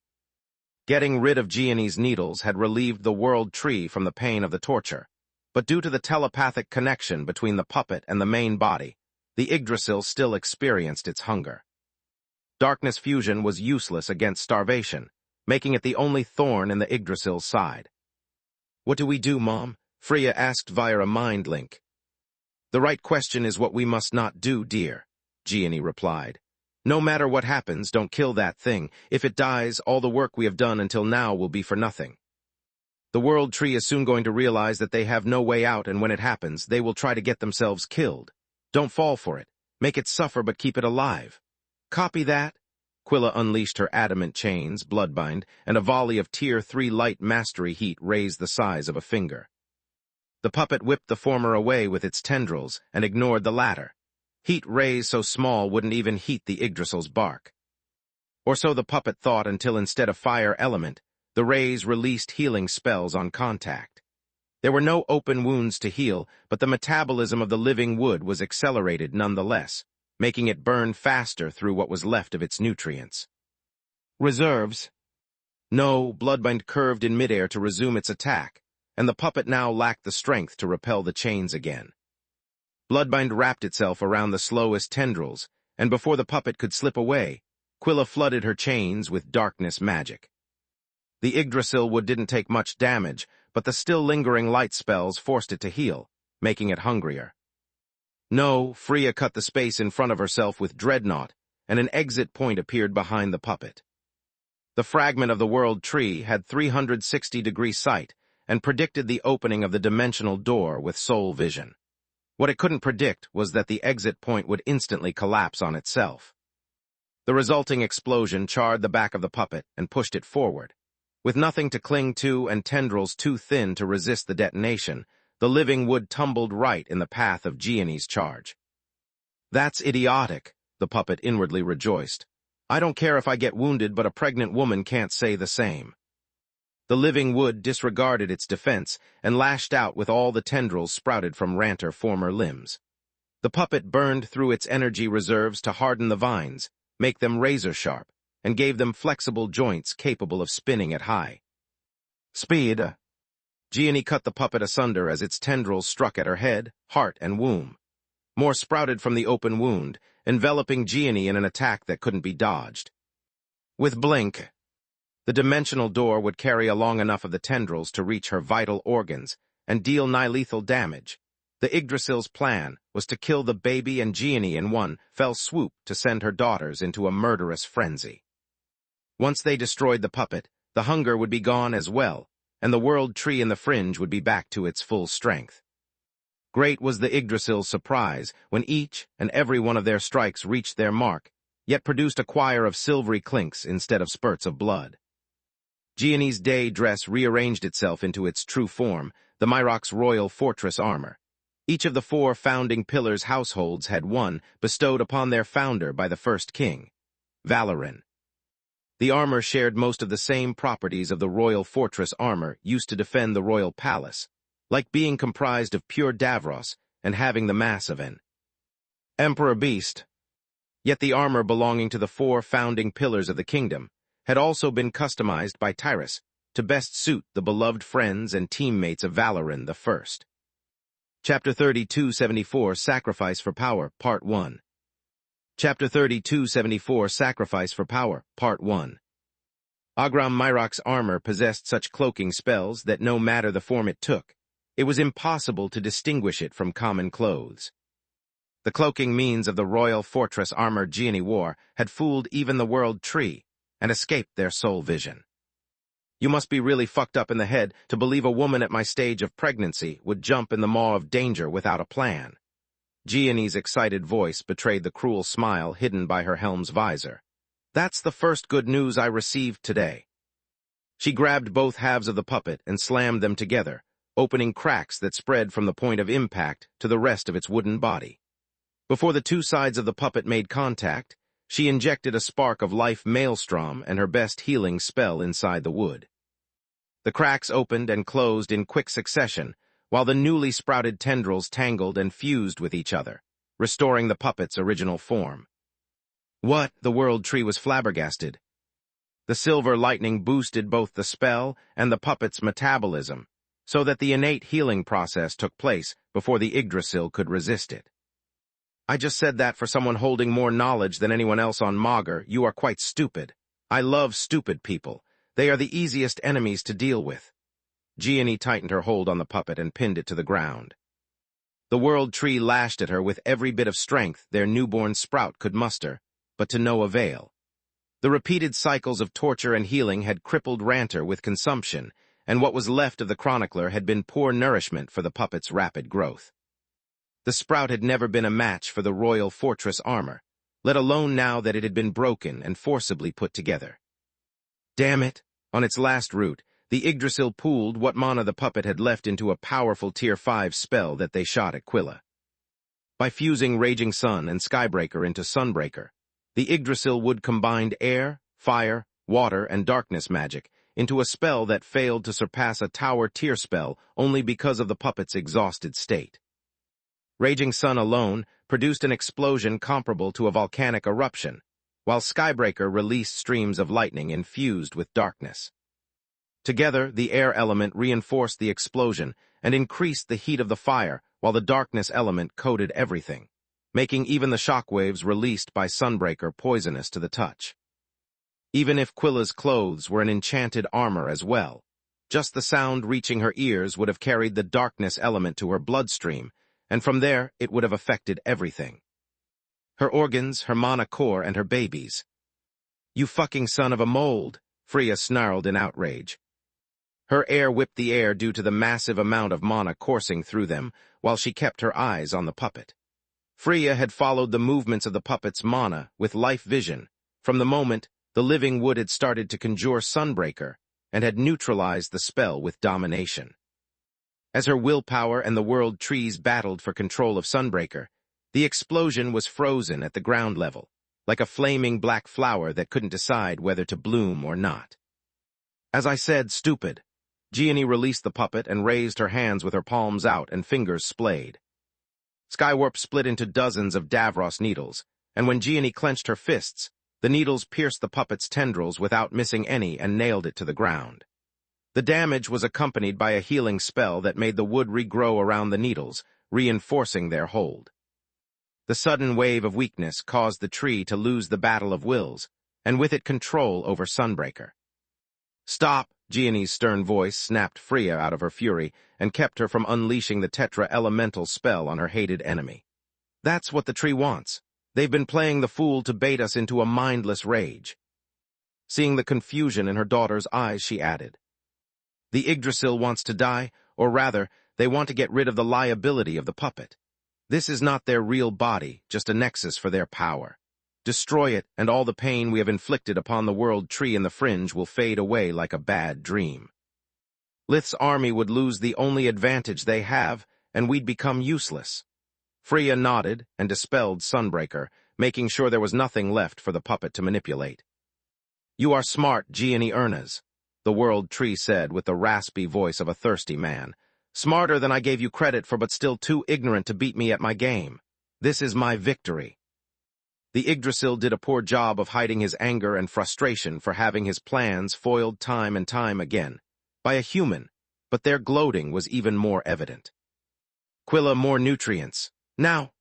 Getting rid of Gianni's needles had relieved the World Tree from the pain of the torture, but due to the telepathic connection between the puppet and the main body, the Yggdrasil still experienced its hunger. Darkness fusion was useless against starvation, making it the only thorn in the Yggdrasil's side. "What do we do, Mom?" Freya asked via a mind link. "The right question is what we must not do, dear," Gianni replied. "No matter what happens, don't kill that thing. If it dies, all the work we have done until now will be for nothing. The World Tree is soon going to realize that they have no way out, and when it happens, they will try to get themselves killed. Don't fall for it. Make it suffer, but keep it alive. Copy that?" Quilla unleashed her adamant chains, bloodbind, and a volley of Tier 3 light mastery heat raised the size of a finger. The puppet whipped the former away with its tendrils and ignored the latter. Heat rays so small wouldn't even heat the Yggdrasil's bark. Or so the puppet thought, until instead of fire element, the rays released healing spells on contact. There were no open wounds to heal, but the metabolism of the living wood was accelerated nonetheless, making it burn faster through what was left of its nutrients. Reserves? No, bloodbind curved in midair to resume its attack, and the puppet now lacked the strength to repel the chains again. Bloodbind wrapped itself around the slowest tendrils, and before the puppet could slip away, Quilla flooded her chains with darkness magic. The Yggdrasil wood didn't take much damage, but the still lingering light spells forced it to heal, making it hungrier. No, Freya cut the space in front of herself with Dreadnought, and an exit point appeared behind the puppet. The fragment of the World Tree had 360-degree sight and predicted the opening of the dimensional door with soul vision. What it couldn't predict was that the exit point would instantly collapse on itself. The resulting explosion charred the back of the puppet and pushed it forward. With nothing to cling to and tendrils too thin to resist the detonation, the living wood tumbled right in the path of Gianni's charge. "That's idiotic," the puppet inwardly rejoiced. "I don't care if I get wounded, but a pregnant woman can't say the same." The living wood disregarded its defense and lashed out with all the tendrils sprouted from Ranter's former limbs. The puppet burned through its energy reserves to harden the vines, make them razor-sharp, and gave them flexible joints capable of spinning at high speed. Gianni cut the puppet asunder as its tendrils struck at her head, heart, and womb. More sprouted from the open wound, enveloping Gianni in an attack that couldn't be dodged. With blink, the dimensional door would carry along enough of the tendrils to reach her vital organs and deal nigh-lethal damage. The Yggdrasil's plan was to kill the baby and Gianni in one fell swoop to send her daughters into a murderous frenzy. Once they destroyed the puppet, the hunger would be gone as well, and the world tree in the fringe would be back to its full strength. Great was the Yggdrasil's surprise when each and every one of their strikes reached their mark, yet produced a choir of silvery clinks instead of spurts of blood. Gianni's day dress rearranged itself into its true form, the Myrock's royal fortress armor. Each of the 4 founding pillars' households had one bestowed upon their founder by the first king, Valorin. The armor shared most of the same properties of the royal fortress armor used to defend the royal palace, like being comprised of pure Davros and having the mass of an emperor beast. Yet the armor belonging to the 4 founding pillars of the kingdom had also been customized by Tyrus to best suit the beloved friends and teammates of Valorin the First. Chapter 3274 Sacrifice for Power, Part 1. Chapter 3274 Sacrifice for Power, Part 1. Agram Myrock's armor possessed such cloaking spells that no matter the form it took, it was impossible to distinguish it from common clothes. The cloaking means of the royal fortress armor Gianni wore had fooled even the world tree and escaped their soul vision. You must be really fucked up in the head to believe a woman at my stage of pregnancy would jump in the maw of danger without a plan. Gianni's excited voice betrayed the cruel smile hidden by her helm's visor. That's the first good news I received today. She grabbed both halves of the puppet and slammed them together, opening cracks that spread from the point of impact to the rest of its wooden body. Before the 2 sides of the puppet made contact, she injected a spark of life maelstrom and her best healing spell inside the wood. The cracks opened and closed in quick succession, while the newly sprouted tendrils tangled and fused with each other, restoring the puppet's original form. What? The world tree was flabbergasted. The silver lightning boosted both the spell and the puppet's metabolism, so that the innate healing process took place before the Yggdrasil could resist it. I just said that for someone holding more knowledge than anyone else on Magur. You are quite stupid. I love stupid people. They are the easiest enemies to deal with. Gianni tightened her hold on the puppet and pinned it to the ground. The world tree lashed at her with every bit of strength their newborn sprout could muster, but to no avail. The repeated cycles of torture and healing had crippled Ranter with consumption, and what was left of the chronicler had been poor nourishment for the puppet's rapid growth. The sprout had never been a match for the royal fortress armor, let alone now that it had been broken and forcibly put together. Damn it! On its last route, the Yggdrasil pooled what mana the puppet had left into a powerful Tier 5 spell that they shot at Quilla. By fusing Raging Sun and Skybreaker into Sunbreaker, the Yggdrasil would combine air, fire, water, and darkness magic into a spell that failed to surpass a tower tier spell only because of the puppet's exhausted state. Raging Sun alone produced an explosion comparable to a volcanic eruption, while Skybreaker released streams of lightning infused with darkness. Together, the air element reinforced the explosion and increased the heat of the fire, while the darkness element coated everything, making even the shockwaves released by Sunbreaker poisonous to the touch. Even if Quilla's clothes were an enchanted armor as well, just the sound reaching her ears would have carried the darkness element to her bloodstream, and from there it would have affected everything. Her organs, her mana core, and her babies. You fucking son of a mold, Freya snarled in outrage. Her air whipped the air due to the massive amount of mana coursing through them, while she kept her eyes on the puppet. Freya had followed the movements of the puppet's mana with life vision from the moment the living wood had started to conjure Sunbreaker and had neutralized the spell with domination. As her willpower and the world trees battled for control of Sunbreaker, the explosion was frozen at the ground level, like a flaming black flower that couldn't decide whether to bloom or not. As I said, stupid. Gianni released the puppet and raised her hands with her palms out and fingers splayed. Skywarp split into dozens of Davros needles, and when Gianni clenched her fists, the needles pierced the puppet's tendrils without missing any and nailed it to the ground. The damage was accompanied by a healing spell that made the wood regrow around the needles, reinforcing their hold. The sudden wave of weakness caused the tree to lose the battle of wills, and with it control over Sunbreaker. Stop! Gianni's stern voice snapped Freya out of her fury and kept her from unleashing the Tetra-elemental spell on her hated enemy. That's what the tree wants. They've been playing the fool to bait us into a mindless rage. Seeing the confusion in her daughter's eyes, she added, The Yggdrasil wants to die, or rather, they want to get rid of the liability of the puppet. This is not their real body, just a nexus for their power. Destroy it, and all the pain we have inflicted upon the world tree and the fringe will fade away like a bad dream. Lith's army would lose the only advantage they have, and we'd become useless. Freya nodded and dispelled Sunbreaker, making sure there was nothing left for the puppet to manipulate. "You are smart, Gianni Ernas," the world tree said with the raspy voice of a thirsty man. "Smarter than I gave you credit for, but still too ignorant to beat me at my game. This is my victory." The Yggdrasil did a poor job of hiding his anger and frustration for having his plans foiled time and time again, by a human, but their gloating was even more evident. "Quilla, more nutrients. Now!"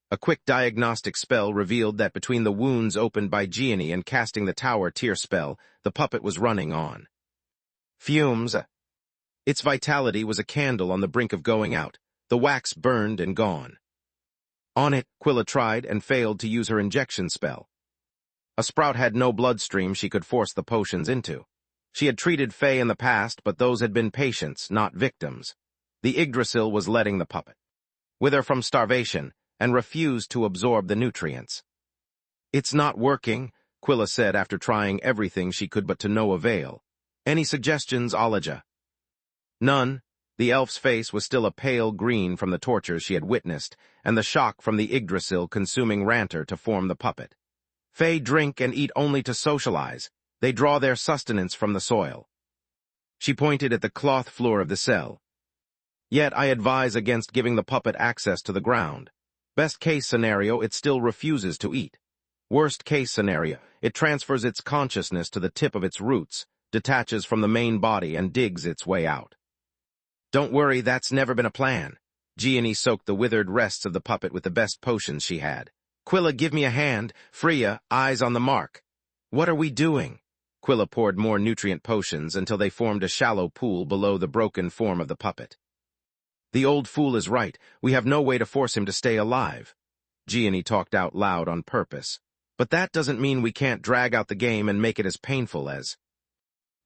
A quick diagnostic spell revealed that between the wounds opened by Gianni and casting the tower tear spell, the puppet was running on. Fumes. Its vitality was a candle on the brink of going out, the wax burned and gone. On it, Quilla tried and failed to use her injection spell. A sprout had no bloodstream she could force the potions into. She had treated Fae in the past, but those had been patients, not victims. The Yggdrasil was letting the puppet wither from starvation and refused to absorb the nutrients. "It's not working," Quilla said after trying everything she could but to no avail. "Any suggestions, Olaja?" "None." The elf's face was still a pale green from the tortures she had witnessed, and the shock from the Yggdrasil consuming Ranter to form the puppet. "Fae drink and eat only to socialize. They draw their sustenance from the soil." She pointed at the cloth floor of the cell. "Yet I advise against giving the puppet access to the ground. Best case scenario, it still refuses to eat. Worst case scenario, it transfers its consciousness to the tip of its roots, detaches from the main body, and digs its way out." "Don't worry, that's never been a plan." Gianni soaked the withered rests of the puppet with the best potions she had. "Quilla, give me a hand. Freya, eyes on the mark." "What are we doing?" Quilla poured more nutrient potions until they formed a shallow pool below the broken form of the puppet. "The old fool is right. We have no way to force him to stay alive." Gianni talked out loud on purpose. "But that doesn't mean we can't drag out the game and make it as painful as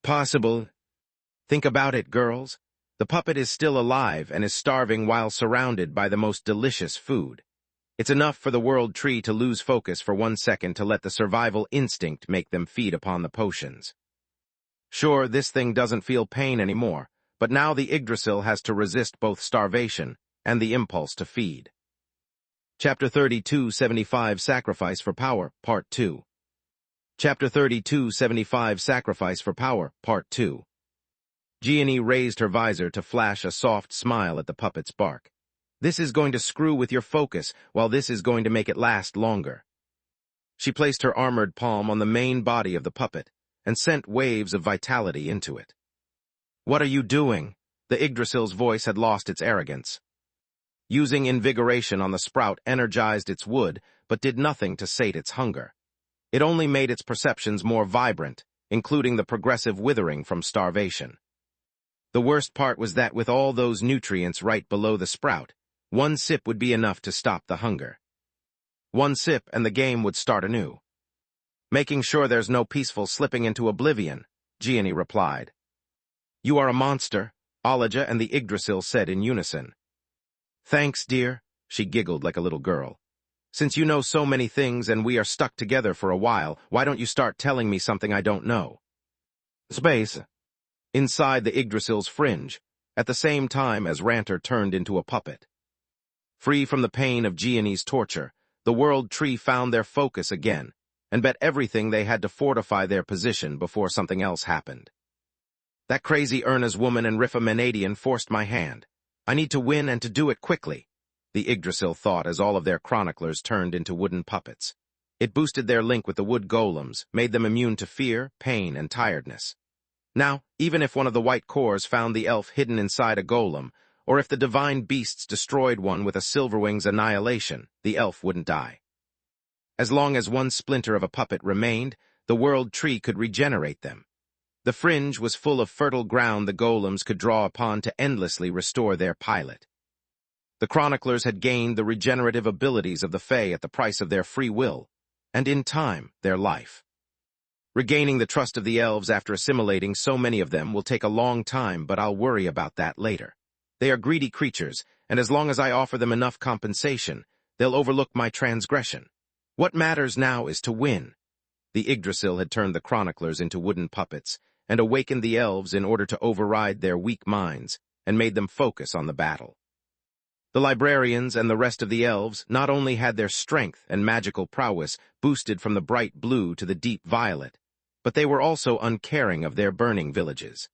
possible. Think about it, girls. The puppet is still alive and is starving while surrounded by the most delicious food. It's enough for the world tree to lose focus for 1 second to let the survival instinct make them feed upon the potions. Sure, this thing doesn't feel pain anymore, but now the Yggdrasil has to resist both starvation and the impulse to feed. Chapter 3275 Sacrifice for Power, Part 2. Chapter 3275 Sacrifice for Power, Part 2. Gianni raised her visor to flash a soft smile at the puppet's bark. "This is going to screw with your focus, while this is going to make it last longer." She placed her armored palm on the main body of the puppet and sent waves of vitality into it. "What are you doing?" The Yggdrasil's voice had lost its arrogance. Using invigoration on the sprout energized its wood, but did nothing to sate its hunger. It only made its perceptions more vibrant, including the progressive withering from starvation. The worst part was that with all those nutrients right below the sprout, 1 sip would be enough to stop the hunger. 1 sip and the game would start anew. "Making sure there's no peaceful slipping into oblivion," Gianni replied. "You are a monster," Olaja and the Yggdrasil said in unison. "Thanks, dear," she giggled like a little girl. "Since you know so many things and we are stuck together for a while, why don't you start telling me something I don't know?" Space. Inside the Yggdrasil's fringe, at the same time as Ranter turned into a puppet. Free from the pain of Gianni's torture, the world tree found their focus again, and bet everything they had to fortify their position before something else happened. "That crazy Erna's woman and Rifa Menadian forced my hand. I need to win and to do it quickly," the Yggdrasil thought as all of their chroniclers turned into wooden puppets. It boosted their link with the wood golems, made them immune to fear, pain, and tiredness. Now, even if one of the white cores found the elf hidden inside a golem, or if the divine beasts destroyed one with a Silverwing's annihilation, the elf wouldn't die. As long as one splinter of a puppet remained, the world tree could regenerate them. The fringe was full of fertile ground the golems could draw upon to endlessly restore their pilot. The chroniclers had gained the regenerative abilities of the Fae at the price of their free will, and in time, their life. Regaining the trust of the elves after assimilating so many of them will take a long time, but I'll worry about that later. They are greedy creatures, and as long as I offer them enough compensation, they'll overlook my transgression. What matters now is to win. The Yggdrasil had turned the chroniclers into wooden puppets, and awakened the elves in order to override their weak minds, and made them focus on the battle. The librarians and the rest of the elves not only had their strength and magical prowess boosted from the bright blue to the deep violet, but they were also uncaring of their burning villages.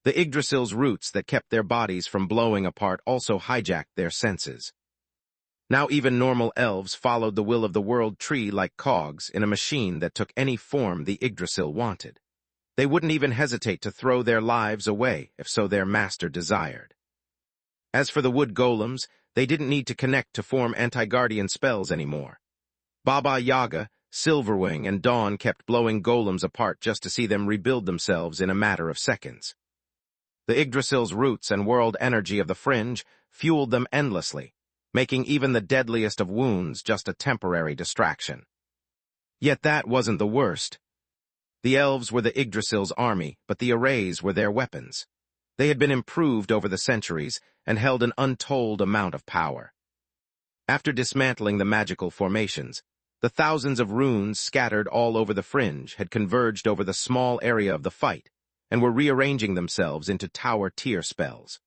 The Yggdrasil's roots that kept their bodies from blowing apart also hijacked their senses. Now even normal elves followed the will of the world tree like cogs in a machine that took any form the Yggdrasil wanted. They wouldn't even hesitate to throw their lives away if so their master desired. As for the wood golems, they didn't need to connect to form anti-guardian spells anymore. Baba Yaga, Silverwing, and Dawn kept blowing golems apart just to see them rebuild themselves in a matter of seconds. The Yggdrasil's roots and world energy of the fringe fueled them endlessly, making even the deadliest of wounds just a temporary distraction. Yet that wasn't the worst. The elves were the Yggdrasil's army, but the arrays were their weapons. They had been improved over the centuries and held an untold amount of power. After dismantling the magical formations, the thousands of runes scattered all over the fringe had converged over the small area of the fight and were rearranging themselves into tower-tier spells.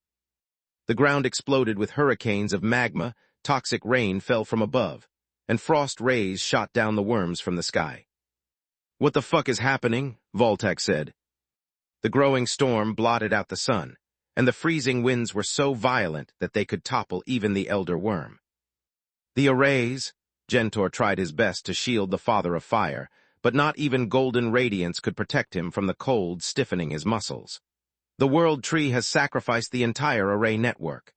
The ground exploded with hurricanes of magma, toxic rain fell from above, and frost rays shot down the worms from the sky. "What the fuck is happening?" Voltac said. The growing storm blotted out the sun, and the freezing winds were so violent that they could topple even the elder worm. "The arrays," Gentor tried his best to shield the Father of Fire, but not even golden radiance could protect him from the cold stiffening his muscles. "The World Tree has sacrificed the entire array network.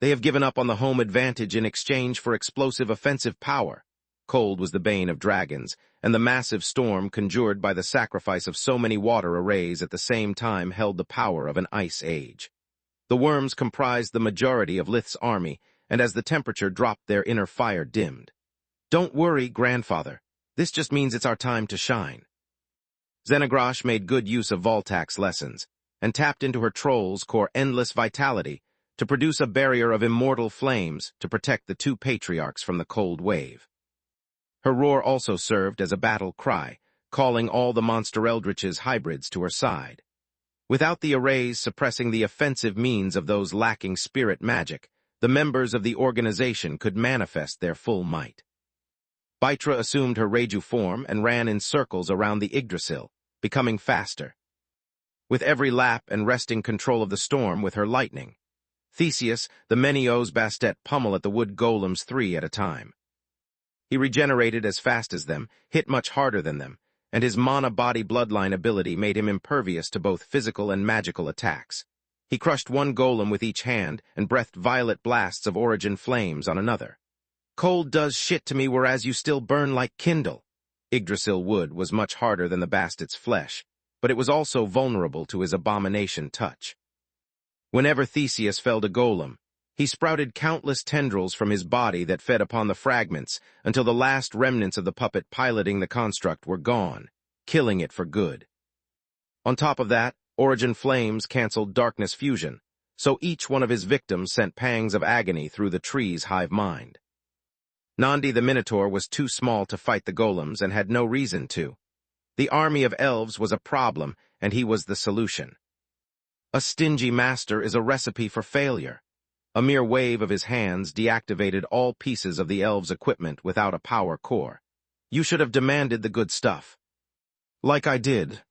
They have given up on the home advantage in exchange for explosive offensive power." Cold was the bane of dragons, and the massive storm conjured by the sacrifice of so many water arrays at the same time held the power of an ice age. The worms comprised the majority of Lith's army, and as the temperature dropped their inner fire dimmed. "Don't worry, grandfather. This just means it's our time to shine." Xenagrosh made good use of Voltac's lessons, and tapped into her troll's core endless vitality to produce a barrier of immortal flames to protect the two patriarchs from the cold wave. Her roar also served as a battle cry, calling all the monster eldritch's hybrids to her side. Without the arrays suppressing the offensive means of those lacking spirit magic, the members of the organization could manifest their full might. Baitra assumed her Reiju form and ran in circles around the Yggdrasil, becoming faster. With every lap and wresting control of the storm with her lightning. Theseus, the Menios Bastet pummel at the wood golems 3 at a time. He regenerated as fast as them, hit much harder than them, and his mana-body bloodline ability made him impervious to both physical and magical attacks. He crushed one golem with each hand and breathed violet blasts of origin flames on another. "Cold does shit to me whereas you still burn like kindle." Yggdrasil wood was much harder than the Bastit's flesh, but it was also vulnerable to his abomination touch. Whenever Theseus felled a golem, he sprouted countless tendrils from his body that fed upon the fragments until the last remnants of the puppet piloting the construct were gone, killing it for good. On top of that, origin flames canceled darkness fusion, so each one of his victims sent pangs of agony through the tree's hive mind. Nandi the Minotaur was too small to fight the golems and had no reason to. The army of elves was a problem, and he was the solution. A stingy master is a recipe for failure. A mere wave of his hands deactivated all pieces of the elves' equipment without a power core. "You should have demanded the good stuff." "Like I did."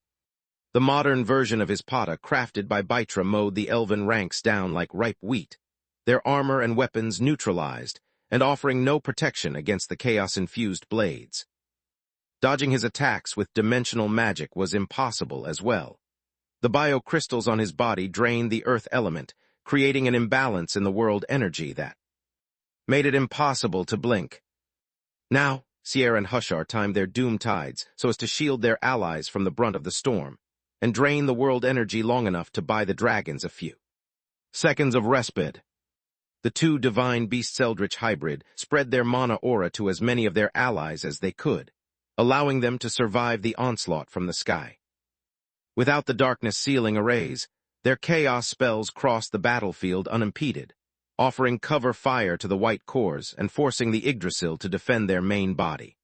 The modern version of his pata crafted by Baitra mowed the elven ranks down like ripe wheat, their armor and weapons neutralized, and offering no protection against the chaos-infused blades. Dodging his attacks with dimensional magic was impossible as well. The biocrystals on his body drained the earth element, creating an imbalance in the world energy that made it impossible to blink. Now, Sierra and Hushar timed their doom tides so as to shield their allies from the brunt of the storm, and drain the world energy long enough to buy the dragons a few seconds of respite. The two divine beasts eldritch hybrid spread their mana aura to as many of their allies as they could, allowing them to survive the onslaught from the sky. Without the darkness sealing arrays, their chaos spells crossed the battlefield unimpeded, offering cover fire to the white cores and forcing the Yggdrasil to defend their main body.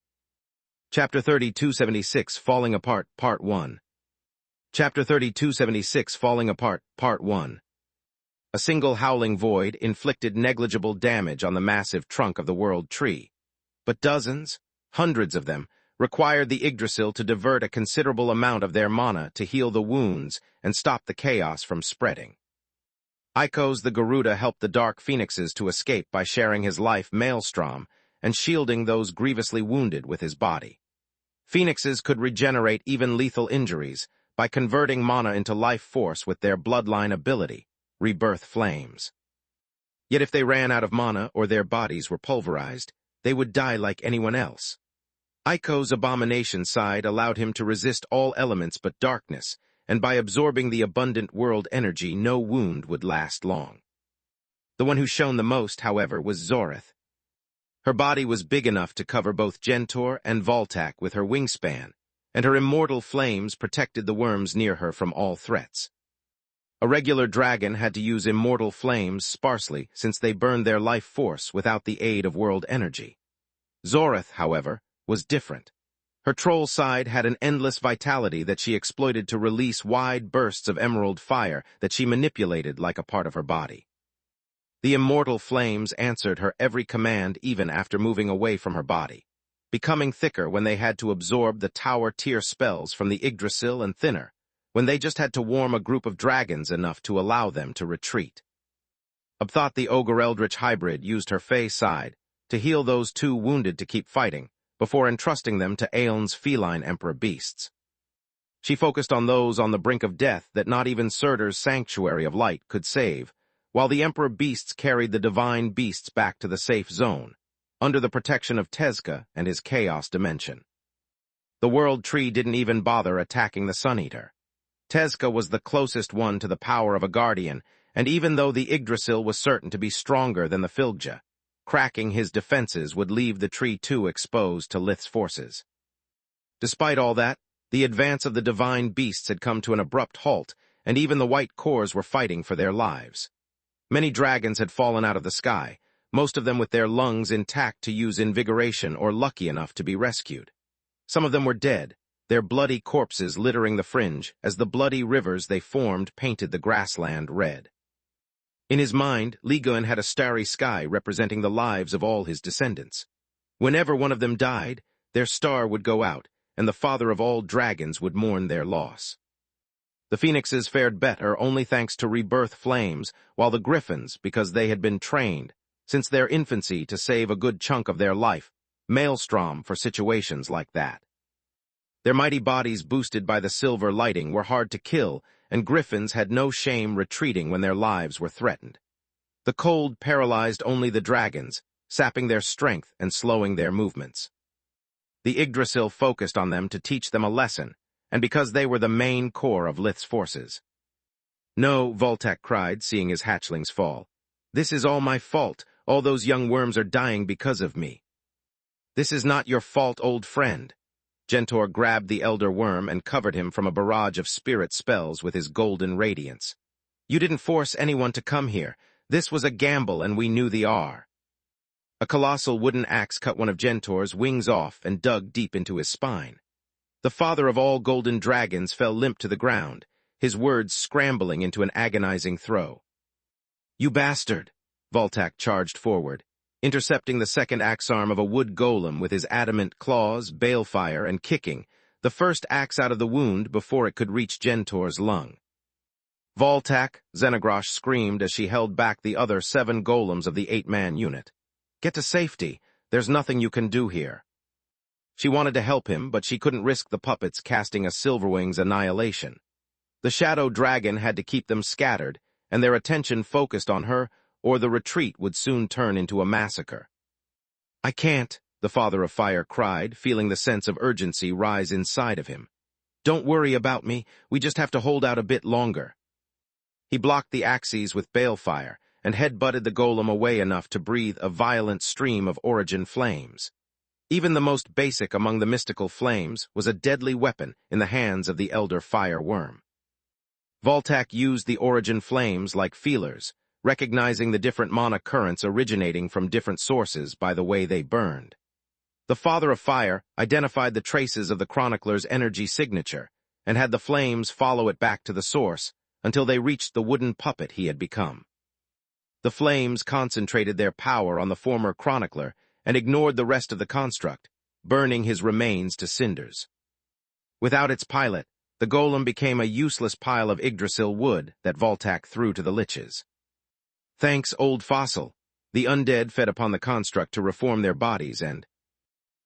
Chapter 3276 Falling Apart, Part 1. Chapter 3276 Falling Apart, Part 1. A single howling void inflicted negligible damage on the massive trunk of the World Tree, but dozens, hundreds of them, required the Yggdrasil to divert a considerable amount of their mana to heal the wounds and stop the chaos from spreading. Icos the Garuda helped the Dark Phoenixes to escape by sharing his life maelstrom and shielding those grievously wounded with his body. Phoenixes could regenerate even lethal injuries by converting mana into life force with their bloodline ability, Rebirth Flames. Yet if they ran out of mana or their bodies were pulverized, they would die like anyone else. Icos' abomination side allowed him to resist all elements but darkness, and by absorbing the abundant world energy, no wound would last long. The one who shone the most, however, was Zorith. Her body was big enough to cover both Gentor and Voltak with her wingspan, and her immortal flames protected the worms near her from all threats. A regular dragon had to use immortal flames sparsely since they burned their life force without the aid of world energy. Zorith, however, was different. Her troll side had an endless vitality that she exploited to release wide bursts of emerald fire that she manipulated like a part of her body. The immortal flames answered her every command even after moving away from her body, becoming thicker when they had to absorb the tower-tier spells from the Yggdrasil and thinner when they just had to warm a group of dragons enough to allow them to retreat. Upthought the Ogre Eldritch hybrid used her Fey side to heal those two wounded to keep fighting, before entrusting them to Aeon's feline emperor beasts. She focused on those on the brink of death that not even Surtur's Sanctuary of Light could save, while the emperor beasts carried the divine beasts back to the safe zone, under the protection of Tezca and his chaos dimension. The World Tree didn't even bother attacking the Sun Eater. Tezca was the closest one to the power of a guardian, and even though the Yggdrasil was certain to be stronger than the Filgja, cracking his defenses would leave the tree too exposed to Lith's forces. Despite all that, the advance of the divine beasts had come to an abrupt halt, and even the white cores were fighting for their lives. Many dragons had fallen out of the sky, most of them with their lungs intact to use invigoration or lucky enough to be rescued. Some of them were dead, their bloody corpses littering the fringe as the bloody rivers they formed painted the grassland red. In his mind, Ligon had a starry sky representing the lives of all his descendants. Whenever one of them died, their star would go out, and the father of all dragons would mourn their loss. The Phoenixes fared better only thanks to Rebirth Flames, while the Griffins, because they had been trained, since their infancy to save a good chunk of their life, Maelstrom for situations like that. Their mighty bodies boosted by the silver lighting were hard to kill, and Griffins had no shame retreating when their lives were threatened. The cold paralyzed only the dragons, sapping their strength and slowing their movements. The Yggdrasil focused on them to teach them a lesson, and because they were the main core of Lith's forces. "No," Voltak cried, seeing his hatchlings fall. "This is all my fault. All those young worms are dying because of me." "This is not your fault, old friend." Gentor grabbed the elder worm and covered him from a barrage of spirit spells with his golden radiance. "You didn't force anyone to come here. This was a gamble, and we knew the R." A colossal wooden axe cut one of Gentor's wings off and dug deep into his spine. The father of all golden dragons fell limp to the ground, his words scrambling into an agonizing throw. "You bastard!" Voltak charged forward, intercepting the second axe arm of a wood golem with his adamant claws, balefire, and kicking, the first axe out of the wound before it could reach Gentor's lung. "Voltak," Xenogrosh screamed as she held back the other 7 golems of the 8-man unit. "Get to safety. There's nothing you can do here." She wanted to help him, but she couldn't risk the puppets casting a Silverwing's annihilation. The shadow dragon had to keep them scattered, and their attention focused on her, or the retreat would soon turn into a massacre. "I can't," the Father of Fire cried, feeling the sense of urgency rise inside of him. "Don't worry about me, we just have to hold out a bit longer." He blocked the axes with balefire, and head-butted the golem away enough to breathe a violent stream of origin flames. Even the most basic among the mystical flames was a deadly weapon in the hands of the elder fire worm. Voltac used the origin flames like feelers, recognizing the different mana currents originating from different sources by the way they burned. The Father of Fire identified the traces of the chronicler's energy signature and had the flames follow it back to the source until they reached the wooden puppet he had become. The flames concentrated their power on the former chronicler and ignored the rest of the construct, burning his remains to cinders. Without its pilot, the golem became a useless pile of Yggdrasil wood that Voltac threw to the liches. Thanks, old fossil, the undead fed upon the construct to reform their bodies and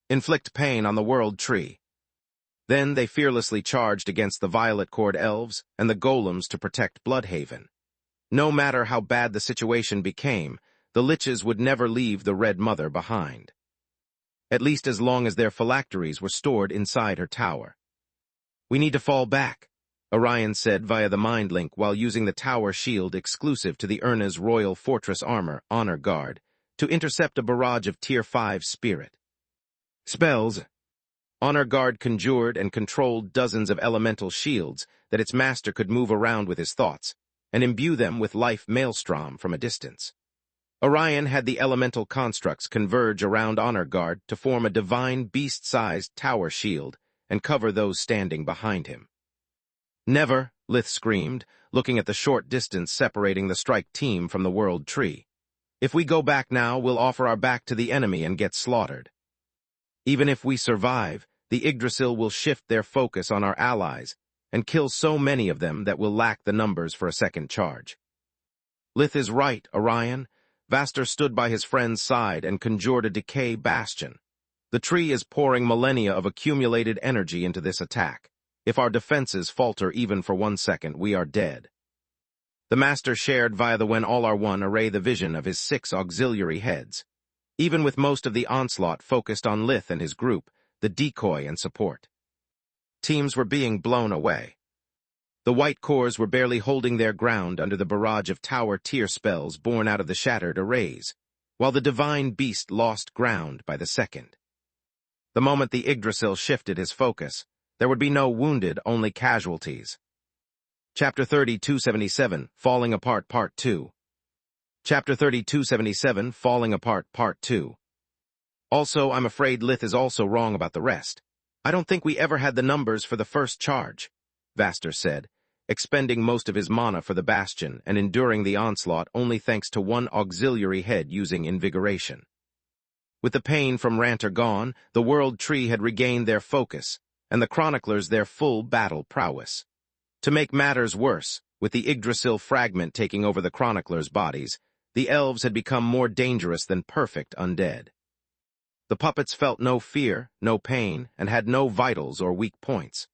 inflict pain on the world tree. Then they fearlessly charged against the violet-cored elves and the golems to protect Bloodhaven. No matter how bad the situation became, the liches would never leave the Red Mother behind. At least as long as their phylacteries were stored inside her tower. "We need to fall back," Orion said via the mind link while using the tower shield exclusive to the Urna's Royal Fortress armor, Honor Guard, to intercept a barrage of Tier 5 spirit spells. Honor Guard conjured and controlled dozens of elemental shields that its master could move around with his thoughts, and imbue them with life maelstrom from a distance. Orion had the elemental constructs converge around Honor Guard to form a divine beast-sized tower shield and cover those standing behind him. "Never," Lith screamed, looking at the short distance separating the strike team from the world tree. "If we go back now, we'll offer our back to the enemy and get slaughtered. Even if we survive, the Yggdrasil will shift their focus on our allies and kill so many of them that we'll lack the numbers for a second charge." "Lith is right, Orion." Vaster stood by his friend's side and conjured a decay bastion. "The tree is pouring millennia of accumulated energy into this attack. If our defenses falter even for 1 second, we are dead." The master shared via the When All Are One array the vision of his 6 auxiliary heads. Even with most of the onslaught focused on Lith and his group, the decoy and support teams were being blown away. The white cores were barely holding their ground under the barrage of tower tier spells born out of the shattered arrays, while the divine beast lost ground by the second. The moment the Yggdrasil shifted his focus, there would be no wounded, only casualties. Chapter 3277, Falling Apart Part 2. Chapter 3277, Falling Apart Part 2. Also, I'm afraid Lith is also wrong about the rest. I don't think we ever had the numbers for the first charge, Vaster said, expending most of his mana for the bastion and enduring the onslaught only thanks to 1 auxiliary head using invigoration. With the pain from Ranter gone, the world tree had regained their focus, and the chroniclers their full battle prowess. To make matters worse, with the Yggdrasil fragment taking over the chroniclers' bodies, the elves had become more dangerous than perfect undead. The puppets felt no fear, no pain, and had no vitals or weak points.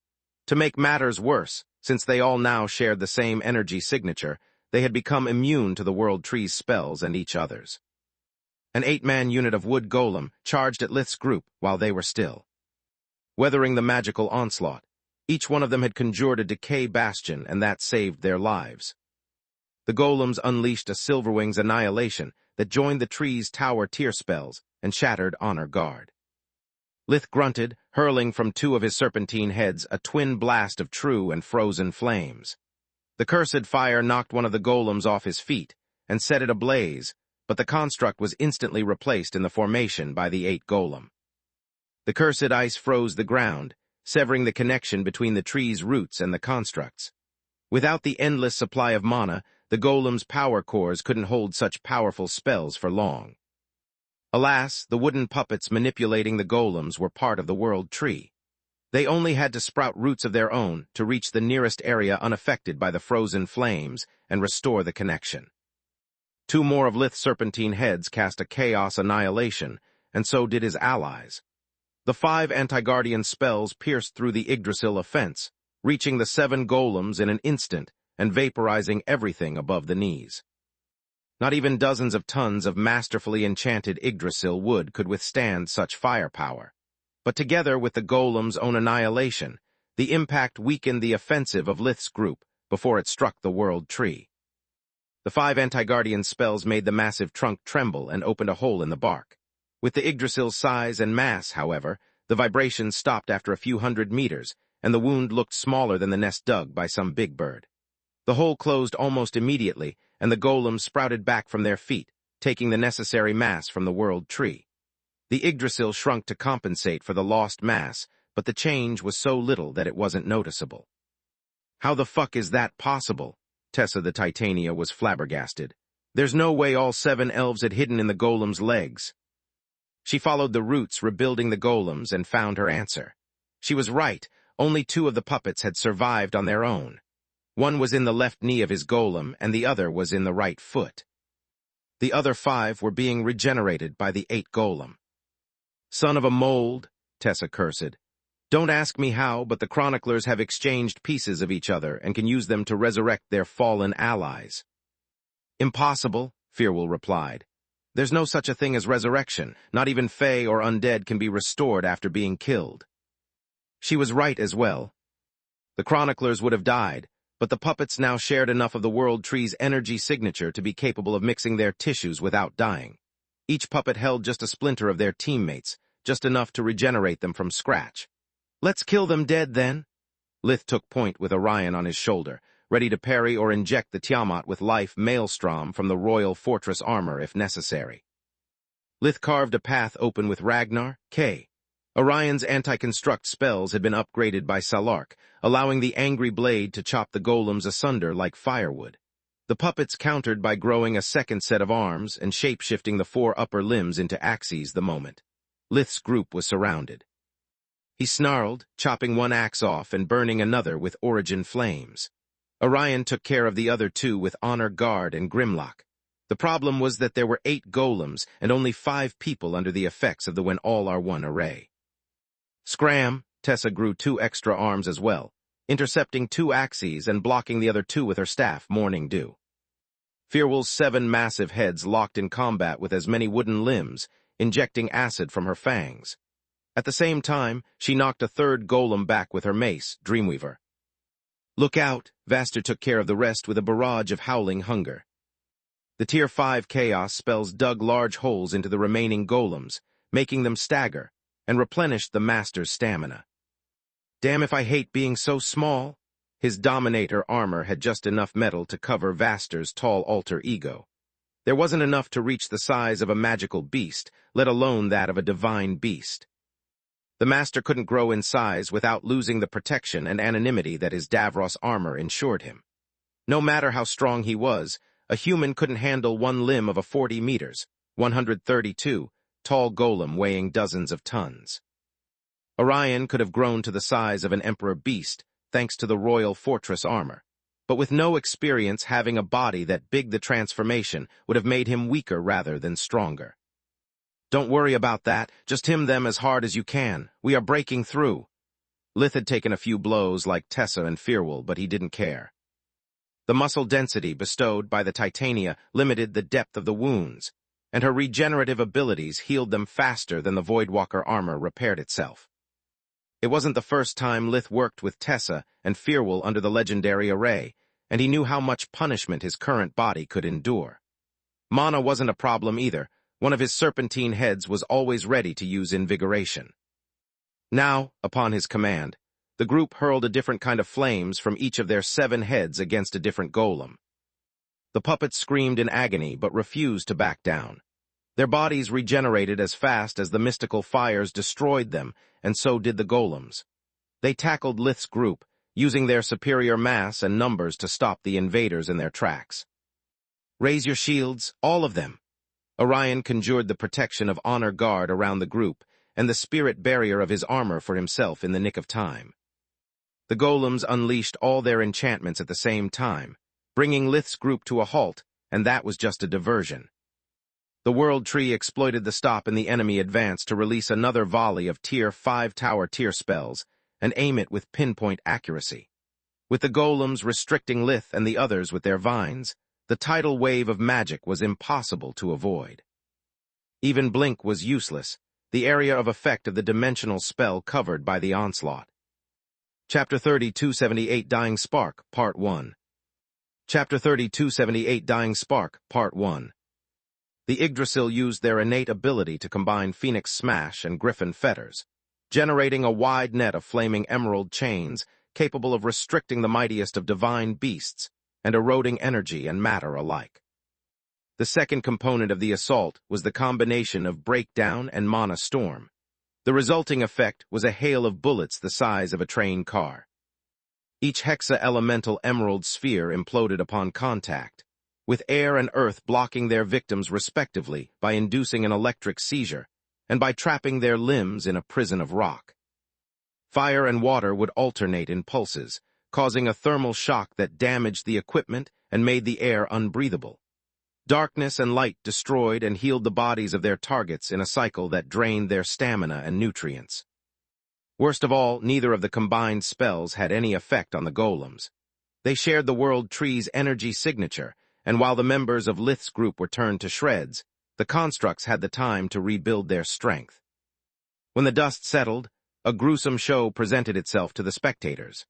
To make matters worse, since they all now shared the same energy signature, they had become immune to the world tree's spells and each other's. An 8-man unit of wood golem charged at Lith's group while they were still. Weathering the magical onslaught, each one of them had conjured a decay bastion, and that saved their lives. The golems unleashed a Silverwing's annihilation that joined the tree's tower tier spells and shattered Honor Guard. Lith grunted, hurling from 2 of his serpentine heads a twin blast of true and frozen flames. The cursed fire knocked one of the golems off his feet and set it ablaze, but the construct was instantly replaced in the formation by the 8 golem. The cursed ice froze the ground, severing the connection between the tree's roots and the constructs. Without the endless supply of mana, the golem's power cores couldn't hold such powerful spells for long. Alas, the wooden puppets manipulating the golems were part of the world tree. They only had to sprout roots of their own to reach the nearest area unaffected by the frozen flames and restore the connection. 2 more of Lith's serpentine heads cast a chaos annihilation, and so did his allies. The 5 anti-guardian spells pierced through the Yggdrasil offense, reaching the 7 golems in an instant and vaporizing everything above the knees. Not even dozens of tons of masterfully enchanted Yggdrasil wood could withstand such firepower. But together with the golem's own annihilation, the impact weakened the offensive of Lith's group before it struck the world tree. The 5 anti-guardian spells made the massive trunk tremble and opened a hole in the bark. With the Yggdrasil's size and mass, however, the vibrations stopped after a few hundred meters, and the wound looked smaller than the nest dug by some big bird. The hole closed almost immediately, and the golems sprouted back from their feet, taking the necessary mass from the world tree. The Yggdrasil shrunk to compensate for the lost mass, but the change was so little that it wasn't noticeable. How the fuck is that possible? Tessa the Titania was flabbergasted. There's no way all 7 elves had hidden in the golem's legs. She followed the roots rebuilding the golems and found her answer. She was right, only 2 of the puppets had survived on their own. One was in the left knee of his golem, and the other was in the right foot. The other 5 were being regenerated by the 8th golem. Son of a mold, Tessa cursed. Don't ask me how, but the chroniclers have exchanged pieces of each other and can use them to resurrect their fallen allies. Impossible, Firwall replied. There's no such a thing as resurrection. Not even Fae or undead can be restored after being killed. She was right as well. The chroniclers would have died, but the puppets now shared enough of the world tree's energy signature to be capable of mixing their tissues without dying. Each puppet held just a splinter of their teammates, just enough to regenerate them from scratch. Let's kill them dead, then. Lith took point with Orion on his shoulder, ready to parry or inject the Tiamat with life maelstrom from the royal fortress armor if necessary. Lith carved a path open with Ragnar, K. Orion's anti-construct spells had been upgraded by Salark, allowing the angry blade to chop the golems asunder like firewood. The puppets countered by growing a second set of arms and shape-shifting the 4 upper limbs into axes the moment. Lith's group was surrounded. He snarled, chopping one axe off and burning another with origin flames. Orion took care of the other 2 with Honor Guard and Grimlock. The problem was that there were 8 golems and only 5 people under the effects of the When All Are One array. Scram, Tessa grew 2 extra arms as well, intercepting 2 axes and blocking the other 2 with her staff, Morning Dew. Firwall's 7 massive heads locked in combat with as many wooden limbs, injecting acid from her fangs. At the same time, she knocked a 3rd golem back with her mace, Dreamweaver. Look out, Vaster took care of the rest with a barrage of howling hunger. The Tier 5 chaos spells dug large holes into the remaining golems, making them stagger, and replenished the master's stamina. Damn if I hate being so small. His Dominator armor had just enough metal to cover Vaster's tall alter ego. There wasn't enough to reach the size of a magical beast, let alone that of a divine beast. The master couldn't grow in size without losing the protection and anonymity that his Davros armor ensured him. No matter how strong he was, a human couldn't handle one limb of a 40 meters, 132, tall golem weighing dozens of tons. Orion could have grown to the size of an emperor beast, thanks to the royal fortress armor. But with no experience, having a body that big the transformation would have made him weaker rather than stronger. Don't worry about that, just him them as hard as you can. We are breaking through. Lith had taken a few blows like Tessa and Firwall, but he didn't care. The muscle density bestowed by the Titania limited the depth of the wounds, and her regenerative abilities healed them faster than the Voidwalker armor repaired itself. It wasn't the first time Lith worked with Tessa and Firwall under the legendary array, and he knew how much punishment his current body could endure. Mana wasn't a problem either. One of his serpentine heads was always ready to use invigoration. Now, upon his command, the group hurled a different kind of flames from each of their 7 heads against a different golem. The puppets screamed in agony but refused to back down. Their bodies regenerated as fast as the mystical fires destroyed them, and so did the golems. They tackled Lith's group, using their superior mass and numbers to stop the invaders in their tracks. Raise your shields, all of them. Orion conjured the protection of Honor Guard around the group, and the spirit barrier of his armor for himself in the nick of time. The golems unleashed all their enchantments at the same time, bringing Lith's group to a halt, and that was just a diversion. The World Tree exploited the stop in the enemy advance to release another volley of Tier 5 tower tier spells, and aim it with pinpoint accuracy. With the golems restricting Lith and the others with their vines, the tidal wave of magic was impossible to avoid. Even blink was useless, the area of effect of the dimensional spell covered by the onslaught. Chapter 3278 Dying Spark, Part 1. Chapter 3278 Dying Spark, Part 1. The Yggdrasil used their innate ability to combine Phoenix Smash and Griffin Fetters, generating a wide net of flaming emerald chains capable of restricting the mightiest of divine beasts and eroding energy and matter alike. The second component of the assault was the combination of Breakdown and Mana Storm. The resulting effect was a hail of bullets the size of a train car. Each hexa-elemental emerald sphere imploded upon contact, with air and earth blocking their victims respectively by inducing an electric seizure and by trapping their limbs in a prison of rock. Fire and water would alternate in pulses, causing a thermal shock that damaged the equipment and made the air unbreathable. Darkness and light destroyed and healed the bodies of their targets in a cycle that drained their stamina and nutrients. Worst of all, neither of the combined spells had any effect on the golems. They shared the World Tree's energy signature, and while the members of Lith's group were turned to shreds, the constructs had the time to rebuild their strength. When the dust settled, a gruesome show presented itself to the spectators.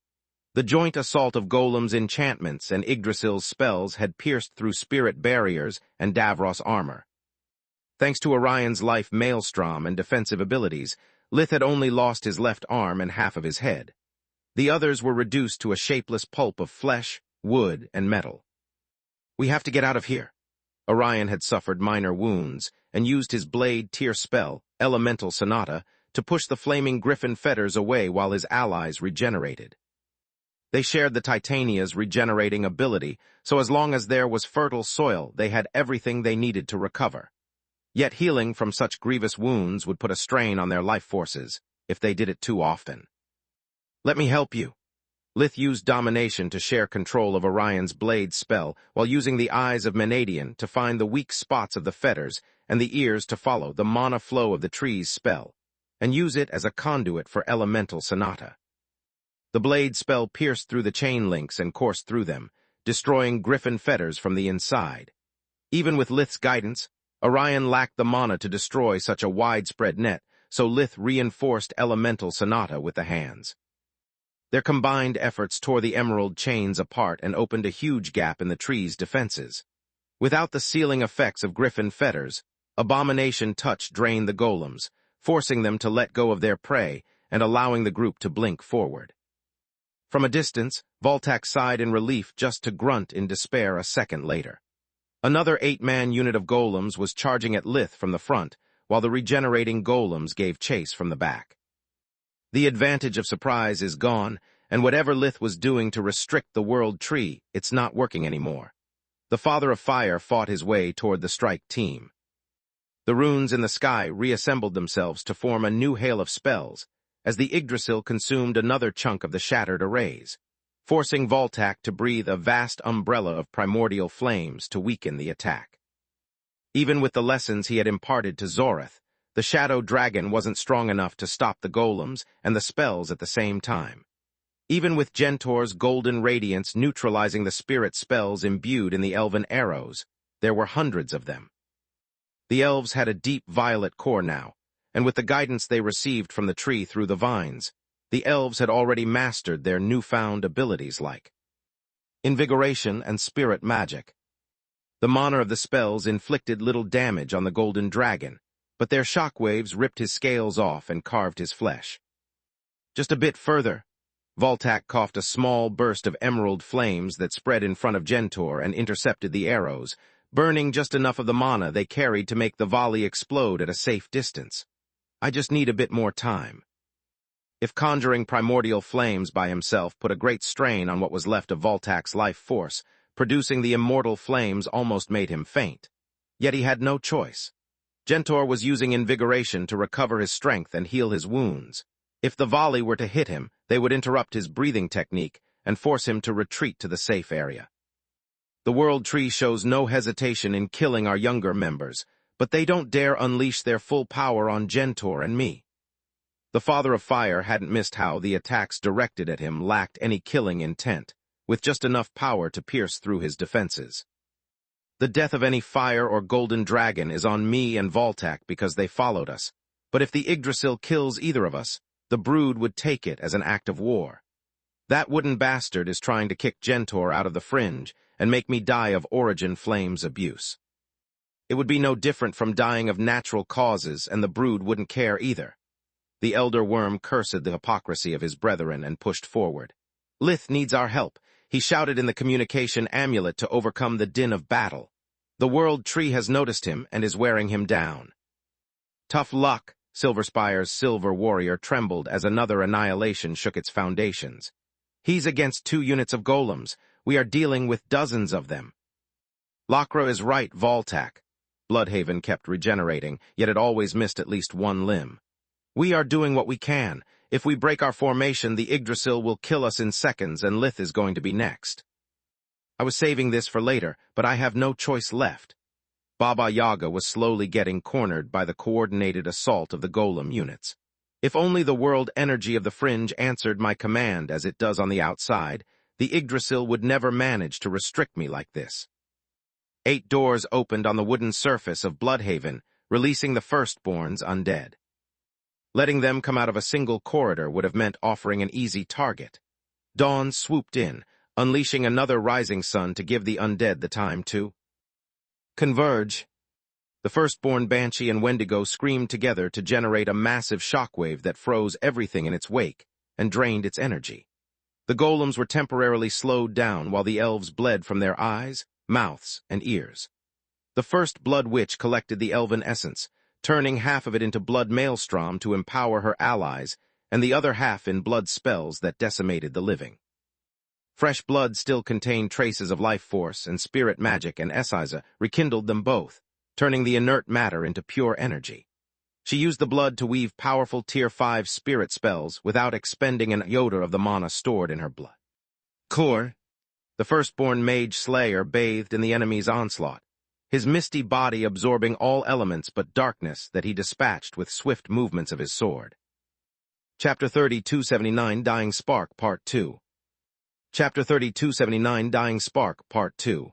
The joint assault of Golem's enchantments and Yggdrasil's spells had pierced through spirit barriers and Davros armor. Thanks to Orion's life maelstrom and defensive abilities, Lith had only lost his left arm and half of his head. The others were reduced to a shapeless pulp of flesh, wood, and metal. "We have to get out of here." Orion had suffered minor wounds and used his blade tier spell, Elemental Sonata, to push the flaming griffin fetters away while his allies regenerated. They shared the Titania's regenerating ability, so as long as there was fertile soil, they had everything they needed to recover. Yet healing from such grievous wounds would put a strain on their life forces, if they did it too often. "Let me help you." Lith used domination to share control of Orion's blade spell, while using the eyes of Menadian to find the weak spots of the fetters and the ears to follow the mana flow of the tree's spell, and use it as a conduit for Elemental Sonata. The blade spell pierced through the chain links and coursed through them, destroying griffin fetters from the inside. Even with Lith's guidance, Orion lacked the mana to destroy such a widespread net, so Lith reinforced Elemental Sonata with the hands. Their combined efforts tore the emerald chains apart and opened a huge gap in the tree's defenses. Without the sealing effects of griffin fetters, Abomination Touch drained the golems, forcing them to let go of their prey and allowing the group to blink forward. From a distance, Voltak sighed in relief just to grunt in despair a second later. Another 8-man unit of golems was charging at Lith from the front, while the regenerating golems gave chase from the back. The advantage of surprise is gone, and whatever Lith was doing to restrict the World Tree, it's not working anymore. The Father of Fire fought his way toward the strike team. The runes in the sky reassembled themselves to form a new hail of spells, as the Yggdrasil consumed another chunk of the shattered arrays, forcing Voltak to breathe a vast umbrella of primordial flames to weaken the attack. Even with the lessons he had imparted to Zorith, the Shadow Dragon wasn't strong enough to stop the golems and the spells at the same time. Even with Gentor's golden radiance neutralizing the spirit spells imbued in the elven arrows, there were hundreds of them. The elves had a deep violet core now, and with the guidance they received from the tree through the vines, the elves had already mastered their newfound abilities like invigoration and spirit magic. The mana of the spells inflicted little damage on the golden dragon, but their shockwaves ripped his scales off and carved his flesh. Just a bit further, Voltak coughed a small burst of emerald flames that spread in front of Gentor and intercepted the arrows, burning just enough of the mana they carried to make the volley explode at a safe distance. "I just need a bit more time." If conjuring primordial flames by himself put a great strain on what was left of Voltak's life force, producing the immortal flames almost made him faint. Yet he had no choice. Gentor was using invigoration to recover his strength and heal his wounds. If the volley were to hit him, they would interrupt his breathing technique and force him to retreat to the safe area. The World Tree shows no hesitation in killing our younger members, but they don't dare unleash their full power on Gentor and me. The Father of Fire hadn't missed how the attacks directed at him lacked any killing intent, with just enough power to pierce through his defenses. The death of any fire or golden dragon is on me and Voltak because they followed us, but if the Yggdrasil kills either of us, the brood would take it as an act of war. That wooden bastard is trying to kick Gentor out of the fringe and make me die of Origin Flame's abuse. It would be no different from dying of natural causes, and the brood wouldn't care either. The elder worm cursed the hypocrisy of his brethren and pushed forward. Lith needs our help. He shouted in the communication amulet to overcome the din of battle. The world tree has noticed him and is wearing him down. Tough luck, Silverspire's silver warrior trembled as another annihilation shook its foundations. He's against 2 units of golems. We are dealing with dozens of them. Lakra is right, Voltac. Bloodhaven kept regenerating, yet it always missed at least 1 limb. We are doing what we can. If we break our formation, the Yggdrasil will kill us in seconds, and Lith is going to be next. I was saving this for later, but I have no choice left. Baba Yaga was slowly getting cornered by the coordinated assault of the golem units. If only the world energy of the fringe answered my command as it does on the outside, the Yggdrasil would never manage to restrict me like this. 8 doors opened on the wooden surface of Bloodhaven, releasing the firstborns undead. Letting them come out of a single corridor would have meant offering an easy target. Dawn swooped in, unleashing another rising sun to give the undead the time to converge. The firstborn Banshee and Wendigo screamed together to generate a massive shockwave that froze everything in its wake and drained its energy. The golems were temporarily slowed down while the elves bled from their eyes, mouths, and ears. The first Blood Witch collected the elven essence, turning half of it into blood maelstrom to empower her allies, and the other half in blood spells that decimated the living. Fresh blood still contained traces of life force, and spirit magic and Essiza rekindled them both, turning the inert matter into pure energy. She used the blood to weave powerful Tier 5 spirit spells without expending an iota of the mana stored in her blood. Core, the firstborn mage slayer bathed in the enemy's onslaught, his misty body absorbing all elements but darkness that he dispatched with swift movements of his sword. Chapter 3279 Dying Spark Part 2 Chapter 3279 Dying Spark Part 2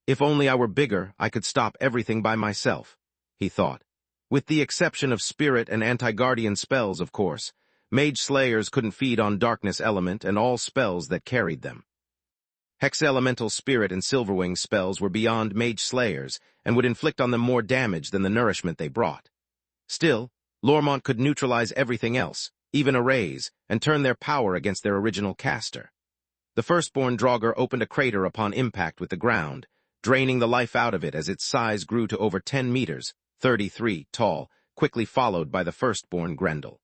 If only I were bigger, I could stop everything by myself, he thought. With the exception of spirit and anti-guardian spells, of course, mage slayers couldn't feed on darkness element and all spells that carried them. Hex-elemental spirit and Silverwing spells were beyond mage slayers and would inflict on them more damage than the nourishment they brought. Still, Lormont could neutralize everything else, even arrays, and turn their power against their original caster. The firstborn Draugr opened a crater upon impact with the ground, draining the life out of it as its size grew to over 10 meters, 33 tall, quickly followed by the firstborn Grendel.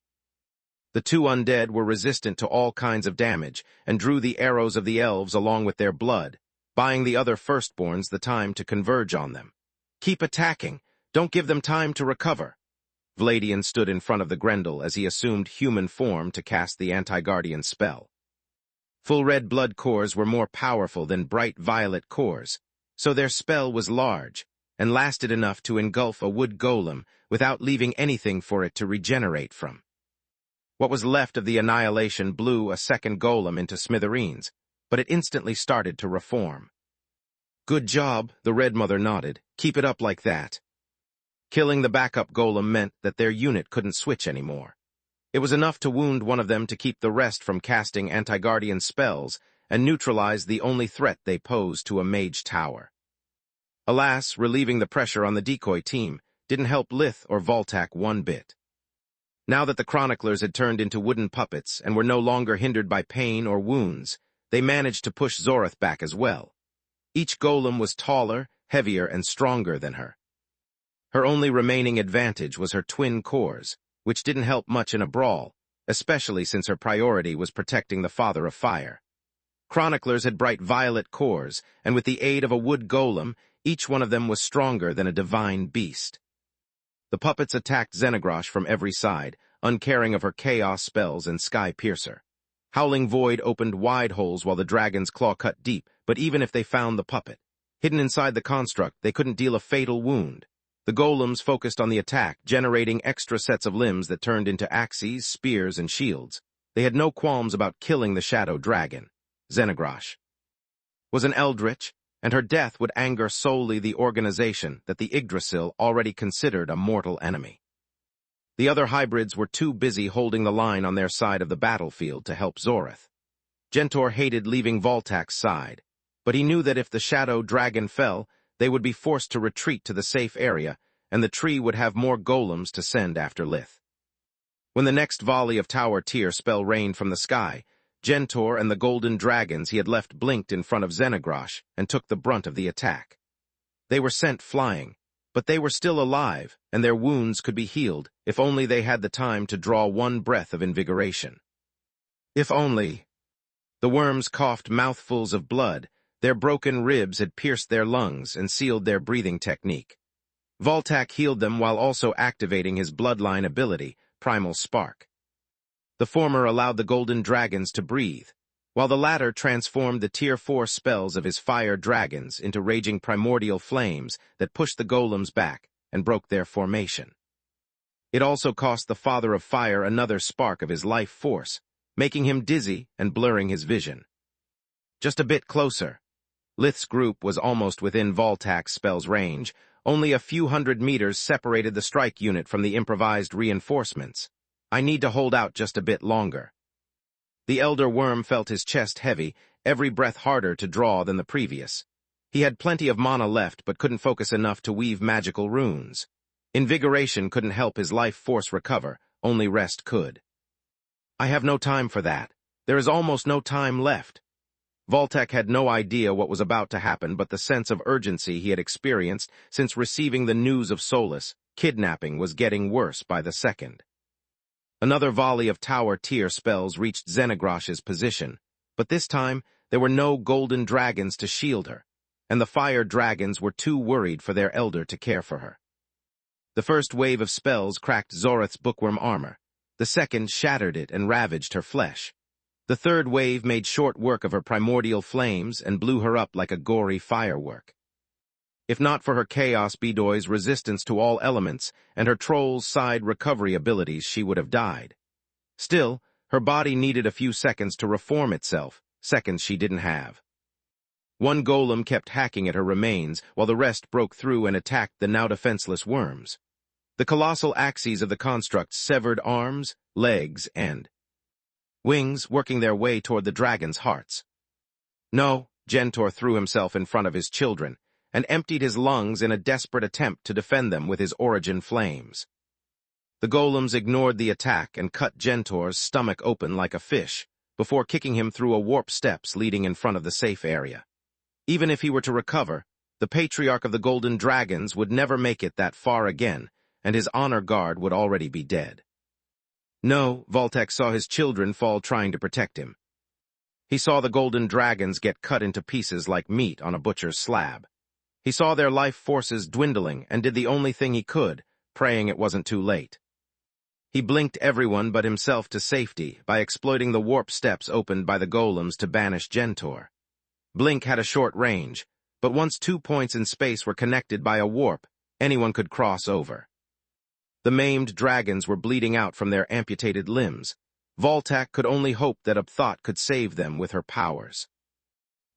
The 2 undead were resistant to all kinds of damage and drew the arrows of the elves along with their blood, buying the other firstborns the time to converge on them. Keep attacking. Don't give them time to recover. Vladian stood in front of the Grendel as he assumed human form to cast the anti-guardian spell. Full red blood cores were more powerful than bright violet cores, so their spell was large and lasted enough to engulf a wood golem without leaving anything for it to regenerate from. What was left of the annihilation blew a second golem into smithereens, but it instantly started to reform. Good job, the Red Mother nodded. Keep it up like that. Killing the backup golem meant that their unit couldn't switch anymore. It was enough to wound one of them to keep the rest from casting anti-guardian spells and neutralize the only threat they posed to a mage tower. Alas, relieving the pressure on the decoy team didn't help Lith or Voltac one bit. Now that the chroniclers had turned into wooden puppets and were no longer hindered by pain or wounds, they managed to push Zorith back as well. Each golem was taller, heavier, and stronger than her. Her only remaining advantage was her twin cores, which didn't help much in a brawl, especially since her priority was protecting the Father of Fire. Chroniclers had bright violet cores, and with the aid of a wood golem, each one of them was stronger than a divine beast. The puppets attacked Xenogrosh from every side, uncaring of her chaos spells and sky piercer. Howling Void opened wide holes while the dragon's claw cut deep, but even if they found the puppet, hidden inside the construct, they couldn't deal a fatal wound. The golems focused on the attack, generating extra sets of limbs that turned into axes, spears, and shields. They had no qualms about killing the shadow dragon. Xenogrosh was an eldritch, and her death would anger solely the organization that the Yggdrasil already considered a mortal enemy. The other hybrids were too busy holding the line on their side of the battlefield to help Zorith. Gentor hated leaving Voltac's side, but he knew that if the shadow dragon fell, they would be forced to retreat to the safe area, and the tree would have more golems to send after Lith. When the next volley of tower tier spell rained from the sky, Gentor and the golden dragons he had left blinked in front of Xenagrosh and took the brunt of the attack. They were sent flying, but they were still alive, and their wounds could be healed if only they had the time to draw one breath of invigoration. If only. The worms coughed mouthfuls of blood. Their broken ribs had pierced their lungs and sealed their breathing technique. Voltak healed them while also activating his bloodline ability, Primal Spark. The former allowed the golden dragons to breathe, while the latter transformed the Tier 4 spells of his fire dragons into raging primordial flames that pushed the golems back and broke their formation. It also cost the Father of Fire another spark of his life force, making him dizzy and blurring his vision. Just a bit closer. Lith's group was almost within Voltak's spell's range. Only a few hundred meters separated the strike unit from the improvised reinforcements. I need to hold out just a bit longer. The Elder Worm felt his chest heavy, every breath harder to draw than the previous. He had plenty of mana left but couldn't focus enough to weave magical runes. Invigoration couldn't help his life force recover, only rest could. I have no time for that. There is almost no time left. Voltak had no idea what was about to happen, but the sense of urgency he had experienced since receiving the news of Solus, kidnapping, was getting worse by the second. Another volley of tower tier spells reached Xenagrosh's position, but this time there were no golden dragons to shield her, and the fire dragons were too worried for their elder to care for her. The first wave of spells cracked Zorith's bookworm armor. The second shattered it and ravaged her flesh. The third wave made short work of her primordial flames and blew her up like a gory firework. If not for her Chaos Bedoy's resistance to all elements and her Troll's side recovery abilities, she would have died. Still, her body needed a few seconds to reform itself, seconds she didn't have. One golem kept hacking at her remains, while the rest broke through and attacked the now defenseless worms. The colossal axes of the construct's severed arms, legs, and wings working their way toward the dragon's hearts. No, Gentor threw himself in front of his children and emptied his lungs in a desperate attempt to defend them with his origin flames. The golems ignored the attack and cut Gentor's stomach open like a fish before kicking him through a warp steps leading in front of the safe area. Even if he were to recover, the Patriarch of the Golden Dragons would never make it that far again, and his honor guard would already be dead. No, Voltak saw his children fall trying to protect him. He saw the golden dragons get cut into pieces like meat on a butcher's slab. He saw their life forces dwindling and did the only thing he could, praying it wasn't too late. He blinked everyone but himself to safety by exploiting the warp steps opened by the golems to banish Gentor. Blink had a short range, but once 2 points in space were connected by a warp, anyone could cross over. The maimed dragons were bleeding out from their amputated limbs. Voltak could only hope that Upthought could save them with her powers.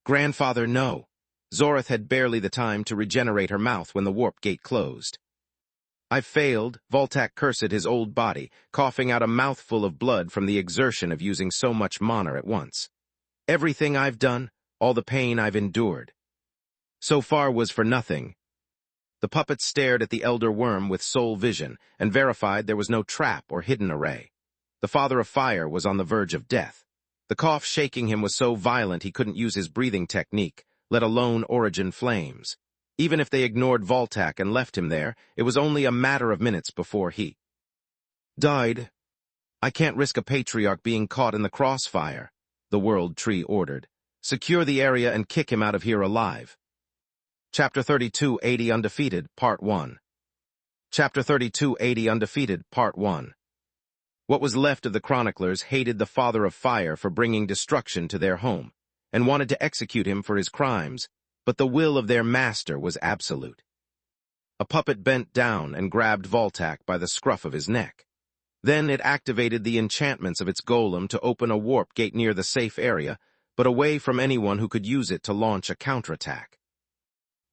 Grandfather, no. Zorith had barely the time to regenerate her mouth when the warp gate closed. I've failed, Voltak cursed his old body, coughing out a mouthful of blood from the exertion of using so much mana at once. Everything I've done, all the pain I've endured, so far was for nothing. The puppet stared at the Elder Worm with soul vision and verified there was no trap or hidden array. The Father of Fire was on the verge of death. The cough shaking him was so violent he couldn't use his breathing technique, let alone origin flames. Even if they ignored Voltak and left him there, it was only a matter of minutes before he died. I can't risk a Patriarch being caught in the crossfire, the World Tree ordered. Secure the area and kick him out of here alive. Chapter 3280 Undefeated, Part 1. Chapter 3280 Undefeated, Part 1. What was left of the chroniclers hated the Father of Fire for bringing destruction to their home, and wanted to execute him for his crimes, but the will of their master was absolute. A puppet bent down and grabbed Voltak by the scruff of his neck. Then it activated the enchantments of its golem to open a warp gate near the safe area, but away from anyone who could use it to launch a counterattack.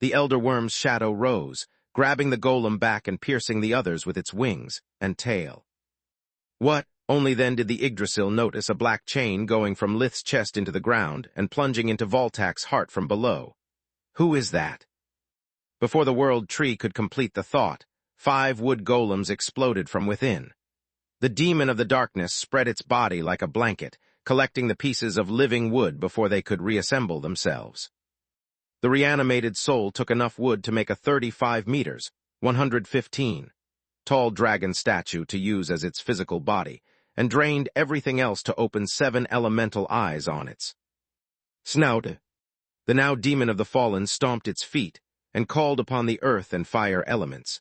The Elder Worm's shadow rose, grabbing the golem back and piercing the others with its wings and tail. What? Only then did the Yggdrasil notice a black chain going from Lith's chest into the ground and plunging into Voltak's heart from below. Who is that? Before the world tree could complete the thought, 5 wood golems exploded from within. The demon of the darkness spread its body like a blanket, collecting the pieces of living wood before they could reassemble themselves. The reanimated soul took enough wood to make a 35 meters, 115, tall dragon statue to use as its physical body, and drained everything else to open 7 elemental eyes on its snout. The now demon of the fallen stomped its feet and called upon the earth and fire elements.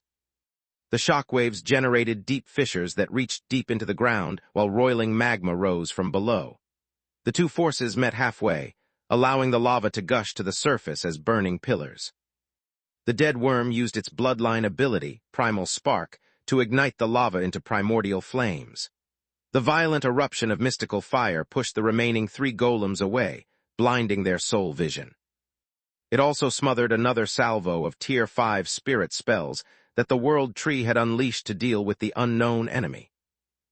The shockwaves generated deep fissures that reached deep into the ground while roiling magma rose from below. The two forces met halfway, allowing the lava to gush to the surface as burning pillars. The dead worm used its bloodline ability, Primal Spark, to ignite the lava into primordial flames. The violent eruption of mystical fire pushed the remaining 3 golems away, blinding their soul vision. It also smothered another salvo of Tier 5 spirit spells that the world tree had unleashed to deal with the unknown enemy.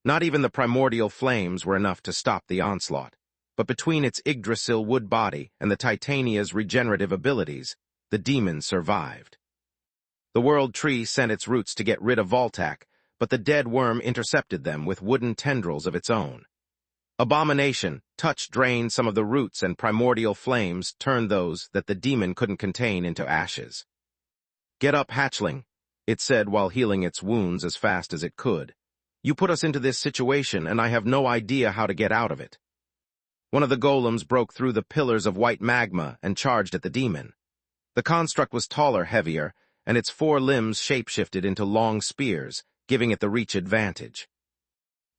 Not even the primordial flames were enough to stop the onslaught, but between its Yggdrasil wood body and the Titania's regenerative abilities, the demon survived. The world tree sent its roots to get rid of Voltac, but the dead worm intercepted them with wooden tendrils of its own. Abomination, touch drained some of the roots, and primordial flames turned those that the demon couldn't contain into ashes. "Get up, hatchling," it said while healing its wounds as fast as it could. "You put us into this situation, and I have no idea how to get out of it." One of the golems broke through the pillars of white magma and charged at the demon. The construct was taller, heavier, and its 4 limbs shapeshifted into long spears, giving it the reach advantage.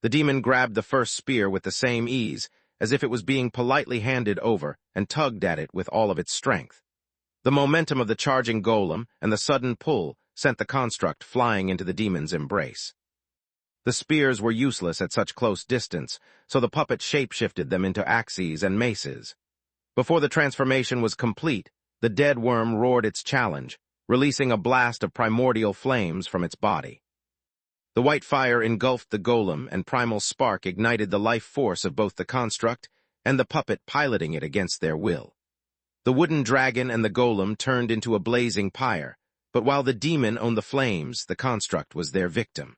The demon grabbed the first spear with the same ease, as if it was being politely handed over, and tugged at it with all of its strength. The momentum of the charging golem and the sudden pull sent the construct flying into the demon's embrace. The spears were useless at such close distance, so the puppet shapeshifted them into axes and maces. Before the transformation was complete, the dead worm roared its challenge, releasing a blast of primordial flames from its body. The white fire engulfed the golem, and Primal Spark ignited the life force of both the construct and the puppet piloting it against their will. The wooden dragon and the golem turned into a blazing pyre, but while the demon owned the flames, the construct was their victim.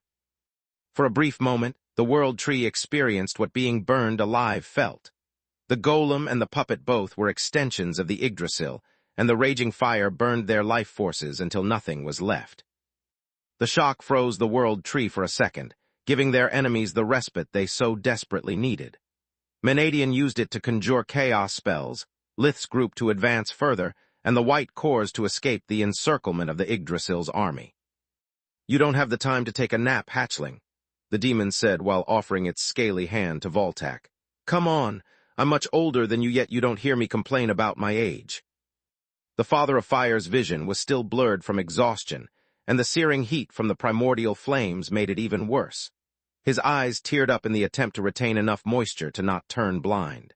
For a brief moment, the world tree experienced what being burned alive felt. The golem and the puppet both were extensions of the Yggdrasil, and the raging fire burned their life forces until nothing was left. The shock froze the world tree for a second, giving their enemies the respite they so desperately needed. Menadian used it to conjure chaos spells, Lith's group to advance further, and the white cores to escape the encirclement of the Yggdrasil's army. "You don't have the time to take a nap, hatchling," the demon said while offering its scaly hand to Voltac. "Come on, I'm much older than you, yet you don't hear me complain about my age." The Father of Fire's vision was still blurred from exhaustion, and the searing heat from the primordial flames made it even worse. His eyes teared up in the attempt to retain enough moisture to not turn blind.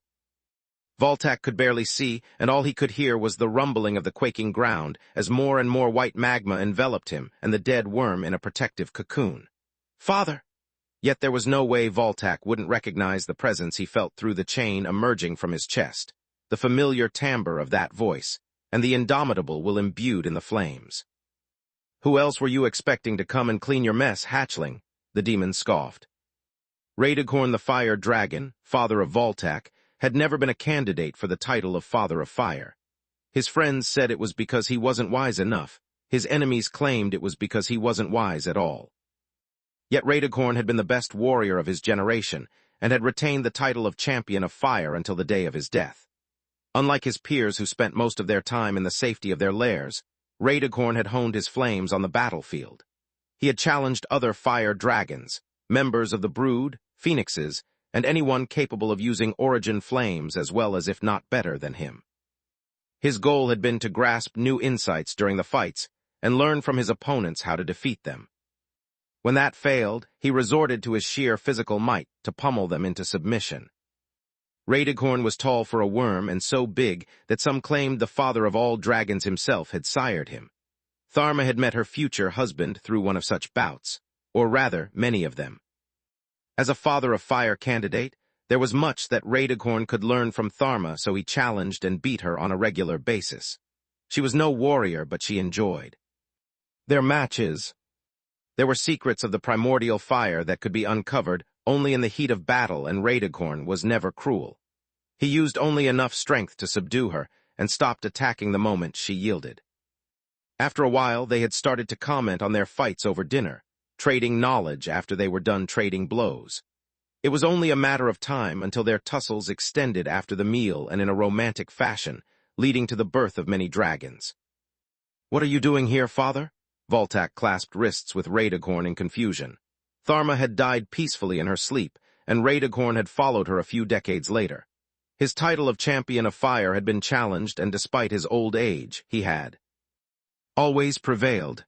Voltac could barely see, and all he could hear was the rumbling of the quaking ground as more and more white magma enveloped him and the dead worm in a protective cocoon. "Father!" Yet there was no way Voltac wouldn't recognize the presence he felt through the chain emerging from his chest, the familiar timbre of that voice, and the indomitable will imbued in the flames. "Who else were you expecting to come and clean your mess, hatchling?" the demon scoffed. Raedighorn the Fire Dragon, father of Voltac, had never been a candidate for the title of Father of Fire. His friends said it was because he wasn't wise enough. His enemies claimed it was because he wasn't wise at all. Yet Raedighorn had been the best warrior of his generation, and had retained the title of Champion of Fire until the day of his death. Unlike his peers who spent most of their time in the safety of their lairs, Raedighorn had honed his flames on the battlefield. He had challenged other fire dragons, members of the Brood, Phoenixes, and anyone capable of using origin flames as well as if not better than him. His goal had been to grasp new insights during the fights and learn from his opponents how to defeat them. When that failed, he resorted to his sheer physical might to pummel them into submission. Raedighorn was tall for a worm and so big that some claimed the father of all dragons himself had sired him. Tharma had met her future husband through one of such bouts, or rather, many of them. As a Father of Fire candidate, there was much that Raedighorn could learn from Tharma, so he challenged and beat her on a regular basis. She was no warrior, but she enjoyed. Their matches. There were secrets of the primordial fire that could be uncovered only in the heat of battle, and Raedicorn was never cruel. He used only enough strength to subdue her and stopped attacking the moment she yielded. After a while, they had started to comment on their fights over dinner, trading knowledge after they were done trading blows. It was only a matter of time until their tussles extended after the meal and in a romantic fashion, leading to the birth of many dragons. "What are you doing here, father?" Voltac clasped wrists with Raedicorn in confusion. Tharma had died peacefully in her sleep, and Raedicorn had followed her a few decades later. His title of Champion of Fire had been challenged, and despite his old age, he had always prevailed.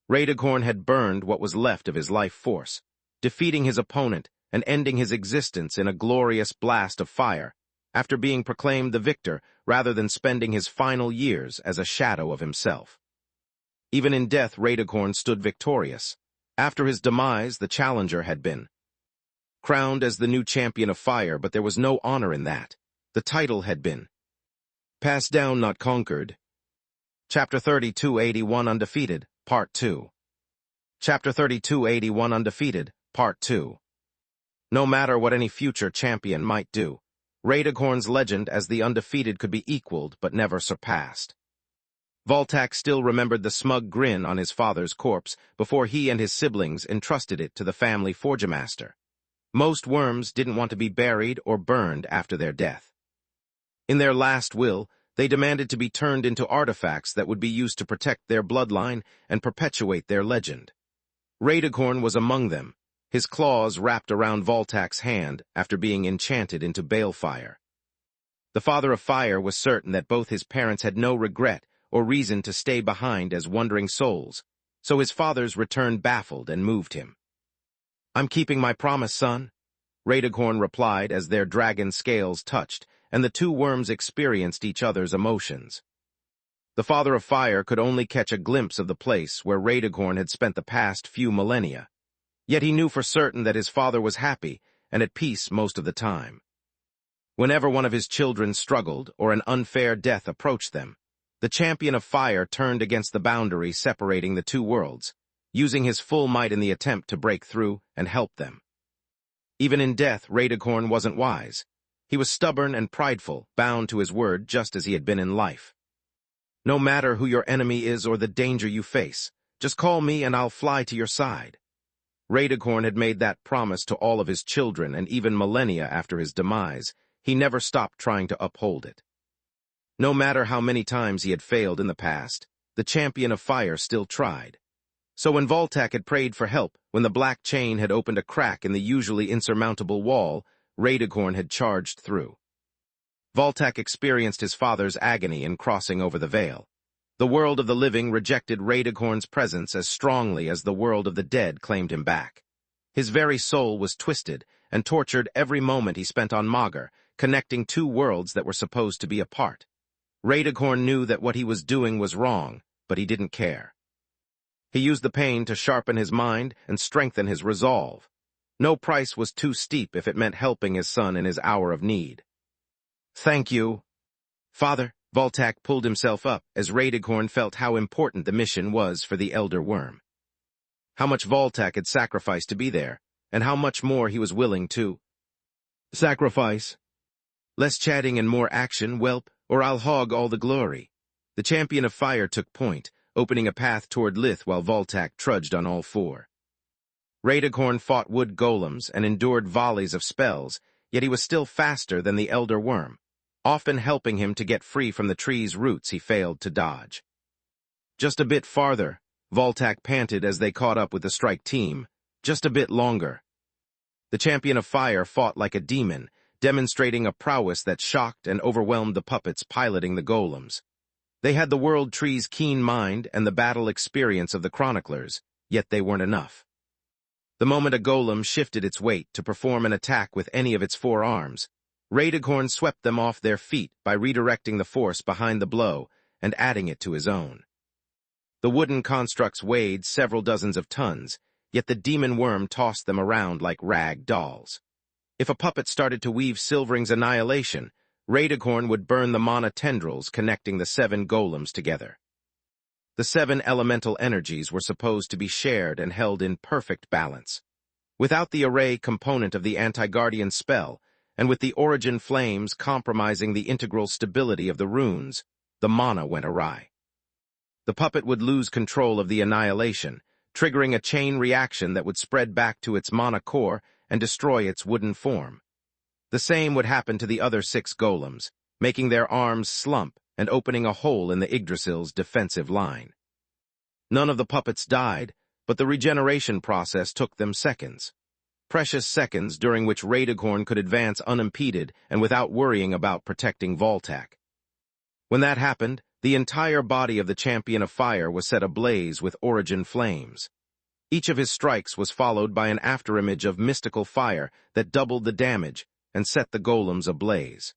Raedicorn had burned what was left of his life force, defeating his opponent and ending his existence in a glorious blast of fire, after being proclaimed the victor rather than spending his final years as a shadow of himself. Even in death, Raedicorn stood victorious. After his demise, the challenger had been crowned as the new champion of fire, but there was no honor in that. The title had been passed down, not conquered. Chapter 3281 Undefeated, Part 2. Chapter 3281 Undefeated, Part 2. No matter what any future champion might do, Raedicorn's legend as the undefeated could be equaled but never surpassed. Voltac still remembered the smug grin on his father's corpse before he and his siblings entrusted it to the family forgemaster. Most worms didn't want to be buried or burned after their death. In their last will, they demanded to be turned into artifacts that would be used to protect their bloodline and perpetuate their legend. Raedicorn was among them, his claws wrapped around Voltac's hand after being enchanted into balefire. The Father of Fire was certain that both his parents had no regret or reason to stay behind as wandering souls, so his father's return baffled and moved him. "I'm keeping my promise, son," Raedicorn replied as their dragon scales touched, and the two worms experienced each other's emotions. The Father of Fire could only catch a glimpse of the place where Raedicorn had spent the past few millennia, yet he knew for certain that his father was happy and at peace most of the time. Whenever one of his children struggled or an unfair death approached them, the Champion of Fire turned against the boundary separating the two worlds, using his full might in the attempt to break through and help them. Even in death, Raedicorn wasn't wise. He was stubborn and prideful, bound to his word just as he had been in life. "No matter who your enemy is or the danger you face, just call me and I'll fly to your side." Raedicorn had made that promise to all of his children, and even millennia after his demise, he never stopped trying to uphold it. No matter how many times he had failed in the past, the Champion of Fire still tried. So when Voltac had prayed for help, when the black chain had opened a crack in the usually insurmountable wall, Raedicorn had charged through. Voltac experienced his father's agony in crossing over the veil. The world of the living rejected Raedicorn's presence as strongly as the world of the dead claimed him back. His very soul was twisted and tortured every moment he spent on Magus, connecting two worlds that were supposed to be apart. Raedicorn knew that what he was doing was wrong, but he didn't care. He used the pain to sharpen his mind and strengthen his resolve. No price was too steep if it meant helping his son in his hour of need. "Thank you, Father." Voltac pulled himself up as Raedicorn felt how important the mission was for the Elder Worm. How much Voltac had sacrificed to be there, and how much more he was willing to sacrifice. "Less chatting and more action, whelp, or I'll hog all the glory." The Champion of Fire took point, opening a path toward Lith while Voltac trudged on all four. Raedicorn fought wood golems and endured volleys of spells, yet he was still faster than the Elder Worm, often helping him to get free from the tree's roots he failed to dodge. "Just a bit farther," Voltac panted as they caught up with the strike team. "Just a bit longer." The Champion of Fire fought like a demon, demonstrating a prowess that shocked and overwhelmed the puppets piloting the golems. They had the World Tree's keen mind and the battle experience of the chroniclers, yet they weren't enough. The moment a golem shifted its weight to perform an attack with any of its four arms, Raedicorn swept them off their feet by redirecting the force behind the blow and adding it to his own. The wooden constructs weighed several dozens of tons, yet the demon worm tossed them around like rag dolls. If a puppet started to weave Silvering's annihilation, Raedicorn would burn the mana tendrils connecting the 7 golems together. The 7 elemental energies were supposed to be shared and held in perfect balance. Without the array component of the anti-guardian spell, and with the origin flames compromising the integral stability of the runes, the mana went awry. The puppet would lose control of the annihilation, triggering a chain reaction that would spread back to its mana core and destroy its wooden form. The same would happen to the other 6 golems, making their arms slump and opening a hole in the Yggdrasil's defensive line. None of the puppets died, but the regeneration process took them seconds. Precious seconds during which Raedighorn could advance unimpeded and without worrying about protecting Voltac. When that happened, the entire body of the Champion of Fire was set ablaze with origin flames. Each of his strikes was followed by an afterimage of mystical fire that doubled the damage and set the golems ablaze.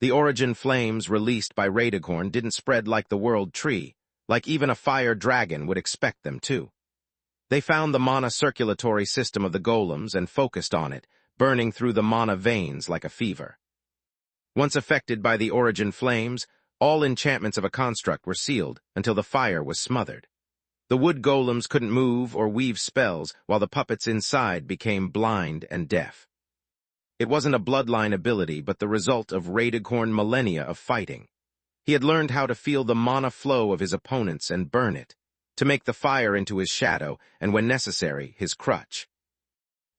The origin flames released by Raedighorn didn't spread like the world tree, like even a fire dragon would expect them to. They found the mana circulatory system of the golems and focused on it, burning through the mana veins like a fever. Once affected by the origin flames, all enchantments of a construct were sealed until the fire was smothered. The wood golems couldn't move or weave spells, while the puppets inside became blind and deaf. It wasn't a bloodline ability, but the result of Raedighorn millennia of fighting. He had learned how to feel the mana flow of his opponents and burn it, to make the fire into his shadow and, when necessary, his crutch.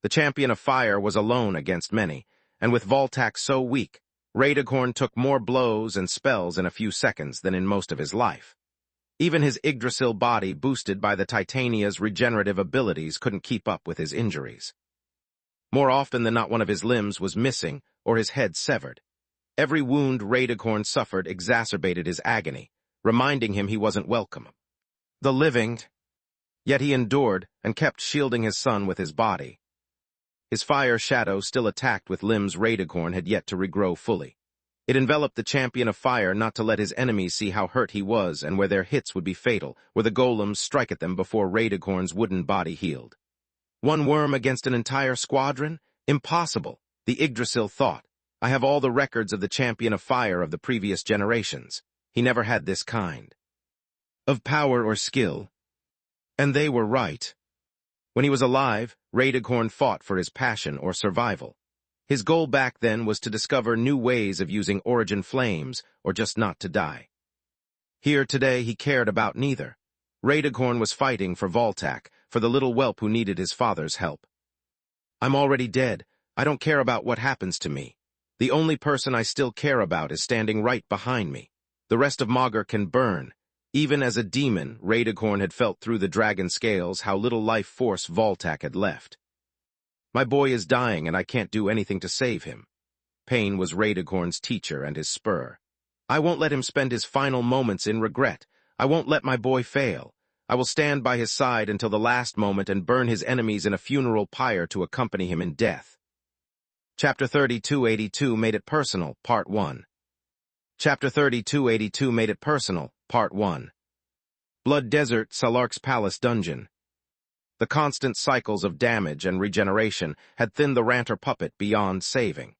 The Champion of Fire was alone against many, and with Voltac so weak, Raedighorn took more blows and spells in a few seconds than in most of his life. Even his Yggdrasil body, boosted by the Titania's regenerative abilities, couldn't keep up with his injuries. More often than not, one of his limbs was missing or his head severed. Every wound Raedighorn suffered exacerbated his agony, reminding him he wasn't welcome. The living, yet he endured and kept shielding his son with his body. His fire shadow, still attacked with limbs Raedighorn had yet to regrow fully. It enveloped the Champion of Fire not to let his enemies see how hurt he was and where their hits would be fatal, where the golems strike at them before Raedighorn's wooden body healed. One worm against an entire squadron? Impossible, the Yggdrasil thought. I have all the records of the Champion of Fire of the previous generations. He never had this kind of power or skill. And they were right. When he was alive, Raedighorn fought for his passion or survival. His goal back then was to discover new ways of using origin flames or just not to die. Here today he cared about neither. Raedighorn was fighting for Voltac, for the little whelp who needed his father's help. I'm already dead. I don't care about what happens to me. The only person I still care about is standing right behind me. The rest of Magur can burn. Even as a demon, Raedighorn had felt through the dragon scales how little life force Voltac had left. My boy is dying and I can't do anything to save him. Pain was Raedighorn's teacher and his spur. I won't let him spend his final moments in regret. I won't let my boy fail. I will stand by his side until the last moment and burn his enemies in a funeral pyre to accompany him in death. Chapter 3282 Made It Personal, Part 1. Chapter 3282 Made It Personal, Part 1. Blood Desert, Salark's Palace Dungeon. The constant cycles of damage and regeneration had thinned the Ranter puppet beyond saving.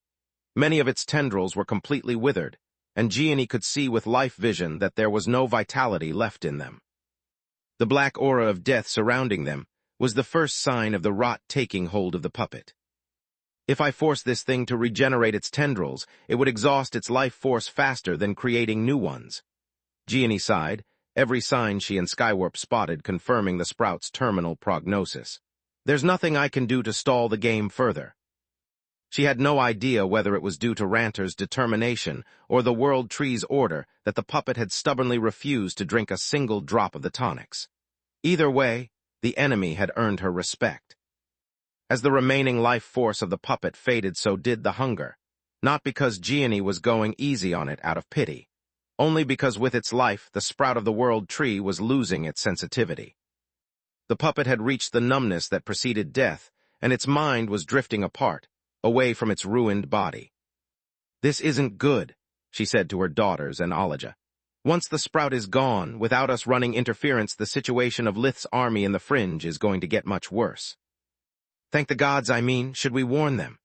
Many of its tendrils were completely withered, and Gianni could see with life vision that there was no vitality left in them. The black aura of death surrounding them was the first sign of the rot taking hold of the puppet. If I forced this thing to regenerate its tendrils, it would exhaust its life force faster than creating new ones. Gianni sighed, every sign she and Skywarp spotted confirming the sprout's terminal prognosis. There's nothing I can do to stall the game further. She had no idea whether it was due to Ranter's determination or the World Tree's order that the puppet had stubbornly refused to drink a single drop of the tonics. Either way, the enemy had earned her respect. As the remaining life force of the puppet faded, so did the hunger, not because Gianni was going easy on it out of pity, only because with its life the sprout of the World Tree was losing its sensitivity. The puppet had reached the numbness that preceded death, and its mind was drifting apart, away from its ruined body. This isn't good, she said to her daughters and Alaja. Once the sprout is gone, without us running interference, the situation of Lith's army in the fringe is going to get much worse. Thank the gods, should we warn them?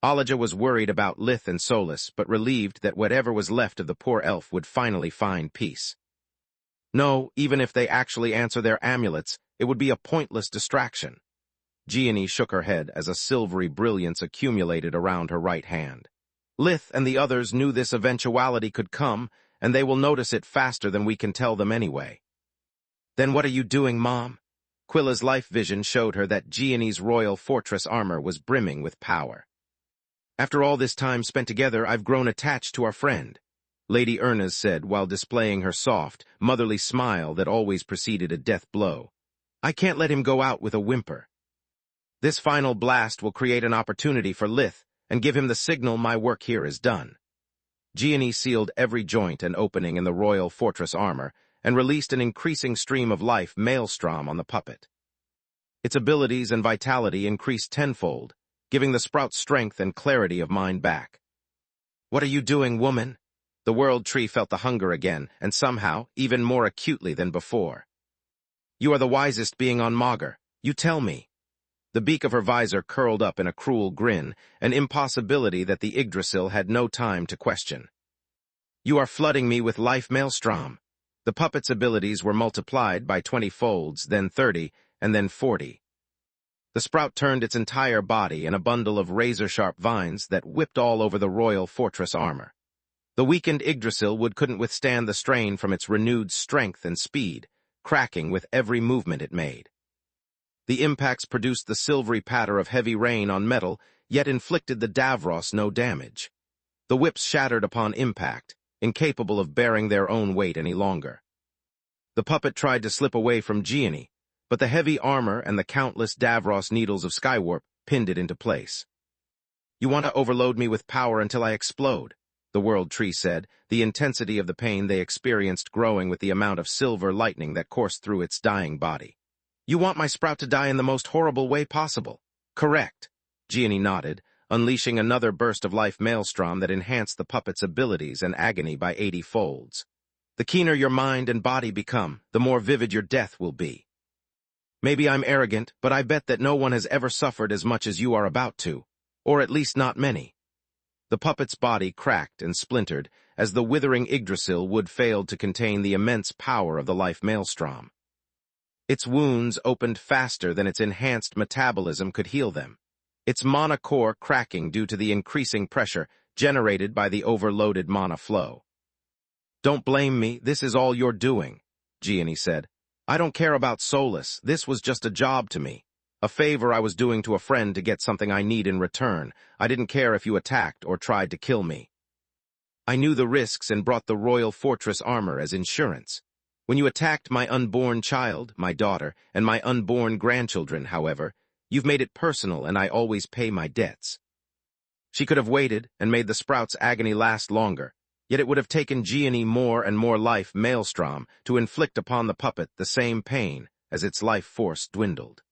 Alaja was worried about Lith and Solus, but relieved that whatever was left of the poor elf would finally find peace. No, even if they actually answer their amulets, it would be a pointless distraction. Gianni shook her head as a silvery brilliance accumulated around her right hand. Lith and the others knew this eventuality could come, and they will notice it faster than we can tell them anyway. Then what are you doing, Mom? Quilla's life vision showed her that Gianni's royal fortress armor was brimming with power. After all this time spent together, I've grown attached to our friend, Lady Ernest said while displaying her soft, motherly smile that always preceded a death blow. I can't let him go out with a whimper. This final blast will create an opportunity for Lith and give him the signal my work here is done. Gianni sealed every joint and opening in the royal fortress armor and released an increasing stream of life maelstrom on the puppet. Its abilities and vitality increased tenfold, giving the sprout strength and clarity of mind back. What are you doing, woman? The world tree felt the hunger again, and somehow, even more acutely than before. You are the wisest being on Magus, you tell me. The beak of her visor curled up in a cruel grin, an impossibility that the Yggdrasil had no time to question. You are flooding me with life maelstrom. The puppet's abilities were multiplied by 20 folds, then 30, and then 40. The sprout turned its entire body in a bundle of razor-sharp vines that whipped all over the royal fortress armor. The weakened Yggdrasil wood couldn't withstand the strain from its renewed strength and speed, cracking with every movement it made. The impacts produced the silvery patter of heavy rain on metal, yet inflicted the Davros no damage. The whips shattered upon impact, incapable of bearing their own weight any longer. The puppet tried to slip away from Gianni, but the heavy armor and the countless Davros needles of Skywarp pinned it into place. You want to overload me with power until I explode, the world tree said, the intensity of the pain they experienced growing with the amount of silver lightning that coursed through its dying body. You want my sprout to die in the most horrible way possible. Correct. Gianni nodded, unleashing another burst of life maelstrom that enhanced the puppet's abilities and agony by 80 folds. The keener your mind and body become, the more vivid your death will be. Maybe I'm arrogant, but I bet that no one has ever suffered as much as you are about to, or at least not many. The puppet's body cracked and splintered as the withering Yggdrasil wood failed to contain the immense power of the life maelstrom. Its wounds opened faster than its enhanced metabolism could heal them, its mana core cracking due to the increasing pressure generated by the overloaded mana flow. Don't blame me, this is all you're doing, Gianni said. I don't care about Solus, this was just a job to me. A favor I was doing to a friend to get something I need in return. I didn't care if you attacked or tried to kill me. I knew the risks and brought the royal fortress armor as insurance. When you attacked my unborn child, my daughter, and my unborn grandchildren, however, you've made it personal and I always pay my debts. She could have waited and made the sprout's agony last longer, yet it would have taken Gianni more and more life maelstrom to inflict upon the puppet the same pain as its life force dwindled.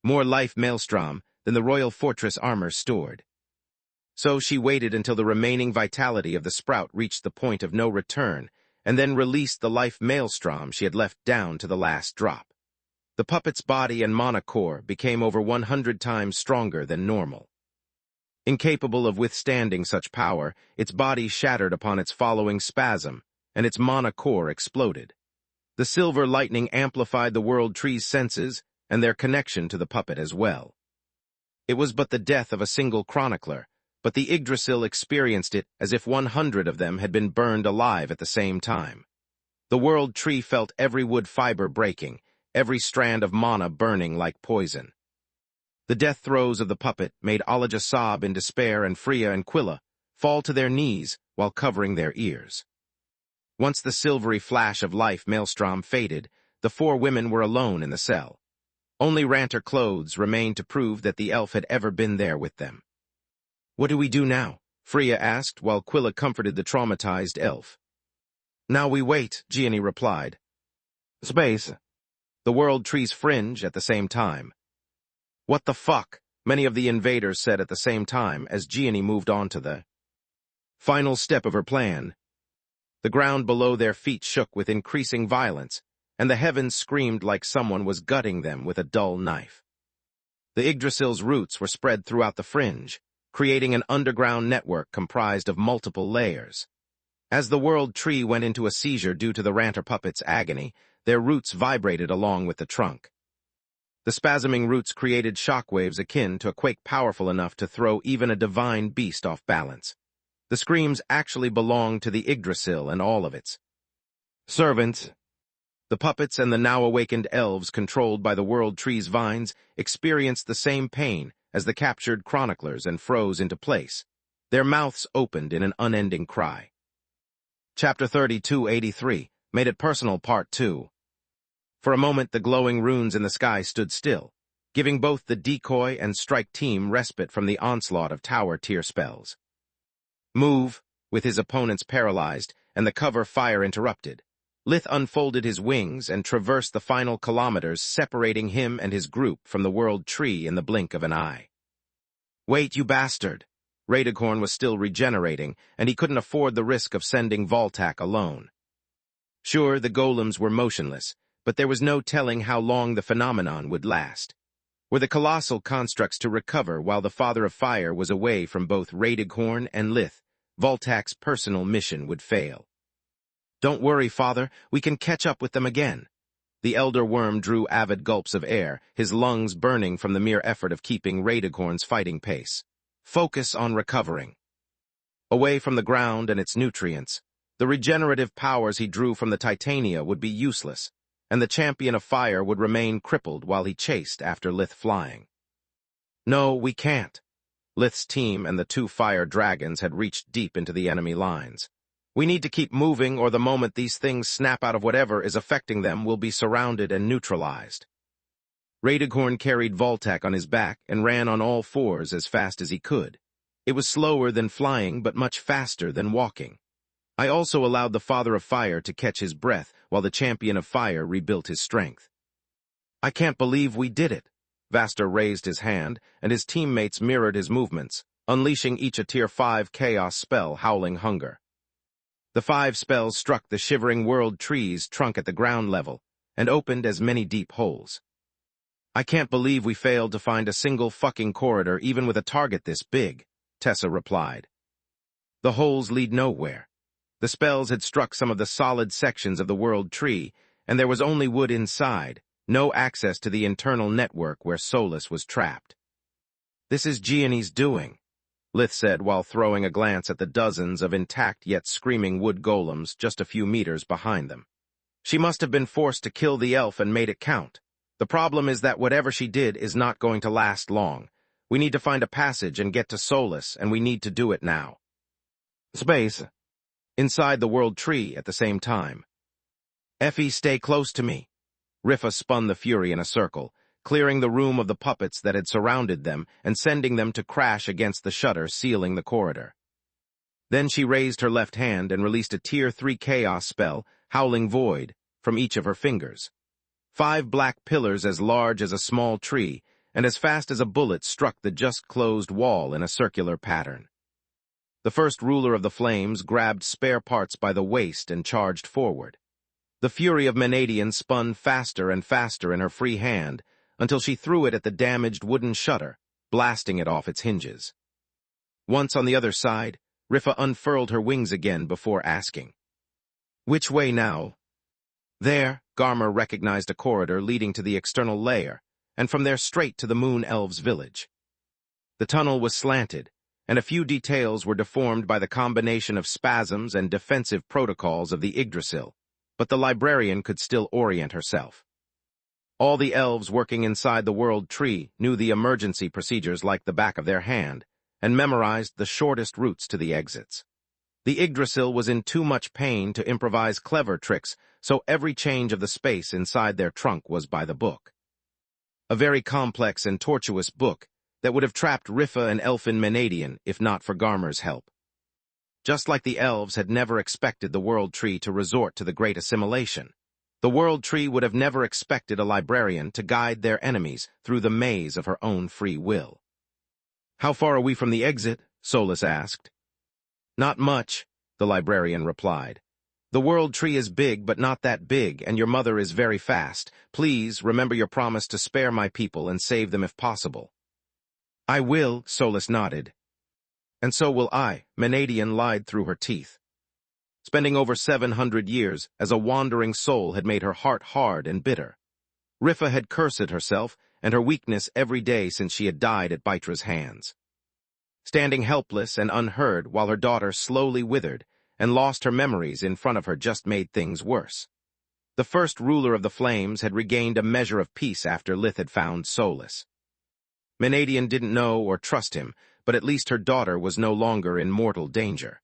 More life maelstrom than the royal fortress armor stored. So she waited until the remaining vitality of the sprout reached the point of no return, and then released the life maelstrom she had left down to the last drop. The puppet's body and mana core became over 100 times stronger than normal. Incapable of withstanding such power, its body shattered upon its following spasm, and its mana core exploded. The silver lightning amplified the world tree's senses and their connection to the puppet as well. It was but the death of a single chronicler, but the Yggdrasil experienced it as if 100 of them had been burned alive at the same time. The world tree felt every wood fiber breaking, every strand of mana burning like poison. The death throes of the puppet made Olaja sob in despair, and Freya and Quilla fall to their knees while covering their ears. Once the silvery flash of life maelstrom faded, the four women were alone in the cell. Only Ranter clothes remained to prove that the elf had ever been there with them. What do we do now? Freya asked while Quilla comforted the traumatized elf. Now we wait, Gianni replied. Space. The world tree's fringe at the same time. What the fuck? Many of the invaders said at the same time as Gianni moved on to the final step of her plan. The ground below their feet shook with increasing violence, and the heavens screamed like someone was gutting them with a dull knife. The Yggdrasil's roots were spread throughout the fringe, creating an underground network comprised of multiple layers. As the world tree went into a seizure due to the ranter puppet's agony, their roots vibrated along with the trunk. The spasming roots created shockwaves akin to a quake powerful enough to throw even a divine beast off balance. The screams actually belonged to the Yggdrasil and all of its servants. The puppets and the now-awakened elves controlled by the world tree's vines experienced the same pain as the captured chroniclers and froze into place. Their mouths opened in an unending cry. Chapter 3283, Made It Personal Part 2. For a moment the glowing runes in the sky stood still, giving both the decoy and strike team respite from the onslaught of tower-tier spells. Move, with his opponents paralyzed and the cover fire interrupted. Lith unfolded his wings and traversed the final kilometers, separating him and his group from the world tree in the blink of an eye. Wait, you bastard! Raedighorn was still regenerating, and he couldn't afford the risk of sending Voltac alone. Sure, the golems were motionless, but there was no telling how long the phenomenon would last. Were the colossal constructs to recover while the Father of Fire was away from both Raedighorn and Lith, Voltac's personal mission would fail. Don't worry, Father, we can catch up with them again. The elder worm drew avid gulps of air, his lungs burning from the mere effort of keeping Raedighorn's fighting pace. Focus on recovering. Away from the ground and its nutrients, the regenerative powers he drew from the Titania would be useless, and the champion of fire would remain crippled while he chased after Lith flying. No, we can't. Lith's team and the two fire dragons had reached deep into the enemy lines. We need to keep moving, or the moment these things snap out of whatever is affecting them, we'll be surrounded and neutralized. Raedighorn carried Voltac on his back and ran on all fours as fast as he could. It was slower than flying, but much faster than walking. I also allowed the Father of Fire to catch his breath while the Champion of Fire rebuilt his strength. I can't believe we did it. Vaster raised his hand, and his teammates mirrored his movements, unleashing each a Tier 5 Chaos spell, Howling Hunger. The 5 spells struck the shivering world tree's trunk at the ground level and opened as many deep holes. I can't believe we failed to find a single fucking corridor even with a target this big, Tessa replied. The holes lead nowhere. The spells had struck some of the solid sections of the world tree, and there was only wood inside, no access to the internal network where Solus was trapped. This is Gianni's doing, Lith said while throwing a glance at the dozens of intact yet screaming wood golems just a few meters behind them. She must have been forced to kill the elf and made it count. The problem is that whatever she did is not going to last long. We need to find a passage and get to Solus, and we need to do it now. Space. Inside the world tree at the same time. Effie, stay close to me. Riffa spun the Fury in a circle, clearing the room of the puppets that had surrounded them and sending them to crash against the shutter sealing the corridor. Then she raised her left hand and released a Tier 3 Chaos spell, Howling Void, from each of her fingers. 5 black pillars as large as a small tree and as fast as a bullet struck the just-closed wall in a circular pattern. The first ruler of the flames grabbed spare parts by the waist and charged forward. The Fury of Menadian spun faster and faster in her free hand until she threw it at the damaged wooden shutter, blasting it off its hinges. Once on the other side, Riffa unfurled her wings again before asking, "Which way now?" There, Garmer recognized a corridor leading to the external layer, and from there straight to the Moon Elves' village. The tunnel was slanted, and a few details were deformed by the combination of spasms and defensive protocols of the Yggdrasil, but the librarian could still orient herself. All the elves working inside the world tree knew the emergency procedures like the back of their hand, and memorized the shortest routes to the exits. The Yggdrasil was in too much pain to improvise clever tricks, so every change of the space inside their trunk was by the book. A very complex and tortuous book that would have trapped Riffa and Elfin Menadian if not for Garmer's help. Just like the elves had never expected the world tree to resort to the Great Assimilation, the world tree would have never expected a librarian to guide their enemies through the maze of her own free will. "How far are we from the exit?" Solus asked. "Not much," the librarian replied. "The world tree is big, but not that big, and your mother is very fast. Please remember your promise to spare my people and save them if possible." "I will," Solus nodded. "And so will I," Menadian lied through her teeth. Spending over 700 years as a wandering soul had made her heart hard and bitter. Rifa had cursed herself and her weakness every day since she had died at Baitra's hands. Standing helpless and unheard while her daughter slowly withered and lost her memories in front of her just made things worse. The first ruler of the flames had regained a measure of peace after Lith had found solace. Menadian didn't know or trust him, but at least her daughter was no longer in mortal danger.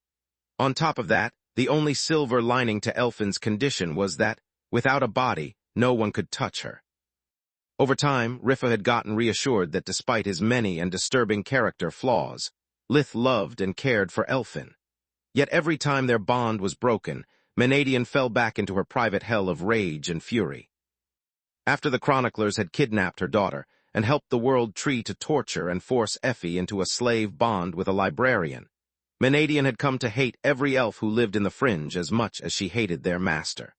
On top of that, the only silver lining to Elfin's condition was that, without a body, no one could touch her. Over time, Rifa had gotten reassured that despite his many and disturbing character flaws, Lith loved and cared for Elfin. Yet every time their bond was broken, Menadian fell back into her private hell of rage and fury. After the chroniclers had kidnapped her daughter and helped the World Tree to torture and force Effie into a slave bond with a librarian, Menadian had come to hate every elf who lived in the Fringe as much as she hated their master.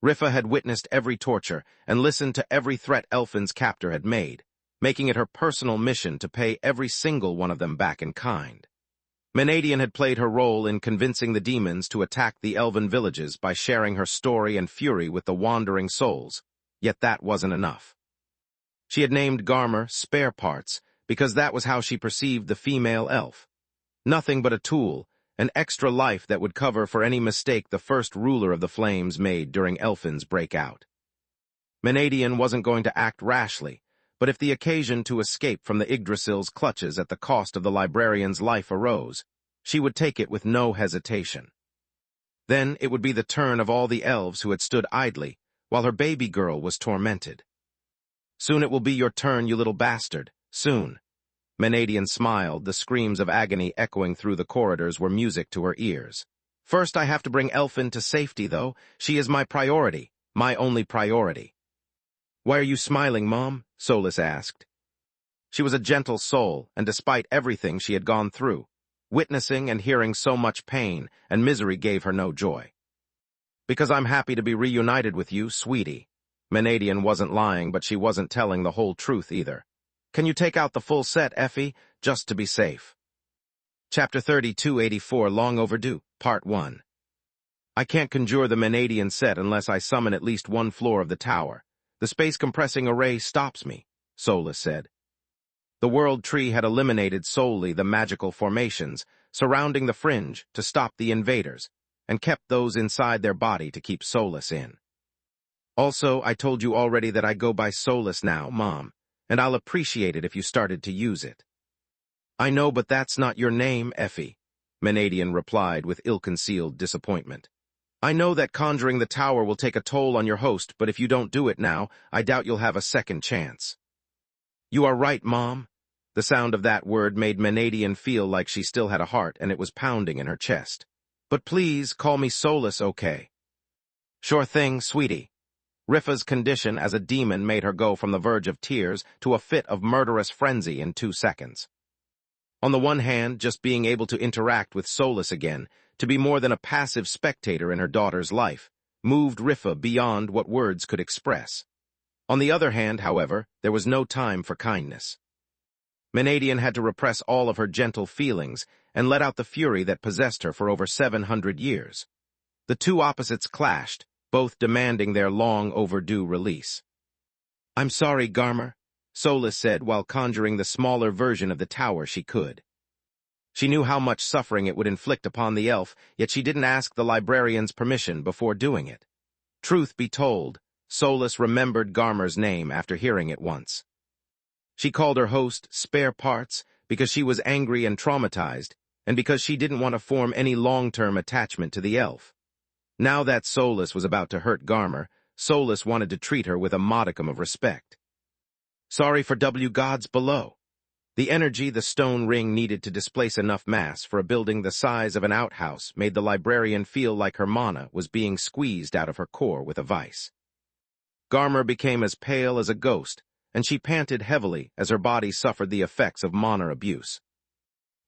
Rifa had witnessed every torture and listened to every threat Elfin's captor had made, making it her personal mission to pay every single one of them back in kind. Menadian had played her role in convincing the demons to attack the elven villages by sharing her story and fury with the wandering souls, yet that wasn't enough. She had named Garmer Spare Parts because that was how she perceived the female elf. Nothing but a tool, an extra life that would cover for any mistake the first ruler of the flames made during Elfin's breakout. Menadian wasn't going to act rashly, but if the occasion to escape from the Yggdrasil's clutches at the cost of the librarian's life arose, she would take it with no hesitation. Then it would be the turn of all the elves who had stood idly while her baby girl was tormented. Soon it will be your turn, you little bastard, soon. Menadian smiled, the screams of agony echoing through the corridors were music to her ears. First I have to bring Elfin to safety, though. She is my priority, my only priority. Why are you smiling, Mom? Solas asked. She was a gentle soul, and despite everything she had gone through, witnessing and hearing so much pain and misery gave her no joy. Because I'm happy to be reunited with you, sweetie. Menadian wasn't lying, but she wasn't telling the whole truth either. Can you take out the full set, Effie, just to be safe? Chapter 3284, Long Overdue, Part 1. I can't conjure the Menadian set unless I summon at least one floor of the tower. The space-compressing array stops me, Solas said. The World Tree had eliminated solely the magical formations surrounding the Fringe to stop the invaders, and kept those inside their body to keep Solas in. Also, I told you already that I go by Solas now, Mom, and I'll appreciate it if you started to use it. I know, but that's not your name, Effie, Menadian replied with ill-concealed disappointment. I know that conjuring the tower will take a toll on your host, but if you don't do it now, I doubt you'll have a second chance. You are right, Mom. The sound of that word made Menadian feel like she still had a heart and it was pounding in her chest. But please, call me Solas, okay? Sure thing, sweetie. Rifa's condition as a demon made her go from the verge of tears to a fit of murderous frenzy in 2 seconds. On the one hand, just being able to interact with Solas again, to be more than a passive spectator in her daughter's life, moved Rifa beyond what words could express. On the other hand, however, there was no time for kindness. Menadian had to repress all of her gentle feelings and let out the fury that possessed her for over 700 years. The two opposites clashed, both demanding their long-overdue release. I'm sorry, Garmer, Solas said while conjuring the smaller version of the tower she could. She knew how much suffering it would inflict upon the elf, yet she didn't ask the librarian's permission before doing it. Truth be told, Solas remembered Garmer's name after hearing it once. She called her host Spare Parts because she was angry and traumatized, and because she didn't want to form any long-term attachment to the elf. Now that Solas was about to hurt Garmer, Solas wanted to treat her with a modicum of respect. Sorry for W gods below. The energy the stone ring needed to displace enough mass for a building the size of an outhouse made the librarian feel like her mana was being squeezed out of her core with a vice. Garmer became as pale as a ghost, and she panted heavily as her body suffered the effects of mana abuse.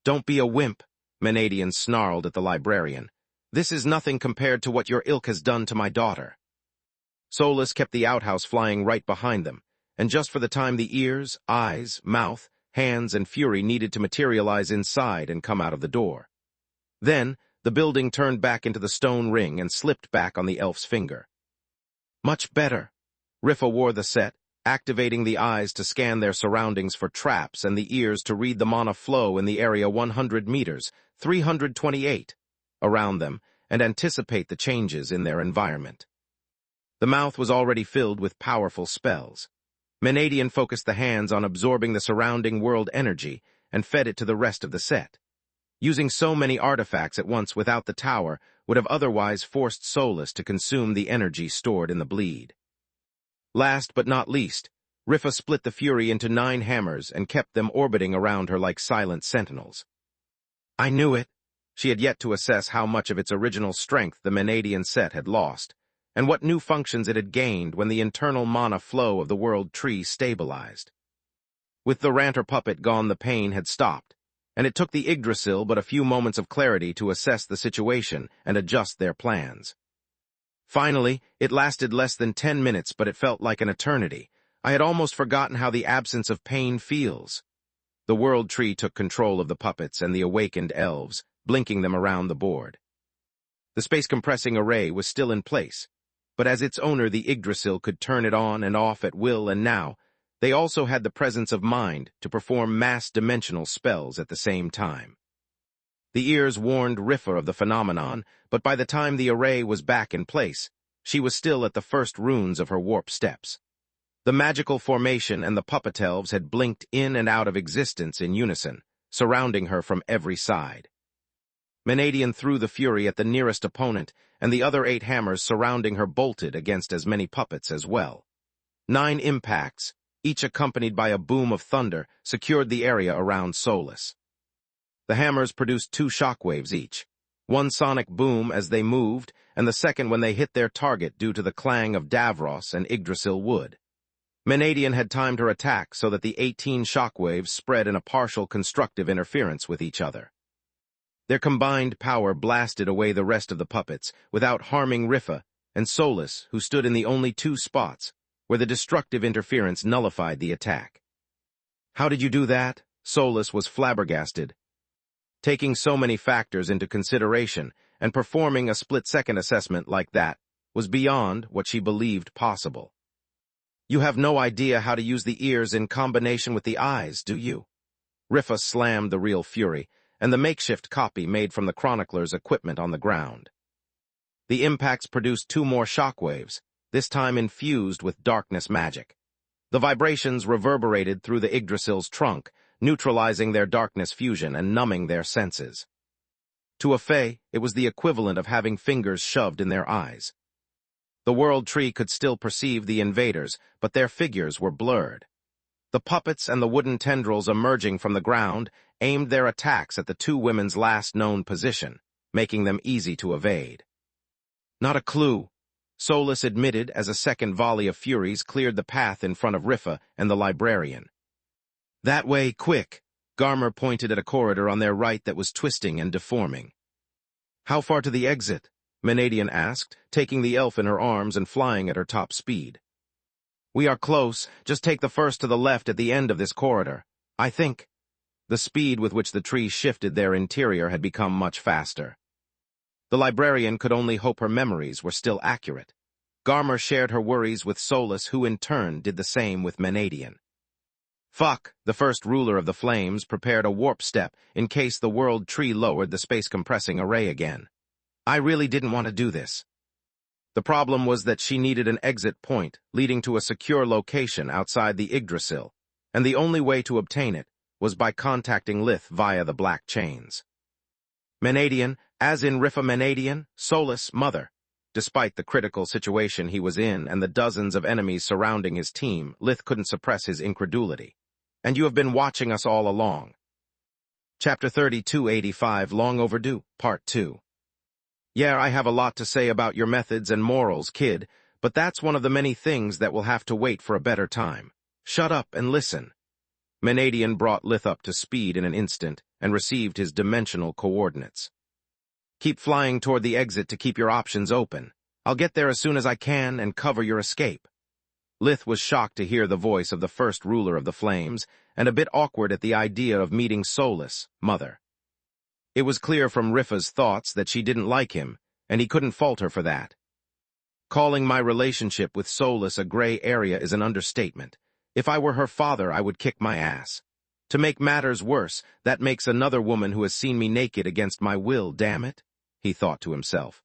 Don't be a wimp, Menadian snarled at the librarian. This is nothing compared to what your ilk has done to my daughter. Solas kept the outhouse flying right behind them, and just for the time the ears, eyes, mouth, hands, and fury needed to materialize inside and come out of the door. Then, The building turned back into the stone ring and slipped back on the elf's finger. Much better. Rifa wore the set, activating the eyes to scan their surroundings for traps and the ears to read the mana flow in the area 100 meters, 328, around them, and anticipate the changes in their environment. The mouth was already filled with powerful spells. Menadian focused the hands on absorbing the surrounding world energy and fed it to the rest of the set. Using so many artifacts at once without the tower would have otherwise forced Solus to consume the energy stored in the bleed. Last but not least, Rifa split the Fury into 9 hammers and kept them orbiting around her like silent sentinels. I knew it. She had yet to assess how much of its original strength the Menadian set had lost, and what new functions it had gained when the internal mana flow of the world tree stabilized. With the Ranter puppet gone, the pain had stopped, and it took the Yggdrasil but a few moments of clarity to assess the situation and adjust their plans. Finally, it lasted less than 10 minutes, but it felt like an eternity. I had almost forgotten how the absence of pain feels. The world tree took control of the puppets and the awakened elves, blinking them around the board. The space-compressing array was still in place, but as its owner, the Yggdrasil could turn it on and off at will, and now, they also had the presence of mind to perform mass-dimensional spells at the same time. The ears warned Rifa of the phenomenon, but by the time the array was back in place, she was still at the first runes of her warp steps. The magical formation and the puppet elves had blinked in and out of existence in unison, surrounding her from every side. Menadian threw the Fury at the nearest opponent, and the other 8 hammers surrounding her bolted against as many puppets as well. 9 impacts, each accompanied by a boom of thunder, secured the area around Solus. The hammers produced 2 shockwaves each, one sonic boom as they moved, and the second when they hit their target due to the clang of Davros and Yggdrasil wood. Menadian had timed her attack so that the 18 shockwaves spread in a partial constructive interference with each other. Their combined power blasted away the rest of the puppets without harming Rifa and Solus, who stood in the only 2 spots where the destructive interference nullified the attack. How did you do that? Solus was flabbergasted. Taking so many factors into consideration and performing a split-second assessment like that was beyond what she believed possible. You have no idea how to use the ears in combination with the eyes, do you? Rifa slammed the real Fury and the makeshift copy made from the Chronicler's equipment on the ground. The impacts produced 2 more shockwaves, this time infused with darkness magic. The vibrations reverberated through the Yggdrasil's trunk, neutralizing their darkness fusion and numbing their senses. To a Fae, it was the equivalent of having fingers shoved in their eyes. The world tree could still perceive the invaders, but their figures were blurred. The puppets and the wooden tendrils emerging from the ground aimed their attacks at the 2 women's last known position, making them easy to evade. Not a clue, Solus admitted as a second volley of Furies cleared the path in front of Rifa and the librarian. That way, quick! Garmer pointed at a corridor on their right that was twisting and deforming. How far to the exit? Menadian asked, taking the elf in her arms and flying at her top speed. We are close. Just take the first to the left at the end of this corridor. I think. The speed with which the trees shifted their interior had become much faster. The librarian could only hope her memories were still accurate. Garmer shared her worries with Solus, who in turn did the same with Menadian. Fuck, the first ruler of the flames prepared a warp step in case the world tree lowered the space-compressing array again. I really didn't want to do this. The problem was that she needed an exit point leading to a secure location outside the Yggdrasil, and the only way to obtain it was by contacting Lith via the black chains. Menadian, as in Rifa Menadian, Solus, mother. Despite the critical situation he was in and the dozens of enemies surrounding his team, Lith couldn't suppress his incredulity. And you have been watching us all along. Chapter 3285, Long Overdue, Part 2. Yeah, I have a lot to say about your methods and morals, kid, but that's one of the many things that will have to wait for a better time. Shut up and listen. Menadian brought Lith up to speed in an instant and received his dimensional coordinates. Keep flying toward the exit to keep your options open. I'll get there as soon as I can and cover your escape. Lith was shocked to hear the voice of the first ruler of the flames, and a bit awkward at the idea of meeting Solus, mother. It was clear from Rifa's thoughts that she didn't like him, and he couldn't fault her for that. Calling my relationship with Solus a gray area is an understatement. If I were her father, I would kick my ass. To make matters worse, that makes another woman who has seen me naked against my will, damn it, he thought to himself.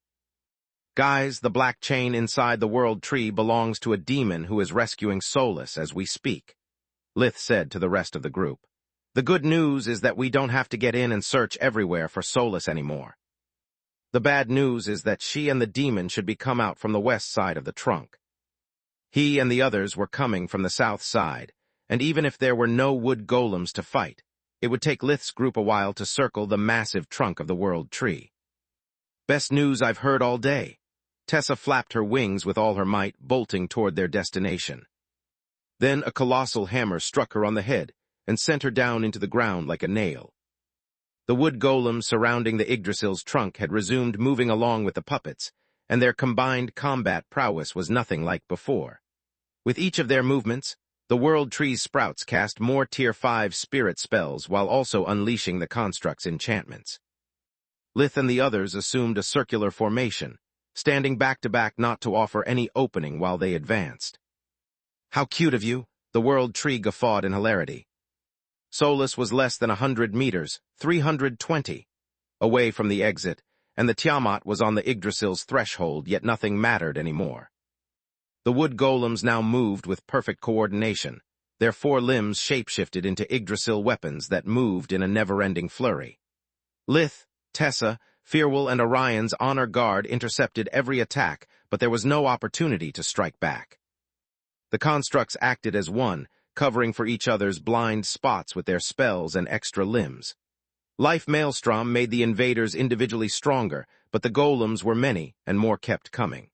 Guys, the black chain inside the world tree belongs to a demon who is rescuing Solus as we speak, Lith said to the rest of the group. The good news is that we don't have to get in and search everywhere for Solus anymore. The bad news is that she and the demon should be come out from the west side of the trunk. He and the others were coming from the south side, and even if there were no wood golems to fight, it would take Lith's group a while to circle the massive trunk of the world tree. Best news I've heard all day. Tessa flapped her wings with all her might, bolting toward their destination. Then a colossal hammer struck her on the head and sent her down into the ground like a nail. The wood golems surrounding the Yggdrasil's trunk had resumed moving along with the puppets, and their combined combat prowess was nothing like before. With each of their movements, the world tree's sprouts cast more Tier 5 spirit spells while also unleashing the construct's enchantments. Lith and the others assumed a circular formation, standing back-to-back not to offer any opening while they advanced. How cute of you, the world tree guffawed in hilarity. Solus was less than 100 meters, 320, away from the exit, and the Tiamat was on the Yggdrasil's threshold, yet nothing mattered anymore. The wood golems now moved with perfect coordination, their four limbs shapeshifted into Yggdrasil weapons that moved in a never-ending flurry. Lith, Tessa, Firwell, and Orion's honor guard intercepted every attack, but there was no opportunity to strike back. The constructs acted as one, covering for each other's blind spots with their spells and extra limbs. Life Maelstrom made the invaders individually stronger, but the golems were many, and more kept coming.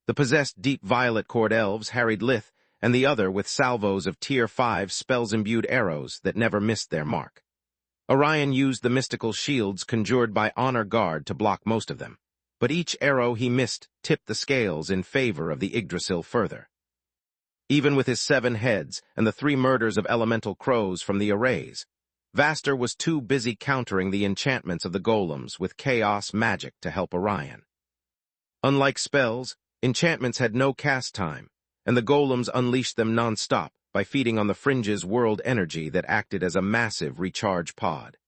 The possessed deep violet cord elves harried Lith and the other with salvos of Tier 5 spells-imbued arrows that never missed their mark. Orion used the mystical shields conjured by Honor Guard to block most of them, but each arrow he missed tipped the scales in favor of the Yggdrasil further. Even with his 7 heads and the 3 murders of elemental crows from the arrays, Vaster was too busy countering the enchantments of the golems with chaos magic to help Orion. Unlike spells, enchantments had no cast time, and the golems unleashed them non-stop by feeding on the Fringe's world energy that acted as a massive recharge pod.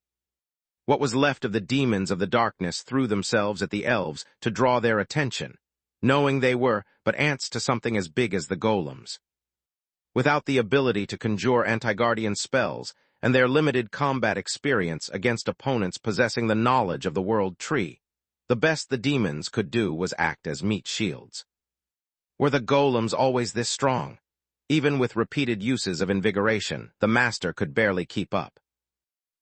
What was left of the demons of the darkness threw themselves at the elves to draw their attention, knowing they were but ants to something as big as the golems. Without the ability to conjure anti-guardian spells and their limited combat experience against opponents possessing the knowledge of the world tree, the best the demons could do was act as meat shields. Were the golems always this strong? Even with repeated uses of invigoration, the master could barely keep up.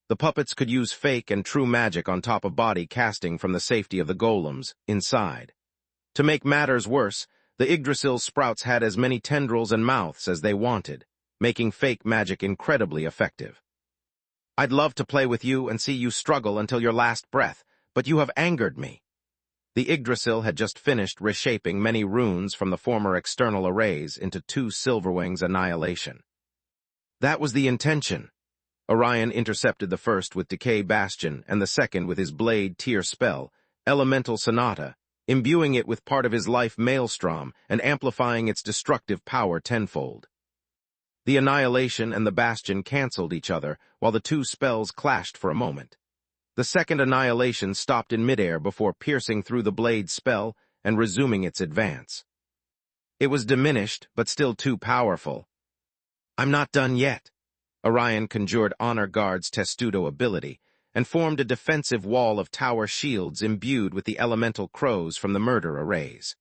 The puppets could use fake and true magic on top of body casting from the safety of the golems inside. To make matters worse, the Yggdrasil sprouts had as many tendrils and mouths as they wanted, making fake magic incredibly effective. I'd love to play with you and see you struggle until your last breath, but you have angered me. The Yggdrasil had just finished reshaping many runes from the former external arrays into 2 Silverwings Annihilation. That was the intention. Orion intercepted the first with Decay Bastion and the second with his Blade tier spell, Elemental Sonata, imbuing it with part of his life Maelstrom and amplifying its destructive power tenfold. The Annihilation and the Bastion canceled each other while the 2 spells clashed for a moment. The second Annihilation stopped in midair before piercing through the Blade spell and resuming its advance. It was diminished, but still too powerful. I'm not done yet. Orion conjured Honor Guard's Testudo ability and formed a defensive wall of tower shields imbued with the elemental crows from the murder arrays.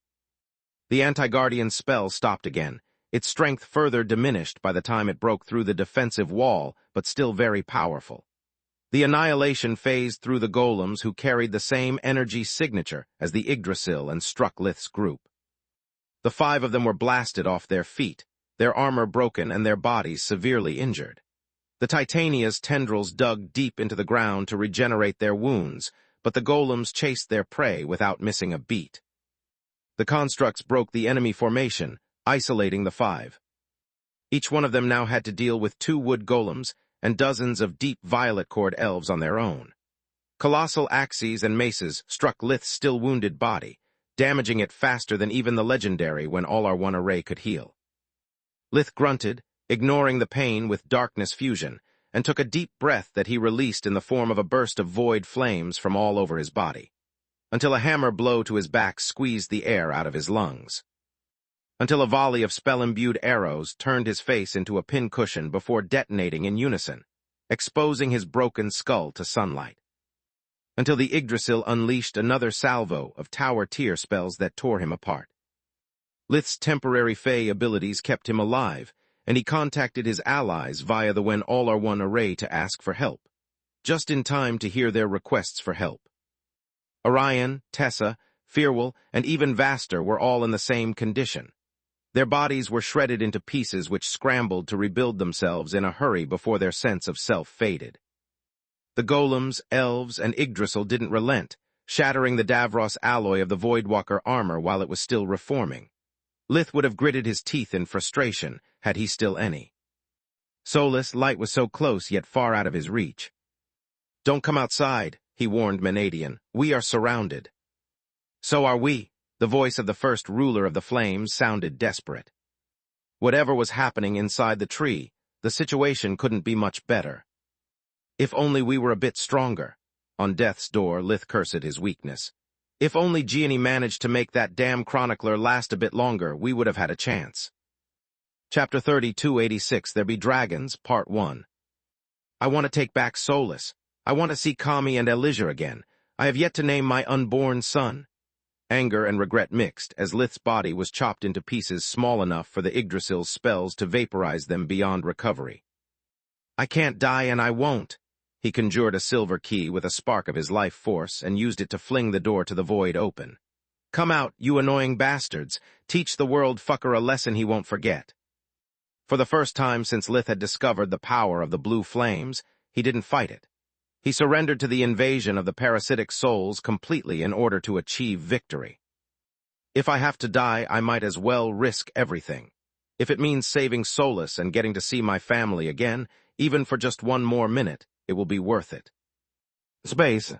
The anti-guardian spell stopped again, its strength further diminished by the time it broke through the defensive wall, but still very powerful. The Annihilation phased through the golems who carried the same energy signature as the Yggdrasil and struck Lith's group. The 5 of them were blasted off their feet, their armor broken and their bodies severely injured. The Titania's tendrils dug deep into the ground to regenerate their wounds, but the golems chased their prey without missing a beat. The constructs broke the enemy formation, isolating the 5. Each one of them now had to deal with 2 wood golems and dozens of deep violet cord elves on their own. Colossal axes and maces struck Lith's still wounded body, damaging it faster than even the legendary when all our one array could heal. Lith grunted, ignoring the pain with darkness fusion, and took a deep breath that he released in the form of a burst of void flames from all over his body, until a hammer blow to his back squeezed the air out of his lungs, until a volley of spell-imbued arrows turned his face into a pincushion before detonating in unison, exposing his broken skull to sunlight, until the Yggdrasil unleashed another salvo of tower tier spells that tore him apart. Lith's temporary Fey abilities kept him alive, and he contacted his allies via the When All Are One array to ask for help, just in time to hear their requests for help. Orion, Tessa, Firwall, and even Vaster were all in the same condition. Their bodies were shredded into pieces which scrambled to rebuild themselves in a hurry before their sense of self faded. The golems, elves, and Yggdrasil didn't relent, shattering the Davros alloy of the Voidwalker armor while it was still reforming. Lith would have gritted his teeth in frustration, had he still any. Soulless, light was so close yet far out of his reach. "Don't come outside," he warned Menadian. "We are surrounded." "So are we." The voice of the first ruler of the flames sounded desperate. Whatever was happening inside the tree, the situation couldn't be much better. If only we were a bit stronger. On death's door, Lith cursed his weakness. If only Gianni managed to make that damn chronicler last a bit longer, we would have had a chance. Chapter 3286, There Be Dragons, Part 1. I want to take back Solus. I want to see Kami and Elijah again. I have yet to name my unborn son. Anger and regret mixed, as Lith's body was chopped into pieces small enough for the Yggdrasil's spells to vaporize them beyond recovery. I can't die and I won't. He conjured a silver key with a spark of his life force and used it to fling the door to the void open. Come out, you annoying bastards. Teach the world fucker a lesson he won't forget. For the first time since Lith had discovered the power of the blue flames, he didn't fight it. He surrendered to the invasion of the parasitic souls completely in order to achieve victory. If I have to die, I might as well risk everything. If it means saving Solus and getting to see my family again, even for just one more minute, it will be worth it. Space.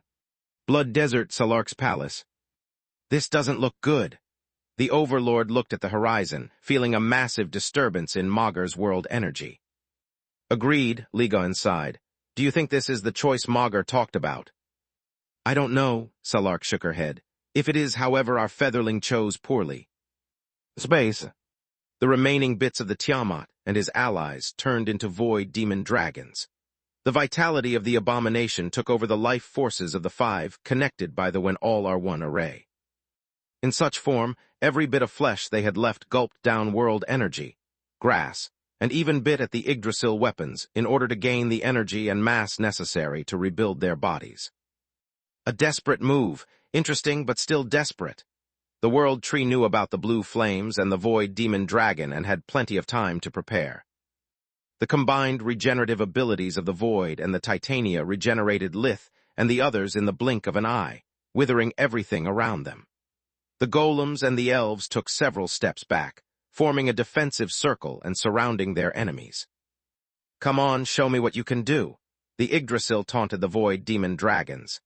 Blood Desert, Salark's palace. This doesn't look good. The Overlord looked at the horizon, feeling a massive disturbance in Maugre's world energy. Agreed, Ligon sighed. Do you think this is the choice Maugre talked about? I don't know, Salark shook her head. If it is, however, our featherling chose poorly. Space. The remaining bits of the Tiamat and his allies turned into void demon dragons. The vitality of the abomination took over the life forces of the five connected by the When All Are One array. In such form, every bit of flesh they had left gulped down world energy, grass, and even bit at the Yggdrasil weapons in order to gain the energy and mass necessary to rebuild their bodies. A desperate move, interesting but still desperate. The World Tree knew about the blue flames and the void demon dragon and had plenty of time to prepare. The combined regenerative abilities of the void and the Titania regenerated Lith and the others in the blink of an eye, withering everything around them. The golems and the elves took several steps back, forming a defensive circle and surrounding their enemies. Come on, show me what you can do. The Yggdrasil taunted the void demon dragons.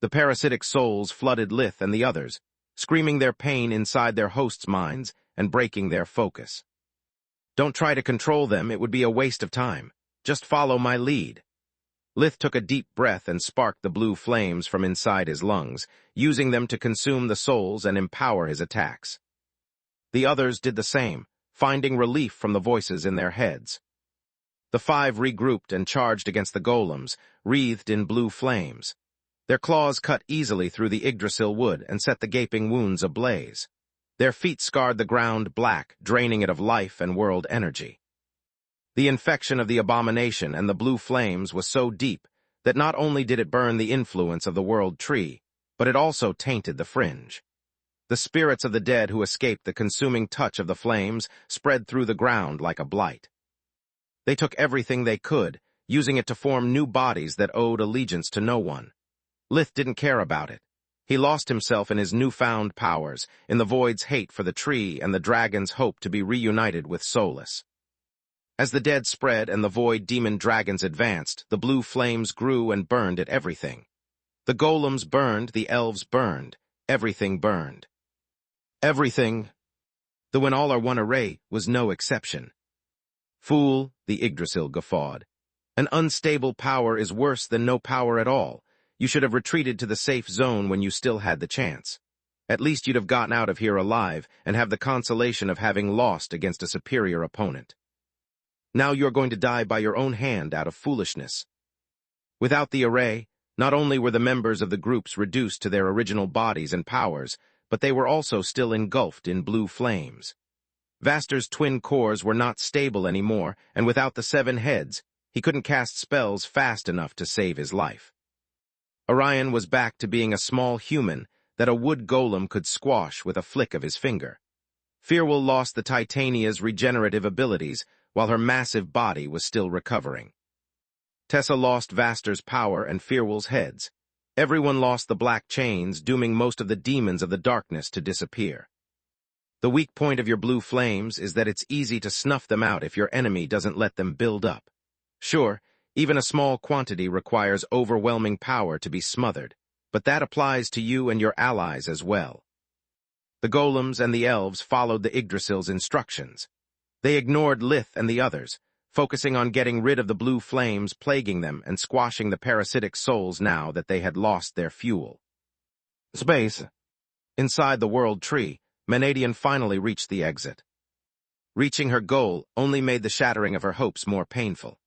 The parasitic souls flooded Lith and the others, screaming their pain inside their hosts' minds and breaking their focus. Don't try to control them, it would be a waste of time. Just follow my lead. Lith took a deep breath and sparked the blue flames from inside his lungs, using them to consume the souls and empower his attacks. The others did the same, finding relief from the voices in their heads. The five regrouped and charged against the golems, wreathed in blue flames. Their claws cut easily through the Yggdrasil wood and set the gaping wounds ablaze. Their feet scarred the ground black, draining it of life and world energy. The infection of the abomination and the blue flames was so deep that not only did it burn the influence of the World Tree, but it also tainted the fringe. The spirits of the dead who escaped the consuming touch of the flames spread through the ground like a blight. They took everything they could, using it to form new bodies that owed allegiance to no one. Lith didn't care about it. He lost himself in his newfound powers, in the void's hate for the tree and the dragon's hope to be reunited with Solus. As the dead spread and the void demon dragons advanced, the blue flames grew and burned at everything. The golems burned, the elves burned, everything burned. Everything. The when all are one array was no exception. Fool, the Yggdrasil guffawed. An unstable power is worse than no power at all. You should have retreated to the safe zone when you still had the chance. At least you'd have gotten out of here alive and have the consolation of having lost against a superior opponent. Now you're going to die by your own hand out of foolishness. Without the array, not only were the members of the groups reduced to their original bodies and powers, but they were also still engulfed in blue flames. Vaster's twin cores were not stable anymore, and without the 7 heads, he couldn't cast spells fast enough to save his life. Orion was back to being a small human that a wood golem could squash with a flick of his finger. Firwall lost the Titania's regenerative abilities, while her massive body was still recovering. Tessa lost Vaster's power and Firwall's heads. Everyone lost the black chains, dooming most of the demons of the darkness to disappear. The weak point of your blue flames is that it's easy to snuff them out if your enemy doesn't let them build up. Sure, even a small quantity requires overwhelming power to be smothered, but that applies to you and your allies as well. The golems and the elves followed the Yggdrasil's instructions. They ignored Lith and the others, focusing on getting rid of the blue flames plaguing them and squashing the parasitic souls now that they had lost their fuel. Space. Inside the World Tree, Mannadian finally reached the exit. Reaching her goal only made the shattering of her hopes more painful.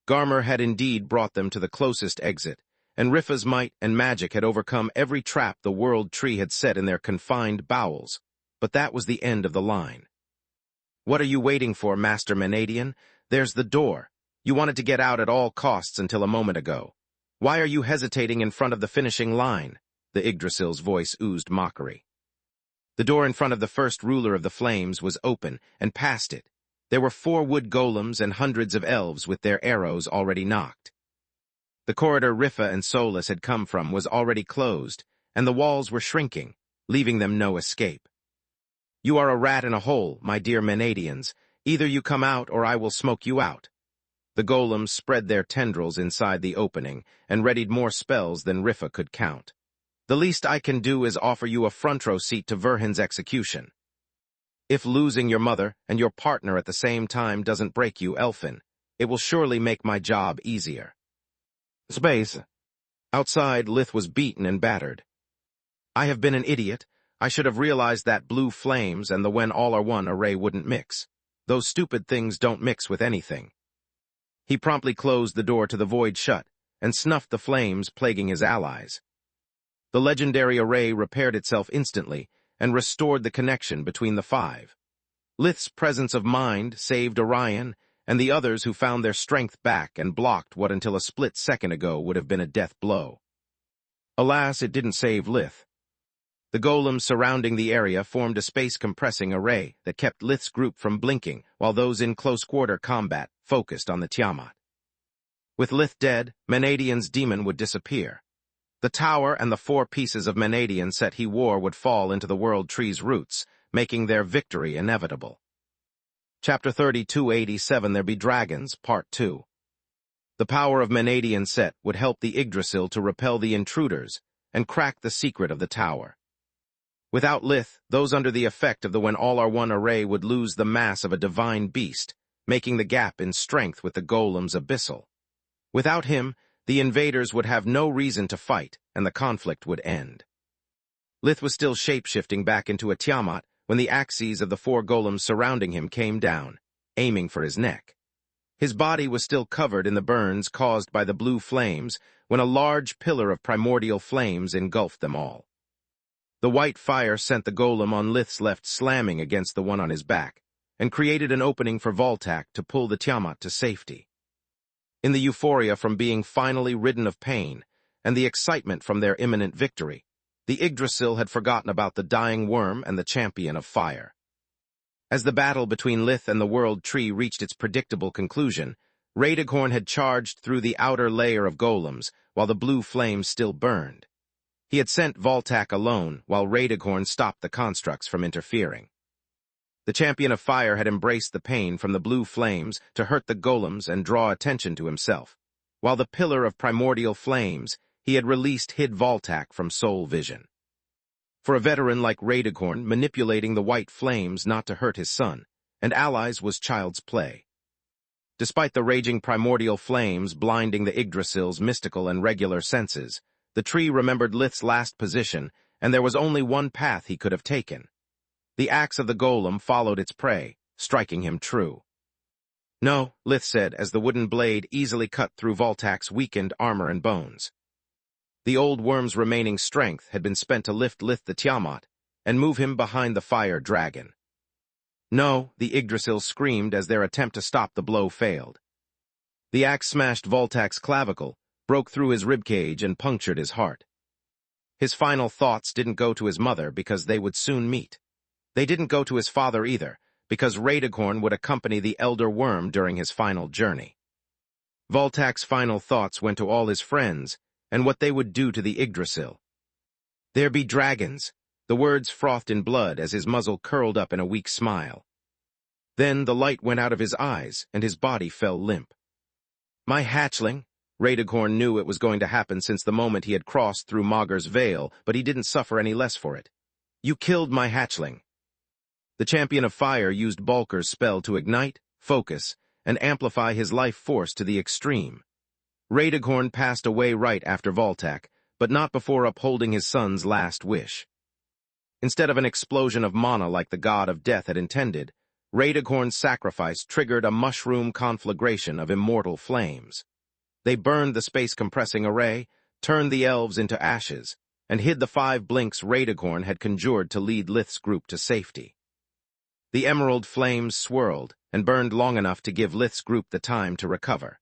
Garmer had indeed brought them to the closest exit, and Rifa's might and magic had overcome every trap the World Tree had set in their confined bowels, but that was the end of the line. What are you waiting for, Master Mannadian? There's the door. You wanted to get out at all costs until a moment ago. Why are you hesitating in front of the finishing line? The Yggdrasil's voice oozed mockery. The door in front of the first ruler of the flames was open, and past it, there were 4 wood golems and hundreds of elves with their arrows already knocked. The corridor Rifa and Solus had come from was already closed, and the walls were shrinking, leaving them no escape. You are a rat in a hole, my dear Mannadians. Either you come out or I will smoke you out. The golems spread their tendrils inside the opening and readied more spells than Rifa could count. The least I can do is offer you a front row seat to Verhin's execution. If losing your mother and your partner at the same time doesn't break you, Elfin, it will surely make my job easier. Space. Outside, Lith was beaten and battered. I have been an idiot. I should have realized that blue flames and the when all are one array wouldn't mix. Those stupid things don't mix with anything. He promptly closed the door to the void shut and snuffed the flames plaguing his allies. The legendary array repaired itself instantly and restored the connection between the 5. Lith's presence of mind saved Orion and the others who found their strength back and blocked what until a split second ago would have been a death blow. Alas, it didn't save Lith. The golems surrounding the area formed a space-compressing array that kept Lith's group from blinking, while those in close-quarter combat focused on the Tiamat. With Lith dead, Mannadian's demon would disappear. The tower and the 4 pieces of Mannadian set he wore would fall into the World Tree's roots, making their victory inevitable. Chapter 3287 There Be Dragons, Part 2. The power of Mannadian set would help the Yggdrasil to repel the intruders and crack the secret of the tower. Without Lith, those under the effect of the when all are one array would lose the mass of a divine beast, making the gap in strength with the golems abyssal. Without him, the invaders would have no reason to fight, and the conflict would end. Lith was still shape-shifting back into a Tiamat when the axes of the 4 golems surrounding him came down, aiming for his neck. His body was still covered in the burns caused by the blue flames when a large pillar of primordial flames engulfed them all. The white fire sent the golem on Lith's left slamming against the one on his back, and created an opening for Voltak to pull the Tiamat to safety. In the euphoria from being finally ridden of pain, and the excitement from their imminent victory, the Yggdrasil had forgotten about the dying worm and the champion of fire. As the battle between Lith and the World Tree reached its predictable conclusion, Raedighorn had charged through the outer layer of golems, while the blue flames still burned. He had sent Voltak alone, while Raedighorn stopped the constructs from interfering. The champion of fire had embraced the pain from the blue flames to hurt the golems and draw attention to himself, while the pillar of primordial flames, he had released hid Voltak from soul vision. For a veteran like Radeghorn, manipulating the white flames not to hurt his son and allies was child's play. Despite the raging primordial flames blinding the Yggdrasil's mystical and regular senses, the tree remembered Lith's last position, and there was only one path he could have taken. The axe of the golem followed its prey, striking him true. "No," Lith said as the wooden blade easily cut through Voltak's weakened armor and bones. The old worm's remaining strength had been spent to lift Lith the Tiamat and move him behind the fire dragon. "No," the Yggdrasil screamed as their attempt to stop the blow failed. The axe smashed Voltak's clavicle, broke through his ribcage and punctured his heart. His final thoughts didn't go to his mother because they would soon meet. They didn't go to his father either, because Radeghorn would accompany the Elder Worm during his final journey. Voltak's final thoughts went to all his friends and what they would do to the Yggdrasil. "There be dragons," the words frothed in blood as his muzzle curled up in a weak smile. Then the light went out of his eyes and his body fell limp. "My hatchling," Radeghorn knew it was going to happen since the moment he had crossed through Maugur's veil, but he didn't suffer any less for it. "You killed my hatchling." The champion of fire used Balker's spell to ignite, focus, and amplify his life force to the extreme. Radeghorn passed away right after Voltak, but not before upholding his son's last wish. Instead of an explosion of mana like the god of death had intended, Radeghorn's sacrifice triggered a mushroom conflagration of immortal flames. They burned the space-compressing array, turned the elves into ashes, and hid the 5 blinks Radeghorn had conjured to lead Lith's group to safety. The emerald flames swirled and burned long enough to give Lith's group the time to recover.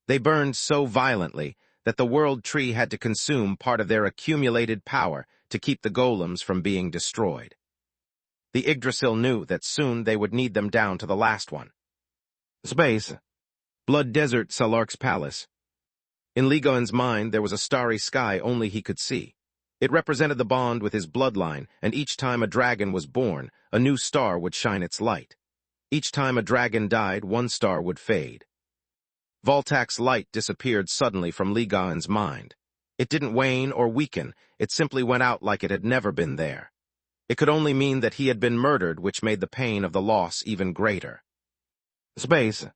They burned so violently that the World Tree had to consume part of their accumulated power to keep the golems from being destroyed. The Yggdrasil knew that soon they would need them down to the last one. Space. Blood Desert, Salark's palace. In Ligon's mind, there was a starry sky only he could see. It represented the bond with his bloodline, and each time a dragon was born, a new star would shine its light. Each time a dragon died, one star would fade. Voltak's light disappeared suddenly from Ligon's mind. It didn't wane or weaken, it simply went out like it had never been there. It could only mean that he had been murdered, which made the pain of the loss even greater. Space.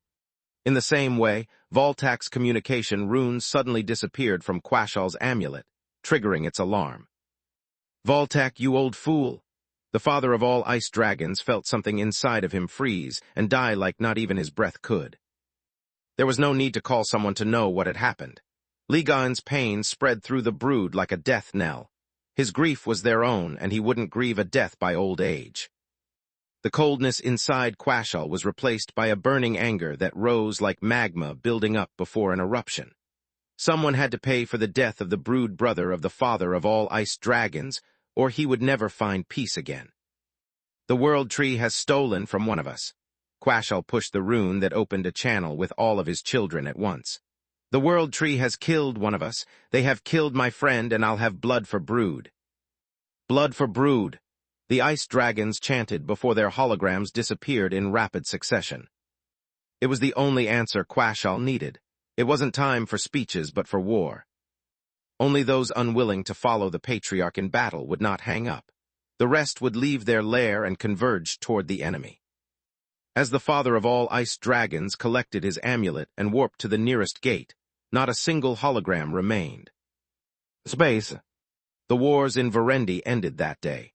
In the same way, Voltak's communication runes suddenly disappeared from Quashal's amulet, triggering its alarm. "Voltak, you old fool!" The father of all ice dragons felt something inside of him freeze and die like not even his breath could. There was no need to call someone to know what had happened. Ligon's pain spread through the brood like a death knell. His grief was their own, and he wouldn't grieve a death by old age. The coldness inside Quashal was replaced by a burning anger that rose like magma building up before an eruption. Someone had to pay for the death of the brood brother of the father of all ice dragons, or he would never find peace again. "The World Tree has stolen from one of us." Quashal pushed the rune that opened a channel with all of his children at once. "The World Tree has killed one of us. They have killed my friend, and I'll have blood for brood." "Blood for brood," the ice dragons chanted before their holograms disappeared in rapid succession. It was the only answer Quashal needed. It wasn't time for speeches, but for war. Only those unwilling to follow the patriarch in battle would not hang up. The rest would leave their lair and converge toward the enemy. As the father of all ice dragons collected his amulet and warped to the nearest gate, not a single hologram remained. Space. The wars in Verendi ended that day.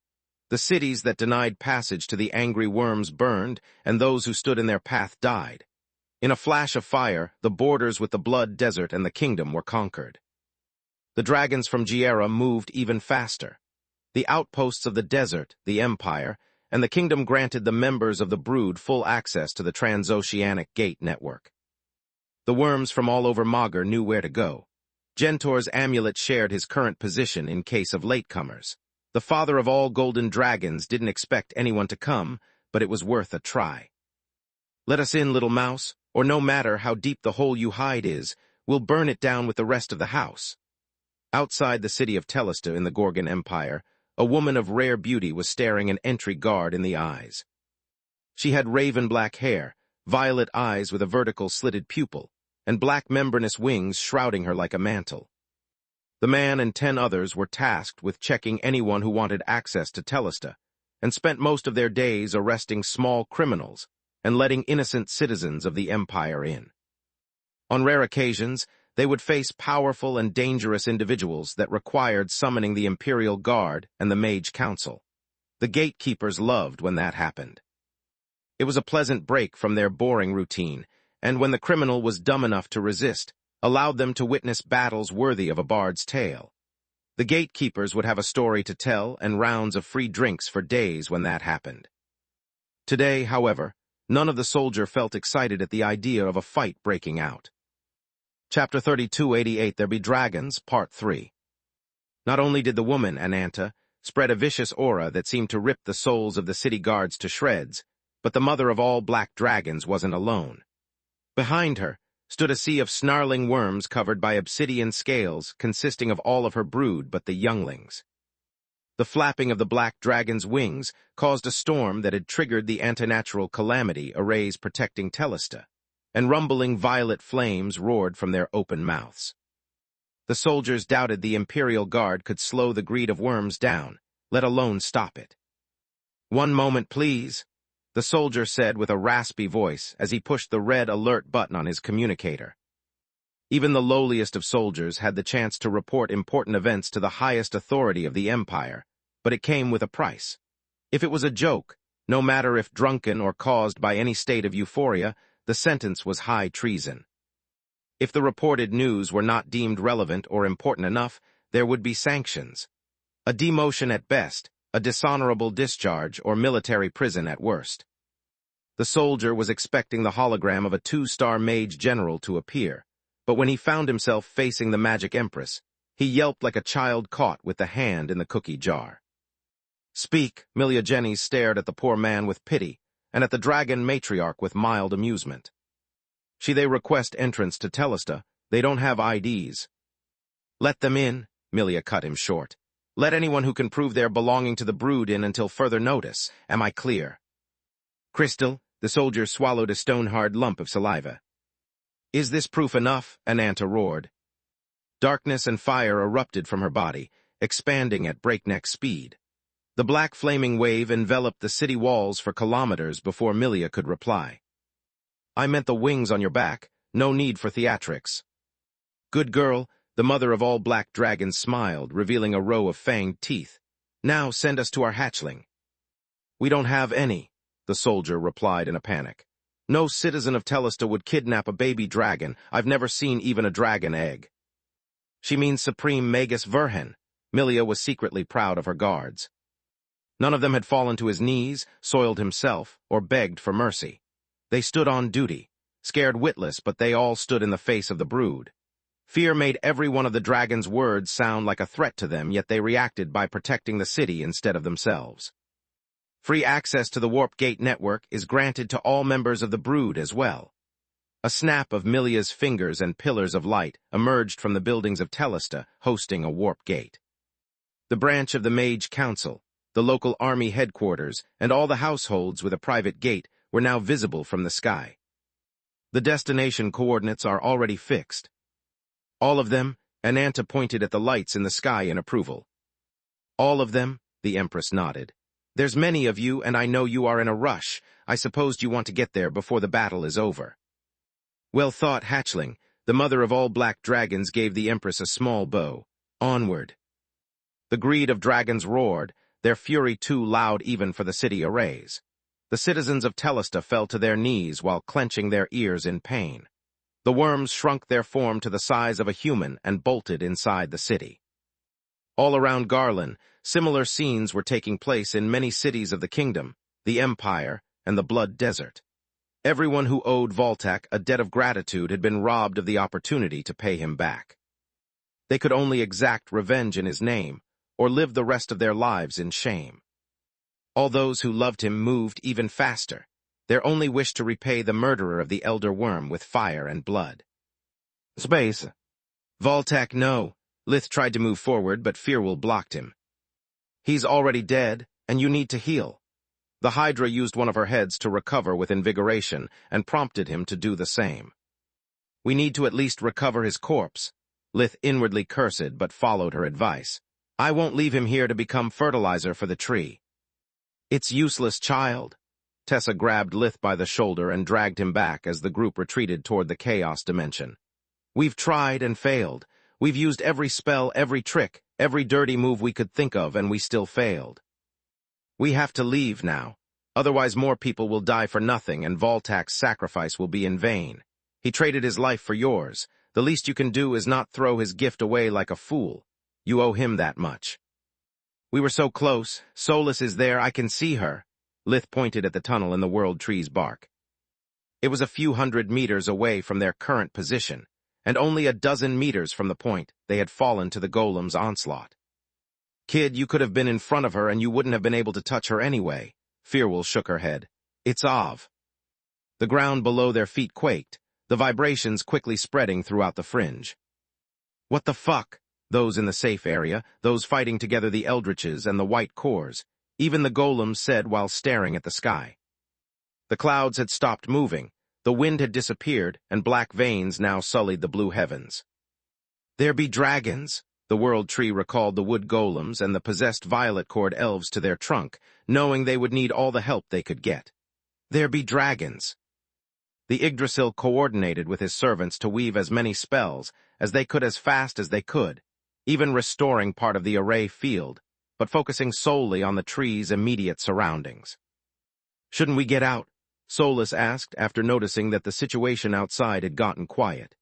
The cities that denied passage to the angry worms burned, and those who stood in their path died. In a flash of fire, the borders with the Blood Desert and the kingdom were conquered. The dragons from Giera moved even faster. The outposts of the desert, the Empire, and the kingdom granted the members of the brood full access to the transoceanic gate network. The worms from all over Magur knew where to go. Gentor's amulet shared his current position in case of latecomers. The father of all golden dragons didn't expect anyone to come, but it was worth a try. "Let us in, little mouse, or no matter how deep the hole you hide is, we'll burn it down with the rest of the house." Outside the city of Telesta in the Gorgon Empire, a woman of rare beauty was staring an entry guard in the eyes. She had raven-black hair, violet eyes with a vertical slitted pupil, and black membranous wings shrouding her like a mantle. The man and 10 others were tasked with checking anyone who wanted access to Telesta, and spent most of their days arresting small criminals and letting innocent citizens of the Empire in. On rare occasions, they would face powerful and dangerous individuals that required summoning the Imperial Guard and the Mage Council. The gatekeepers loved when that happened. It was a pleasant break from their boring routine, and when the criminal was dumb enough to resist, allowed them to witness battles worthy of a bard's tale. The gatekeepers would have a story to tell and rounds of free drinks for days when that happened. Today, however, none of the soldiers felt excited at the idea of a fight breaking out. Chapter 3288, There Be Dragons, Part 3. Not only did the woman, Ananta, spread a vicious aura that seemed to rip the souls of the city guards to shreds, but the mother of all black dragons wasn't alone. Behind her stood a sea of snarling worms covered by obsidian scales consisting of all of her brood but the younglings. The flapping of the black dragon's wings caused a storm that had triggered the antinatural calamity arrays protecting Telesta, and rumbling violet flames roared from their open mouths. The soldiers doubted the Imperial Guard could slow the greed of worms down, let alone stop it. "One moment, please," the soldier said with a raspy voice as he pushed the red alert button on his communicator. Even the lowliest of soldiers had the chance to report important events to the highest authority of the Empire, but it came with a price. If it was a joke, no matter if drunken or caused by any state of euphoria, the sentence was high treason. If the reported news were not deemed relevant or important enough, there would be sanctions. A demotion at best, a dishonorable discharge, or military prison at worst. The soldier was expecting the hologram of a 2-star mage general to appear, but when he found himself facing the Magic Empress, he yelped like a child caught with the hand in the cookie jar. "Speak," Milia Jennings stared at the poor man with pity, and at the dragon matriarch with mild amusement. They request entrance to Telesta. They don't have IDs." "Let them in," Milia cut him short. "Let anyone who can prove their belonging to the brood in until further notice. Am I clear?" "Crystal," the soldier swallowed a stone-hard lump of saliva. "Is this proof enough?" Ananta roared. Darkness and fire erupted from her body, expanding at breakneck speed. The black flaming wave enveloped the city walls for kilometers before Milia could reply. "I meant the wings on your back. No need for theatrics." "Good girl," the mother of all black dragons smiled, revealing a row of fanged teeth. "Now send us to our hatchling." "We don't have any," the soldier replied in a panic. "No citizen of Telesta would kidnap a baby dragon. I've never seen even a dragon egg." "She means Supreme Magus Verhen." Milia was secretly proud of her guards. None of them had fallen to his knees, soiled himself, or begged for mercy. They stood on duty, scared witless, but they all stood in the face of the brood. Fear made every one of the dragon's words sound like a threat to them, yet they reacted by protecting the city instead of themselves. Free access to the Warp Gate network is granted to all members of the brood as well. A snap of Milia's fingers and pillars of light emerged from the buildings of Telesta, hosting a Warp Gate. The branch of the Mage Council, the local army headquarters, and all the households with a private gate were now visible from the sky. The destination coordinates are already fixed. "All of them?" Ananta pointed at the lights in the sky in approval. "All of them?" the Empress nodded. "There's many of you, and I know you are in a rush. I supposed you want to get there before the battle is over." "Well thought, hatchling." The mother of all black dragons gave the Empress a small bow. "Onward." The greed of dragons roared, their fury too loud even for the city arrays. The citizens of Telesta fell to their knees while clenching their ears in pain. The worms shrunk their form to the size of a human and bolted inside the city. All around Garland, similar scenes were taking place in many cities of the kingdom, the Empire, and the Blood Desert. Everyone who owed Voltac a debt of gratitude had been robbed of the opportunity to pay him back. They could only exact revenge in his name, or live the rest of their lives in shame. All those who loved him moved even faster, their only wish to repay the murderer of the Elder Worm with fire and blood. "Space." "Voltac, no." Lith tried to move forward, but Fearwell blocked him. "He's already dead, and you need to heal." The Hydra used one of her heads to recover with invigoration and prompted him to do the same. "We need to at least recover his corpse." Lith inwardly cursed but followed her advice. I won't leave him here to become fertilizer for the tree. It's useless, child. Tessa grabbed Lith by the shoulder and dragged him back as the group retreated toward the chaos dimension. We've tried and failed. We've used every spell, every trick, every dirty move we could think of, and we still failed. We have to leave now. Otherwise more people will die for nothing and Voltak's sacrifice will be in vain. He traded his life for yours. The least you can do is not throw his gift away like a fool. You owe him that much. We were so close. Solus is there, I can see her. Lith pointed at the tunnel in the world tree's bark. It was a few hundred meters away from their current position, and only a dozen meters from the point they had fallen to the golem's onslaught. Kid, you could have been in front of her and you wouldn't have been able to touch her anyway. Firwell shook her head. It's Ov. The ground below their feet quaked, the vibrations quickly spreading throughout the fringe. What the fuck? Those in the safe area, those fighting together the eldritches and the white cores, even the golems said while staring at the sky. The clouds had stopped moving, the wind had disappeared, and black veins now sullied the blue heavens. There be dragons. The world tree recalled the wood golems and the possessed violet-cored elves to their trunk, knowing they would need all the help they could get. There be dragons. The Yggdrasil coordinated with his servants to weave as many spells as they could as fast as they could, even restoring part of the array field, but focusing solely on the tree's immediate surroundings. Shouldn't we get out? Solus asked after noticing that the situation outside had gotten quiet.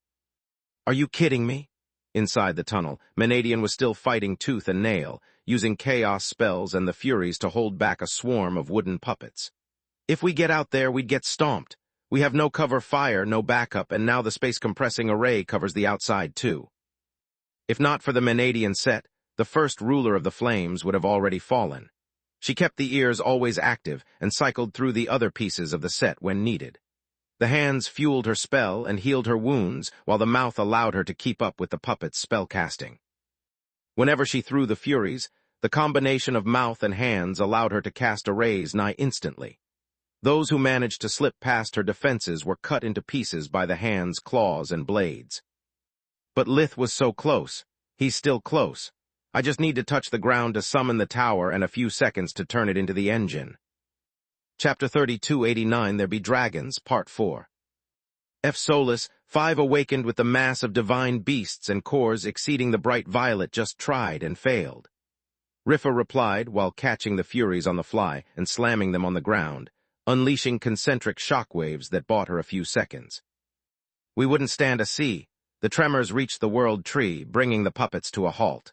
Are you kidding me? Inside the tunnel, Menadian was still fighting tooth and nail, using chaos spells and the Furies to hold back a swarm of wooden puppets. If we get out there, we'd get stomped. We have no cover fire, no backup, and now the space-compressing array covers the outside too. If not for the Menadian set, the first ruler of the flames would have already fallen. She kept the ears always active and cycled through the other pieces of the set when needed. The hands fueled her spell and healed her wounds, while the mouth allowed her to keep up with the puppet's spellcasting. Whenever she threw the Furies, the combination of mouth and hands allowed her to cast arrays nigh instantly. Those who managed to slip past her defenses were cut into pieces by the hands' claws and blades. But Lith was so close. He's still close. I just need to touch the ground to summon the tower and a few seconds to turn it into the engine. Chapter 3289, There Be Dragons, Part 4. F. Solus, 5 awakened with the mass of divine beasts and cores exceeding the bright violet just tried and failed. Riffa replied while catching the Furies on the fly and slamming them on the ground, unleashing concentric shockwaves that bought her a few seconds. We wouldn't stand a see. The tremors reached the world tree, bringing the puppets to a halt.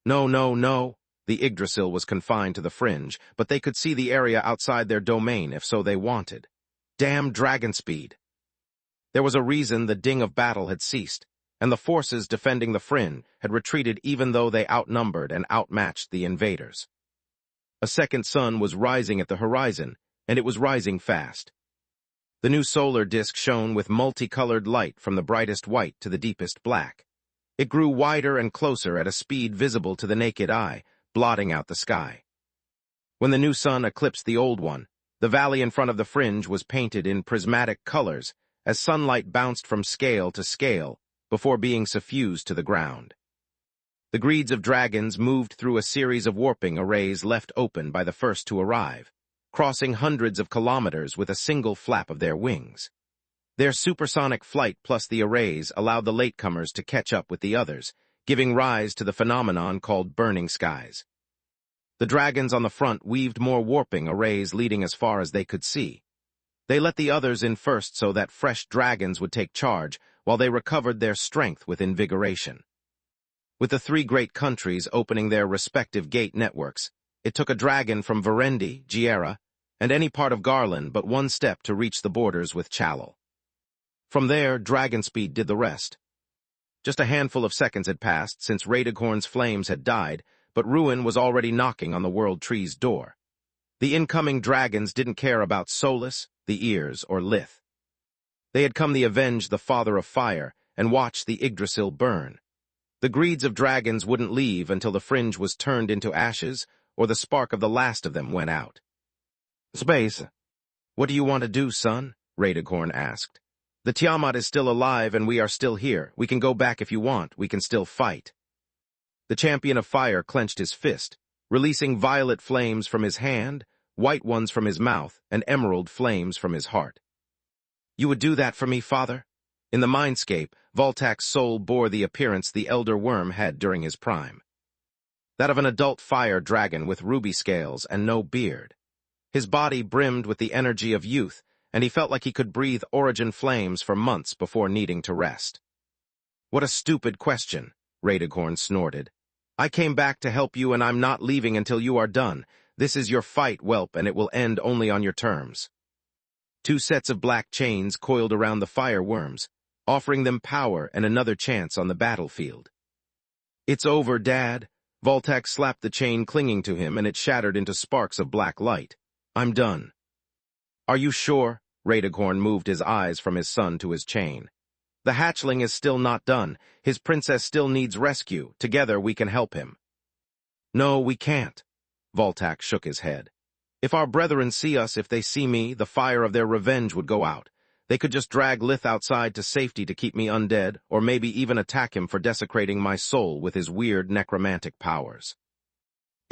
No, no, no. The Yggdrasil was confined to the fringe, but they could see the area outside their domain if so they wanted. Damn dragon speed! There was a reason the ding of battle had ceased, and the forces defending the fringe had retreated even though they outnumbered and outmatched the invaders. A second sun was rising at the horizon, and it was rising fast. The new solar disk shone with multicolored light from the brightest white to the deepest black. It grew wider and closer at a speed visible to the naked eye, blotting out the sky. When the new sun eclipsed the old one, the valley in front of the fringe was painted in prismatic colors as sunlight bounced from scale to scale before being suffused to the ground. The greeds of dragons moved through a series of warping arrays left open by the first to arrive, crossing hundreds of kilometers with a single flap of their wings. Their supersonic flight plus the arrays allowed the latecomers to catch up with the others, giving rise to the phenomenon called burning skies. The dragons on the front weaved more warping arrays leading as far as they could see. They let the others in first so that fresh dragons would take charge while they recovered their strength with invigoration. With the 3 great countries opening their respective gate networks, it took a dragon from Verendi, Giera, and any part of Garland but 1 step to reach the borders with Chalel. From there, Dragonspeed did the rest. Just a handful of seconds had passed since Radighorn's flames had died, but ruin was already knocking on the world tree's door. The incoming dragons didn't care about Solus, the Ears, or Lith. They had come to avenge the Father of Fire and watch the Yggdrasil burn. The greeds of dragons wouldn't leave until the fringe was turned into ashes or the spark of the last of them went out. Space. What do you want to do, son? Radighorn asked. The Tiamat is still alive and we are still here. We can go back if you want. We can still fight. The champion of fire clenched his fist, releasing violet flames from his hand, white ones from his mouth, and emerald flames from his heart. You would do that for me, father? In the mindscape, Voltak's soul bore the appearance the elder worm had during his prime. That of an adult fire dragon with ruby scales and no beard. His body brimmed with the energy of youth, and he felt like he could breathe origin flames for months before needing to rest. What a stupid question, Raedighorn snorted. I came back to help you and I'm not leaving until you are done. This is your fight, whelp, and it will end only on your terms. Two sets of black chains coiled around the fire worms, offering them power and another chance on the battlefield. It's over, Dad. Voltak slapped the chain clinging to him and it shattered into sparks of black light. I'm done. Are you sure? Raedighorn moved his eyes from his son to his chain. The hatchling is still not done. His princess still needs rescue. Together we can help him. No, we can't. Voltak shook his head. If our brethren see us, if they see me, the fire of their revenge would go out. They could just drag Lith outside to safety to keep me undead, or maybe even attack him for desecrating my soul with his weird necromantic powers.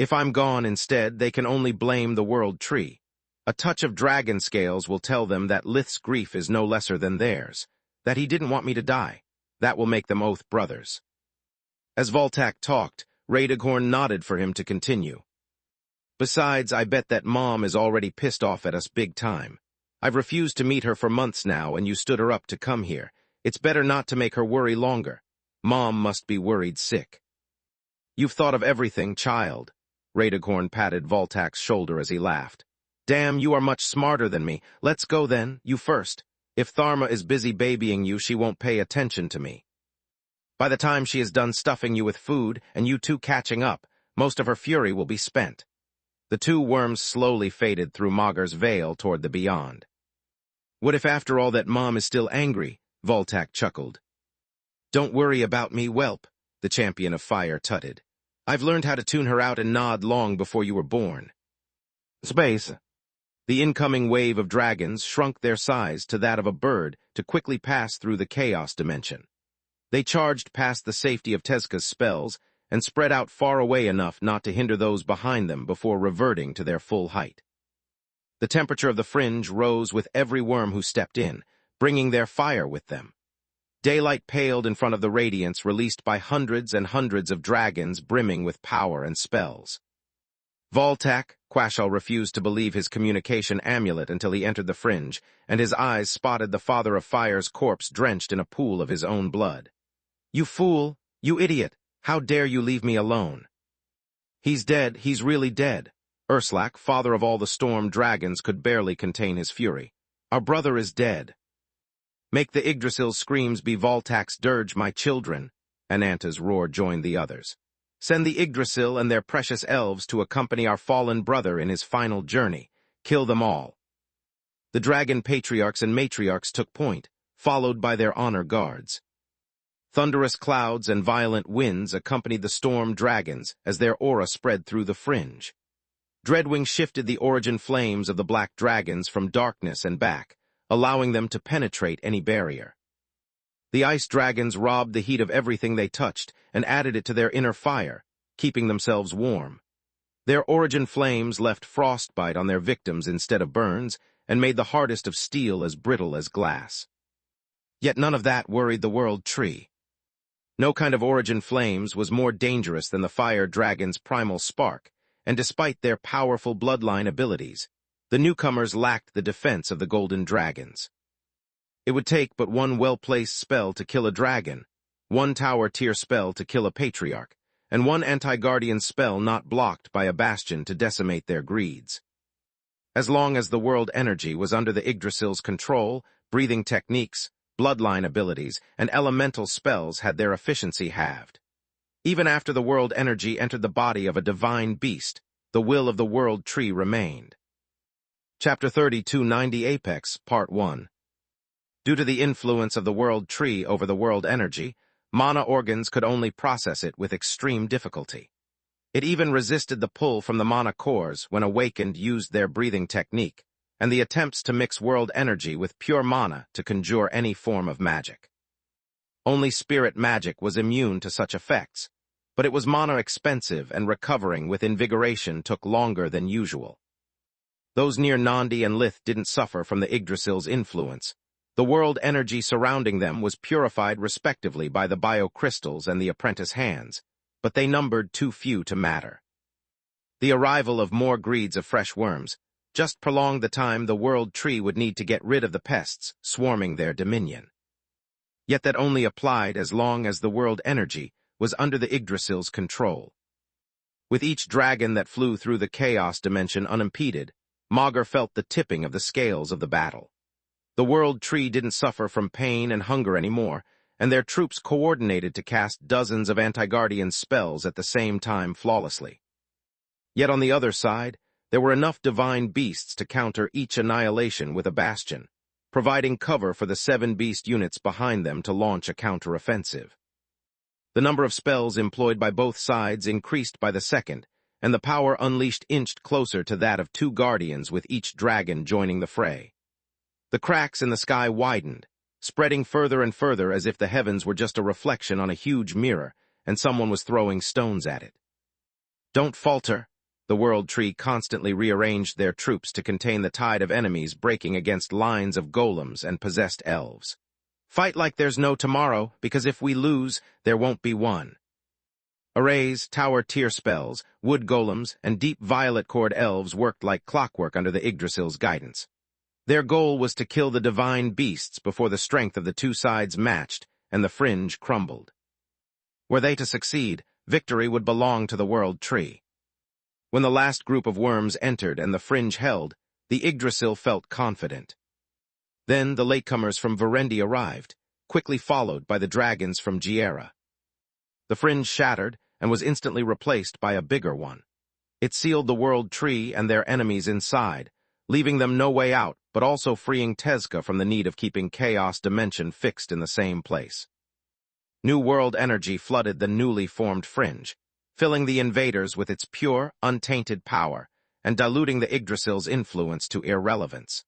If I'm gone instead, they can only blame the world tree. A touch of dragon scales will tell them that Lith's grief is no lesser than theirs, that he didn't want me to die. That will make them oath brothers. As Voltak talked, Raedighorn nodded for him to continue. Besides, I bet that Mom is already pissed off at us big time. I've refused to meet her for months now, and you stood her up to come here. It's better not to make her worry longer. Mom must be worried sick. You've thought of everything, child. Raedighorn patted Voltak's shoulder as he laughed. Damn, you are much smarter than me. Let's go then, you first. If Tharma is busy babying you, she won't pay attention to me. By the time she is done stuffing you with food, and you two catching up, most of her fury will be spent. The two worms slowly faded through Mager's veil toward the beyond. What if after all that Mom is still angry? Voltak chuckled. Don't worry about me, whelp, the champion of fire tutted. I've learned how to tune her out and nod long before you were born. Space. The incoming wave of dragons shrunk their size to that of a bird to quickly pass through the chaos dimension. They charged past the safety of Tezca's spells and spread out far away enough not to hinder those behind them before reverting to their full height. The temperature of the fringe rose with every worm who stepped in, bringing their fire with them. Daylight paled in front of the radiance released by hundreds and hundreds of dragons brimming with power and spells. Voltak, Quashal refused to believe his communication amulet until he entered the fringe, and his eyes spotted the Father of Fire's corpse drenched in a pool of his own blood. You fool! You idiot! How dare you leave me alone? He's dead, he's really dead. Urslak, father of all the storm dragons, could barely contain his fury. Our brother is dead. Make the Yggdrasil's screams be Voltak's dirge, my children. Ananta's roar joined the others. Send the Yggdrasil and their precious elves to accompany our fallen brother in his final journey. Kill them all. The dragon patriarchs and matriarchs took point, followed by their honor guards. Thunderous clouds and violent winds accompanied the storm dragons as their aura spread through the fringe. Dreadwing shifted the origin flames of the black dragons from darkness and back, allowing them to penetrate any barrier. The ice dragons robbed the heat of everything they touched and added it to their inner fire, keeping themselves warm. Their origin flames left frostbite on their victims instead of burns and made the hardest of steel as brittle as glass. Yet none of that worried the world tree. No kind of origin flames was more dangerous than the fire dragon's primal spark, and despite their powerful bloodline abilities, the newcomers lacked the defense of the golden dragons. It would take but one well-placed spell to kill a dragon, one tower-tier spell to kill a patriarch, and one anti-guardian spell not blocked by a bastion to decimate their greeds. As long as the world energy was under the Yggdrasil's control, breathing techniques, bloodline abilities, and elemental spells had their efficiency halved. Even after the world energy entered the body of a divine beast, the will of the world tree remained. Chapter 3290 Apex, Part 1. Due to the influence of the world tree over the world energy, mana organs could only process it with extreme difficulty. It even resisted the pull from the mana cores when awakened used their breathing technique, and the attempts to mix world energy with pure mana to conjure any form of magic. Only spirit magic was immune to such effects, but it was mana expensive and recovering with invigoration took longer than usual. Those near Nandi and Lith didn't suffer from the Yggdrasil's influence. The world energy surrounding them was purified respectively by the biocrystals and the apprentice hands, but they numbered too few to matter. The arrival of more greeds of fresh worms just prolonged the time the world tree would need to get rid of the pests swarming their dominion. Yet that only applied as long as the world energy was under the Yggdrasil's control. With each dragon that flew through the chaos dimension unimpeded, Magur felt the tipping of the scales of the battle. The world tree didn't suffer from pain and hunger anymore, and their troops coordinated to cast dozens of anti-guardian spells at the same time flawlessly. Yet on the other side, there were enough divine beasts to counter each annihilation with a bastion, providing cover for the 7 beast units behind them to launch a counteroffensive. The number of spells employed by both sides increased by the second, and the power unleashed inched closer to that of 2 guardians with each dragon joining the fray. The cracks in the sky widened, spreading further and further as if the heavens were just a reflection on a huge mirror and someone was throwing stones at it. Don't falter. The world tree constantly rearranged their troops to contain the tide of enemies breaking against lines of golems and possessed elves. Fight like there's no tomorrow, because if we lose, there won't be one. Arrays, tower tier spells, wood golems, and deep violet cord elves worked like clockwork under the Yggdrasil's guidance. Their goal was to kill the divine beasts before the strength of the 2 sides matched and the fringe crumbled. Were they to succeed, victory would belong to the world tree. When the last group of worms entered and the fringe held, the Yggdrasil felt confident. Then the latecomers from Verendi arrived, quickly followed by the dragons from Giera. The fringe shattered and was instantly replaced by a bigger one. It sealed the world tree and their enemies inside, leaving them no way out, but also freeing Tezca from the need of keeping Chaos Dimension fixed in the same place. New world energy flooded the newly formed fringe, filling the invaders with its pure, untainted power, and diluting the Yggdrasil's influence to irrelevance.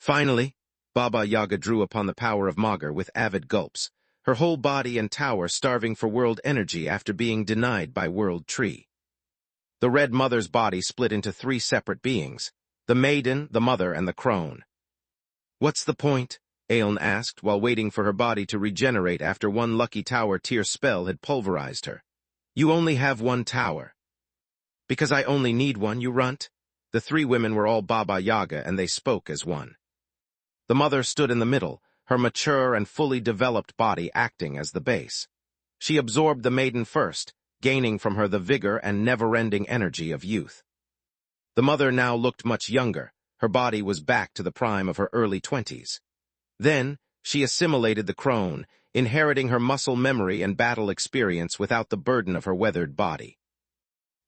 Finally, Baba Yaga drew upon the power of Magur with avid gulps, her whole body and tower starving for world energy after being denied by World Tree. The Red Mother's body split into 3 separate beings, the Maiden, the Mother, and the Crone. "What's the point?" Aelin asked while waiting for her body to regenerate after one lucky tower tier spell had pulverized her. "You only have 1 tower." "Because I only need 1, you runt." The 3 women were all Baba Yaga and they spoke as one. The Mother stood in the middle, her mature and fully developed body acting as the base. She absorbed the Maiden first, gaining from her the vigor and never-ending energy of youth. The Mother now looked much younger, her body was back to the prime of her early 20s. Then, she assimilated the Crone, inheriting her muscle memory and battle experience without the burden of her weathered body.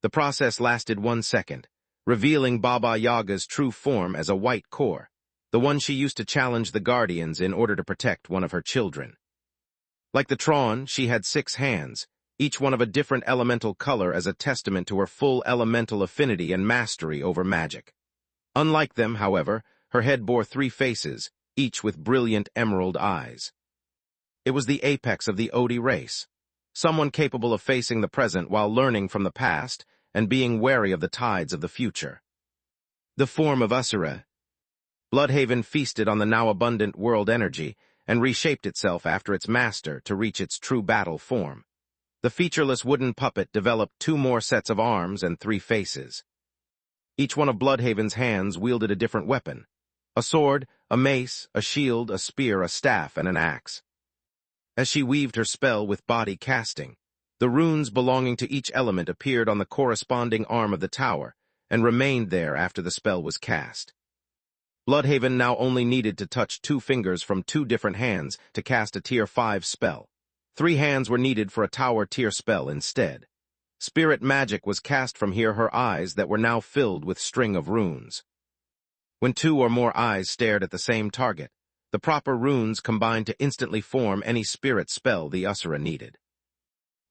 The process lasted 1 second, revealing Baba Yaga's true form as a white core, the one she used to challenge the Guardians in order to protect one of her children. Like the Tron, she had 6 hands, each one of a different elemental color as a testament to her full elemental affinity and mastery over magic. Unlike them, however, her head bore 3 faces, each with brilliant emerald eyes. It was the apex of the Odi race, someone capable of facing the present while learning from the past and being wary of the tides of the future. The form of Usura. Bloodhaven feasted on the now abundant world energy and reshaped itself after its master to reach its true battle form. The featureless wooden puppet developed 2 more sets of arms and 3 faces. Each one of Bloodhaven's hands wielded a different weapon: a sword, a mace, a shield, a spear, a staff, and an axe. As she weaved her spell with body casting, the runes belonging to each element appeared on the corresponding arm of the tower and remained there after the spell was cast. Bloodhaven now only needed to touch 2 fingers from 2 different hands to cast a Tier 5 spell. 3 hands were needed for a Tower tier spell instead. Spirit magic was cast from here her eyes that were now filled with string of runes. When 2 or more eyes stared at the same target, the proper runes combined to instantly form any spirit spell the Usura needed.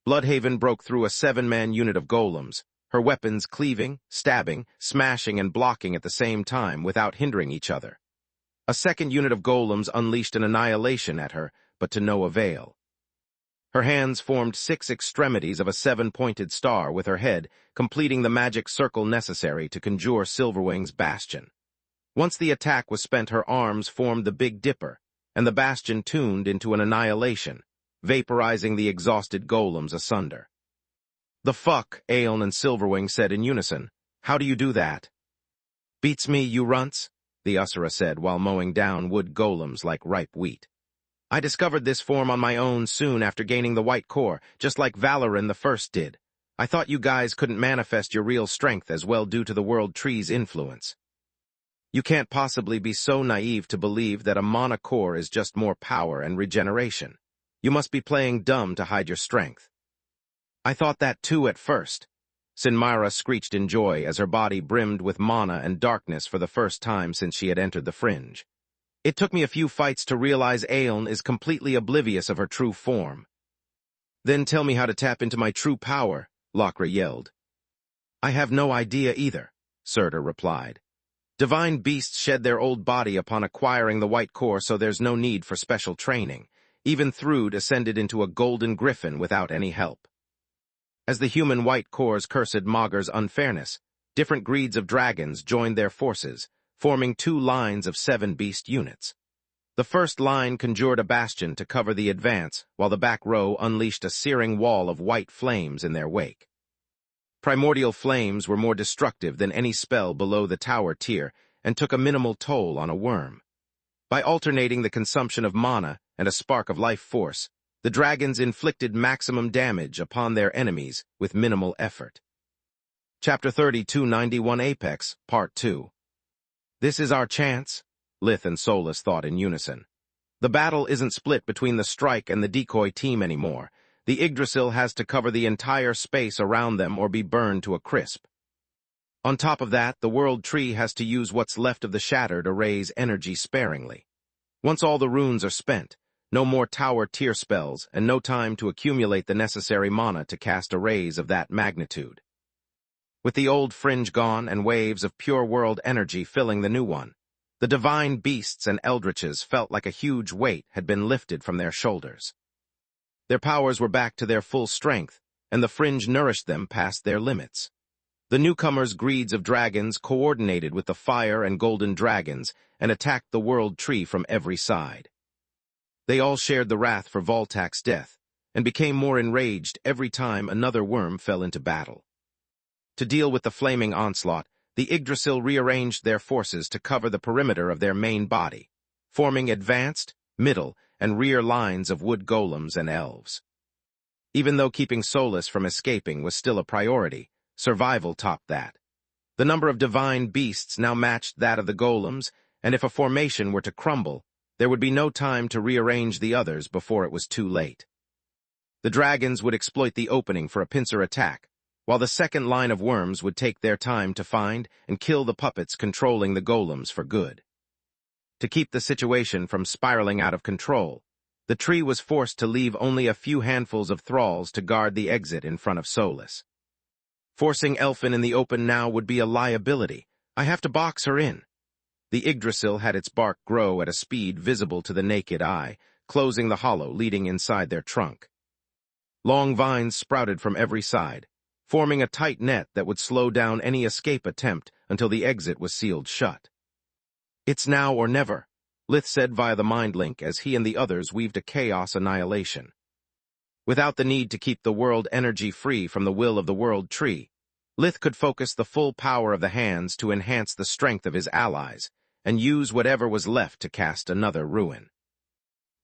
Bloodhaven broke through a 7-man unit of golems, her weapons cleaving, stabbing, smashing, and blocking at the same time without hindering each other. A second unit of golems unleashed an annihilation at her, but to no avail. Her hands formed 6 extremities of a 7-pointed star with her head, completing the magic circle necessary to conjure Silverwing's bastion. Once the attack was spent, her arms formed the Big Dipper, and the bastion tuned into an annihilation, vaporizing the exhausted golems asunder. "The fuck," Aeon and Silverwing said in unison. "How do you do that?" "Beats me, you runts," the Usura said while mowing down wood golems like ripe wheat. "I discovered this form on my own soon after gaining the white core, just like Valoran the First did. I thought you guys couldn't manifest your real strength as well due to the world tree's influence. You can't possibly be so naive to believe that a mana core is just more power and regeneration. You must be playing dumb to hide your strength." "I thought that too at first." Sinmira screeched in joy as her body brimmed with mana and darkness for the first time since she had entered the Fringe. "It took me a few fights to realize Aeon is completely oblivious of her true form." "Then tell me how to tap into my true power," Lokra yelled. "I have no idea either," Surtur replied. "Divine beasts shed their old body upon acquiring the white core, so there's no need for special training. Even Thrud ascended into a golden griffin without any help." As the human white cores cursed Maugur's unfairness, different breeds of dragons joined their forces, forming 2 lines of 7 beast units. The first line conjured a bastion to cover the advance, while the back row unleashed a searing wall of white flames in their wake. Primordial flames were more destructive than any spell below the tower tier and took a minimal toll on a worm. By alternating the consumption of mana and a spark of life force, the dragons inflicted maximum damage upon their enemies with minimal effort. Chapter 3291 Apex, Part 2. "This is our chance," Lith and Solus thought in unison. "The battle isn't split between the strike and the decoy team anymore. The Yggdrasil has to cover the entire space around them or be burned to a crisp. On top of that, the World Tree has to use what's left of the Shatter to raise energy sparingly. Once all the runes are spent, no more tower tier spells, and no time to accumulate the necessary mana to cast arrays of that magnitude. With the old Fringe gone and waves of pure world energy filling the new one, the divine beasts and eldritches felt like a huge weight had been lifted from their shoulders. Their powers were back to their full strength, and the Fringe nourished them past their limits. The newcomers' greeds of dragons coordinated with the fire and golden dragons and attacked the World Tree from every side. They all shared the wrath for Voltak's death, and became more enraged every time another worm fell into battle. To deal with the flaming onslaught, the Yggdrasil rearranged their forces to cover the perimeter of their main body, forming advanced, middle, and rear lines of wood golems and elves. Even though keeping Solus from escaping was still a priority, survival topped that. The number of divine beasts now matched that of the golems, and if a formation were to crumble, there would be no time to rearrange the others before it was too late. The dragons would exploit the opening for a pincer attack, while the second line of worms would take their time to find and kill the puppets controlling the golems for good. To keep the situation from spiraling out of control, the tree was forced to leave only a few handfuls of thralls to guard the exit in front of Solus. "Forcing Elfin in the open now would be a liability. I have to box her in." The Yggdrasil had its bark grow at a speed visible to the naked eye, closing the hollow leading inside their trunk. Long vines sprouted from every side, forming a tight net that would slow down any escape attempt until the exit was sealed shut. "It's now or never," Lith said via the mind link as he and the others weaved a chaos annihilation. Without the need to keep the world energy free from the will of the World Tree, Lith could focus the full power of the hands to enhance the strength of his allies, and use whatever was left to cast another ruin.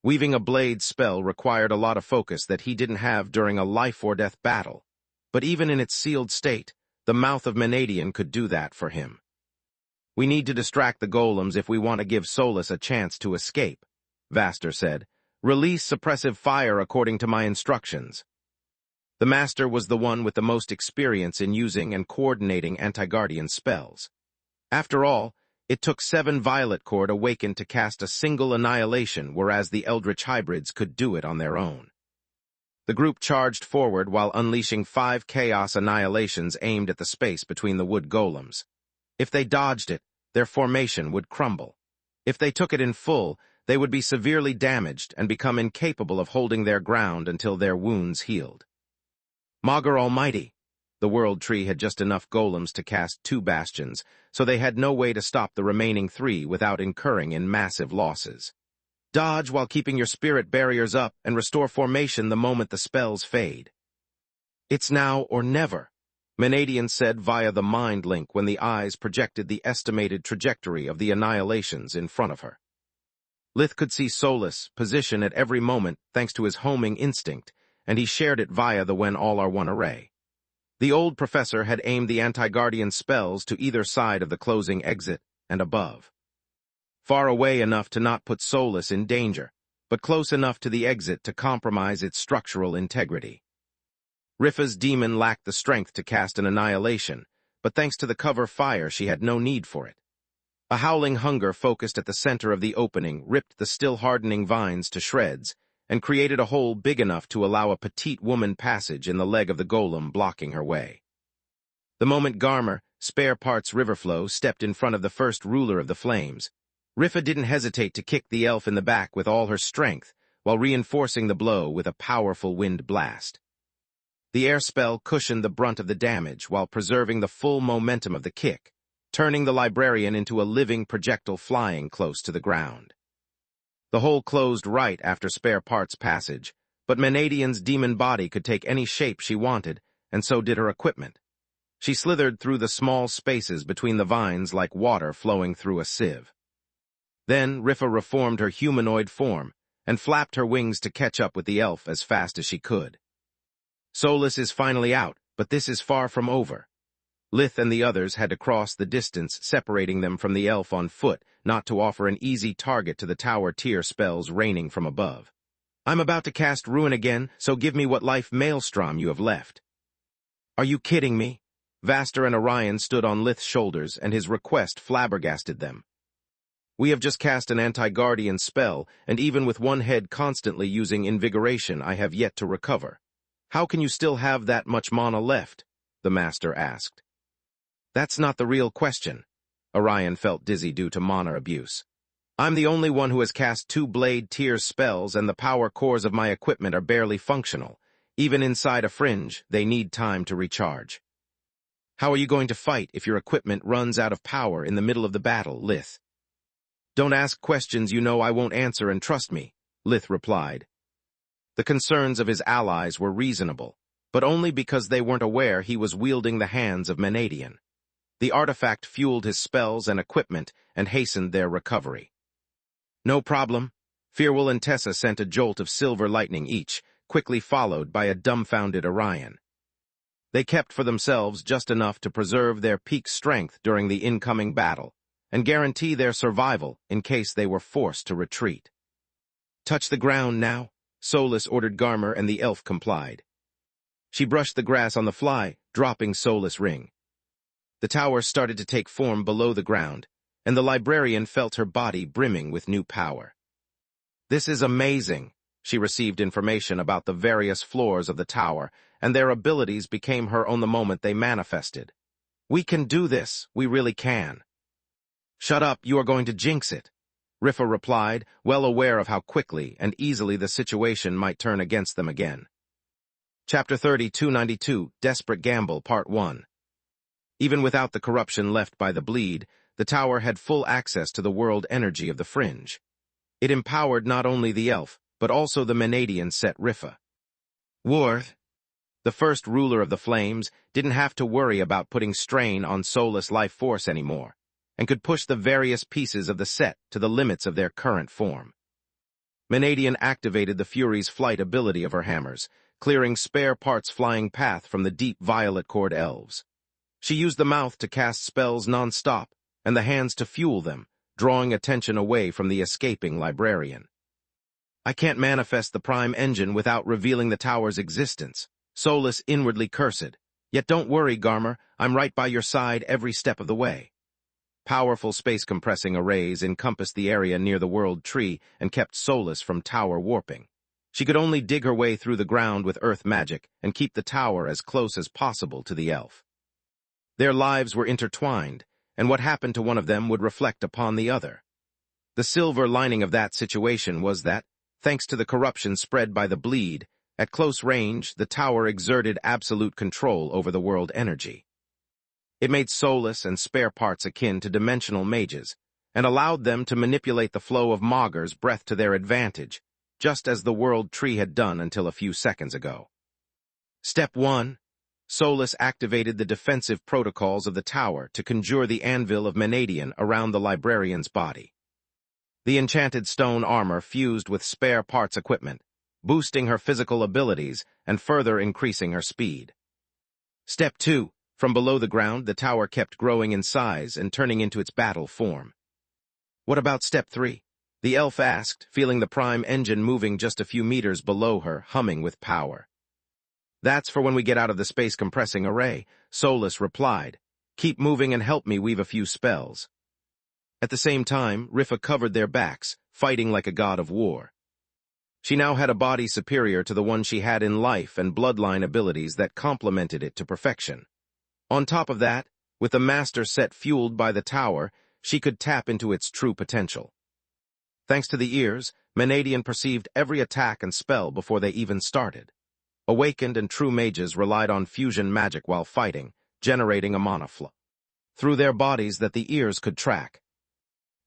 Weaving a blade spell required a lot of focus that he didn't have during a life-or-death battle, but even in its sealed state, the mouth of Menadian could do that for him. "We need to distract the golems if we want to give Solus a chance to escape," Vaster said. "Release suppressive fire according to my instructions." The Master was the one with the most experience in using and coordinating anti-guardian spells. After all, it took 7 Violet Cord awakened to cast a single annihilation, whereas the Eldritch hybrids could do it on their own. The group charged forward while unleashing 5 chaos annihilations aimed at the space between the wood golems. If they dodged it, their formation would crumble. If they took it in full, they would be severely damaged and become incapable of holding their ground until their wounds healed. Magur Almighty! The World Tree had just enough golems to cast 2 bastions, so they had no way to stop the remaining 3 without incurring in massive losses. Dodge while keeping your spirit barriers up and restore formation the moment the spells fade. It's now or never, Menadian said via the mind link when the eyes projected the estimated trajectory of the annihilations in front of her. Lith could see Solus' position at every moment thanks to his homing instinct, and he shared it via the When All Are One array. The old professor had aimed the anti-guardian spells to either side of the closing exit and above. Far away enough to not put Solus in danger, but close enough to the exit to compromise its structural integrity. Rifa's demon lacked the strength to cast an annihilation, but thanks to the cover fire she had no need for it. A howling hunger focused at the center of the opening ripped the still-hardening vines to shreds and created a hole big enough to allow a petite woman passage in the leg of the golem blocking her way. The moment Garmer, spare parts Riverflow, stepped in front of the first ruler of the flames, Rifa didn't hesitate to kick the elf in the back with all her strength while reinforcing the blow with a powerful wind blast. The air spell cushioned the brunt of the damage while preserving the full momentum of the kick, turning the librarian into a living projectile flying close to the ground. The hole closed right after spare parts passage, but Menadian's demon body could take any shape she wanted, and so did her equipment. She slithered through the small spaces between the vines like water flowing through a sieve. Then Rifa reformed her humanoid form and flapped her wings to catch up with the elf as fast as she could. Solus is finally out, but this is far from over. Lith and the others had to cross the distance separating them from the elf on foot, not to offer an easy target to the tower tier spells raining from above. I'm about to cast Ruin again, so give me what life maelstrom you have left. Are you kidding me? Vaster and Orion stood on Lith's shoulders, and his request flabbergasted them. We have just cast an anti-guardian spell, and even with one head constantly using invigoration, I have yet to recover. How can you still have that much mana left? The master asked. That's not the real question. Orion felt dizzy due to mana abuse. I'm the only one who has cast 2 blade tier spells, and the power cores of my equipment are barely functional. Even inside a fringe, they need time to recharge. How are you going to fight if your equipment runs out of power in the middle of the battle, Lith? Don't ask questions you know I won't answer, and trust me, Lith replied. The concerns of his allies were reasonable, but only because they weren't aware he was wielding the hands of Menadian. The artifact fueled his spells and equipment and hastened their recovery. No problem. Firwell and Tessa sent a jolt of silver lightning each, quickly followed by a dumbfounded Orion. They kept for themselves just enough to preserve their peak strength during the incoming battle, and guarantee their survival in case they were forced to retreat. Touch the ground now, Solus ordered Garmer, and the elf complied. She brushed the grass on the fly, dropping Solus' ring. The tower started to take form below the ground, and the librarian felt her body brimming with new power. This is amazing. She received information about the various floors of the tower, and their abilities became her on the moment they manifested. We can do this, we really can. Shut up, you are going to jinx it, Rifa replied, well aware of how quickly and easily the situation might turn against them again. Chapter 30-292, Desperate Gamble, Part 1. Even without the corruption left by the bleed, the tower had full access to the world energy of the fringe. It empowered not only the elf, but also the Menadian set Rifa. Worth, the first ruler of the flames, didn't have to worry about putting strain on Solus' life force anymore, and could push the various pieces of the set to the limits of their current form. Menadian activated the Fury's flight ability of her hammers, clearing spare parts flying path from the deep violet cord elves. She used the mouth to cast spells non-stop, and the hands to fuel them, drawing attention away from the escaping librarian. I can't manifest the prime engine without revealing the tower's existence, Solus inwardly cursed. Yet don't worry, Garmer, I'm right by your side every step of the way. Powerful space-compressing arrays encompassed the area near the World Tree and kept Solus from tower warping. She could only dig her way through the ground with earth magic and keep the tower as close as possible to the elf. Their lives were intertwined, and what happened to one of them would reflect upon the other. The silver lining of that situation was that, thanks to the corruption spread by the bleed, at close range, the tower exerted absolute control over the world energy. It made soulless and spare parts akin to dimensional mages, and allowed them to manipulate the flow of Magus' breath to their advantage, just as the world tree had done until a few seconds ago. Step 1. Solus activated the defensive protocols of the tower to conjure the anvil of Menadian around the librarian's body. The enchanted stone armor fused with spare parts equipment, boosting her physical abilities and further increasing her speed. Step 2. From below the ground, the tower kept growing in size and turning into its battle form. What about Step 3? The elf asked, feeling the prime engine moving just a few meters below her, humming with power. That's for when we get out of the space compressing array, Solus replied. Keep moving and help me weave a few spells. At the same time, Rifa covered their backs, fighting like a god of war. She now had a body superior to the one she had in life and bloodline abilities that complemented it to perfection. On top of that, with the master set fueled by the tower, she could tap into its true potential. Thanks to the ears, Menadian perceived every attack and spell before they even started. Awakened and true mages relied on fusion magic while fighting, generating a mana flow through their bodies that the ears could track.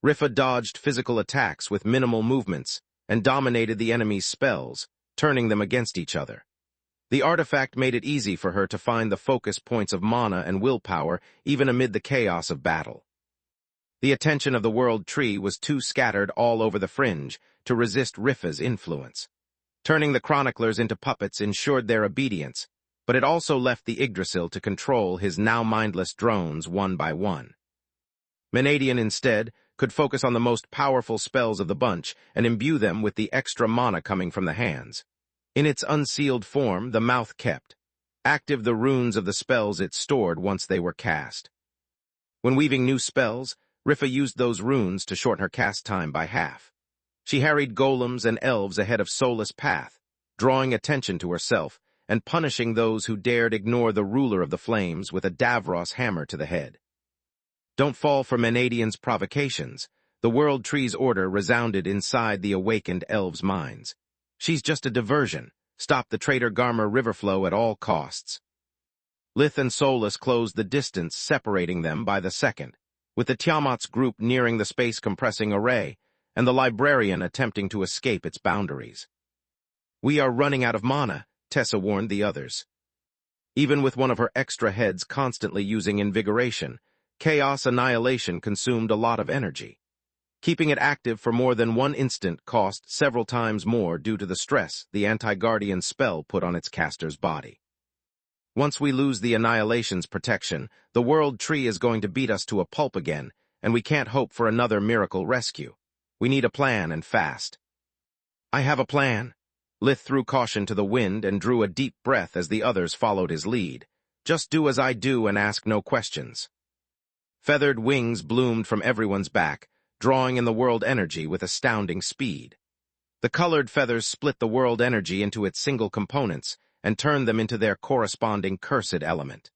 Rifa dodged physical attacks with minimal movements and dominated the enemy's spells, turning them against each other. The artifact made it easy for her to find the focus points of mana and willpower even amid the chaos of battle. The attention of the world tree was too scattered all over the fringe to resist Rifa's influence. Turning the chroniclers into puppets ensured their obedience, but it also left the Yggdrasil to control his now mindless drones one by one. Menadian, instead, could focus on the most powerful spells of the bunch and imbue them with the extra mana coming from the hands. In its unsealed form, the mouth kept active the runes of the spells it stored once they were cast. When weaving new spells, Rifa used those runes to shorten her cast time by half. She harried golems and elves ahead of Solus' path, drawing attention to herself and punishing those who dared ignore the ruler of the flames with a Davros hammer to the head. Don't fall for Menadian's provocations. The world tree's order resounded inside the awakened elves' minds. She's just a diversion. Stop the traitor Garmer riverflow at all costs. Lith and Solus closed the distance separating them by the second, with the Tiamat's group nearing the space-compressing array, and the librarian attempting to escape its boundaries. We are running out of mana, Tessa warned the others. Even with one of her extra heads constantly using invigoration, Chaos Annihilation consumed a lot of energy. Keeping it active for more than one instant cost several times more due to the stress the anti-guardian spell put on its caster's body. Once we lose the Annihilation's protection, the world tree is going to beat us to a pulp again, and we can't hope for another miracle rescue. We need a plan, and fast. I have a plan. Lith threw caution to the wind and drew a deep breath as the others followed his lead. Just do as I do and ask no questions. Feathered wings bloomed from everyone's back, drawing in the world energy with astounding speed. The colored feathers split the world energy into its single components and turned them into their corresponding cursed element.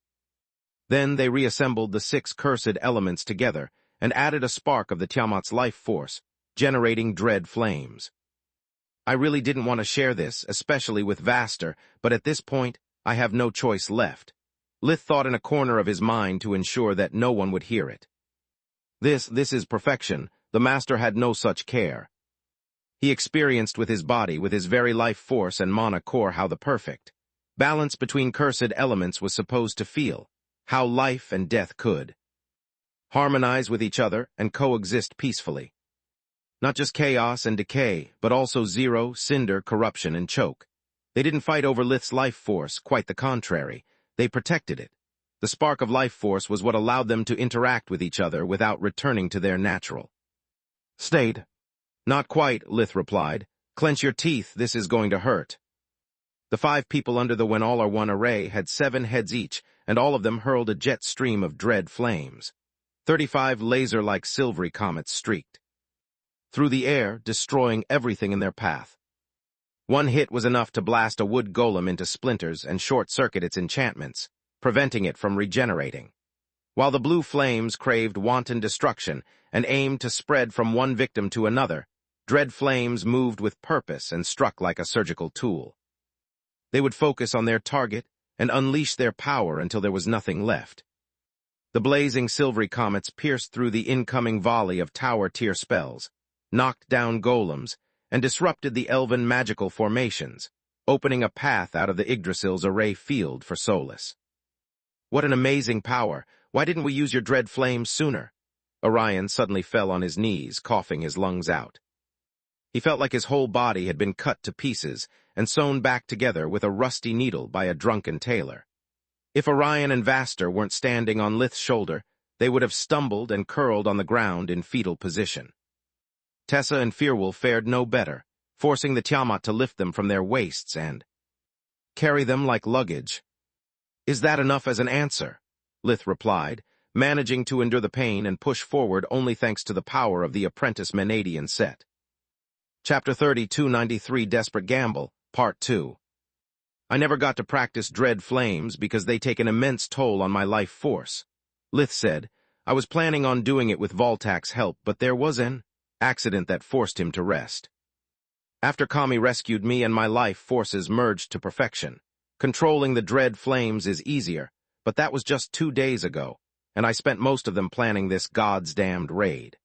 Then they reassembled the 6 cursed elements together and added a spark of the Tiamat's life force, generating dread flames. I really didn't want to share this, especially with Vaster, but at this point, I have no choice left. Lith thought in a corner of his mind to ensure that no one would hear it. This is perfection. The master had no such care. He experienced with his body, with his very life force and mana core, how the perfect balance between cursed elements was supposed to feel, how life and death could harmonize with each other and coexist peacefully. Not just chaos and decay, but also zero, cinder, corruption, and choke. They didn't fight over Lith's life force, quite the contrary. They protected it. The spark of life force was what allowed them to interact with each other without returning to their natural state. Not quite, Lith replied. Clench your teeth, this is going to hurt. The 5 people under the When All Are One array had 7 heads each, and all of them hurled a jet stream of dread flames. 35 laser-like silvery comets streaked through the air, destroying everything in their path. One hit was enough to blast a wood golem into splinters and short-circuit its enchantments, preventing it from regenerating. While the blue flames craved wanton destruction and aimed to spread from one victim to another, dread flames moved with purpose and struck like a surgical tool. They would focus on their target and unleash their power until there was nothing left. The blazing silvery comets pierced through the incoming volley of tower-tier spells, knocked down golems, and disrupted the elven magical formations, opening a path out of the Yggdrasil's array field for Solus. What an amazing power! Why didn't we use your dread flames sooner? Orion suddenly fell on his knees, coughing his lungs out. He felt like his whole body had been cut to pieces and sewn back together with a rusty needle by a drunken tailor. If Orion and Vaster weren't standing on Lith's shoulder, they would have stumbled and curled on the ground in fetal position. Tessa and Firwolf fared no better, forcing the Tiamat to lift them from their waists and carry them like luggage. "Is that enough as an answer?" Lith replied, managing to endure the pain and push forward only thanks to the power of the apprentice Menadian set. Chapter 3293 Desperate Gamble, Part 2. I never got to practice dread flames because they take an immense toll on my life force. Lith said, I was planning on doing it with Voltak's help, but there was an accident that forced him to rest. After Kami rescued me and my life forces merged to perfection. Controlling the dread flames is easier, but that was just 2 days ago, and I spent most of them planning this God's damned raid.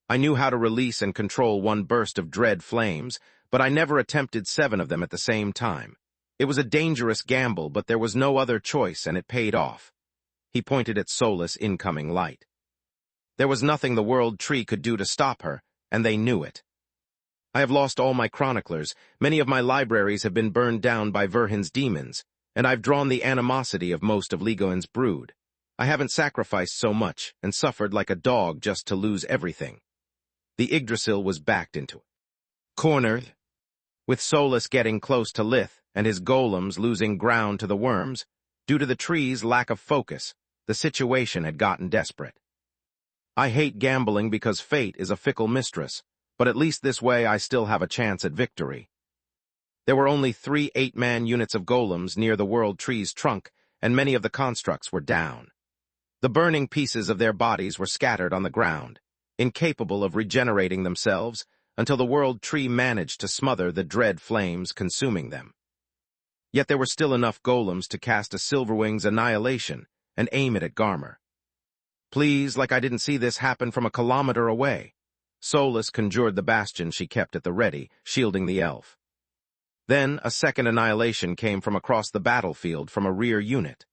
I knew how to release and control one burst of dread flames, but I never attempted 7 of them at the same time. It was a dangerous gamble, but there was no other choice, and it paid off. He pointed at Solus' incoming light. There was nothing the World Tree could do to stop her, and they knew it. I have lost all my chroniclers, many of my libraries have been burned down by Verhin's demons, and I've drawn the animosity of most of Ligoin's brood. I haven't sacrificed so much, and suffered like a dog just to lose everything. The Yggdrasil was backed into it. Cornered. With Solus getting close to Lith, and his golems losing ground to the worms, due to the tree's lack of focus, the situation had gotten desperate. I hate gambling because fate is a fickle mistress, but at least this way I still have a chance at victory. There were only 3 8-man units of golems near the World Tree's trunk, and many of the constructs were down. The burning pieces of their bodies were scattered on the ground, incapable of regenerating themselves, until the World Tree managed to smother the dread flames consuming them. Yet there were still enough golems to cast a Silverwing's Annihilation and aim it at Garmer. Please, like I didn't see this happen from a kilometer away. Solus conjured the bastion she kept at the ready, shielding the elf. Then a second annihilation came from across the battlefield from a rear unit.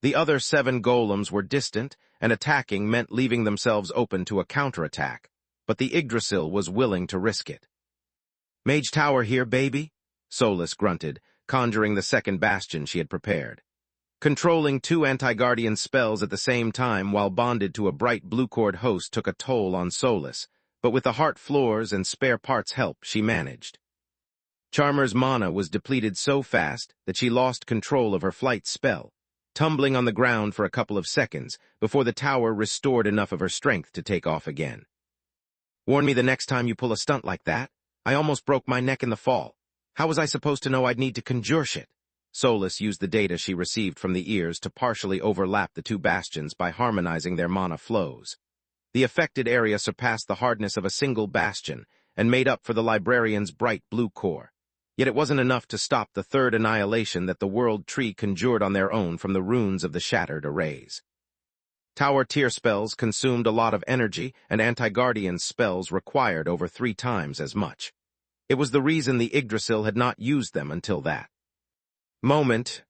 The other 7 golems were distant, and attacking meant leaving themselves open to a counterattack, but the Yggdrasil was willing to risk it. Mage Tower here, baby? Solus grunted, conjuring the second bastion she had prepared. Controlling 2 anti-guardian spells at the same time while bonded to a bright blue-cord host took a toll on Solus, but with the heart floors and spare parts help, she managed. Charmer's mana was depleted so fast that she lost control of her flight spell, tumbling on the ground for a couple of seconds before the tower restored enough of her strength to take off again. Warn me the next time you pull a stunt like that. I almost broke my neck in the fall. How was I supposed to know I'd need to conjure shit? Solus used the data she received from the ears to partially overlap the 2 bastions by harmonizing their mana flows. The affected area surpassed the hardness of a single bastion and made up for the librarian's bright blue core. Yet it wasn't enough to stop the 3rd annihilation that the World Tree conjured on their own from the runes of the shattered arrays. Tower tier spells consumed a lot of energy, and anti-guardian spells required over 3 times as much. It was the reason the Yggdrasil had not used them until that moment.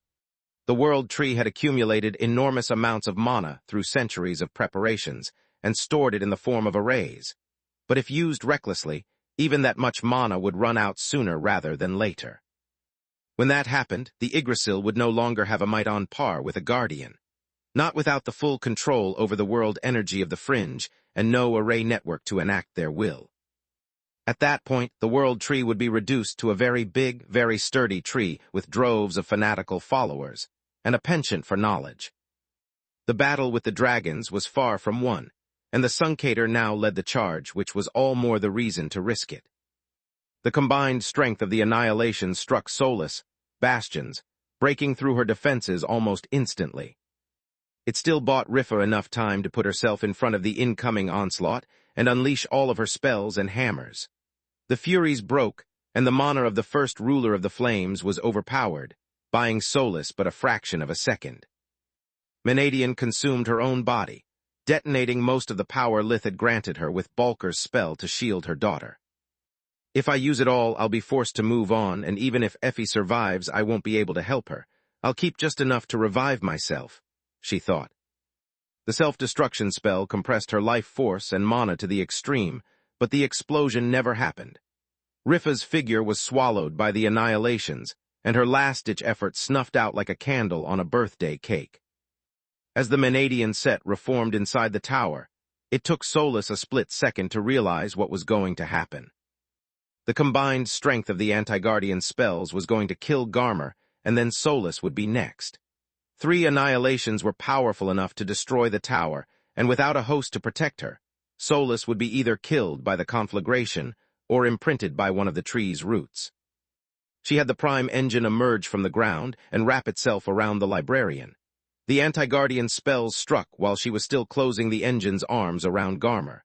The World Tree had accumulated enormous amounts of mana through centuries of preparations and stored it in the form of arrays. But if used recklessly, even that much mana would run out sooner rather than later. When that happened, the Yggdrasil would no longer have a might on par with a guardian. Not without the full control over the world energy of the Fringe and no array network to enact their will. At that point, the World Tree would be reduced to a very big, very sturdy tree with droves of fanatical followers, and a penchant for knowledge. The battle with the dragons was far from won, and the Suncator now led the charge, which was all more the reason to risk it. The combined strength of the annihilation struck soulless bastions, breaking through her defenses almost instantly. It still bought Rifa enough time to put herself in front of the incoming onslaught and unleash all of her spells and hammers. The Furies broke, and the mana of the first ruler of the flames was overpowered, buying Solus but a fraction of a second. Menadian consumed her own body, detonating most of the power Lith had granted her with Balker's spell to shield her daughter. If I use it all, I'll be forced to move on, and even if Effie survives, I won't be able to help her. I'll keep just enough to revive myself, she thought. The self-destruction spell compressed her life force and mana to the extreme, but the explosion never happened. Rifa's figure was swallowed by the annihilations, and her last-ditch effort snuffed out like a candle on a birthday cake. As the Menadian set reformed inside the tower, it took Solus a split second to realize what was going to happen. The combined strength of the anti-guardian spells was going to kill Garmer, and then Solus would be next. 3 annihilations were powerful enough to destroy the tower, and without a host to protect her, Solus would be either killed by the conflagration or imprinted by one of the tree's roots. She had the prime engine emerge from the ground and wrap itself around the librarian. The anti-guardian spells struck while she was still closing the engine's arms around Garmer.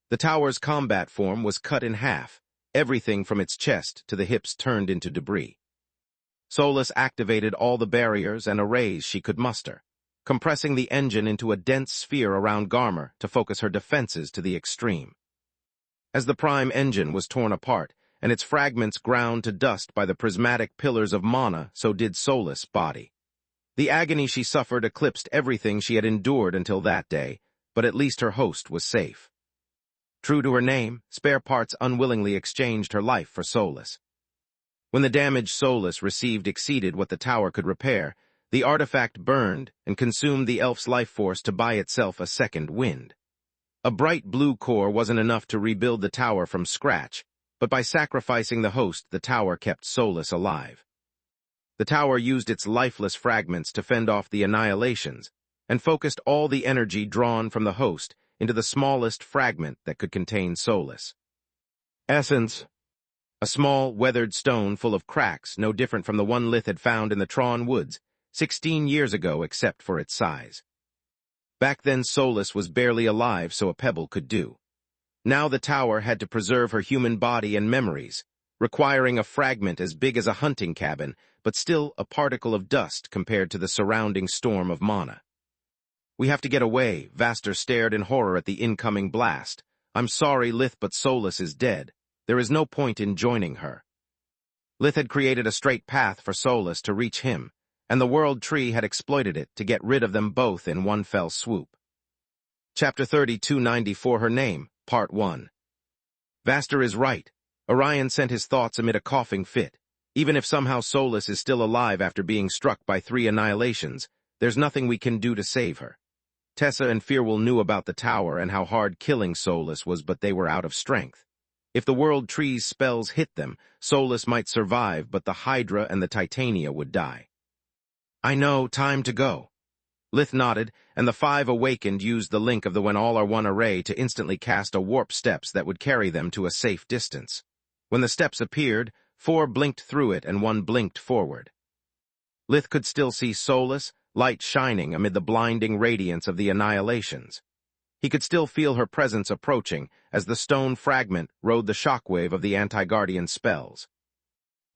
The tower's combat form was cut in half, everything from its chest to the hips turned into debris. Solus activated all the barriers and arrays she could muster, compressing the engine into a dense sphere around Garmer to focus her defenses to the extreme. As the prime engine was torn apart, and its fragments ground to dust by the prismatic pillars of mana, so did Solus' body. The agony she suffered eclipsed everything she had endured until that day, but at least her host was safe. True to her name, Spare Parts unwillingly exchanged her life for Solus. When the damage Solus received exceeded what the tower could repair, the artifact burned and consumed the elf's life force to buy itself a second wind. A bright blue core wasn't enough to rebuild the tower from scratch, but by sacrificing the host, the tower kept Solus alive. The tower used its lifeless fragments to fend off the annihilations, and focused all the energy drawn from the host into the smallest fragment that could contain Solus. Essence: a small, weathered stone full of cracks, no different from the one Lith had found in the Tron woods 16 years ago except for its size. Back then Solus was barely alive, so a pebble could do. Now the tower had to preserve her human body and memories, requiring a fragment as big as a hunting cabin, but still a particle of dust compared to the surrounding storm of mana. "We have to get away," Vaster stared in horror at the incoming blast. "I'm sorry, Lith, but Solus is dead. There is no point in joining her." Lith had created a straight path for Solus to reach him, and the World Tree had exploited it to get rid of them both in one fell swoop. Chapter 3294, Her Name, Part 1. Vaster is right. Orion sent his thoughts amid a coughing fit. Even if somehow Solus is still alive after being struck by 3 annihilations, there's nothing we can do to save her. Tessa and Fearwell knew about the tower and how hard killing Solus was, but they were out of strength. If the World Tree's spells hit them, Solus might survive, but the Hydra and the Titania would die. "I know, time to go." Lith nodded, and the 5 awakened used the link of the When All Are One array to instantly cast a warp steps that would carry them to a safe distance. When the steps appeared, 4 blinked through it and 1 blinked forward. Lith could still see Solus, light shining amid the blinding radiance of the annihilations. He could still feel her presence approaching as the stone fragment rode the shockwave of the anti-guardian spells.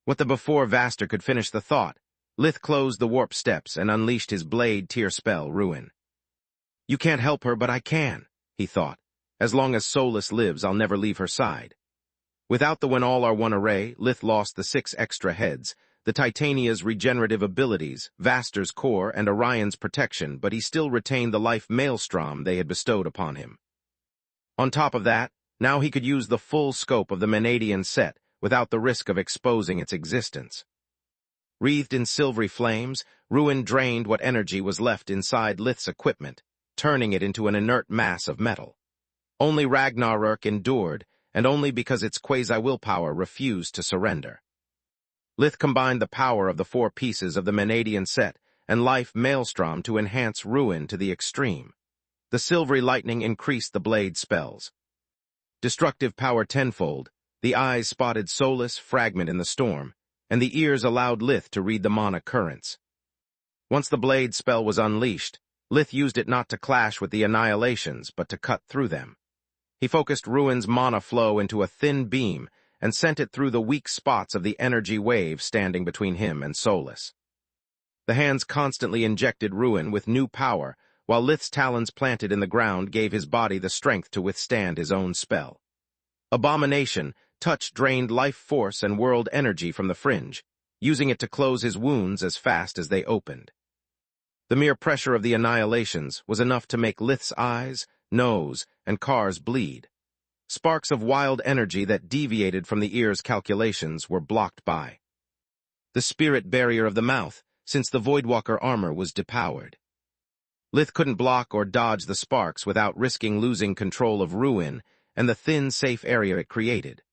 Before Vaster could finish the thought, Lith closed the warp steps and unleashed his blade tier spell, Ruin. "You can't help her, but I can," he thought. "As long as Solus lives, I'll never leave her side." Without the When All Are One array, Lith lost the 6 extra heads, the Titania's regenerative abilities, Vaster's core, and Orion's protection, but he still retained the life maelstrom they had bestowed upon him. On top of that, now he could use the full scope of the Menadian set without the risk of exposing its existence. Wreathed in silvery flames, Ruin drained what energy was left inside Lith's equipment, turning it into an inert mass of metal. Only Ragnarök endured, and only because its quasi-willpower refused to surrender. Lith combined the power of the 4 pieces of the Menadian set and life maelstrom to enhance Ruin to the extreme. The silvery lightning increased the blade spells. Destructive power tenfold, The eyes spotted soulless fragment in the storm, and the ears allowed Lith to read the mana currents. Once the blade spell was unleashed, Lith used it not to clash with the annihilations, but to cut through them. He focused Ruin's mana flow into a thin beam and sent it through the weak spots of the energy wave standing between him and Soulless. The hands constantly injected Ruin with new power, while Lith's talons planted in the ground gave his body the strength to withstand his own spell. Abomination touch drained life force and world energy from the fringe, using it to close his wounds as fast as they opened. The mere pressure of the annihilations was enough to make Lith's eyes, nose, and cars bleed. Sparks of wild energy that deviated from the ear's calculations were blocked by the spirit barrier of the mouth, since the Voidwalker armor was depowered. Lith couldn't block or dodge the sparks without risking losing control of Ruin and the thin, safe area it created.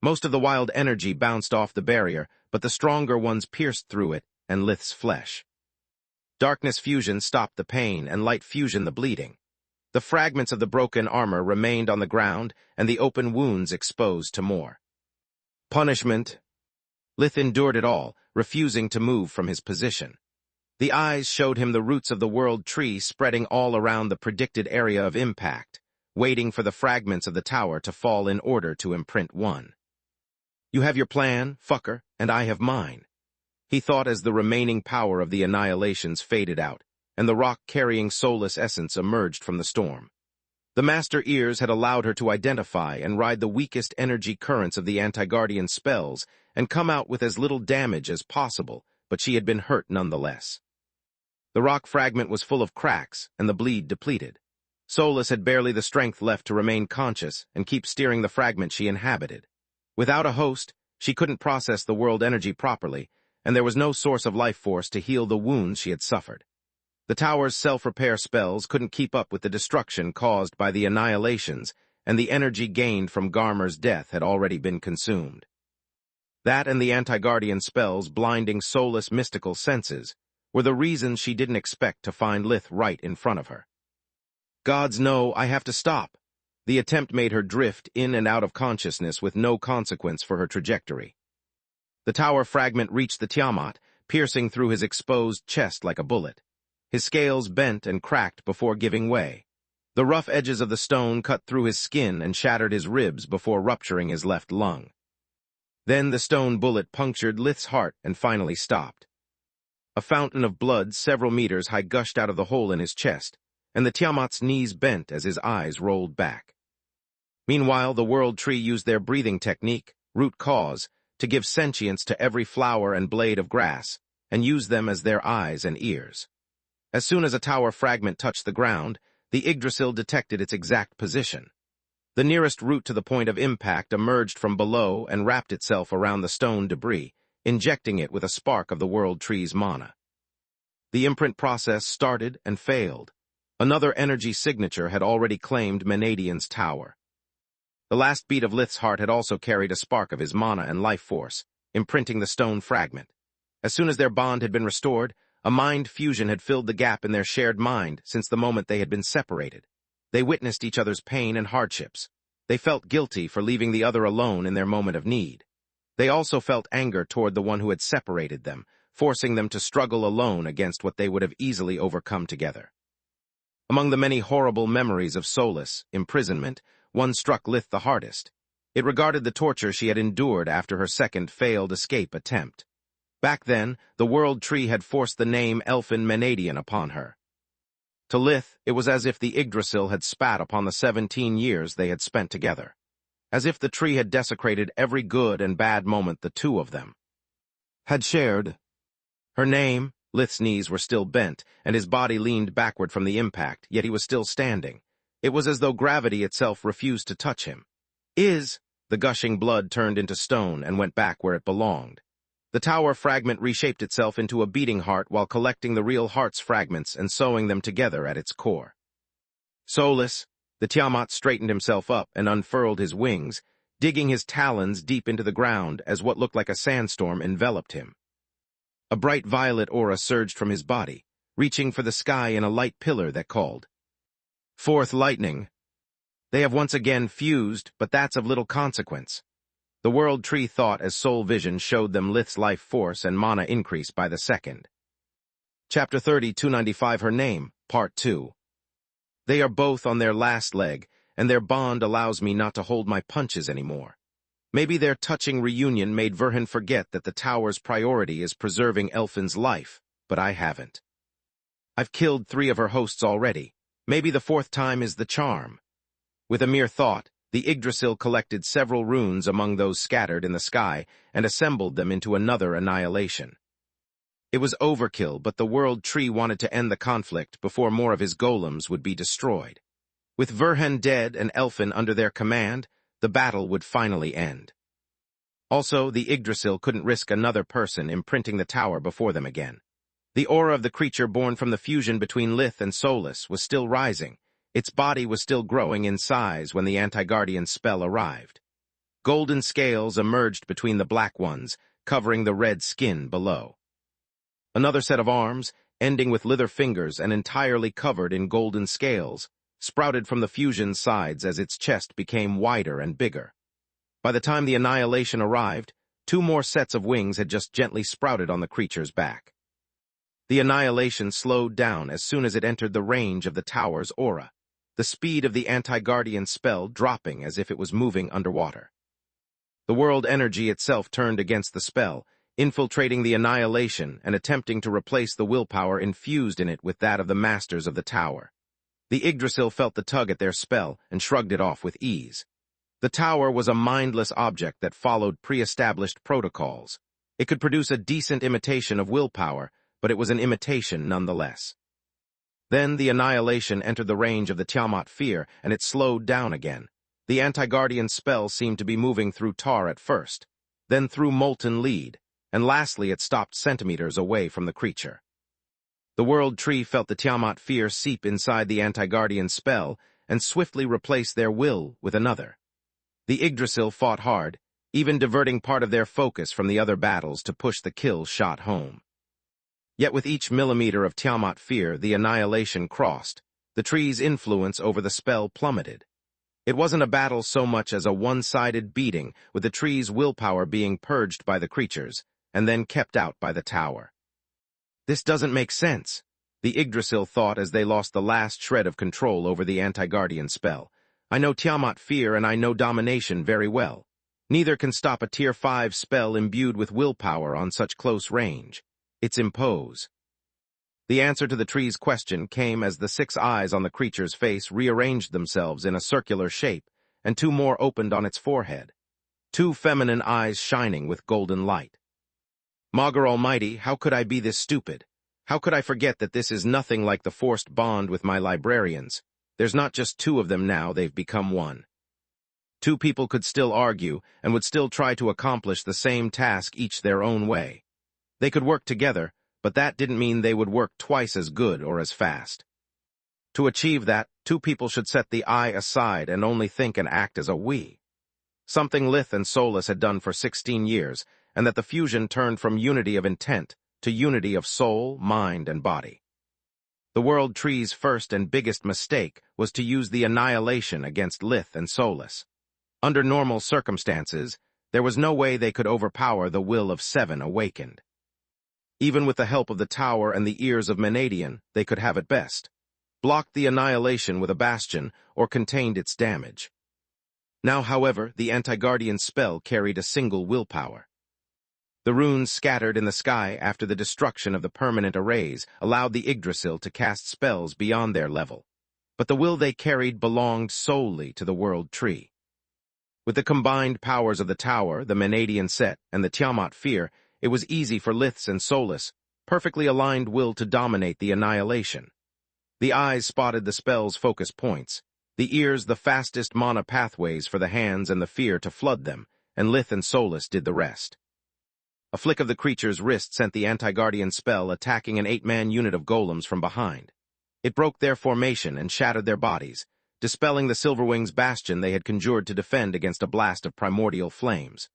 Most of the wild energy bounced off the barrier, but the stronger ones pierced through it and Lith's flesh. Darkness fusion stopped the pain and light fusion the bleeding. The fragments of the broken armor remained on the ground and the open wounds exposed to more punishment. Lith endured it all, refusing to move from his position. The eyes showed him the roots of the world tree spreading all around the predicted area of impact, waiting for the fragments of the tower to fall in order to imprint one. You have your plan, fucker, and I have mine, he thought as the remaining power of the annihilations faded out, and the rock-carrying soulless essence emerged from the storm. The Master Ears had allowed her to identify and ride the weakest energy currents of the anti-guardian spells and come out with as little damage as possible, but she had been hurt nonetheless. The rock fragment was full of cracks, and the bleed depleted. Soulless had barely the strength left to remain conscious and keep steering the fragment she inhabited. Without a host, she couldn't process the world energy properly, and there was no source of life force to heal the wounds she had suffered. The tower's self-repair spells couldn't keep up with the destruction caused by the annihilations, and the energy gained from Garmer's death had already been consumed. That and the anti-guardian spells blinding soulless mystical senses were the reasons she didn't expect to find Lith right in front of her. Gods no, I have to stop. The attempt made her drift in and out of consciousness with no consequence for her trajectory. The tower fragment reached the Tiamat, piercing through his exposed chest like a bullet. His scales bent and cracked before giving way. The rough edges of the stone cut through his skin and shattered his ribs before rupturing his left lung. Then the stone bullet punctured Lith's heart and finally stopped. A fountain of blood several meters high gushed out of the hole in his chest, and the Tiamat's knees bent as his eyes rolled back. Meanwhile, the World Tree used their breathing technique, root cause, to give sentience to every flower and blade of grass, and use them as their eyes and ears. As soon as a tower fragment touched the ground, the Yggdrasil detected its exact position. The nearest root to the point of impact emerged from below and wrapped itself around the stone debris, injecting it with a spark of the World Tree's mana. The imprint process started and failed. Another energy signature had already claimed Menadian's tower. The last beat of Lith's heart had also carried a spark of his mana and life force, imprinting the stone fragment. As soon as their bond had been restored, a mind fusion had filled the gap in their shared mind since the moment they had been separated. They witnessed each other's pain and hardships. They felt guilty for leaving the other alone in their moment of need. They also felt anger toward the one who had separated them, forcing them to struggle alone against what they would have easily overcome together. Among the many horrible memories of solace, imprisonment, one struck Lith the hardest. It regarded the torture she had endured after her second failed escape attempt. Back then, the World Tree had forced the name Elfin Menadian upon her. To Lith, it was as if the Yggdrasil had spat upon the 17 years they had spent together. As if the tree had desecrated every good and bad moment the two of them had shared. Her name, Lith's knees were still bent, and his body leaned backward from the impact, yet he was still standing. It was as though gravity itself refused to touch him. The gushing blood turned into stone and went back where it belonged. The tower fragment reshaped itself into a beating heart while collecting the real heart's fragments and sewing them together at its core. Soulless, the Tiamat straightened himself up and unfurled his wings, digging his talons deep into the ground as what looked like a sandstorm enveloped him. A bright violet aura surged from his body, reaching for the sky in a light pillar that called forth lightning. They have once again fused, but that's of little consequence. The World Tree thought as soul vision showed them Lith's life force and mana increase by the second. Chapter 30, 295 Her Name, Part 2. They are both on their last leg, and their bond allows me not to hold my punches anymore. Maybe their touching reunion made Verhan forget that the tower's priority is preserving Elfin's life, but I haven't. I've killed 3 of her hosts already. Maybe the 4th time is the charm. With a mere thought, the Yggdrasil collected several runes among those scattered in the sky and assembled them into another annihilation. It was overkill, but the World Tree wanted to end the conflict before more of his golems would be destroyed. With Verhan dead and Elfin under their command, the battle would finally end. Also, the Yggdrasil couldn't risk another person imprinting the tower before them again. The aura of the creature born from the fusion between Lith and Solus was still rising. Its body was still growing in size when the anti-guardian spell arrived. Golden scales emerged between the black ones, covering the red skin below. Another set of arms, ending with lither fingers and entirely covered in golden scales, sprouted from the fusion's sides as its chest became wider and bigger. By the time the annihilation arrived, 2 more sets of wings had just gently sprouted on the creature's back. The annihilation slowed down as soon as it entered the range of the tower's aura, the speed of the anti-guardian spell dropping as if it was moving underwater. The world energy itself turned against the spell, infiltrating the annihilation and attempting to replace the willpower infused in it with that of the masters of the tower. The Yggdrasil felt the tug at their spell and shrugged it off with ease. The tower was a mindless object that followed pre-established protocols. It could produce a decent imitation of willpower, but it was an imitation nonetheless. Then the annihilation entered the range of the Tiamat Fear, and it slowed down again. The anti-guardian spell seemed to be moving through tar at first, then through molten lead, and lastly it stopped centimeters away from the creature. The World Tree felt the Tiamat Fear seep inside the anti-guardian spell and swiftly replace their will with another. The Yggdrasil fought hard, even diverting part of their focus from the other battles to push the kill shot home. Yet with each millimeter of Tiamat Fear the annihilation crossed, the tree's influence over the spell plummeted. It wasn't a battle so much as a one-sided beating, with the tree's willpower being purged by the creatures, and then kept out by the tower. This doesn't make sense, the Yggdrasil thought as they lost the last shred of control over the anti-guardian spell. I know Tiamat Fear and I know Domination very well. Neither can stop a Tier 5 spell imbued with willpower on such close range. It's impose. The answer to the tree's question came as the 6 eyes on the creature's face rearranged themselves in a circular shape, and 2 more opened on its forehead. 2 feminine eyes shining with golden light. Magur Almighty, how could I be this stupid? How could I forget that this is nothing like the forced bond with my librarians? There's not just 2 of them now, they've become 1. 2 people could still argue, and would still try to accomplish the same task each their own way. They could work together, but that didn't mean they would work twice as good or as fast. To achieve that, 2 people should set the I aside and only think and act as a we. Something Lith and Solus had done for 16 years, and that the fusion turned from unity of intent to unity of soul, mind, and body. The World Tree's first and biggest mistake was to use the annihilation against Lith and Solus. Under normal circumstances, there was no way they could overpower the will of 7 awakened. Even with the help of the tower and the ears of Menadian, they could have it best. Blocked the annihilation with a bastion, or contained its damage. Now, however, the anti-guardian spell carried a single willpower. The runes scattered in the sky after the destruction of the permanent arrays allowed the Yggdrasil to cast spells beyond their level, but the will they carried belonged solely to the World Tree. With the combined powers of the tower, the Menadian set, and the Tiamat Fear, it was easy for Lith's and Solus, perfectly aligned will to dominate the annihilation. The eyes spotted the spell's focus points, the ears the fastest mana pathways for the hands and the fear to flood them, and Lith and Solus did the rest. A flick of the creature's wrist sent the anti-guardian spell attacking an 8-man unit of golems from behind. It broke their formation and shattered their bodies, dispelling the Silverwing's bastion they had conjured to defend against a blast of primordial flames.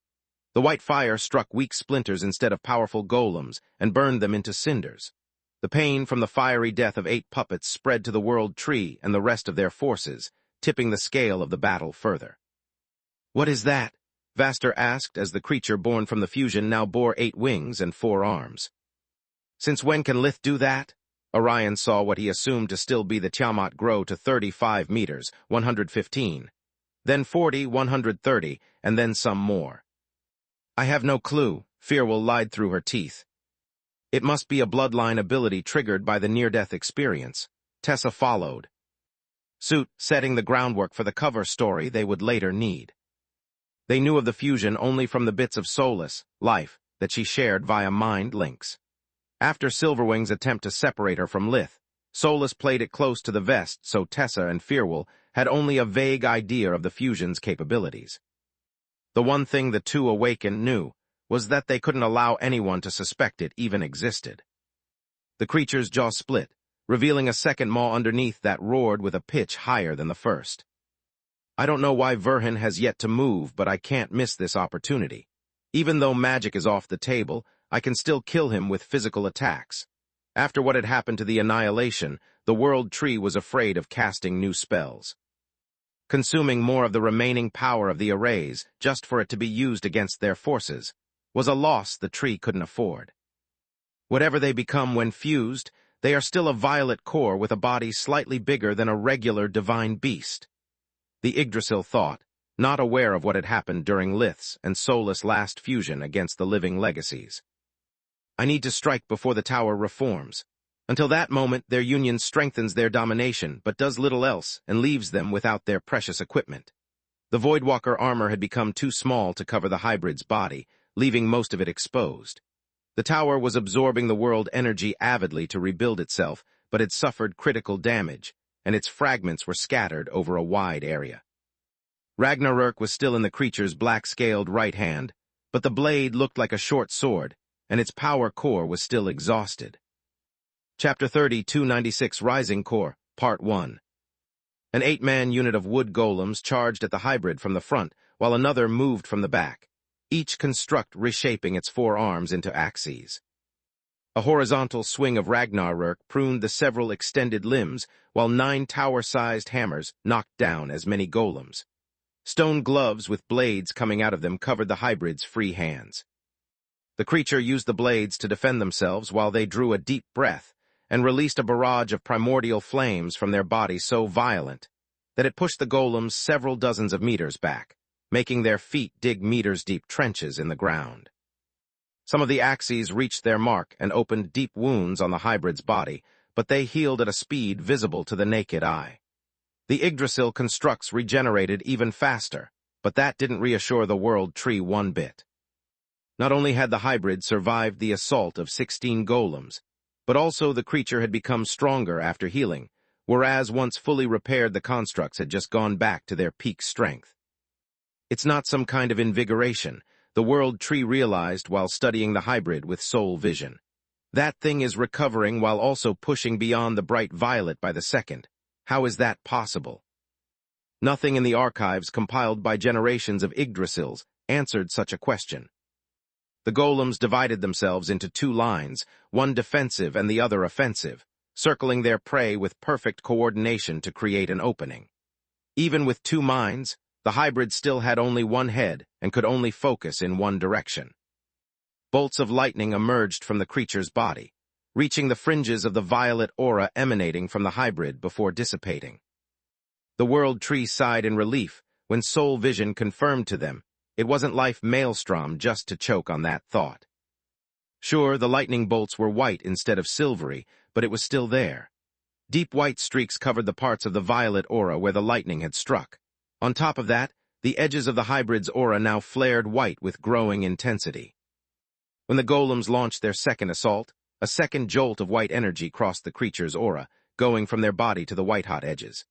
The white fire struck weak splinters instead of powerful golems and burned them into cinders. The pain from the fiery death of 8 puppets spread to the World Tree and the rest of their forces, tipping the scale of the battle further. "What is that?" Vaster asked as the creature born from the fusion now bore 8 wings and 4 arms. Since when can Lith do that? Orion saw what he assumed to still be the Tiamat grow to 35 meters, 115, then 40, 130, and then some more. I have no clue, Firwell lied through her teeth. It must be a bloodline ability triggered by the near-death experience. Tessa followed, suit setting the groundwork for the cover story they would later need. They knew of the fusion only from the bits of soulless life that she shared via mind links. After Silverwing's attempt to separate her from Lith, Solus played it close to the vest so Tessa and Firwell had only a vague idea of the fusion's capabilities. The one thing the two awakened knew was that they couldn't allow anyone to suspect it even existed. The creature's jaw split, revealing a second maw underneath that roared with a pitch higher than the first. I don't know why Verhin has yet to move, but I can't miss this opportunity. Even though magic is off the table, I can still kill him with physical attacks. After what had happened to the Annihilation, the World Tree was afraid of casting new spells. Consuming more of the remaining power of the arrays just for it to be used against their forces was a loss the tree couldn't afford. Whatever they become when fused, they are still a violet core with a body slightly bigger than a regular divine beast. The Yggdrasil thought, not aware of what had happened during Lith's and Solus' last fusion against the living legacies. I need to strike before the tower reforms. Until that moment, their union strengthens their domination, but does little else and leaves them without their precious equipment. The Voidwalker armor had become too small to cover the hybrid's body, leaving most of it exposed. The tower was absorbing the world energy avidly to rebuild itself, but it suffered critical damage, and its fragments were scattered over a wide area. Ragnarök was still in the creature's black-scaled right hand, but the blade looked like a short sword, and its power core was still exhausted. Chapter 30, 296 Rising Core, Part 1. An 8-man unit of wood golems charged at the hybrid from the front, while another moved from the back, each construct reshaping its 4 arms into axes. A horizontal swing of Ragnarök pruned the several extended limbs, while 9 tower-sized hammers knocked down as many golems. Stone gloves with blades coming out of them covered the hybrid's free hands. The creature used the blades to defend themselves while they drew a deep breath and released a barrage of primordial flames from their body so violent that it pushed the golems several dozens of meters back, making their feet dig meters-deep trenches in the ground. Some of the axes reached their mark and opened deep wounds on the hybrid's body, but they healed at a speed visible to the naked eye. The Yggdrasil constructs regenerated even faster, but that didn't reassure the World Tree one bit. Not only had the hybrid survived the assault of 16 golems, but also the creature had become stronger after healing, whereas once fully repaired the constructs had just gone back to their peak strength. It's not some kind of invigoration, the World Tree realized while studying the hybrid with soul vision. That thing is recovering while also pushing beyond the bright violet by the second. How is that possible? Nothing in the archives compiled by generations of Yggdrasils answered such a question. The golems divided themselves into 2 lines, one defensive and the other offensive, circling their prey with perfect coordination to create an opening. Even with 2 minds, the hybrid still had only one head and could only focus in one direction. Bolts of lightning emerged from the creature's body, reaching the fringes of the violet aura emanating from the hybrid before dissipating. The World Tree sighed in relief when soul vision confirmed to them it wasn't life maelstrom just to choke on that thought. Sure, the lightning bolts were white instead of silvery, but it was still there. Deep white streaks covered the parts of the violet aura where the lightning had struck. On top of that, the edges of the hybrid's aura now flared white with growing intensity. When the golems launched their second assault, a second jolt of white energy crossed the creature's aura, going from their body to the white-hot edges.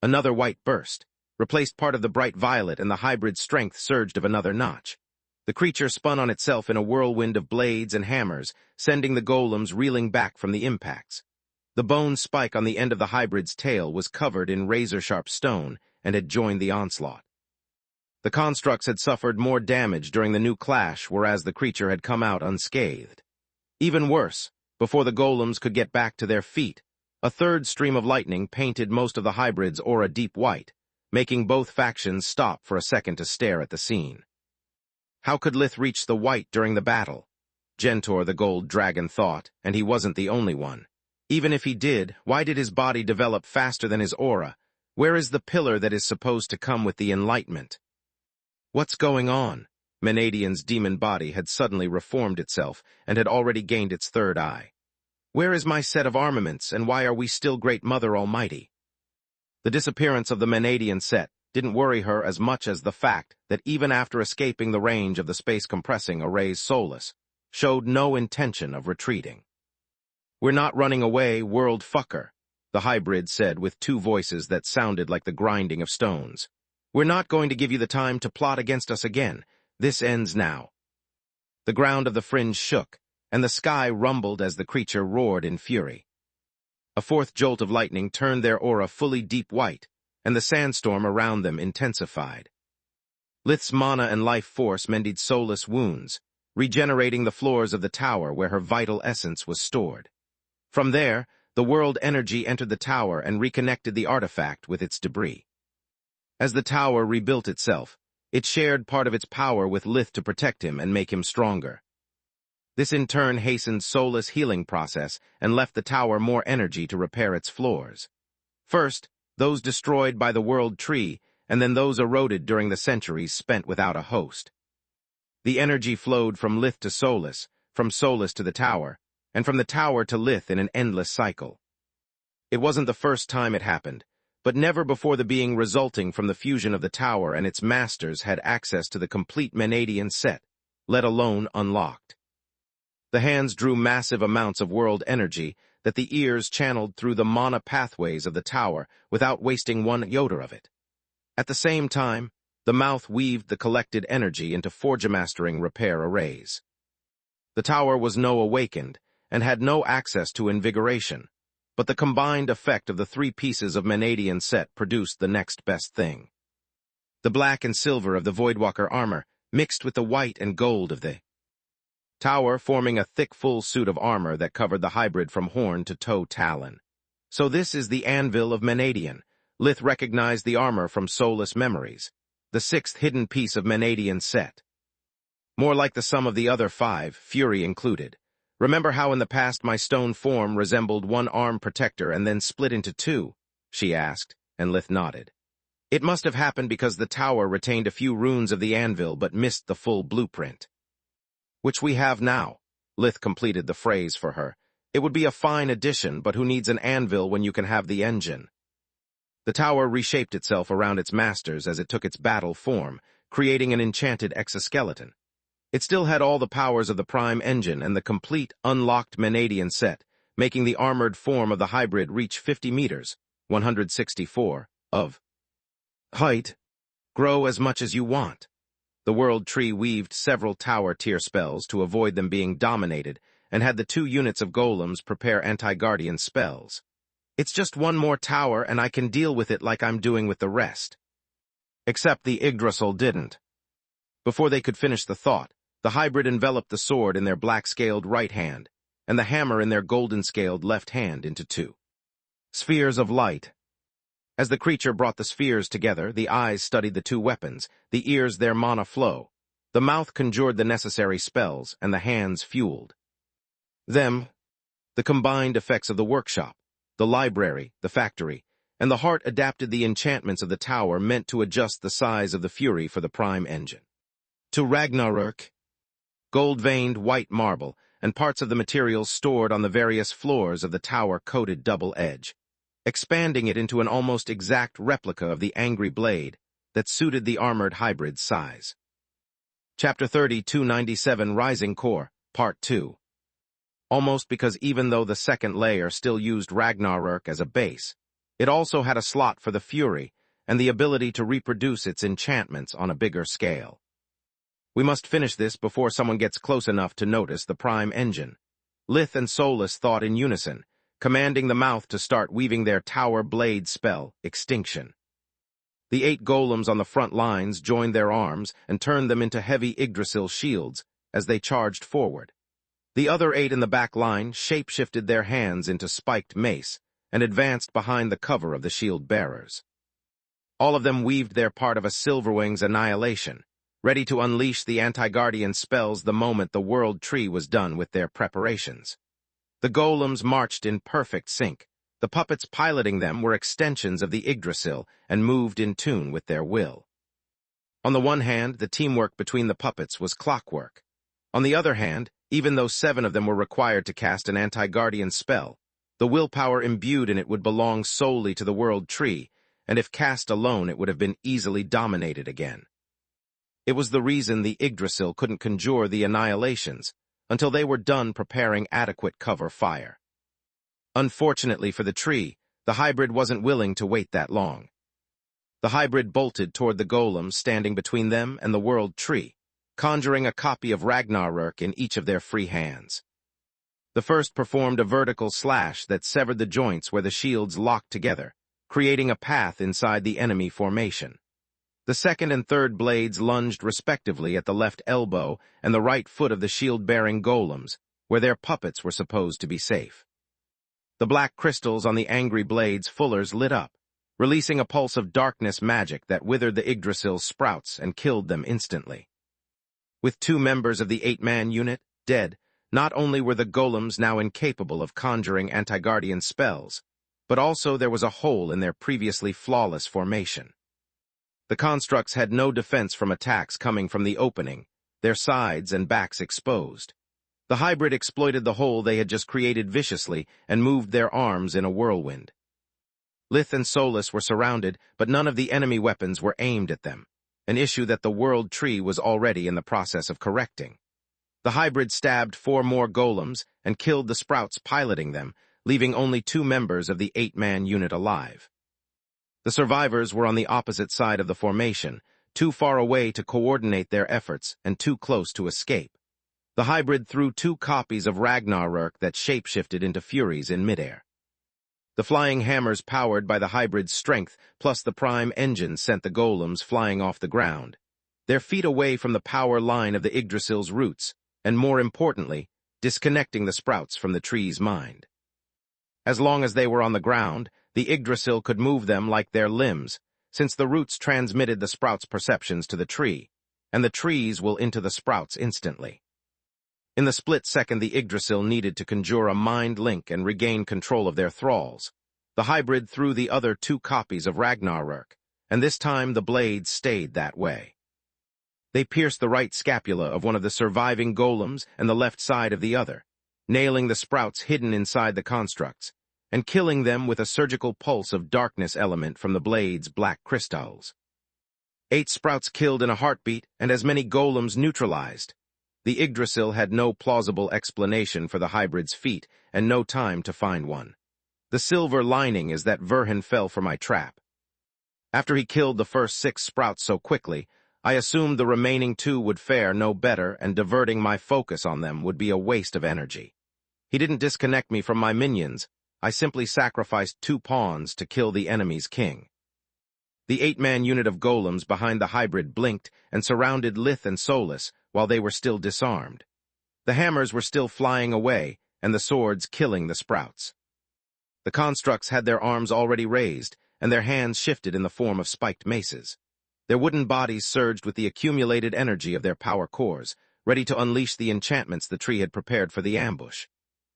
Another white burst, replaced part of the bright violet, and the hybrid's strength surged of another notch. The creature spun on itself in a whirlwind of blades and hammers, sending the golems reeling back from the impacts. The bone spike on the end of the hybrid's tail was covered in razor-sharp stone and had joined the onslaught. The constructs had suffered more damage during the new clash, whereas the creature had come out unscathed. Even worse, before the golems could get back to their feet, a third stream of lightning painted most of the hybrid's aura deep white, making both factions stop for a second to stare at the scene. How could Lith reach the white during the battle? Gentor the gold dragon thought, and he wasn't the only one. Even if he did, why did his body develop faster than his aura? Where is the pillar that is supposed to come with the enlightenment? What's going on? Menadian's demon body had suddenly reformed itself and had already gained its third eye. Where is my set of armaments, and why are we still Great Mother Almighty? The disappearance of the Menadian set didn't worry her as much as the fact that even after escaping the range of the space-compressing array's Solus, showed no intention of retreating. "We're not running away, world fucker," the hybrid said with two voices that sounded like the grinding of stones. "We're not going to give you the time to plot against us again. This ends now." The ground of the fringe shook, and the sky rumbled as the creature roared in fury. A fourth jolt of lightning turned their aura fully deep white, and the sandstorm around them intensified. Lith's mana and life force mended soulless wounds, regenerating the floors of the tower where her vital essence was stored. From there, the world energy entered the tower and reconnected the artifact with its debris. As the tower rebuilt itself, it shared part of its power with Lith to protect him and make him stronger. This in turn hastened Soulless' healing process and left the tower more energy to repair its floors. First, those destroyed by the world tree, and then those eroded during the centuries spent without a host. The energy flowed from Lith to Soulless, from Soulless to the tower, and from the tower to Lith in an endless cycle. It wasn't the first time it happened, but never before the being resulting from the fusion of the tower and its masters had access to the complete Menadian set, let alone unlocked. The hands drew massive amounts of world energy that the ears channeled through the mana pathways of the tower without wasting one iota of it. At the same time, the mouth weaved the collected energy into forgemastering repair arrays. The tower was no awakened and had no access to invigoration, but the combined effect of the three pieces of Menadian set produced the next best thing. The black and silver of the Voidwalker armor mixed with the white and gold of the tower, forming a thick full suit of armor that covered the hybrid from horn to toe talon. So this is the anvil of Menadian. Lith recognized the armor from Soulless memories, the sixth hidden piece of Menadian set. More like the sum of the other five, Fury included. Remember how in the past my stone form resembled one arm protector and then split into two? She asked, and Lith nodded. It must have happened because the tower retained a few runes of the anvil but missed the full blueprint. Which we have now. Lith completed the phrase for her. It would be a fine addition, but who needs an anvil when you can have the engine? The tower reshaped itself around its masters as it took its battle form, creating an enchanted exoskeleton. It still had all the powers of the prime engine and the complete, unlocked Menadian set, making the armored form of the hybrid reach 50 meters, 164, of height. Grow as much as you want. The world tree weaved several tower tier spells to avoid them being dominated and had the 2 units of golems prepare anti-guardian spells. It's just one more tower and I can deal with it like I'm doing with the rest. Except the Yggdrasil didn't. Before they could finish the thought, the hybrid enveloped the sword in their black-scaled right hand and the hammer in their golden-scaled left hand into 2 spheres of light. As the creature brought the spheres together, the eyes studied the 2 weapons, the ears their mana flow, the mouth conjured the necessary spells, and the hands fueled them. The combined effects of the workshop, the library, the factory, and the heart adapted the enchantments of the tower meant to adjust the size of the fury for the prime engine. To Ragnarök, gold-veined white marble, and parts of the materials stored on the various floors of the tower coated double edge, expanding it into an almost exact replica of the angry blade that suited the armored hybrid's size. Chapter 30-297 Rising Core, Part 2. Almost because even though the second layer still used Ragnarök as a base, it also had a slot for the Fury and the ability to reproduce its enchantments on a bigger scale. We must finish this before someone gets close enough to notice the prime engine. Lith and Soulless thought in unison, commanding the mouth to start weaving their tower blade spell, Extinction. The 8 golems on the front lines joined their arms and turned them into heavy Yggdrasil shields as they charged forward. The other 8 in the back line shape-shifted their hands into spiked mace and advanced behind the cover of the shield bearers. All of them weaved their part of a Silverwing's annihilation, ready to unleash the anti-guardian spells the moment the world tree was done with their preparations. The golems marched in perfect sync. The puppets piloting them were extensions of the Yggdrasil and moved in tune with their will. On the one hand, the teamwork between the puppets was clockwork. On the other hand, even though 7 of them were required to cast an anti-guardian spell, the willpower imbued in it would belong solely to the world tree, and if cast alone it would have been easily dominated again. It was the reason the Yggdrasil couldn't conjure the annihilations until they were done preparing adequate cover fire. Unfortunately for the tree, the hybrid wasn't willing to wait that long. The hybrid bolted toward the golems standing between them and the world tree, conjuring a copy of Ragnarök in each of their free hands. The first performed a vertical slash that severed the joints where the shields locked together, creating a path inside the enemy formation. The second and third blades lunged respectively at the left elbow and the right foot of the shield-bearing golems, where their puppets were supposed to be safe. The black crystals on the angry blades' fullers lit up, releasing a pulse of darkness magic that withered the Yggdrasil's sprouts and killed them instantly. With 2 members of the 8-man unit dead, not only were the golems now incapable of conjuring anti-guardian spells, but also there was a hole in their previously flawless formation. The constructs had no defense from attacks coming from the opening, their sides and backs exposed. The hybrid exploited the hole they had just created viciously and moved their arms in a whirlwind. Lith and Solus were surrounded, but none of the enemy weapons were aimed at them, an issue that the world tree was already in the process of correcting. The hybrid stabbed 4 more golems and killed the sprouts piloting them, leaving only 2 members of the 8-man unit alive. The survivors were on the opposite side of the formation, too far away to coordinate their efforts and too close to escape. The hybrid threw 2 copies of Ragnarök that shapeshifted into Furies in midair. The flying hammers powered by the hybrid's strength plus the prime engine sent the golems flying off the ground, their feet away from the power line of the Yggdrasil's roots, and more importantly, disconnecting the sprouts from the tree's mind. As long as they were on the ground, the Yggdrasil could move them like their limbs, since the roots transmitted the sprouts' perceptions to the tree, and the trees will into the sprouts instantly. In the split second the Yggdrasil needed to conjure a mind link and regain control of their thralls, the hybrid threw the other 2 copies of Ragnarök, and this time the blades stayed that way. They pierced the right scapula of one of the surviving golems and the left side of the other, nailing the sprouts hidden inside the constructs, and killing them with a surgical pulse of darkness element from the blade's black crystals. 8 sprouts killed in a heartbeat and as many golems neutralized. The Yggdrasil had no plausible explanation for the hybrid's feat and no time to find one. The silver lining is that Verhin fell for my trap. After he killed the first 6 sprouts so quickly, I assumed the remaining 2 would fare no better and diverting my focus on them would be a waste of energy. He didn't disconnect me from my minions. I simply sacrificed 2 pawns to kill the enemy's king. The 8-man unit of golems behind the hybrid blinked and surrounded Lith and Solus while they were still disarmed. The hammers were still flying away and the swords killing the sprouts. The constructs had their arms already raised and their hands shifted in the form of spiked maces. Their wooden bodies surged with the accumulated energy of their power cores, ready to unleash the enchantments the tree had prepared for the ambush.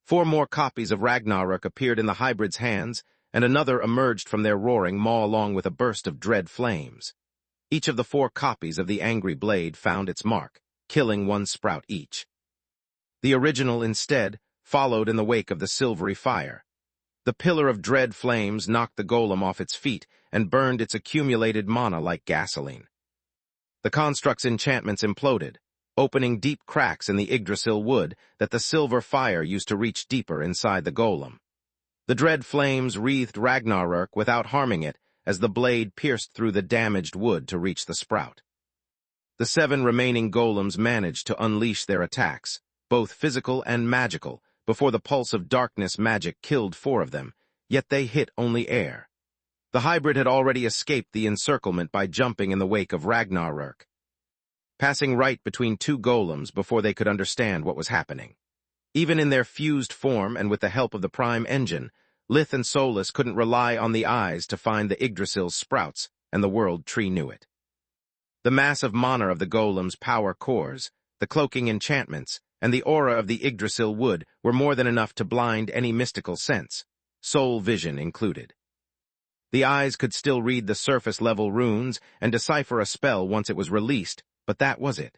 4 more copies of Ragnarök appeared in the hybrid's hands, and another emerged from their roaring maw along with a burst of dread flames. Each of the 4 copies of the angry blade found its mark, killing 1 sprout each. The original, instead, followed in the wake of the silvery fire. The pillar of dread flames knocked the golem off its feet and burned its accumulated mana like gasoline. The construct's enchantments imploded, opening deep cracks in the Yggdrasil wood that the silver fire used to reach deeper inside the golem. The dread flames wreathed Ragnarök without harming it as the blade pierced through the damaged wood to reach the sprout. The 7 remaining golems managed to unleash their attacks, both physical and magical, before the pulse of darkness magic killed 4 of them, yet they hit only air. The hybrid had already escaped the encirclement by jumping in the wake of Ragnarök, passing right between 2 golems before they could understand what was happening. Even in their fused form and with the help of the prime engine, Lith and Solus couldn't rely on the eyes to find the Yggdrasil's sprouts, and the world tree knew it. The massive mana of the golem's power cores, the cloaking enchantments, and the aura of the Yggdrasil wood were more than enough to blind any mystical sense, soul vision included. The eyes could still read the surface-level runes and decipher a spell once it was released, but that was it.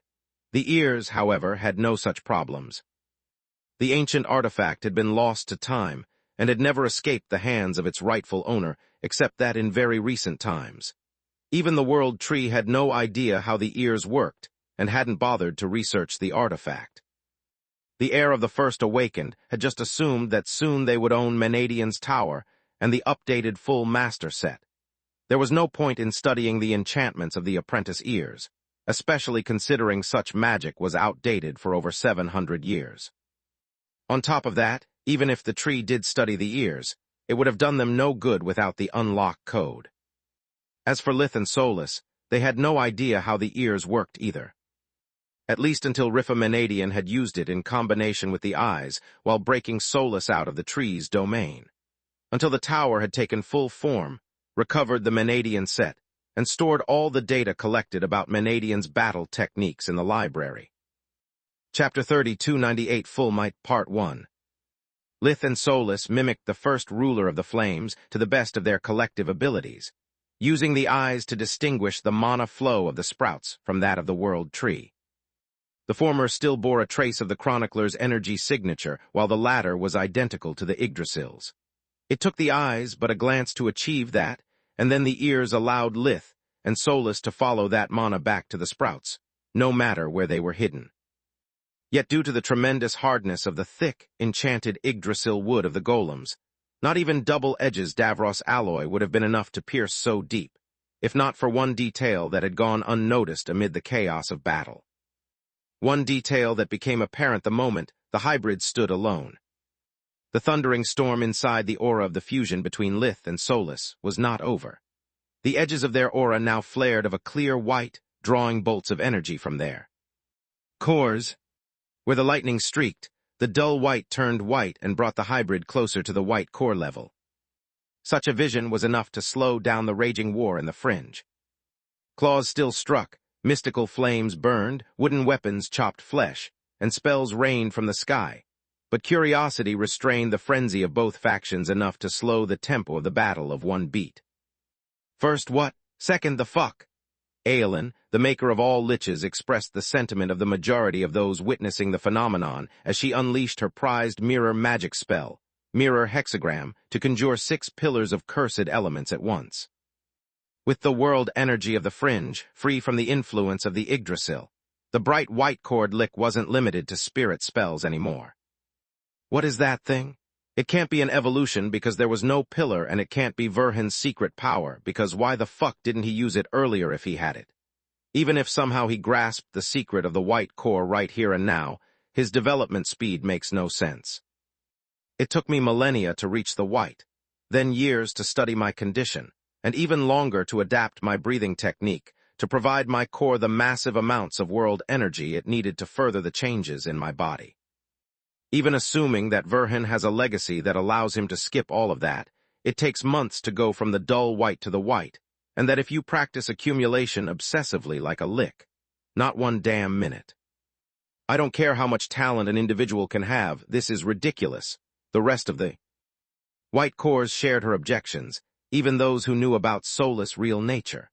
The ears, however, had no such problems. The ancient artifact had been lost to time and had never escaped the hands of its rightful owner, except that in very recent times. Even the World Tree had no idea how the ears worked and hadn't bothered to research the artifact. The heir of the First Awakened had just assumed that soon they would own Menadian's tower and the updated full master set. There was no point in studying the enchantments of the apprentice ears, especially considering such magic was outdated for over 700 years. On top of that, even if the tree did study the ears, it would have done them no good without the unlock code. As for Lith and Solus, they had no idea how the ears worked either. At least until Rifa Menadian had used it in combination with the eyes while breaking Solus out of the tree's domain. Until the tower had taken full form, recovered the Menadian set, and stored all the data collected about Menadian's battle techniques in the library. Chapter 3298 Full Might Part 1. Lith and Solus mimicked the first ruler of the flames to the best of their collective abilities, using the eyes to distinguish the mana flow of the sprouts from that of the World Tree. The former still bore a trace of the chronicler's energy signature, while the latter was identical to the Yggdrasil's. It took the eyes but a glance to achieve that, and then the ears allowed Lith and Solus to follow that mana back to the sprouts, no matter where they were hidden. Yet due to the tremendous hardness of the thick, enchanted Yggdrasil wood of the golems, not even double edges Davros alloy would have been enough to pierce so deep, if not for one detail that had gone unnoticed amid the chaos of battle. One detail that became apparent the moment the hybrid stood alone. The thundering storm inside the aura of the fusion between Lith and Solus was not over. The edges of their aura now flared of a clear white, drawing bolts of energy from their cores. Where the lightning streaked, the dull white turned white and brought the hybrid closer to the white core level. Such a vision was enough to slow down the raging war in the fringe. Claws still struck, mystical flames burned, wooden weapons chopped flesh, and spells rained from the sky, but curiosity restrained the frenzy of both factions enough to slow the tempo of the battle of one beat. First what, second the fuck? Aelin, the maker of all liches, expressed the sentiment of the majority of those witnessing the phenomenon as she unleashed her prized mirror magic spell, Mirror Hexagram, to conjure 6 pillars of cursed elements at once. With the world energy of the fringe, free from the influence of the Yggdrasil, the bright white cord lick wasn't limited to spirit spells anymore. What is that thing? It can't be an evolution because there was no pillar, and it can't be Verhin's secret power because why the fuck didn't he use it earlier if he had it? Even if somehow he grasped the secret of the white core right here and now, his development speed makes no sense. It took me millennia to reach the white, then years to study my condition, and even longer to adapt my breathing technique to provide my core the massive amounts of world energy it needed to further the changes in my body. Even assuming that Verhin has a legacy that allows him to skip all of that, it takes months to go from the dull white to the white, and that if you practice accumulation obsessively like a lick, not one damn minute. I don't care how much talent an individual can have, this is ridiculous. The rest of the white cores shared her objections, even those who knew about Solus' real nature.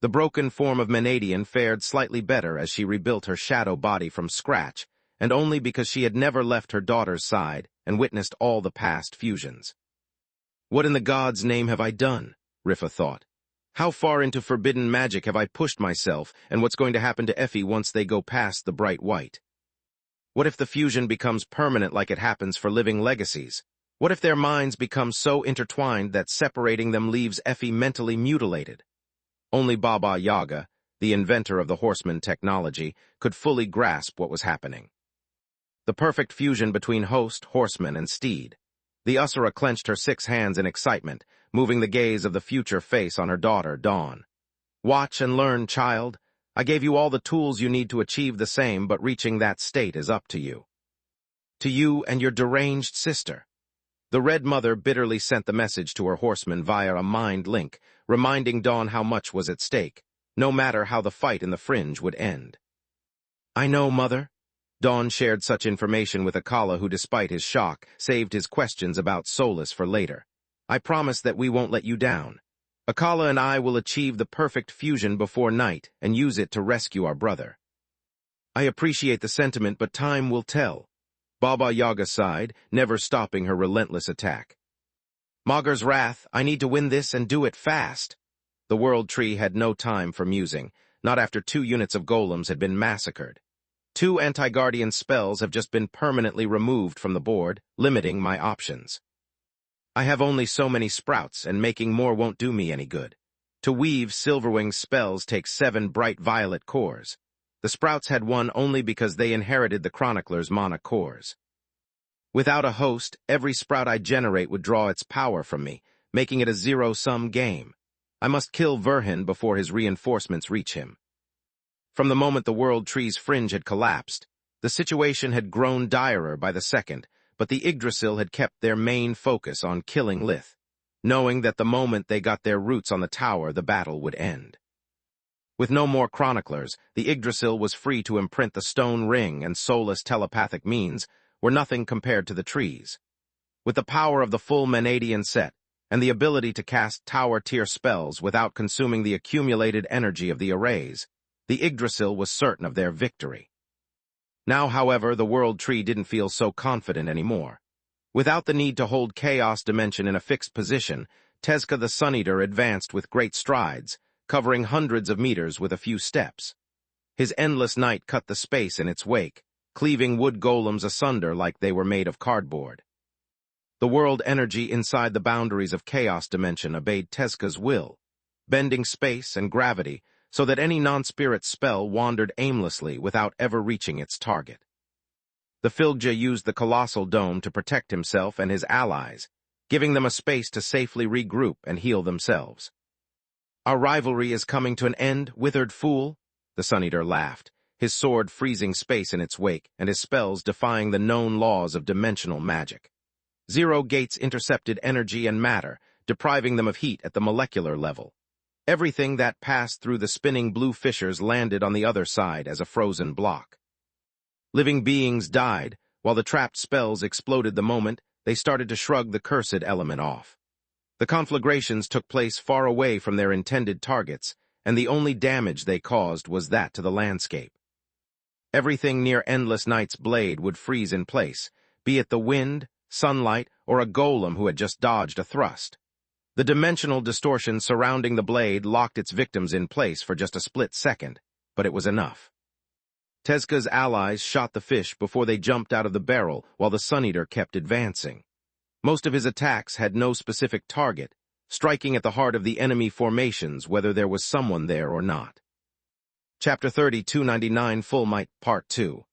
The broken form of Menadian fared slightly better as she rebuilt her shadow body from scratch, and only because she had never left her daughter's side and witnessed all the past fusions. What in the gods' name have I done? Rifa thought. How far into forbidden magic have I pushed myself, and what's going to happen to Effie once they go past the bright white? What if the fusion becomes permanent like it happens for living legacies? What if their minds become so intertwined that separating them leaves Effie mentally mutilated? Only Baba Yaga, the inventor of the horseman technology, could fully grasp what was happening. The perfect fusion between host, horseman, and steed. The Usura clenched her 6 hands in excitement, moving the gaze of the future face on her daughter, Dawn. Watch and learn, child. I gave you all the tools you need to achieve the same, but reaching that state is up to you. To you and your deranged sister. The Red Mother bitterly sent the message to her horseman via a mind link, reminding Dawn how much was at stake, no matter how the fight in the fringe would end. I know, Mother. Dawn shared such information with Akala, who, despite his shock, saved his questions about Solus for later. I promise that we won't let you down. Akala and I will achieve the perfect fusion before night and use it to rescue our brother. I appreciate the sentiment, but time will tell. Baba Yaga sighed, never stopping her relentless attack. Mager's wrath, I need to win this and do it fast. The World Tree had no time for musing, not after 2 units of golems had been massacred. 2 anti-guardian spells have just been permanently removed from the board, limiting my options. I have only so many sprouts, and making more won't do me any good. To weave Silverwing's spells takes 7 bright violet cores. The sprouts had 1 only because they inherited the Chronicler's mana cores. Without a host, every sprout I generate would draw its power from me, making it a zero-sum game. I must kill Verhin before his reinforcements reach him. From the moment the World Tree's fringe had collapsed, the situation had grown direr by the second, but the Yggdrasil had kept their main focus on killing Lith, knowing that the moment they got their roots on the tower, the battle would end. With no more chroniclers, the Yggdrasil was free to imprint the stone ring, and soulless telepathic means were nothing compared to the trees. With the power of the full Menadian set, and the ability to cast tower-tier spells without consuming the accumulated energy of the arrays, the Yggdrasil was certain of their victory. Now, however, the World Tree didn't feel so confident anymore. Without the need to hold Chaos Dimension in a fixed position, Tezca the Sun-Eater advanced with great strides, covering hundreds of meters with a few steps. His endless night cut the space in its wake, cleaving wood golems asunder like they were made of cardboard. The world energy inside the boundaries of Chaos Dimension obeyed Tezca's will, bending space and gravity so that any non-spirit spell wandered aimlessly without ever reaching its target. The Filgja used the colossal dome to protect himself and his allies, giving them a space to safely regroup and heal themselves. Our rivalry is coming to an end, withered fool, the Sun-Eater laughed, his sword freezing space in its wake and his spells defying the known laws of dimensional magic. 0 gates intercepted energy and matter, depriving them of heat at the molecular level. Everything that passed through the spinning blue fissures landed on the other side as a frozen block. Living beings died, while the trapped spells exploded the moment they started to shrug the cursed element off. The conflagrations took place far away from their intended targets, and the only damage they caused was that to the landscape. Everything near Endless Night's blade would freeze in place, be it the wind, sunlight, or a golem who had just dodged a thrust. The dimensional distortion surrounding the blade locked its victims in place for just a split second, but it was enough. Tezca's allies shot the fish before they jumped out of the barrel while the Sun-Eater kept advancing. Most of his attacks had no specific target, striking at the heart of the enemy formations whether there was someone there or not. Chapter 30, 299, Full Might, Part 2.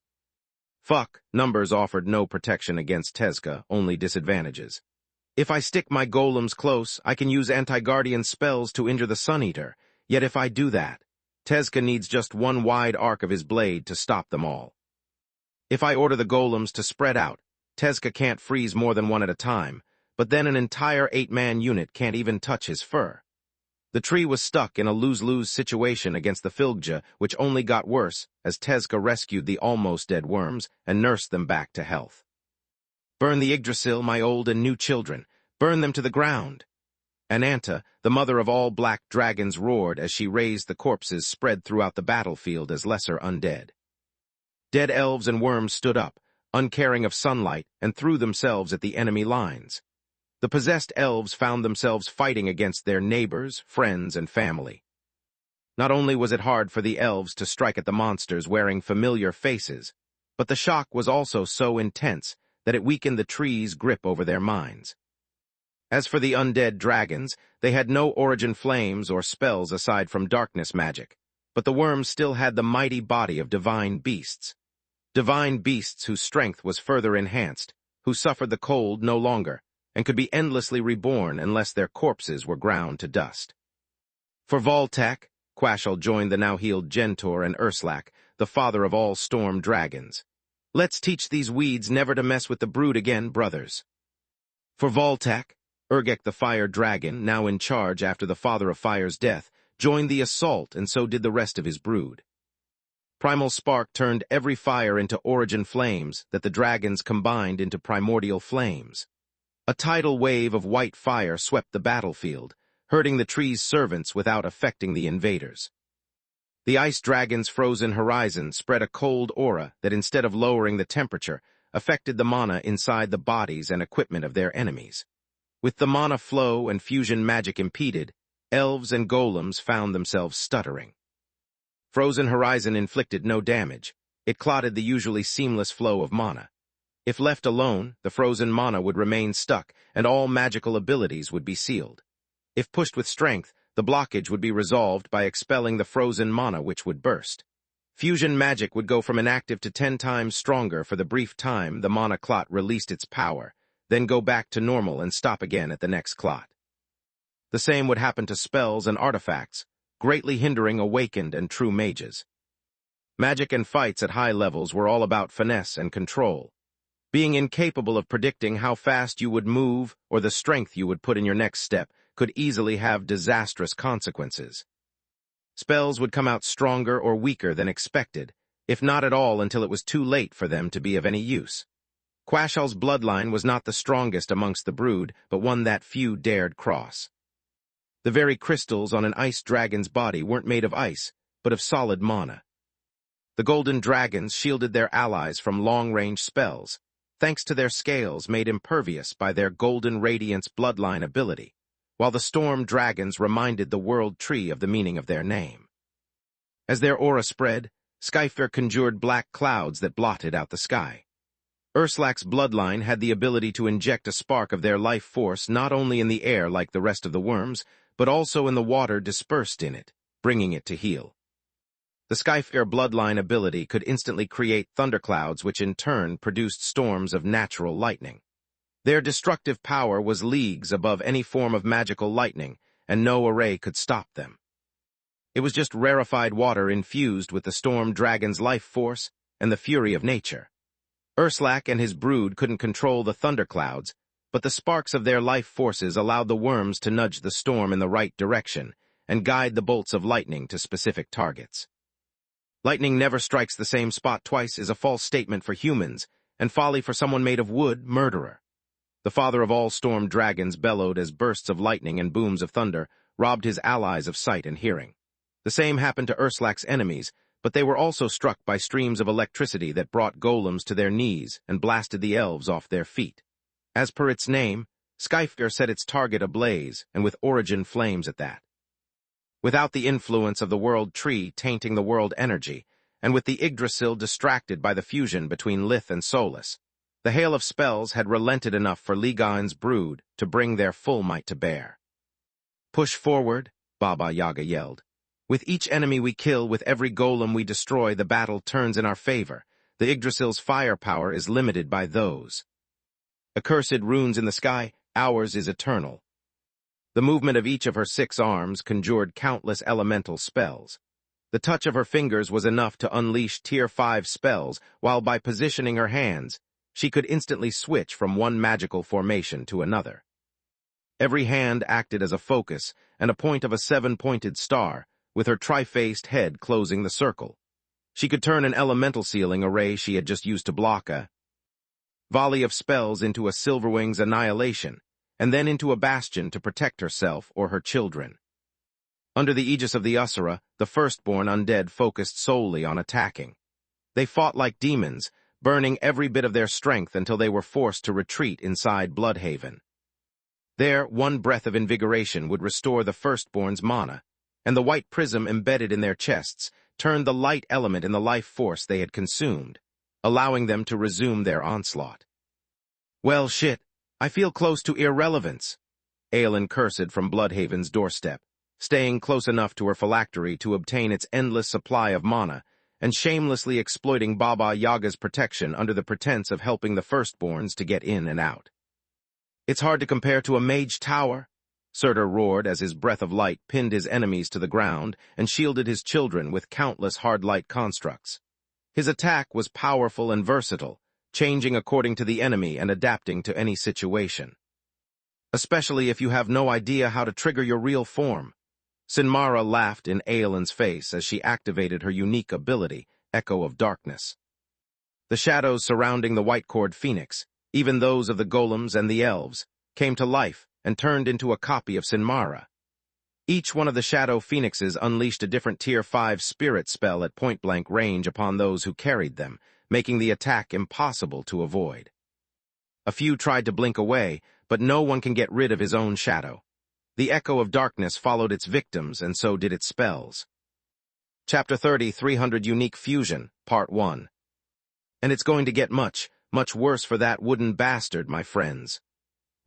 Fuck, numbers offered no protection against Tezca, only disadvantages. If I stick my golems close, I can use anti-guardian spells to injure the Sun-Eater, yet if I do that, Tezca needs just one wide arc of his blade to stop them all. If I order the golems to spread out, Tezca can't freeze more than one at a time, but then an entire 8-man unit can't even touch his fur. The tree was stuck in a lose-lose situation against the Filgja, which only got worse as Tezca rescued the almost dead worms and nursed them back to health. Burn the Yggdrasil, my old and new children. Burn them to the ground. Ananta, the mother of all black dragons, roared as she raised the corpses spread throughout the battlefield as lesser undead. Dead elves and worms stood up, uncaring of sunlight, and threw themselves at the enemy lines. The possessed elves found themselves fighting against their neighbors, friends, and family. Not only was it hard for the elves to strike at the monsters wearing familiar faces, but the shock was also so intense that it weakened the tree's grip over their minds. As for the undead dragons, they had no origin flames or spells aside from darkness magic, but the worms still had the mighty body of divine beasts. Divine beasts whose strength was further enhanced, who suffered the cold no longer, and could be endlessly reborn unless their corpses were ground to dust. For Voltek, Quashal joined the now-healed Gentor and Urslak, the father of all storm dragons. Let's teach these weeds never to mess with the brood again, brothers. For Voltek, Urgek the fire dragon, now in charge after the father of fire's death, joined the assault, and so did the rest of his brood. Primal Spark turned every fire into origin flames that the dragons combined into primordial flames. A tidal wave of white fire swept the battlefield, hurting the tree's servants without affecting the invaders. The ice dragon's frozen horizon spread a cold aura that, instead of lowering the temperature, affected the mana inside the bodies and equipment of their enemies. With the mana flow and fusion magic impeded, elves and golems found themselves stuttering. Frozen Horizon inflicted no damage. It clotted the usually seamless flow of mana. If left alone, the frozen mana would remain stuck, and all magical abilities would be sealed. If pushed with strength, the blockage would be resolved by expelling the frozen mana, which would burst. Fusion magic would go from inactive to 10 times stronger for the brief time the mana clot released its power, then go back to normal and stop again at the next clot. The same would happen to spells and artifacts, greatly hindering awakened and true mages. Magic and fights at high levels were all about finesse and control. Being incapable of predicting how fast you would move or the strength you would put in your next step could easily have disastrous consequences. Spells would come out stronger or weaker than expected, if not at all until it was too late for them to be of any use. Quashal's bloodline was not the strongest amongst the brood, but one that few dared cross. The very crystals on an ice dragon's body weren't made of ice, but of solid mana. The golden dragons shielded their allies from long-range spells, thanks to their scales made impervious by their golden radiance bloodline ability, while the storm dragons reminded the world tree of the meaning of their name. As their aura spread, Skyfair conjured black clouds that blotted out the sky. Urslak's bloodline had the ability to inject a spark of their life force not only in the air like the rest of the worms, but also in the water dispersed in it, bringing it to heal. The Skyfair bloodline ability could instantly create thunderclouds, which in turn produced storms of natural lightning. Their destructive power was leagues above any form of magical lightning, and no array could stop them. It was just rarefied water infused with the storm dragon's life force and the fury of nature. Urslak and his brood couldn't control the thunderclouds, but the sparks of their life forces allowed the worms to nudge the storm in the right direction and guide the bolts of lightning to specific targets. Lightning never strikes the same spot twice is a false statement for humans, and folly for someone made of wood, murderer. The father of all storm dragons bellowed as bursts of lightning and booms of thunder robbed his allies of sight and hearing. The same happened to Urslak's enemies, but they were also struck by streams of electricity that brought golems to their knees and blasted the elves off their feet. As per its name, Skyfair set its target ablaze, and with origin flames at that. Without the influence of the world tree tainting the world energy, and with the Yggdrasil distracted by the fusion between Lith and Solus, the hail of spells had relented enough for Ligain's brood to bring their full might to bear. "Push forward," Baba Yaga yelled. "With each enemy we kill, with every golem we destroy, the battle turns in our favor. The Yggdrasil's firepower is limited by those. Accursed runes in the sky, ours is eternal." The movement of each of her 6 arms conjured countless elemental spells. The touch of her fingers was enough to unleash Tier 5 spells, while by positioning her hands, she could instantly switch from one magical formation to another. Every hand acted as a focus and a point of a 7-pointed star, with her tri-faced head closing the circle. She could turn an elemental sealing array she had just used to block a volley of spells into a Silverwing's annihilation, and then into a bastion to protect herself or her children. Under the aegis of the Usura, the firstborn undead focused solely on attacking. They fought like demons, burning every bit of their strength until they were forced to retreat inside Bloodhaven. There, one breath of invigoration would restore the firstborn's mana, and the white prism embedded in their chests turned the light element in the life force they had consumed, allowing them to resume their onslaught. "Well, shit, I feel close to irrelevance," Aelin cursed from Bloodhaven's doorstep, staying close enough to her phylactery to obtain its endless supply of mana, and shamelessly exploiting Baba Yaga's protection under the pretense of helping the firstborns to get in and out. "It's hard to compare to a mage tower," Surtur roared as his breath of light pinned his enemies to the ground and shielded his children with countless hard light constructs. His attack was powerful and versatile, changing according to the enemy and adapting to any situation. "Especially if you have no idea how to trigger your real form," Sinmara laughed in Aelin's face as she activated her unique ability, Echo of Darkness. The shadows surrounding the white-cored phoenix, even those of the golems and the elves, came to life and turned into a copy of Sinmara. Each one of the shadow phoenixes unleashed a different Tier 5 spirit spell at point-blank range upon those who carried them, making the attack impossible to avoid. A few tried to blink away, but no one can get rid of his own shadow. The Echo of Darkness followed its victims, and so did its spells. Chapter 30, 300 Unique Fusion, Part 1. And it's going to get much, much worse for that wooden bastard, my friends.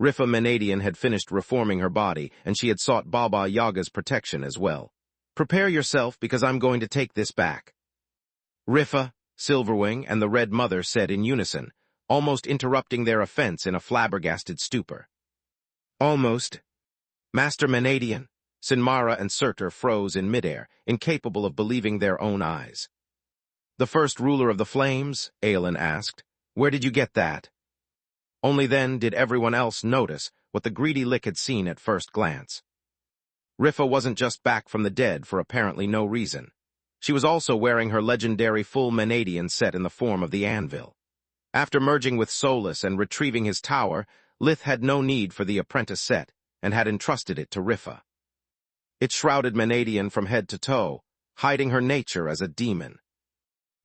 Rifa Menadian had finished reforming her body, and she had sought Baba Yaga's protection as well. Prepare yourself, because I'm going to take this back. Rifa, Silverwing, and the Red Mother said in unison, almost interrupting their offense in a flabbergasted stupor. Almost. Master Menadian, Sinmara and Surtur froze in midair, incapable of believing their own eyes. The first ruler of the flames? Aelin asked. Where did you get that? Only then did everyone else notice what the greedy lick had seen at first glance. Rifa wasn't just back from the dead for apparently no reason. She was also wearing her legendary full Menadian set in the form of the anvil. After merging with Solus and retrieving his tower, Lith had no need for the apprentice set, and had entrusted it to Rifa. It shrouded Menadian from head to toe, hiding her nature as a demon.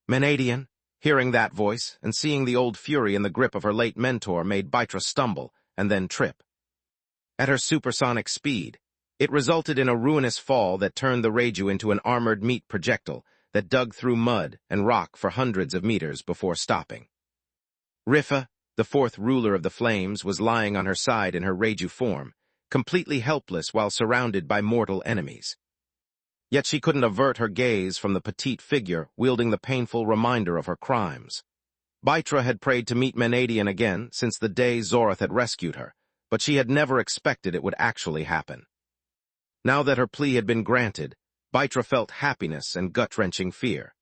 Menadian, hearing that voice and seeing the old fury in the grip of her late mentor, made Baitra stumble and then trip. At her supersonic speed, it resulted in a ruinous fall that turned the Reiju into an armored meat projectile that dug through mud and rock for hundreds of meters before stopping. Rifa, the fourth ruler of the flames, was lying on her side in her Reiju form, completely helpless while surrounded by mortal enemies. Yet she couldn't avert her gaze from the petite figure wielding the painful reminder of her crimes. Baitra had prayed to meet Menadian again since the day Zorath had rescued her, but she had never expected it would actually happen. Now that her plea had been granted, Baitra felt happiness and gut-wrenching fear.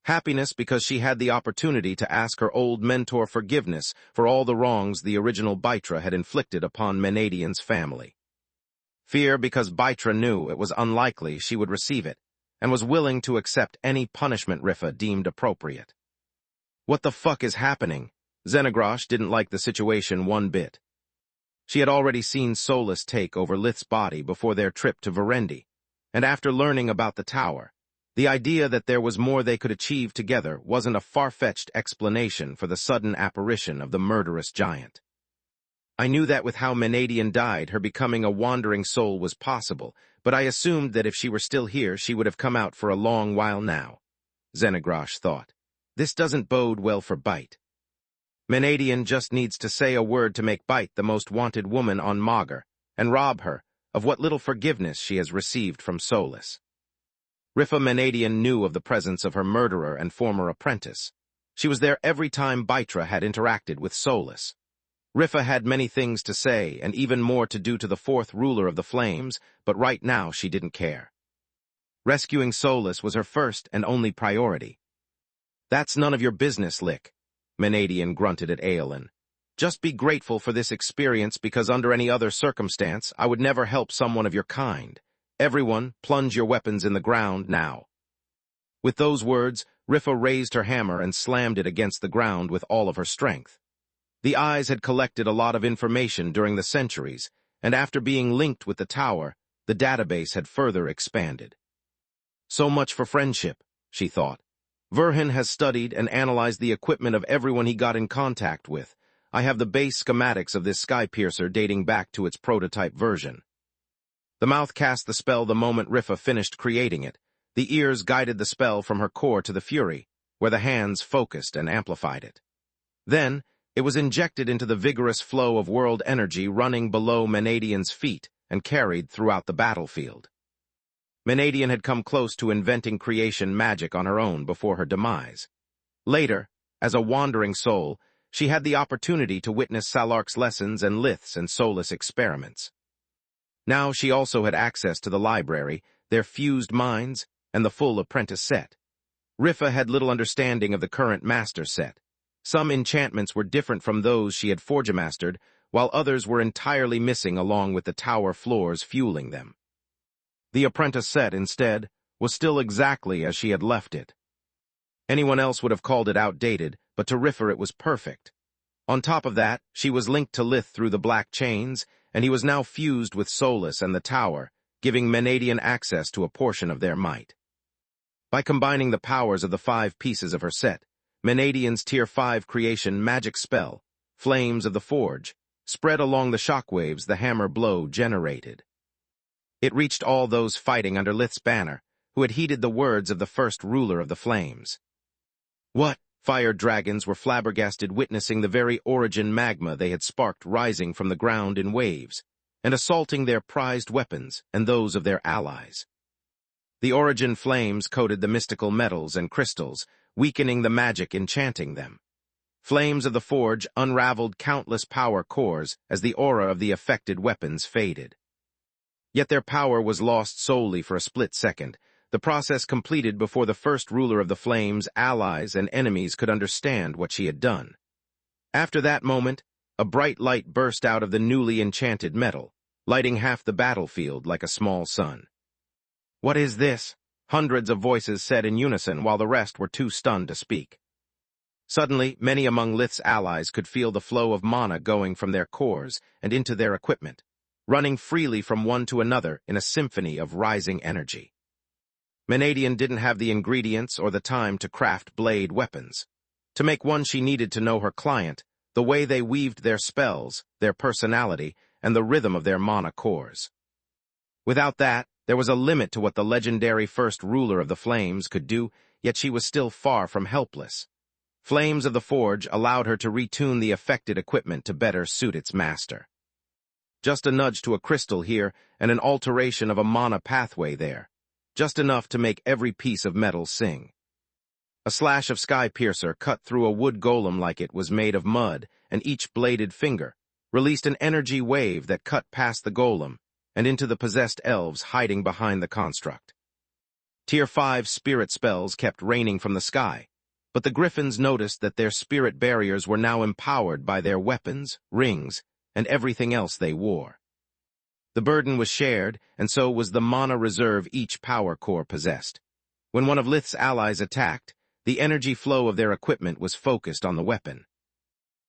Happiness because she had the opportunity to ask her old mentor forgiveness for all the wrongs the original Baitra had inflicted upon Menadian's family. Fear because Baitra knew it was unlikely she would receive it, and was willing to accept any punishment Rifa deemed appropriate. What the fuck is happening? Xenagrosh didn't like the situation one bit. She had already seen Solus take over Lith's body before their trip to Verendi, and after learning about the tower, the idea that there was more they could achieve together wasn't a far-fetched explanation for the sudden apparition of the murderous giant. I knew that with how Menadian died, her becoming a wandering soul was possible, but I assumed that if she were still here, she would have come out for a long while now, Xenagrosh thought. This doesn't bode well for Bite. Menadian just needs to say a word to make Bite the most wanted woman on Magur, and rob her of what little forgiveness she has received from Solus. Rifa Menadian knew of the presence of her murderer and former apprentice. She was there every time Baitra had interacted with Solus. Rifa had many things to say and even more to do to the fourth ruler of the flames, but right now she didn't care. Rescuing Solus was her first and only priority. That's none of your business, Lick, Menadian grunted at Aelin. Just be grateful for this experience, because under any other circumstance I would never help someone of your kind. Everyone, plunge your weapons in the ground now. With those words, Rifa raised her hammer and slammed it against the ground with all of her strength. The eyes had collected a lot of information during the centuries, and after being linked with the tower, the database had further expanded. So much for friendship, she thought. Verhin has studied and analyzed the equipment of everyone he got in contact with. I have the base schematics of this sky-piercer dating back to its prototype version. The mouth cast the spell the moment Rifa finished creating it. The ears guided the spell from her core to the Fury, where the hands focused and amplified it. Then, it was injected into the vigorous flow of world energy running below Menadian's feet and carried throughout the battlefield. Menadian had come close to inventing creation magic on her own before her demise. Later, as a wandering soul, she had the opportunity to witness Salark's lessons and Lith's and Solus experiments. Now she also had access to the library, their fused minds, and the full apprentice set. Rifa had little understanding of the current master set. Some enchantments were different from those she had forge-mastered, while others were entirely missing along with the tower floors fueling them. The apprentice set, instead, was still exactly as she had left it. Anyone else would have called it outdated, but to Riffer it was perfect. On top of that, she was linked to Lith through the black chains, and he was now fused with Solus and the Tower, giving Menadian access to a portion of their might. By combining the powers of the 5 pieces of her set, Menadian's Tier 5 creation magic spell, Flames of the Forge, spread along the shockwaves the hammer blow generated. It reached all those fighting under Lith's banner, who had heeded the words of the first ruler of the flames. What? Fire dragons were flabbergasted, witnessing the very origin magma they had sparked rising from the ground in waves, and assaulting their prized weapons and those of their allies. The origin flames coated the mystical metals and crystals, weakening the magic enchanting them. Flames of the Forge unraveled countless power cores as the aura of the affected weapons faded. Yet their power was lost solely for a split second, the process completed before the first ruler of the flames, allies, and enemies could understand what she had done. After that moment, a bright light burst out of the newly enchanted metal, lighting half the battlefield like a small sun. "What is this?" Hundreds of voices said in unison, while the rest were too stunned to speak. Suddenly, many among Lith's allies could feel the flow of mana going from their cores and into their equipment, running freely from one to another in a symphony of rising energy. Menadian didn't have the ingredients or the time to craft blade weapons. To make one, she needed to know her client, the way they weaved their spells, their personality, and the rhythm of their mana cores. Without that, there was a limit to what the legendary first ruler of the flames could do, yet she was still far from helpless. Flames of the Forge allowed her to retune the affected equipment to better suit its master. Just a nudge to a crystal here and an alteration of a mana pathway there. Just enough to make every piece of metal sing. A slash of Sky Piercer cut through a wood golem like it was made of mud, and each bladed finger released an energy wave that cut past the golem and into the possessed elves hiding behind the construct. Tier 5 spirit spells kept raining from the sky, but the griffins noticed that their spirit barriers were now empowered by their weapons, rings, and everything else they wore. The burden was shared, and so was the mana reserve each power core possessed. When one of Lith's allies attacked, the energy flow of their equipment was focused on the weapon.